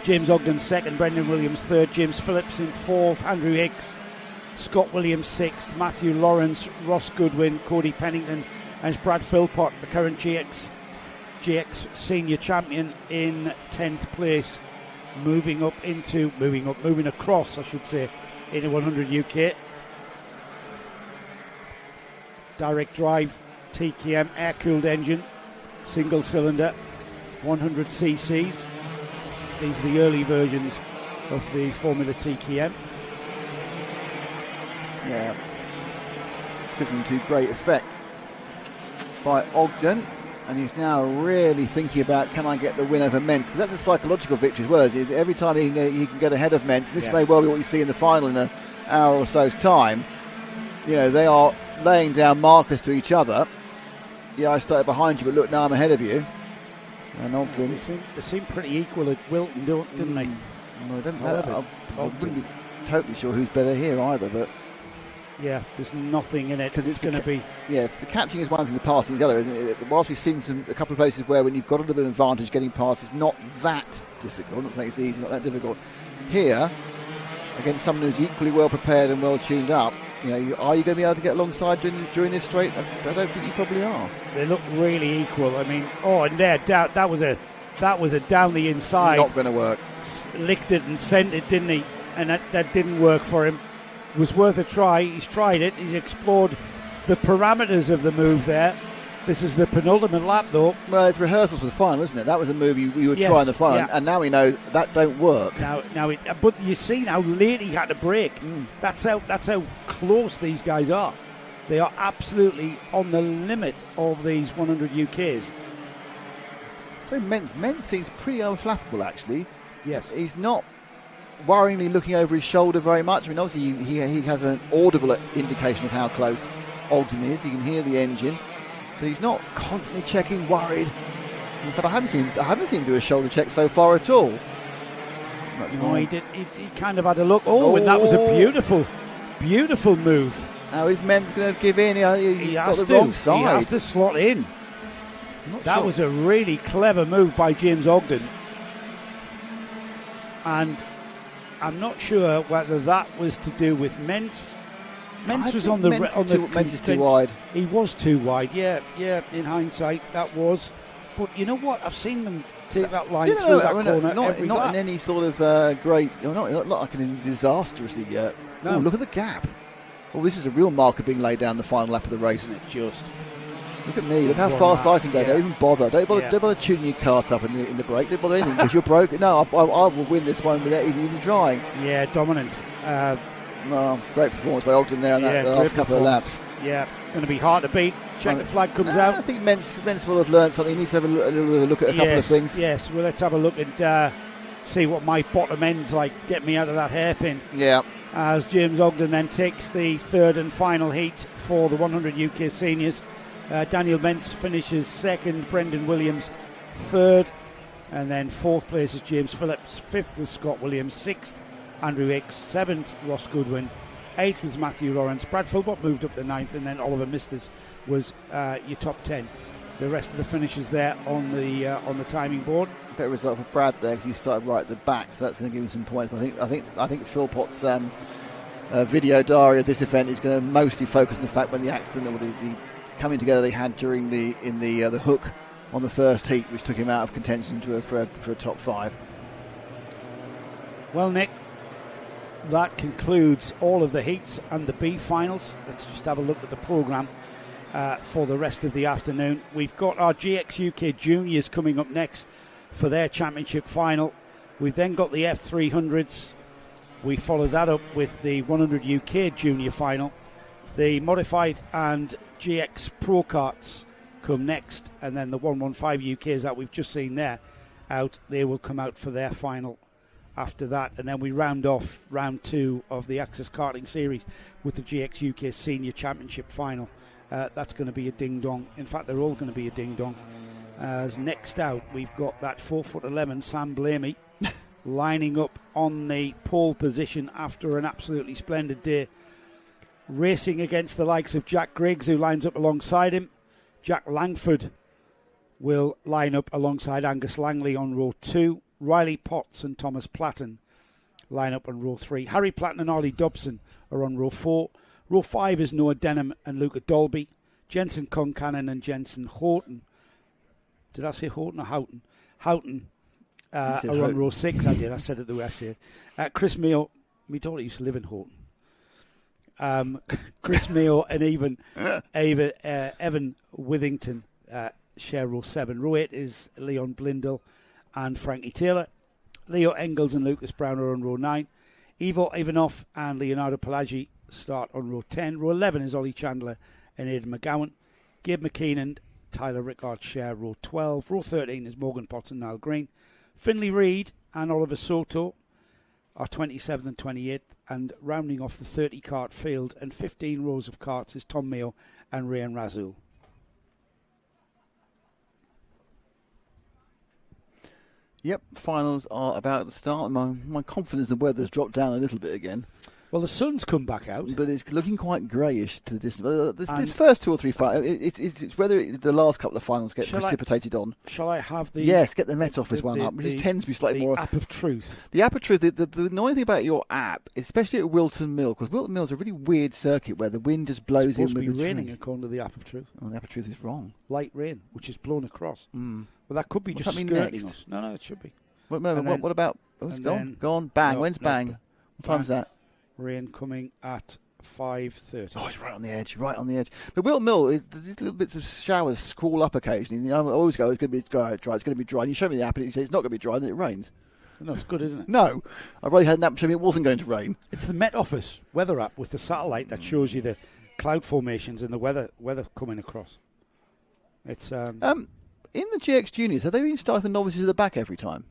James Ogden 2nd, Brendan Williams 3rd, James Phillips in 4th, Andrew Hicks, Scott Williams 6th, Matthew Lawrence, Ross Goodwin, Cody Pennington, and Brad Philpott, the current GX senior champion, in 10th place, moving across, I should say, into 100 UK. Direct drive, TKM, air-cooled engine, single cylinder, 100 cc's. These are the early versions of the Formula TKM. Yeah, driven to great effect by Ogden, and he's now really thinking about, can I get the win over Mentz? Because that's a psychological victory as well. Every time he can get ahead of Mentz, this may well be what you see in the final in an hour or so's time. They are laying down markers to each other. Yeah, I started behind you, but look, now I'm ahead of you. And Ogden. They seem pretty equal at Wilton, didn't they? Well, I wouldn't be totally sure who's better here either, but... Yeah, there's nothing in it. Because it's going to be... Yeah, the catching is one thing, the passing is the other, isn't it? Whilst we've seen a couple of places where when you've got a little bit of advantage, getting past is not that difficult. Not saying it's easy, not that difficult. Here, against someone who's equally well prepared and well tuned up, are you going to be able to get alongside during this straight? I don't think you probably are. They look really equal. I mean, and there, that was a down the inside. Not going to work. Licked it and sent it, didn't he? And that didn't work for him. It was worth a try. He's tried it. He's explored the parameters of the move there. This is the penultimate lap, though. Well, it's rehearsals for the final, isn't it? That was a move you would try in the final, and now we know that don't work. But you see how late he had to brake. That's how close these guys are. They are absolutely on the limit of these 100 UKs. So Mentz seems pretty unflappable, actually. Yes, he's not worryingly looking over his shoulder very much. I mean, obviously he has an audible indication of how close Ogden is. You can hear the engine. So he's not constantly checking, worried. In fact, I haven't seen him do a shoulder check so far at all. No, he did. He kind of had a look. And that was a beautiful, beautiful move. Now is Mentz going to give in? He got the wrong side. He has to slot in. That was a really clever move by James Ogden. And I'm not sure whether that was to do with Mentz. Mentz was on the... Mentz is too wide. He was too wide, yeah, in hindsight, that was. But you know what? I've seen them take that line through that corner not in any sort of great... Not like in disastrously... No. Oh, look at the gap. Oh, this is a real marker being laid down the final lap of the race. Isn't it just... Look at me. Look how fast I can go. Yeah. Don't even bother. Don't bother tuning your kart up in the brake. Don't bother anything because you're broken. No, I will win this one without even trying. Yeah, dominant. Great performance by Ogden there in the last couple of laps. Yeah, going to be hard to beat. Check the flag comes out. I think Mentz will have learned something. He needs to have a little look at a couple of things. Yes, well, let's have a look and see what my bottom end's like. Get me out of that hairpin. Yeah. As James Ogden then takes the third and final heat for the 100 UK seniors. Daniel Mentz finishes second, Brendan Williams third, and then fourth place is James Phillips, fifth was Scott Williams, sixth Andrew Hicks, seventh Ross Goodwin, eighth was Matthew Lawrence, Brad Philbott moved up to ninth, and then Oliver Misters was your top 10. The rest of the finishers there on the timing board. Better result for Brad there because he started right at the back, so that's going to give him some points. But I think Philpott's video diary of this event is going to mostly focus on the fact when the accident or the coming together they had during the hook on the first heat, which took him out of contention for a top 5. Well, Nick, that concludes all of the heats and the B finals. Let's just have a look at the programme for the rest of the afternoon. We've got our GX UK Juniors coming up next for their championship final. We've then got the F300s. We follow that up with the 100 UK Junior final. The modified and GX Pro Karts come next, and then the 115 UKs that we've just seen there out, they will come out for their final after that, and then we round off round 2 of the Access Karting Series with the GX UK Senior Championship final. That's going to be a ding-dong. In fact, they're all going to be a ding-dong. As next out, we've got that 4'11" Sam Blamey lining up on the pole position after an absolutely splendid day, racing against the likes of Jack Griggs, who lines up alongside him. Jack Langford will line up alongside Angus Langley on row 2. Riley Potts and Thomas Platten line up on row 3. Harry Platten and Ollie Dobson are on row 4. Row 5 is Noah Denham and Luca Dolby. Jensen Concannon and Jensen Houghton. Did I say Houghton or Houghton? Houghton are on row 6. I did. I said it the way I said it. Chris Mayo. My daughter used to live in Houghton. Chris Mayo and Evan Withington share row 7. Row 8 is Leon Blindell and Frankie Taylor. Leo Engels and Lucas Brown are on row 9. Ivo Ivanov and Leonardo Palagi start on row 10. Row 11 is Ollie Chandler and Aidan McGowan. Gabe McKean and Tyler Rickard share row 12. Row 13 is Morgan Potts and Niall Green. Finley Reid and Oliver Soto are 27th and 28th, and rounding off the 30 kart field and 15 rows of karts is Tom Mayo and Rayan Razul. Yep, finals are about to start. My confidence in the weather's dropped down a little bit again. Well, the sun's come back out. But it's looking quite greyish to the distance. This first 2 or 3 finals, it's whether the last couple of finals get precipitated on. Shall I have the... Yes, get the Met Office one up, which tends to be slightly more... The app of truth. The app of truth, the annoying thing about your app, especially at Wilton Mill, because Wilton Mill is a really weird circuit where the wind just blows in with the... It's supposed to be raining according to the app of truth. Oh, the app of truth is wrong. Light rain, which is blown across. Well, that could be just skirting us. No, it should be. What about... Oh, it's gone. Gone. Bang. When's bang? What time's that? Rain coming at 5:30. Oh, it's right on the edge, But Wilton Mill, little bits of showers squall up occasionally. I always go, it's going to be dry. It's going to be dry. And you show me the app and it says it's not going to be dry, and then it rains. No, it's good, isn't it? No. I've already had an app show me it wasn't going to rain. It's the Met Office weather app with the satellite that shows you the cloud formations and the weather coming across. It's in the GX Juniors, have they been starting the novices at the back every time?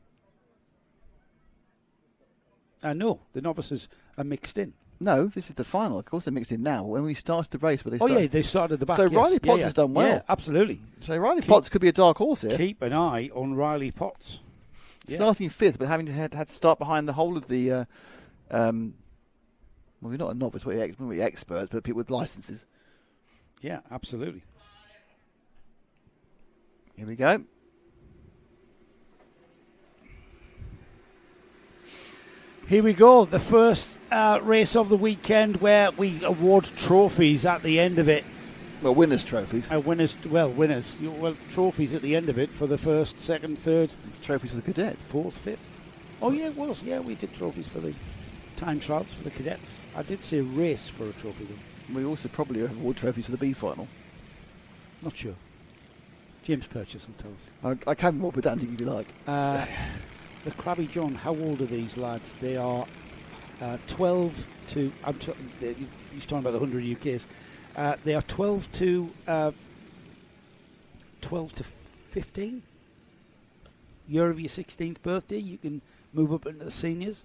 No, the novices are mixed in. No, this is the final. Of course, they're mixed in now. When we started the race, where they they started at the back. So Riley Potts has done well. Yeah, absolutely. So Riley Potts could be a dark horse here. Keep an eye on Riley Potts. Yeah. Starting 5th, but having had to start behind the whole of the. Well, we're not a novice, we're experts, but people with licenses. Yeah, absolutely. Here we go. Here we go, the first race of the weekend where we award trophies at the end of it. Well, winners' trophies. Winners. Well, trophies at the end of it for the first, second, third. Trophies for the cadets. Fourth, fifth. Oh, yeah, it was. Yeah, we did trophies for the time trials for the cadets. I did say race for a trophy, though. We also probably award trophies for the B final. Not sure. James Purchase will tell us. I can be more pedantic if you like. The Krabby John, how old are these lads? They are 12 to... He's talking about the 100 UKs. They are 12 to 15. Year of your 16th birthday, you can move up into the seniors.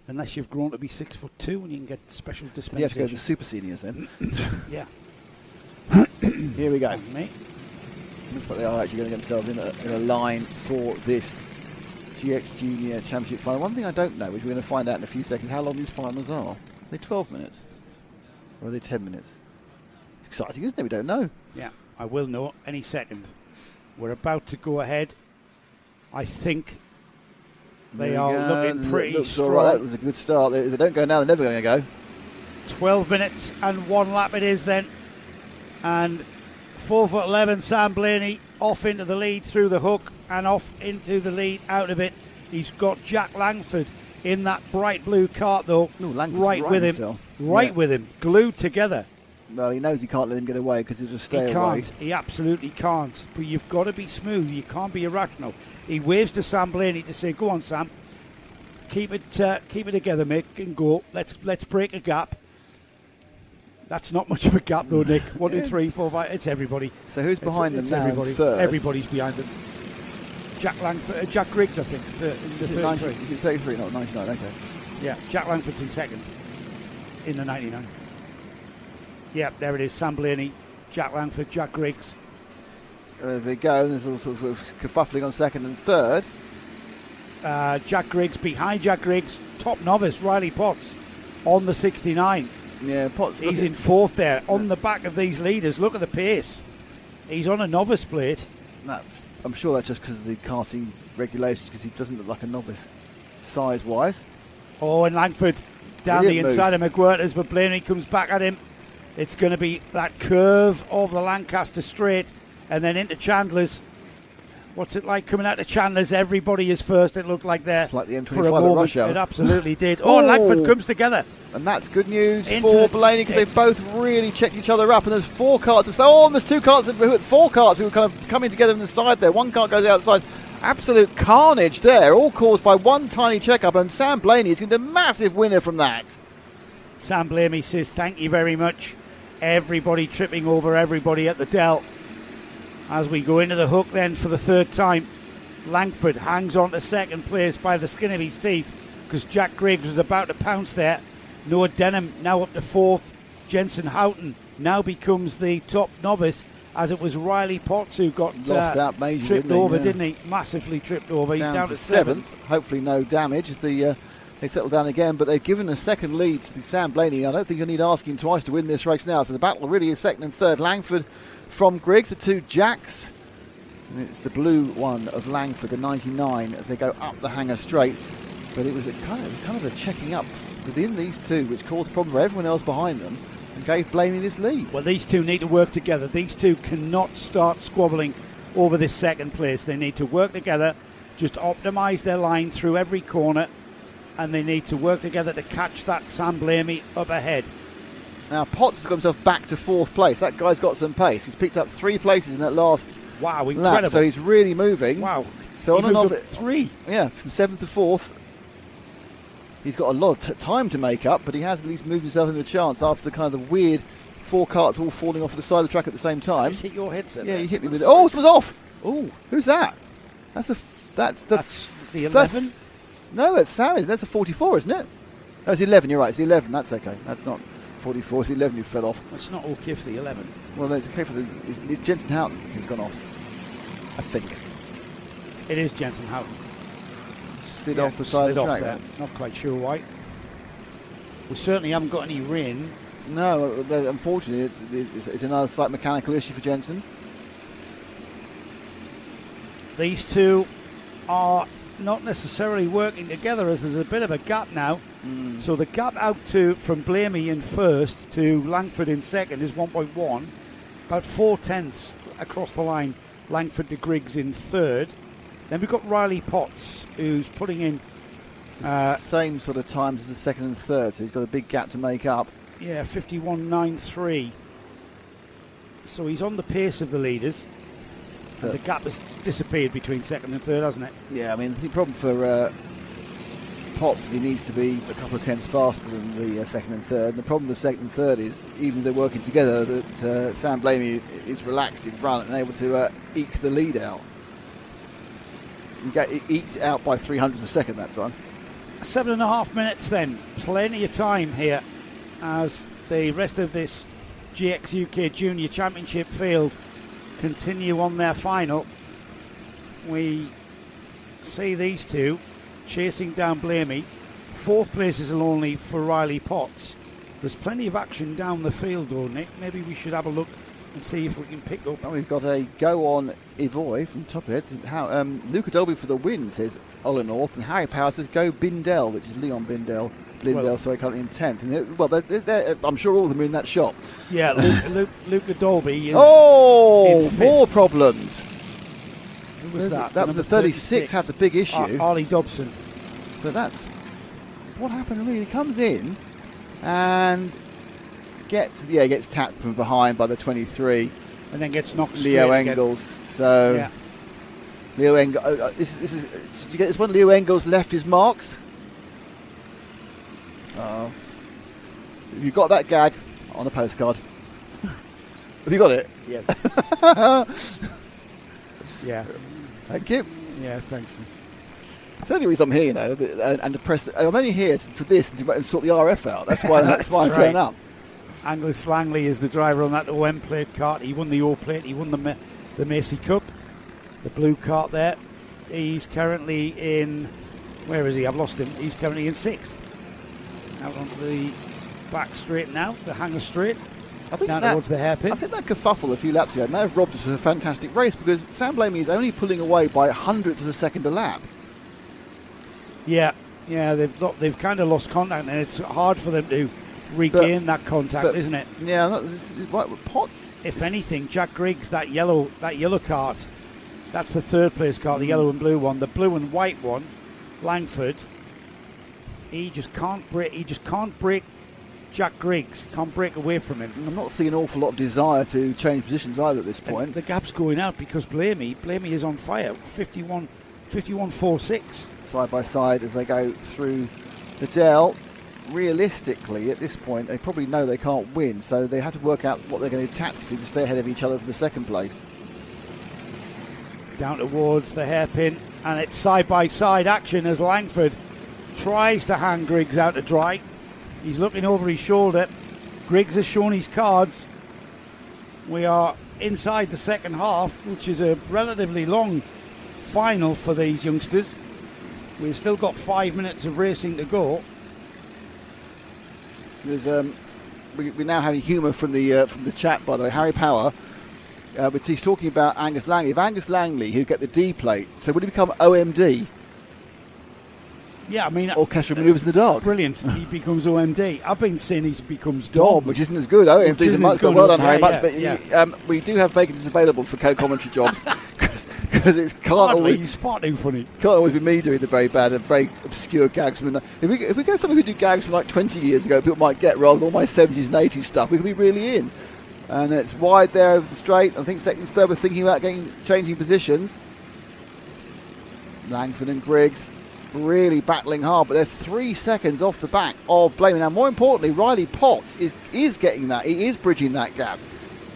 Unless you've grown to be 6'2", and you can get special dispensation. You have to go to the super seniors then. Yeah. Here we go. Mate. Looks like they are actually going to get themselves in a line for this GX Junior Championship final. One thing I don't know, which we're going to find out in a few seconds, how long these finals are. Are they 12 minutes? Or are they 10 minutes? It's exciting, isn't it? We don't know. Yeah, I will know any second. We're about to go ahead. I think they are looking pretty strong. All right. That was a good start. If they don't go now, they're never going to go. 12 minutes and 1 lap it is then. And 4'11", Sam Blaney off into the lead through the hook and off into the lead out of it. He's got Jack Langford in that bright blue cart though. Right with him. Still. With him. Glued together. Well, he knows he can't let him get away because he'll just stay away. He absolutely can't. But you've got to be smooth. You can't be irrational. He waves to Sam Blaney to say, "Go on, Sam. Keep it together, mate, and go. Let's break a gap." That's not much of a gap, though, Nick. 1, 2, 3, 4, 5. It's everybody. So who's behind them now? Everybody. Third? Everybody's behind them. Jack Langford, Jack Griggs, I think, in the 33. Is it 33, not 99? Okay. Yeah, Jack Langford's in second in the 99. Yeah, there it is. Sam Blaney, Jack Langford, Jack Griggs. There they go. There's all sorts of kerfuffling on second and third. Jack Griggs behind Jack Griggs. Top novice, Riley Potts, on the 69. Yeah, Potts. He's in fourth there. On the back of these leaders, look at the pace. He's on a novice plate. I'm sure that's just because of the karting regulations, because he doesn't look like a novice, size-wise. Oh, and Langford down the inside of McWhirters, but Blaney comes back at him. It's going to be that curve of the Lancaster Straight, and then into Chandler's. What's it like coming out of Chandler's? Everybody is first. It looked like there. It's like the M25 for a moment. Rush Hour. It absolutely did. Oh, Langford comes together. And that's good news for Blaney, because they've both really checked each other up. And there's 4 karts. And there's 2 karts, 4 karts who are kind of coming together on the side there. One kart goes outside. Absolute carnage there, all caused by one tiny check-up. And Sam Blaney is going to be a massive winner from that. Sam Blaney says, "Thank you very much." Everybody tripping over everybody at the Dell. As we go into the hook then for the third time, Langford hangs on to second place by the skin of his teeth, because Jack Griggs was about to pounce there. Noah Denham now up to fourth. Jensen Houghton now becomes the top novice, as it was Riley Potts who got lost out major, tripped over, didn't he? Massively tripped over. He's down to 7th. Hopefully no damage. They settle down again, but they've given a second lead to Sam Blaney. I don't think you need asking twice to win this race now. So the battle really is second and third. Langford from Griggs, the 2 Jacks. And it's the blue one of Langford, the 99, as they go up the hanger straight. But it was kind of a checking up within these two, which caused problems for everyone else behind them and gave Blaney this lead. Well, these two need to work together. These two cannot start squabbling over this second place. They need to work together, just optimise their line through every corner, and they need to work together to catch that Sam Blamey up ahead. Now, Potts has got himself back to 4th place. That guy's got some pace. He's picked up 3 places in that last incredible lap, so he's really moving. Wow. So on and off 3. Yeah, from 7th to 4th. He's got a lot of time to make up, but he has at least moved himself into a chance after the kind of weird 4 karts all falling off the side of the track at the same time. Just hit your headset. Yeah, you hit me with it. Oh, someone's off. Oh, who's that? That's the 11. No, it's Sammy. That's a 44, isn't it? No, it's 11. You're right. It's 11. That's okay. That's not 44. It's 11 who fell off. It's not okay for the 11. Well, it's okay for it's Jensen Houghton who's gone off. I think it is Jensen Houghton. Slid off the side of the track. There. Not quite sure why. We certainly haven't got any rain. No, unfortunately, it's another slight mechanical issue for Jensen. These two are not necessarily working together, as there's a bit of a gap now. So the gap out from Blamey in first to Langford in second is 1.1, about 4/10 across the line. Langford to Griggs in third. Then we've got Riley Potts, who's putting in same sort of times as the second and third, so he's got a big gap to make up. Yeah, 51.93. So he's on the pace of the leaders. And the gap has disappeared between second and third, hasn't it? Yeah, I mean, the problem for Potts is he needs to be a couple of tenths faster than the second and third. And the problem with second and third is, even if they're working together, that Sam Blamey is relaxed in front and able to eke the lead out. You get eked out by 300 per second that time. 7.5 minutes then. Plenty of time here as the rest of this GX UK Junior Championship field continue on their final. We see these two chasing down Blamey. 4th place is only for Riley Potts. There's plenty of action down the field though, Nick. Maybe we should have a look and see if we can pick up. We've got a go on Evoy from top of it. Luca Dolby for the win, says Ola North, and Harry Power says go Bindell, which is Leon Bindell. Currently in 10th. And I'm sure all of them are in that shot. Yeah, Luca Dolby is more problems. Who was that? That was the 36 had the big issue. Arlie Dobson. But that's what happened really. He comes in and gets tapped from behind by the 23. And then gets knocked Leo Engels. So yeah. Leo Engels. Did you get this one? Leo Engels left his marks. Oh, you got that gag on a postcard? Have you got it? Yes. Yeah. Thank you. Yeah, thanks. It's the only reason I'm here, you know, and to press. I'm only here for this and sort the RF out. That's why. That's why I turn up. Angus Langley is the driver on that OM plate kart. He won the O plate. He won the Macy Cup. The blue kart there. He's currently in. Where is he? I've lost him. He's currently in 6th. Out onto the back straight now, the hanger straight. Down towards the hairpin. I think that kerfuffle a few laps ago may have robbed us of a fantastic race because Sam Blamey is only pulling away by 100th of a second a lap. Yeah, they've kind of lost contact, and it's hard for them to regain that contact, isn't it? Yeah, right. Potts. If anything, Jack Griggs, that yellow kart, that's the 3rd place kart, the yellow and blue one. The blue and white one, Langford. He just can't break Jack Griggs. Can't break away from him. And I'm not seeing an awful lot of desire to change positions either at this point. And the gap's going out because Blamey is on fire. 51.46. Side by side as they go through the Dell. Realistically, at this point, they probably know they can't win, so they have to work out what they're going to do tactically to stay ahead of each other for the 2nd place. Down towards the hairpin, and it's side by side action as Langford tries to hang Griggs out to dry. He's looking over his shoulder. Griggs has shown his cards. We are inside the second half, which is a relatively long final for these youngsters. We've still got 5 minutes of racing to go. There's we're now having humour from the chat, by the way. Harry Power, but he's talking about Angus Langley. If Angus Langley, who'd get the D plate, so would he become OMD? Yeah, I mean, Orchestral Manoeuvres in the Dark. Brilliant. He becomes OMD. I've been saying he becomes Dom, which isn't as good. OMD's much good. Well done, Harry. Yeah. But we do have vacancies available for co-commentary jobs because it can't always. He's far too funny. Can't always be me doing the very bad and very obscure gags. If we go something who did gags from like 20 years ago, people might get rather than all my 70s and 80s stuff. We could be really in. And it's wide there over the straight. I think second and third were thinking about changing positions. Langford and Griggs really battling hard, but they're 3 seconds off the back of Blamey. Now, more importantly, Riley Potts is getting that. He is bridging that gap.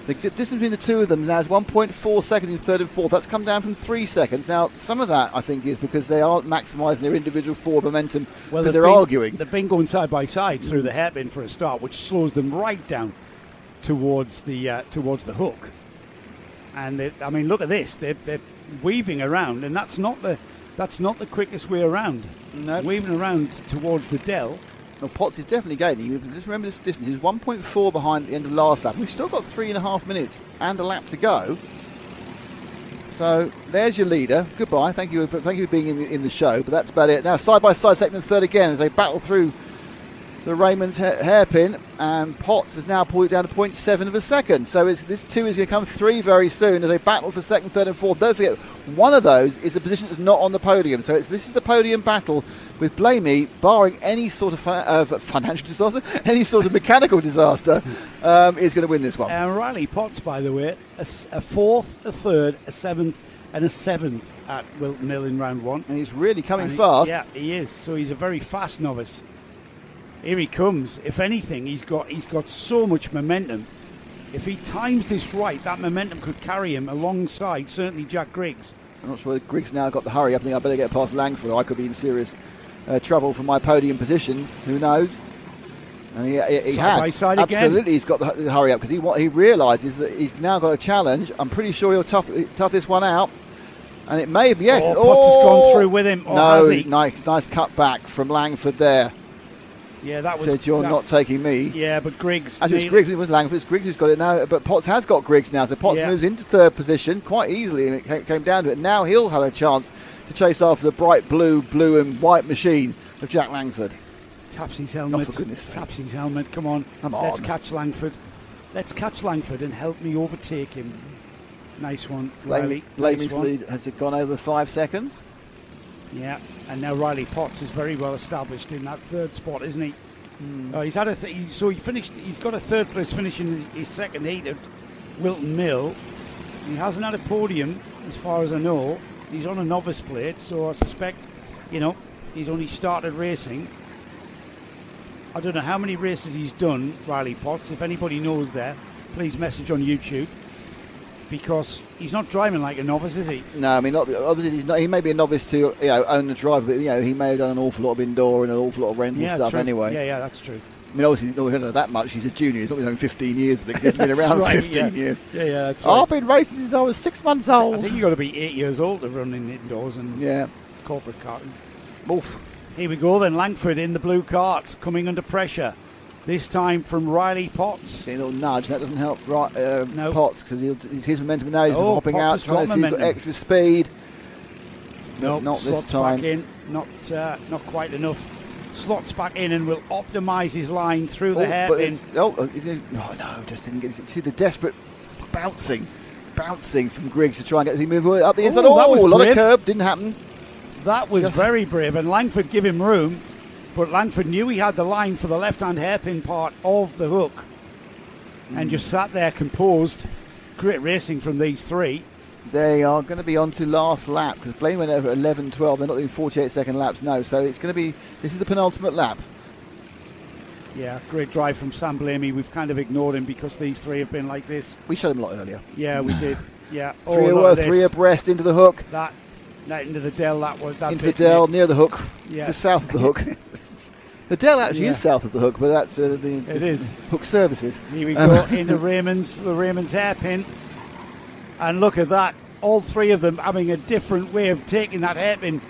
The distance between the two of them now is 1.4 seconds in third and fourth. That's come down from 3 seconds. Now, some of that, I think, is because they aren't maximising their individual forward momentum because they're arguing. They've been going side by side through the hairpin for a start, which slows them right down towards the hook. And look at this. They're weaving around, and that's not the quickest way around. No. Weaving around towards the dell. Well, Potts is definitely gaining. Just remember this distance. He was 1.4 behind at the end of last lap. We've still got 3.5 minutes and a lap to go. So there's your leader. Goodbye. Thank you for being in the show. But that's about it. Now side by side, second and third again as they battle through the Raymond hairpin, and Potts has now pulled it down to 0.7 of a second. So this 2 is going to come 3 very soon as they battle for second, third and fourth. Don't forget, one of those is a position that's not on the podium. So this is the podium battle with Blamey, barring any sort of financial disaster, any sort of mechanical disaster, is going to win this one. And Riley Potts, by the way, a fourth, a third, a seventh, and a seventh at Wilton Hill in round 1. And he's really coming fast. Yeah, he is. So he's a very fast novice. Here he comes. If anything, he's got so much momentum. If he times this right, that momentum could carry him alongside certainly Jack Griggs. I'm not sure whether Griggs now got the hurry. I think I better get past Langford. I could be in serious trouble for my podium position. Who knows? And he has. Side by side absolutely, again. He's got the hurry up because he realises that he's now got a challenge. I'm pretty sure he'll tough this one out. And it may be, yes. Potts has gone through with him. No, nice cut back from Langford there. Yeah, that was. Said you're not taking me. Yeah, but Griggs. It was Langford. It's Griggs who's got it now. But Potts has got Griggs now. So Potts moves into third position quite easily, and it came down to it. Now he'll have a chance to chase after the bright blue and white machine of Jack Langford. Taps his helmet. Oh, for goodness sake. Taps his helmet. Come on. Let's catch Langford. Let's catch Langford and help me overtake him. Nice one, Riley. Blamey's lead has gone over 5 seconds. Yeah, and now Riley Potts is very well established in that third spot, isn't he? He's had so he finished. He's got a third place finish in his second heat at Wilton Mill. He hasn't had a podium, as far as I know. He's on a novice plate, so I suspect, he's only started racing. I don't know how many races he's done, Riley Potts. If anybody knows there, please message on YouTube. Because he's not driving like a novice, is he? No, I mean, obviously he's not. He may be a novice to own the driver, but he may have done an awful lot of indoor and an awful lot of rental stuff true. anyway. Yeah, that's true. I mean, obviously, we don't know that much. He's a junior. He's not been 15 years. I think he's been around 15 years. Yeah, that's right. I've been racing since I was 6 months old. I think you've got to be 8 years old to run in indoors and corporate karting. Oof. Here we go then. Langford in the blue cart, coming under pressure. This time from Riley Potts. A little nudge. That doesn't help no. Potts because his momentum now. He's hopping Potts out, trying to see if he's got extra speed. No, not this time. Back in. Not quite enough. Slots back in and will optimise his line through the hairpin. No, just didn't get it. See the desperate bouncing from Griggs to try and get the move up the inside. That was a lot brave. of curb. Didn't happen. That was very brave, and Langford gave him room. But Langford knew he had the line for the left-hand hairpin part of the hook and just sat there composed. Great racing from these three. They are going to be on to last lap because Blaine went over 11-12. They're not doing 48-second laps, no. So it's going to be, this is the penultimate lap. Yeah, great drive from Sam Blamey. We've kind of ignored him because these three have been like this. We showed him a lot earlier. Yeah, we did. Yeah, three abreast into the hook. That into the dell. Into the dell near the hook. Yes. Just south of the hook. The dell actually is south of the hook, but that's it is hook services. Here we go into the Raymond's hairpin. And look at that. All three of them having a different way of taking that hairpin.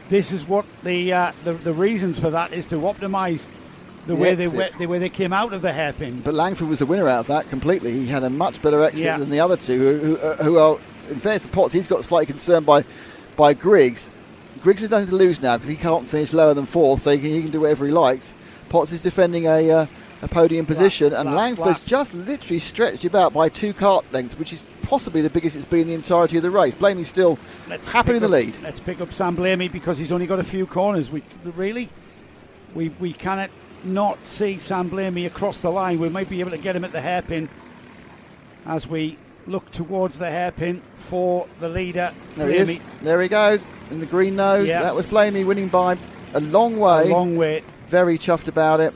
This is what the reasons for that is to optimise the way they came out of the hairpin. But Langford was the winner out of that completely. He had a much better exit than the other two, who are, in fairness to Potts, he's got slightly concerned by Griggs. Griggs has nothing to lose now because he can't finish lower than fourth, so he can do whatever he likes. Potts is defending a podium position, and Langford's just literally stretched about by 2 kart lengths, which is possibly the biggest it's been in the entirety of the race. Blamey's still happily in the lead. Let's pick up Sam Blamey because he's only got a few corners. We cannot not see Sam Blamey across the line. We might be able to get him at the hairpin as we look towards the hairpin for the leader. There he is. There he goes in the green nose. Yep. That was Blamey winning by a long way. A long way. Very chuffed about it.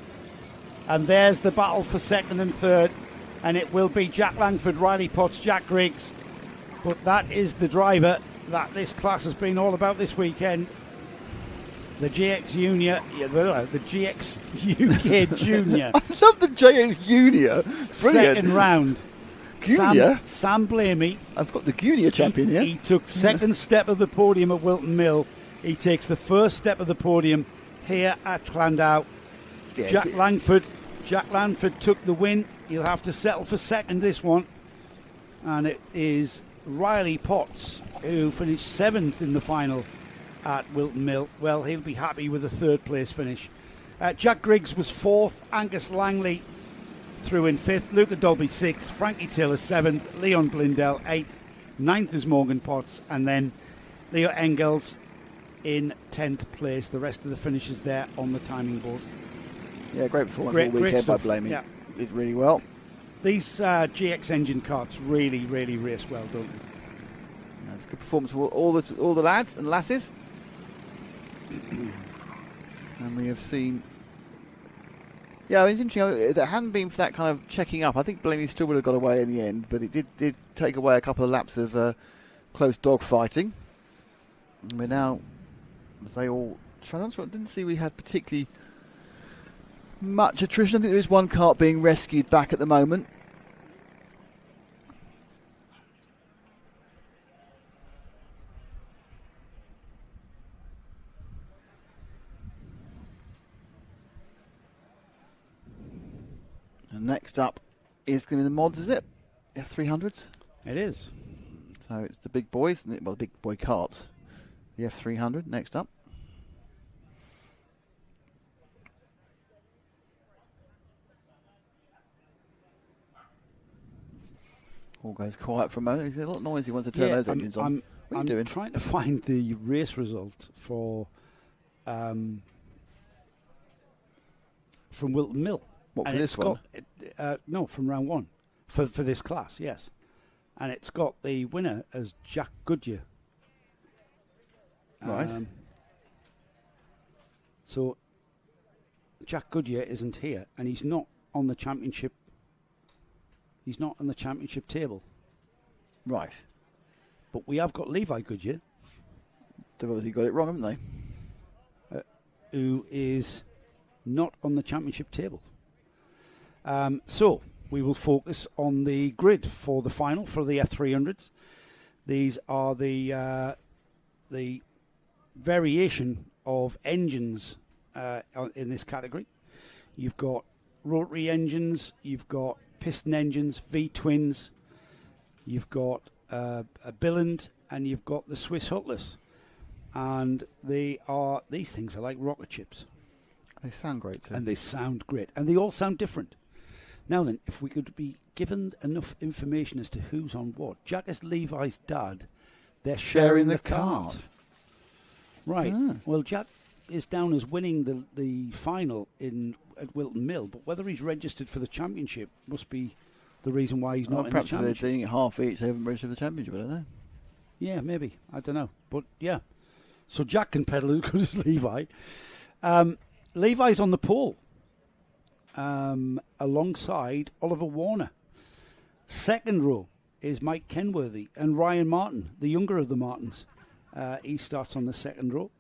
And there's the battle for second and third. And it will be Jack Langford, Riley Potts, Jack Griggs. But that is the driver that this class has been all about this weekend. The GX Junior, the GX UK Junior. I love the GX Junior. Brilliant. Second round. Junior? Sam Blamey. I've got the Junior champion here. He took second step of the podium at Wilton Mill. He takes the first step of the podium here at Llandow. Yeah, Jack Langford took the win. He'll have to settle for second this one. And it is Riley Potts who finished 7th in the final at Wilton Mill. Well, he'll be happy with a third place finish. Jack Griggs was 4th. Angus Langley through in 5th. Luca Dolby 6th. Frankie Taylor 7th. Leon Blindell 8th. 9th is Morgan Potts. And then Leo Engels in 10th place. The rest of the finishers there on the timing board. Yeah, great performance all weekend by Blamey. Yeah. Did really well. These GX engine karts really, really race well, don't they? That's a good performance for all the lads and lasses. And we have seen... Yeah, it's interesting. If it hadn't been for that kind of checking up, I think Blamey still would have got away in the end, but it did take away a couple of laps of close dog fighting. And we're now... They all... I didn't see we had particularly much attrition. I think there is one kart being rescued back at the moment. And next up is going to be the mods, is it? F300s? It is. So it's the big boys, well, the big boy karts. The F300 next up. All goes quiet for a moment. It's a lot noisy once I turn those engines on. What are you doing? I'm trying to find the race result for from Wilton Mill. What, for this one? No, from round 1. For this class, yes. And it's got the winner as Jack Goodyear. Right. So Jack Goodyear isn't here, and he's not on the championship. He's not on the championship table. Right. But we have got Levi Goodyear. They've obviously got it wrong, haven't they? Who is not on the championship table. So we will focus on the grid for the final for the F300s. These are the variation of engines in this category. You've got rotary engines, you've got piston engines, V-twins, you've got a Billand, and you've got the Swiss Hutless. And these things are like rocket ships. They sound great too. And they sound great. And they all sound different. Now then, if we could be given enough information as to who's on what. Jack is Levi's dad. They're sharing the kart. Right. Ah. Well, Jack is down as winning the final at Wilton Mill, but whether he's registered for the championship must be the reason why he's not in the championship. Perhaps they're doing it half each, they haven't registered for the championship, I don't know. Yeah, maybe. I don't know. But, yeah. So Jack can pedal as good as Levi. Levi's on the pole alongside Oliver Warner. Second row is Mike Kenworthy and Ryan Martin, the younger of the Martins. He starts on the second row.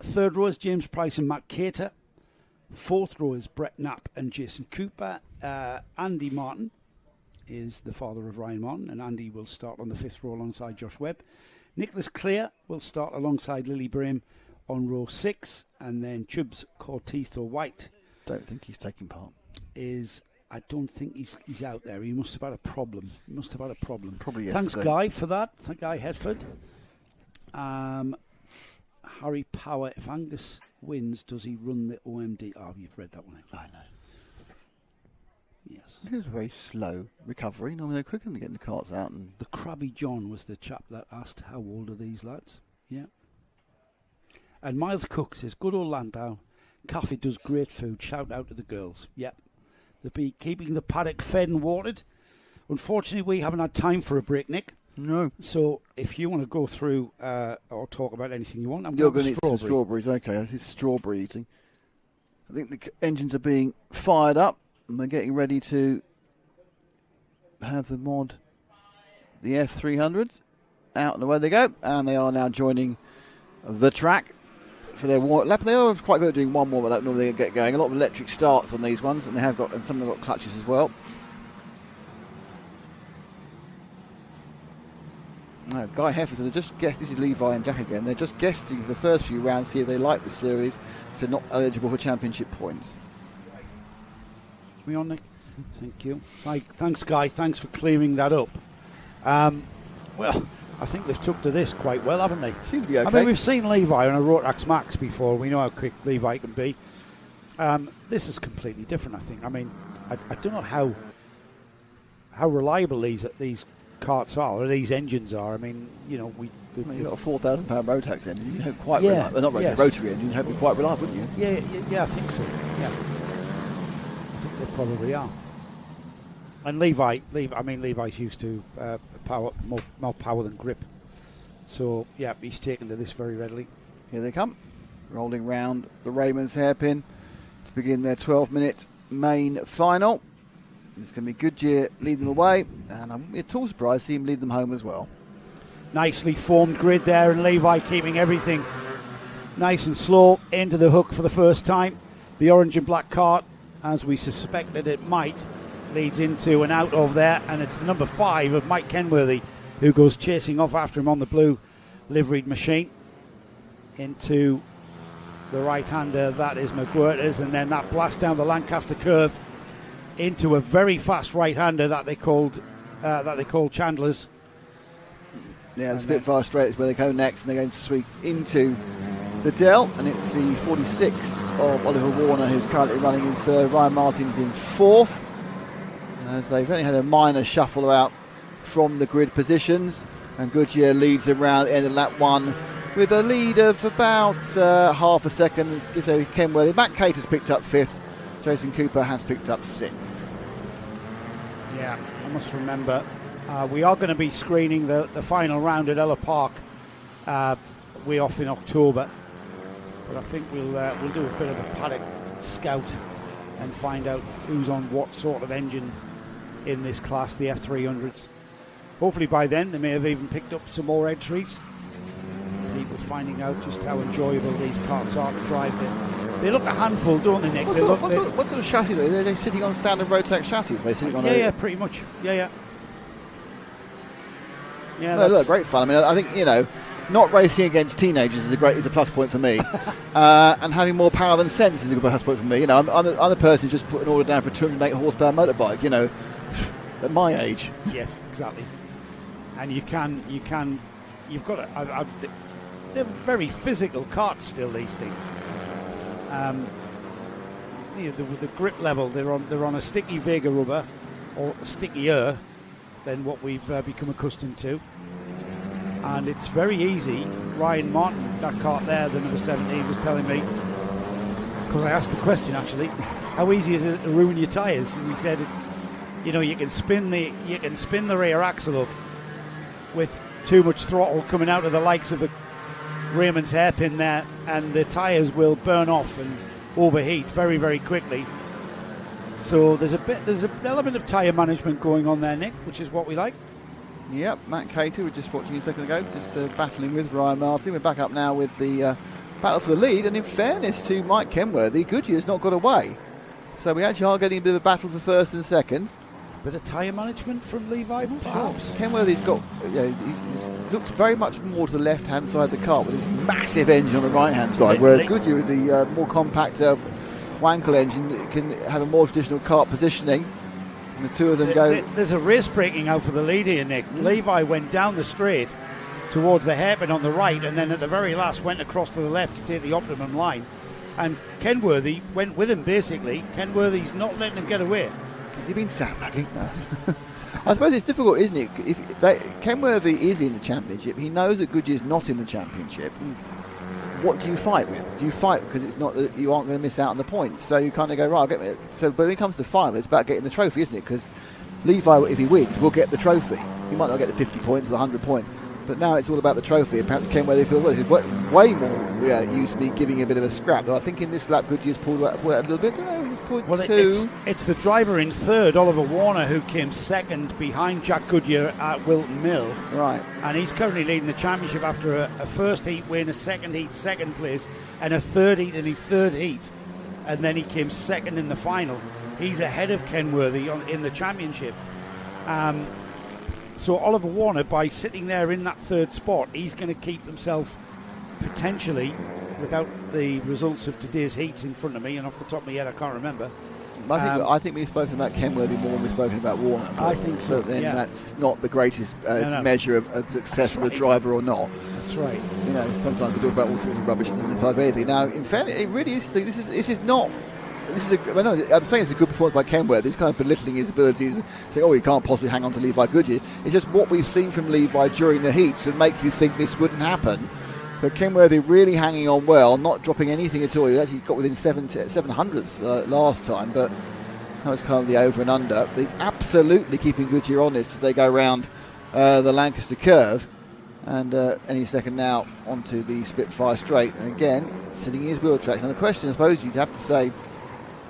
Third row is James Price and Matt Cater. Fourth row is Brett Knapp and Jason Cooper. Andy Martin is the father of Ryan Martin, and Andy will start on the 5th row alongside Josh Webb. Nicholas Clear will start alongside Lily Brahim on row 6, and then Chubbs Cortito White. Don't think he's taking part. I don't think he's out there. He must have had a problem. Probably yesterday. Thanks, Guy, for that. Thank Guy Hedford. Harry Power. If Angus wins, does he run the OMD? Oh, you've read that one out. I know. Yes. It was a very slow recovery. Normally they're quicker than getting the carts out. And The Crabby John was the chap that asked, how old are these lads? Yeah. And Miles Cook says, good old Llandow. Cafe does great food. Shout out to the girls. Yep. They'll be keeping the paddock fed and watered. Unfortunately, we haven't had time for a break, Nick. No. So if you want to go through or talk about anything you want, you're going to eat some strawberries. Okay, it's strawberry eating. I think the engines are being fired up, and we're getting ready to have the mod, the F300, out and away they go, and they are now joining the track for their warm lap. They are quite good at doing one warm lap. Normally they get going. A lot of electric starts on these ones, and some of them have got clutches as well. No, Guy Heffer, they're just this is Levi and Jack again. They're just guesting the first few rounds, see if they like the series, so not eligible for championship points. We on, Nick? Thank you. Thanks, Guy. Thanks for clearing that up. Well, I think they've took to this quite well, haven't they? Seems to be okay. I mean, we've seen Levi on a Rotax Max before. We know how quick Levi can be. This is completely different, I think. I mean, I don't know how reliable these carts are, or these engines are. I mean, you've got a £4,000 Rotax engine. You hope quite reliable. Not rotary engine. You hope quite reliable, wouldn't you? Yeah, I think so. Yeah, I think they probably are. And Levi's used to more power than grip. So yeah, he's taken to this very readily. Here they come, rolling round the Raymond's hairpin to begin their 12-minute main final. It's going to be Goodyear leading the way, and I'm at all surprised to see him lead them home as well. Nicely formed grid there, and Levi keeping everything nice and slow into the hook for the first time. The orange and black cart, as we suspected it might, leads into and out of there, and it's the number 5 of Mike Kenworthy who goes chasing off after him on the blue liveried machine into the right-hander. That is McWhirter's, and then that blast down the Lancaster curve into a very fast right-hander that they called Chandler's. Yeah, it's a bit far straight. It's where they go next, and they're going to sweep into the Dell, and it's the 46 of Oliver Warner who's currently running in third. Ryan Martin's in fourth, as they've only had a minor shuffle out from the grid positions, and Goodyear leads around the end of lap 1 with a lead of about half a second. So Kenworthy, Matt Cater's picked up 5th, Jason Cooper has picked up 6th. Yeah, I must remember, we are going to be screening the final round at Ella Park way off in October, but I think we'll do a bit of a paddock scout and find out who's on what sort of engine in this class, the F300s. Hopefully by then they may have even picked up some more entries. People finding out just how enjoyable these carts are to drive. They look a handful, don't they, Nick? What sort of chassis are they? They're sitting on standard Rotax chassis. They're sitting on yeah, pretty much. Yeah. No, look, great fun. I mean, I think, not racing against teenagers is a plus point for me, and having more power than sense is a plus point for me. I'm the person who's just put an order down for a 208 horsepower motorbike. At my age. Yes, exactly. And you've got they're very physical carts still, these things. The grip level, they're on a sticky Vega rubber, or stickier than what we've become accustomed to. And it's very easy. Ryan Martin, that cart there, the number 17, was telling me, because I asked the question actually, how easy is it to ruin your tyres? And he said it's, you can spin the rear axle up with too much throttle coming out of the likes of the Raymond's hairpin there, and the tyres will burn off and overheat very, very quickly. So there's an element of tyre management going on there, Nick, which is what we like. Yep, Matt Cater, we're just watching a second ago, just battling with Ryan Martin. We're back up now with the battle for the lead, and in fairness to Mike Kenworthy, Goodyear's not got away. So we actually are getting a bit of a battle for first and second. bit of tyre management from Levi, perhaps. Kenworthy's got, he looks very much more to the left-hand side of the car with his massive engine on the right-hand side, whereas Goodyear with the more compact Wankel engine can have a more traditional kart positioning. And the two of them go. There's a race breaking out for the lead here, Nick. Levi went down the straight towards the hairpin on the right, and then at the very last went across to the left to take the optimum line. And Kenworthy went with him, basically. Kenworthy's not letting him get away. Has he been sandbagging? No. I suppose it's difficult, isn't it? Kenworthy is in the championship. He knows that Goodyear's not in the championship. What do you fight with? Do you fight because it's not that you aren't going to miss out on the points? So you kind of go, right, I'll get it. So, but when it comes to the final, it's about getting the trophy, isn't it? Because Levi, if he wins, will get the trophy. He might not get the 50 points or the 100 points. But now it's all about the trophy. And perhaps Kenworthy feels, well, this is way more used to be giving a bit of a scrap. Though I think in this lap, Goodyear's pulled out a little bit. It's the driver in third, Oliver Warner, who came second behind Jack Goodyear at Wilton Mill. Right. And he's currently leading the championship after a first heat win, a second heat, second place, and a third heat in his third heat. And then he came second in the final. He's ahead of Kenworthy in the championship. So Oliver Warner, by sitting there in that third spot, he's going to keep himself potentially, without the results of today's heats in front of me, and off the top of my head I can't remember. I think we've spoken about Kenworthy more than we've spoken about Warner. I think so. But then that's not the greatest measure of success of a driver or not. That's right. Sometimes we talk about all sorts of rubbish that doesn't apply to anything. Now, in fairness, it really is. This is not. I'm saying it's a good performance by Kenworthy. He's kind of belittling his abilities, saying, "Oh, he can't possibly hang on to Levi Goodyear." It's just what we've seen from Levi during the heats would make you think this wouldn't happen. But Kenworthy really hanging on well, not dropping anything at all. He actually got within 700s last time, but that was kind of the over and under. He's absolutely keeping Goodyear honest as they go around the Lancaster curve. And any second now onto the Spitfire straight. And again, sitting in his wheel tracks. And the question, I suppose you'd have to say,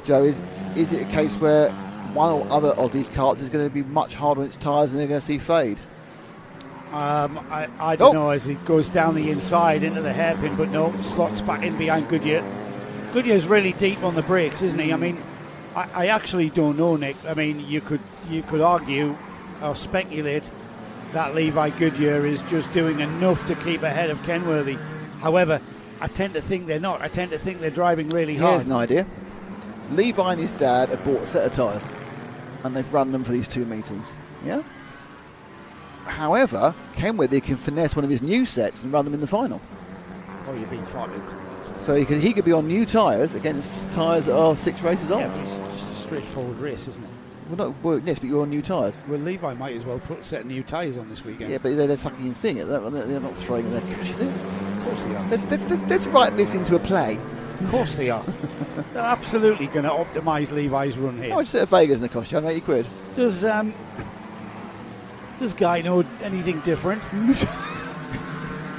Joe, is it a case where one or other of these karts is going to be much harder on its tyres and they're going to see fade? I don't know, as it goes down the inside into the hairpin, but no, slots back in behind Goodyear. Goodyear's really deep on the brakes, isn't he? I mean, I actually don't know, Nick. I mean, you could argue or speculate that Levi Goodyear is just doing enough to keep ahead of Kenworthy. However, I tend to think they're not. I tend to think they're driving really hard. Here's an idea. Levi and his dad have bought a set of tyres and they've run them for these 2 meetings. Yeah? However, Kenworthy can finesse one of his new sets and run them in the final. Oh, you're being far too convincing. So he could be on new tyres against tyres that are 6 races off. Yeah, but it's just a straightforward race, isn't it? Yes, but you're on new tyres. Well, Levi might as well put a set of new tyres on this weekend. Yeah, but they're sucking in seeing it. They're not throwing their cash in. Of course they are. Let's write this into a play. Of course they are. They're absolutely going to optimise Levi's run here. How much set of Vegas in the cost you? £180? Does Guy know anything different?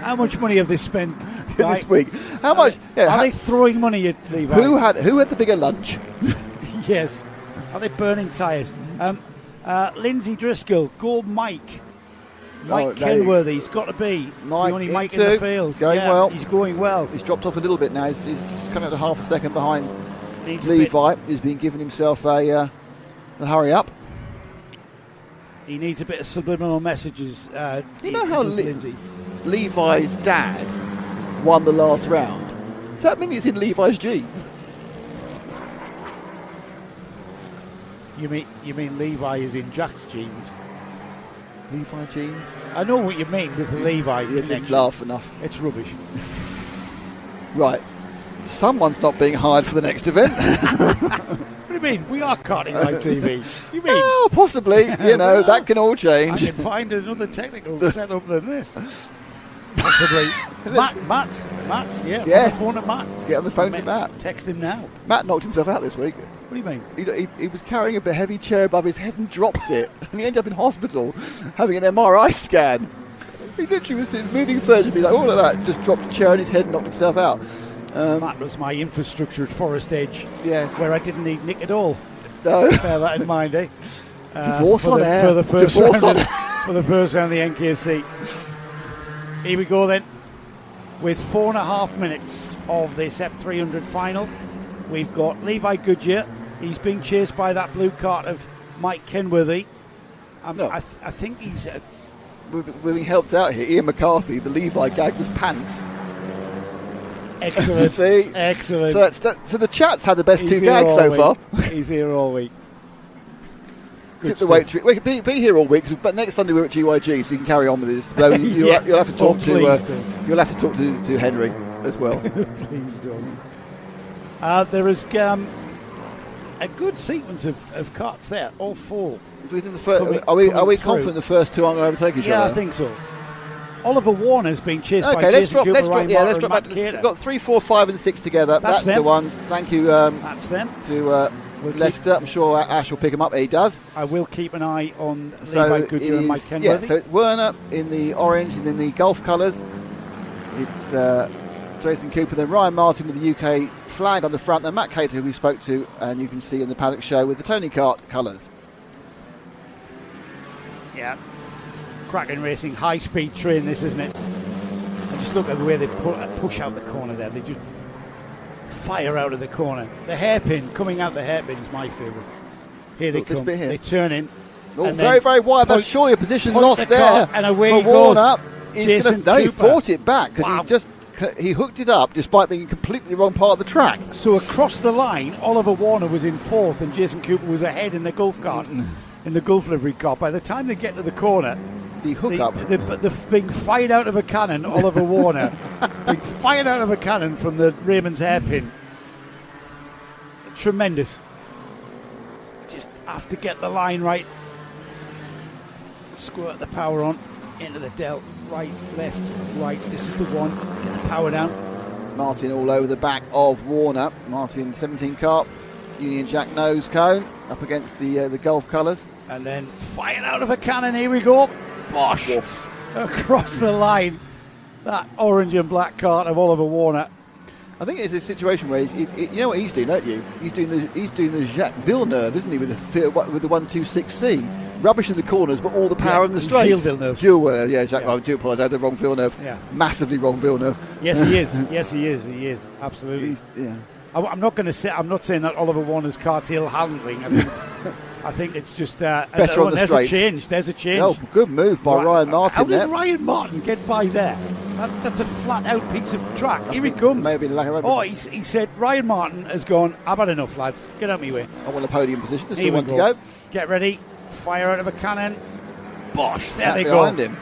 How much money have they spent this week? How much? Are they throwing money at Levi? Who had the bigger lunch? Yes. Are they burning tyres? Lindsay Driscoll, go Mike. Mike Kenworthy's got to be. It's the only Mike in the field. He's going well. He's going well. He's dropped off a little bit now. He's coming out to half a second behind Levi. He's been giving himself a hurry up. He needs a bit of subliminal messages. You know how Lindsay? Levi's dad won the last round? Does that mean it's in Levi's genes? You mean Levi is in Jack's genes? Levi genes? I know what you mean with the Levi You connection. didn't laugh enough. It's rubbish. Right. Someone's not being hired for the next event. What do you mean? We are Karting Live TV. You mean? Oh, possibly. That can all change. I can find another technical setup than this. Possibly. Matt. Yeah. Yeah. On the phone to Matt. Get on the phone to Matt. Text him now. Matt knocked himself out this week. What do you mean? He was carrying a heavy chair above his head and dropped it. And he ended up in hospital having an MRI scan. He literally was moving furniture, be like, all of that, just dropped a chair on his head and knocked himself out. That was my infrastructure at Forest Edge, where I didn't need Nick at all. No. Bear that in mind, eh? Divorce on air. For the first round of the NKC. Here we go then. With 4.5 minutes of this F300 final, we've got Levi Goodyear. He's being chased by that blue kart of Mike Kenworthy. No. I think he's... We're being helped out here. Ian McCarthy, the Levi gag was pants. Excellent. See? Excellent. So the chat's had the best two gags so far. He's here all week. Tip the weight tree. We can be here all week, but next Sunday we're at GYG, so you can carry on with this. So you'll have to talk you'll have to talk to Henry as well. Please don't. There is a good sequence of carts there, all four. Are we confident the first two aren't going to overtake each other? Yeah, I think so. Oliver Warner's being chased by let's Jason drop Cooper, back. We've got 3, 4, 5 and 6 together. That's the one. Thank you that's them. to Leicester. I'm sure Ash will pick them up. He does. I will keep an eye on Levi Goodyear and Mike Kenworthy. Yeah, so it's Werner in the orange and in the Gulf colours. It's Jason Cooper, then Ryan Martin with the UK flag on the front, then Matt Cater, who we spoke to, and you can see in the paddock show with the Tony Kart colours. Yeah. Cracking racing, high-speed train, this, isn't it? And just look at the way they push out the corner there. They just fire out of the corner. The hairpin, coming out the hairpin is my favourite. Here they come. They turn in. Oh, very, very wide. That's surely a position lost there. And away he goes. He fought it back because he hooked it up despite being completely the wrong part of the track. So across the line, Oliver Warner was in fourth and Jason Cooper was ahead in the Gulf cart, in the Gulf livery car. By the time they get to the corner, the hookup. The being fired out of a cannon, Oliver Warner, being fired out of a cannon from the Raymond's hairpin. Tremendous. Just have to get the line right. Squirt the power on into the Del. Right, left, right. This is the one. Get the power down. Martin all over the back of Warner. Martin 17 car, Union Jack nose cone up against the Gulf colours. And then fired out of a cannon. Here we go. Bosh! Woof. Across the line. That orange and black cart of Oliver Warner. I think it's a situation where you know what he's doing, don't you? He's doing the Jacques Villeneuve, isn't he, with the 126C? Rubbish in the corners, but all the power in the straights. Gilles Villeneuve. Jacques. Yeah. I do apologise. The wrong Villeneuve. Yeah. Massively wrong Villeneuve. Yes, he is. Yes, he is. He is. Absolutely. I'm not going to say. I'm not saying that Oliver Warner's cart's ill handling. I think it's just better on the straights. There's a change. Oh, good move by Ryan Martin. How did Ryan Martin get by there? That's a flat-out piece of track. Here he comes. Maybe the lack of emphasis. He said Ryan Martin has gone. I've had enough, lads. Get out of my way. I want a podium position. There's still one to go. Get ready. Fire out of a cannon. Bosh! There they behind go. Him.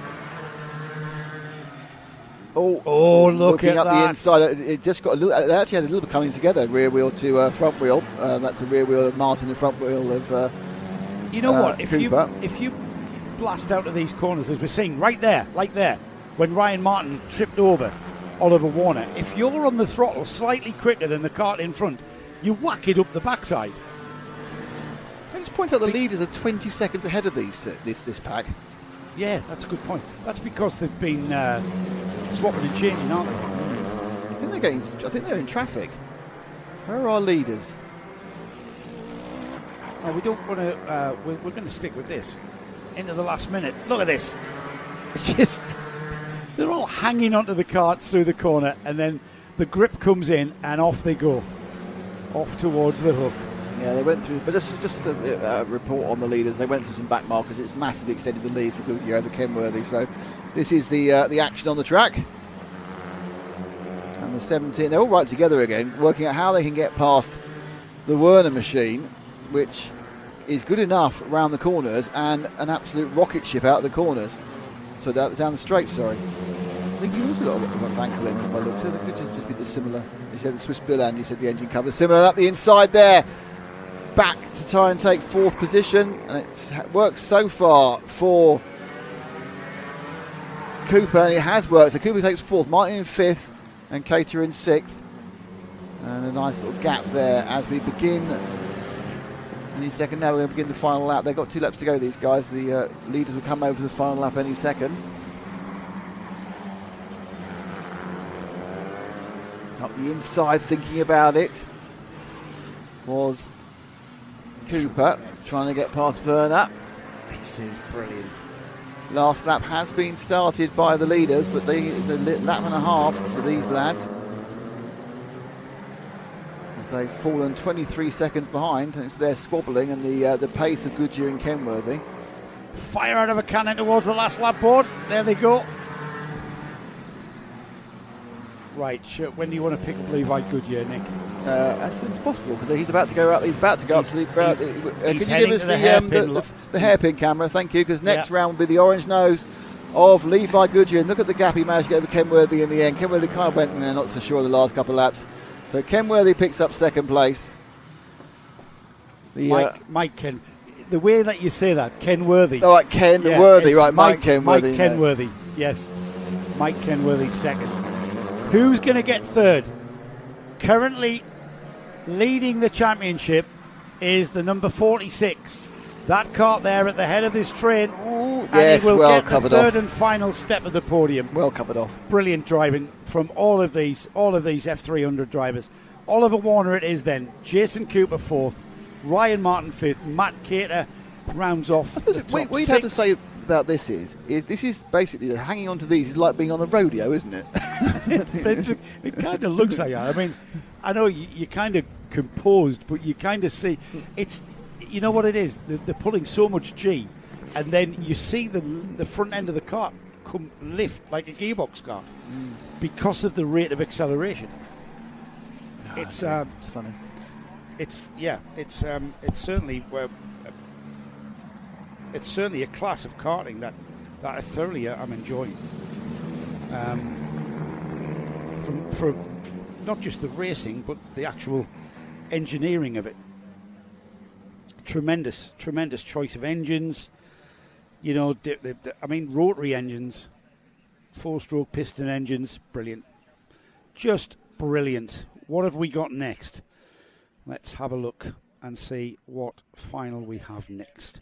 Look at up that. The inside. It just got a little. They actually had a little bit coming together. Rear wheel to front wheel. That's the rear wheel of Martin, the front wheel of. You know what? If Cooper. you blast out of these corners, as we're seeing right there, when Ryan Martin tripped over Oliver Warner, if you're on the throttle slightly quicker than the cart in front, you whack it up the backside. Can I just point out the leaders are 20 seconds ahead of this pack? Yeah, that's a good point. That's because they've been swapping and changing, aren't they? I think they're in traffic. Where are our leaders? No, we don't want to. We're going to stick with this into the last minute. Look at this. It's just they're all hanging onto the carts through the corner, and then the grip comes in, and off they go, off towards the hook. Yeah, they went through, but just a report on the leaders. They went through some back markers. It's massively extended the lead for Goodyear over Kenworthy. So this is the action on the track. And the 17, they're all right together again, working out how they can get past the Werner machine, which is good enough around the corners and an absolute rocket ship out of the corners. So down the straight, sorry. I think you also got a Van Kalen by look. So they could just be similar. You said the Swiss Billand, you said the engine cover. Similar up the inside there. Back to try and take fourth position. And it works so far for Cooper. And it has worked. So Cooper takes fourth. Martin in fifth and Cater in sixth. And a nice little gap there as we begin. Any second now, we're going to begin the final lap. They've got 2 laps to go, these guys. The leaders will come over the final lap any second. Up the inside, thinking about it, was Cooper trying to get past Werner. This is brilliant. Last lap has been started by the leaders, but it's a lap and a half for these lads. So they've fallen 23 seconds behind, and it's their squabbling and the pace of Goodyear and Kenworthy. Fire out of a cannon towards the last lap board. There they go. Right, sure. When do you want to pick up Levi Goodyear, Nick? As soon as possible, because he's about to go up. He's about to go up to the. Can you give us the hairpin camera? Thank you, because next round will be the orange nose of Levi Goodyear. And look at the gap he managed to get over Kenworthy in the end. Kenworthy kind of went, not so sure the last couple of laps. So Kenworthy picks up second place. Mike Ken. The way that you say that, Kenworthy. Oh, right, Kenworthy, right, Mike Kenworthy. Mike Kenworthy, yes. Mike Kenworthy second. Who's going to get third? Currently leading the championship is the number 46. That cart there at the head of this train. Ooh, and yes, he will well get covered the third off. And final step of the podium. Well covered off. Brilliant driving from all of these F300 drivers. Oliver Warner it is then. Jason Cooper fourth. Ryan Martin fifth. Matt Cater rounds off. What we'd have to say about this is this is basically hanging on to these is like being on the rodeo, isn't it? It kind of looks like that. I mean, I know you're kind of composed, but you kind of see it's. You know what it is? They're pulling so much G, and then you see the front end of the cart come lift like a gearbox car because of the rate of acceleration. It's funny. It's certainly it's certainly a class of karting that I thoroughly am enjoying. From not just the racing, but the actual engineering of it. Tremendous choice of engines. You know, rotary engines, 4-stroke piston engines, brilliant. Just brilliant. What have we got next? Let's have a look and see what final we have next.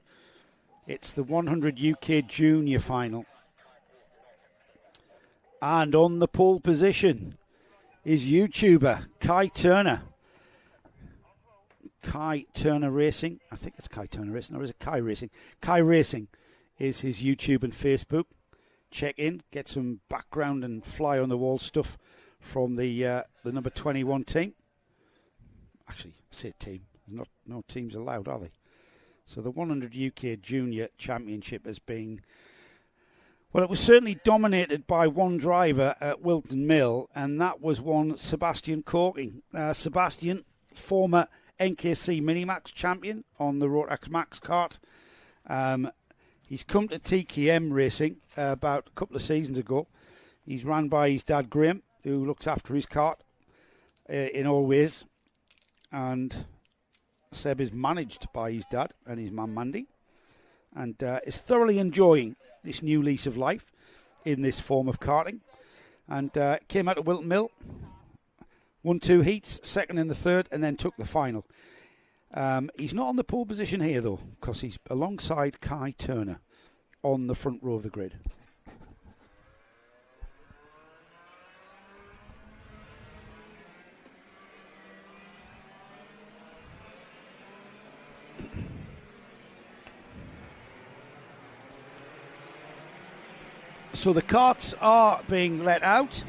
It's the 100 UK Junior Final. And on the pole position is YouTuber Kai Turner. Kai Turner Racing. I think it's Kai Turner Racing, or is it Kai Racing? Kai Racing is his YouTube and Facebook. Check in, get some background and fly on the wall stuff from the number 21 team. Actually, I say team. No teams allowed, are they? So the 100 UK Junior Championship has been, well, it was certainly dominated by one driver at Wilton Mill, and that was one Sebastian Corking. Sebastian, former NKC Minimax champion on the Rotax Max kart. He's come to TKM Racing about a couple of seasons ago. He's run by his dad Graham, who looks after his kart in all ways. And Seb is managed by his dad and his mum Mandy, and is thoroughly enjoying this new lease of life in this form of karting. And came out of Wilton Mill, won 2 heats, second and the third, and then took the final. He's not on the pole position here, though, because he's alongside Kai Turner on the front row of the grid. So the karts are being let out.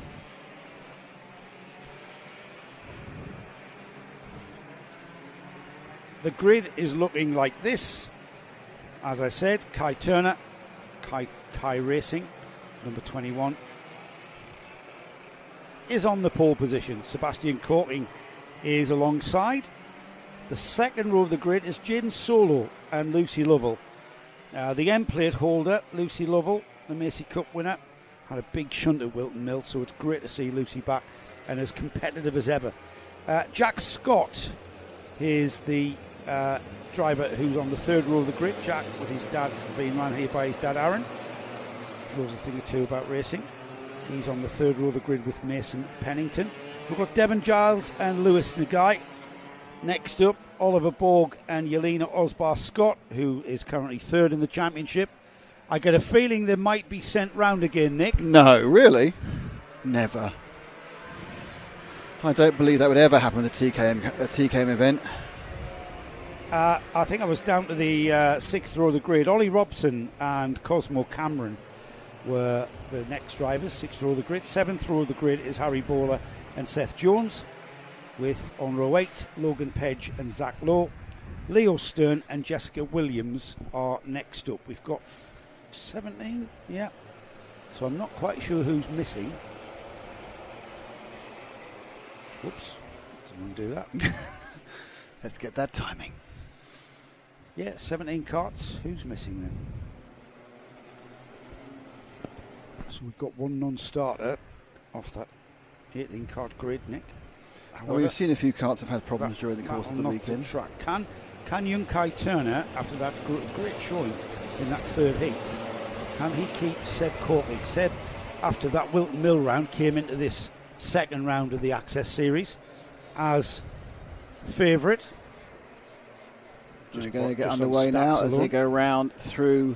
The grid is looking like this. As I said, Kai Turner, Kai Racing, number 21, is on the pole position. Sebastian Corking is alongside. The second row of the grid is Jaden Solo and Lucy Lovell. The M plate holder, Lucy Lovell, the Macy Cup winner, had a big shunt at Wilton Mill, so it's great to see Lucy back and as competitive as ever. Jack Scott is the driver who's on the third row of the grid. Jack, with his dad, being run here by his dad Aaron, knows a thing or two about racing. He's on the third row of the grid with Mason Pennington. We've got Devon Giles and Lewis Nagai. Next up, Oliver Borg and Yelena Osbar Scott, who is currently third in the championship. I get a feeling they might be sent round again, Nick. No, really? Never. I don't believe that would ever happen at the TKM event. I think I was down to the sixth row of the grid. Ollie Robson and Cosmo Cameron were the next drivers, sixth row of the grid. Seventh row of the grid is Harry Bowler and Seth Jones. with on row 8, Logan Pedge and Zach Lowe. Leo Stern and Jessica Williams are next up. We've got 17, yeah. So I'm not quite sure who's missing. Whoops, didn't want to do that. Let's get that timing. Yeah, 17 carts. Who's missing then? So we've got one non-starter off that 18 cart grid, Nick. Well, we've seen a few carts have had problems during the course of the weekend. Track. Can young Kai Turner, after that great showing in that third heat, can he keep Seb Courtney? Seb, after that Wilton Mill round, came into this second round of the Access Series as favourite. They're going to get underway now as they go round through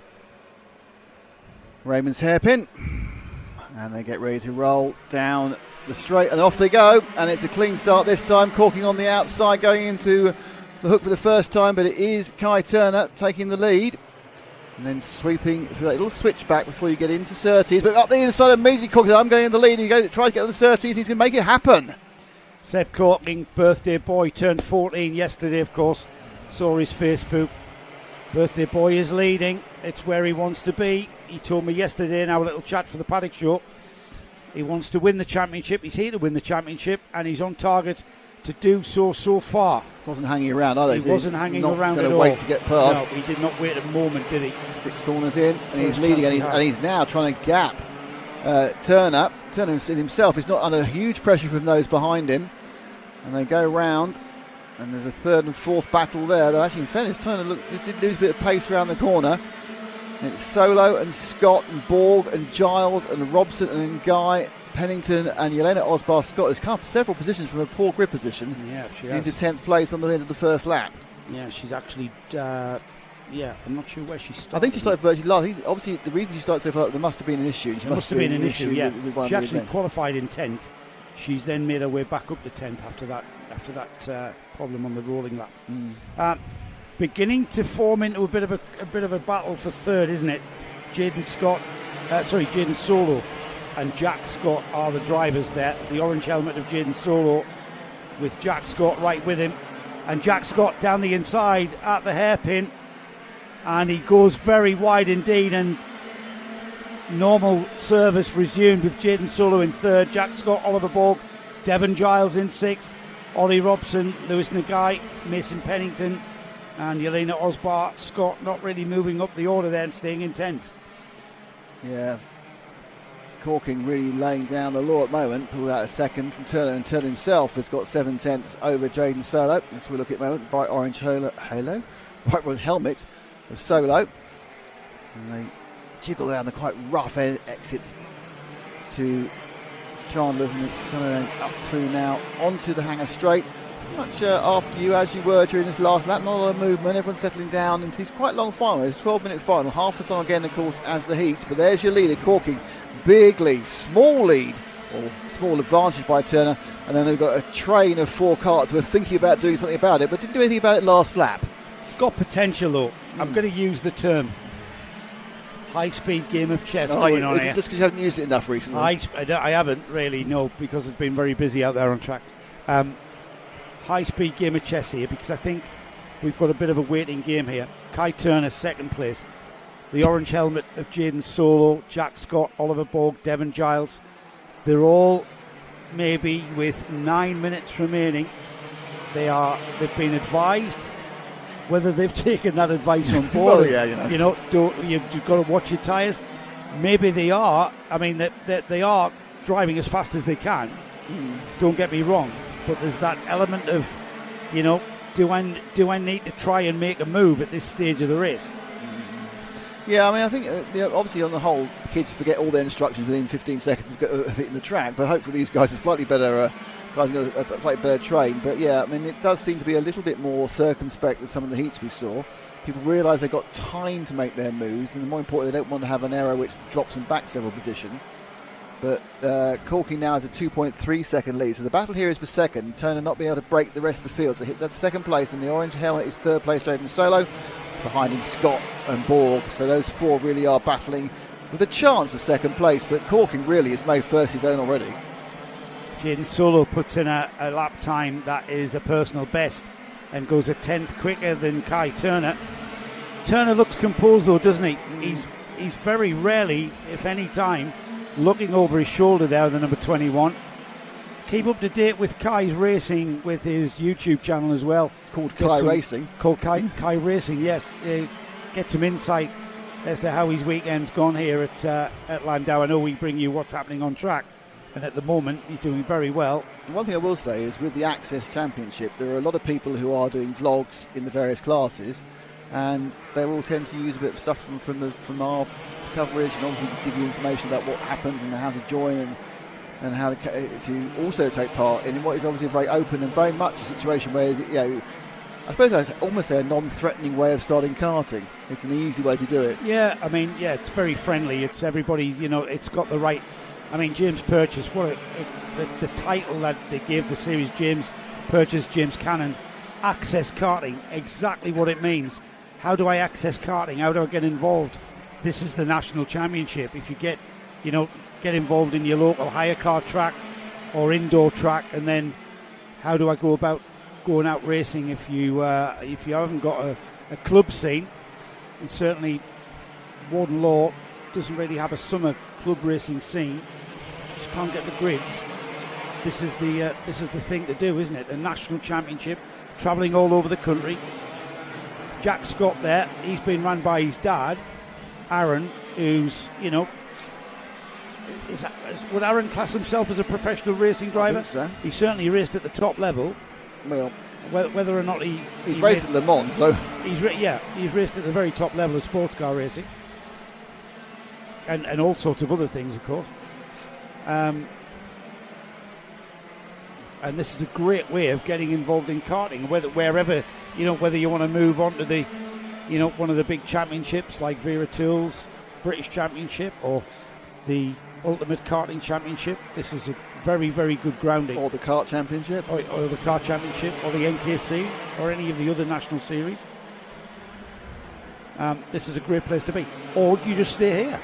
Raymond's hairpin, and they get ready to roll down the straight, and off they go, and it's a clean start this time. Corking on the outside, going into the hook for the first time, but it is Kai Turner taking the lead, and then sweeping through that little switchback before you get into Surtees, but up the inside immediately Corking. I'm going in the lead. He tries to get on the Surtees. He's going to make it happen. Seb Corking, birthday boy, turned 14 yesterday, of course. Saw his Facebook. Birthday boy is leading. It's where he wants to be. He told me yesterday in our little chat for the Paddock Show, he wants to win the championship. He's here to win the championship, and he's on target to do so far. Wasn't hanging around either. He wasn't hanging around at all. Not going to wait to get past. No, he did not wait a moment, did he? 6 corners in, and he's leading, and he's now trying to gap Turner. Turner himself is not under huge pressure from those behind him, and they go round. And there's a third and fourth battle there. Though actually, in fairness, Turner just did lose a bit of pace around the corner. And it's Solo and Scott and Borg and Giles and Robson and Guy, Pennington and Yelena Osbar Scott has come up several positions from a poor grip position. Yeah, she has. Into 10th place on the end of the first lap. Yeah, she's actually. I'm not sure where she started. I think she started virtually last. Obviously, the reason she started so far, there must have been an issue. There must have been an issue. Yeah, she actually event. Qualified in 10th. She's then made her way back up to 10th after that problem on the rolling lap. Beginning to form into a bit of a battle for third, isn't it? Jaden Solo and Jack Scott are the drivers there. The orange helmet of Jaden Solo with Jack Scott right with him, and Jack Scott down the inside at the hairpin, and he goes very wide indeed, and normal service resumed with Jaden Solo in third, Jack Scott, Oliver Borg, Devon Giles in sixth, Ollie Robson, Lewis Nagai, Mason Pennington and Yelena Osbar Scott not really moving up the order there and staying in 10th. Yeah, Corking really laying down the law at the moment. Pulled out a second from Turner, and Turner himself has got 7/10 over Jaden Solo. As we look at the moment, bright orange halo, bright orange helmet of Solo, and they jiggle down the quite rough exit to Chandler's, and it's coming up through now onto the Hangar Straight. Much after you as you were during this last lap, not a lot of movement, everyone's settling down into this quite long final. It's a 12-minute final, half as long again of course as the heat, but there's your leader Corking, big lead, small lead, or small advantage by Turner, and then they've got a train of 4 carts who are thinking about doing something about it, but didn't do anything about it last lap. It's got potential though. I'm going to use the term high-speed game of chess going on here. Is here. it just because you haven't used it enough recently? I haven't really, no, because it's been very busy out there on track. High-speed game of chess here, because I think we've got a bit of a waiting game here. Kai Turner, second place. The orange helmet of Jaden Solo, Jack Scott, Oliver Borg, Devon Giles. They're all maybe with 9 minutes remaining. They've been advised. Whether they've taken that advice on board, well, yeah, you've got to watch your tyres. Maybe they are. I mean, they are driving as fast as they can. Don't get me wrong, but there's that element of, do I need to try and make a move at this stage of the race? Yeah, I mean, I think obviously on the whole, kids forget all their instructions within 15 seconds of hitting the track. But hopefully these guys are slightly better. Slightly better train, but yeah, I mean, it does seem to be a little bit more circumspect than some of the heats we saw. People realise they've got time to make their moves, and more importantly, they don't want to have an error which drops them back several positions. But Corking now has a 2.3 second lead, so the battle here is for second. Turner not being able to break the rest of the field, so hit that second place, and the orange helmet is third place, Jaden Solo. Behind him, Scott and Borg, so those 4 really are battling with a chance of second place, but Corking really has made first his own already. Jaden Solo puts in a lap time that is a personal best and goes a tenth quicker than Kai Turner. Turner looks composed though, doesn't he? He's very rarely, if any time, looking over his shoulder there, the number 21. Keep up to date with Kai's racing with his YouTube channel as well. Called Kai Racing. Called Kai Racing, yes. Get some insight as to how his weekend's gone here at Llandow. I know we bring you what's happening on track, and at the moment he's doing very well. One thing I will say is with the Access Championship, there are a lot of people who are doing vlogs in the various classes, and they will tend to use a bit of stuff from our coverage, and obviously give you information about what happens and how to join and how to also take part in what is obviously very open and very much a situation where, you know, I suppose I'd almost say a non-threatening way of starting karting. It's an easy way to do it. Yeah, I mean, yeah, it's very friendly. It's everybody, you know, it's got the right. I mean, James Purchase, the title that they gave the series, James Purchase, James Cannon, Access Karting, exactly what it means. How do I access karting? How do I get involved? This is the national championship. If you get involved in your local hire car track or indoor track, and then how do I go about going out racing if you haven't got a club scene? And certainly Warden Law doesn't really have a summer club racing scene. Just can't get the grids. This is the thing to do, isn't it? A national championship, travelling all over the country. Jack Scott there, he's been run by his dad, Aaron, who's, you know, would Aaron class himself as a professional racing driver? I think so. He certainly raced at the top level. Well, whether or not he's raced at Le Mans, so he's raced at the very top level of sports car racing, and all sorts of other things, of course. And this is a great way of getting involved in karting, wherever, you know, whether you want to move on to the, you know, one of the big championships like Vera Tools British Championship or the Ultimate Karting Championship. This is a very, very good grounding. Or the Kart Championship. Or the Kart Championship, or the NKC, or any of the other national series. This is a great place to be. Or you just stay here.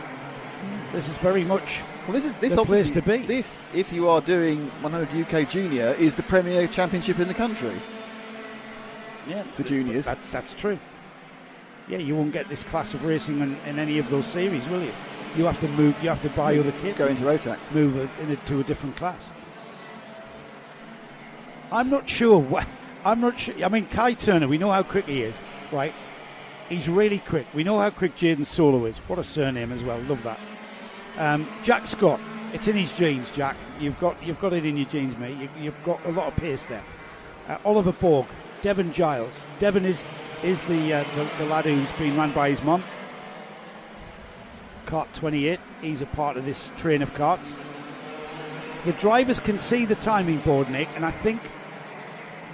This is very much the place to be. This, if you are doing 100 UK Junior, is the premier championship in the country. Yeah, for juniors. That's true. Yeah, you won't get this class of racing in any of those series, will you? You have to move. You have to buy other kit. Go into Rotax. Move into a different class. I'm not sure. I'm not sure. I mean, Kai Turner, we know how quick he is, right? He's really quick. We know how quick Jaden Solo is. What a surname as well. Love that. Jack Scott. It's in his genes, Jack. You've got it in your genes, mate. You've got a lot of pace there. Oliver Borg, Devon Giles. Devon is the lad who's been run by his mum. Kart 28. He's a part of this train of karts. The drivers can see the timing board, Nick, and I think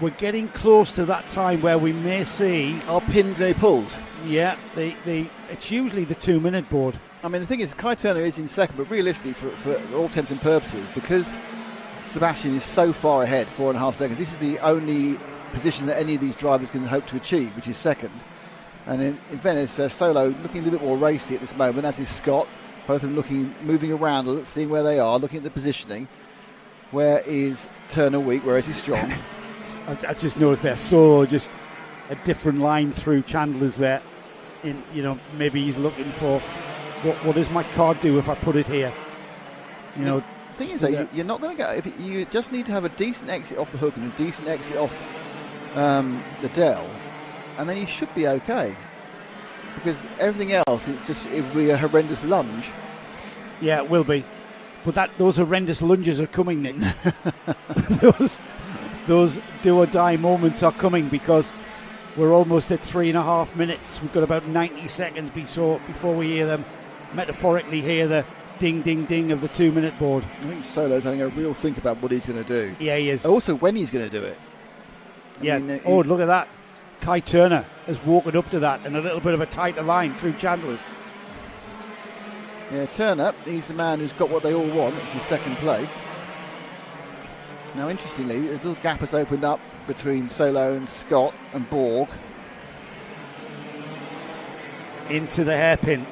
we're getting close to that time where we may see our pins going to be pulled. Yeah, it's usually the 2-minute board. I mean, the thing is, Kai Turner is in second, but realistically, for all intents and purposes, because Sebastian is so far ahead, 4.5 seconds, this is the only position that any of these drivers can hope to achieve, which is second. And in Venice, Solo looking a little bit more racy at this moment, as is Scott. Both of them moving around, seeing where they are, looking at the positioning. Where is Turner weak? Where is he strong? I just noticed there, Solo just a different line through Chandler's there. Maybe he's looking for what does my car do if I put it here? The thing is that you're not going to get. You just need to have a decent exit off the hook and a decent exit off the dell, and then you should be okay. Because everything else, it will be a horrendous lunge. Yeah, it will be. But those horrendous lunges are coming, Nick. those do or die moments are coming because we're almost at 3.5 minutes. We've got about 90 seconds before we hear them, metaphorically hear the ding, ding, ding of the 2-minute board. I think Solo's having a real think about what he's going to do. Yeah, he is. Also, when he's going to do it. Look at that. Kai Turner has woken up to that and a little bit of a tighter line through Chandler's. Yeah, Turner, he's the man who's got what they all want, which is second place. Now, interestingly, a little gap has opened up between Solo and Scott and Borg. Into the hairpin.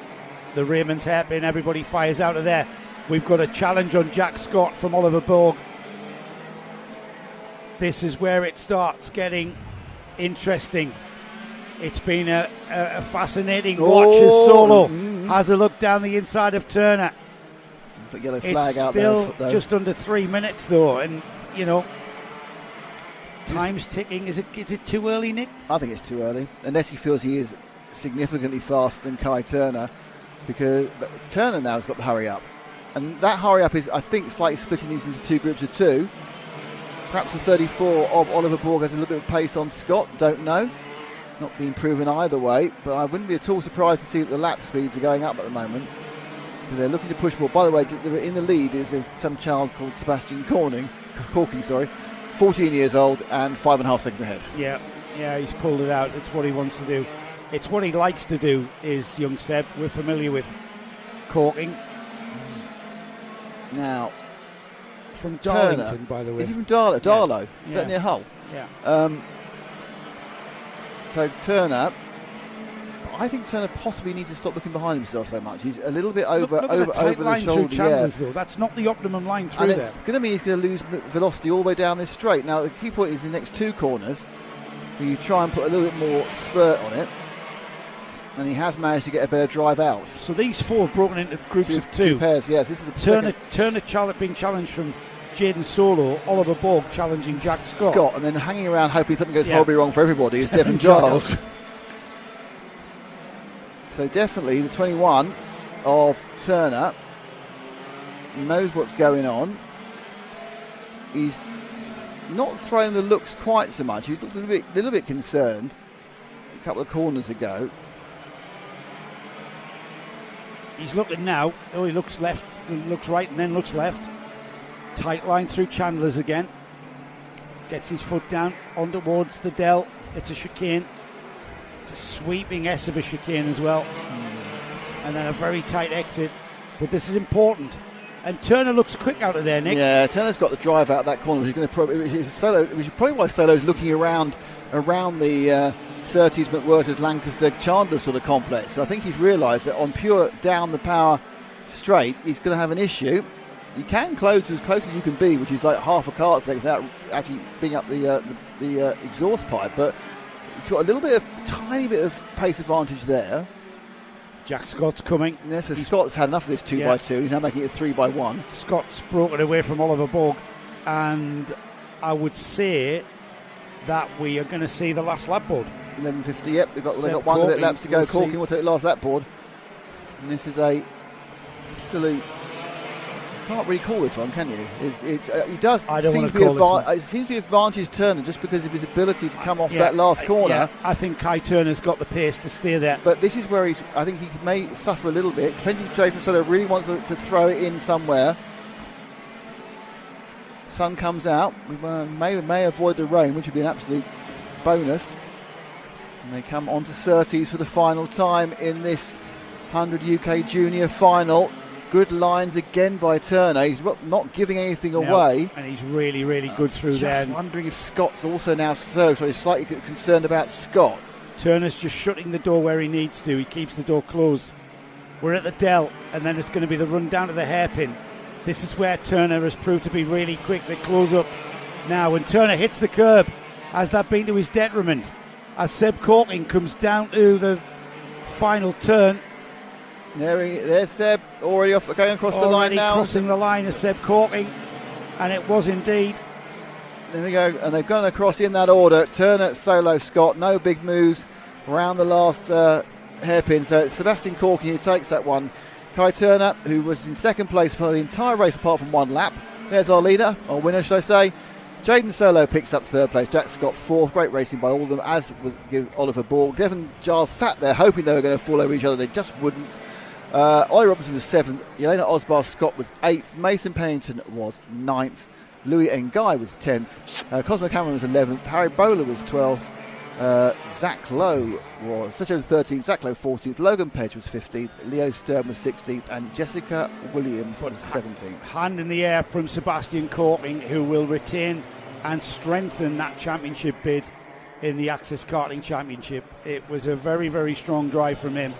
The Raymond's hairpin, everybody fires out of there. We've got a challenge on Jack Scott from Oliver Borg. this is where it starts getting interesting. It's been a fascinating watch as Solo has a look down the inside of Turner. Put yellow flag it's out still there, just under 3 minutes though, and time's ticking. Is it too early, Nick? I think it's too early, unless he feels he is significantly faster than Kai Turner, because Turner now has got the hurry up, and that hurry up is, I think, slightly splitting these into two groups of two. Perhaps the 34 of Oliver Borg has a little bit of pace on Scott, don't know. Not being proven either way, but I wouldn't be at all surprised to see that the lap speeds are going up at the moment. They're looking to push more. By the way, in the lead is some child called Sebastian Corking, 14 years old and 5.5 seconds ahead. Yeah, he's pulled it out. It's what he wants to do. It's what he likes to do, is young Seb. We're familiar with Corking. Now, from Darlington, Turner, by the way. Is he from Darlow? Yes. Is that near Hull? Yeah. So Turner, I think Turner possibly needs to stop looking behind himself so much. He's a little bit over at the tight the line shoulder. Through Chandler's, though. That's not the optimum line through and there. it's going to mean he's going to lose velocity all the way down this straight. Now the key point is the next two corners, where you try and put a little bit more spurt on it, and he has managed to get a better drive out. So these four have broken into groups of two. Two pairs, yes. This is the Turner being challenged from Jaden Solo, Oliver Borg challenging Jack Scott. And then hanging around hoping something goes horribly wrong for everybody is Devon Giles. So definitely the 21 of Turner knows what's going on. He's not throwing the looks quite so much. He looks a little bit concerned a couple of corners ago. He's looking now. Oh, he looks left, looks right, and then looks left. Tight line through Chandler's again. Gets his foot down on towards the Dell. It's a chicane. It's a sweeping S of a chicane as well. And then a very tight exit. But this is important. And Turner looks quick out of there, Nick. Yeah, Turner's got the drive out that corner. He's going to probably why Solo's looking around the Surtees, McWhirters, Lancaster, Chandler sort of complex. So I think he's realised that on pure down the power straight, he's going to have an issue. You can close as close as you can be, which is like half a kart's length without actually being up the exhaust pipe. But it's got a tiny bit of pace advantage there. Jack Scott's coming. Yeah, so Scott's had enough of this 2x2. He's now making it 3x1. Scott's broken away from Oliver Borg, and I would say that we are going to see the last lap board. 11:50. Yep, they've got one of it laps to go. Corking will take the last lap board, and this is a absolute. Can't really call this one, can you? He does. I don't want to call this one. It seems to be advantage Turner just because of his ability to come off that last corner. Yeah, I think Kai Turner's got the pace to steer there. But this is where I think he may suffer a little bit. Depending if Jason Solo really wants to throw it in somewhere. Sun comes out. We may avoid the rain, which would be an absolute bonus. And they come on to Surtees for the final time in this 100 UK Junior Final. Good lines again by Turner. He's not giving anything away. And he's really, really good through there. Just wondering if Scott's also now so he's slightly concerned about Scott. Turner's just shutting the door where he needs to. He keeps the door closed. We're at the Dell, and then it's going to be the run down to the hairpin. This is where Turner has proved to be really quick. They close up now. When Turner hits the curb, has that been to his detriment? As Seb Corking comes down to the final turn. There's Seb already going across the line now. Crossing the line is Seb Corking, and it was indeed. There we go, and they've gone across in that order. Turner, Solo, Scott. No big moves around the last hairpin. So it's Sebastian Corking who takes that one. Kai Turner, who was in second place for the entire race apart from one lap. There's our leader, our winner, should I say. Jaden Solo picks up third place. Jack Scott fourth. Great racing by all of them, as was Oliver Borg. Devon Giles sat there hoping they were going to fall over each other. They just wouldn't. Ollie Robinson was 7th, Yelena Osbar Scott was 8th, Mason Pennington was 9th, Louis Ngai was 10th, Cosmo Cameron was 11th, Harry Bowler was 12th, Zach Lowe was 13th, Zach Lowe 14th, Logan Pedge was 15th, Leo Stern was 16th, and Jessica Williams was 17th. Hand in the air from Sebastian Corking, who will retain and strengthen that championship bid in the Access Karting Championship. It was a very, very strong drive from him.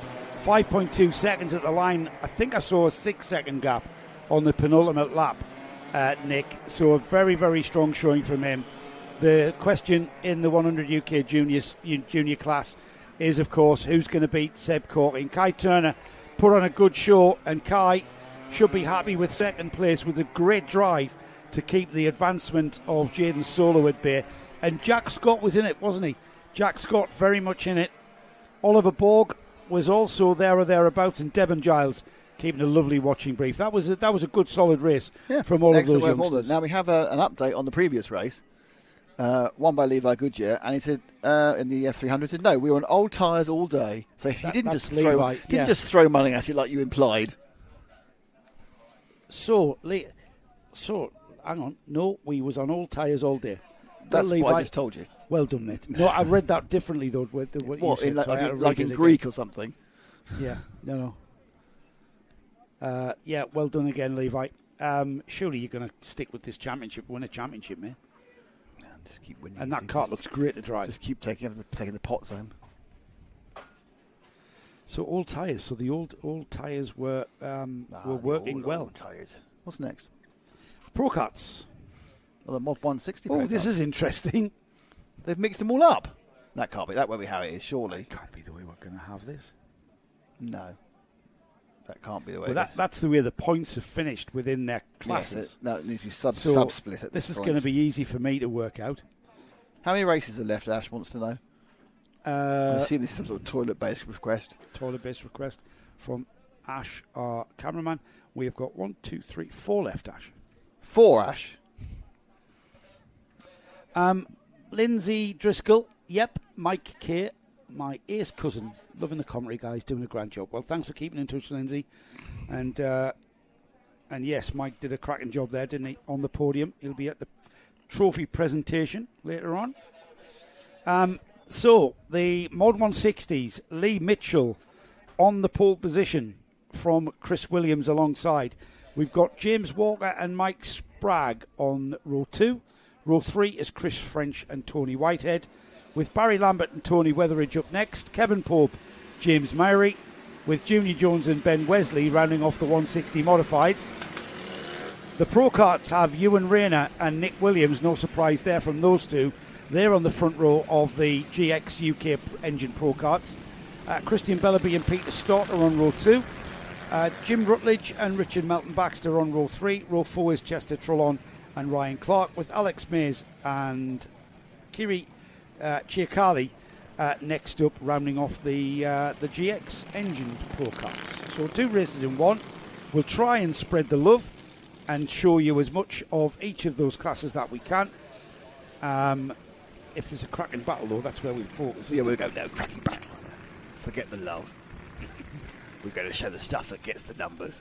5.2 seconds at the line. I think I saw a 6-second gap on the penultimate lap, Nick. So a very, very strong showing from him. The question in the 100 UK junior class is, of course, who's going to beat Seb Karting. Kai Turner put on a good show, and Kai should be happy with second place with a great drive to keep the advancement of Jaden Solo at bay. And Jack Scott was in it, wasn't he? Jack Scott very much in it. Oliver Borg was also there or thereabouts, and Devon Giles keeping a lovely watching brief. That was a good solid race from all of those youngsters. Now we have an update on the previous race. Won by Levi Goodyear, and he said in the F300, said, no, we were on old tyres all day. So he didn't just throw money at it like you implied. So hang on, no, we was on old tyres all day. That's what I just told you. Well done, mate. No, I read that differently though. What you said, like in Greek or something? Yeah, no. Yeah, well done again, Levi. Surely you're going to stick with this championship, win a championship, mate. Just keep winning. And that kart looks great to drive. Just keep taking the pots home. So old tyres. So the old tyres were working well. Old tyres. What's next? Pro karts. Well, the Mod 160. Oh, this is interesting. They've mixed them all up. That can't be. That won't be how it is. Surely. Can't be the way we're going to have this. No. That can't be the way. Well, that's the way the points have finished within their classes. Yes, that needs to be sub-split at this this is going to be easy for me to work out. How many races are left, Ash wants to know? I assume this is some sort of toilet-based request. Toilet-based request from Ash, our cameraman. We have got 1, 2, 3, 4 left, Ash. 4, Ash? Lindsay Driscoll. Yep. Mike K. My ace cousin. Loving the commentary, guys. Doing a grand job. Well, thanks for keeping in touch, Lindsay. And yes, Mike did a cracking job there, didn't he? On the podium. He'll be at the trophy presentation later on. So, the Mod 160s, Lee Mitchell on the pole position from Chris Williams alongside. We've got James Walker and Mike Sprague on row 2. Row 3 is Chris French and Tony Whitehead, with Barry Lambert and Tony Weatheridge up next. Kevin Pope, James Myrie, with Junior Jones and Ben Wesley rounding off the 160 modifieds. The Pro Karts have Ewan Rayner and Nick Williams, no surprise there from those two. They're on the front row of the GX UK engine Pro Karts. Christian Bellaby and Peter Stott are on row 2. Jim Rutledge and Richard Melton Baxter on row 3. Row 4 is Chester Trullon and Ryan Clark, with Alex Mays and Kiri Chiakali next up, rounding off the GX engine Pro Karts. So 2 races in one. We'll try and spread the love and show you as much of each of those classes that we can. If there's a cracking battle, though, that's where we focus. Yeah, we'll go, no, cracking battle. Forget the love. We're going to show the stuff that gets the numbers.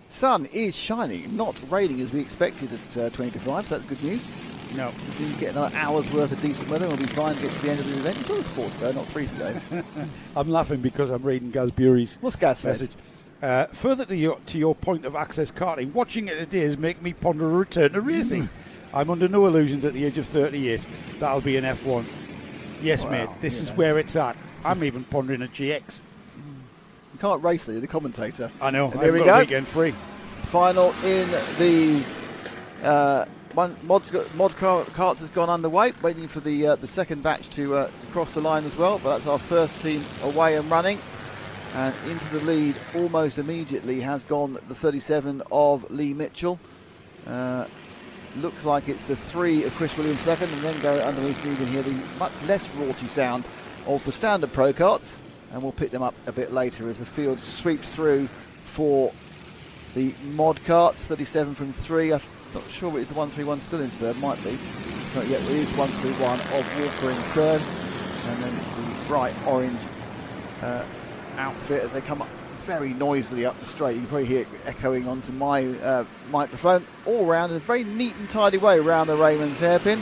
Sun is shining, not raining as we expected at 20 to 5, so that's good news. No. We get another hour's worth of decent weather and we'll be fine to get to the end of the event. It was 4 to go, not 3 to go. I'm laughing because I'm reading Gaz Bury's message. Further to your point of access karting, watching it today is making me ponder a return to racing. I'm under no illusions at the age of 38 that'll be an F1. Yes, mate, this is where it's at. I'm even pondering a GX. You can't race there, you're the commentator. I know. There we go. Weekend free. Final in the mod Karts has gone underway, waiting for the second batch to cross the line as well. But that's our first team away and running. And into the lead almost immediately has gone the 37 of Lee Mitchell. Looks like it's the 3 of Chris Williams second, and then go underneath me. You can hear the much less raughty sound of the standard Pro Karts, and we'll pick them up a bit later as the field sweeps through for the Mod Karts. 37 from 3. I'm not sure it's the 131 still in third, might be. Not yet, it is 131 of Walker in third, and then it's the bright orange outfit as they come up very noisily up the straight. You can probably hear it echoing onto my microphone all round in a very neat and tidy way around the Raymond's hairpin.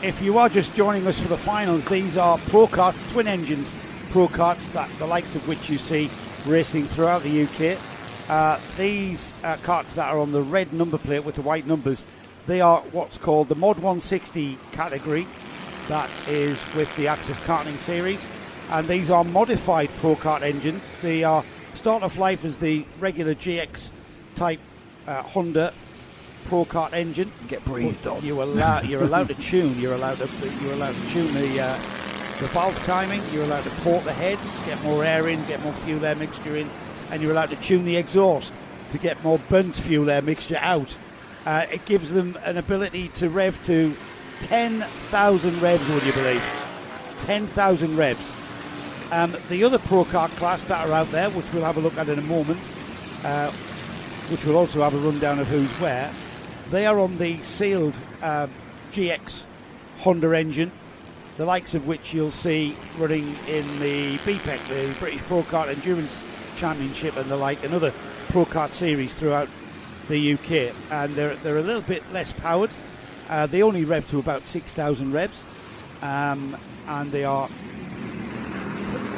If you are just joining us for the finals, these are Pro Karts, twin engined Pro Karts, that the likes of which you see racing throughout the UK. These karts that are on the red number plate with the white numbers, they are what's called the Mod 160 category. That is with the Access Karting series. And these are modified Pro Kart engines. They are start off life as the regular GX type Honda Pro Kart engine. Get breathed on. You're allowed to tune. You're allowed to tune the valve timing. You're allowed to port the heads, get more air in, get more fuel air mixture in, and you're allowed to tune the exhaust to get more burnt fuel air mixture out. It gives them an ability to rev to 10,000 revs, would you believe? 10,000 revs. The other Pro Kart class that are out there, which we'll have a look at in a moment, which will also have a rundown of who's where, they are on the sealed GX Honda engine, the likes of which you'll see running in the BPEC, the British Pro Kart Endurance Championship, and the like, and other Pro Kart series throughout the UK. And they're a little bit less powered. They only rev to about 6,000 revs, and they are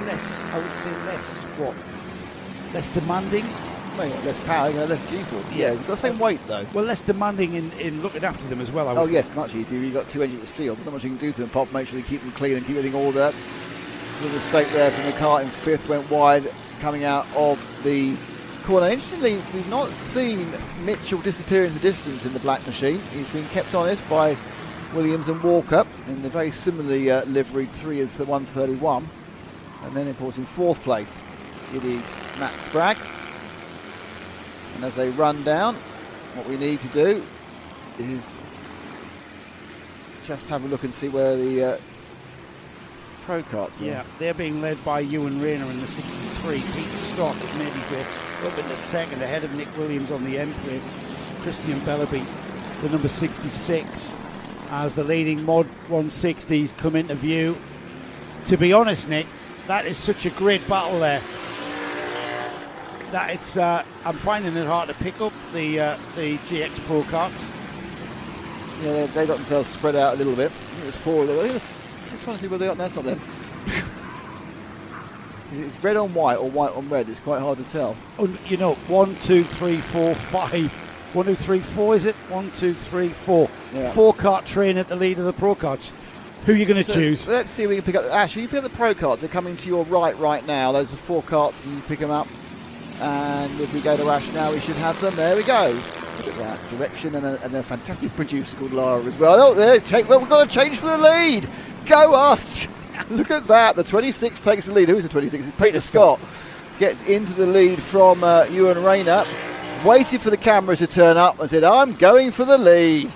less, I would say, less demanding. Less power, less G-force. Yeah, it's got the same weight though. Well, less demanding in looking after them as well. Yes, much easier. You've got two engines sealed. There's not much you can do to them apart from make sure you keep them clean and keep everything ordered. A little mistake there from the kart in fifth, went wide coming out of the corner. Interestingly, we've not seen Mitchell disappear in the distance in the black machine. He's been kept honest by Williams and Walker in the very similarly liveried 3 of the 131. And then, of course, in fourth place, it is Matt Spragg. And as they run down, what we need to do is just have a look and see where the Pro Karts are. Yeah, they're being led by Ewan Rayner in the 63. Pete Stott is maybe up in the second, ahead of Nick Williams on the end plate. Christian Bellaby, the number 66, as the leading Mod 160s come into view. To be honest, Nick, that is such a great battle there. That it's I'm finding it hard to pick up the GX Pro Karts. Yeah, they got themselves spread out a little bit. I think there's four of them. I'm trying to see where they are. That's not them. It's red on white or white on red. It's quite hard to tell. Oh, you know, 1, 2, 3, 4, 5. 1, 2, 3, 4, is it? 1, 2, 3, 4. Yeah. 4 kart train at the lead of the Pro Karts. Who are you going to choose? So let's see if we can pick up. Actually, you pick up the Pro Karts. They're coming to your right now. Those are 4 karts, and you pick them up. And if we go to Ash now, we should have them. There we go. Look at that direction, and a fantastic producer called Lara as well. Oh, there, we've got to change for the lead. Go us! Look at that. The 26 takes the lead. Who's the 26? It's Peter Scott. Gets into the lead from Ewan Rayner. Waited for the cameras to turn up and said, I'm going for the lead.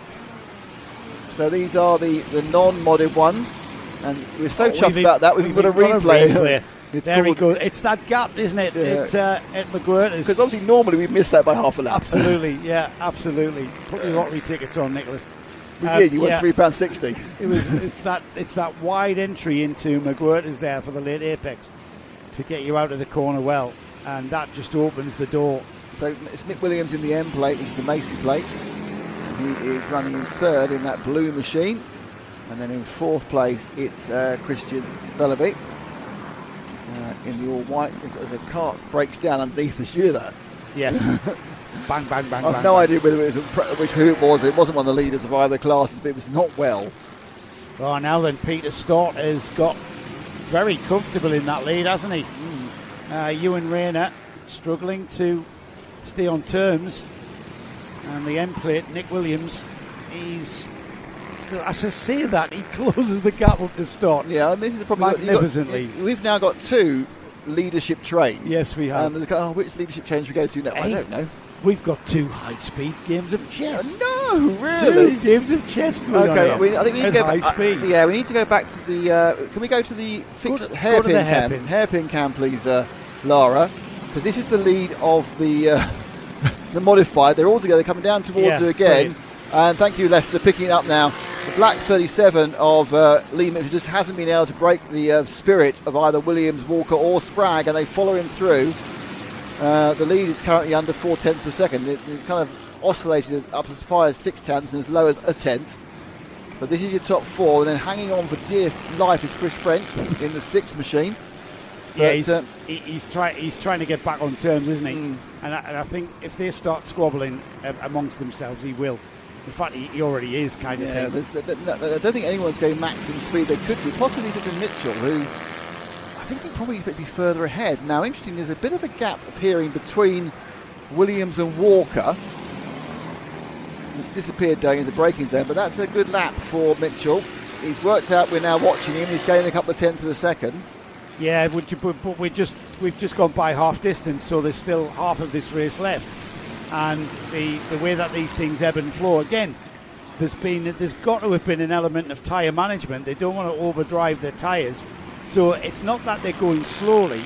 So these are the non-modded ones. And we're so chuffed about that. We've got a replay. It's very good. It's that gap, isn't it? Yeah. At McGuirt's. Because obviously normally we miss that by half a lap. Absolutely, yeah, absolutely. Put your lottery tickets on, Nicholas. We did. You won £3.60. It's that wide entry into McGuirt's there for the late apex to get you out of the corner well, and that just opens the door. So it's Nick Williams in the M plate. It's the Macy plate. He is running in third in that blue machine, and then in fourth place it's Christian Bellaby. In the all white, as the cart breaks down underneath us. You hear that? Yes. Bang, bang, bang. I've no idea whether it was who it was. It wasn't one of the leaders of either classes, but it was not well. Oh, now then, Peter Stott has got very comfortable in that lead, hasn't he? Ewan Rayner struggling to stay on terms, and the end plate, Nick Williams, as I say that, he closes the gap up to Stott. Yeah, and this is the problem. Magnificently. We've now got 2 leadership trains. Yes, we have. Which leadership trains we go to now? I don't know. We've got 2 high-speed games of chess. No, really? 2 games of chess going on. Okay, I think we need to go high speed. Yeah, we need to go back to the. Can we go to the fixed hairpin cam? Hairpin cam, please, Lara, because this is the lead of the the modified. They're all together coming down towards her again. Brilliant. And thank you, Lester, picking it up now. The black 37 of Lee Mitchell just hasn't been able to break the spirit of either Williams, Walker or Spragg, and they follow him through. The lead is currently under 0.4 of a second. It's kind of oscillated up as far as 0.6 and as low as a tenth. But this is your top 4, and then hanging on for dear life is Chris French in the 6 machine. But, yeah, he's trying to get back on terms, isn't he? And I think if they start squabbling amongst themselves, he will. In fact, he already is, kind of thing. I don't think anyone's going maximum speed. They could be. Possibly to Mitchell, who I think would probably be further ahead. Now, interesting, there's a bit of a gap appearing between Williams and Walker. It's disappeared going into the braking zone, but that's a good lap for Mitchell. He's worked out, we're now watching him, he's gaining a couple of tenths of a second. Yeah, but we've just gone by half distance, so there's still half of this race left. And the way that these things ebb and flow, again, there's got to have been an element of tyre management. They don't want to overdrive their tyres. So it's not that they're going slowly.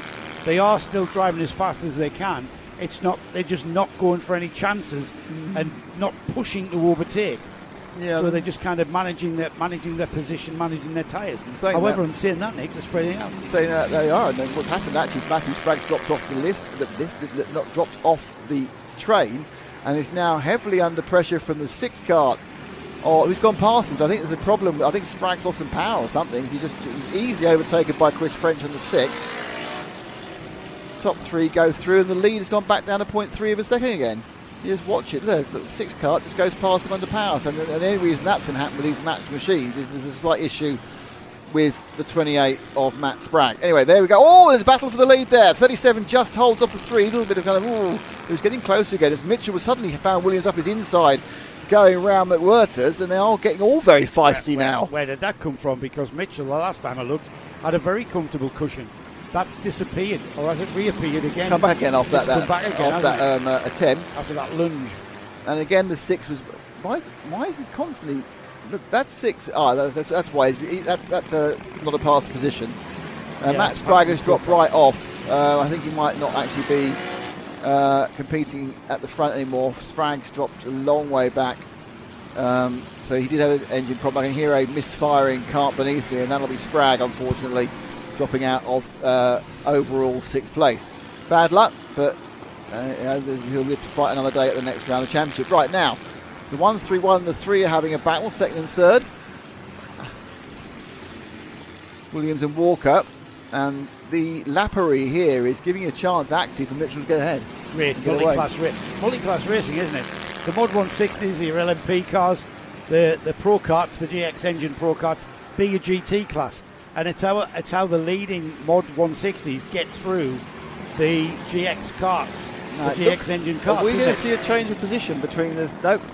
They are still driving as fast as they can. They're just not going for any chances and not pushing to overtake. Yeah, so they're just kind of managing their position, managing their tyres. However, I'm saying that, Nick, they're spreading out. Saying that they are, and then what's happened actually is Matthew Sprague dropped off not dropped off the train, and is now heavily under pressure from the 6th kart. Who's gone past him. So I think there's a problem. I think Sprague's lost some power or something. He's easily overtaken by Chris French on the 6th. Top 3 go through, and the lead has gone back down to 0.3 of a second again. You just watch it. Look, the 6th kart just goes past him under power. So, and the only reason that's going to happen with these matched machines is there's a slight issue with the 28 of Matt Sprague. Anyway, there we go. Oh, there's a battle for the lead there. 37 just holds up the 3. A little bit of kind of, it was getting closer again as Mitchell was suddenly found Williams up his inside going round McWhirter's, and they are getting all very feisty now. Where did that come from? Because Mitchell, the last time I looked, had a very comfortable cushion. That's disappeared, or has it reappeared again? It's come back again off that attempt. After that lunge. And again, the 6 was... Why is it constantly... That's 6... that's why. That's not a pass position. Matt Sprague has dropped right off. I think he might not actually be competing at the front anymore. Sprague's dropped a long way back. So he did have an engine problem. I can hear a misfiring cart beneath me, and that'll be Sprague, unfortunately, dropping out of overall 6th place. Bad luck, but he'll live to fight another day at the next round of the championship. Right now, the 1-3-1 and the 3 are having a battle, 2nd and 3rd. Williams and Walker, and the Lappery here is giving a chance actually for Mitchell to get ahead. Great, multi-class racing, isn't it? The Mod 160s, the LMP cars, the Pro Karts, the GX engine Pro Karts, being a GT class. And it's how the leading Mod 160s get through the GX karts, the GX engine karts. Are we going to see a change of position between the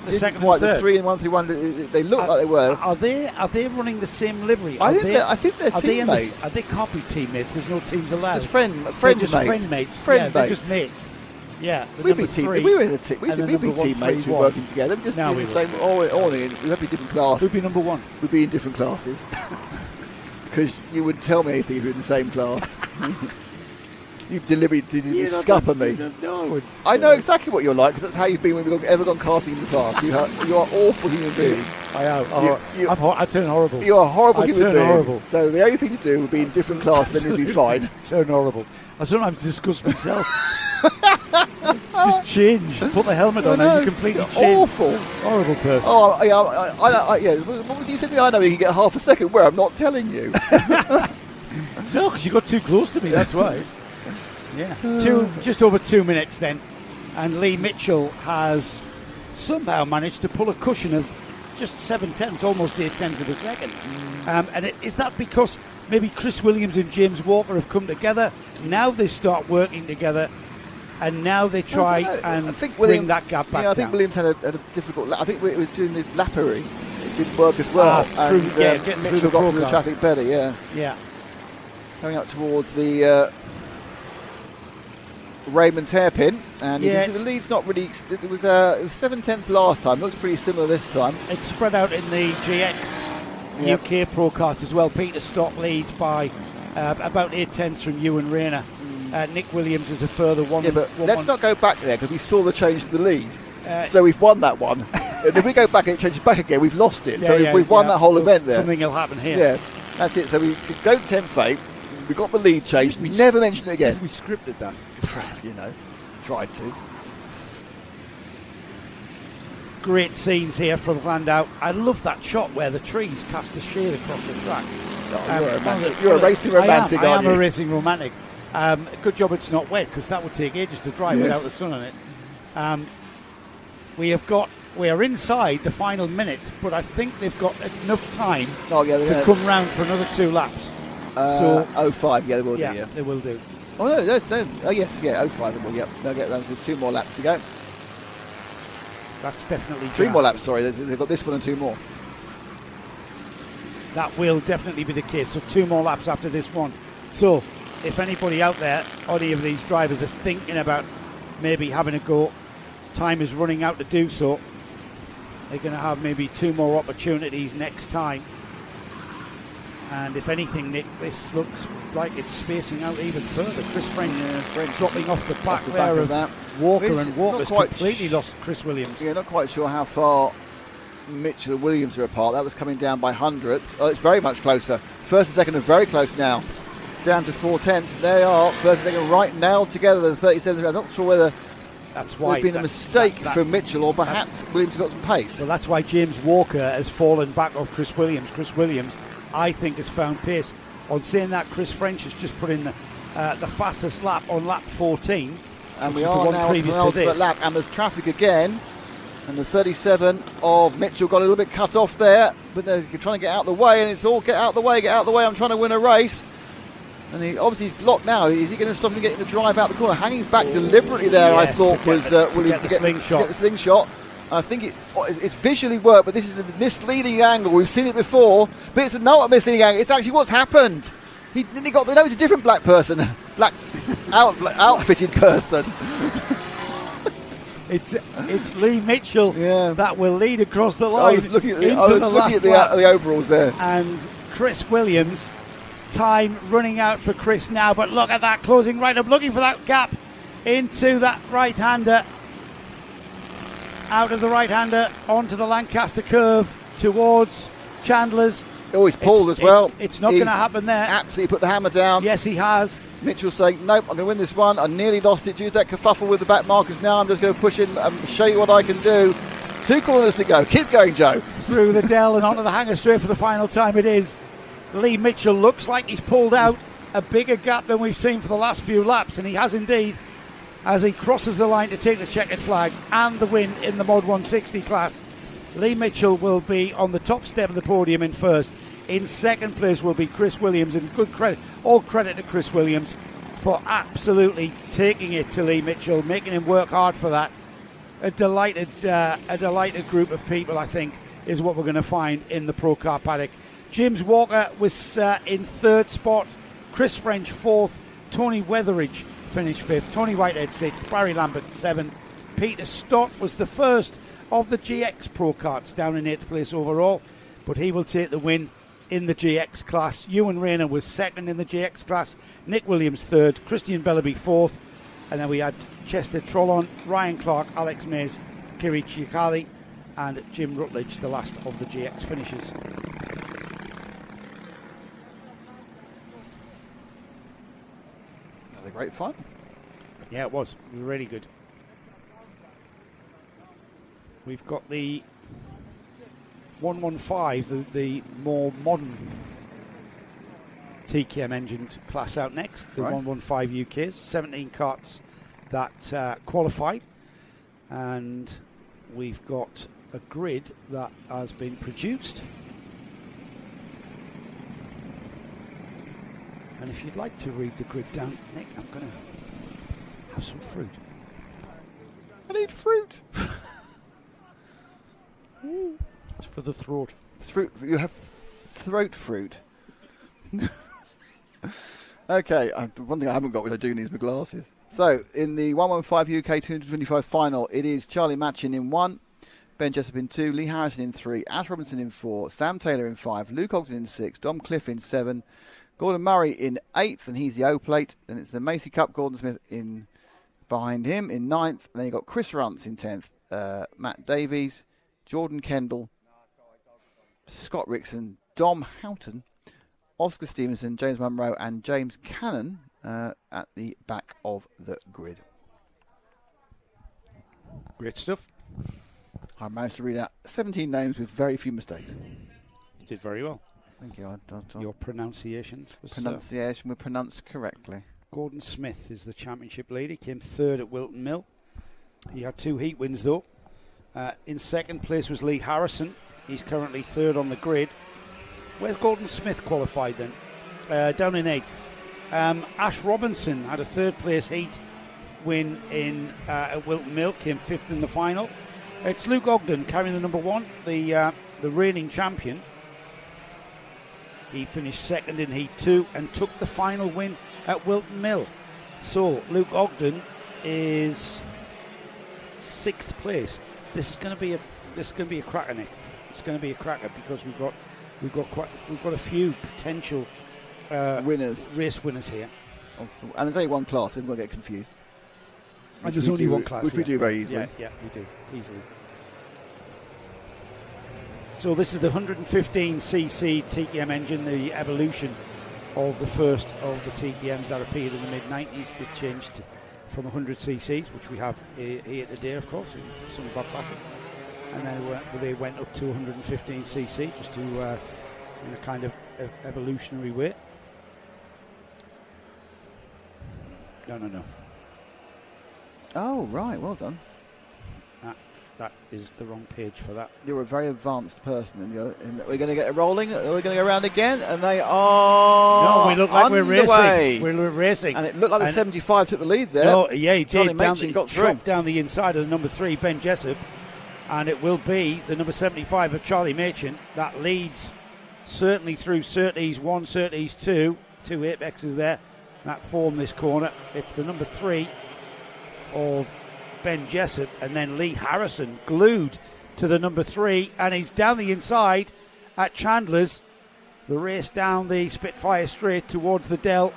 second and quite third? The 3 and 1-3-1? They look like they were. Are they running the same livery? I think they're teammates. They can't be teammates. There's no teams allowed. It's friend mates. They're just mates. Yeah, we'd be teammates. We'd be teammates. We're working together. We'd just be in the same. We'd be different classes. Who'd be number 1? We'd be in different classes. Because you wouldn't tell me anything if you were in the same class. You deliberately scupper me. No, I know exactly what you're like, because that's how you've been when we've ever gone karting in the past. You are awful human being. I am. I turn horrible. You are a horrible human being. Horrible. So the only thing to do would be in different classes, then you'd be fine. Turn horrible. I sometimes discuss myself. Just change. Put the helmet on and you completely change. Awful. Horrible person. Oh, yeah. What was you said to me? I know you can get half a second. Where I'm not telling you. No, because you got too close to me. That's why. Yeah. Just over 2 minutes then, and Lee Mitchell has somehow managed to pull a cushion of just 7 tenths, almost 8 tenths of a second. And is that because maybe Chris Williams and James Walker have come together? Now they start working together. And now they try and bring that gap back down. I think Williams had a difficult lap. I think it was during the Lappery. It didn't work as well. Getting through the got through the traffic better, Yeah. Going up towards the Raymond's hairpin. And the lead's not really... It was 7 tenths last time. It looks pretty similar this time. It's spread out in the GX UK Pro Kart as well. Peter Stott leads by about 8 tenths from Ewan Rayner. Nick Williams is a further one. Yeah, but let's not go back there because we saw the change to the lead. So we've won that one. And if we go back and it changes back again, we've lost it. We've won that whole event there. Something will happen here. Yeah, that's it. So we don't tempt fate. We got the lead changed. We never mentioned it again. We scripted that. Tried to. Great scenes here from Llandow. I love that shot where the trees cast a shade across the track. You're a racing romantic, aren't you? I am a racing romantic. Good job it's not wet, because that would take ages to dry without the sun on it. We are inside the final minute, but I think they've got enough time to come round for another 2 laps. 05, they will do. Yeah, they will do. Oh no, 05 they will. Yep, they'll get round. There's 2 more laps to go. That's definitely 3 more laps, sorry. They've got this one and 2 more. That will definitely be the case. So 2 more laps after this one. So if anybody out there, any of these drivers are thinking about maybe having a go, time is running out to do so. They're going to have maybe 2 more opportunities next time. And if anything, Nick, this looks like it's spacing out even further. Chris French dropping off the back there of that. Walker, and Walker's completely lost Chris Williams. Yeah, not quite sure how far Mitchell and Williams are apart. That was coming down by hundredths. Oh, it's very much closer. First and second are very close now. Down to 4/10. There they are. First and second right now together. The 37. I'm not sure whether that's why there's been a mistake from Mitchell, or perhaps Williams got some pace. Well, that's why James Walker has fallen back off Chris Williams. Chris Williams, I think, has found pace. On saying that, Chris French has just put in the fastest lap on lap 14. And we are now on the ultimate lap. And there's traffic again. And the 37 of Mitchell got a little bit cut off there. But they're trying to get out of the way. And it's all get out of the way, get out of the way. I'm trying to win a race. And he obviously he's blocked now. Is he going to stop him getting the drive out the corner? Hanging back deliberately there, yes, I thought, was Williams to get the slingshot. I think it's visually worked, but this is a misleading angle. We've seen it before, but it's not a misleading angle. It's actually what's happened. He got the nose a different black person, black outfitted person. It's Lee Mitchell that will lead across the line. I was looking at the overalls there, and Chris Williams. Time running out for Chris now, but look at that closing right up, looking for that gap into that right-hander. Out of the right-hander onto the Lancaster curve towards Chandler's. Oh, he's pulled as well. It's not going to happen there. Absolutely put the hammer down. Yes, he has. Mitchell saying, nope, I'm going to win this one. I nearly lost it due to that kerfuffle with the back markers. Now I'm just going to push in and show you what I can do. 2 corners to go. Keep going, Joe. Through the dell and onto the hanger straight for the final time it is. Lee Mitchell looks like he's pulled out a bigger gap than we've seen for the last few laps, and he has indeed, as he crosses the line to take the checkered flag and the win in the Mod 160 class. Lee Mitchell will be on the top step of the podium in first. In second place will be Chris Williams, and all credit to Chris Williams for absolutely taking it to Lee Mitchell, making him work hard for that. A delighted group of people, I think, is what we're going to find in the Pro Car paddock. James Walker was in 3rd spot, Chris French 4th, Tony Weatheridge finished 5th, Tony Whitehead 6th, Barry Lambert 7th, Peter Stott was the first of the GX Pro Karts, down in 8th place overall, but he will take the win in the GX class. Ewan Rayner was 2nd in the GX class, Nick Williams 3rd, Christian Bellaby 4th, and then we had Chester Trollon, Ryan Clark, Alex Mays, Kiri Chikali, and Jim Rutledge, the last of the GX finishers. Great fun. Yeah, it was really good. We've got the 115, the more modern TKM engined class out next. The 115 UKs, 17 karts that qualified, and we've got a grid that has been produced. And if you'd like to read the grid down, Nick, I'm going to have some fruit. I need fruit. It's for the throat. Fruit. You have throat fruit. Okay, one thing I haven't got, which I do need, is my glasses. So, in the 115 UK 225 final, it is Charlie Matchin in 1, Ben Jessup in 2, Lee Harrison in 3, Ash Robinson in 4, Sam Taylor in 5, Luke Ogden in 6, Dom Cliff in 7, Gordon Murray in 8th, and he's the O-plate. Then it's the Macy Cup, Gordon Smith in behind him in 9th. And then you've got Chris Runts in 10th, Matt Davies, Jordan Kendall, Scott Rickson, Dom Houghton, Oscar Stevenson, James Munro, and James Cannon at the back of the grid. Great stuff. I managed to read out 17 names with very few mistakes. You did very well. Thank you. Your pronunciations was were pronounced correctly. Gordon Smith is the championship leader. He came 3rd at Wilton Mill. He had 2 heat wins though. In 2nd place was Lee Harrison. He's currently 3rd on the grid. Where's Gordon Smith qualified then? Down in 8th. Ash Robinson had a 3rd place heat win in at Wilton Mill. Came 5th in the final. It's Luke Ogden carrying the number 1, the reigning champion. He finished second in Heat 2 and took the final win at Wilton Mill. So Luke Ogden is 6th place. This is going to be a cracker, Nick. It's going to be a cracker because we've got a few potential race winners here. And there's only one class. I'm going to get confused. And there's only one class, which we do very easily. Yeah, we do easily. So this is the 115cc TKM engine, the evolution of the first of the TKMs that appeared in the mid-90s. They changed from 100cc's, which we have here today, of course, in some of our classes. And then they went up to 115cc, just to in a kind of evolutionary way. No. Oh, right, well done. That is the wrong page for that. You're a very advanced person. We're going to get it rolling. We're going to go around again, and they are. No, we look like we're racing. We're racing, and it looked like the 75 took the lead there. No, yeah, he Charlie did. Got through down the inside of the number 3, Ben Jessup, and it will be the number 75 of Charlie Machin that leads certainly through Surtees 1, Surtees 2, 2 apexes there that form this corner. It's the number 3 of Ben Jessup, and then Lee Harrison glued to the number 3, and he's down the inside at Chandler's. The race down the Spitfire straight towards the Dell,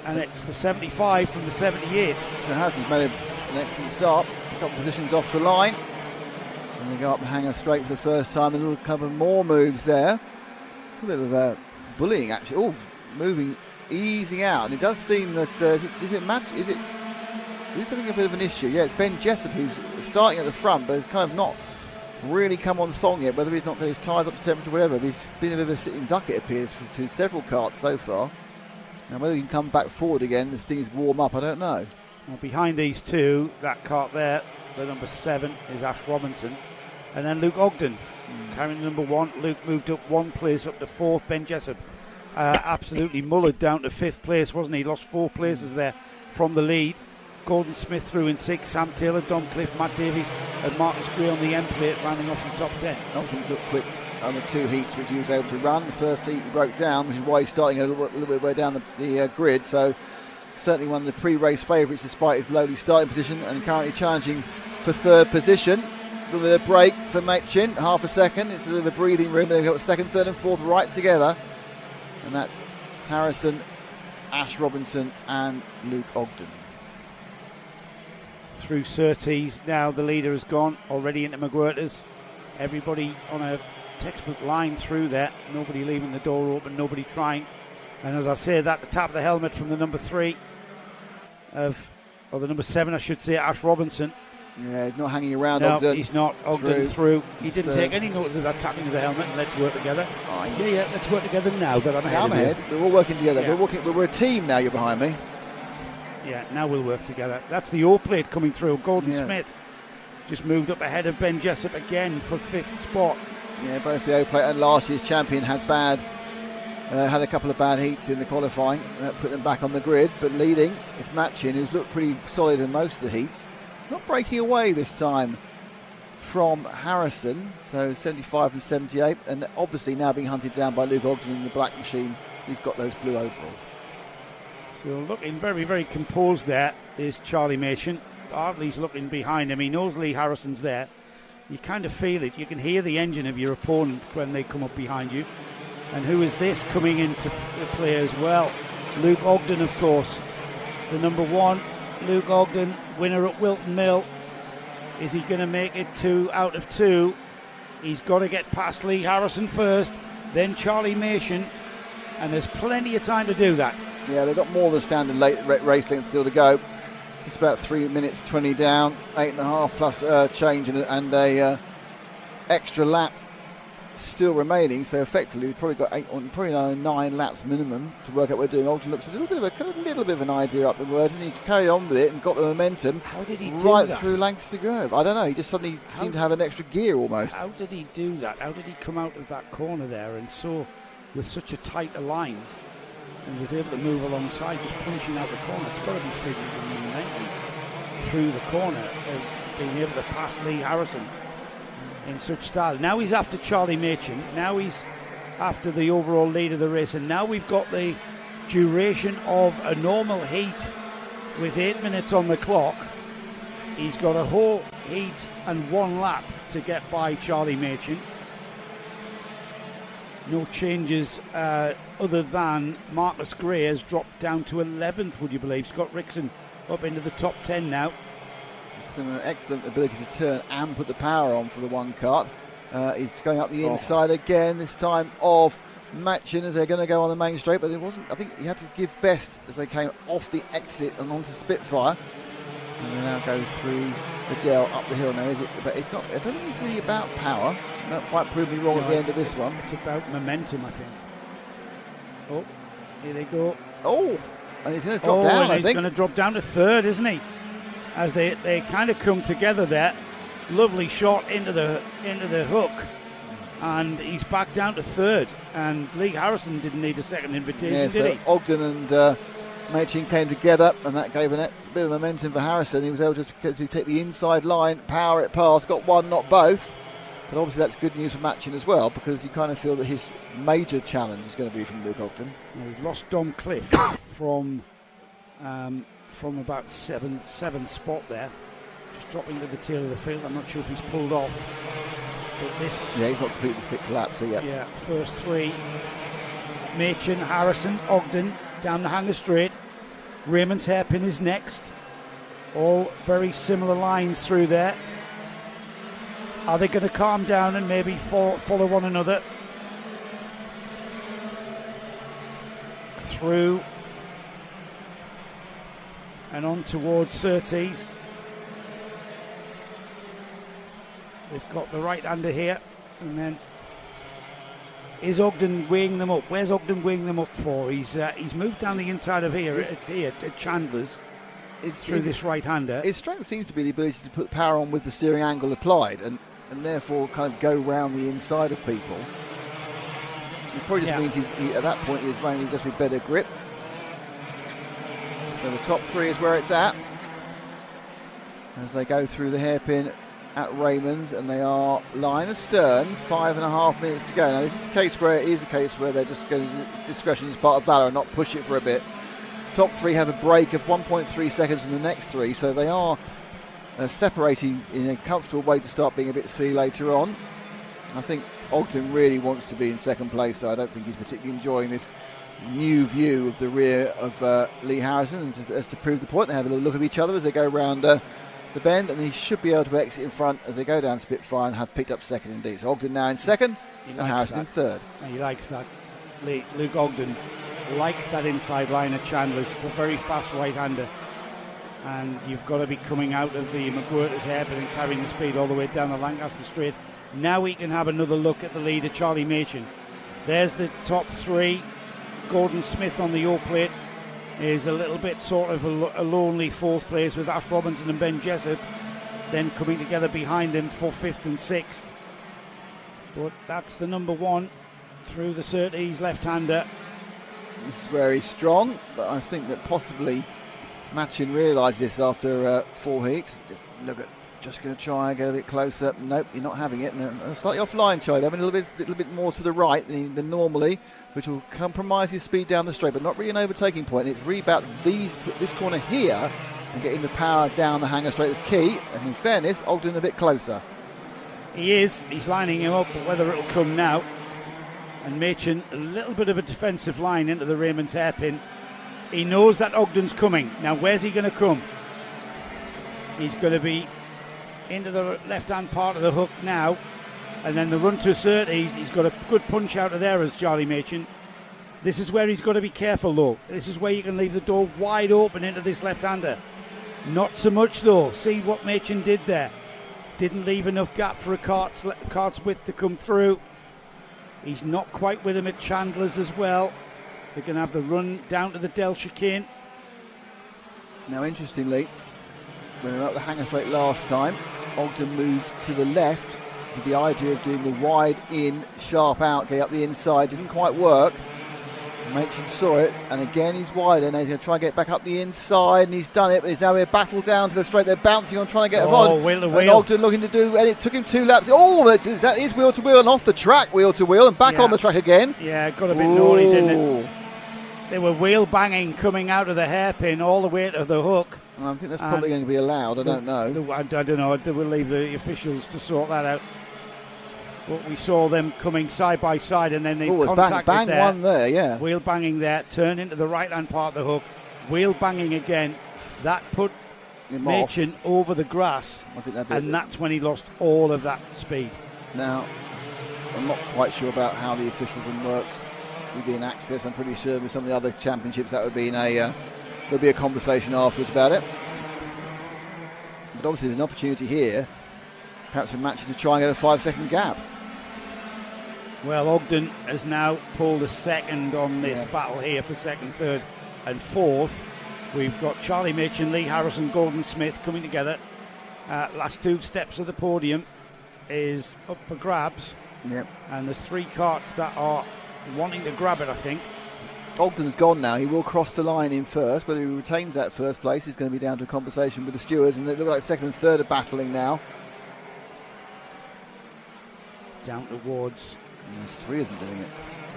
and it's the 75 from the 78. So Harrison's made an excellent start, a couple positions off the line, and they go up the hanger straight for the first time. A little couple more moves there, a bit of bullying actually. Oh, moving, easing out, and it does seem that Who's having a bit of an issue? Yeah, it's Ben Jessup who's starting at the front, but has kind of not really come on song yet, whether he's not got his tyres up to temperature or whatever. But he's been a bit of a sitting duck, it appears, to several karts so far. Now, whether he can come back forward again as things warm up, I don't know. Well, behind these two, that kart there, the number 7 is Ash Robinson. And then Luke Ogden carrying the number 1. Luke moved up 1 place up to 4th. Ben Jessup absolutely mullered down to 5th place, wasn't he? Lost 4 places there from the lead. Gordon Smith through in 6, Sam Taylor, Don Cliff, Matt Davies and Marcus Gray on the end plate, rounding off the top 10. Ogden looked quick on the 2 heats which he was able to run. The first heat he broke down, which is why he's starting a little bit way down the grid. So certainly one of the pre-race favourites despite his lowly starting position, and currently challenging for 3rd position. A little bit of break for Machin, half a second. It's a little bit of breathing room. They've got 2nd, 3rd and 4th right together. And that's Harrison, Ash Robinson and Luke Ogden. Through Surtees, now the leader has gone already into McGuirter's. Everybody on a textbook line through there, nobody leaving the door open, nobody trying. And as I say, that the tap of the helmet from the number 3 or the number 7 I should say, Ash Robinson. Yeah, he's not hanging around. No, Ogden. He's not. Ogden through. He didn't take any notice of that tapping of the helmet. And let's work together. Yeah, let's work together now that I'm ahead. I'm ahead. We're all working together. Yeah. We're a team now. You're behind me. Yeah, now we'll work together. That's the O plate coming through. Gordon Smith just moved up ahead of Ben Jessup again for 5th spot. Yeah, both the O plate and last year's champion had a couple of bad heats in the qualifying. That put them back on the grid. But leading is Machin, who's looked pretty solid in most of the heats. Not breaking away this time from Harrison. So 75 and 78, and obviously now being hunted down by Luke Ogden in the black machine. He's got those blue overalls. So looking very, very composed there is Charlie Machin. Hartley's looking behind him. He knows Lee Harrison's there. You kind of feel it. You can hear the engine of your opponent when they come up behind you. And who is this coming into play as well? Luke Ogden, of course. The number 1, Luke Ogden, winner at Wilton Mill. Is he going to make it 2 out of 2? He's got to get past Lee Harrison first, then Charlie Machin. And there's plenty of time to do that. Yeah, they've got more than standard race length still to go. Just about 3 minutes 20 down, 8.5 plus change and a extra lap still remaining. So effectively, they've probably got probably another 9 laps minimum to work out what we're doing. Ogden looks a little bit of an idea up the word, and he's carried on with it and got the momentum. How did he do right that? Through Lancaster Grove? I don't know. He just suddenly seemed to have an extra gear almost. How did he do that? How did he come out of that corner there and so with such a tight a line? And was able to move alongside, just punching out the corner. It's got to be figures in 90 through the corner. being able to pass Lee Harrison in such style. Now he's after Charlie Machin. Now he's after the overall lead of the race. And now we've got the duration of a normal heat with 8 minutes on the clock. He's got a whole heat and 1 lap to get by Charlie Machin. No changes other than Marcus Gray has dropped down to 11th, would you believe? Scott Rickson up into the top 10 now. Some excellent ability to turn and put the power on for the one kart. He's going up the inside again, this time of Machin as they're going to go on the main straight, but it wasn't. I think he had to give best as they came off the exit and onto Spitfire. And they now go through the gel up the hill now, is it? But it's not. I don't think it's really about power. Not quite proved me wrong at the end of this one. It's about momentum, I think. Oh, here they go. Oh, and he's going to drop down, I think. He's going to drop down to 3rd, isn't he? As they kind of come together there. Lovely shot into the hook. And he's back down to 3rd. And Lee Harrison didn't need a second invitation, did he? Ogden and Machin came together, and that gave a bit of momentum for Harrison. He was able to take the inside line, power it past, got one, not both. But obviously that's good news for Machin as well, because you kind of feel that his major challenge is going to be from Luke Ogden. Well, we've lost Dom Cliff from about 7th spot there, just dropping to the tail of the field. I'm not sure if he's pulled off. But this, he's not completed the 6th lap, so yeah, first 3. Machin, Harrison, Ogden down the Hanger Straight. Raymond's Hairpin is next. All very similar lines through there. Are they going to calm down and maybe follow one another? Through and on towards Surtees. They've got the right-hander here, and then is Ogden weighing them up? Where's Ogden weighing them up for? He's moved down the inside of here at Chandler's through this right-hander. His strength seems to be the ability to put power on with the steering angle applied, and therefore kind of go round the inside of people. It probably just means he, at that point he's running just with better grip. So the top 3 is where it's at as they go through the hairpin at Raymond's, and they are line astern, 5.5 minutes to go. Now this is a case where they're just going to discretion is part of valor and not push it for a bit. Top 3 have a break of 1.3 seconds from the next 3, so they are separating in a comfortable way to start being a bit silly later on. I think Ogden really wants to be in second place, so I don't think he's particularly enjoying this new view of the rear of Lee Harrison. And as to prove the point, they have a little look at each other as they go round the bend, and he should be able to exit in front as they go down Spitfire and have picked up second indeed. So Ogden now in second and Harrison in 3rd. He likes that. Luke Ogden likes that inside line at Chandler's. It's a very fast right-hander, and you've got to be coming out of the McGuirter's hairpin and carrying the speed all the way down the Lancaster Straight. Now we can have another look at the leader, Charlie Machin. There's the top 3. Gordon Smith on the O-plate is a little bit sort of a lonely 4th place with Ash Robinson and Ben Jessup then coming together behind him for 5th and 6th. But that's the number 1 through the Surtees left-hander. This is where he's strong, but I think that possibly Machin realised this after 4 heats. Just going to try and get a bit closer. Nope, you're not having it. Slightly offline, Charlie. They're a little bit more to the right than normally, which will compromise his speed down the straight, but not really an overtaking point. It's really about this corner here and getting the power down the Hanger Straight is key. And in fairness, Ogden a bit closer. He is. He's lining him up, but whether it'll come now. And Machin, a little bit of a defensive line into the Raymond's hairpin. He knows that Ogden's coming. Now, where's he going to come? He's going to be into the left-hand part of the hook now, and then the run to Surtees. He's got a good punch out of there as Charlie Machin. This is where he's got to be careful, though. This is where you can leave the door wide open into this left-hander. Not so much, though. See what Machin did there. Didn't leave enough gap for a cart's width to come through. He's not quite with him at Chandler's as well. They're going to have the run down to the Del chicane. Now, interestingly, when we were up the Hanger Straight last time, Ogden moved to the left with the idea of doing the wide in, sharp out, getting up the inside. Didn't quite work. Machin saw it, and again he's wider. Now he's going to try and get back up the inside, and he's done it, but he's now a battle down to the straight. They're bouncing on, trying to get him on. Wheel to and wheel. Ogden looking to do, and it took him 2 laps. Oh, that is wheel to wheel, and off the track, wheel to wheel, and back on the track again. Yeah, it got a bit naughty, didn't it? They were wheel banging coming out of the hairpin all the way to the hook. I think that's probably going to be allowed. I don't know. I don't know. We'll leave the officials to sort that out. But we saw them coming side by side, and then they contacted bang there. One there, yeah. Wheel banging there, turn into the right-hand part of the hook. Wheel banging again. That put Machin over the grass, and that's when he lost all of that speed. Now, I'm not quite sure about how the officialdom works within access. I'm pretty sure with some of the other championships that would be there'll be a conversation afterwards about it. But obviously there's an opportunity here, perhaps for Machin to try and get a 5-second gap. Well, Ogden has now pulled a second on this battle here for second, third and fourth. We've got Charlie Machin, Lee Harrison, Gordon Smith coming together. Last 2 steps of the podium is up for grabs. Yep. And there's 3 carts that are wanting to grab it, I think. Ogden's gone now. He will cross the line in first. Whether he retains that first place is going to be down to a conversation with the stewards. And it looks like second and third are battling now. Down towards... There's 3 of them doing it.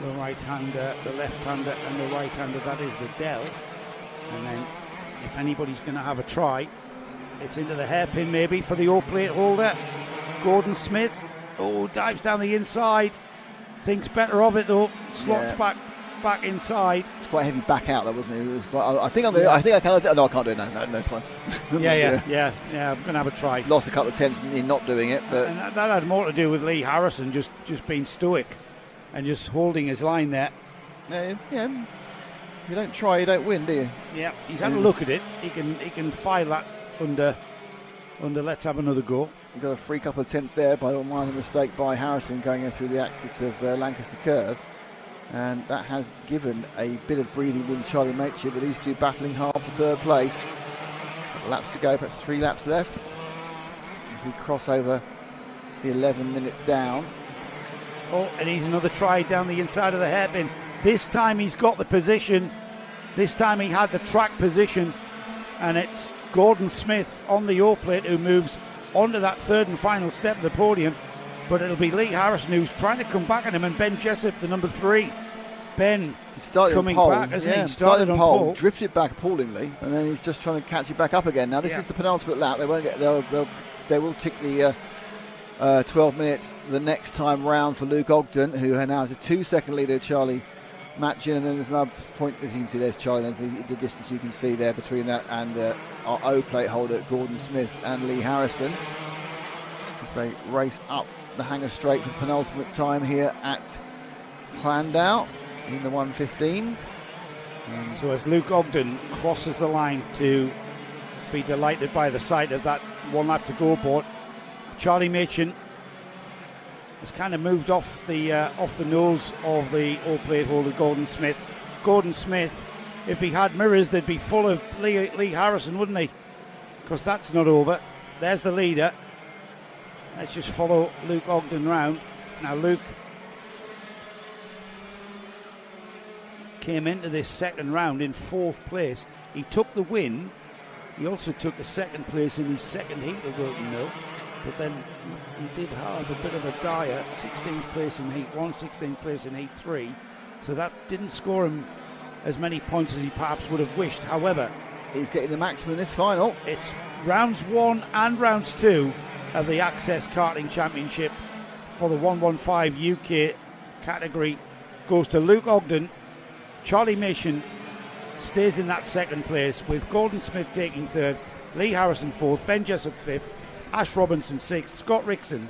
The right-hander, the left-hander and the right-hander. That is the Dell. And then if anybody's going to have a try, it's into the hairpin maybe for the O-plate holder. Gordon Smith. Oh, dives down the inside. Thinks better of it though. Slots back inside. It's quite heavy back out, that wasn't it? It was quite, I think I can. No, I can't do it. No, it's fine. Yeah. I'm going to have a try. He's lost a couple of tenths in not doing it, but and that had more to do with Lee Harrison just being stoic and just holding his line there. Yeah. If you don't try, you don't win, do you? Yeah. He's had a look at it. He can file that under. Let's have another go. You've got a free couple of tenths there by a minor mistake by Harrison going through the axis of Lancaster Curve. And that has given a bit of breathing room to Charlie Machin, with these 2 battling hard for third place. Laps to go, perhaps 3 laps left. As we cross over the 11 minutes down. Oh, and he's another try down the inside of the hairpin. This time he's got the position. This time he had the track position. And it's Gordon Smith on the O-plate who moves onto that third and final step of the podium. But it'll be Lee Harrison who's trying to come back at him, and Ben Jessup, the number 3. Ben coming back, hasn't he? Started on pole, drifted back appallingly, and then he's just trying to catch it back up again. Now this is the penultimate lap. They won't get. They will tick the 12 minutes the next time round for Luke Ogden, who now has a 2-second lead of Charlie Machin, and then there's another point, as you can see, there's Charlie. The distance you can see there between that and our O-plate holder Gordon Smith and Lee Harrison. As they race up the Hanger Straight for the penultimate time here at Llandow in the 1:15s. So as Luke Ogden crosses the line to be delighted by the sight of that 1 lap to go board, Charlie Machin has kind of moved off the nose of the O-plate holder Gordon Smith. Gordon Smith, if he had mirrors, they'd be full of Lee Harrison, wouldn't he? Because that's not over. There's the leader. Let's just follow Luke Ogden round. Now Luke came into this second round in 4th place. He took the win. He also took a 2nd place in his second heat of Wilton Mill. But then he did have a bit of a dire 16th place in heat 1, 16th place in heat 3. So that didn't score him as many points as he perhaps would have wished. However, he's getting the maximum in this final. It's rounds 1 and rounds 2 of the Access Karting Championship for the 115 UK category goes to Luke Ogden. Charlie Machin stays in that 2nd place, with Gordon Smith taking 3rd, Lee Harrison 4th, Ben Jessup 5th, Ash Robinson 6th, Scott Rickson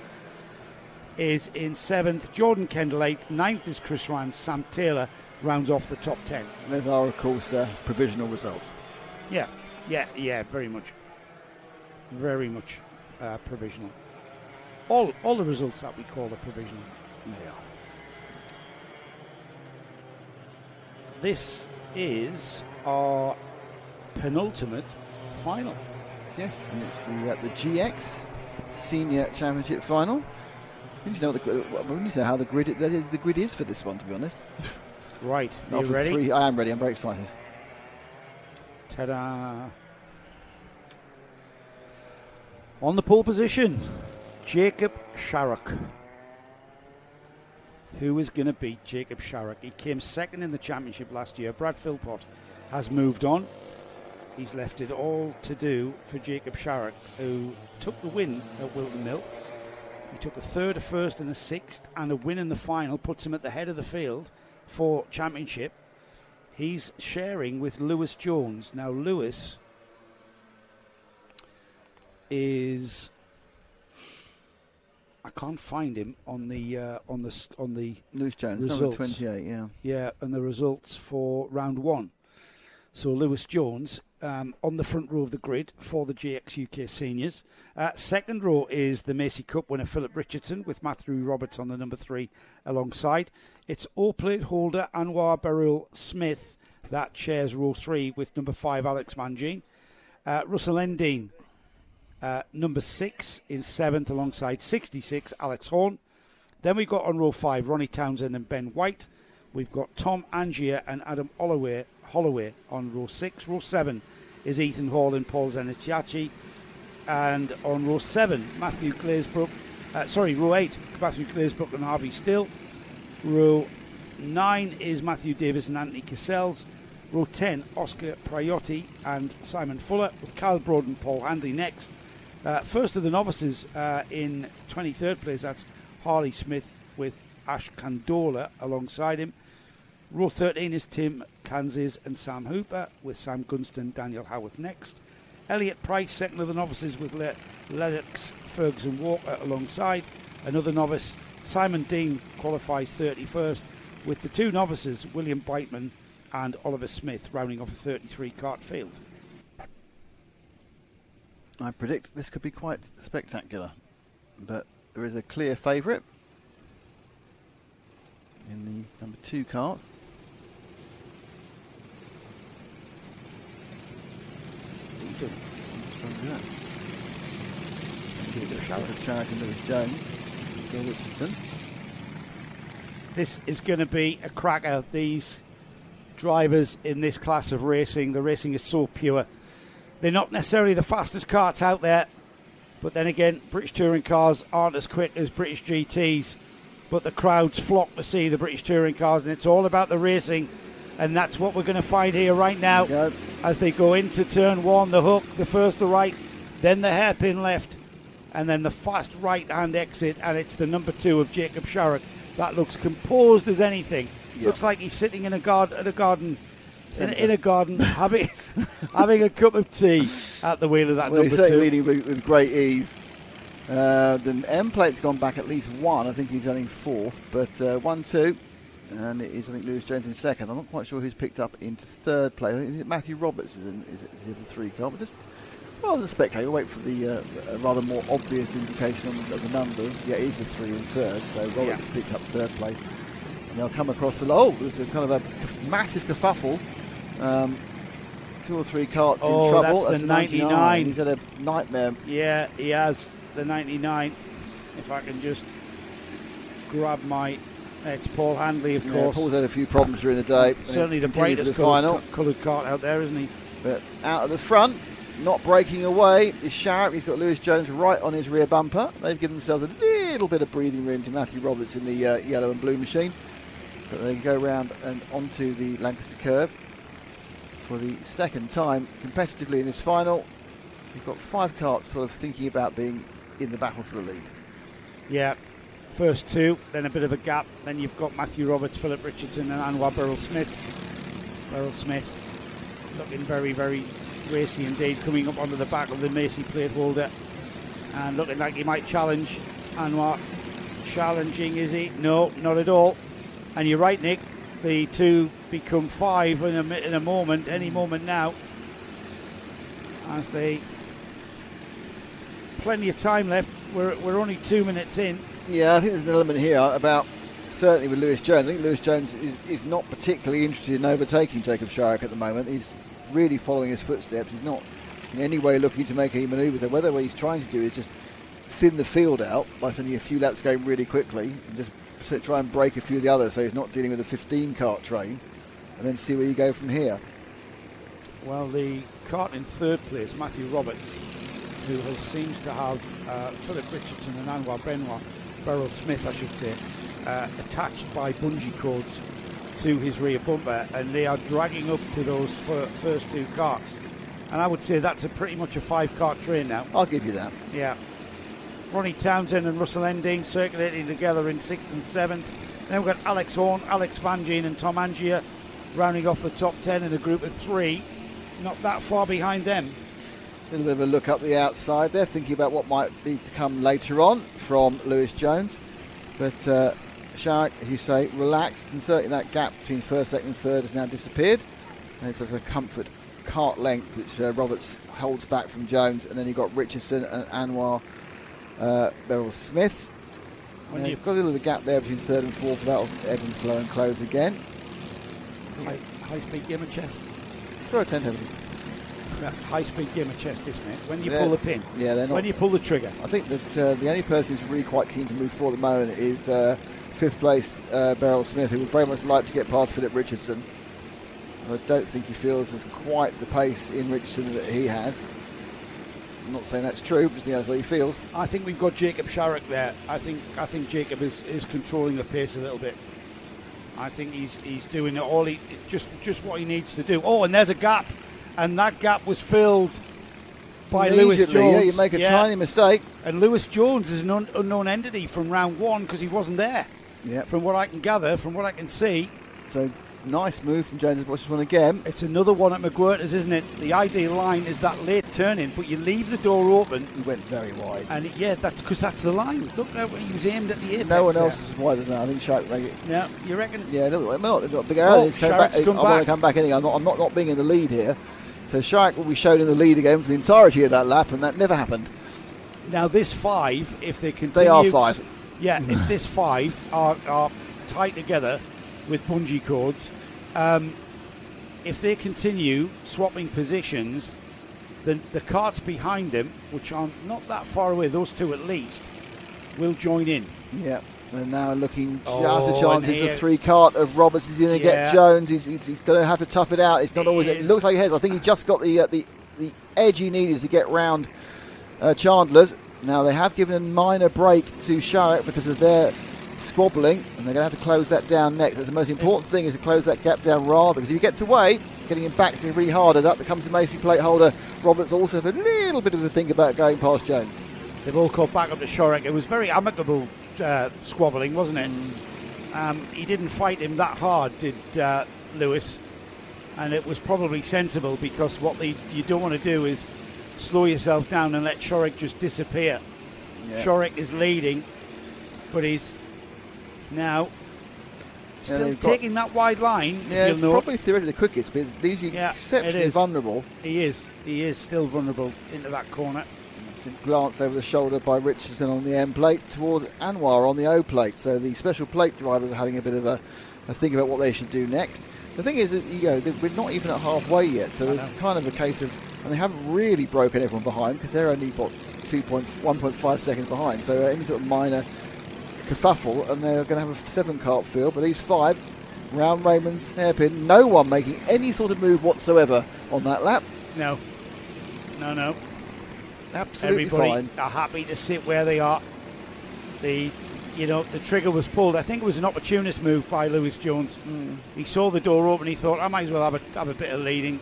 is in 7th, Jordan Kendall 8th, 9th is Chris Ryan, Sam Taylor rounds off the top 10. Those are, of course, provisional results. Yeah, very much. Provisional. All the results that we call are provisional. They are. This is our penultimate final. Yes, and it's the GX Senior Championship final. We need to know how the grid is for this one, to be honest. Right, are you ready? I am ready. I'm very excited. Ta-da! On the pole position, Jacob Sharrock. Who is going to beat Jacob Sharrock? He came second in the championship last year. Brad Philpott has moved on. He's left it all to do for Jacob Sharrock, who took the win at Wilton Mill. He took a third, a first and a sixth, and a win in the final puts him at the head of the field for championship. He's sharing with Lewis Jones. Now Lewis is, I can't find him on the Lewis Jones, results. number 28, yeah, and the results for round one. So Lewis Jones on the front row of the grid for the GX UK Seniors. Second row is the Macy Cup winner Philip Richardson with Matthew Roberts on the number 3 alongside. It's O-plate holder Anwar Beryl Smith that shares row 3 with number 5 Alex Mangine. Russell Endine, number 6 in 7th alongside 66 Alex Horn. Then we've got on row 5 Ronnie Townsend and Ben White. We've got Tom Angier and Adam Holloway on row 6. Row 7 is Ethan Hall and Paul Zenitiachi. And on row 7, row 8, Matthew Glazebrook and Harvey Still. Row 9 is Matthew Davis and Anthony Cassels. Row 10, Oscar Priotti and Simon Fuller, with Kyle Broad and Paul Handley next. First of the novices in 23rd place, that's Harley Smith with Ash Candola alongside him. Row 13 is Tim Kansas and Sam Hooper, with Sam Gunston, Daniel Howarth next. Elliot Price, second of the novices, with Lennox Ferguson Walker alongside. Another novice, Simon Dean, qualifies 31st, with the two novices, William Brightman and Oliver Smith, rounding off a 33 kart field. I predict this could be quite spectacular, but there is a clear favourite in the number 2 kart. This is going to be a cracker. These drivers in this class of racing, the racing is so pure. They're not necessarily the fastest karts out there, but then again, British touring cars aren't as quick as British GTs, but the crowds flock to see the British touring cars, and it's all about the racing, and that's what we're going to find here right now as they go into turn 1, the hook, the first the right, then the hairpin left, and then the fast right-hand exit, and it's the number 2 of Jacob Sharrock. That looks composed as anything. Yep. Looks like he's sitting in a garden having a cup of tea at the wheel of that number 2. He's leading with great ease. The M plate's gone back at least one. I think he's running 4th, but 1-2, and it is, I think, Lewis Jones in 2nd. I'm not quite sure who's picked up into 3rd place. I think Matthew Roberts is in the 3 car, but just rather than spectator, we'll wait for the rather more obvious indication of the numbers. Yeah, it is a 3 and 3rd, so Roberts has picked up 3rd place. And they'll come across the there's a kind of a massive kerfuffle. 2 or 3 karts in trouble. That's the 99. He's had a nightmare. Yeah, he has the 99. If I can just grab it's Paul Handley, of course. Paul's had a few problems during the day. Certainly the brightest coloured kart out there, isn't he? But out of the front, not breaking away, is Sharrock. He's got Lewis Jones right on his rear bumper. They've given themselves a little bit of breathing room to Matthew Roberts in the yellow and blue machine. But they go round and onto the Lancaster curve for the second time competitively in this final. You've got 5 karts sort of thinking about being in the battle for the lead. Yeah, first 2, then a bit of a gap. Then you've got Matthew Roberts, Philip Richardson and Anwar Beryl Smith. Beryl Smith looking very, very racy indeed, coming up onto the back of the Macy plate holder and looking like he might challenge Anwar. Challenging, is he? No, not at all. And you're right, Nick, the 2 become 5 in a moment, any moment now, as they plenty of time left. We're only 2 minutes in. Yeah, I think there's an element here about, certainly with Lewis Jones. I think Lewis Jones is not particularly interested in overtaking Jacob Sharrock at the moment. He's really following his footsteps. He's not in any way looking to make any manoeuvres there. Whether what he's trying to do is just thin the field out by spending a few laps going really quickly and just to try and break a few of the others, so he's not dealing with a 15 kart train, and then see where you go from here. Well, the kart in third place, Matthew Roberts, who seems to have Philip Richardson and Anwar Beryl Smith, I should say, attached by bungee cords to his rear bumper, and they are dragging up to those first two karts. And I would say that's pretty much a 5-kart train now. I'll give you that. Yeah. Ronnie Townsend and Russell Ending circulating together in 6th and 7th. Then we've got Alex Horn, Alex Van Gien and Tom Angier rounding off the top 10 in a group of 3. Not that far behind them. A little bit of a look up the outside there, thinking about what might be to come later on from Lewis Jones. But Sharrock, as you say, relaxed, and certainly that gap between first, second and third has now disappeared. And it's a comfort kart length which Roberts holds back from Jones, and then you've got Richardson and Anwar Beryl Smith. And you've got a little bit of a gap there between third and fourth, that'll ebb and flow and close again. High-speed game of chess. Throw a 10 everything. High-speed game of chess, this, mate. When you pull the pin. Yeah, they're not. When you pull the trigger. I think that the only person who's really quite keen to move forward at the moment is 5th place Beryl Smith, who would very much like to get past Philip Richardson. I don't think he feels there's quite the pace in Richardson that he has. I'm not saying that's true, but that's what he feels. I think we've got Jacob Sharrock there. I think Jacob is controlling the pace a little bit. I think he's doing it all. Just what he needs to do. Oh, and there's a gap, and that gap was filled by Lewis Jones. Yeah, you make a tiny mistake. And Lewis Jones is an unknown entity from round 1 because he wasn't there. Yeah. From what I can gather, from what I can see. So nice move from Jones to watch this one again. It's another one at McWhirter's, isn't it? The ideal line is that late turning, but you leave the door open. He went very wide. And that's because that's the line. Look, he was aimed at the apex. No one else is wider than that. I think Sharrock make it. Yeah, you reckon? Yeah, they've got a big area. I'm going to come back anyway. I'm not being in the lead here. So Sharrock will be shown in the lead again for the entirety of that lap, and that never happened. Now this 5, if they continue... They are 5. Yeah, if this 5 are tied together with bungee cords, if they continue swapping positions, then the karts behind them, which are not that far away, those 2 at least, will join in. Yeah, and now looking just a chance. It's the 3 kart of Roberts. He's going to get Jones. He's going to have to tough it out. It's not always. It looks like he has. I think he just got the edge he needed to get round Chandler's. Now they have given a minor break to Sharrock because of their squabbling, and they're going to have to close that down next. That's the most important thing, is to close that gap down rather, because if he gets away, getting him back to really hard, and up comes the Macy plate holder. Roberts also have a little bit of a think about going past Jones. They've all caught back up to Sharrock. It was very amicable squabbling, wasn't it? He didn't fight him that hard, did Lewis, and it was probably sensible, because what you don't want to do is slow yourself down and let Sharrock just disappear. Yeah. Sharrock is leading, but he's now still taking that wide line. Yeah, it's probably theoretically the quickest, but these are exceptionally vulnerable. He is still vulnerable into that corner. Glance over the shoulder by Richardson on the M plate towards Anwar on the O plate. So the special plate drivers are having a bit of a think about what they should do next. The thing is that we're not even at halfway yet, so it's kind of a case of, and they haven't really broken everyone behind, because they're only 1.5 seconds behind. So any sort of minor kerfuffle, and they're going to have a 7-kart field. But these 5, round Raymond's hairpin, no one making any sort of move whatsoever on that lap. No. Absolutely Everybody fine. Are happy to sit where they are. The trigger was pulled. I think it was an opportunist move by Lewis Jones. He saw the door open. He thought, I might as well have a bit of leading.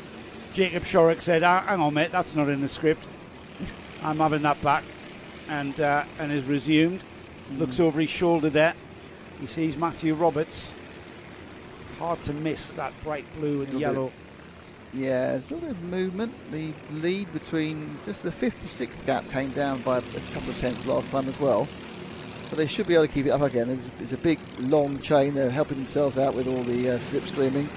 Jacob Sharrock said, hang on, mate, that's not in the script. I'm having that back. And has resumed. Looks over his shoulder there. He sees Matthew Roberts. Hard to miss that bright blue and yellow. Yeah, there's a little bit of movement. The lead between just the 5th to 6th gap came down by a couple of tenths last time as well. But they should be able to keep it up again. There's a big, long chain. They're helping themselves out with all the slipstreaming.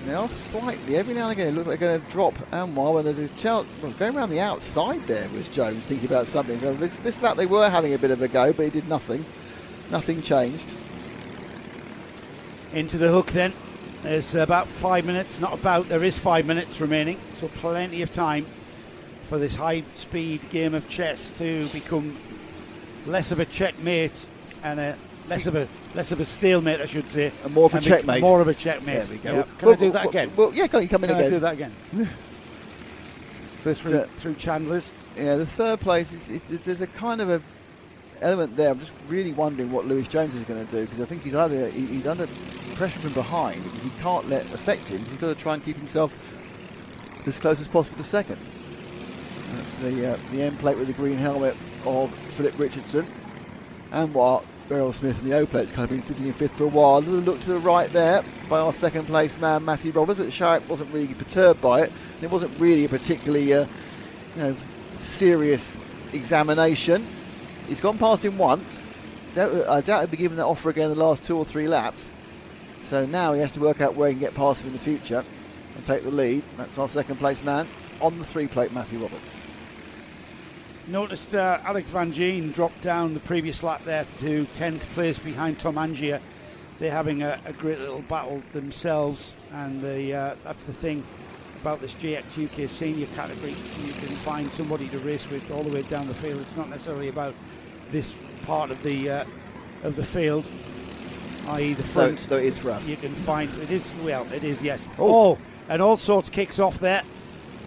They are slightly, every now and again, it looks like they're going to drop Anwar when they're going around the outside there was Jones thinking about something. So this lap they were having a bit of a go, but he did nothing. Nothing changed. Into the hook then. There's about 5 minutes, there is 5 minutes remaining, so plenty of time for this high-speed game of chess to become less of a checkmate and a Less of a stalemate, I should say. And more of a checkmate. More of a checkmate. There we go. Yep. Can I do that again? Well, yeah, go on, you come in Can again. I do that again? through Chandler's. Yeah, the third place, there's a kind of a element there. I'm just really wondering what Lewis Jones is going to do, because I think he's under pressure from behind. He can't let it affect him. He's got to try and keep himself as close as possible to second. That's the end plate with the green helmet of Philip Richardson. And what Beryl Smith and the O plate's kind of been sitting in fifth for a while. A little look to the right there by our second place man Matthew Roberts, but Sharrock wasn't really perturbed by it. And it wasn't really a particularly serious examination. He's gone past him once. I doubt he'll be given that offer again in the last 2 or 3 laps. So now he has to work out where he can get past him in the future and take the lead. That's our second place man on the 3 plate, Matthew Roberts. Noticed Alex Van Gien dropped down the previous lap there to 10th place behind Tom Angier. They're having a great little battle themselves, and that's the thing about this GX UK senior category. You can find somebody to race with all the way down the field. It's not necessarily about this part of the field, i.e. the front. So it is for us. You can find it is, yes. Oh, and all sorts kicks off there,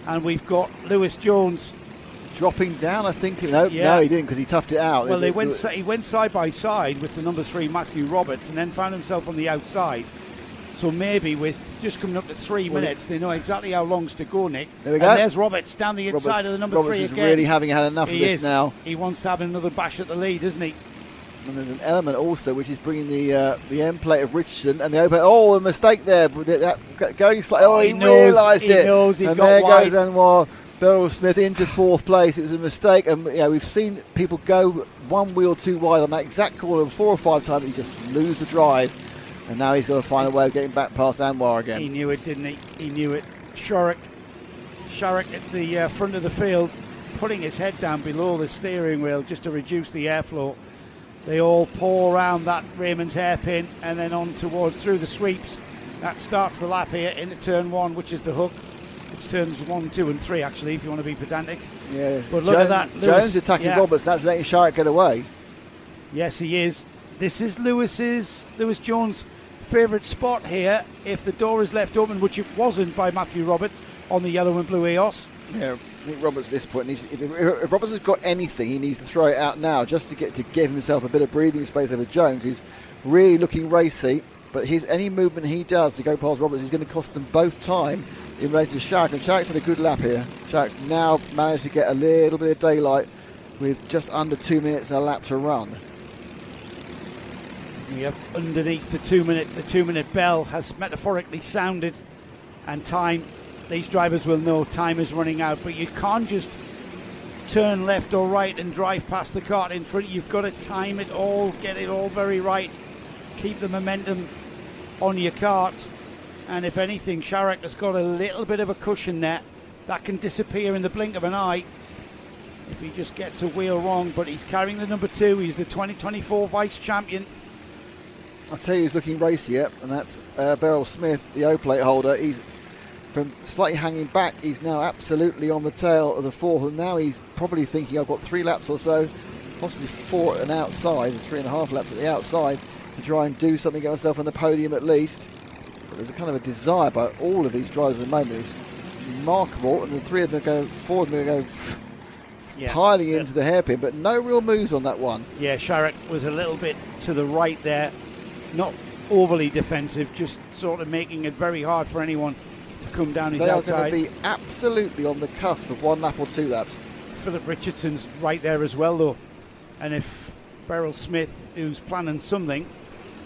and we've got Lewis Jones dropping down, I think. No, he didn't, because he toughed it out. Well, he went side by side with the number 3 Matthew Roberts, and then found himself on the outside. So maybe with just coming up to 3 minutes, they know exactly how long's to go, Nick. There we go. And there's Roberts down the inside of the number 3 again. Roberts is really having had enough of this now. He wants to have another bash at the lead, isn't he? And there's an element also which is bringing the end plate of Richardson and the open. Oh, a mistake there. Going slightly. Oh, he realised it. He knows and got there wide. Goes Anwar Beryl Smith into 4th place. It was a mistake, and we've seen people go one wheel too wide on that exact corner 4 or 5 times. He just lose the drive, and now he's got to find a way of getting back past Anwar again. He knew it, didn't he? He knew it. Sharrock at the front of the field, putting his head down below the steering wheel just to reduce the airflow. They all pour around that Raymond's hairpin and then on towards through the sweeps. That starts the lap here into turn 1, which is the hook. It's turns 1, 2 and 3 actually, if you want to be pedantic. Yeah, but look at that. Jones attacking Roberts, that's letting Sharrock get away. Yes, he is. This is Lewis Jones' favourite spot here. If the door is left open, which it wasn't by Matthew Roberts on the yellow and blue EOS. Yeah, I think Roberts at this point if Roberts has got anything, he needs to throw it out now just to give himself a bit of breathing space over Jones, who's really looking racy. But any movement he does to go past Roberts is going to cost them both time in relation to Sharrock. And Sharrock's had a good lap here. Sharrock's now managed to get a little bit of daylight with just under 2 minutes and a lap to run. We have underneath the 2 minute bell has metaphorically sounded, and time. These drivers will know time is running out, but you can't just turn left or right and drive past the cart in front. You've got to time it all, get it all very right, keep the momentum on your cart. And if anything, Sharrock has got a little bit of a cushion there. That can disappear in the blink of an eye if he just gets a wheel wrong. But he's carrying the number 2. He's the 2024 vice champion. I'll tell you who's looking racier, and that's Beryl Smith, the O-plate holder. He's from slightly hanging back. He's now absolutely on the tail of the 4th, and now he's probably thinking, I've got 3 laps or so, possibly 4 and outside, 3.5 laps at the outside, to try and do something, get myself on the podium at least. But there's a kind of a desire by all of these drivers at the moment. It's remarkable, and the 4 of them are going to go piling into the hairpin, but no real moves on that one. Yeah, Sharrock was a little bit to the right there, not overly defensive, just sort of making it very hard for anyone to come down his outside. They are going to be absolutely on the cusp of 1 lap or 2 laps. Philip Richardson's right there as well, though. And if Beryl Smith, who's planning something,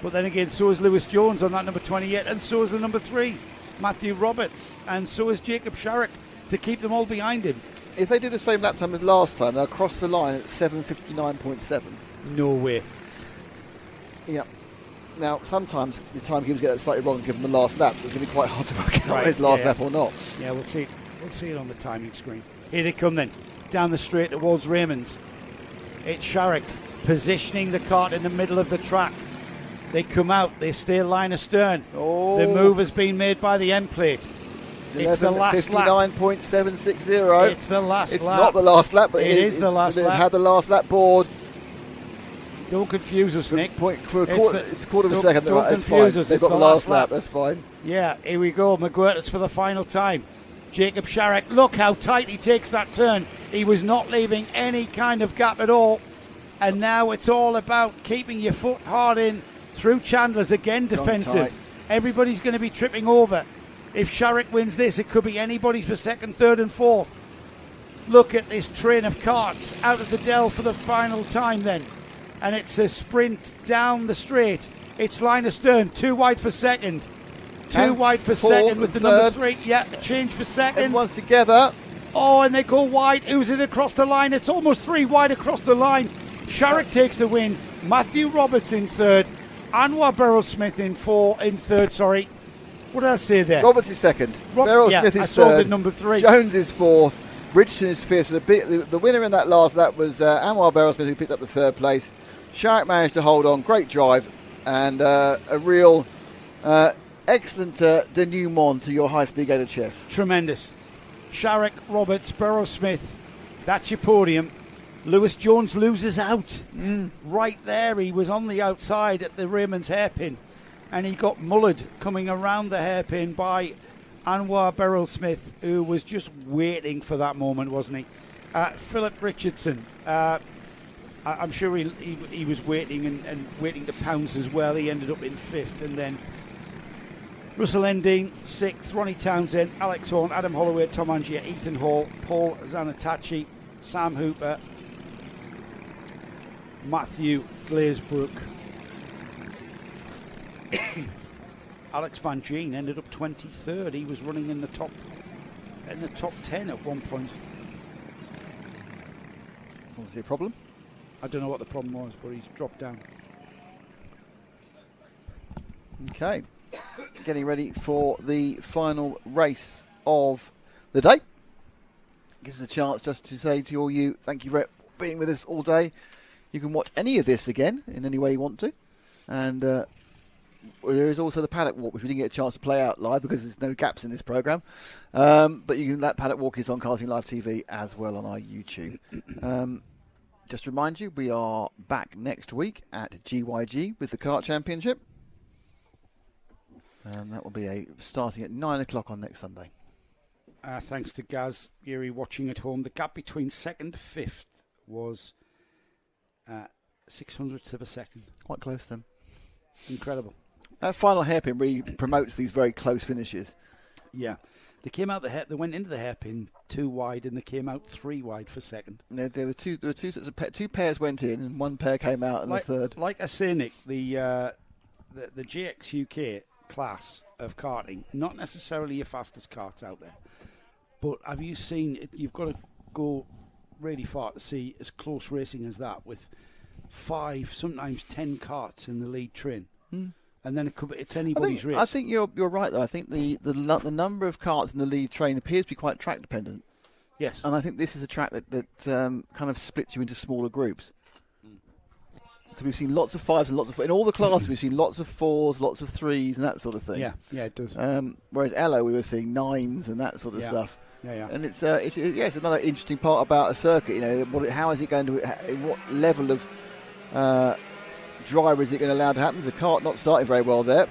but then again, so is Lewis Jones on that number 28, and so is the number 3, Matthew Roberts, and so is Jacob Sharrock, to keep them all behind him. If they do the same lap time as last time, they'll cross the line at 7:59.7. No way. Yeah. Now, sometimes the timekeepers get that slightly wrong and give them the last lap, so it's going to be quite hard to work out his last lap or not. Yeah, we'll see it on the timing screen. Here they come then, down the straight towards Raymond's. It's Sharrock positioning the cart in the middle of the track. They come out, they stay line astern. Oh. The move has been made by the end plate. It's the last lap. 59.760. It's the last lap. It's not the last lap, but it is the last lap. They've had the last lap board. Don't confuse us, Nick. It's a quarter of a second. Don't That's confuse fine. us. They've got the last lap. That's fine. Yeah, here we go. McGuirt's for the final time. Jacob Sharrock, look how tight he takes that turn. He was not leaving any kind of gap at all. And now it's all about keeping your foot hard in through Chandler's, again defensive. Everybody's going to be tripping over. If Sharrock wins this, it could be anybody for second, third and fourth. Look at this train of karts out of the Dell for the final time then. And it's a sprint down the straight. It's line astern, 2 wide for second. Two wide for second with the number 3. Yeah, change for second. Everyone's together. Oh, and they go wide. Who's it across the line? It's almost 3 wide across the line. Sharrock takes the win. Matthew Roberts in third. Anwar Beryl-Smith in third. Sorry. What did I say there? Roberts is second. Beryl-Smith is third. Number 3. Jones is fourth. Richardson is fifth. So the winner in that last lap was Anwar Beryl-Smith, who picked up the third place. Sharrock managed to hold on. Great drive. And a real excellent denouement to your high-speed game of chess. Tremendous. Sharrock, Roberts, Beryl-Smith. That's your podium. Lewis Jones loses out. Right there, he was on the outside at the Raymond's hairpin, and he got mullered coming around the hairpin by Anwar Beryl-Smith, who was just waiting for that moment, wasn't he? Philip Richardson, I'm sure he was waiting and waiting to pounce as well. He ended up in 5th, and then Russell Ending, 6th, Ronnie Townsend, Alex Horn, Adam Holloway, Tom Angier, Ethan Hall, Paul Zanatachi, Sam Hooper, Matthew Glazebrook. Alex Van Gien ended up 23rd. He was running in the top 10 at one point. Was there a problem? I don't know what the problem was, but he's dropped down. Okay. Getting ready for the final race of the day. Gives us a chance just to say to all you, thank you for being with us all day. You can watch any of this again in any way you want to. And there is also the paddock walk, which we didn't get a chance to play out live because there's no gaps in this programme. But that paddock walk is on Karting Live TV as well on our YouTube. Just to remind you, we are back next week at GYG with the Kart Championship. And that will be starting at 9 o'clock on next Sunday. Thanks to Gaz Yuri watching at home. The gap between 2nd to 5th was 600ths of a second. Quite close then. Incredible. That final hairpin really promotes these very close finishes. Yeah. They came out they went into the hairpin 2 wide, and they came out 3 wide for second. There were two sets of two pairs went in, and one pair came out, and the third. Like I say, Nick, the GX UK class of karting, not necessarily your fastest karts out there, but have you seen it? You've got to go really far to see as close racing as that, with 5, sometimes 10 karts in the lead train. And then it's anybody's race. I think you're right, though. I think the number of karts in the lead train appears to be quite track dependent. Yes. And I think this is a track that kind of splits you into smaller groups. Because we've seen lots of 5s and lots of 4s. In all the classes, we've seen lots of 4s, lots of 3s, and that sort of thing. Yeah, it does. Whereas Elo, we were seeing 9s and that sort of stuff. Yeah. And it's another interesting part about a circuit. You know, how is it going to? What level of driver is it going to allow to happen? The kart not starting very well there,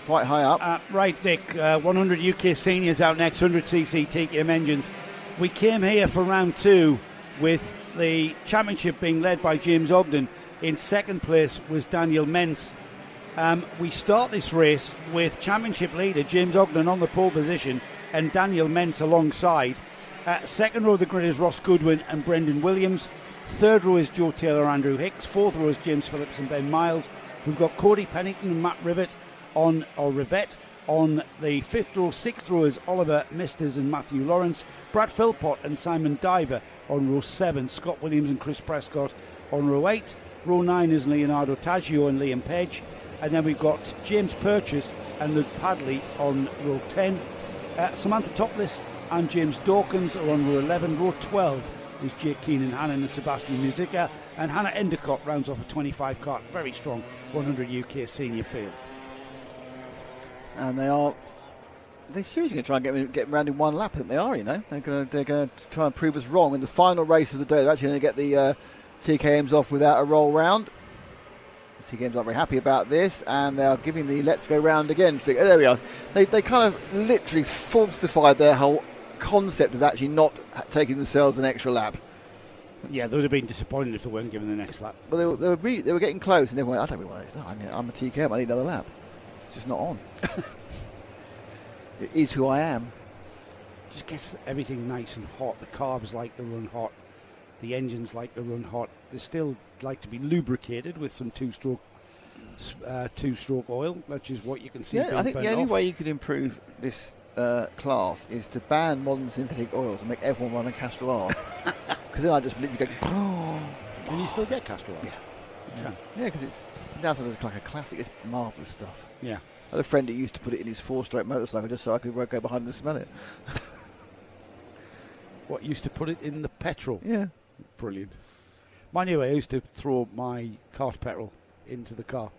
quite high up. Right, Nick. 100 UK seniors out next. 100cc TKM engines. We came here for round 2 with the championship being led by James Ogden. In second place was Daniel Mentz. We start this race with championship leader James Ogden on the pole position and Daniel Mentz alongside. Second row of the grid is Ross Goodwin and Brendan Williams. Third row is Joe Taylor, Andrew Hicks. Fourth row is James Phillips and Ben Miles. We've got Cody Pennington and Matt Rivett on the fifth row. Sixth row is Oliver Misters and Matthew Lawrence. Brad Philpott and Simon Diver on row 7. Scott Williams and Chris Prescott on row 8. Row 9 is Leonardo Taggio and Liam Page. And then we've got James Purchase and Luke Padley on row 10. Samantha Topless and James Dawkins are on row 11. Row 12 is Jake Keenan, Hannon and Sebastian Musica. And Hannah Endicott rounds off a 25 kart. Very strong 100 UK senior field. And they're seriously going to try and get around in one lap, I think they are, you know. They're going to try and prove us wrong. In the final race of the day, they're actually going to get the TKMs off without a roll round. TKM's not very happy about this, and they are giving the let's go round again figure. There we are. They kind of literally falsified their whole concept of actually not taking themselves an extra lap. Yeah, they would have been disappointed if they weren't given the next lap. But they were getting close, and they went, I don't really want this. No, I'm a TKM, I need another lap. It's just not on. It is who I am. Just gets everything nice and hot. The carbs like to run hot. The engines like to run hot. They still like to be lubricated with some two-stroke oil, which is what you can see. Yeah, I think the only way you could improve this class is to ban modern synthetic oils and make everyone run a Castrol R. Because then I just literally go. Oh, can you still get Castrol R? Yeah, you can. Yeah, because it's now like a classic. It's marvellous stuff. Yeah. I had a friend that used to put it in his 4-stroke motorcycle just so I could go behind and smell it. What, used to put it in the petrol? Yeah. Brilliant. Mine anyway, I used to throw my kart petrol into the car.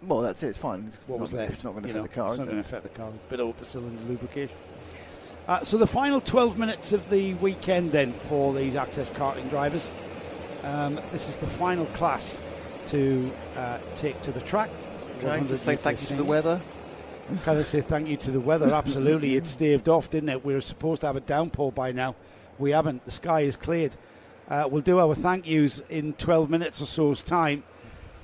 Well, that's it. It's fine. What was left? It's not going to affect the car. It's not going to affect the car. Bit of upper-cylinder lubrication. So the final 12 minutes of the weekend then for these Access karting drivers. This is the final class to take to the track. Can I just say thank you to the weather? Can I say thank you to the weather? Absolutely. It staved off, didn't it? We were supposed to have a downpour by now. We haven't. The sky is cleared. We'll do our thank yous in 12 minutes or so's time,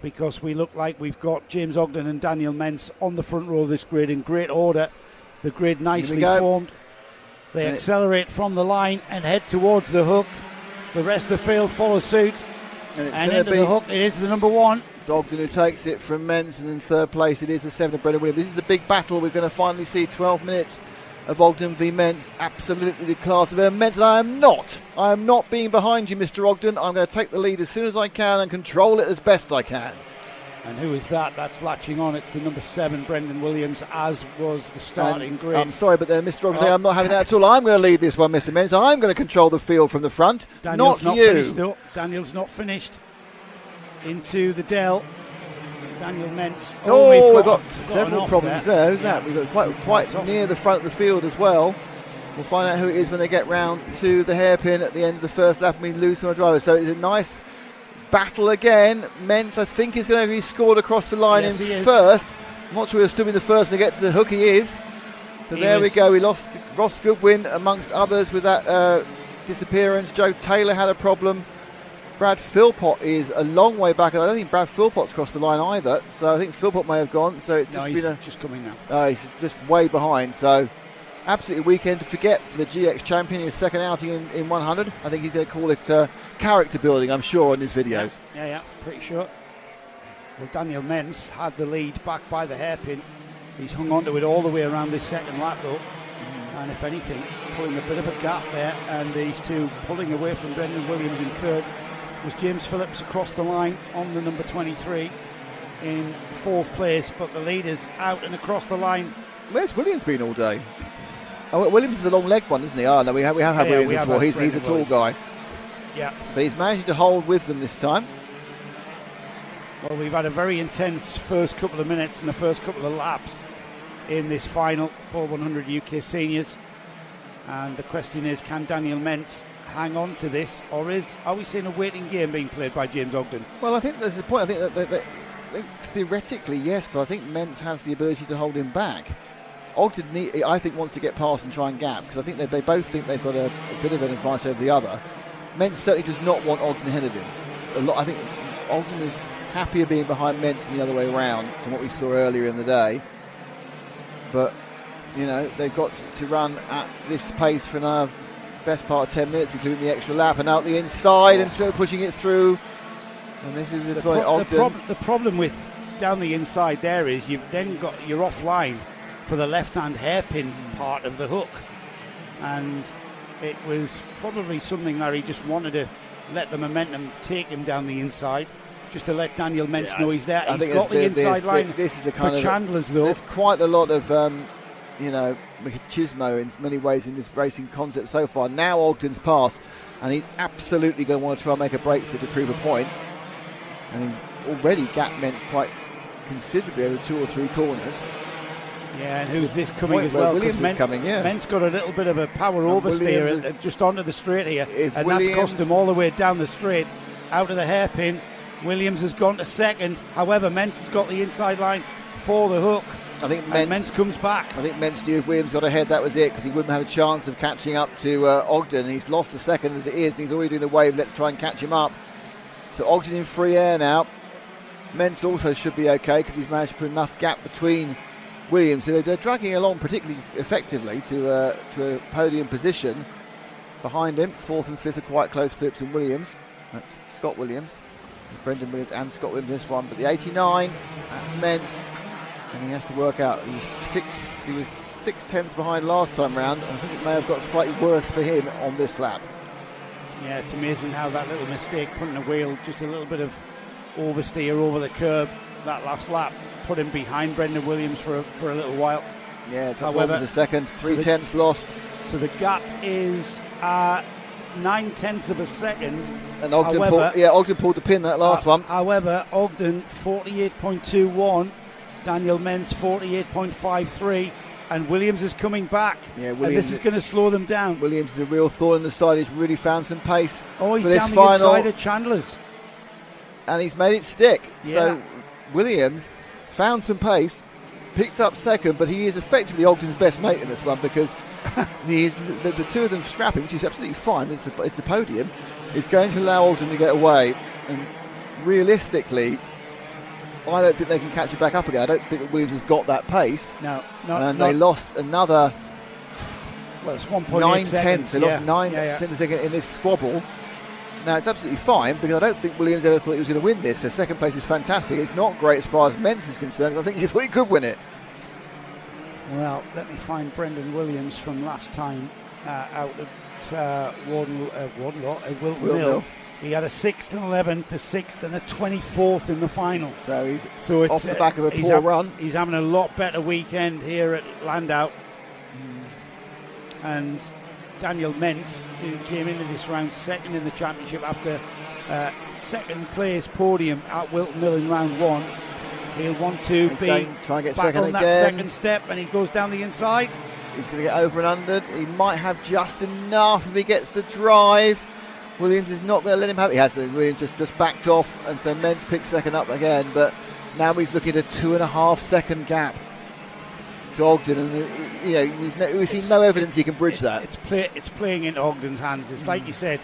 because we look like we've got James Ogden and Daniel Mentz on the front row of this grid in great order. The grid nicely formed. They accelerate from the line and head towards the hook. The rest of the field follow suit. And into the hook, it is the number one. It's Ogden who takes it from Mentz, and in third place it is the 7 of Brendan Williams. This is the big battle. We're going to finally see 12 minutes of Ogden v Mentz. Absolutely the class of Mentz. And I am not being behind you, Mr. Ogden. I'm going to take the lead as soon as I can and control it as best I can. And who is that? That's latching on. It's the number 7, Brendan Williams, as was the starting grid. I'm sorry, but then Mr. Ogden saying I'm not having that at all. I'm going to lead this one, Mr. Mentz. I'm going to control the field from the front. Daniel's not you. Finished, though. Daniel's not finished. Into the Dell. Daniel Mentz. We've got several problems there. Who's that? We've got quite near the front of the field as well. We'll find out who it is when they get round to the hairpin at the end of the first lap, and we lose some drivers. So it's a nice battle again. Mentz, I think, is going to be scored across the line in first. I'm not sure he'll still be the first to get to the hook. He is. So there we go. We lost Ross Goodwin amongst others with that disappearance. Joe Taylor had a problem. Brad Philpott is a long way back. I don't think Brad Philpott's crossed the line either. So I think Philpott may have gone. So it's just coming now. He's just way behind. So absolutely weekend to forget for the GX champion. His second outing in 100. I think he's going to call it character building, I'm sure, on his videos. Yeah, pretty sure. Well, Daniel Mentz had the lead back by the hairpin. He's hung on to it all the way around this second lap, though. And if anything, pulling a bit of a gap there. And these two pulling away from Brendan Williams in third was James Phillips across the line on the number 23 in fourth place. But the leaders out and across the line. Where's Williams been all day? Oh, Williams is the long leg one, isn't he? No, we have had Williams before. He's a tall guy. Yeah. But he's managed to hold with them this time. Well, we've had a very intense first couple of minutes and the first couple of laps in this final for 100 UK seniors. And the question is, can Daniel Mentz hang on to this, or are we seeing a waiting game being played by James Ogden? Well, I think there's the point. I think that theoretically, yes, but I think Mentz has the ability to hold him back. Ogden, I think, wants to get past and try and gap, because I think they both think they've got a bit of an advantage over the other. Mentz certainly does not want Ogden ahead of him. I think Ogden is happier being behind Mentz than the other way around from what we saw earlier in the day. But, they've got to run at this pace for another best part of 10 minutes, including the extra lap, and out the inside and pushing it through. And this is the problem with down the inside there is you're offline for the left-hand hairpin part of the hook. And it was probably something Larry just wanted to let the momentum take him down the inside, just to let Daniel Mentz know he's there. He's got the inside line this is the kind for Chandler's, though. There's quite a lot of, machismo in many ways in this racing concept so far. Now Ogden's passed, and he's absolutely going to want to try and make a break for it to prove a point. And he's already gapped Mentz quite considerably over 2 or 3 corners. Yeah, and who's this coming as well? Williams is coming, yeah. Mentz got a little bit of a power oversteer just onto the straight here, and that's cost him all the way down the straight, out of the hairpin. Williams has gone to second. However, Mentz has got the inside line for the hook. I think Mentz comes back. I think Mentz knew if Williams got ahead, that was it, because he wouldn't have a chance of catching up to Ogden. He's lost a second as it is, and he's already doing the wave. Let's try and catch him up. So Ogden in free air now. Mentz also should be okay because he's managed to put enough gap between Williams. So they're dragging along particularly effectively to a podium position. Behind him, fourth and fifth are quite close, Phillips and Williams. That's Scott Williams. Brendan Williams and Scott Williams this one. But the 89, that's Mentz. And he has to work out. He was 6/10 behind last time round. I think it may have got slightly worse for him on this lap. Yeah, it's amazing how that little mistake, putting a wheel, just a little bit of oversteer over the curb, that last lap, put him behind Brendan Williams for a little while. Yeah, it's up a second. 3/10 lost. So the gap is 9/10 of a second. And Ogden pulled the pin that last one. However, Ogden 48.21, Daniel Mentz 48.53, and Williams is coming back. Yeah, Williams, and this is going to slow them down. Williams is a real thorn in the side. He's really found some pace. Oh, he's for this down the final, inside of Chandler's. And he's made it stick. Yeah. So Williams found some pace, picked up second, but he is effectively Ogden's best mate in this one because the two of them scrapping, which is absolutely fine. It's the podium. It's going to allow Ogden to get away. And realistically, I don't think they can catch it back up again. I don't think that Williams has got that pace. They lost another. Well, it's 1.8 seconds. They lost 9 tenths a second in this squabble. Now, it's absolutely fine because I don't think Williams ever thought he was going to win this. So second place is fantastic. It's not great as far as Mentz is concerned. I think he thought he could win it. Well, let me find Brendan Williams from last time out at Wilton Mill. He had a 6th and 11th, a 6th and a 24th in the final. So it's off the back of a poor run. He's having a lot better weekend here at Llandow. And Daniel Mentz, who came into this round second in the championship after second place podium at Wilton Mill in round one. He'll want to be try and get back second on that again. Second step, and he goes down the inside. He's going to get over and under. He might have just enough if he gets the drive. Williams is not going to let him have it. He has. Williams just backed off, and so Mentz picks second up again. But now he's looking at a 2.5 second gap to Ogden, and we've seen no evidence he can bridge that. It's playing into Ogden's hands. It's like you said,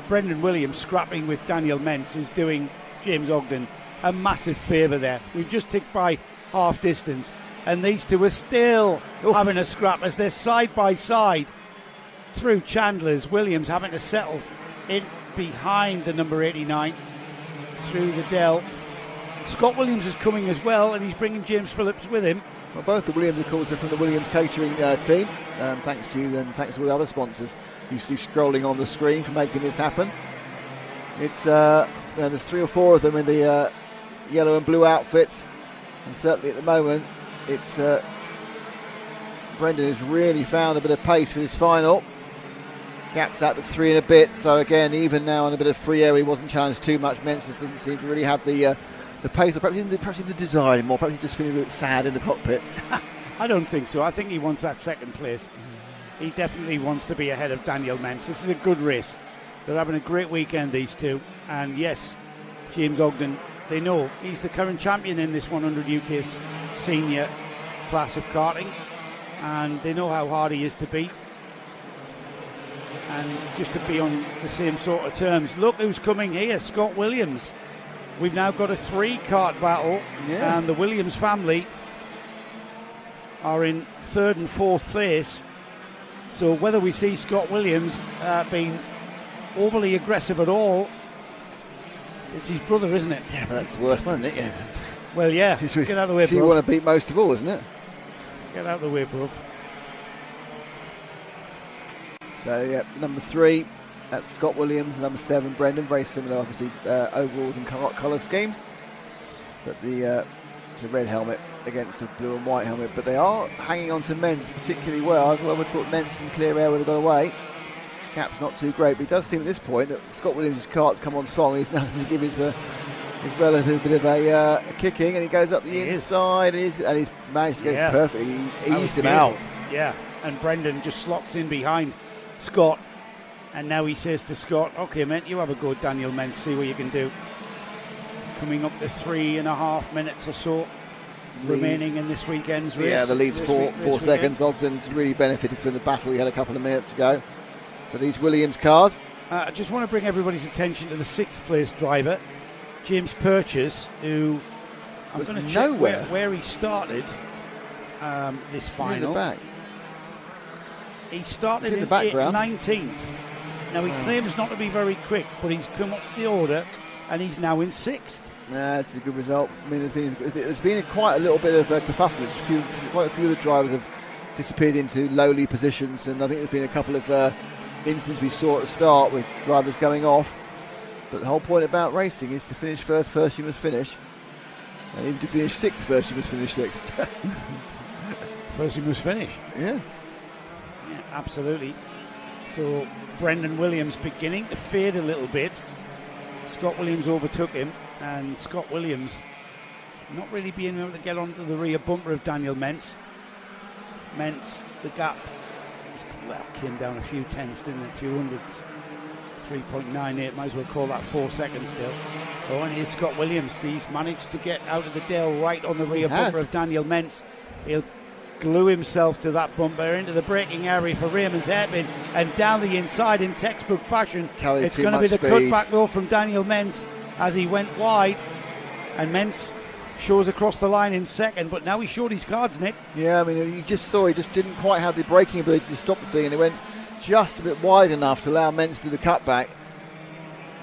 Brendan Williams scrapping with Daniel Mentz is doing James Ogden a massive favour there. We've just ticked by half distance, and these two are still having a scrap as they're side by side through Chandler's. Williams having to settle in behind the number 89 through the Dell. Scott Williams is coming as well, and he's bringing James Phillips with him. Well, both the Williams, of course, are from the Williams catering team. Thanks to you and thanks to all the other sponsors you see scrolling on the screen for making this happen. It's there's 3 or 4 of them in the yellow and blue outfits, and certainly at the moment, it's Brendan has really found a bit of pace for this final. Gaps out to 3 and a bit, so again, even now on a bit of free air, he wasn't challenged too much. Mentz doesn't seem to really have the pace, or perhaps even the desire anymore. Perhaps he's just feeling a bit sad in the cockpit. I don't think so. I think he wants that second place. He definitely wants to be ahead of Daniel Mentz. This is a good race. They're having a great weekend, these two. And yes, James Ogden, they know he's the current champion in this 100 UK senior class of karting. And they know how hard he is to beat. And just to be on the same sort of terms. Look who's coming here, Scott Williams. We've now got a 3-kart battle, and the Williams family are in 3rd and 4th place. So whether we see Scott Williams being overly aggressive at all, it's his brother, isn't it? Yeah, but that's the worst one, isn't it? Yeah. Well, yeah. Get out of the way, bro. You want to beat most of all, isn't it? Get out of the way, bro. So, yeah, number 3, that's Scott Williams, and number 7, Brendan. Very similar, obviously, overalls and colour schemes. But it's a red helmet against a blue and white helmet. But they are hanging on to Mentz particularly well. I would have thought Mentz in clear air would have got away. Cap's not too great, but it does seem at this point that Scott Williams' kart's come on song. He's now going to give his relative a bit of a kicking, and he goes up the inside, and he's managed to get it perfectly. He eased him out. Yeah, and Brendan just slots in behind Scott, and now he says to Scott, okay, mate, you have a go, Daniel Mentz, see what you can do. coming up to 3.5 minutes or so remaining in this weekend's race. Yeah, the lead's 4 seconds. Ogden's really benefited from the battle we had a couple of minutes ago for these Williams cars. I just want to bring everybody's attention to the 6th place driver, James Purchase, who I'm going to check where he started this final. In the back. He started in the background. 19th. Now he claims not to be very quick, but he's come up the order and he's now in 6th. That's a good result. I mean, there's been quite a little bit of kerfuffle. Quite a few of the drivers have disappeared into lowly positions, and I think there's been a couple of instances we saw at the start with drivers going off. But the whole point about racing is to finish first you must finish. And even to finish 6th first, you must finish 6th. First you must finish. Yeah, absolutely. So Brendan Williams beginning to fade a little bit. Scott Williams overtook him, and Scott Williams not really being able to get onto the rear bumper of Daniel Mentz. Mentz, the gap came down a few tenths, didn't it? A few hundreds. 3.98, might as well call that 4 seconds still. Oh, and here's Scott Williams. He's managed to get out of the Dale right on the rear bumper of Daniel Mentz. He'll glue himself to that bumper into the braking area for Raymond's hairpin and down the inside in textbook fashion. It's going to be the cutback though from Daniel Mentz as he went wide, and Mentz shows across the line in second, but now he showed his cards, Nick. Yeah, I mean, you just saw he just didn't quite have the braking ability to stop the thing, and it went just a bit wide enough to allow Mentz to do the cutback.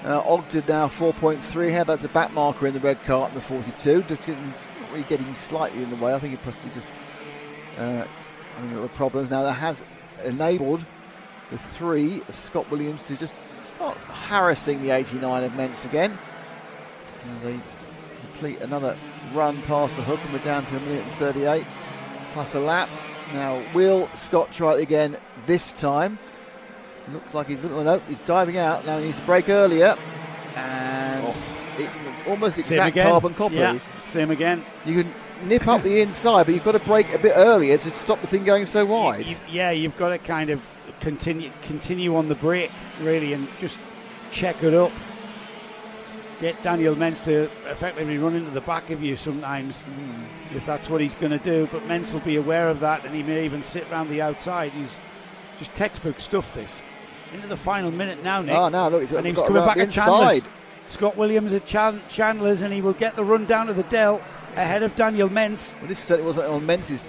Ogden now 4.3 here. That's a back marker in the red cart in the 42. Just getting slightly in the way. I think it possibly just having little problems. Now that has enabled the 3 of Scott Williams to just start harassing the 89 of Mentz again. And they complete another run past the hook, and we're down to 1:38 plus a lap. Now, will Scott try it again this time? Looks like he's diving out. Now he needs to brake earlier. And it's almost exact carbon copy. Yeah, same again. You can nip up the inside, but you've got to brake a bit earlier to stop the thing going so wide. You've got to kind of continue on the brake, really, and just check it up. Get Daniel Mentz to effectively run into the back of you sometimes, if that's what he's going to do. But Mentz will be aware of that, and he may even sit round the outside. He's just textbook stuff, this. Into the final minute now, Nick. Oh, no, look, and he's coming back at Chandler's. Scott Williams at Chandler's, and he will get the run down to the Dell ahead of Daniel Mentz. Well, this certainly wasn't on Mentz's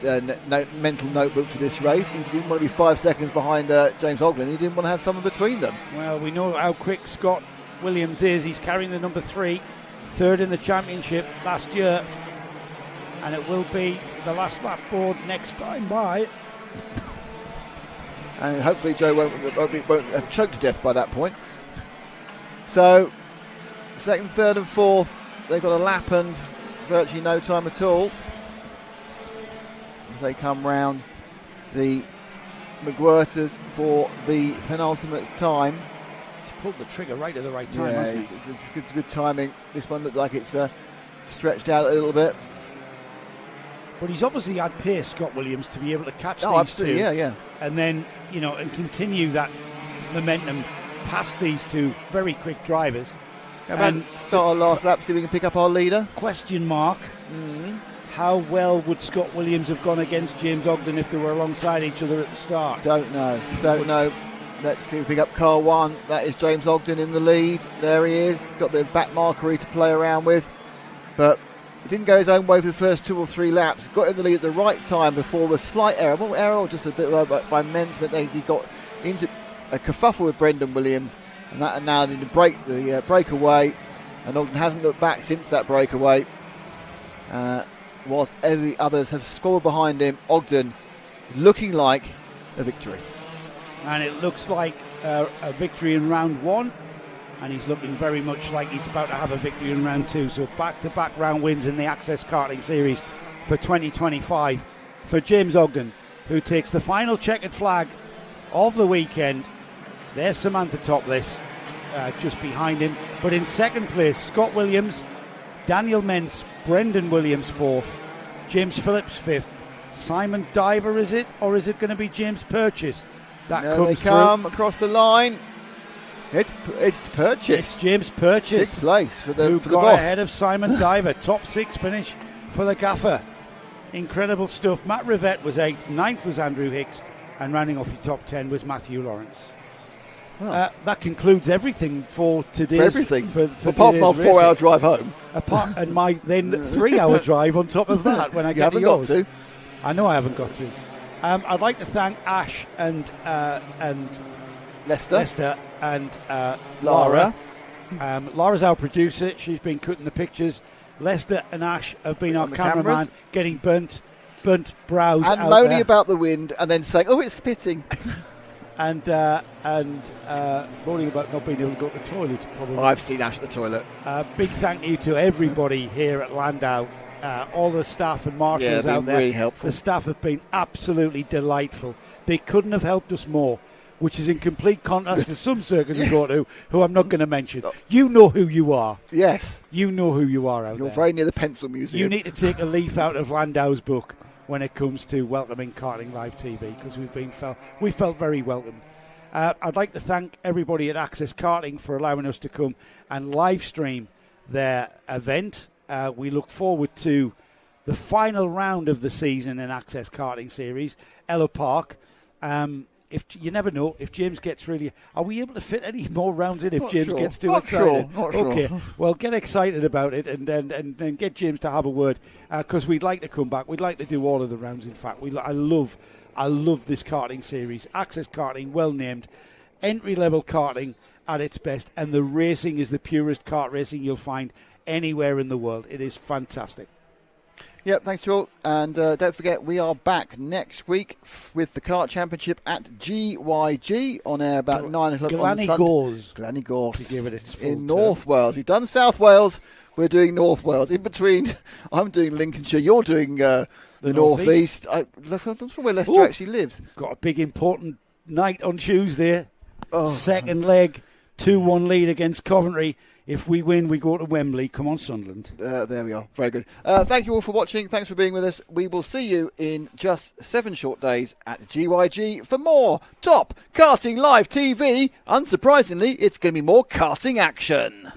mental notebook for this race. He didn't want to be 5 seconds behind James Ogden. He didn't want to have someone between them. Well, we know how quick Scott Williams is. He's carrying the number 3, third in the championship last year, and it will be the last lap board next time by. And hopefully Joe won't have choked to death by that point. So, second, third and fourth, they've got a lap and virtually no time at all. They come round the McWhirters for the penultimate time. He's pulled the trigger right at the right time, hasn't he? It's good timing. This one looked like it's stretched out a little bit. But he's obviously had pace, Scott Williams, to be able to catch these absolutely, two. Yeah. And then, and continue that momentum past these two very quick drivers. And start our last lap, see if we can pick up our leader. Question mark. How well would Scott Williams have gone against James Ogden if they were alongside each other at the start? Don't know. Let's see if we pick up car 1. That is James Ogden in the lead. There he is. He's got a bit of back markery to play around with. But he didn't go his own way for the first 2 or 3 laps. Got in the lead at the right time before the slight error. Well, error or just a bit by Mentz, but he got into a kerfuffle with Brendan Williams, and that now needed to break the breakaway. And Ogden hasn't looked back since that breakaway. Whilst every others have scored behind him, Ogden looking like a victory. And it looks like a victory in round 1. And he's looking very much like he's about to have a victory in round 2. So back-to-back round wins in the Access Karting Series for 2025 for James Ogden, who takes the final checkered flag of the weekend. There's Samantha Topless just behind him. But in second place, Scott Williams, Daniel Mentz, Brendan Williams 4th, James Phillips 5th, Simon Diver, is it? Or is it going to be James Purchase that comes they come across the line. It's Purchase. It's James Purchase. 6th place for the got boss. ahead of Simon Diver. Top 6 finish for the gaffer. Incredible stuff. Matt Rivette was 8th. 9th was Andrew Hicks. And rounding off your top 10 was Matthew Lawrence. Oh. That concludes everything for today's... For everything. For apart from my 4-hour drive home. And my then 3-hour drive on top of that when I get to yours. You haven't got to. I know I haven't got to. I'd like to thank Ash and Lester and Lara. Lara's our producer. She's been cutting the pictures. Lester and Ash have been our cameraman, getting burnt brows and out moaning there. about the wind, and then saying, "Oh, it's spitting," and moaning about not being able to go to the toilet. Probably. I've seen Ash at the toilet. Big thank you to everybody here at Llandow. All the staff and marshals out there. Really helpful. The staff have been absolutely delightful. They couldn't have helped us more, which is in complete contrast to some circuits we go to, who I'm not going to mention. You know who you are. Yes. You know who you are out there. You're very near the Pencil Museum. You need to take a leaf out of Landau's book when it comes to welcoming Karting Live TV, because we felt very welcomed. I'd like to thank everybody at Access Karting for allowing us to come and live stream their event. We look forward to the final round of the season in Access Karting Series, Ella Park. If you never know, if James gets really... Are we able to fit any more rounds in if not James sure. gets too not excited? Sure. Not okay, sure. well, get excited about it and get James to have a word, because we'd like to come back. We'd like to do all of the rounds, in fact. I love this karting series. Access Karting, well named. Entry-level karting at its best, and the racing is the purest kart racing you'll find anywhere in the world. It is fantastic. Yep, thanks to you all. And don't forget, we are back next week with the Kart Championship at GYG on air about 9 o'clock on Sunday. Glannygores. To give it its full in term. North Wales. We've done South Wales. We're doing North Wales. In between, I'm doing Lincolnshire. You're doing the North East. I'm not sure where Leicester actually lives. Got a big important night on Tuesday. Second leg, 2-1 lead against Coventry. If we win, we go to Wembley. Come on, Sunderland. There we are. Very good. Thank you all for watching. Thanks for being with us. We will see you in just 7 short days at GYG for more Top Karting Live TV. Unsurprisingly, it's going to be more karting action.